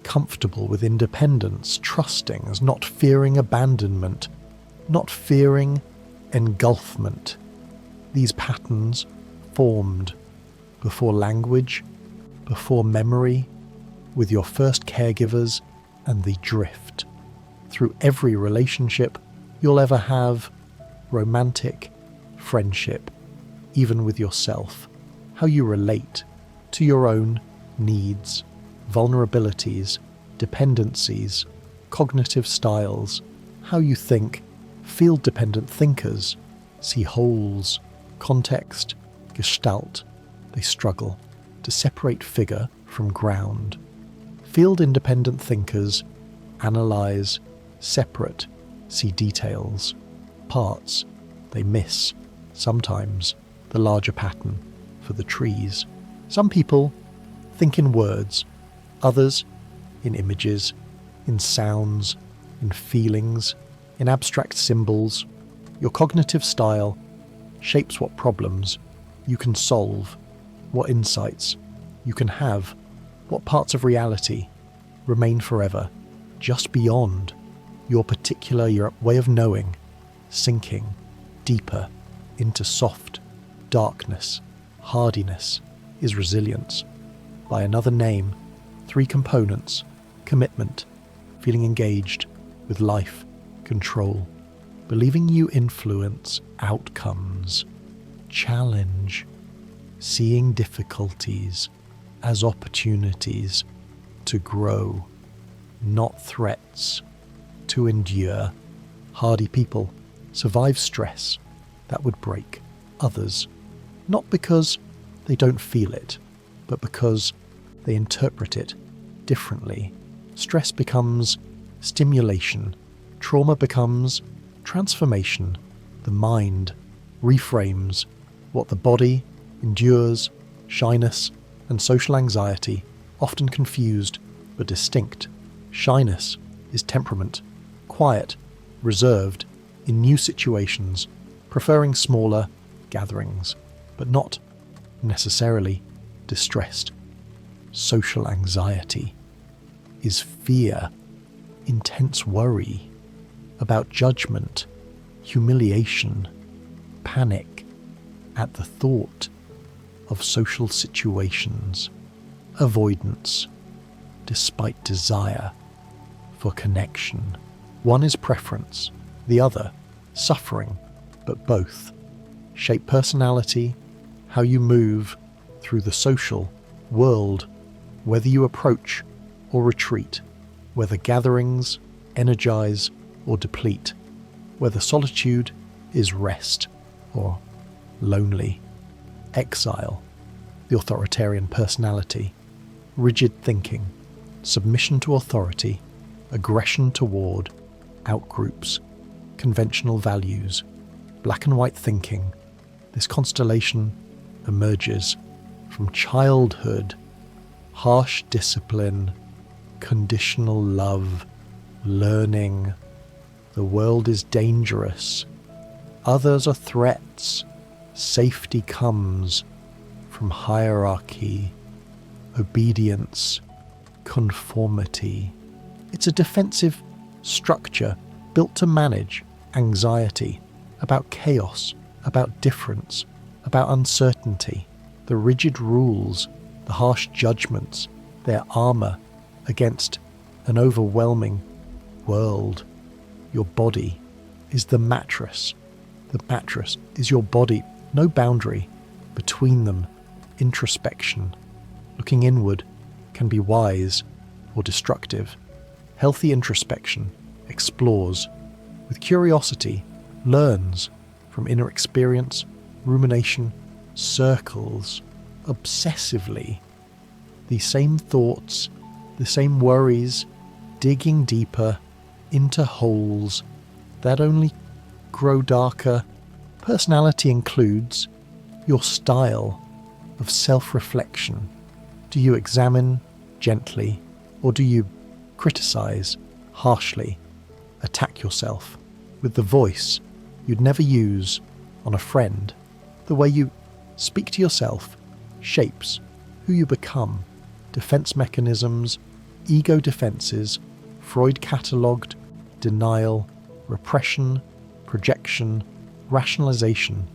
comfortable with independence, trusting as not fearing abandonment, not fearing engulfment. These patterns formed before language, before memory, with your first caregivers and the drift. Through every relationship you'll ever have, romantic, friendship, even with yourself, how you relate to your own needs, vulnerabilities, dependencies, cognitive styles, how you think. Field-dependent thinkers see holes, context, gestalt. They struggle to separate figure from ground. Field-independent thinkers analyze, separate, see details, parts. They miss, sometimes, the larger pattern for the trees. Some people think in words, others in images, in sounds, in feelings, in abstract symbols. Your cognitive style shapes what problems you can solve, what insights you can have, what parts of reality remain forever, just beyond your particular way of knowing, sinking deeper into soft darkness. Hardiness is resilience. By another name, 3 components: commitment, feeling engaged with life, control, believing you influence outcomes, challenge, seeing difficulties as opportunities to grow, not threats, to endure. Hardy people survive stress that would break others, not because they don't feel it, but because they interpret it differently. Stress becomes stimulation. Trauma becomes transformation. The mind reframes what the body endures. Shyness and social anxiety, often confused but distinct. Shyness is temperament, quiet, reserved in new situations, preferring smaller gatherings, but not necessarily distressed. Social anxiety is fear, intense worry about judgment, humiliation, panic at the thought of social situations, avoidance despite desire for connection. One is preference, the other suffering, but both shape personality, how you move through the social world, whether you approach or retreat, whether gatherings energize or deplete, whether solitude is rest or lonely. Exile, the authoritarian personality, rigid thinking, submission to authority, aggression toward outgroups, conventional values, black and white thinking. This constellation emerges from childhood, harsh discipline, conditional love, learning. The world is dangerous. Others are threats. Safety comes from hierarchy, obedience, conformity. It's a defensive structure built to manage anxiety, about chaos, about difference, about uncertainty. The rigid rules, the harsh judgments, their armor against an overwhelming world. Your body is the mattress. The mattress is your body. No boundary between them. Introspection, looking inward, can be wise or destructive. Healthy introspection explores with curiosity, learns from inner experience, rumination circles obsessively. These same thoughts, the same worries, digging deeper into holes that only grow darker. Personality includes your style of self-reflection. Do you examine gently, or do you criticize harshly, attack yourself with the voice you'd never use on a friend? The way you speak to yourself shapes who you become. Defense mechanisms, ego defenses, Freud catalogued, denial, repression, projection, rationalization,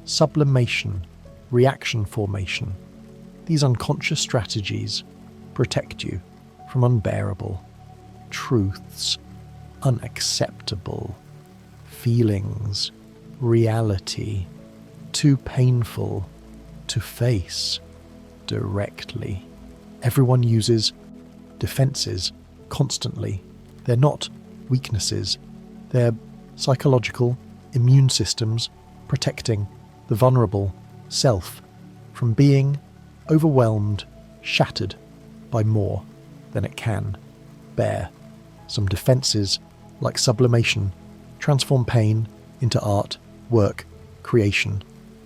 sublimation, reaction formation. These unconscious strategies protect you from unbearable truths, unacceptable feelings, reality, too painful to face directly. Everyone uses defenses constantly. They're not weaknesses. They're psychological immune systems protecting the vulnerable self from being overwhelmed, shattered by more than it can bear. Some defenses, like sublimation, transform pain into art, work, creation.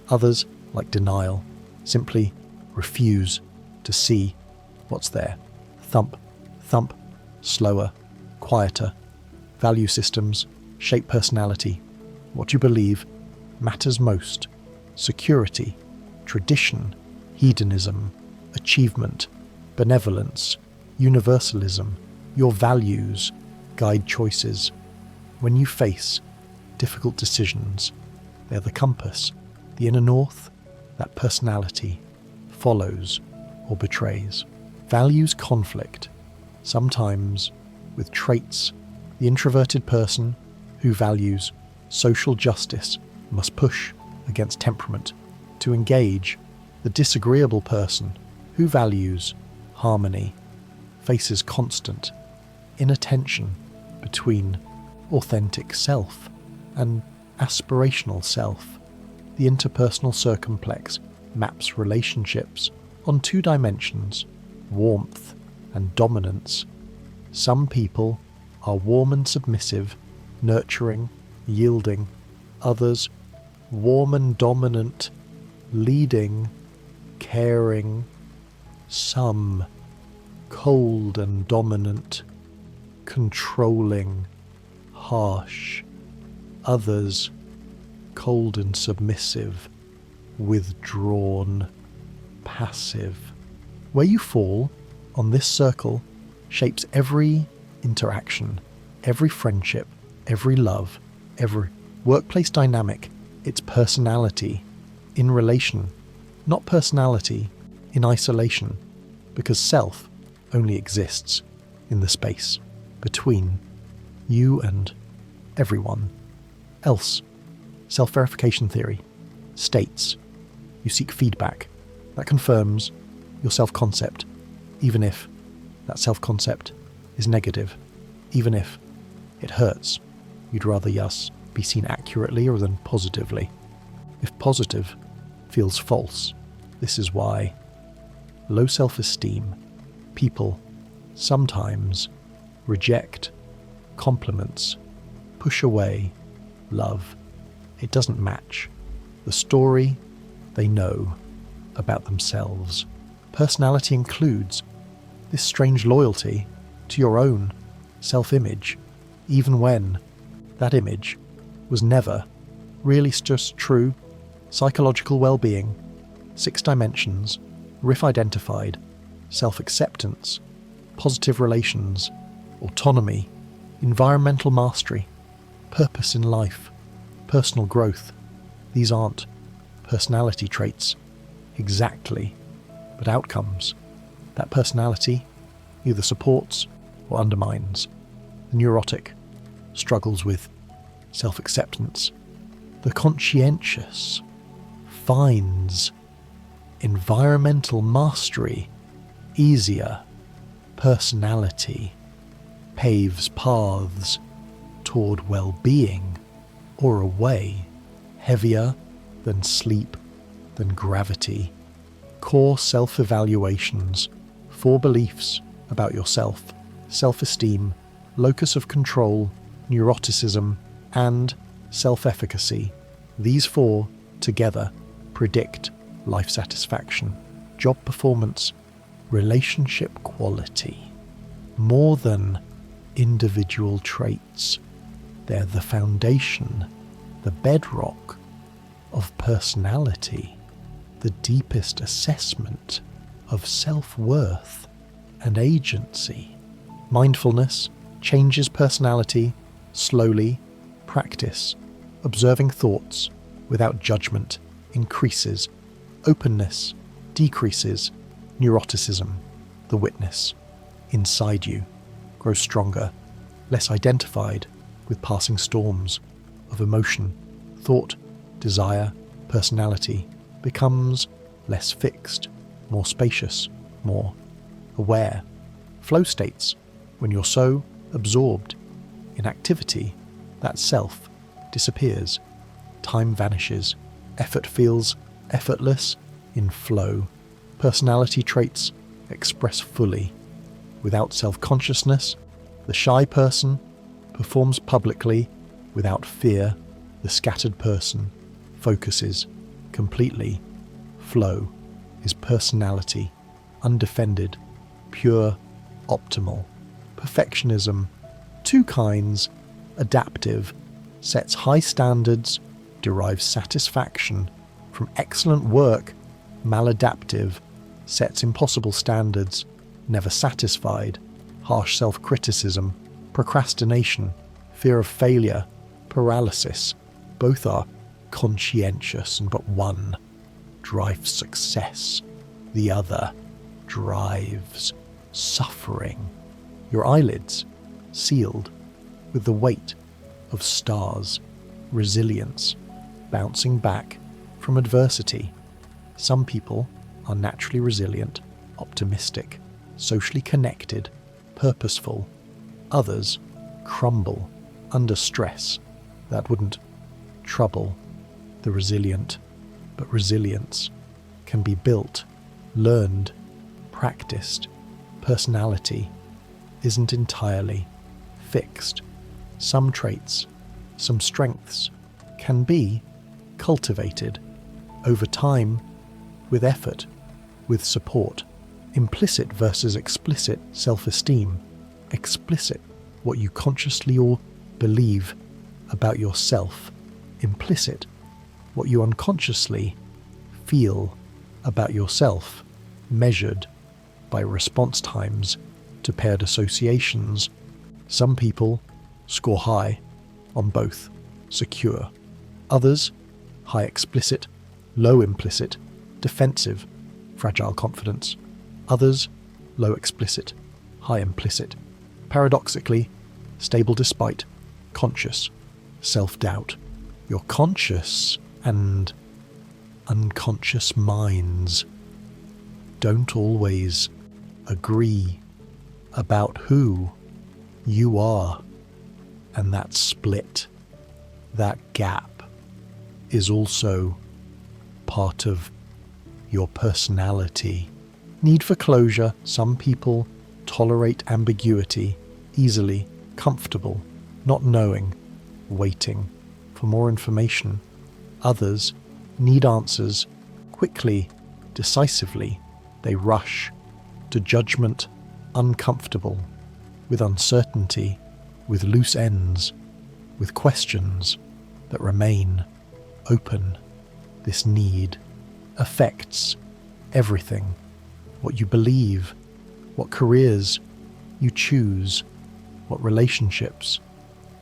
Others, like denial, simply refuse to see what's there. Thump, thump, slower, quieter. Value systems shape personality. What you believe matters most. Security, tradition, hedonism, achievement, benevolence, universalism. Your values guide choices. When you face difficult decisions, they're the compass, the inner north that personality follows or betrays. Values conflict, sometimes with traits. The introverted person who values social justice must push against temperament to engage. The disagreeable person who values harmony faces constant inattention between authentic self and aspirational self. The interpersonal circumplex maps relationships on two dimensions, warmth and dominance. Some people are warm and submissive, nurturing, yielding. Others, warm and dominant, leading, caring. Some, cold and dominant, controlling, harsh. Others, cold and submissive, withdrawn, passive. Where you fall on this circle shapes every interaction, every friendship, every love, every workplace dynamic. It's personality in relation, not personality in isolation, because self only exists in the space between you and everyone else. Self-verification theory states you seek feedback that confirms your self-concept, even if that self-concept is negative, even if it hurts. You'd rather yes be seen accurately rather than positively. If positive feels false, this is why low self-esteem people sometimes reject compliments, push away love. It doesn't match the story they know about themselves. Personality includes this strange loyalty to your own self-image, even when that image was never really just true. Psychological well-being, 6 dimensions, RIF identified, self-acceptance, positive relations, autonomy, environmental mastery, purpose in life, personal growth. These aren't personality traits exactly, but outcomes that personality either supports or undermines. The neurotic struggles with self-acceptance. The conscientious finds environmental mastery easier. Personality paves paths toward well-being or away, heavier than sleep, than gravity. Core self-evaluations, 4 beliefs about yourself, self-esteem, locus of control, neuroticism, and self-efficacy. These 4 together predict life satisfaction, job performance, relationship quality. More than individual traits, they're the foundation, the bedrock of personality, the deepest assessment of self-worth and agency. Mindfulness changes personality slowly. Practice observing thoughts without judgment increases. Openness decreases. Neuroticism, the witness inside you, grows stronger, less identified with passing storms of emotion. Thought, desire, personality becomes less fixed, more spacious, more aware. Flow states, when you're so absorbed in activity that self disappears, time vanishes, effort feels effortless in flow. Personality traits express fully. Without self-consciousness, the shy person performs publicly without fear. The scattered person focuses completely. Flow is personality, undefended, pure, optimal. Perfectionism, 2 kinds. Adaptive, sets high standards, derives satisfaction from excellent work. Maladaptive, sets impossible standards, never satisfied. Harsh self-criticism, procrastination, fear of failure, paralysis. Both are conscientious, and but one drives success. The other drives suffering. Your eyelids sealed with the weight of stars. Resilience, bouncing back from adversity. Some people are naturally resilient, optimistic, socially connected, purposeful. Others crumble under stress. That wouldn't trouble the resilient, but resilience can be built, learned, practiced. Personality isn't entirely fixed. Some traits, some strengths can be cultivated over time with effort, with support. Implicit versus explicit self-esteem. Explicit, what you consciously or believe about yourself. Implicit, what you unconsciously feel about yourself, measured by response times to paired associations. Some people score high on both, secure. Others, high explicit, low implicit, defensive, fragile confidence. Others, low explicit, high implicit. Paradoxically, stable despite, conscious, self-doubt. Your conscious and unconscious minds don't always agree about who you are, and that split, that gap, is also part of your personality. Need for closure. Some people tolerate ambiguity easily, comfortable, not knowing, waiting for more information. Others need answers quickly, decisively. They rush to judgment, uncomfortable, with uncertainty, with loose ends, with questions that remain open. This need affects everything. What you believe, what careers you choose, what relationships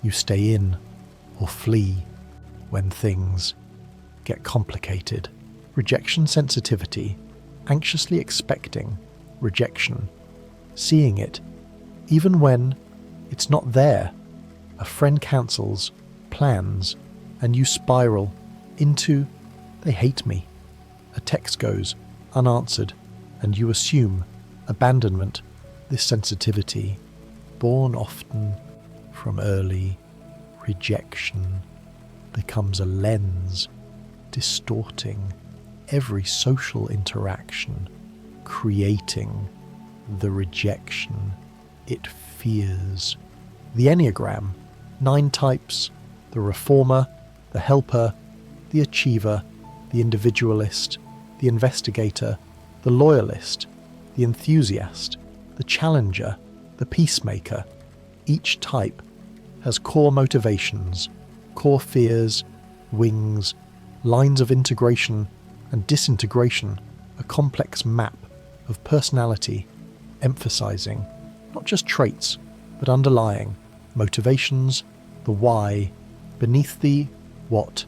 you stay in or flee when things get complicated. Rejection sensitivity, anxiously expecting rejection, seeing it even when it's not there. A friend cancels plans and you spiral into "they hate me." A text goes unanswered and you assume abandonment. This sensitivity, born often from early rejection, becomes a lens distorting every social interaction, creating the rejection it fears. The Enneagram, 9 types: the reformer, the helper, the achiever, the individualist, the investigator, the loyalist, the enthusiast, the challenger, the peacemaker. Each type has core motivations, core fears, wings, lines of integration and disintegration, a complex map of personality emphasizing not just traits, but underlying motivations, the why, beneath the what.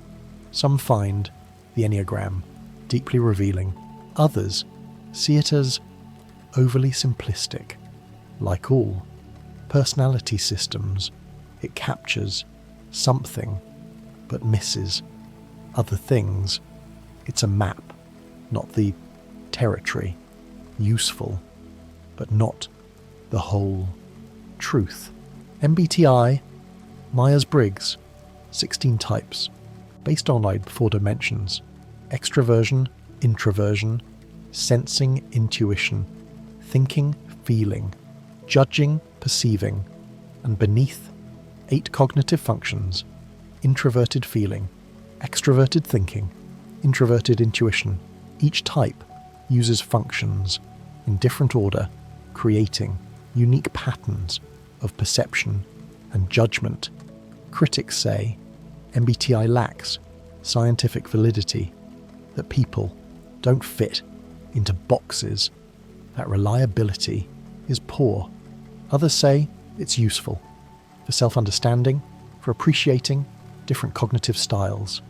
Some find the Enneagram deeply revealing. Others see it as overly simplistic. Like all personality systems, it captures something but misses other things. It's a map, not the territory. Useful, but not the whole truth. MBTI, Myers-Briggs, 16 types, based on 4 dimensions: extroversion, introversion, sensing, intuition, thinking, feeling, judging, perceiving, and beneath 8 cognitive functions: introverted feeling, extroverted thinking, introverted intuition. Each type uses functions in different order, creating unique patterns of perception and judgment. Critics say MBTI lacks scientific validity, that people don't fit into boxes, that reliability is poor. Others say it's useful for self-understanding, for appreciating different cognitive styles.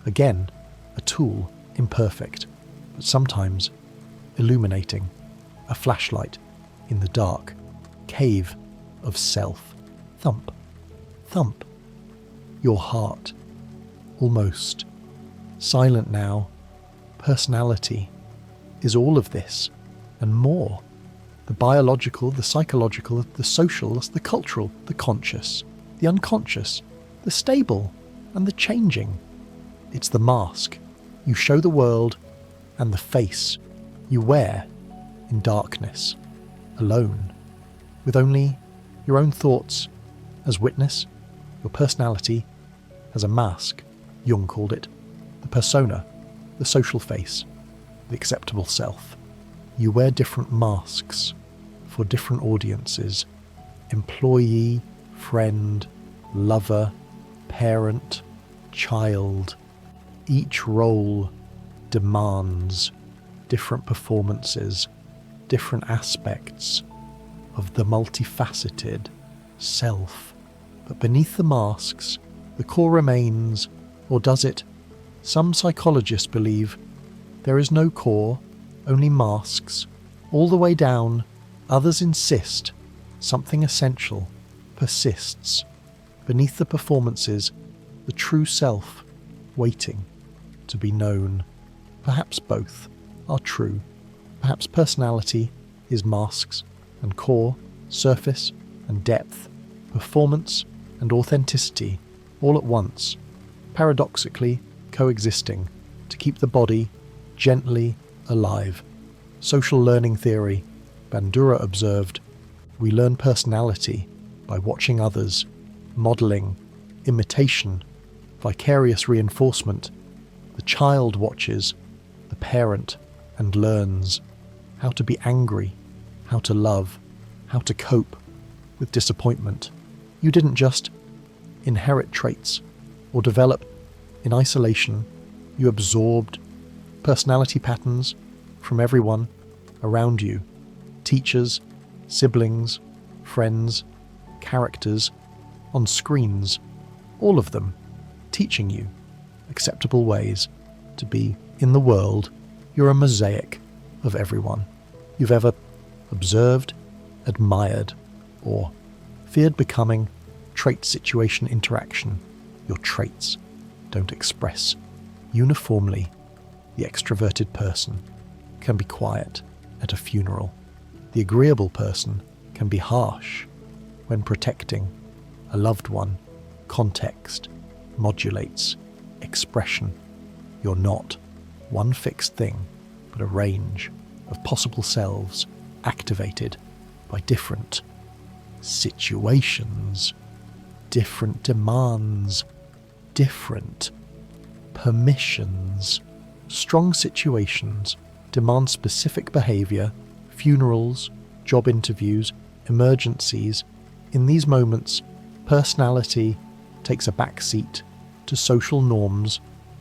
Again, a tool imperfect, but sometimes illuminating, a flashlight in the dark cave of self. Thump, thump, your heart, almost silent now. Personality is all of this and more. The biological, the psychological, the social, the cultural, the conscious, the unconscious, the stable and the changing. It's the mask you show the world and the face you wear in darkness, alone, with only your own thoughts as witness. Your personality as a mask, Jung called it, the persona, the social face, the acceptable self. You wear different masks for different audiences: employee, friend, lover, parent, child. Each role demands different performances, different aspects of the multifaceted self. But beneath the masks, the core remains, or does it? Some psychologists believe there is no core, only masks, all the way down. Others insist something essential persists beneath the performances, the true self, waiting to be known. Perhaps both are true. Perhaps personality is masks and core, surface and depth, performance and authenticity, all at once, paradoxically coexisting to keep the body gently alive. Social learning theory, Bandura observed, we learn personality by watching others, modelling, imitation, vicarious reinforcement. The child watches the parent and learns how to be angry, how to love, how to cope with disappointment. You didn't just inherit traits or develop in isolation. You absorbed personality patterns from everyone around you: teachers, siblings, friends, characters on screens, all of them teaching you acceptable ways to be in the world. You're a mosaic of everyone you've ever observed, admired, or feared becoming. Trait, situation, interaction. Your traits don't express uniformly. The extroverted person can be quiet at a funeral. The agreeable person can be harsh when protecting a loved one. Context modulates expression. You're not one fixed thing, but a range of possible selves activated by different situations, different demands, different permissions. Strong situations demand specific behavior, funerals, job interviews, emergencies. In these moments, personality takes a back seat to social norms.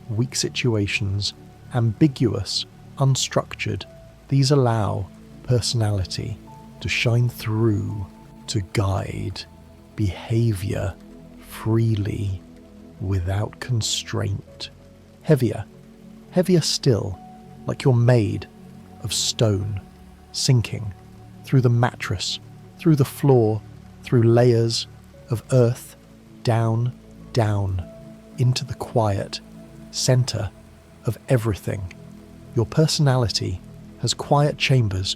Weak situations, ambiguous, unstructured, these allow personality to shine through, to guide behavior freely, without constraint. Heavier still, like you're made of stone, sinking through the mattress, through the floor, through layers of earth, down, into the quiet center of everything. Your personality has quiet chambers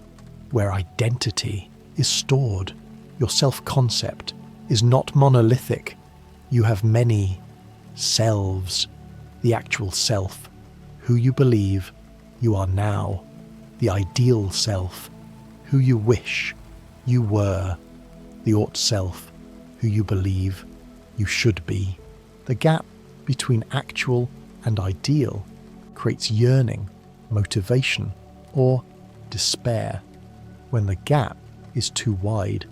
where identity is stored. Your self-concept is not monolithic. You have many selves. The actual self, who you believe you are now. The ideal self, who you wish you were. The ought self, who you believe you should be. The gap between actual and ideal creates yearning, motivation, or despair. When the gap is too wide,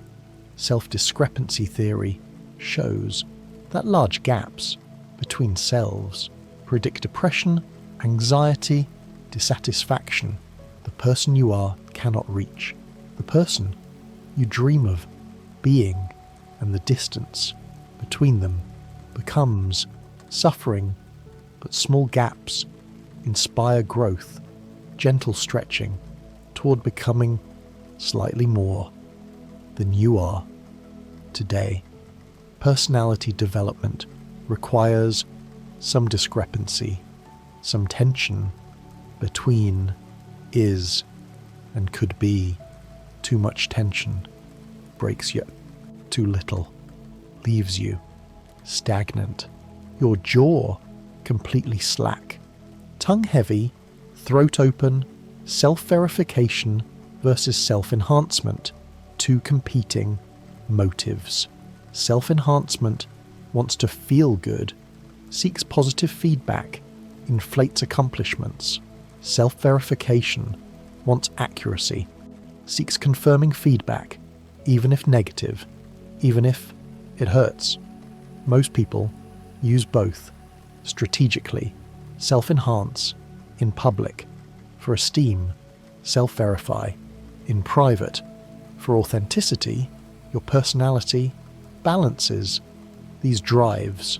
self-discrepancy theory shows that large gaps between selves predict depression, anxiety, dissatisfaction. The person you are cannot reach the person you dream of being, and the distance between them becomes suffering. But small gaps inspire growth, gentle stretching toward becoming slightly more than you are today. Personality development requires some discrepancy, some tension between is and could be. Too much tension breaks you. Too little leaves you stagnant. Your jaw completely slack. Tongue heavy, throat open, self-verification versus self-enhancement. Two competing motives. Self-enhancement wants to feel good, seeks positive feedback, inflates accomplishments. Self-verification wants accuracy, seeks confirming feedback, even if negative, even if it hurts. Most people use both strategically. Self-enhance in public for esteem, self-verify in private for authenticity. Your personality balances these drives.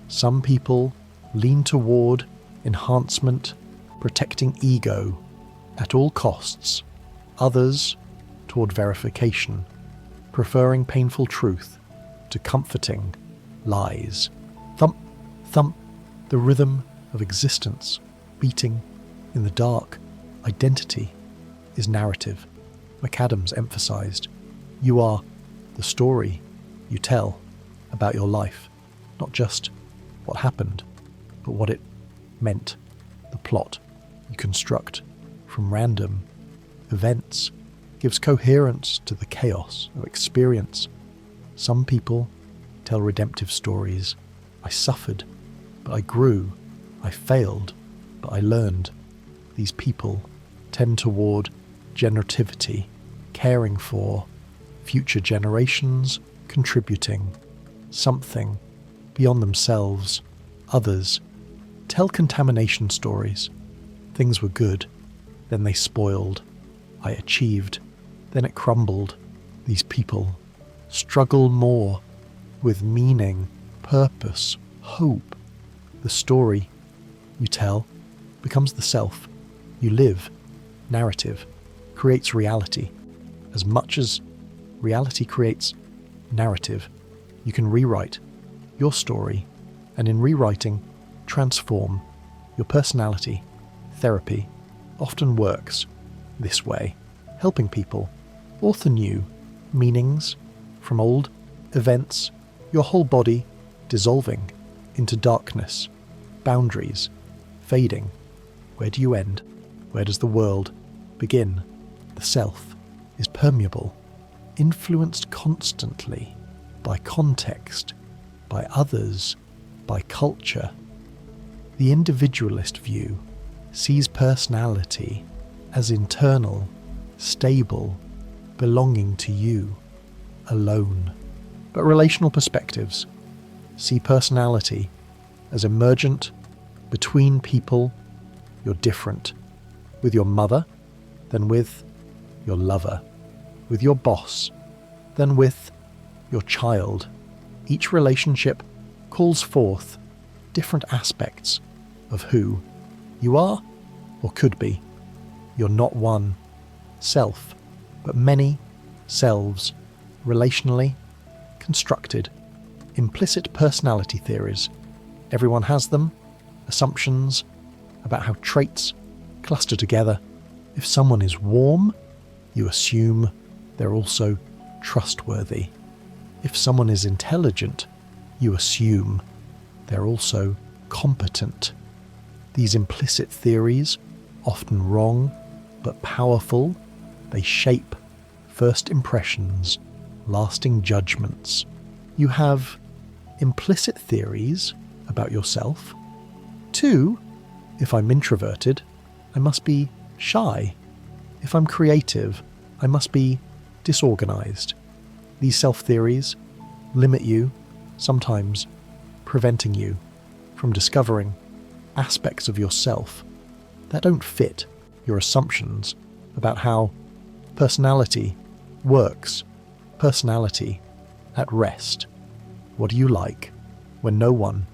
Some people lean toward enhancement, protecting ego at all costs. Others toward verification, preferring painful truth to comforting lies. Thump, thump, the rhythm of existence beating in the dark. Identity is narrative. McAdams emphasized, you are the story you tell about your life, not just what happened, but what it meant. The plot you construct from random events gives coherence to the chaos of experience. Some people tell redemptive stories. I suffered, but I grew. I failed, but I learned. These people tend toward generativity, caring for future generations, contributing something beyond themselves. Others tell contamination stories. Things were good, then they spoiled. I achieved, then it crumbled. These people struggle more with meaning, purpose, hope. The story you tell becomes the self you live. Narrative creates reality. As much as reality creates narrative, you can rewrite your story, and in rewriting, transform your personality. Therapy often works this way, helping people author new meanings from old events, your whole body dissolving into darkness, boundaries fading. Where do you end? Where does the world begin? The self is permeable, influenced constantly by context, by others, by culture. The individualist view sees personality as internal, stable, belonging to you, alone. But relational perspectives see personality as emergent between people. You're different with your mother than with your lover, with your boss than with your child. Each relationship calls forth different aspects of who you are or could be. You're not one self, but many selves, relationally constructed. Implicit personality theories. Everyone has them. Assumptions about how traits cluster together. If someone is warm, you assume they're also trustworthy. If someone is intelligent, you assume they're also competent. These implicit theories, often wrong but powerful, they shape first impressions, lasting judgments. You have implicit theories about yourself. 2, if I'm introverted, I must be shy. If I'm creative, I must be disorganized. These self-theories limit you, sometimes preventing you from discovering aspects of yourself that don't fit your assumptions about how personality works. Personality at rest. What do you like when no one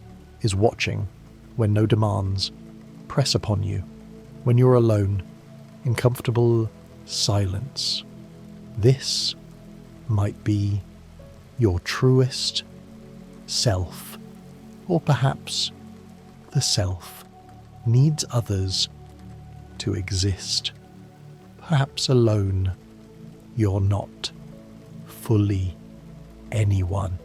is watching, when no demands press upon you, when you're alone in comfortable silence? This might be your truest self, or perhaps the self needs others to exist. Perhaps alone you're not fully anyone.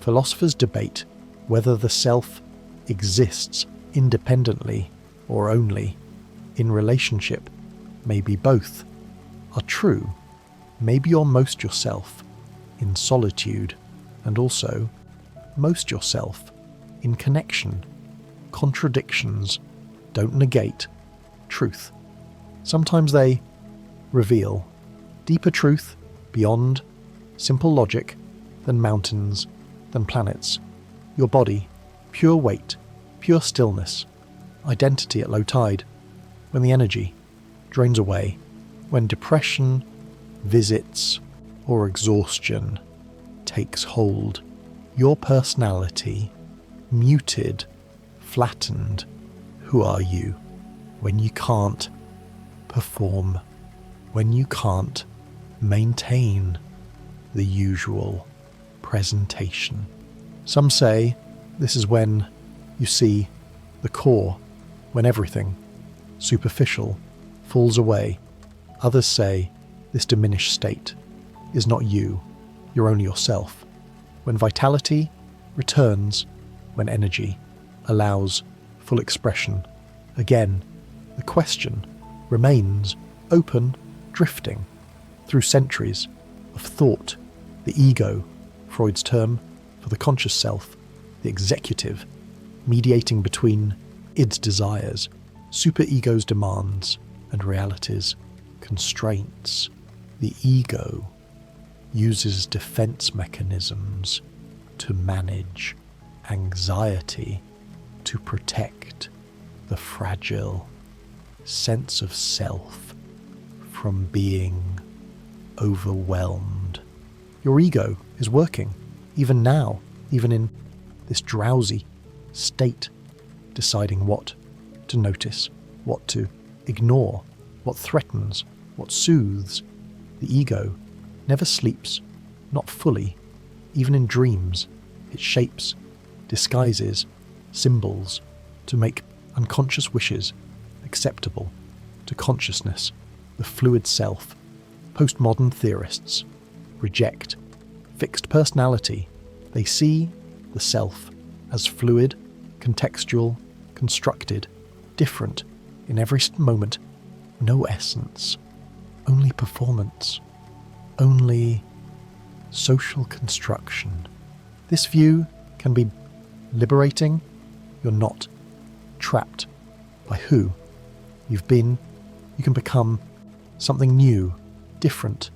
Philosophers debate whether the self exists independently or only in relationship. Maybe both are true. Maybe you're most yourself in solitude, and also most yourself in connection. Contradictions don't negate truth. Sometimes they reveal deeper truth beyond simple logic than mountains, than planets. Your body, pure weight, pure stillness, identity at low tide, when the energy drains away, when depression visits or exhaustion takes hold. Your personality, muted, flattened. Who are you when you can't perform, when you can't maintain the usual presentation? Some say this is when you see the core, when everything superficial falls away. Others say this diminished state is not you, you're only yourself. When vitality returns, when energy allows full expression. Again, the question remains open, drifting through centuries of thought. The ego, Freud's term for the conscious self, the executive, mediating between id's desires, superego's demands, and reality's constraints. The ego uses defense mechanisms to manage anxiety, to protect the fragile sense of self from being overwhelmed. Your ego is working, even now, even in this drowsy state, deciding what to notice, what to ignore, what threatens, what soothes. The ego never sleeps, not fully. Even in dreams, it shapes, disguises, symbols to make unconscious wishes acceptable to consciousness, the fluid self. Postmodern theorists reject fixed personality. They see the self as fluid, contextual, constructed. different in every moment, no essence, only performance, only social construction. This view can be liberating. You're not trapped by who you've been. You can become something new, different,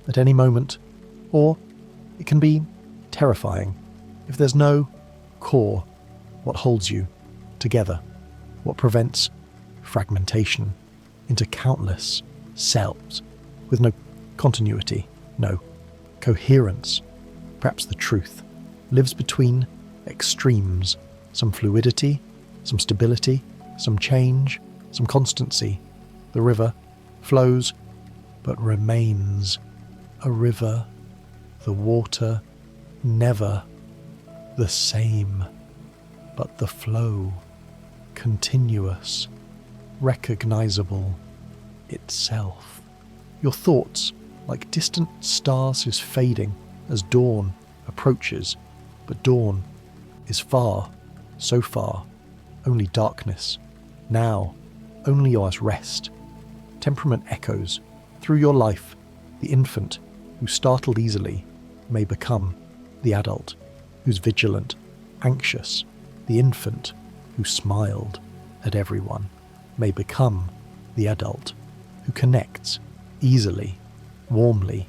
at any moment, or it can be terrifying if there's no core, what holds you together, what prevents fragmentation into countless selves with no continuity, no coherence. Perhaps the truth lives between extremes, some fluidity, some stability, some change, some constancy. The river flows but remains a river, the water never the same, but the flow continuous, recognizable itself. Your thoughts, like distant stars, is fading as dawn approaches, but dawn is far, so far, only darkness. Now, only yours rest. Temperament echoes through your life. The infant who startled easily may become the adult who's vigilant, anxious. The infant who smiled at everyone may become the adult who connects easily, warmly.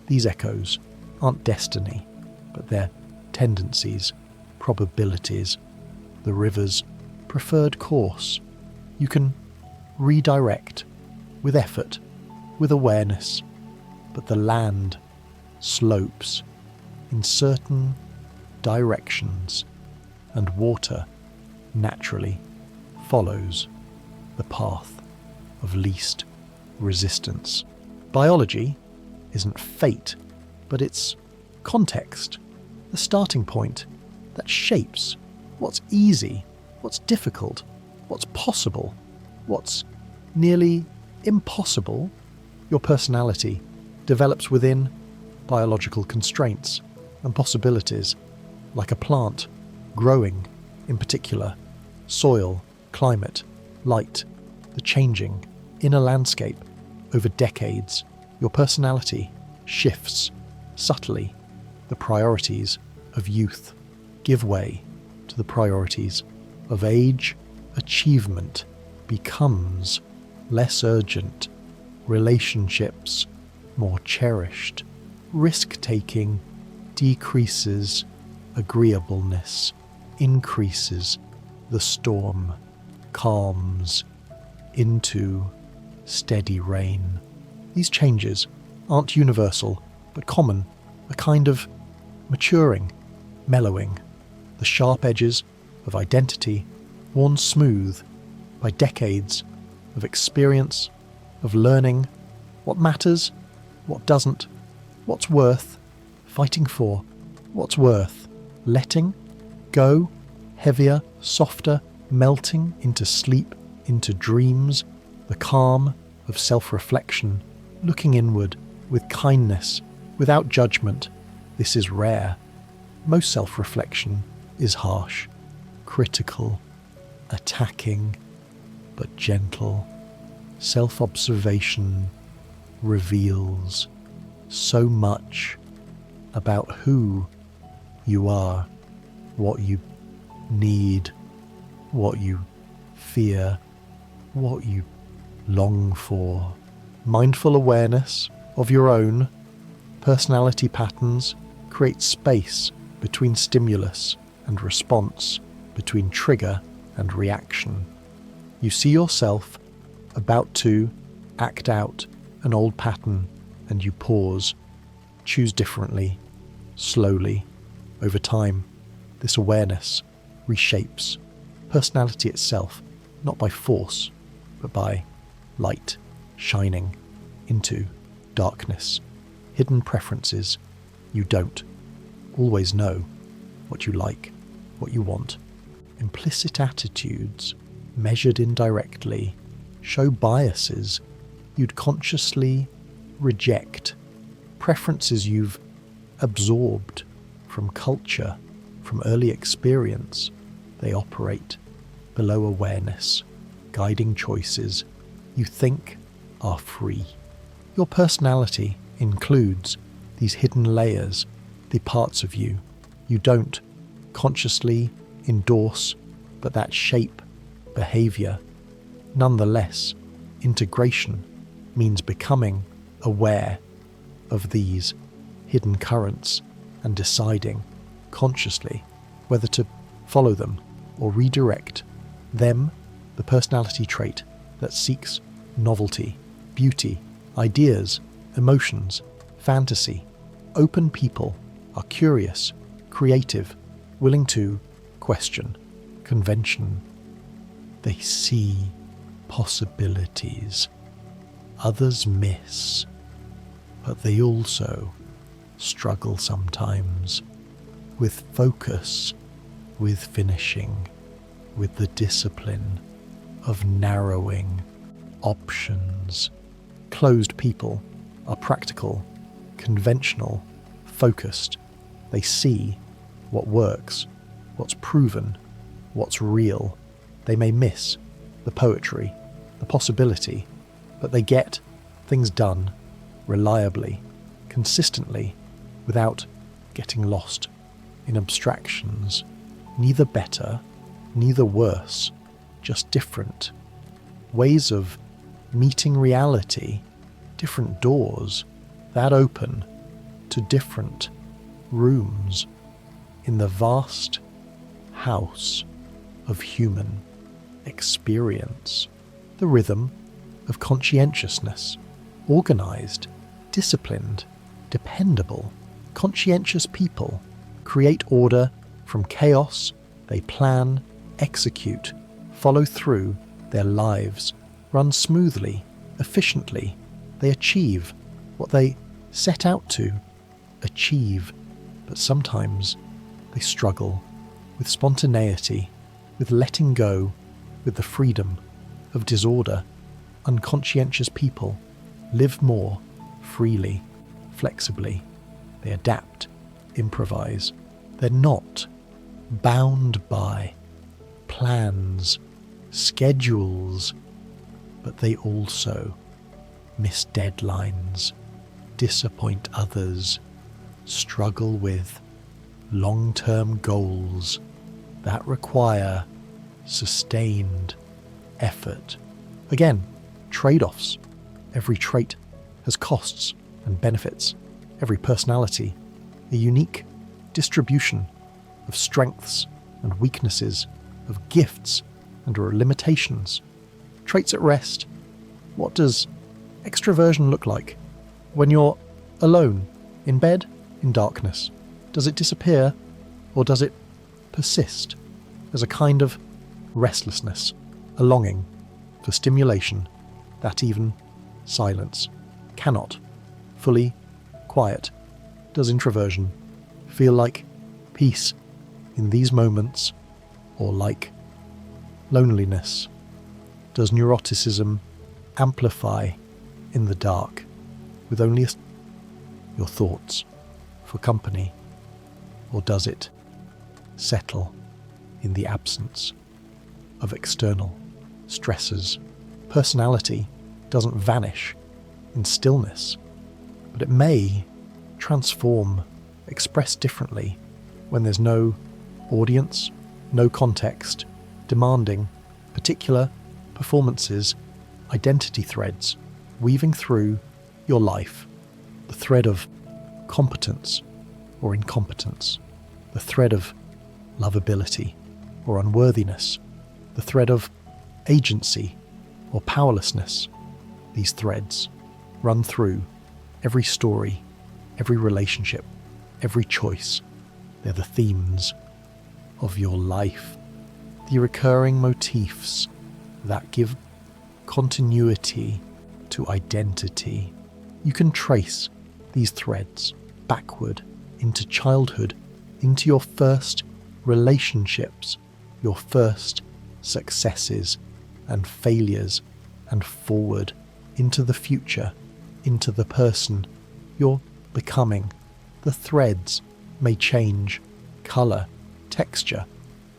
These echoes aren't destiny, but they're tendencies, probabilities, the river's preferred course. You can redirect with effort, with awareness, but the land slopes in certain directions, and water naturally follows the path of least resistance. Biology isn't fate, but it's context, the starting point that shapes what's easy, what's difficult, what's possible, what's nearly impossible. Your personality develops within biological constraints and possibilities, like a plant growing in particular, soil, climate, light, the changing inner landscape over decades. Your personality shifts subtly. The priorities of youth give way to the priorities of age. Achievement becomes less urgent, relationships more cherished, risk-taking decreases, agreeableness increases, the storm calms into steady rain. These changes aren't universal, but common, a kind of maturing, mellowing, the sharp edges of identity worn smooth by decades of experience, of learning what matters, what doesn't, what's worth fighting for, what's worth letting go, heavier, softer, melting into sleep, into dreams, the calm of self-reflection, looking inward with kindness, without judgment. This is rare. Most self-reflection is harsh, critical, attacking, but gentle. Self-observation reveals so much about who you are, what you need, what you fear, what you long for. Mindful awareness of your own personality patterns creates space between stimulus and response, between trigger and reaction. You see yourself about to act out an old pattern and you pause, choose differently, slowly. Over time, this awareness reshapes personality itself, not by force, but by light shining into darkness. Hidden preferences. You don't always know what you like, what you want. Implicit attitudes, measured indirectly, show biases you'd consciously reject, preferences you've absorbed from culture, from early experience. They operate below awareness, guiding choices you think are free. Your personality includes these hidden layers, the parts of you you don't consciously endorse, but that shape behavior. Nonetheless, integration means becoming aware of these hidden currents and deciding consciously whether to follow them or redirect them. The personality trait that seeks novelty, beauty, ideas, emotions, fantasy. Open people are curious, creative, willing to question convention. They see possibilities others miss, but they also struggle sometimes with focus, with finishing, with the discipline of narrowing options. Closed people are practical, conventional, focused. They see what works, what's proven, what's real. They may miss the poetry, the possibility, but they get things done reliably, consistently, without getting lost in abstractions. Neither better, neither worse, just different ways of meeting reality, different doors that open to different rooms in the vast house of human experience. The rhythm of conscientiousness, organized, disciplined, dependable, conscientious people create order from chaos. They plan, execute, follow through their lives, run smoothly, efficiently. They achieve what they set out to achieve, but sometimes they struggle with spontaneity, with letting go, with the freedom of disorder. Unconscientious people live more freely, flexibly. They adapt, improvise. They're not bound by plans, schedules, but they also miss deadlines, disappoint others, struggle with long-term goals that require sustained effort. Again, trade-offs. Every trait has costs and benefits. Every personality, a unique distribution of strengths and weaknesses, of gifts and limitations. Traits at rest. What does extroversion look like? When you're alone, in bed, in darkness, does it disappear or does it persist as a kind of restlessness, a longing for stimulation that even silence cannot fully quiet? Does introversion feel like peace in these moments or like loneliness? Does neuroticism amplify in the dark with only your thoughts for company, or does it settle in the absence of external stresses? Personality doesn't vanish in stillness, but it may transform, express differently when there's no audience, no context, demanding particular performances, identity threads weaving through your life, the thread of competence or incompetence, the thread of lovability or unworthiness, the thread of agency or powerlessness. These threads run through every story, every relationship, every choice. They're the themes of your life, the recurring motifs that give continuity to identity. You can trace these threads backward into childhood, into your first relationships, your first successes and failures, and forward into the future, into the person you're becoming. The threads may change colour, texture,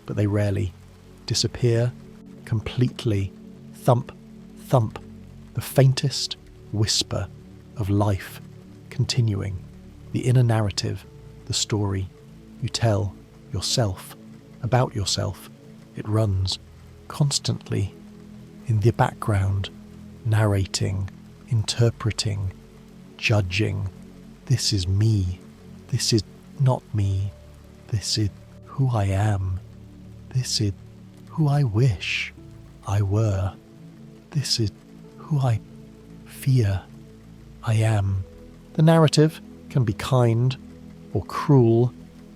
but they rarely disappear completely thump, thump, the faintest whisper of life continuing, the inner narrative, the story you tell yourself about yourself. It runs constantly in the background, narrating, interpreting, judging. This is me. This is not me. This is who I am. This is who I wish I were. This is who I fear I am. The narrative can be kind or cruel,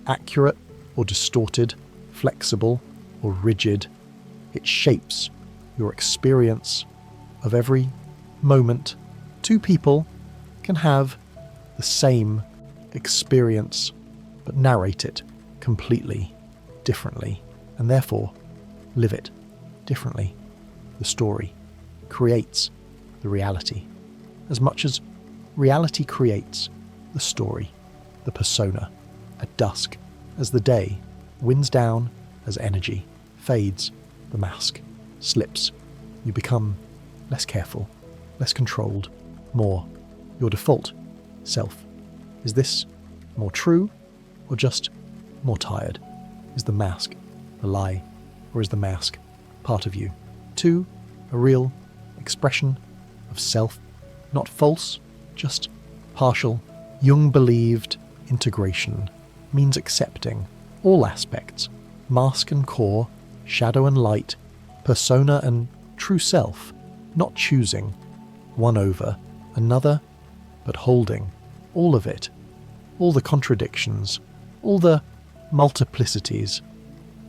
accurate or distorted, flexible or rigid. It shapes your experience of every moment. Two people can have the same experience but narrate it completely differently and therefore live it differently. The story creates the reality as much as reality creates the story, the persona. At dusk, as the day winds down, as energy fades, the mask slips. You become less careful, less controlled, more your default self. Is this more true or just more tired? Is the mask a lie, or is the mask part of you? Two, a real expression of self, not false, just partial. Jung believed integration means accepting all aspects, mask and core, shadow and light, persona and true self, not choosing one over another, but holding all of it, all the contradictions, all the multiplicities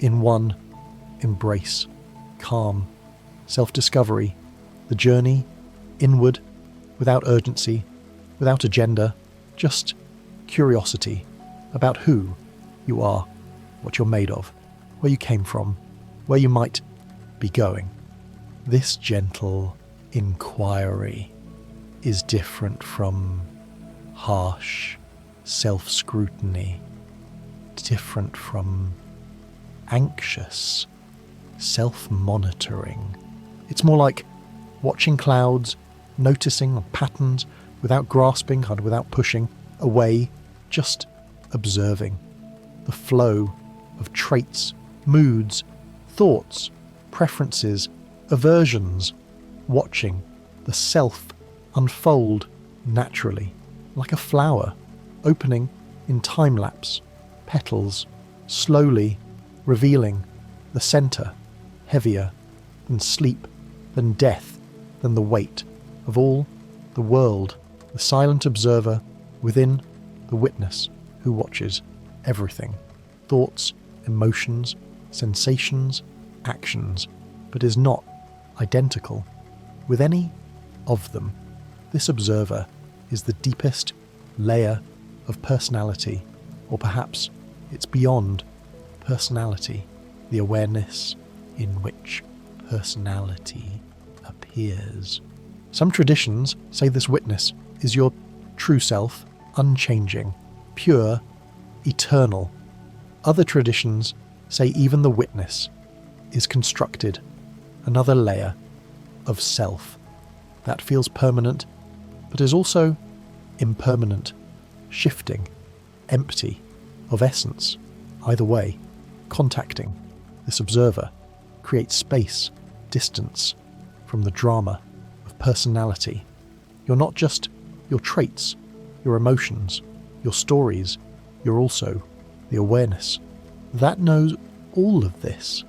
in one embrace. Calm, self-discovery, the journey inward, without urgency, without agenda, just curiosity about who you are, what you're made of, where you came from, where you might be going. This gentle inquiry is different from harsh self-scrutiny, different from anxious self-monitoring. It's more like watching clouds, noticing patterns without grasping and without pushing away, just observing the flow of traits, moods, thoughts, preferences, aversions, watching the self unfold naturally, like a flower opening in time-lapse, petals slowly revealing the center, heavier than sleep, than death, than the weight of all the world, the silent observer within the witness who watches everything, thoughts, emotions, sensations, actions, but is not identical with any of them. This observer is the deepest layer of personality, or perhaps it's beyond personality, the awareness in which personality appears. Some traditions say this witness is your true self, unchanging, pure, eternal. Other traditions say even the witness is constructed, another layer of self that feels permanent but is also impermanent, shifting, empty of essence. Either way, contacting this observer creates space, distance from the drama of personality. You're not just your traits, your emotions, your stories, you're also the awareness that knows all of this,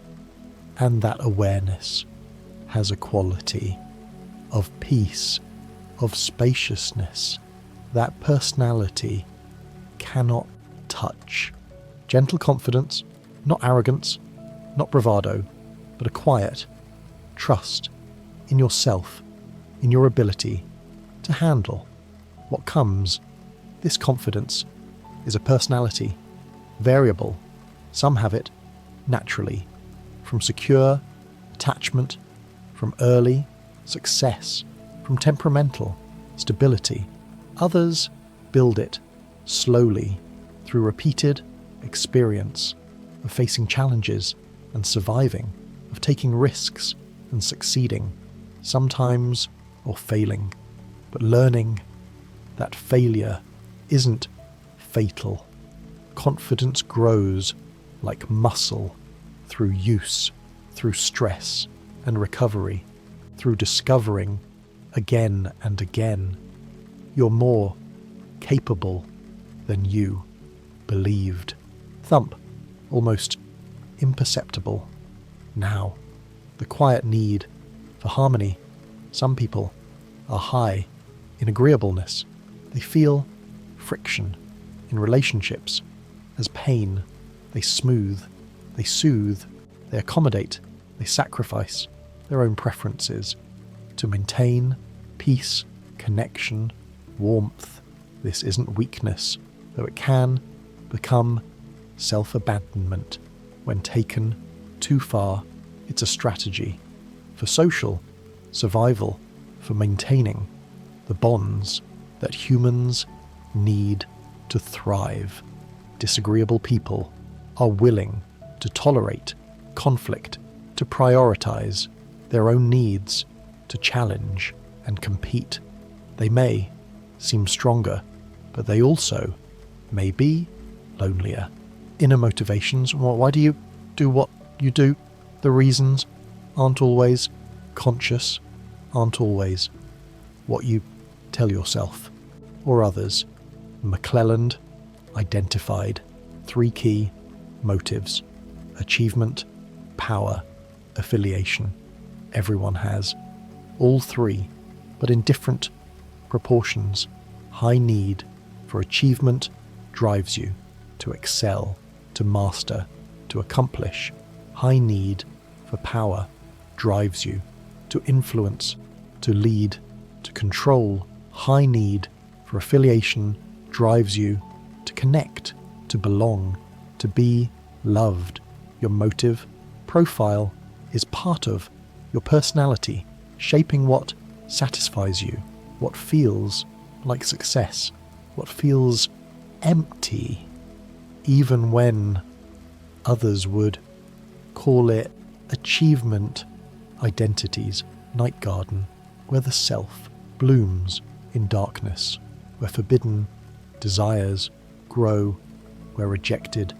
and that awareness has a quality of peace, of spaciousness, that personality cannot touch. Gentle confidence, not arrogance, not bravado, but a quiet trust in yourself, in your ability to handle what comes. This confidence is a personality, variable. Some have it naturally, from secure attachment, from early success, from temperamental stability. Others build it slowly through repeated experience of facing challenges and surviving, of taking risks and succeeding. sometimes, or failing, but learning that failure isn't fatal. Confidence grows like muscle through use, through stress and recovery, through discovering again and again you're more capable than you believed. Thump, almost imperceptible. Now, the quiet need for harmony. Some people are high in agreeableness. They feel friction in relationships as pain. They smooth, they soothe, they accommodate, they sacrifice their own preferences to maintain peace, connection, warmth. This isn't weakness, though it can become self-abandonment when taken too far. It's a strategy for social survival, for maintaining the bonds that humans need to thrive. Disagreeable people are willing to tolerate conflict, to prioritize their own needs, to challenge and compete. They may seem stronger, but they also may be lonelier. Inner motivations. Why do you do what you do? The reasons aren't always conscious, aren't always what you tell yourself or others. McClelland identified 3 key motives: achievement, power, affiliation. Everyone has all 3, but in different proportions. High need for achievement drives you to excel, to master, to accomplish. High need for power drives you to influence, to lead, to control. High need for affiliation drives you to connect, to belong, to be loved. Your motive profile is part of your personality, shaping what satisfies you, what feels like success, what feels empty, even when others would call it achievement. Identities, night garden, where the self blooms in darkness, where forbidden desires grow, where rejected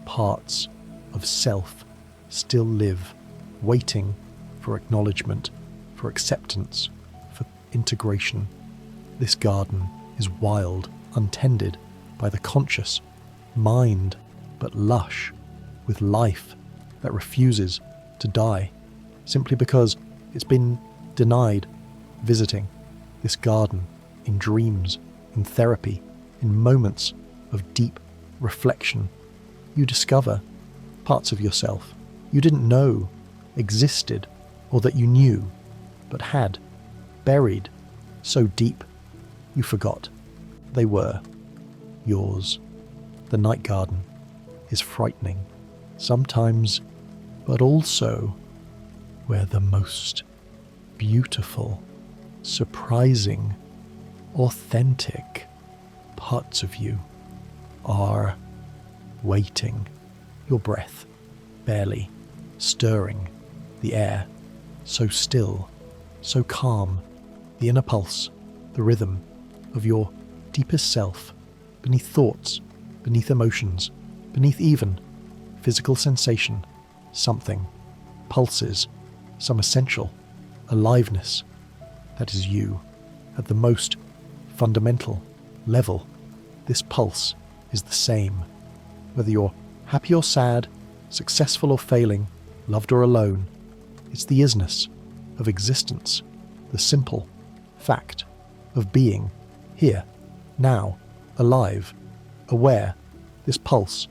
parts of self still live, waiting for acknowledgement, for acceptance, for integration. This garden is wild, untended by the conscious mind, but lush with life that refuses to die, simply because it's been denied visiting this garden in dreams, in therapy, in moments of deep reflection. You discover parts of yourself you didn't know existed, or that you knew but had buried so deep you forgot they were yours. The night garden is frightening sometimes, but also where the most beautiful, surprising, authentic parts of you are waiting. Your breath barely stirring the air, so still, so calm, the inner pulse, the rhythm of your deepest self, beneath thoughts, beneath emotions, beneath even physical sensation. Something pulses, some essential aliveness that is you at the most fundamental level. This pulse is the same, whether you're happy or sad, successful or failing, loved or alone. It's the isness of existence, the simple fact of being here, now, alive, aware. This pulse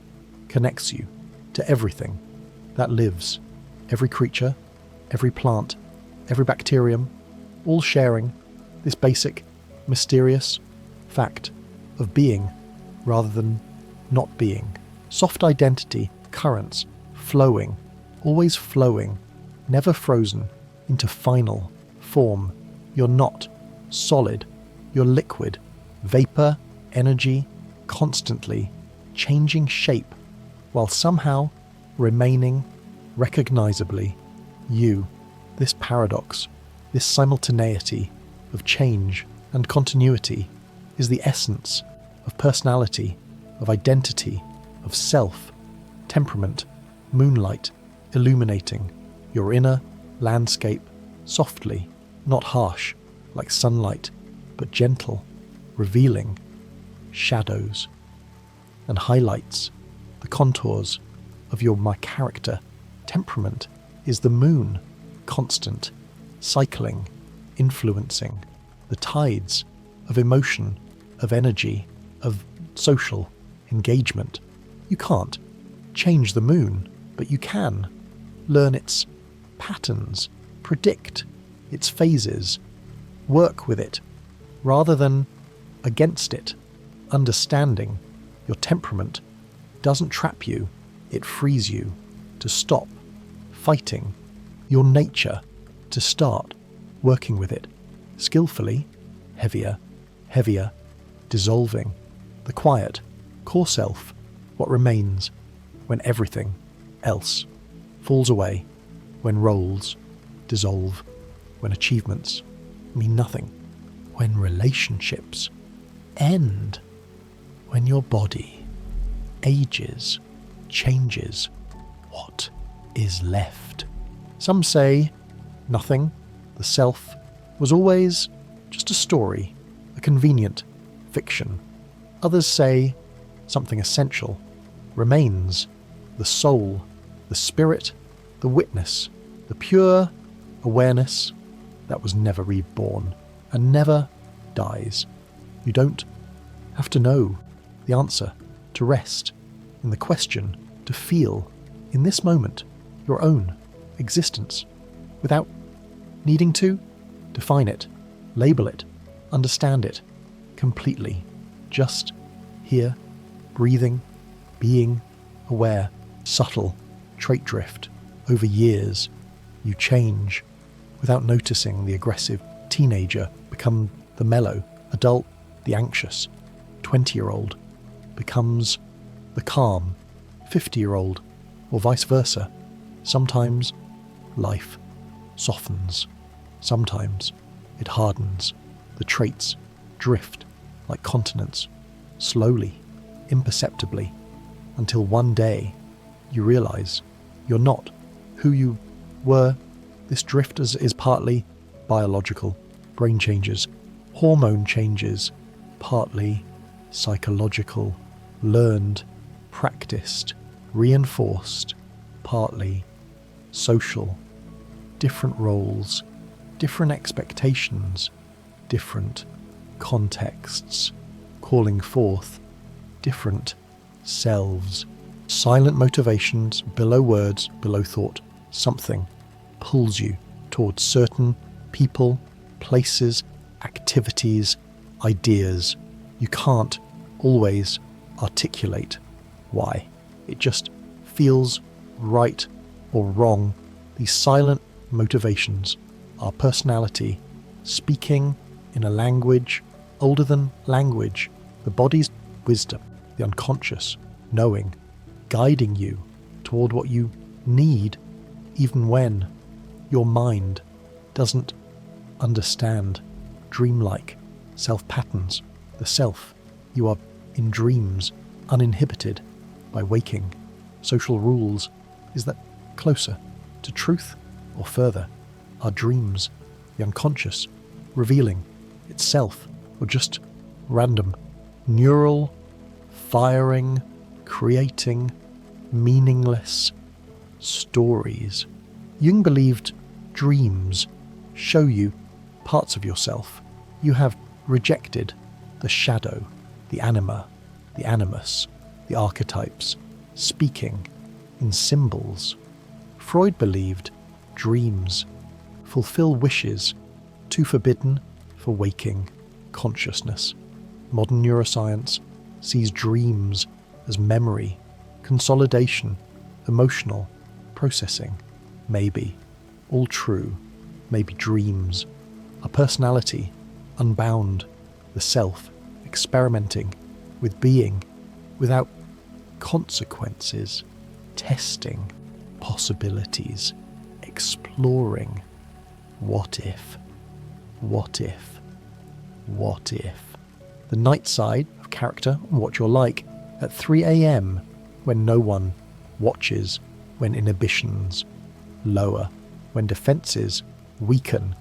connects you to everything that lives, every creature, every plant, every bacterium, all sharing this basic, mysterious fact of being rather than not being. Soft identity currents flowing, always flowing, never frozen into final form. You're not solid, you're liquid, vapor, energy, constantly changing shape while somehow remaining recognizably you. This paradox, This simultaneity of change and continuity is the essence of personality, of identity, of self, temperament, moonlight, illuminating your inner landscape softly, not harsh, like sunlight, but gentle, revealing shadows and highlights the contours of your my character. Temperament is the moon, constant, cycling, influencing the tides of emotion, of energy, of social engagement. You can't change the moon, but you can learn its patterns, predict its phases, work with it rather than against it. Understanding your temperament doesn't trap you, it frees you to stop fighting your nature, to start working with it skillfully, heavier, dissolving the quiet, core self, what remains when everything else falls away, when roles dissolve, when achievements mean nothing, when relationships end, when your body ages, changes, what is left? Some say nothing, the self, was always just a story, a convenient fiction. Others say something essential remains, the soul, the spirit, the witness, the pure awareness that was never reborn and never dies. You don't have to know the answer to rest in the question, to feel in this moment your own existence without needing to define it, label it, understand it completely. Just here, breathing, being aware, subtle trait drift. Over years, you change without noticing. The aggressive teenager become the mellow adult, the anxious 20-year-old becomes the calm 50-year-old, or vice versa. Sometimes life softens, sometimes it hardens. The traits drift like continents, slowly, imperceptibly, until one day you realize you're not who you were. This drift is partly biological, brain changes, hormone changes, partly psychological, learned, practiced, reinforced, partly social, different roles, different expectations, different contexts, calling forth different selves, silent motivations, below words, below thought. Something pulls you towards certain people, places, activities, ideas. You can't always articulate why. It just feels right or wrong. These silent motivations are personality speaking in a language older than language, the body's wisdom, the unconscious knowing, guiding you toward what you need, even when your mind doesn't understand. Dreamlike self-patterns, the self. You are in dreams, uninhibited by waking. Social rules. Is that closer to truth or further? Are dreams the unconscious revealing itself, or just random neural firing, creating meaningless stories? Jung believed dreams show you parts of yourself. You have rejected the shadow, the anima, the animus, the archetypes, speaking in symbols. Freud believed dreams fulfill wishes too forbidden for waking consciousness. Modern neuroscience sees dreams as memory, consolidation, emotional processing. Maybe all true, maybe dreams. A personality unbound, the self experimenting with being without consequences, testing possibilities, exploring what if. What if? What if? The night side of character and what you're like at 3 a.m. when no one watches, when inhibitions lower, when defences weaken.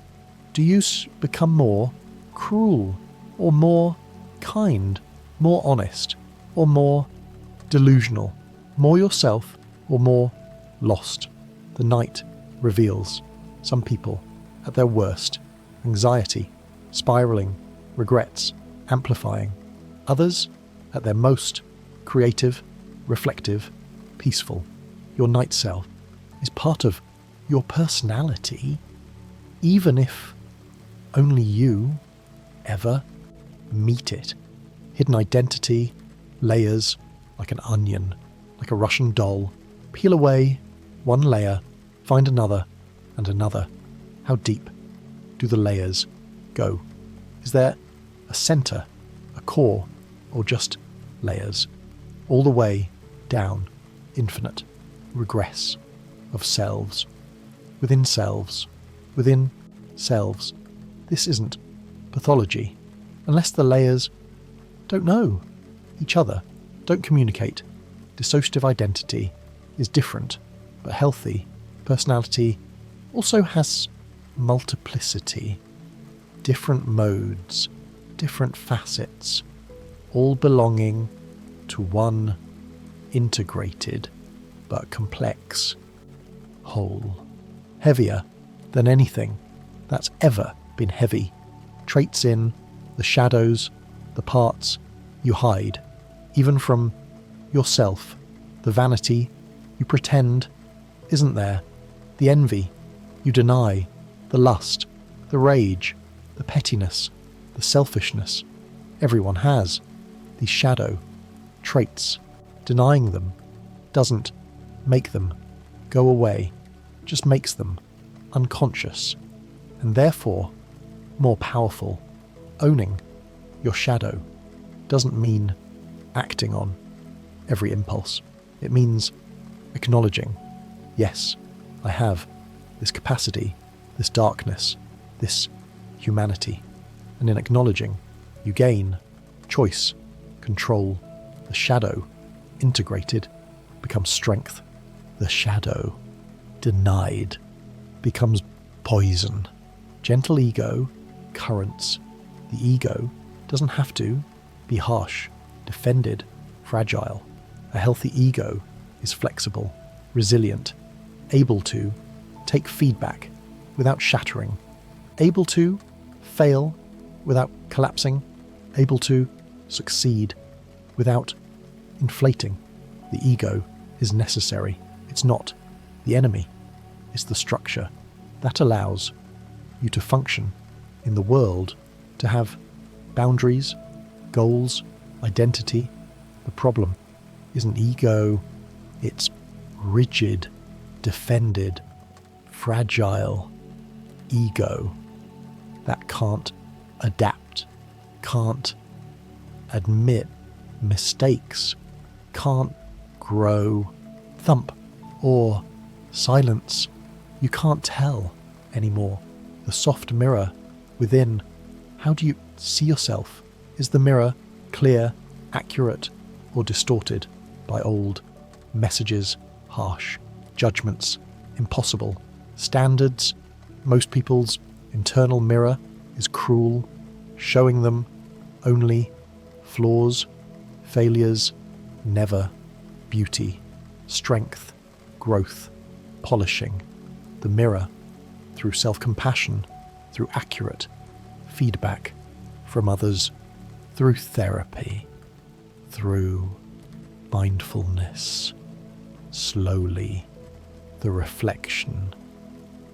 Do you become more cruel, or more kind, more honest, or more delusional, more yourself, or more lost? The night reveals some people at their worst, anxiety, spiralling, regrets, amplifying. Others at their most creative, reflective, peaceful. Your night self is part of your personality, even if only you ever meet it. Hidden identity, layers, like an onion, like a Russian doll. Peel away one layer, find another and another. How deep do the layers go? Is there a centre, a core, or just layers? All the way down, infinite, regress of selves, within selves, within selves. This isn't pathology, unless the layers don't know each other, don't communicate. Dissociative identity is different, but healthy. Personality also has multiplicity, different modes, different facets, all belonging to one integrated but complex whole. Heavier than anything that's ever been heavy. Traits in the shadows, the parts you hide, even from yourself, the vanity you pretend isn't there, the envy you deny, the lust, the rage, the pettiness, the selfishness. Everyone has these shadow traits. Denying them doesn't make them go away, just makes them unconscious and therefore more powerful. Owning your shadow doesn't mean acting on every impulse. It means acknowledging, yes, I have this capacity, this darkness, this humanity. And in acknowledging, you gain choice, control. The shadow, integrated, becomes strength. The shadow, denied, becomes poison. Gentle ego currents. The ego doesn't have to be harsh, defended, fragile. A healthy ego is flexible, resilient, able to take feedback without shattering, able to fail without collapsing, able to succeed without inflating. The ego is necessary. It's not the enemy. It's the structure that allows you to function in the world, to have boundaries, goals, identity. The problem isn't ego, it's rigid, defended, fragile ego that can't adapt, can't admit mistakes, can't grow, thump, or silence. You can't tell anymore. The soft mirror within, how do you see yourself? Is the mirror clear, accurate, or distorted by old messages, harsh judgments, impossible standards? Most people's internal mirror is cruel, showing them only flaws, failures, never beauty, strength, growth, polishing. The mirror, through self-compassion, through accurate feedback from others, through therapy, through mindfulness, slowly the reflection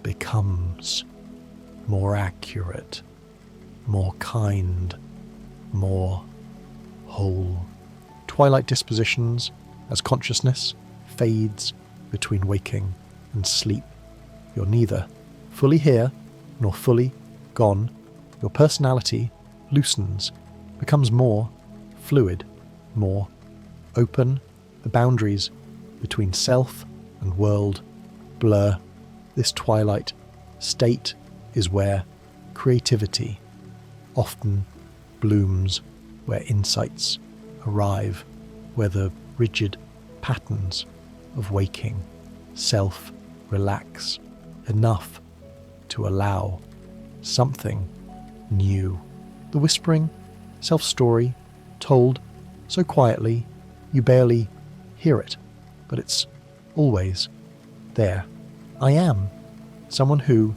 becomes more accurate, more kind, more whole. Twilight dispositions as consciousness fades between waking and sleep. You're neither fully here nor fully gone. Your personality loosens, becomes more fluid, more open. The boundaries between self and world blur. This twilight state is where creativity often blooms where insights arrive, where the rigid patterns of waking self relax enough to allow something new. The whispering self-story told so quietly you barely hear it, but it's always there. I am someone who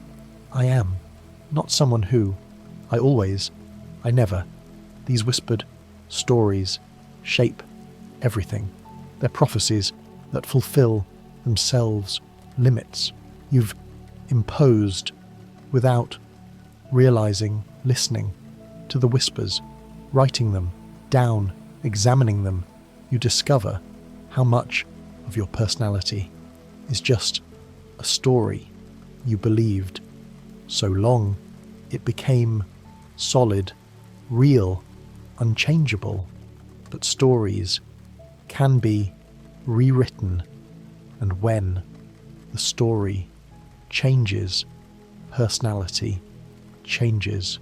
I am, not someone who I always, I never. These whispered stories shape everything. They're prophecies that fulfill themselves, limits you've imposed without realizing, listening to the whispers, writing them down, examining them. You discover how much of your personality is just a story you believed so long it became solid, real, unchangeable. But stories can be rewritten, and when the story changes, personality changes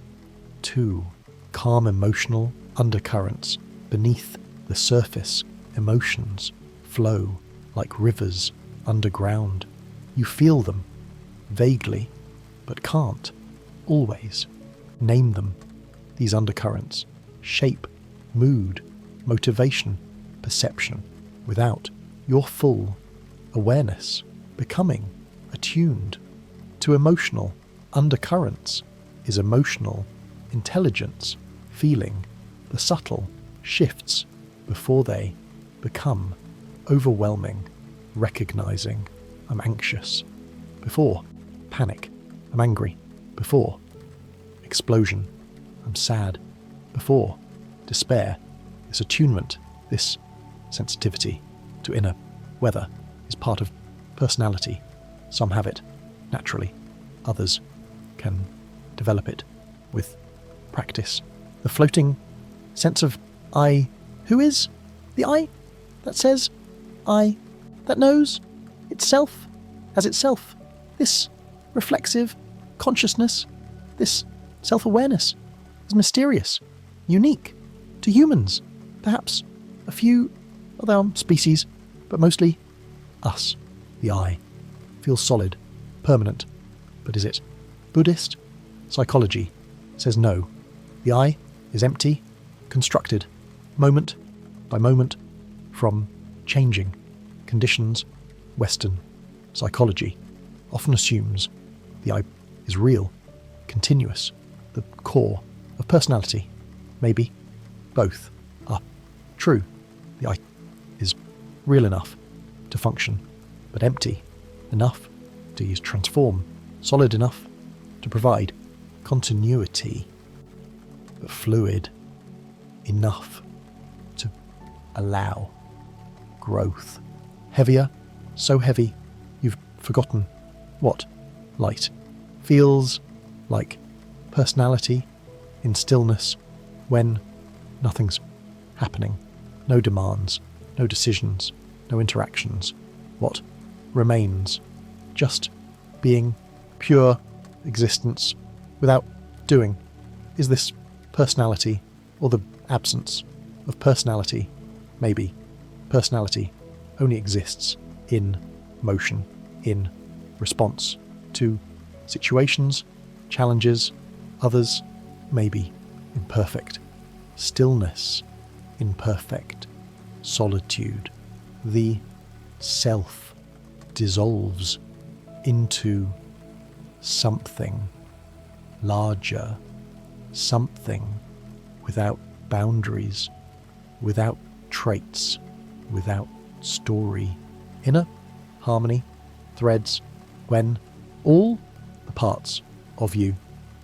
too. Calm emotional undercurrents beneath the surface. Emotions flow like rivers underground. You feel them vaguely, but can't always name them. These undercurrents shape mood, motivation, perception without your full awareness. Becoming attuned to emotional undercurrents is emotional intelligence, feeling the subtle shifts before they become overwhelming, recognizing I'm anxious, before panic, I'm angry, before explosion, I'm sad, before despair. This attunement, this sensitivity to inner weather is part of personality. Some have it naturally, others can develop it with practice. The floating sense of I, who is the I that says I, that knows itself as itself. This reflexive consciousness, this self-awareness is mysterious, unique to humans, perhaps a few other species, but mostly us. The I feels solid, permanent, but is it? Buddhist psychology says no. The I is empty, constructed, moment by moment, from changing conditions. Western psychology often assumes the I is real, continuous, the core of personality. Maybe both are true. The I is real enough to function, but empty enough to use transform, solid enough to provide continuity, but fluid enough to allow growth. Heavier, so heavy you've forgotten what light feels like. Personality in stillness when nothing's happening. No demands, no decisions, no interactions. What remains? Just being, pure existence without doing. Is this personality or the absence of personality? Maybe. Personality only exists in motion, in response to situations, challenges, others, maybe imperfect. Stillness, imperfect. Solitude. The self dissolves into something larger, something without boundaries, without traits, without story. Inner harmony threads when all the parts of you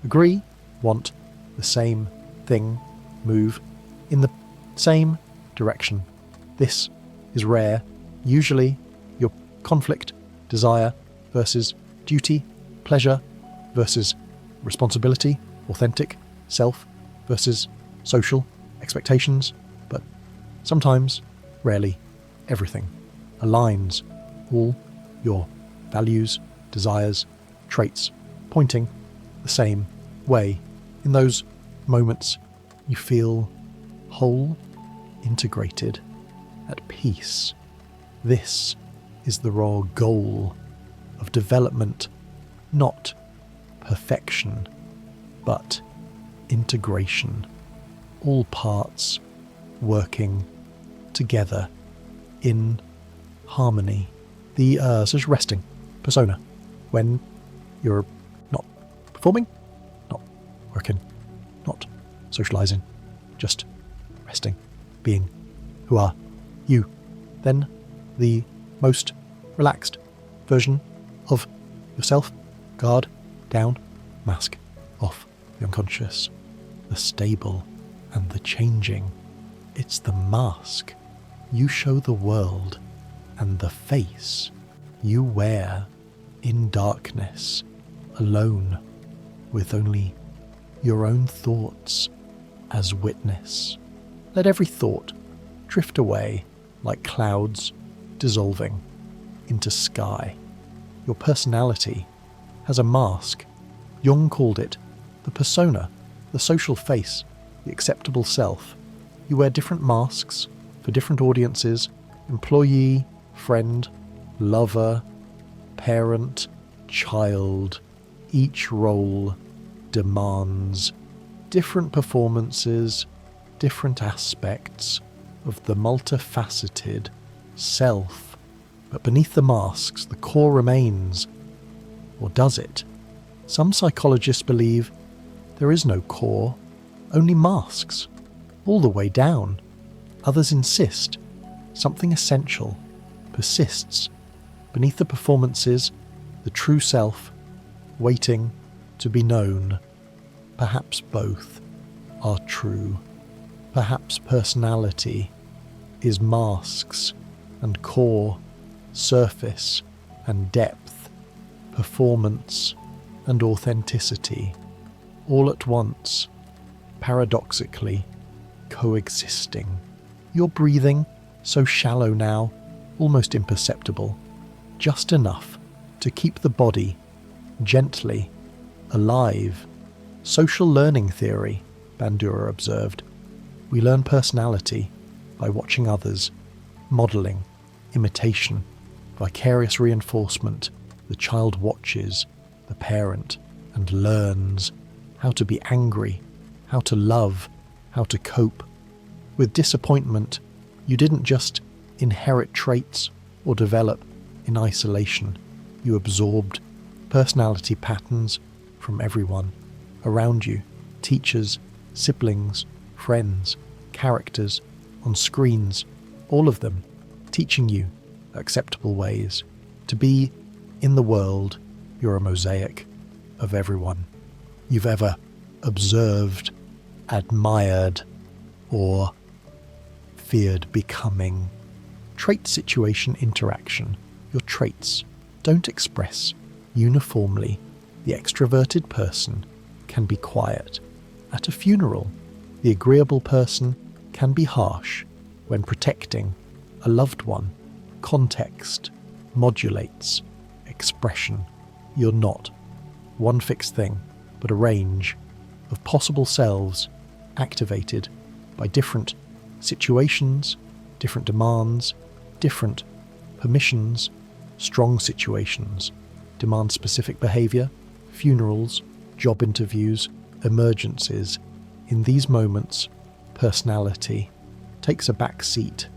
agree, want the same thing, move in the same direction. This is rare. Usually your conflict, desire versus duty, pleasure versus responsibility, authentic self versus social expectations, but sometimes, rarely, everything aligns. All your values, desires, traits pointing the same way. In those moments, you feel whole, integrated, at peace. This is the raw goal of development, not perfection, but integration. All parts working together in harmony. Such resting persona, when you're not performing, not working, not socializing, just resting, being who are you. Then the most relaxed version of yourself, guard down, mask off, the unconscious, the stable and the changing. It's the mask you show the world and the face you wear in darkness, alone, with only your own thoughts as witness. Let every thought drift away like clouds dissolving into sky. Your personality has a mask. Jung called it the persona, the social face, the acceptable self. You wear different masks for different audiences: employee, friend, lover, parent, child. Each role demands different performances, different aspects of the multifaceted self. But beneath the masks, the core remains. Or does it? Some psychologists believe there is no core, only masks, all the way down. Others insist something essential persists beneath the performances, the true self, waiting to be known. Perhaps both are true. Perhaps personality is masks and core, surface and depth, performance and authenticity, all at once, paradoxically coexisting. Your breathing, so shallow now, almost imperceptible, just enough to keep the body gently alive. Social learning theory, Bandura observed. We learn personality by watching others, modelling, imitation, vicarious reinforcement. The child watches the parent and learns how to be angry, how to love, how to cope. With disappointment, you didn't just inherit traits or develop in isolation. You absorbed personality patterns from everyone around you: teachers, siblings, friends, characters on screens, all of them teaching you acceptable ways to be in the world. You're a mosaic of everyone you've ever observed, admired, or feared becoming. Trait situation interaction. Your traits don't express uniformly. The extroverted person can be quiet. At a funeral, the agreeable person can be harsh when protecting a loved one. Context modulates expression. You're not one fixed thing, but a range of possible selves activated by different situations, different demands, different permissions. Strong situations demand specific behaviour: funerals, job interviews, emergencies. In these moments, personality takes a back seat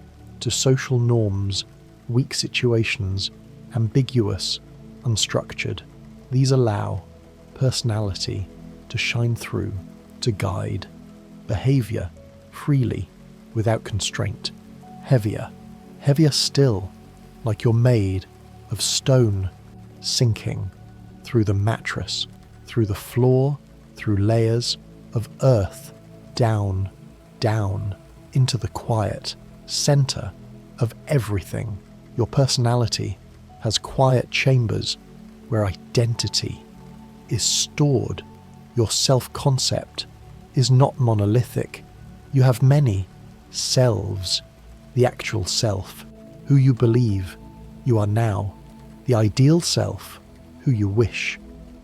to social norms. Weak situations, ambiguous, unstructured. These allow personality to shine through, to guide behaviour freely, without constraint. Heavier still, like you're made of stone, sinking through the mattress, through the floor, through layers of earth, down, into the quiet centre of everything. Your personality has quiet chambers where identity is stored. Your self-concept is not monolithic. You have many selves: the actual self, who you believe you are now; the ideal self, who you wish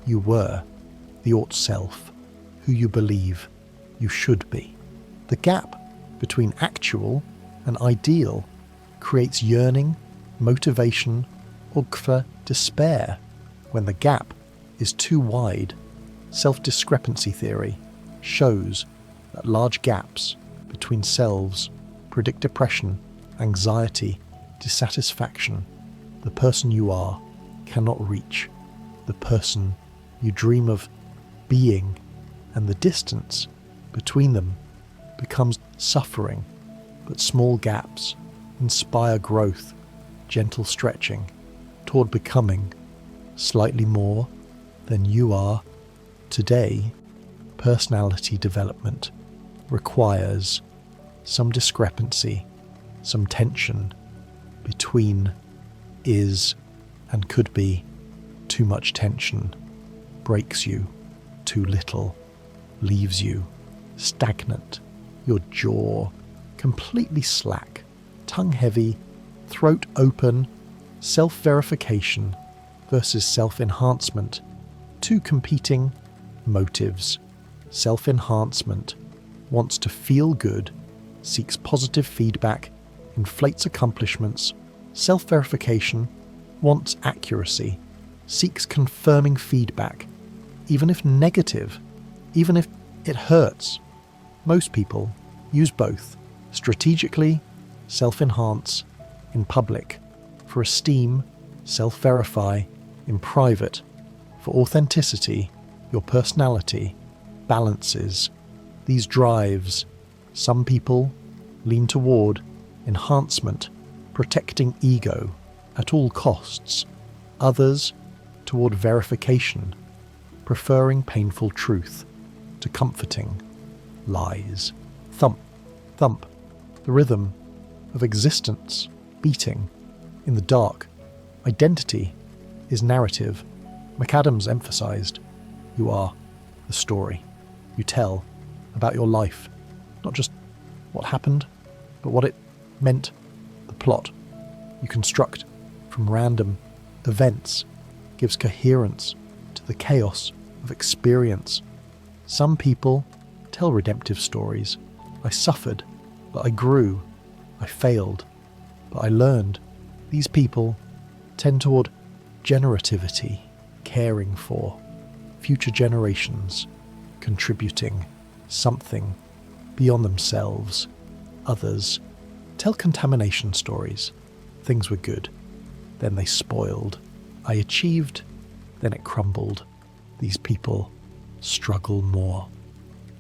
you were; the ought self, who you believe you should be. The gap between actual and ideal creates yearning, motivation, or despair. When the gap is too wide, self-discrepancy theory shows that large gaps between selves predict depression, anxiety, dissatisfaction. The person you are cannot reach the person you dream of being, and the distance between them becomes suffering. But small gaps inspire growth, gentle stretching toward becoming slightly more than you are today. Personality development requires some discrepancy, some tension between is and could be. Too much tension breaks you, too little leaves you stagnant, your jaw completely slack, tongue heavy, throat open. Self-verification versus self-enhancement, two competing motives. Self-enhancement wants to feel good, seeks positive feedback, inflates accomplishments. Self-verification wants accuracy, seeks confirming feedback, even if negative, even if it hurts. Most people use both. Strategically, self-enhance in public. For esteem, self-verify in private. For authenticity, your personality balances these drives. Some people lean toward enhancement, protecting ego at all costs. Others toward verification, preferring painful truth to comforting lies. Thump, thump, the rhythm of existence beating in the dark. Identity is narrative. McAdams emphasized, you are the story. You tell about your life, not just what happened, but what it meant, the plot. You construct from random events, gives coherence to the chaos of experience. Some people tell redemptive stories. I suffered, but I grew. I failed, but I learned. These people tend toward generativity, caring for future generations, contributing something beyond themselves. Others tell contamination stories. Things were good, then they spoiled. I achieved, then it crumbled. These people struggle more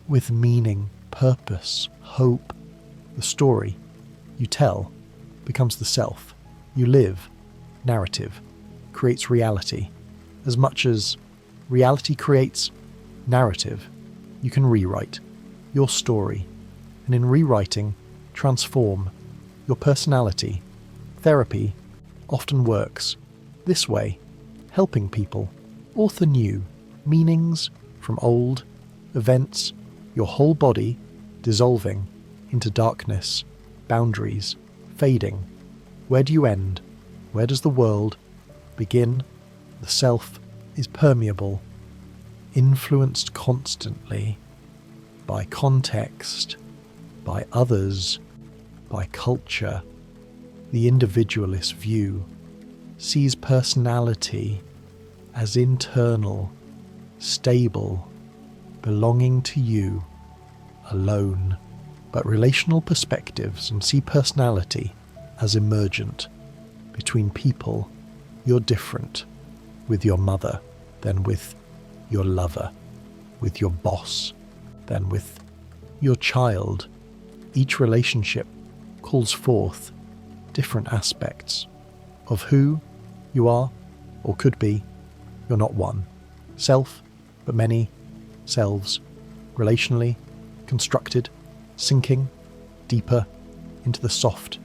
with meaning, purpose, hope. The story you tell becomes the self. You live. Narrative creates reality. As much as reality creates narrative, you can rewrite your story, and in rewriting, transform your personality. Therapy often works this way, helping people author new meanings from old events, your whole body dissolving into darkness, boundaries fading. Where do you end? Where does the world begin? The self is permeable, influenced constantly by context, by others, by culture. The individualist view sees personality as internal, stable, belonging to you alone. But relational perspectives and see personality as emergent. Between people, you're different. With your mother, than with your lover. With your boss, than with your child. Each relationship calls forth different aspects of who you are or could be. You're not one self, but many selves, relationally constructed, sinking deeper into the soft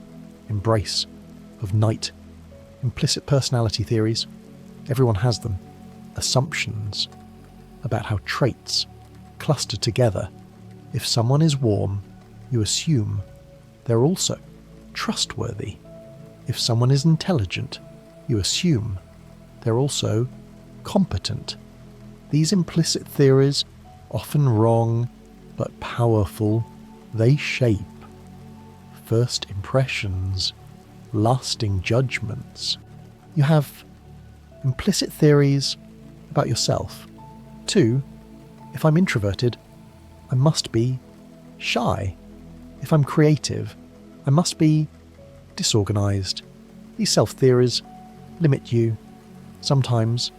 embrace of night. Implicit personality theories, everyone has them. Assumptions about how traits cluster together. If someone is warm, you assume they're also trustworthy. If someone is intelligent, you assume they're also competent. These implicit theories often wrong but powerful, they shape first impressions, lasting judgments. You have implicit theories about yourself. 2, if I'm introverted, I must be shy. If I'm creative, I must be disorganized. These self-theories limit you, sometimes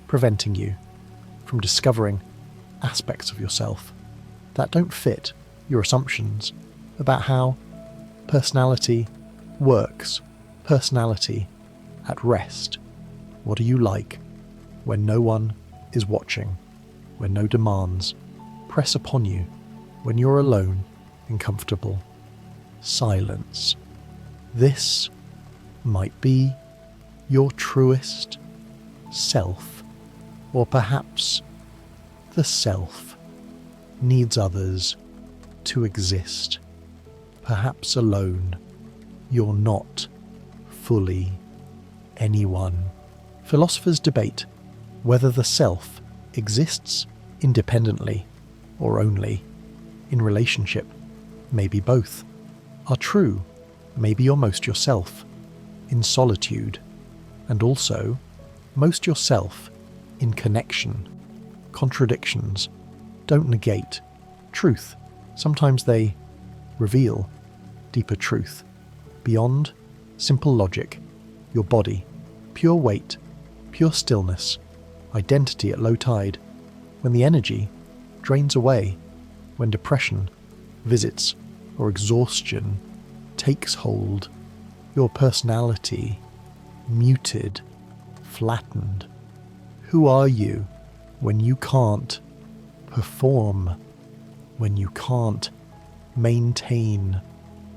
preventing you from discovering aspects of yourself that don't fit your assumptions about how personality works, personality at rest. What are you like when no one is watching, when no demands press upon you, when you're alone and comfortable? Silence. This might be your truest self, or perhaps the self needs others to exist. Perhaps alone you're not fully anyone. Philosophers debate whether the self exists independently or only in relationship. Maybe both are true. Maybe you're most yourself in solitude, and also most yourself in connection. Contradictions don't negate truth. Sometimes they reveal deeper truth. Beyond simple logic, your body, pure weight, pure stillness, identity at low tide, when the energy drains away, when depression visits or exhaustion takes hold, your personality muted, flattened. Who are you when you can't perform, when you can't maintain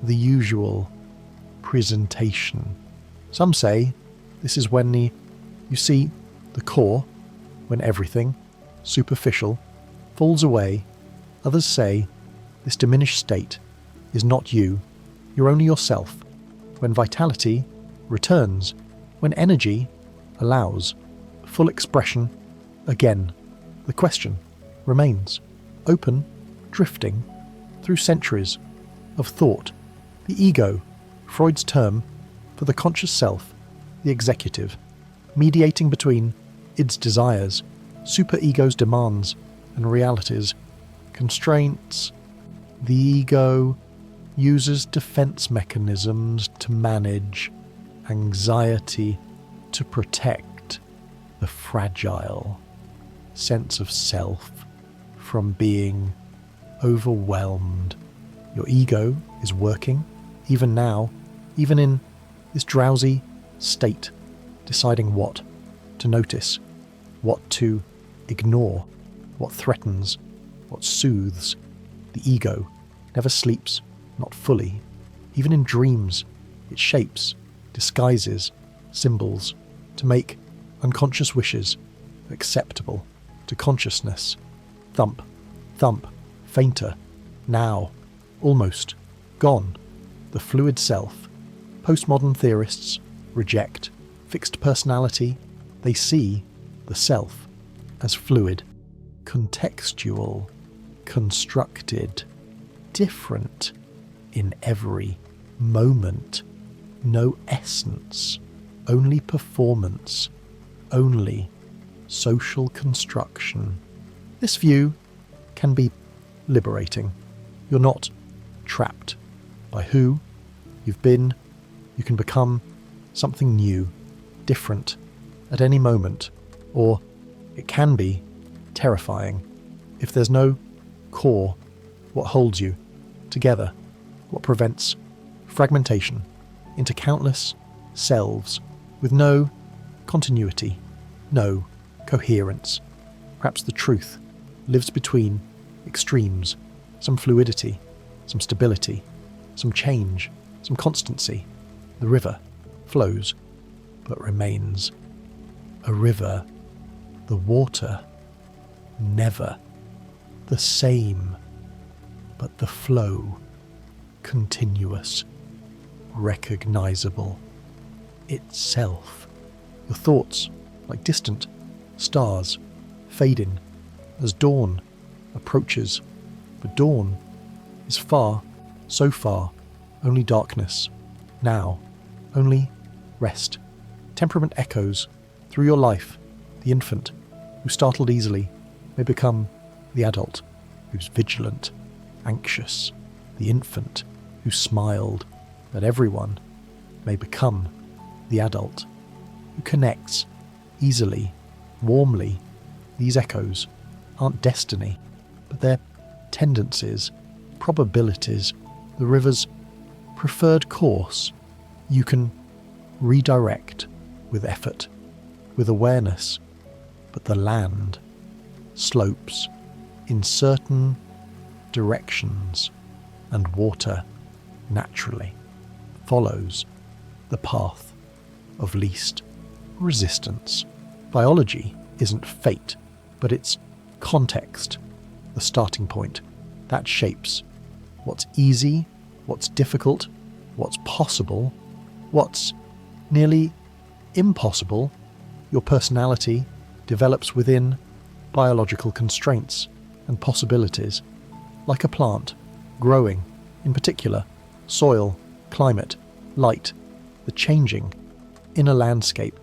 the usual presentation? Some say this is when you see the core, when everything superficial falls away. Others say this diminished state is not you, you're only yourself, when vitality returns, when energy allows full expression. Again, the question remains open, drifting through centuries of thought. The ego, Freud's term for the conscious self, the executive, mediating between its desires, superego's demands and realities, constraints. The ego uses defense mechanisms to manage anxiety, to protect the fragile sense of self from being overwhelmed. Your ego is working, even now, even in this drowsy state, deciding what to notice, what to ignore, what threatens, what soothes. The ego never sleeps, not fully. Even in dreams, it shapes, disguises symbols to make unconscious wishes acceptable to consciousness. Thump, thump, fainter, now, almost, gone, the fluid self. Postmodern theorists reject fixed personality. They see the self as fluid, contextual, constructed, different in every moment. No essence, only performance, only social construction. This view can be liberating. You're not trapped by who you've been. You can become something new, different, at any moment. Or it can be terrifying if there's no core, what holds you together, what prevents fragmentation into countless selves with no continuity, no coherence. Perhaps the truth lives between extremes, some fluidity, some stability, some change, some constancy. The river flows, but remains a river. The water never the same, but the flow continuous, recognizable, itself. Your thoughts like distant stars, fading as dawn approaches, but dawn is far, so far, only darkness. Now, only rest. Temperament echoes through your life. The infant, who startled easily, may become the adult, who's vigilant, anxious. The infant, who smiled at everyone, may become the adult, who connects easily, warmly. These echoes aren't destiny, but they're tendencies, probabilities, the river's preferred course. You can redirect with effort, with awareness, but the land slopes in certain directions, and water naturally follows the path of least resistance. Biology isn't fate, but it's context, the starting point that shapes what's easy, what's difficult, what's possible, what's nearly impossible. Your personality develops within biological constraints and possibilities, like a plant growing, in particular, soil, climate, light, the changing inner landscape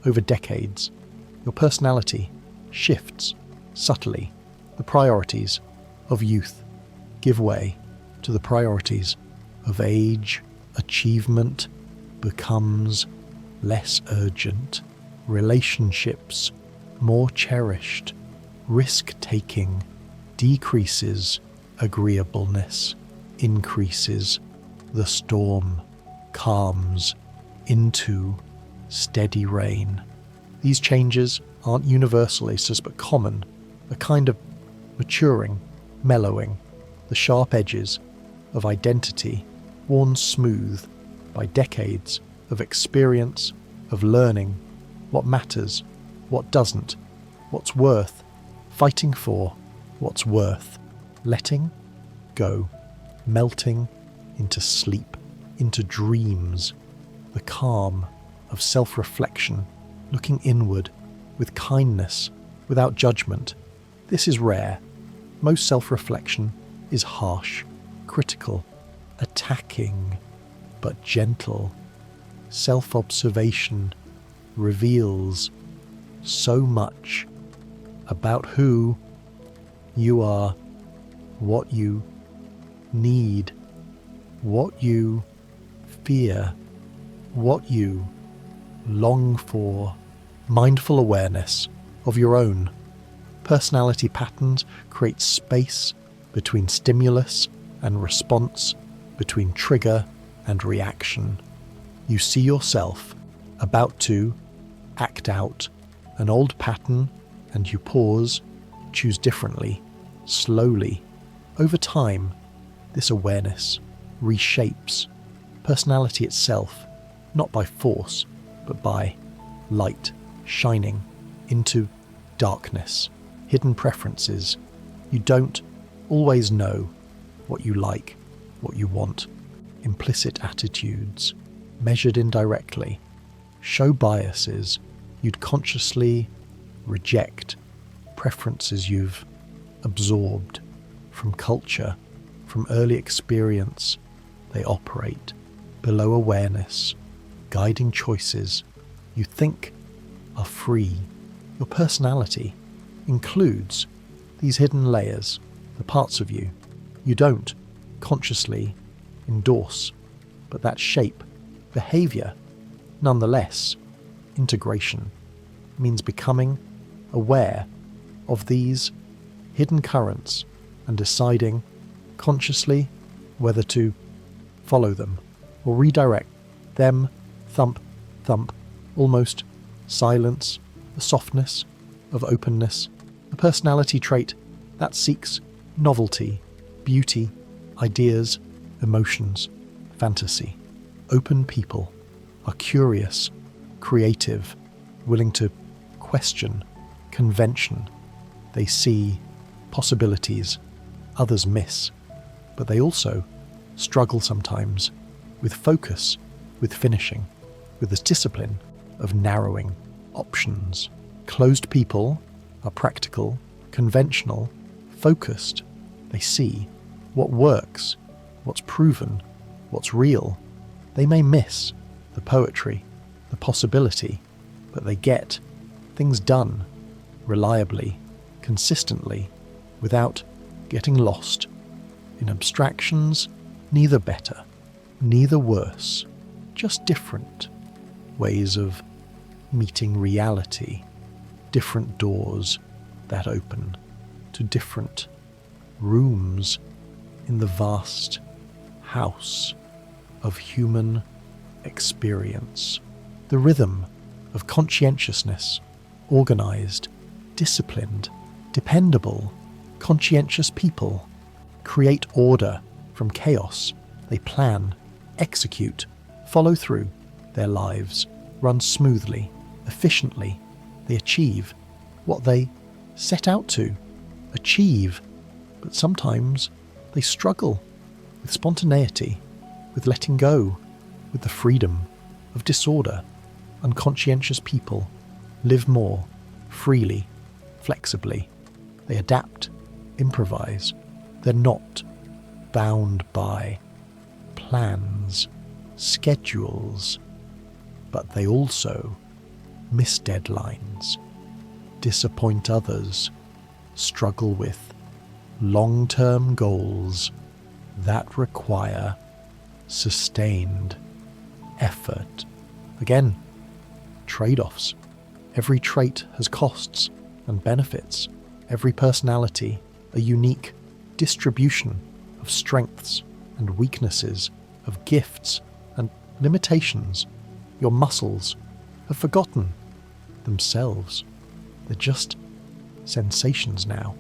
over decades. Your personality shifts subtly. The priorities of youth give way to the priorities of age. Achievement becomes less urgent. Relationships more cherished. Risk-taking decreases. Agreeableness increases. The storm calms into steady rain. These changes aren't universal aces, but common, a kind of maturing, mellowing, the sharp edges of identity worn smooth by decades of experience, of learning what matters, what doesn't, what's worth fighting for, what's worth letting go, melting into sleep, into dreams, the calm of self-reflection, looking inward with kindness, without judgment. This is rare. Most self-reflection is harsh, critical, attacking, but gentle. Self-observation reveals so much about who you are, what you need, what you fear, what you long for. Mindful awareness of your own personality patterns creates space between stimulus and response, between trigger and reaction. You see yourself about to act out an old pattern, and you pause, choose differently, slowly. Over time, this awareness reshapes personality itself, not by force, but by light shining into darkness, hidden preferences. You don't always know what you like, what you want. Implicit attitudes, measured indirectly, show biases you'd consciously reject, preferences you've absorbed from culture, from early experience. They operate below awareness, guiding choices you think are free. Your personality includes these hidden layers, the parts of you you don't consciously endorse, but that shape behavior. Nonetheless, integration means becoming aware of these hidden currents and deciding consciously whether to follow them or redirect them. Thump, thump, almost silence, the softness of openness, a personality trait that seeks novelty, beauty, ideas, emotions, fantasy. Open people are curious, creative, willing to question convention. They see possibilities others miss, but they also struggle sometimes with focus, with finishing, with the discipline of narrowing options. Closed people are practical, conventional, focused, they see what works, what's proven, what's real. They may miss the poetry, the possibility, but they get things done reliably, consistently, without getting lost in abstractions, neither better, neither worse, just different ways of meeting reality, different doors that open to different rooms in the vast house of human experience. The rhythm of conscientiousness, organized, disciplined, dependable, conscientious people create order from chaos. They plan, execute, follow through. Their lives run smoothly, efficiently. They achieve what they set out to achieve, but sometimes they struggle with spontaneity, with letting go, with the freedom of disorder. Unconscientious people live more freely, flexibly. They adapt, improvise. They're not bound by plans, schedules, but they also miss deadlines, disappoint others, struggle with long-term goals that require sustained effort. Again, trade-offs. Every trait has costs and benefits. Every personality, a unique distribution of strengths and weaknesses, of gifts and limitations. Your muscles have forgotten themselves. They're just sensations now.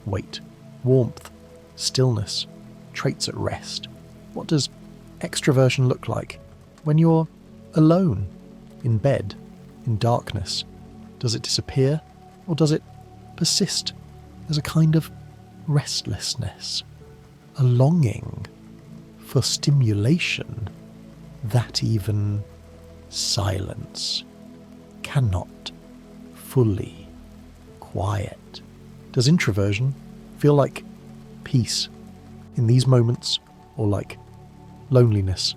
Weight, warmth, stillness, traits at rest. What does extroversion look like when you're alone, in bed, in darkness? Does it disappear, or does it persist as a kind of restlessness, a longing for stimulation that even silence cannot fully quiet? Does introversion feel like peace in these moments, or like loneliness?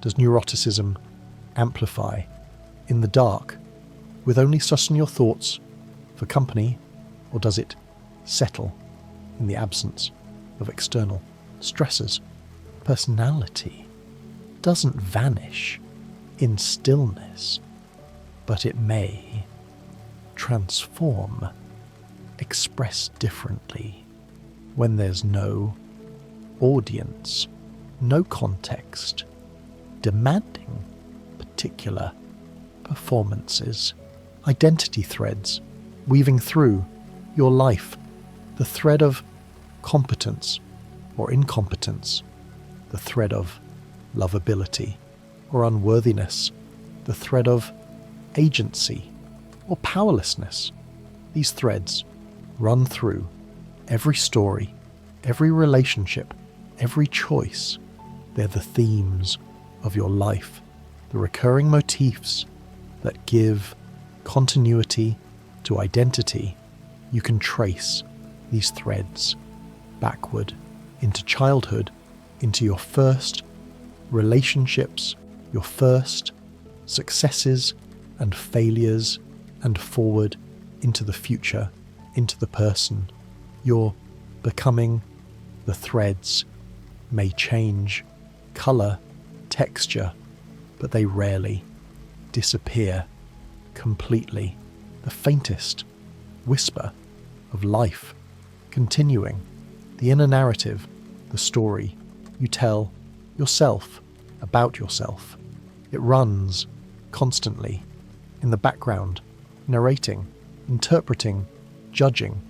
Does neuroticism amplify in the dark with only us and your thoughts for company, or does it settle in the absence of external stressors? Personality doesn't vanish in stillness, but it may transform, express differently when there's no audience, no context demanding particular performances. Identity threads weaving through your life, the thread of competence or incompetence, the thread of lovability or unworthiness, the thread of agency or powerlessness. These threads run through every story, every relationship, every choice. They're the themes of your life, the recurring motifs that give continuity to identity. You can trace these threads backward into childhood, into your first relationships, your first successes and failures, and forward into the future, into the person you're becoming. The threads may change colour, texture, but they rarely disappear completely. The faintest whisper of life continuing, the inner narrative, the story you tell yourself about yourself. It runs constantly in the background, narrating, interpreting, judging.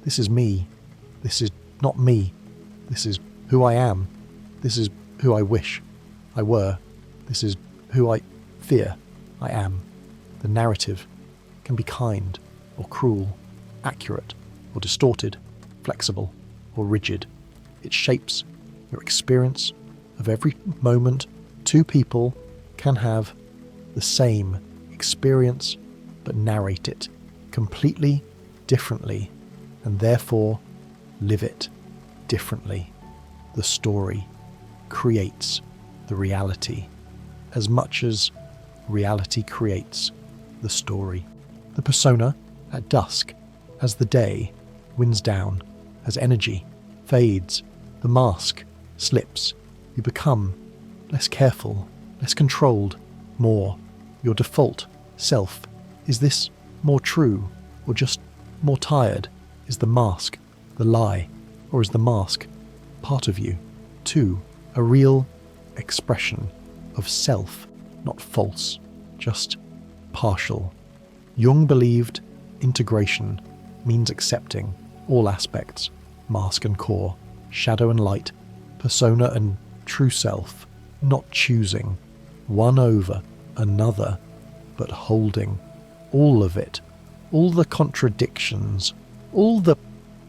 This is me. This is not me. This is who I am. This is who I wish I were. This is who I fear I am. The narrative can be kind or cruel, accurate or distorted, flexible or rigid. It shapes your experience of every moment. Two people can have the same experience but narrate it completely differently, and therefore live it differently. The story creates the reality as much as reality creates the story. The persona at dusk, as the day winds down, as energy fades, the mask slips, you become less careful, less controlled, more your default self. Is this more true, or just more tired? Is the mask the lie, or is the mask part of you, too, a real expression of self, not false, just partial? Jung believed integration means accepting all aspects, mask and core, shadow and light, persona and true self, not choosing one over another, but holding all of it, all the contradictions, all the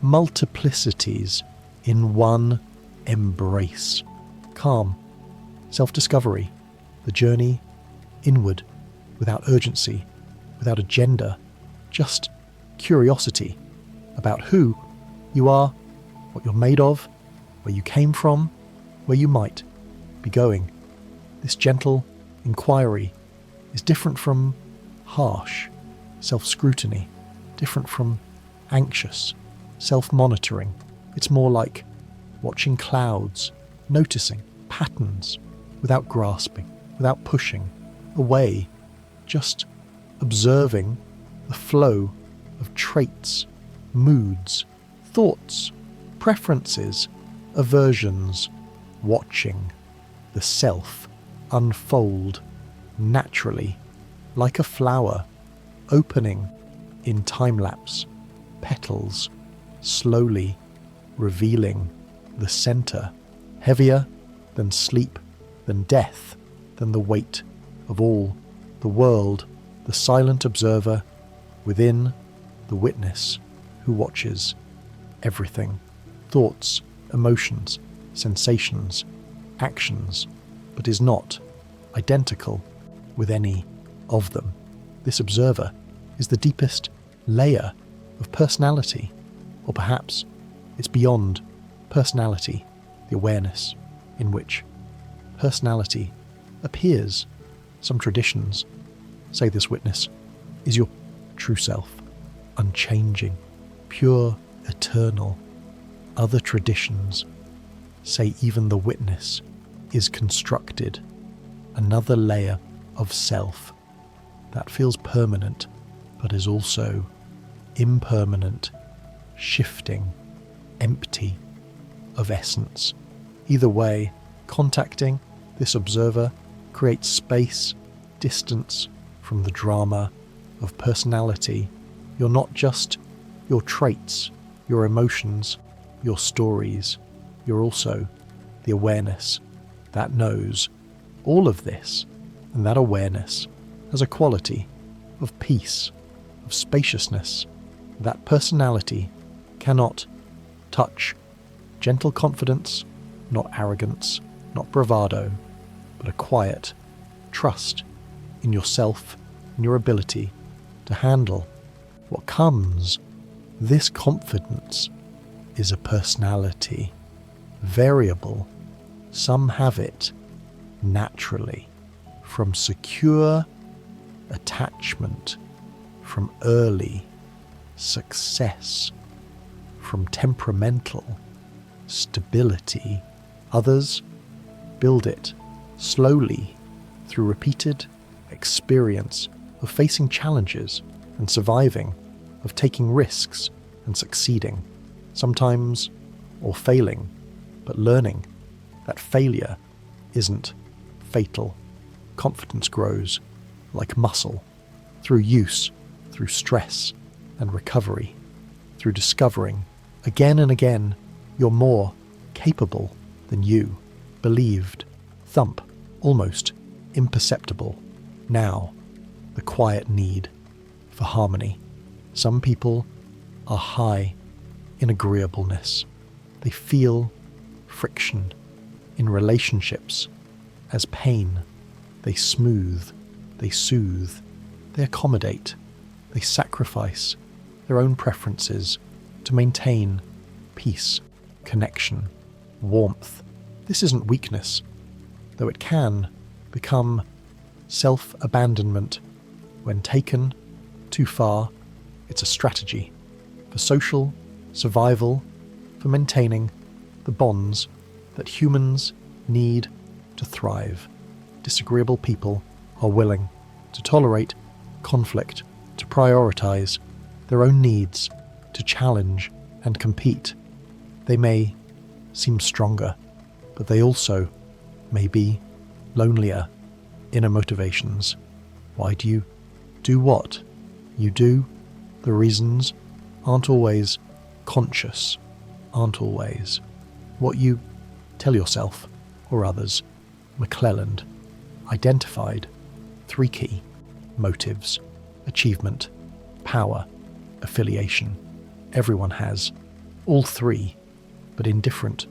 multiplicities in one embrace. Calm, self-discovery, the journey inward, without urgency, without agenda, just curiosity about who you are, what you're made of, where you came from, where you might be going. This gentle inquiry is different from harsh self-scrutiny, different from anxious self-monitoring. It's more like watching clouds, noticing patterns without grasping, without pushing away, just observing the flow of traits, moods, thoughts, preferences, aversions, watching the self unfold naturally, like a flower opening in time-lapse, petals slowly revealing the center, heavier than sleep, than death, than the weight of all the world, the silent observer within, the witness who watches everything, thoughts, emotions, sensations, actions, but is not identical with any of them. This observer is the deepest layer of personality, or perhaps it's beyond personality, the awareness in which personality appears. Some traditions say this witness is your true self, unchanging, pure, eternal. Other traditions say even the witness is constructed, another layer of self that feels permanent but is also impermanent, shifting, empty of essence. Either way, contacting this observer creates space, distance from the drama of personality. You're not just your traits, your emotions, your stories. You're also the awareness that knows all of this, and that awareness has a quality of peace, of spaciousness, that personality cannot touch. Gentle confidence, not arrogance, not bravado, but a quiet trust in yourself and your ability to handle what comes. This confidence is a personality, variable. Some have it naturally, from secure attachment, from early success, from temperamental stability. Others build it slowly through repeated experience of facing challenges and surviving, of taking risks and succeeding, sometimes or failing, but learning that failure isn't fatal. Confidence grows like muscle, through use, through stress and recovery, through discovering again and again you're more capable than you believed. Thump, almost imperceptible. Now, the quiet need for harmony. Some people are high in agreeableness. They feel friction in relationships as pain. They smooth, they soothe, they accommodate, they sacrifice their own preferences to maintain peace, connection, warmth. This isn't weakness, though it can become self-abandonment when taken too far. It's a strategy for social survival, for maintaining the bonds that humans need to thrive. Disagreeable people are willing to tolerate conflict, to prioritize their own needs, to challenge and compete. They may seem stronger, but they also may be lonelier. Inner motivations. Why do you do what you do? The reasons aren't always conscious, aren't always what you tell yourself or others. McClelland identified 3 key motives: achievement, power, affiliation. Everyone has all 3, but in different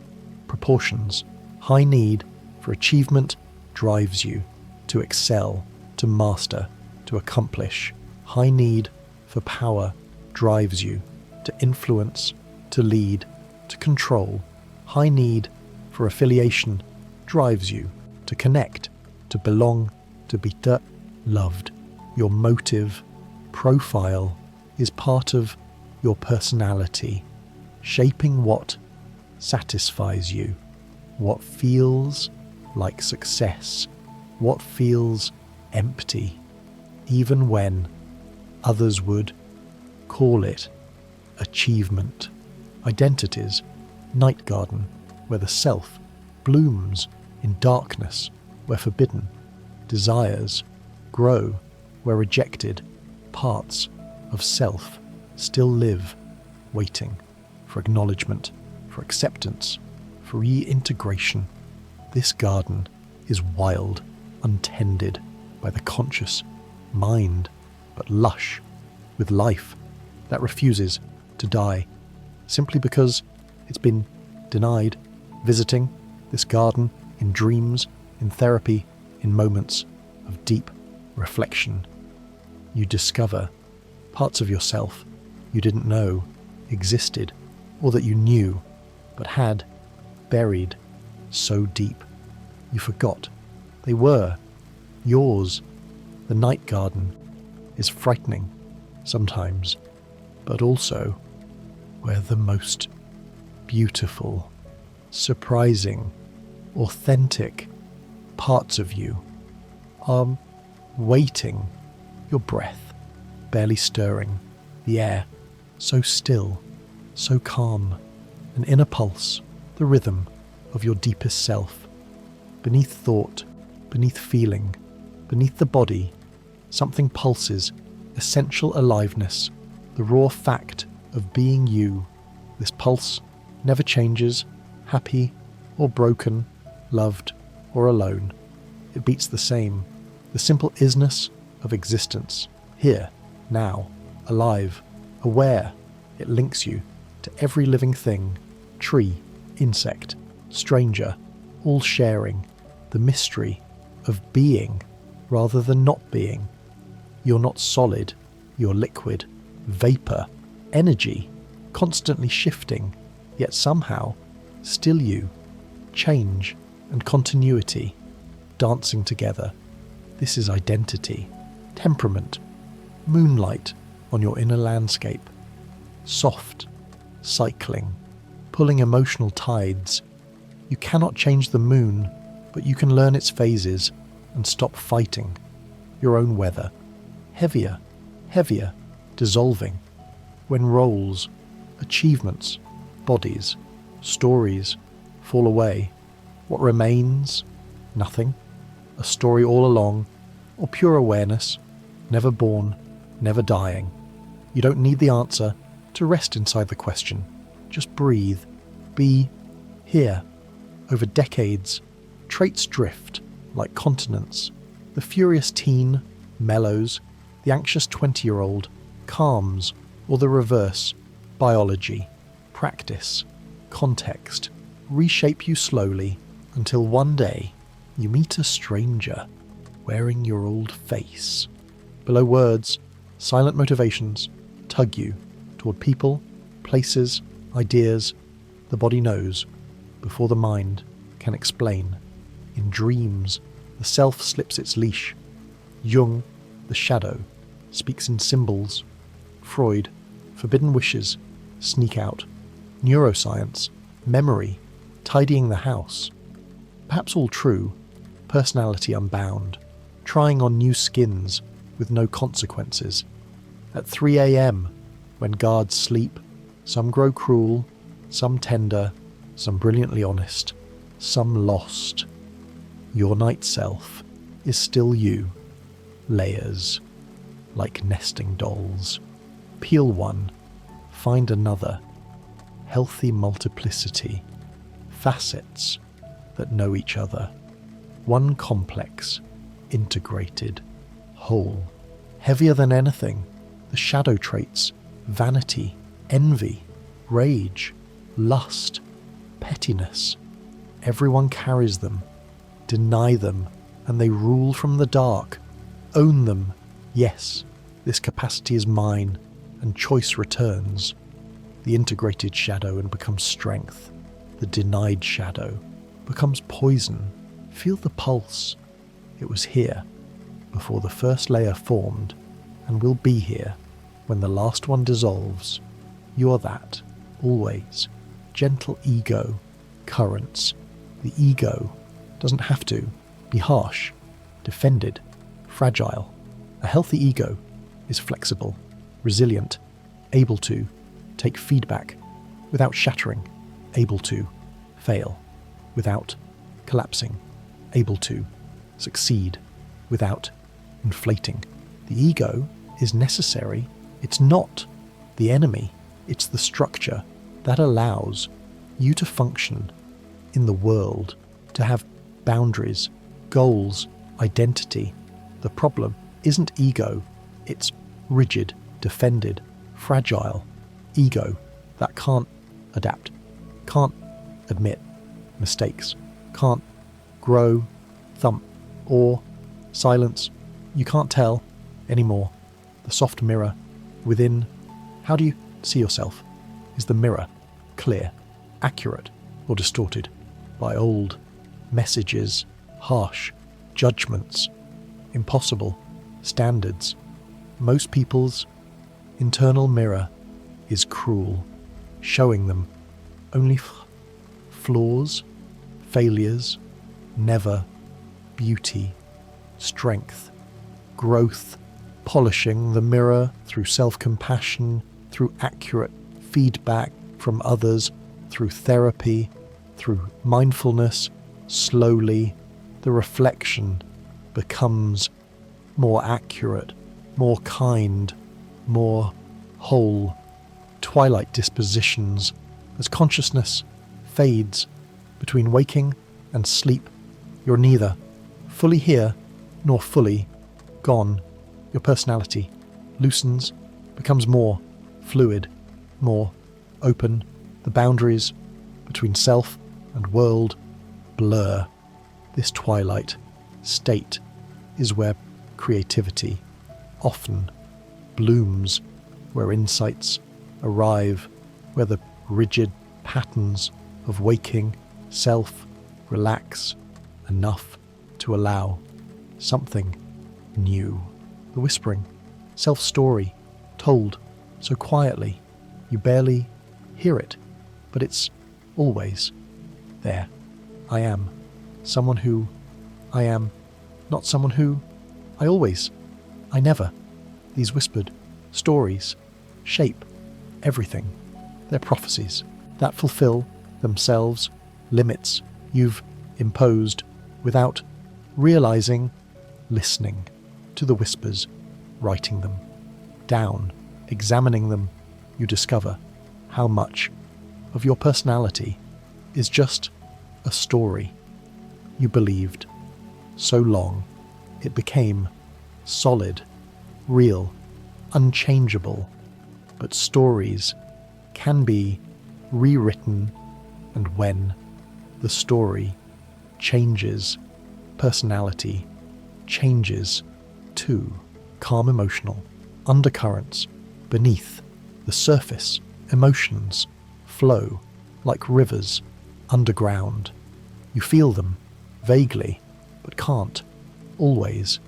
proportions. High need for achievement drives you to excel, to master, to accomplish. High need for power drives you to influence, to lead, to control. High need for affiliation drives you to connect, to belong, to be loved. Your motive profile is part of your personality, shaping what satisfies you, what feels like success, what feels empty, even when others would call it achievement. Identities, night garden, where the self blooms in darkness, where forbidden desires grow, where rejected parts of self still live, waiting for acknowledgement, for acceptance, for reintegration. This garden is wild, untended by the conscious mind, but lush with life that refuses to die, simply because it's been denied. Visiting this garden in dreams, in therapy, in moments of deep reflection, you discover parts of yourself you didn't know existed, or that you knew but had buried so deep you forgot they were yours. The night garden is frightening sometimes, but also where the most beautiful, surprising, authentic parts of you are waiting. Your breath barely stirring, the air so still, so calm, an inner pulse, the rhythm of your deepest self. Beneath thought, beneath feeling, beneath the body, something pulses, essential aliveness, the raw fact of being you. This pulse never changes, happy or broken, loved or alone. It beats the same, the simple isness of existence, here, now, alive, aware. It links you to every living thing, tree, insect, stranger, all sharing the mystery of being rather than not being. You're not solid, you're liquid, vapor, energy, constantly shifting, yet somehow still you, change and continuity, dancing together. This is identity, temperament, moonlight on your inner landscape, soft, cycling, pulling emotional tides. You cannot change the moon, but you can learn its phases and stop fighting your own weather. Heavier, heavier, dissolving. When roles, achievements, bodies, stories fall away, what remains? Nothing. A story all along, or pure awareness, never born, never dying. You don't need the answer to rest inside the question. Just breathe. Be here. Over decades, traits drift like continents. The furious teen mellows, the anxious 20-year-old calms, or the reverse. Biology, practice, context reshape you slowly until one day you meet a stranger wearing your old face. Below words, silent motivations tug you toward people, places, ideas, The body knows, before the mind can explain. In dreams, the self slips its leash. Jung, the shadow, speaks in symbols. Freud, forbidden wishes, sneak out. Neuroscience, memory, tidying the house. Perhaps all true, personality unbound, trying on new skins with no consequences. At 3 a.m, when guards sleep, some grow cruel, some tender, some brilliantly honest, some lost. Your night self is still you. Layers, like nesting dolls. Peel one, find another. Healthy multiplicity. Facets that know each other. One complex, integrated, whole. Heavier than anything, the shadow traits, vanity, envy, rage, lust, pettiness. Everyone carries them. Deny them, and they rule from the dark. Own them. Yes, this capacity is mine, and choice returns. The integrated shadow and becomes strength. The denied shadow becomes poison. Feel the pulse. It was here before the first layer formed, and will be here when the last one dissolves. You are that, always. Gentle ego, currents. The ego doesn't have to be harsh, defended, fragile. A healthy ego is flexible, resilient, able to take feedback without shattering, able to fail without collapsing, able to succeed without inflating. The ego is necessary. It's not the enemy. It's the structure that allows you to function in the world, to have boundaries, goals, identity. The problem isn't ego. It's rigid, defended, fragile ego that can't adapt, can't admit mistakes, can't grow, thump, or silence. You can't tell anymore. The soft mirror within. How do you see yourself? Is the mirror clear, accurate, or distorted by old messages, harsh judgments, impossible standards? Most people's internal mirror is cruel, showing them only flaws, failures, never beauty, strength, growth, polishing the mirror through self-compassion, through accurate feedback from others, through therapy, through mindfulness. Slowly, the reflection becomes more accurate, more kind, more whole. Twilight dispositions as consciousness fades between waking and sleep. You're neither fully here nor fully gone. Your personality loosens, becomes more fluid, more open. The boundaries between self and world blur. This twilight state is where creativity often blooms, where insights arrive, where the rigid patterns of waking self relax enough to allow something new. The whispering self-story told so quietly you barely hear it, but it's always there. I am someone who I am, not someone who I always, I never. These whispered stories shape everything. They're prophecies that fulfill themselves, limits you've imposed without realizing, listening to the whispers, writing them down, examining them. You discover how much of your personality is just a story you believed so long it became solid, real, unchangeable. But stories can be rewritten, and when the story changes, personality changes too. Calm emotional undercurrents beneath the surface, emotions flow like rivers, underground. You feel them, vaguely, but can't, always,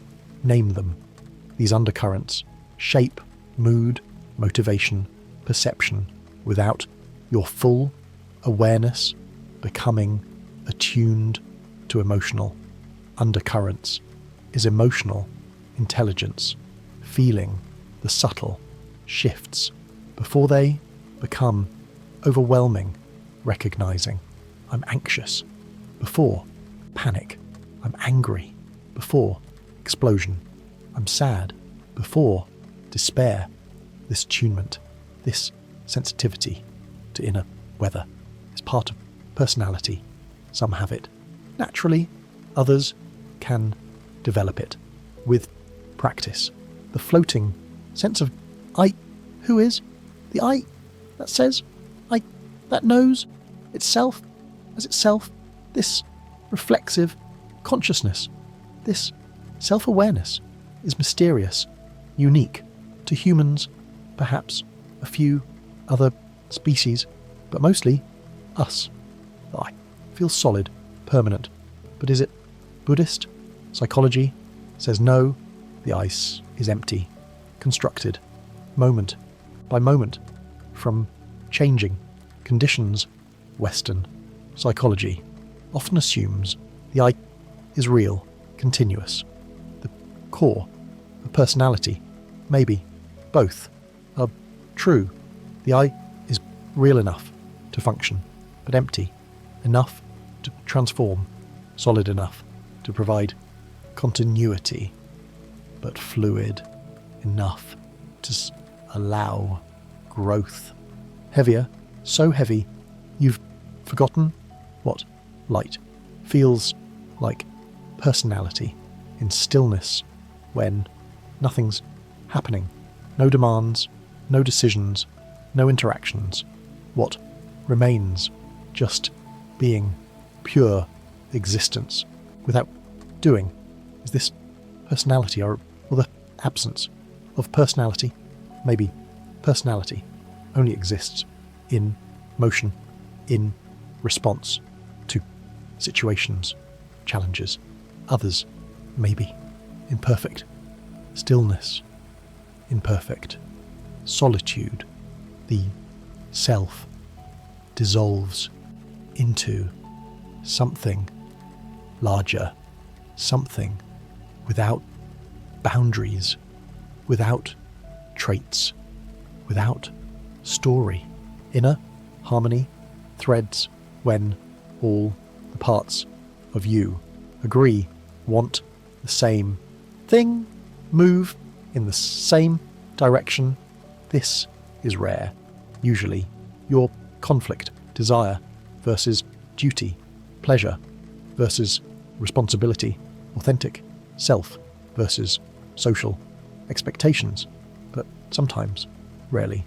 name them. These undercurrents shape mood, motivation, perception, without your full awareness becoming attuned to emotional undercurrents is emotional intelligence, feeling the subtle shifts before they become overwhelming, recognizing I'm anxious, before panic, I'm angry, before explosion, I'm sad, before despair. This attunement, this sensitivity to inner weather is part of personality. Some have it naturally, others can develop it with practice. The floating sense of I, who is, the I that says, I, that knows itself as itself, this reflexive consciousness, this self-awareness is mysterious, unique to humans, perhaps a few other species, but mostly us. The I feels solid, permanent, but is it Buddhist? Psychology says no, the ice is empty, constructed, moment by moment, from changing conditions. Western psychology often assumes the I is real, continuous. The core, the personality, maybe both are true. The I is real enough to function, but empty enough to transform, solid enough to provide continuity, but fluid enough to allow growth. Heavier, so heavy you've forgotten what light feels like. Personality in stillness when nothing's happening, no demands, no decisions, no interactions. What remains just being, pure existence without doing. Is this personality or the absence of personality? Maybe personality only exists in motion, in response to situations, challenges. Others, maybe, imperfect. Stillness, imperfect. Solitude, the self dissolves into something larger, something without boundaries, without traits, without story. Inner harmony threads when all the parts of you agree, want the same thing, move in the same direction. This is rare. Usually, your conflict, desire versus duty, pleasure versus responsibility, authentic self versus social expectations. But sometimes, rarely,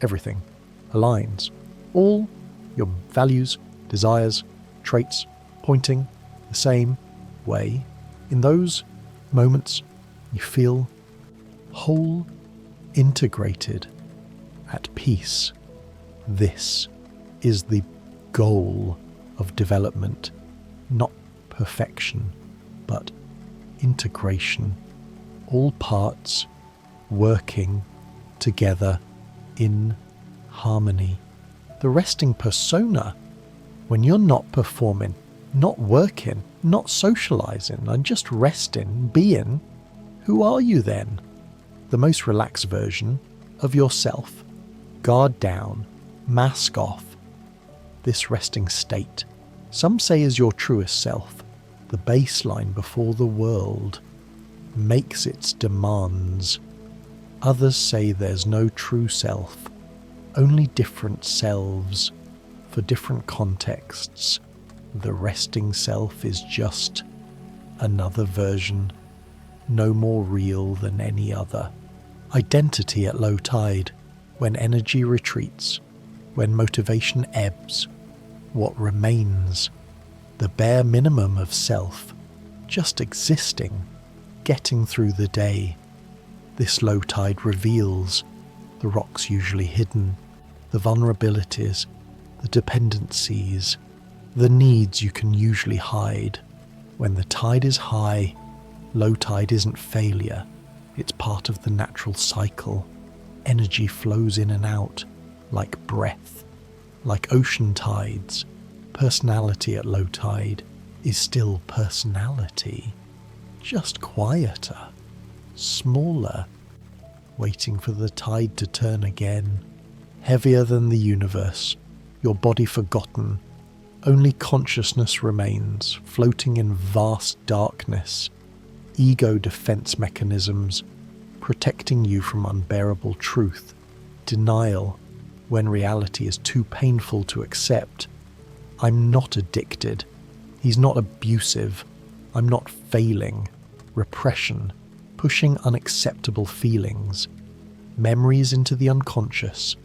everything aligns. All your values, desires, traits pointing the same way. In those moments, you feel whole, integrated, at peace. This is the goal of development, not perfection, but integration. All parts working together in harmony. The resting persona, when you're not performing, not working, not socializing, and just resting, being, who are you then? The most relaxed version of yourself. Guard down, mask off. This resting state, some say is your truest self, the baseline before the world makes its demands. Others say there's no true self, only different selves for different contexts. The resting self is just another version, no more real than any other. Identity at low tide, when energy retreats, when motivation ebbs. What remains? The bare minimum of self, just existing, getting through the day. This low tide reveals the rocks usually hidden, the vulnerabilities, the dependencies, the needs you can usually hide. When the tide is high, low tide isn't failure, it's part of the natural cycle. Energy flows in and out, like breath, like ocean tides. Personality at low tide is still personality, just quieter, smaller, waiting for the tide to turn again. Heavier than the universe, your body forgotten, only consciousness remains, floating in vast darkness. Ego defense mechanisms, protecting you from unbearable truth, denial, when reality is too painful to accept. I'm not addicted. He's not abusive. I'm not failing. Repression, pushing unacceptable feelings, memories into the unconscious,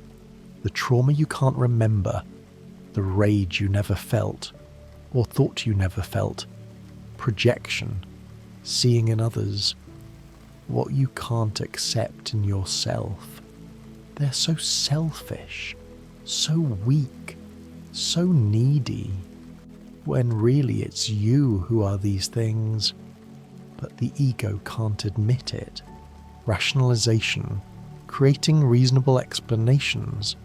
the trauma you can't remember, the rage you never felt, or thought you never felt, projection, seeing in others, what you can't accept in yourself. They're so selfish, so weak, so needy, when really it's you who are these things, but the ego can't admit it. Rationalization, creating reasonable explanations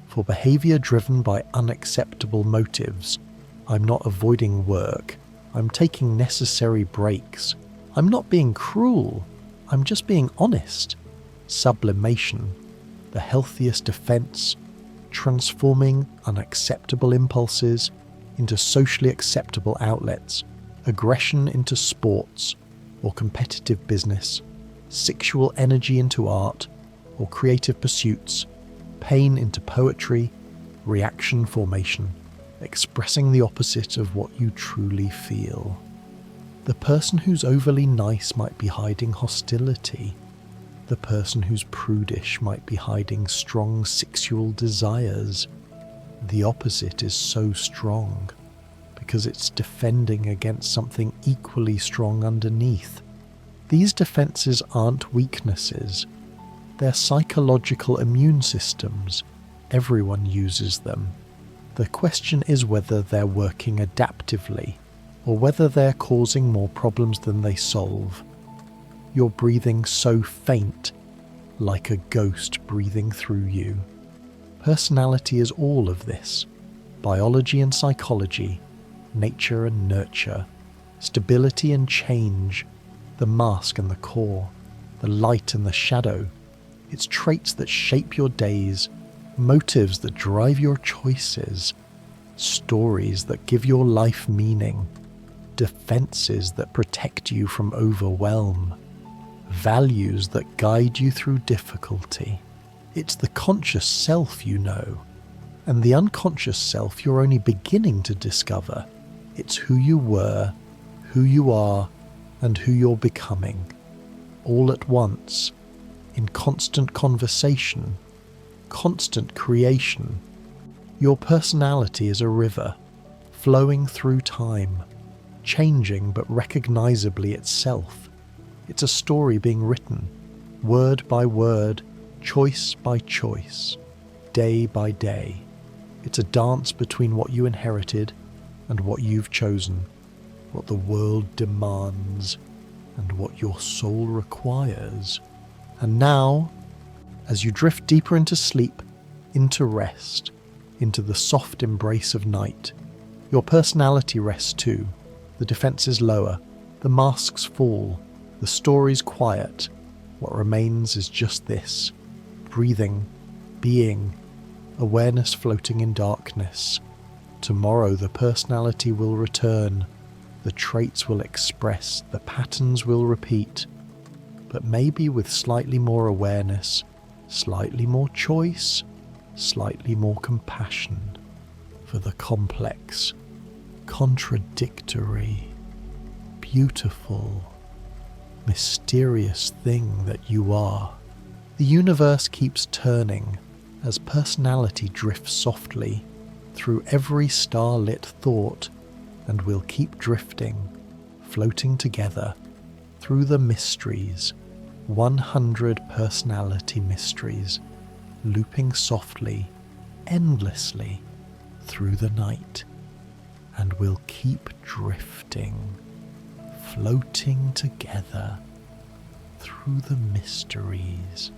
for behavior driven by unacceptable motives. I'm not avoiding work. I'm taking necessary breaks. I'm not being cruel. I'm just being honest. Sublimation, the healthiest defense, transforming unacceptable impulses into socially acceptable outlets, aggression into sports or competitive business, sexual energy into art or creative pursuits, pain into poetry, reaction formation, expressing the opposite of what you truly feel. The person who's overly nice might be hiding hostility. The person who's prudish might be hiding strong sexual desires. The opposite is so strong because it's defending against something equally strong underneath. These defenses aren't weaknesses. They're psychological immune systems. Everyone uses them. The question is whether they're working adaptively or whether they're causing more problems than they solve. You're breathing so faint, like a ghost breathing through you. Personality is all of this. Biology and psychology, nature and nurture, stability and change, the mask and the core, the light and the shadow. It's traits that shape your days, motives that drive your choices, stories that give your life meaning, defenses that protect you from overwhelm, values that guide you through difficulty. It's the conscious self you know, and the unconscious self you're only beginning to discover. It's who you were, who you are, and who you're becoming, all at once, in constant conversation, constant creation. Your personality is a river, flowing through time, changing but recognizably itself. It's a story being written, word by word, choice by choice, day by day. It's a dance between what you inherited and what you've chosen, what the world demands and what your soul requires. And now, as you drift deeper into sleep, into rest, into the soft embrace of night, your personality rests too. The defenses lower, the masks fall, the story's quiet. What remains is just this: breathing, being, awareness floating in darkness. Tomorrow the personality will return, the traits will express, the patterns will repeat, but maybe with slightly more awareness, slightly more choice, slightly more compassion for the complex, contradictory, beautiful, mysterious thing that you are. The universe keeps turning as personality drifts softly through every starlit thought, and will keep drifting, floating together through the mysteries, 100 personality mysteries, looping softly, endlessly, through the night, and we'll keep drifting, floating together through the mysteries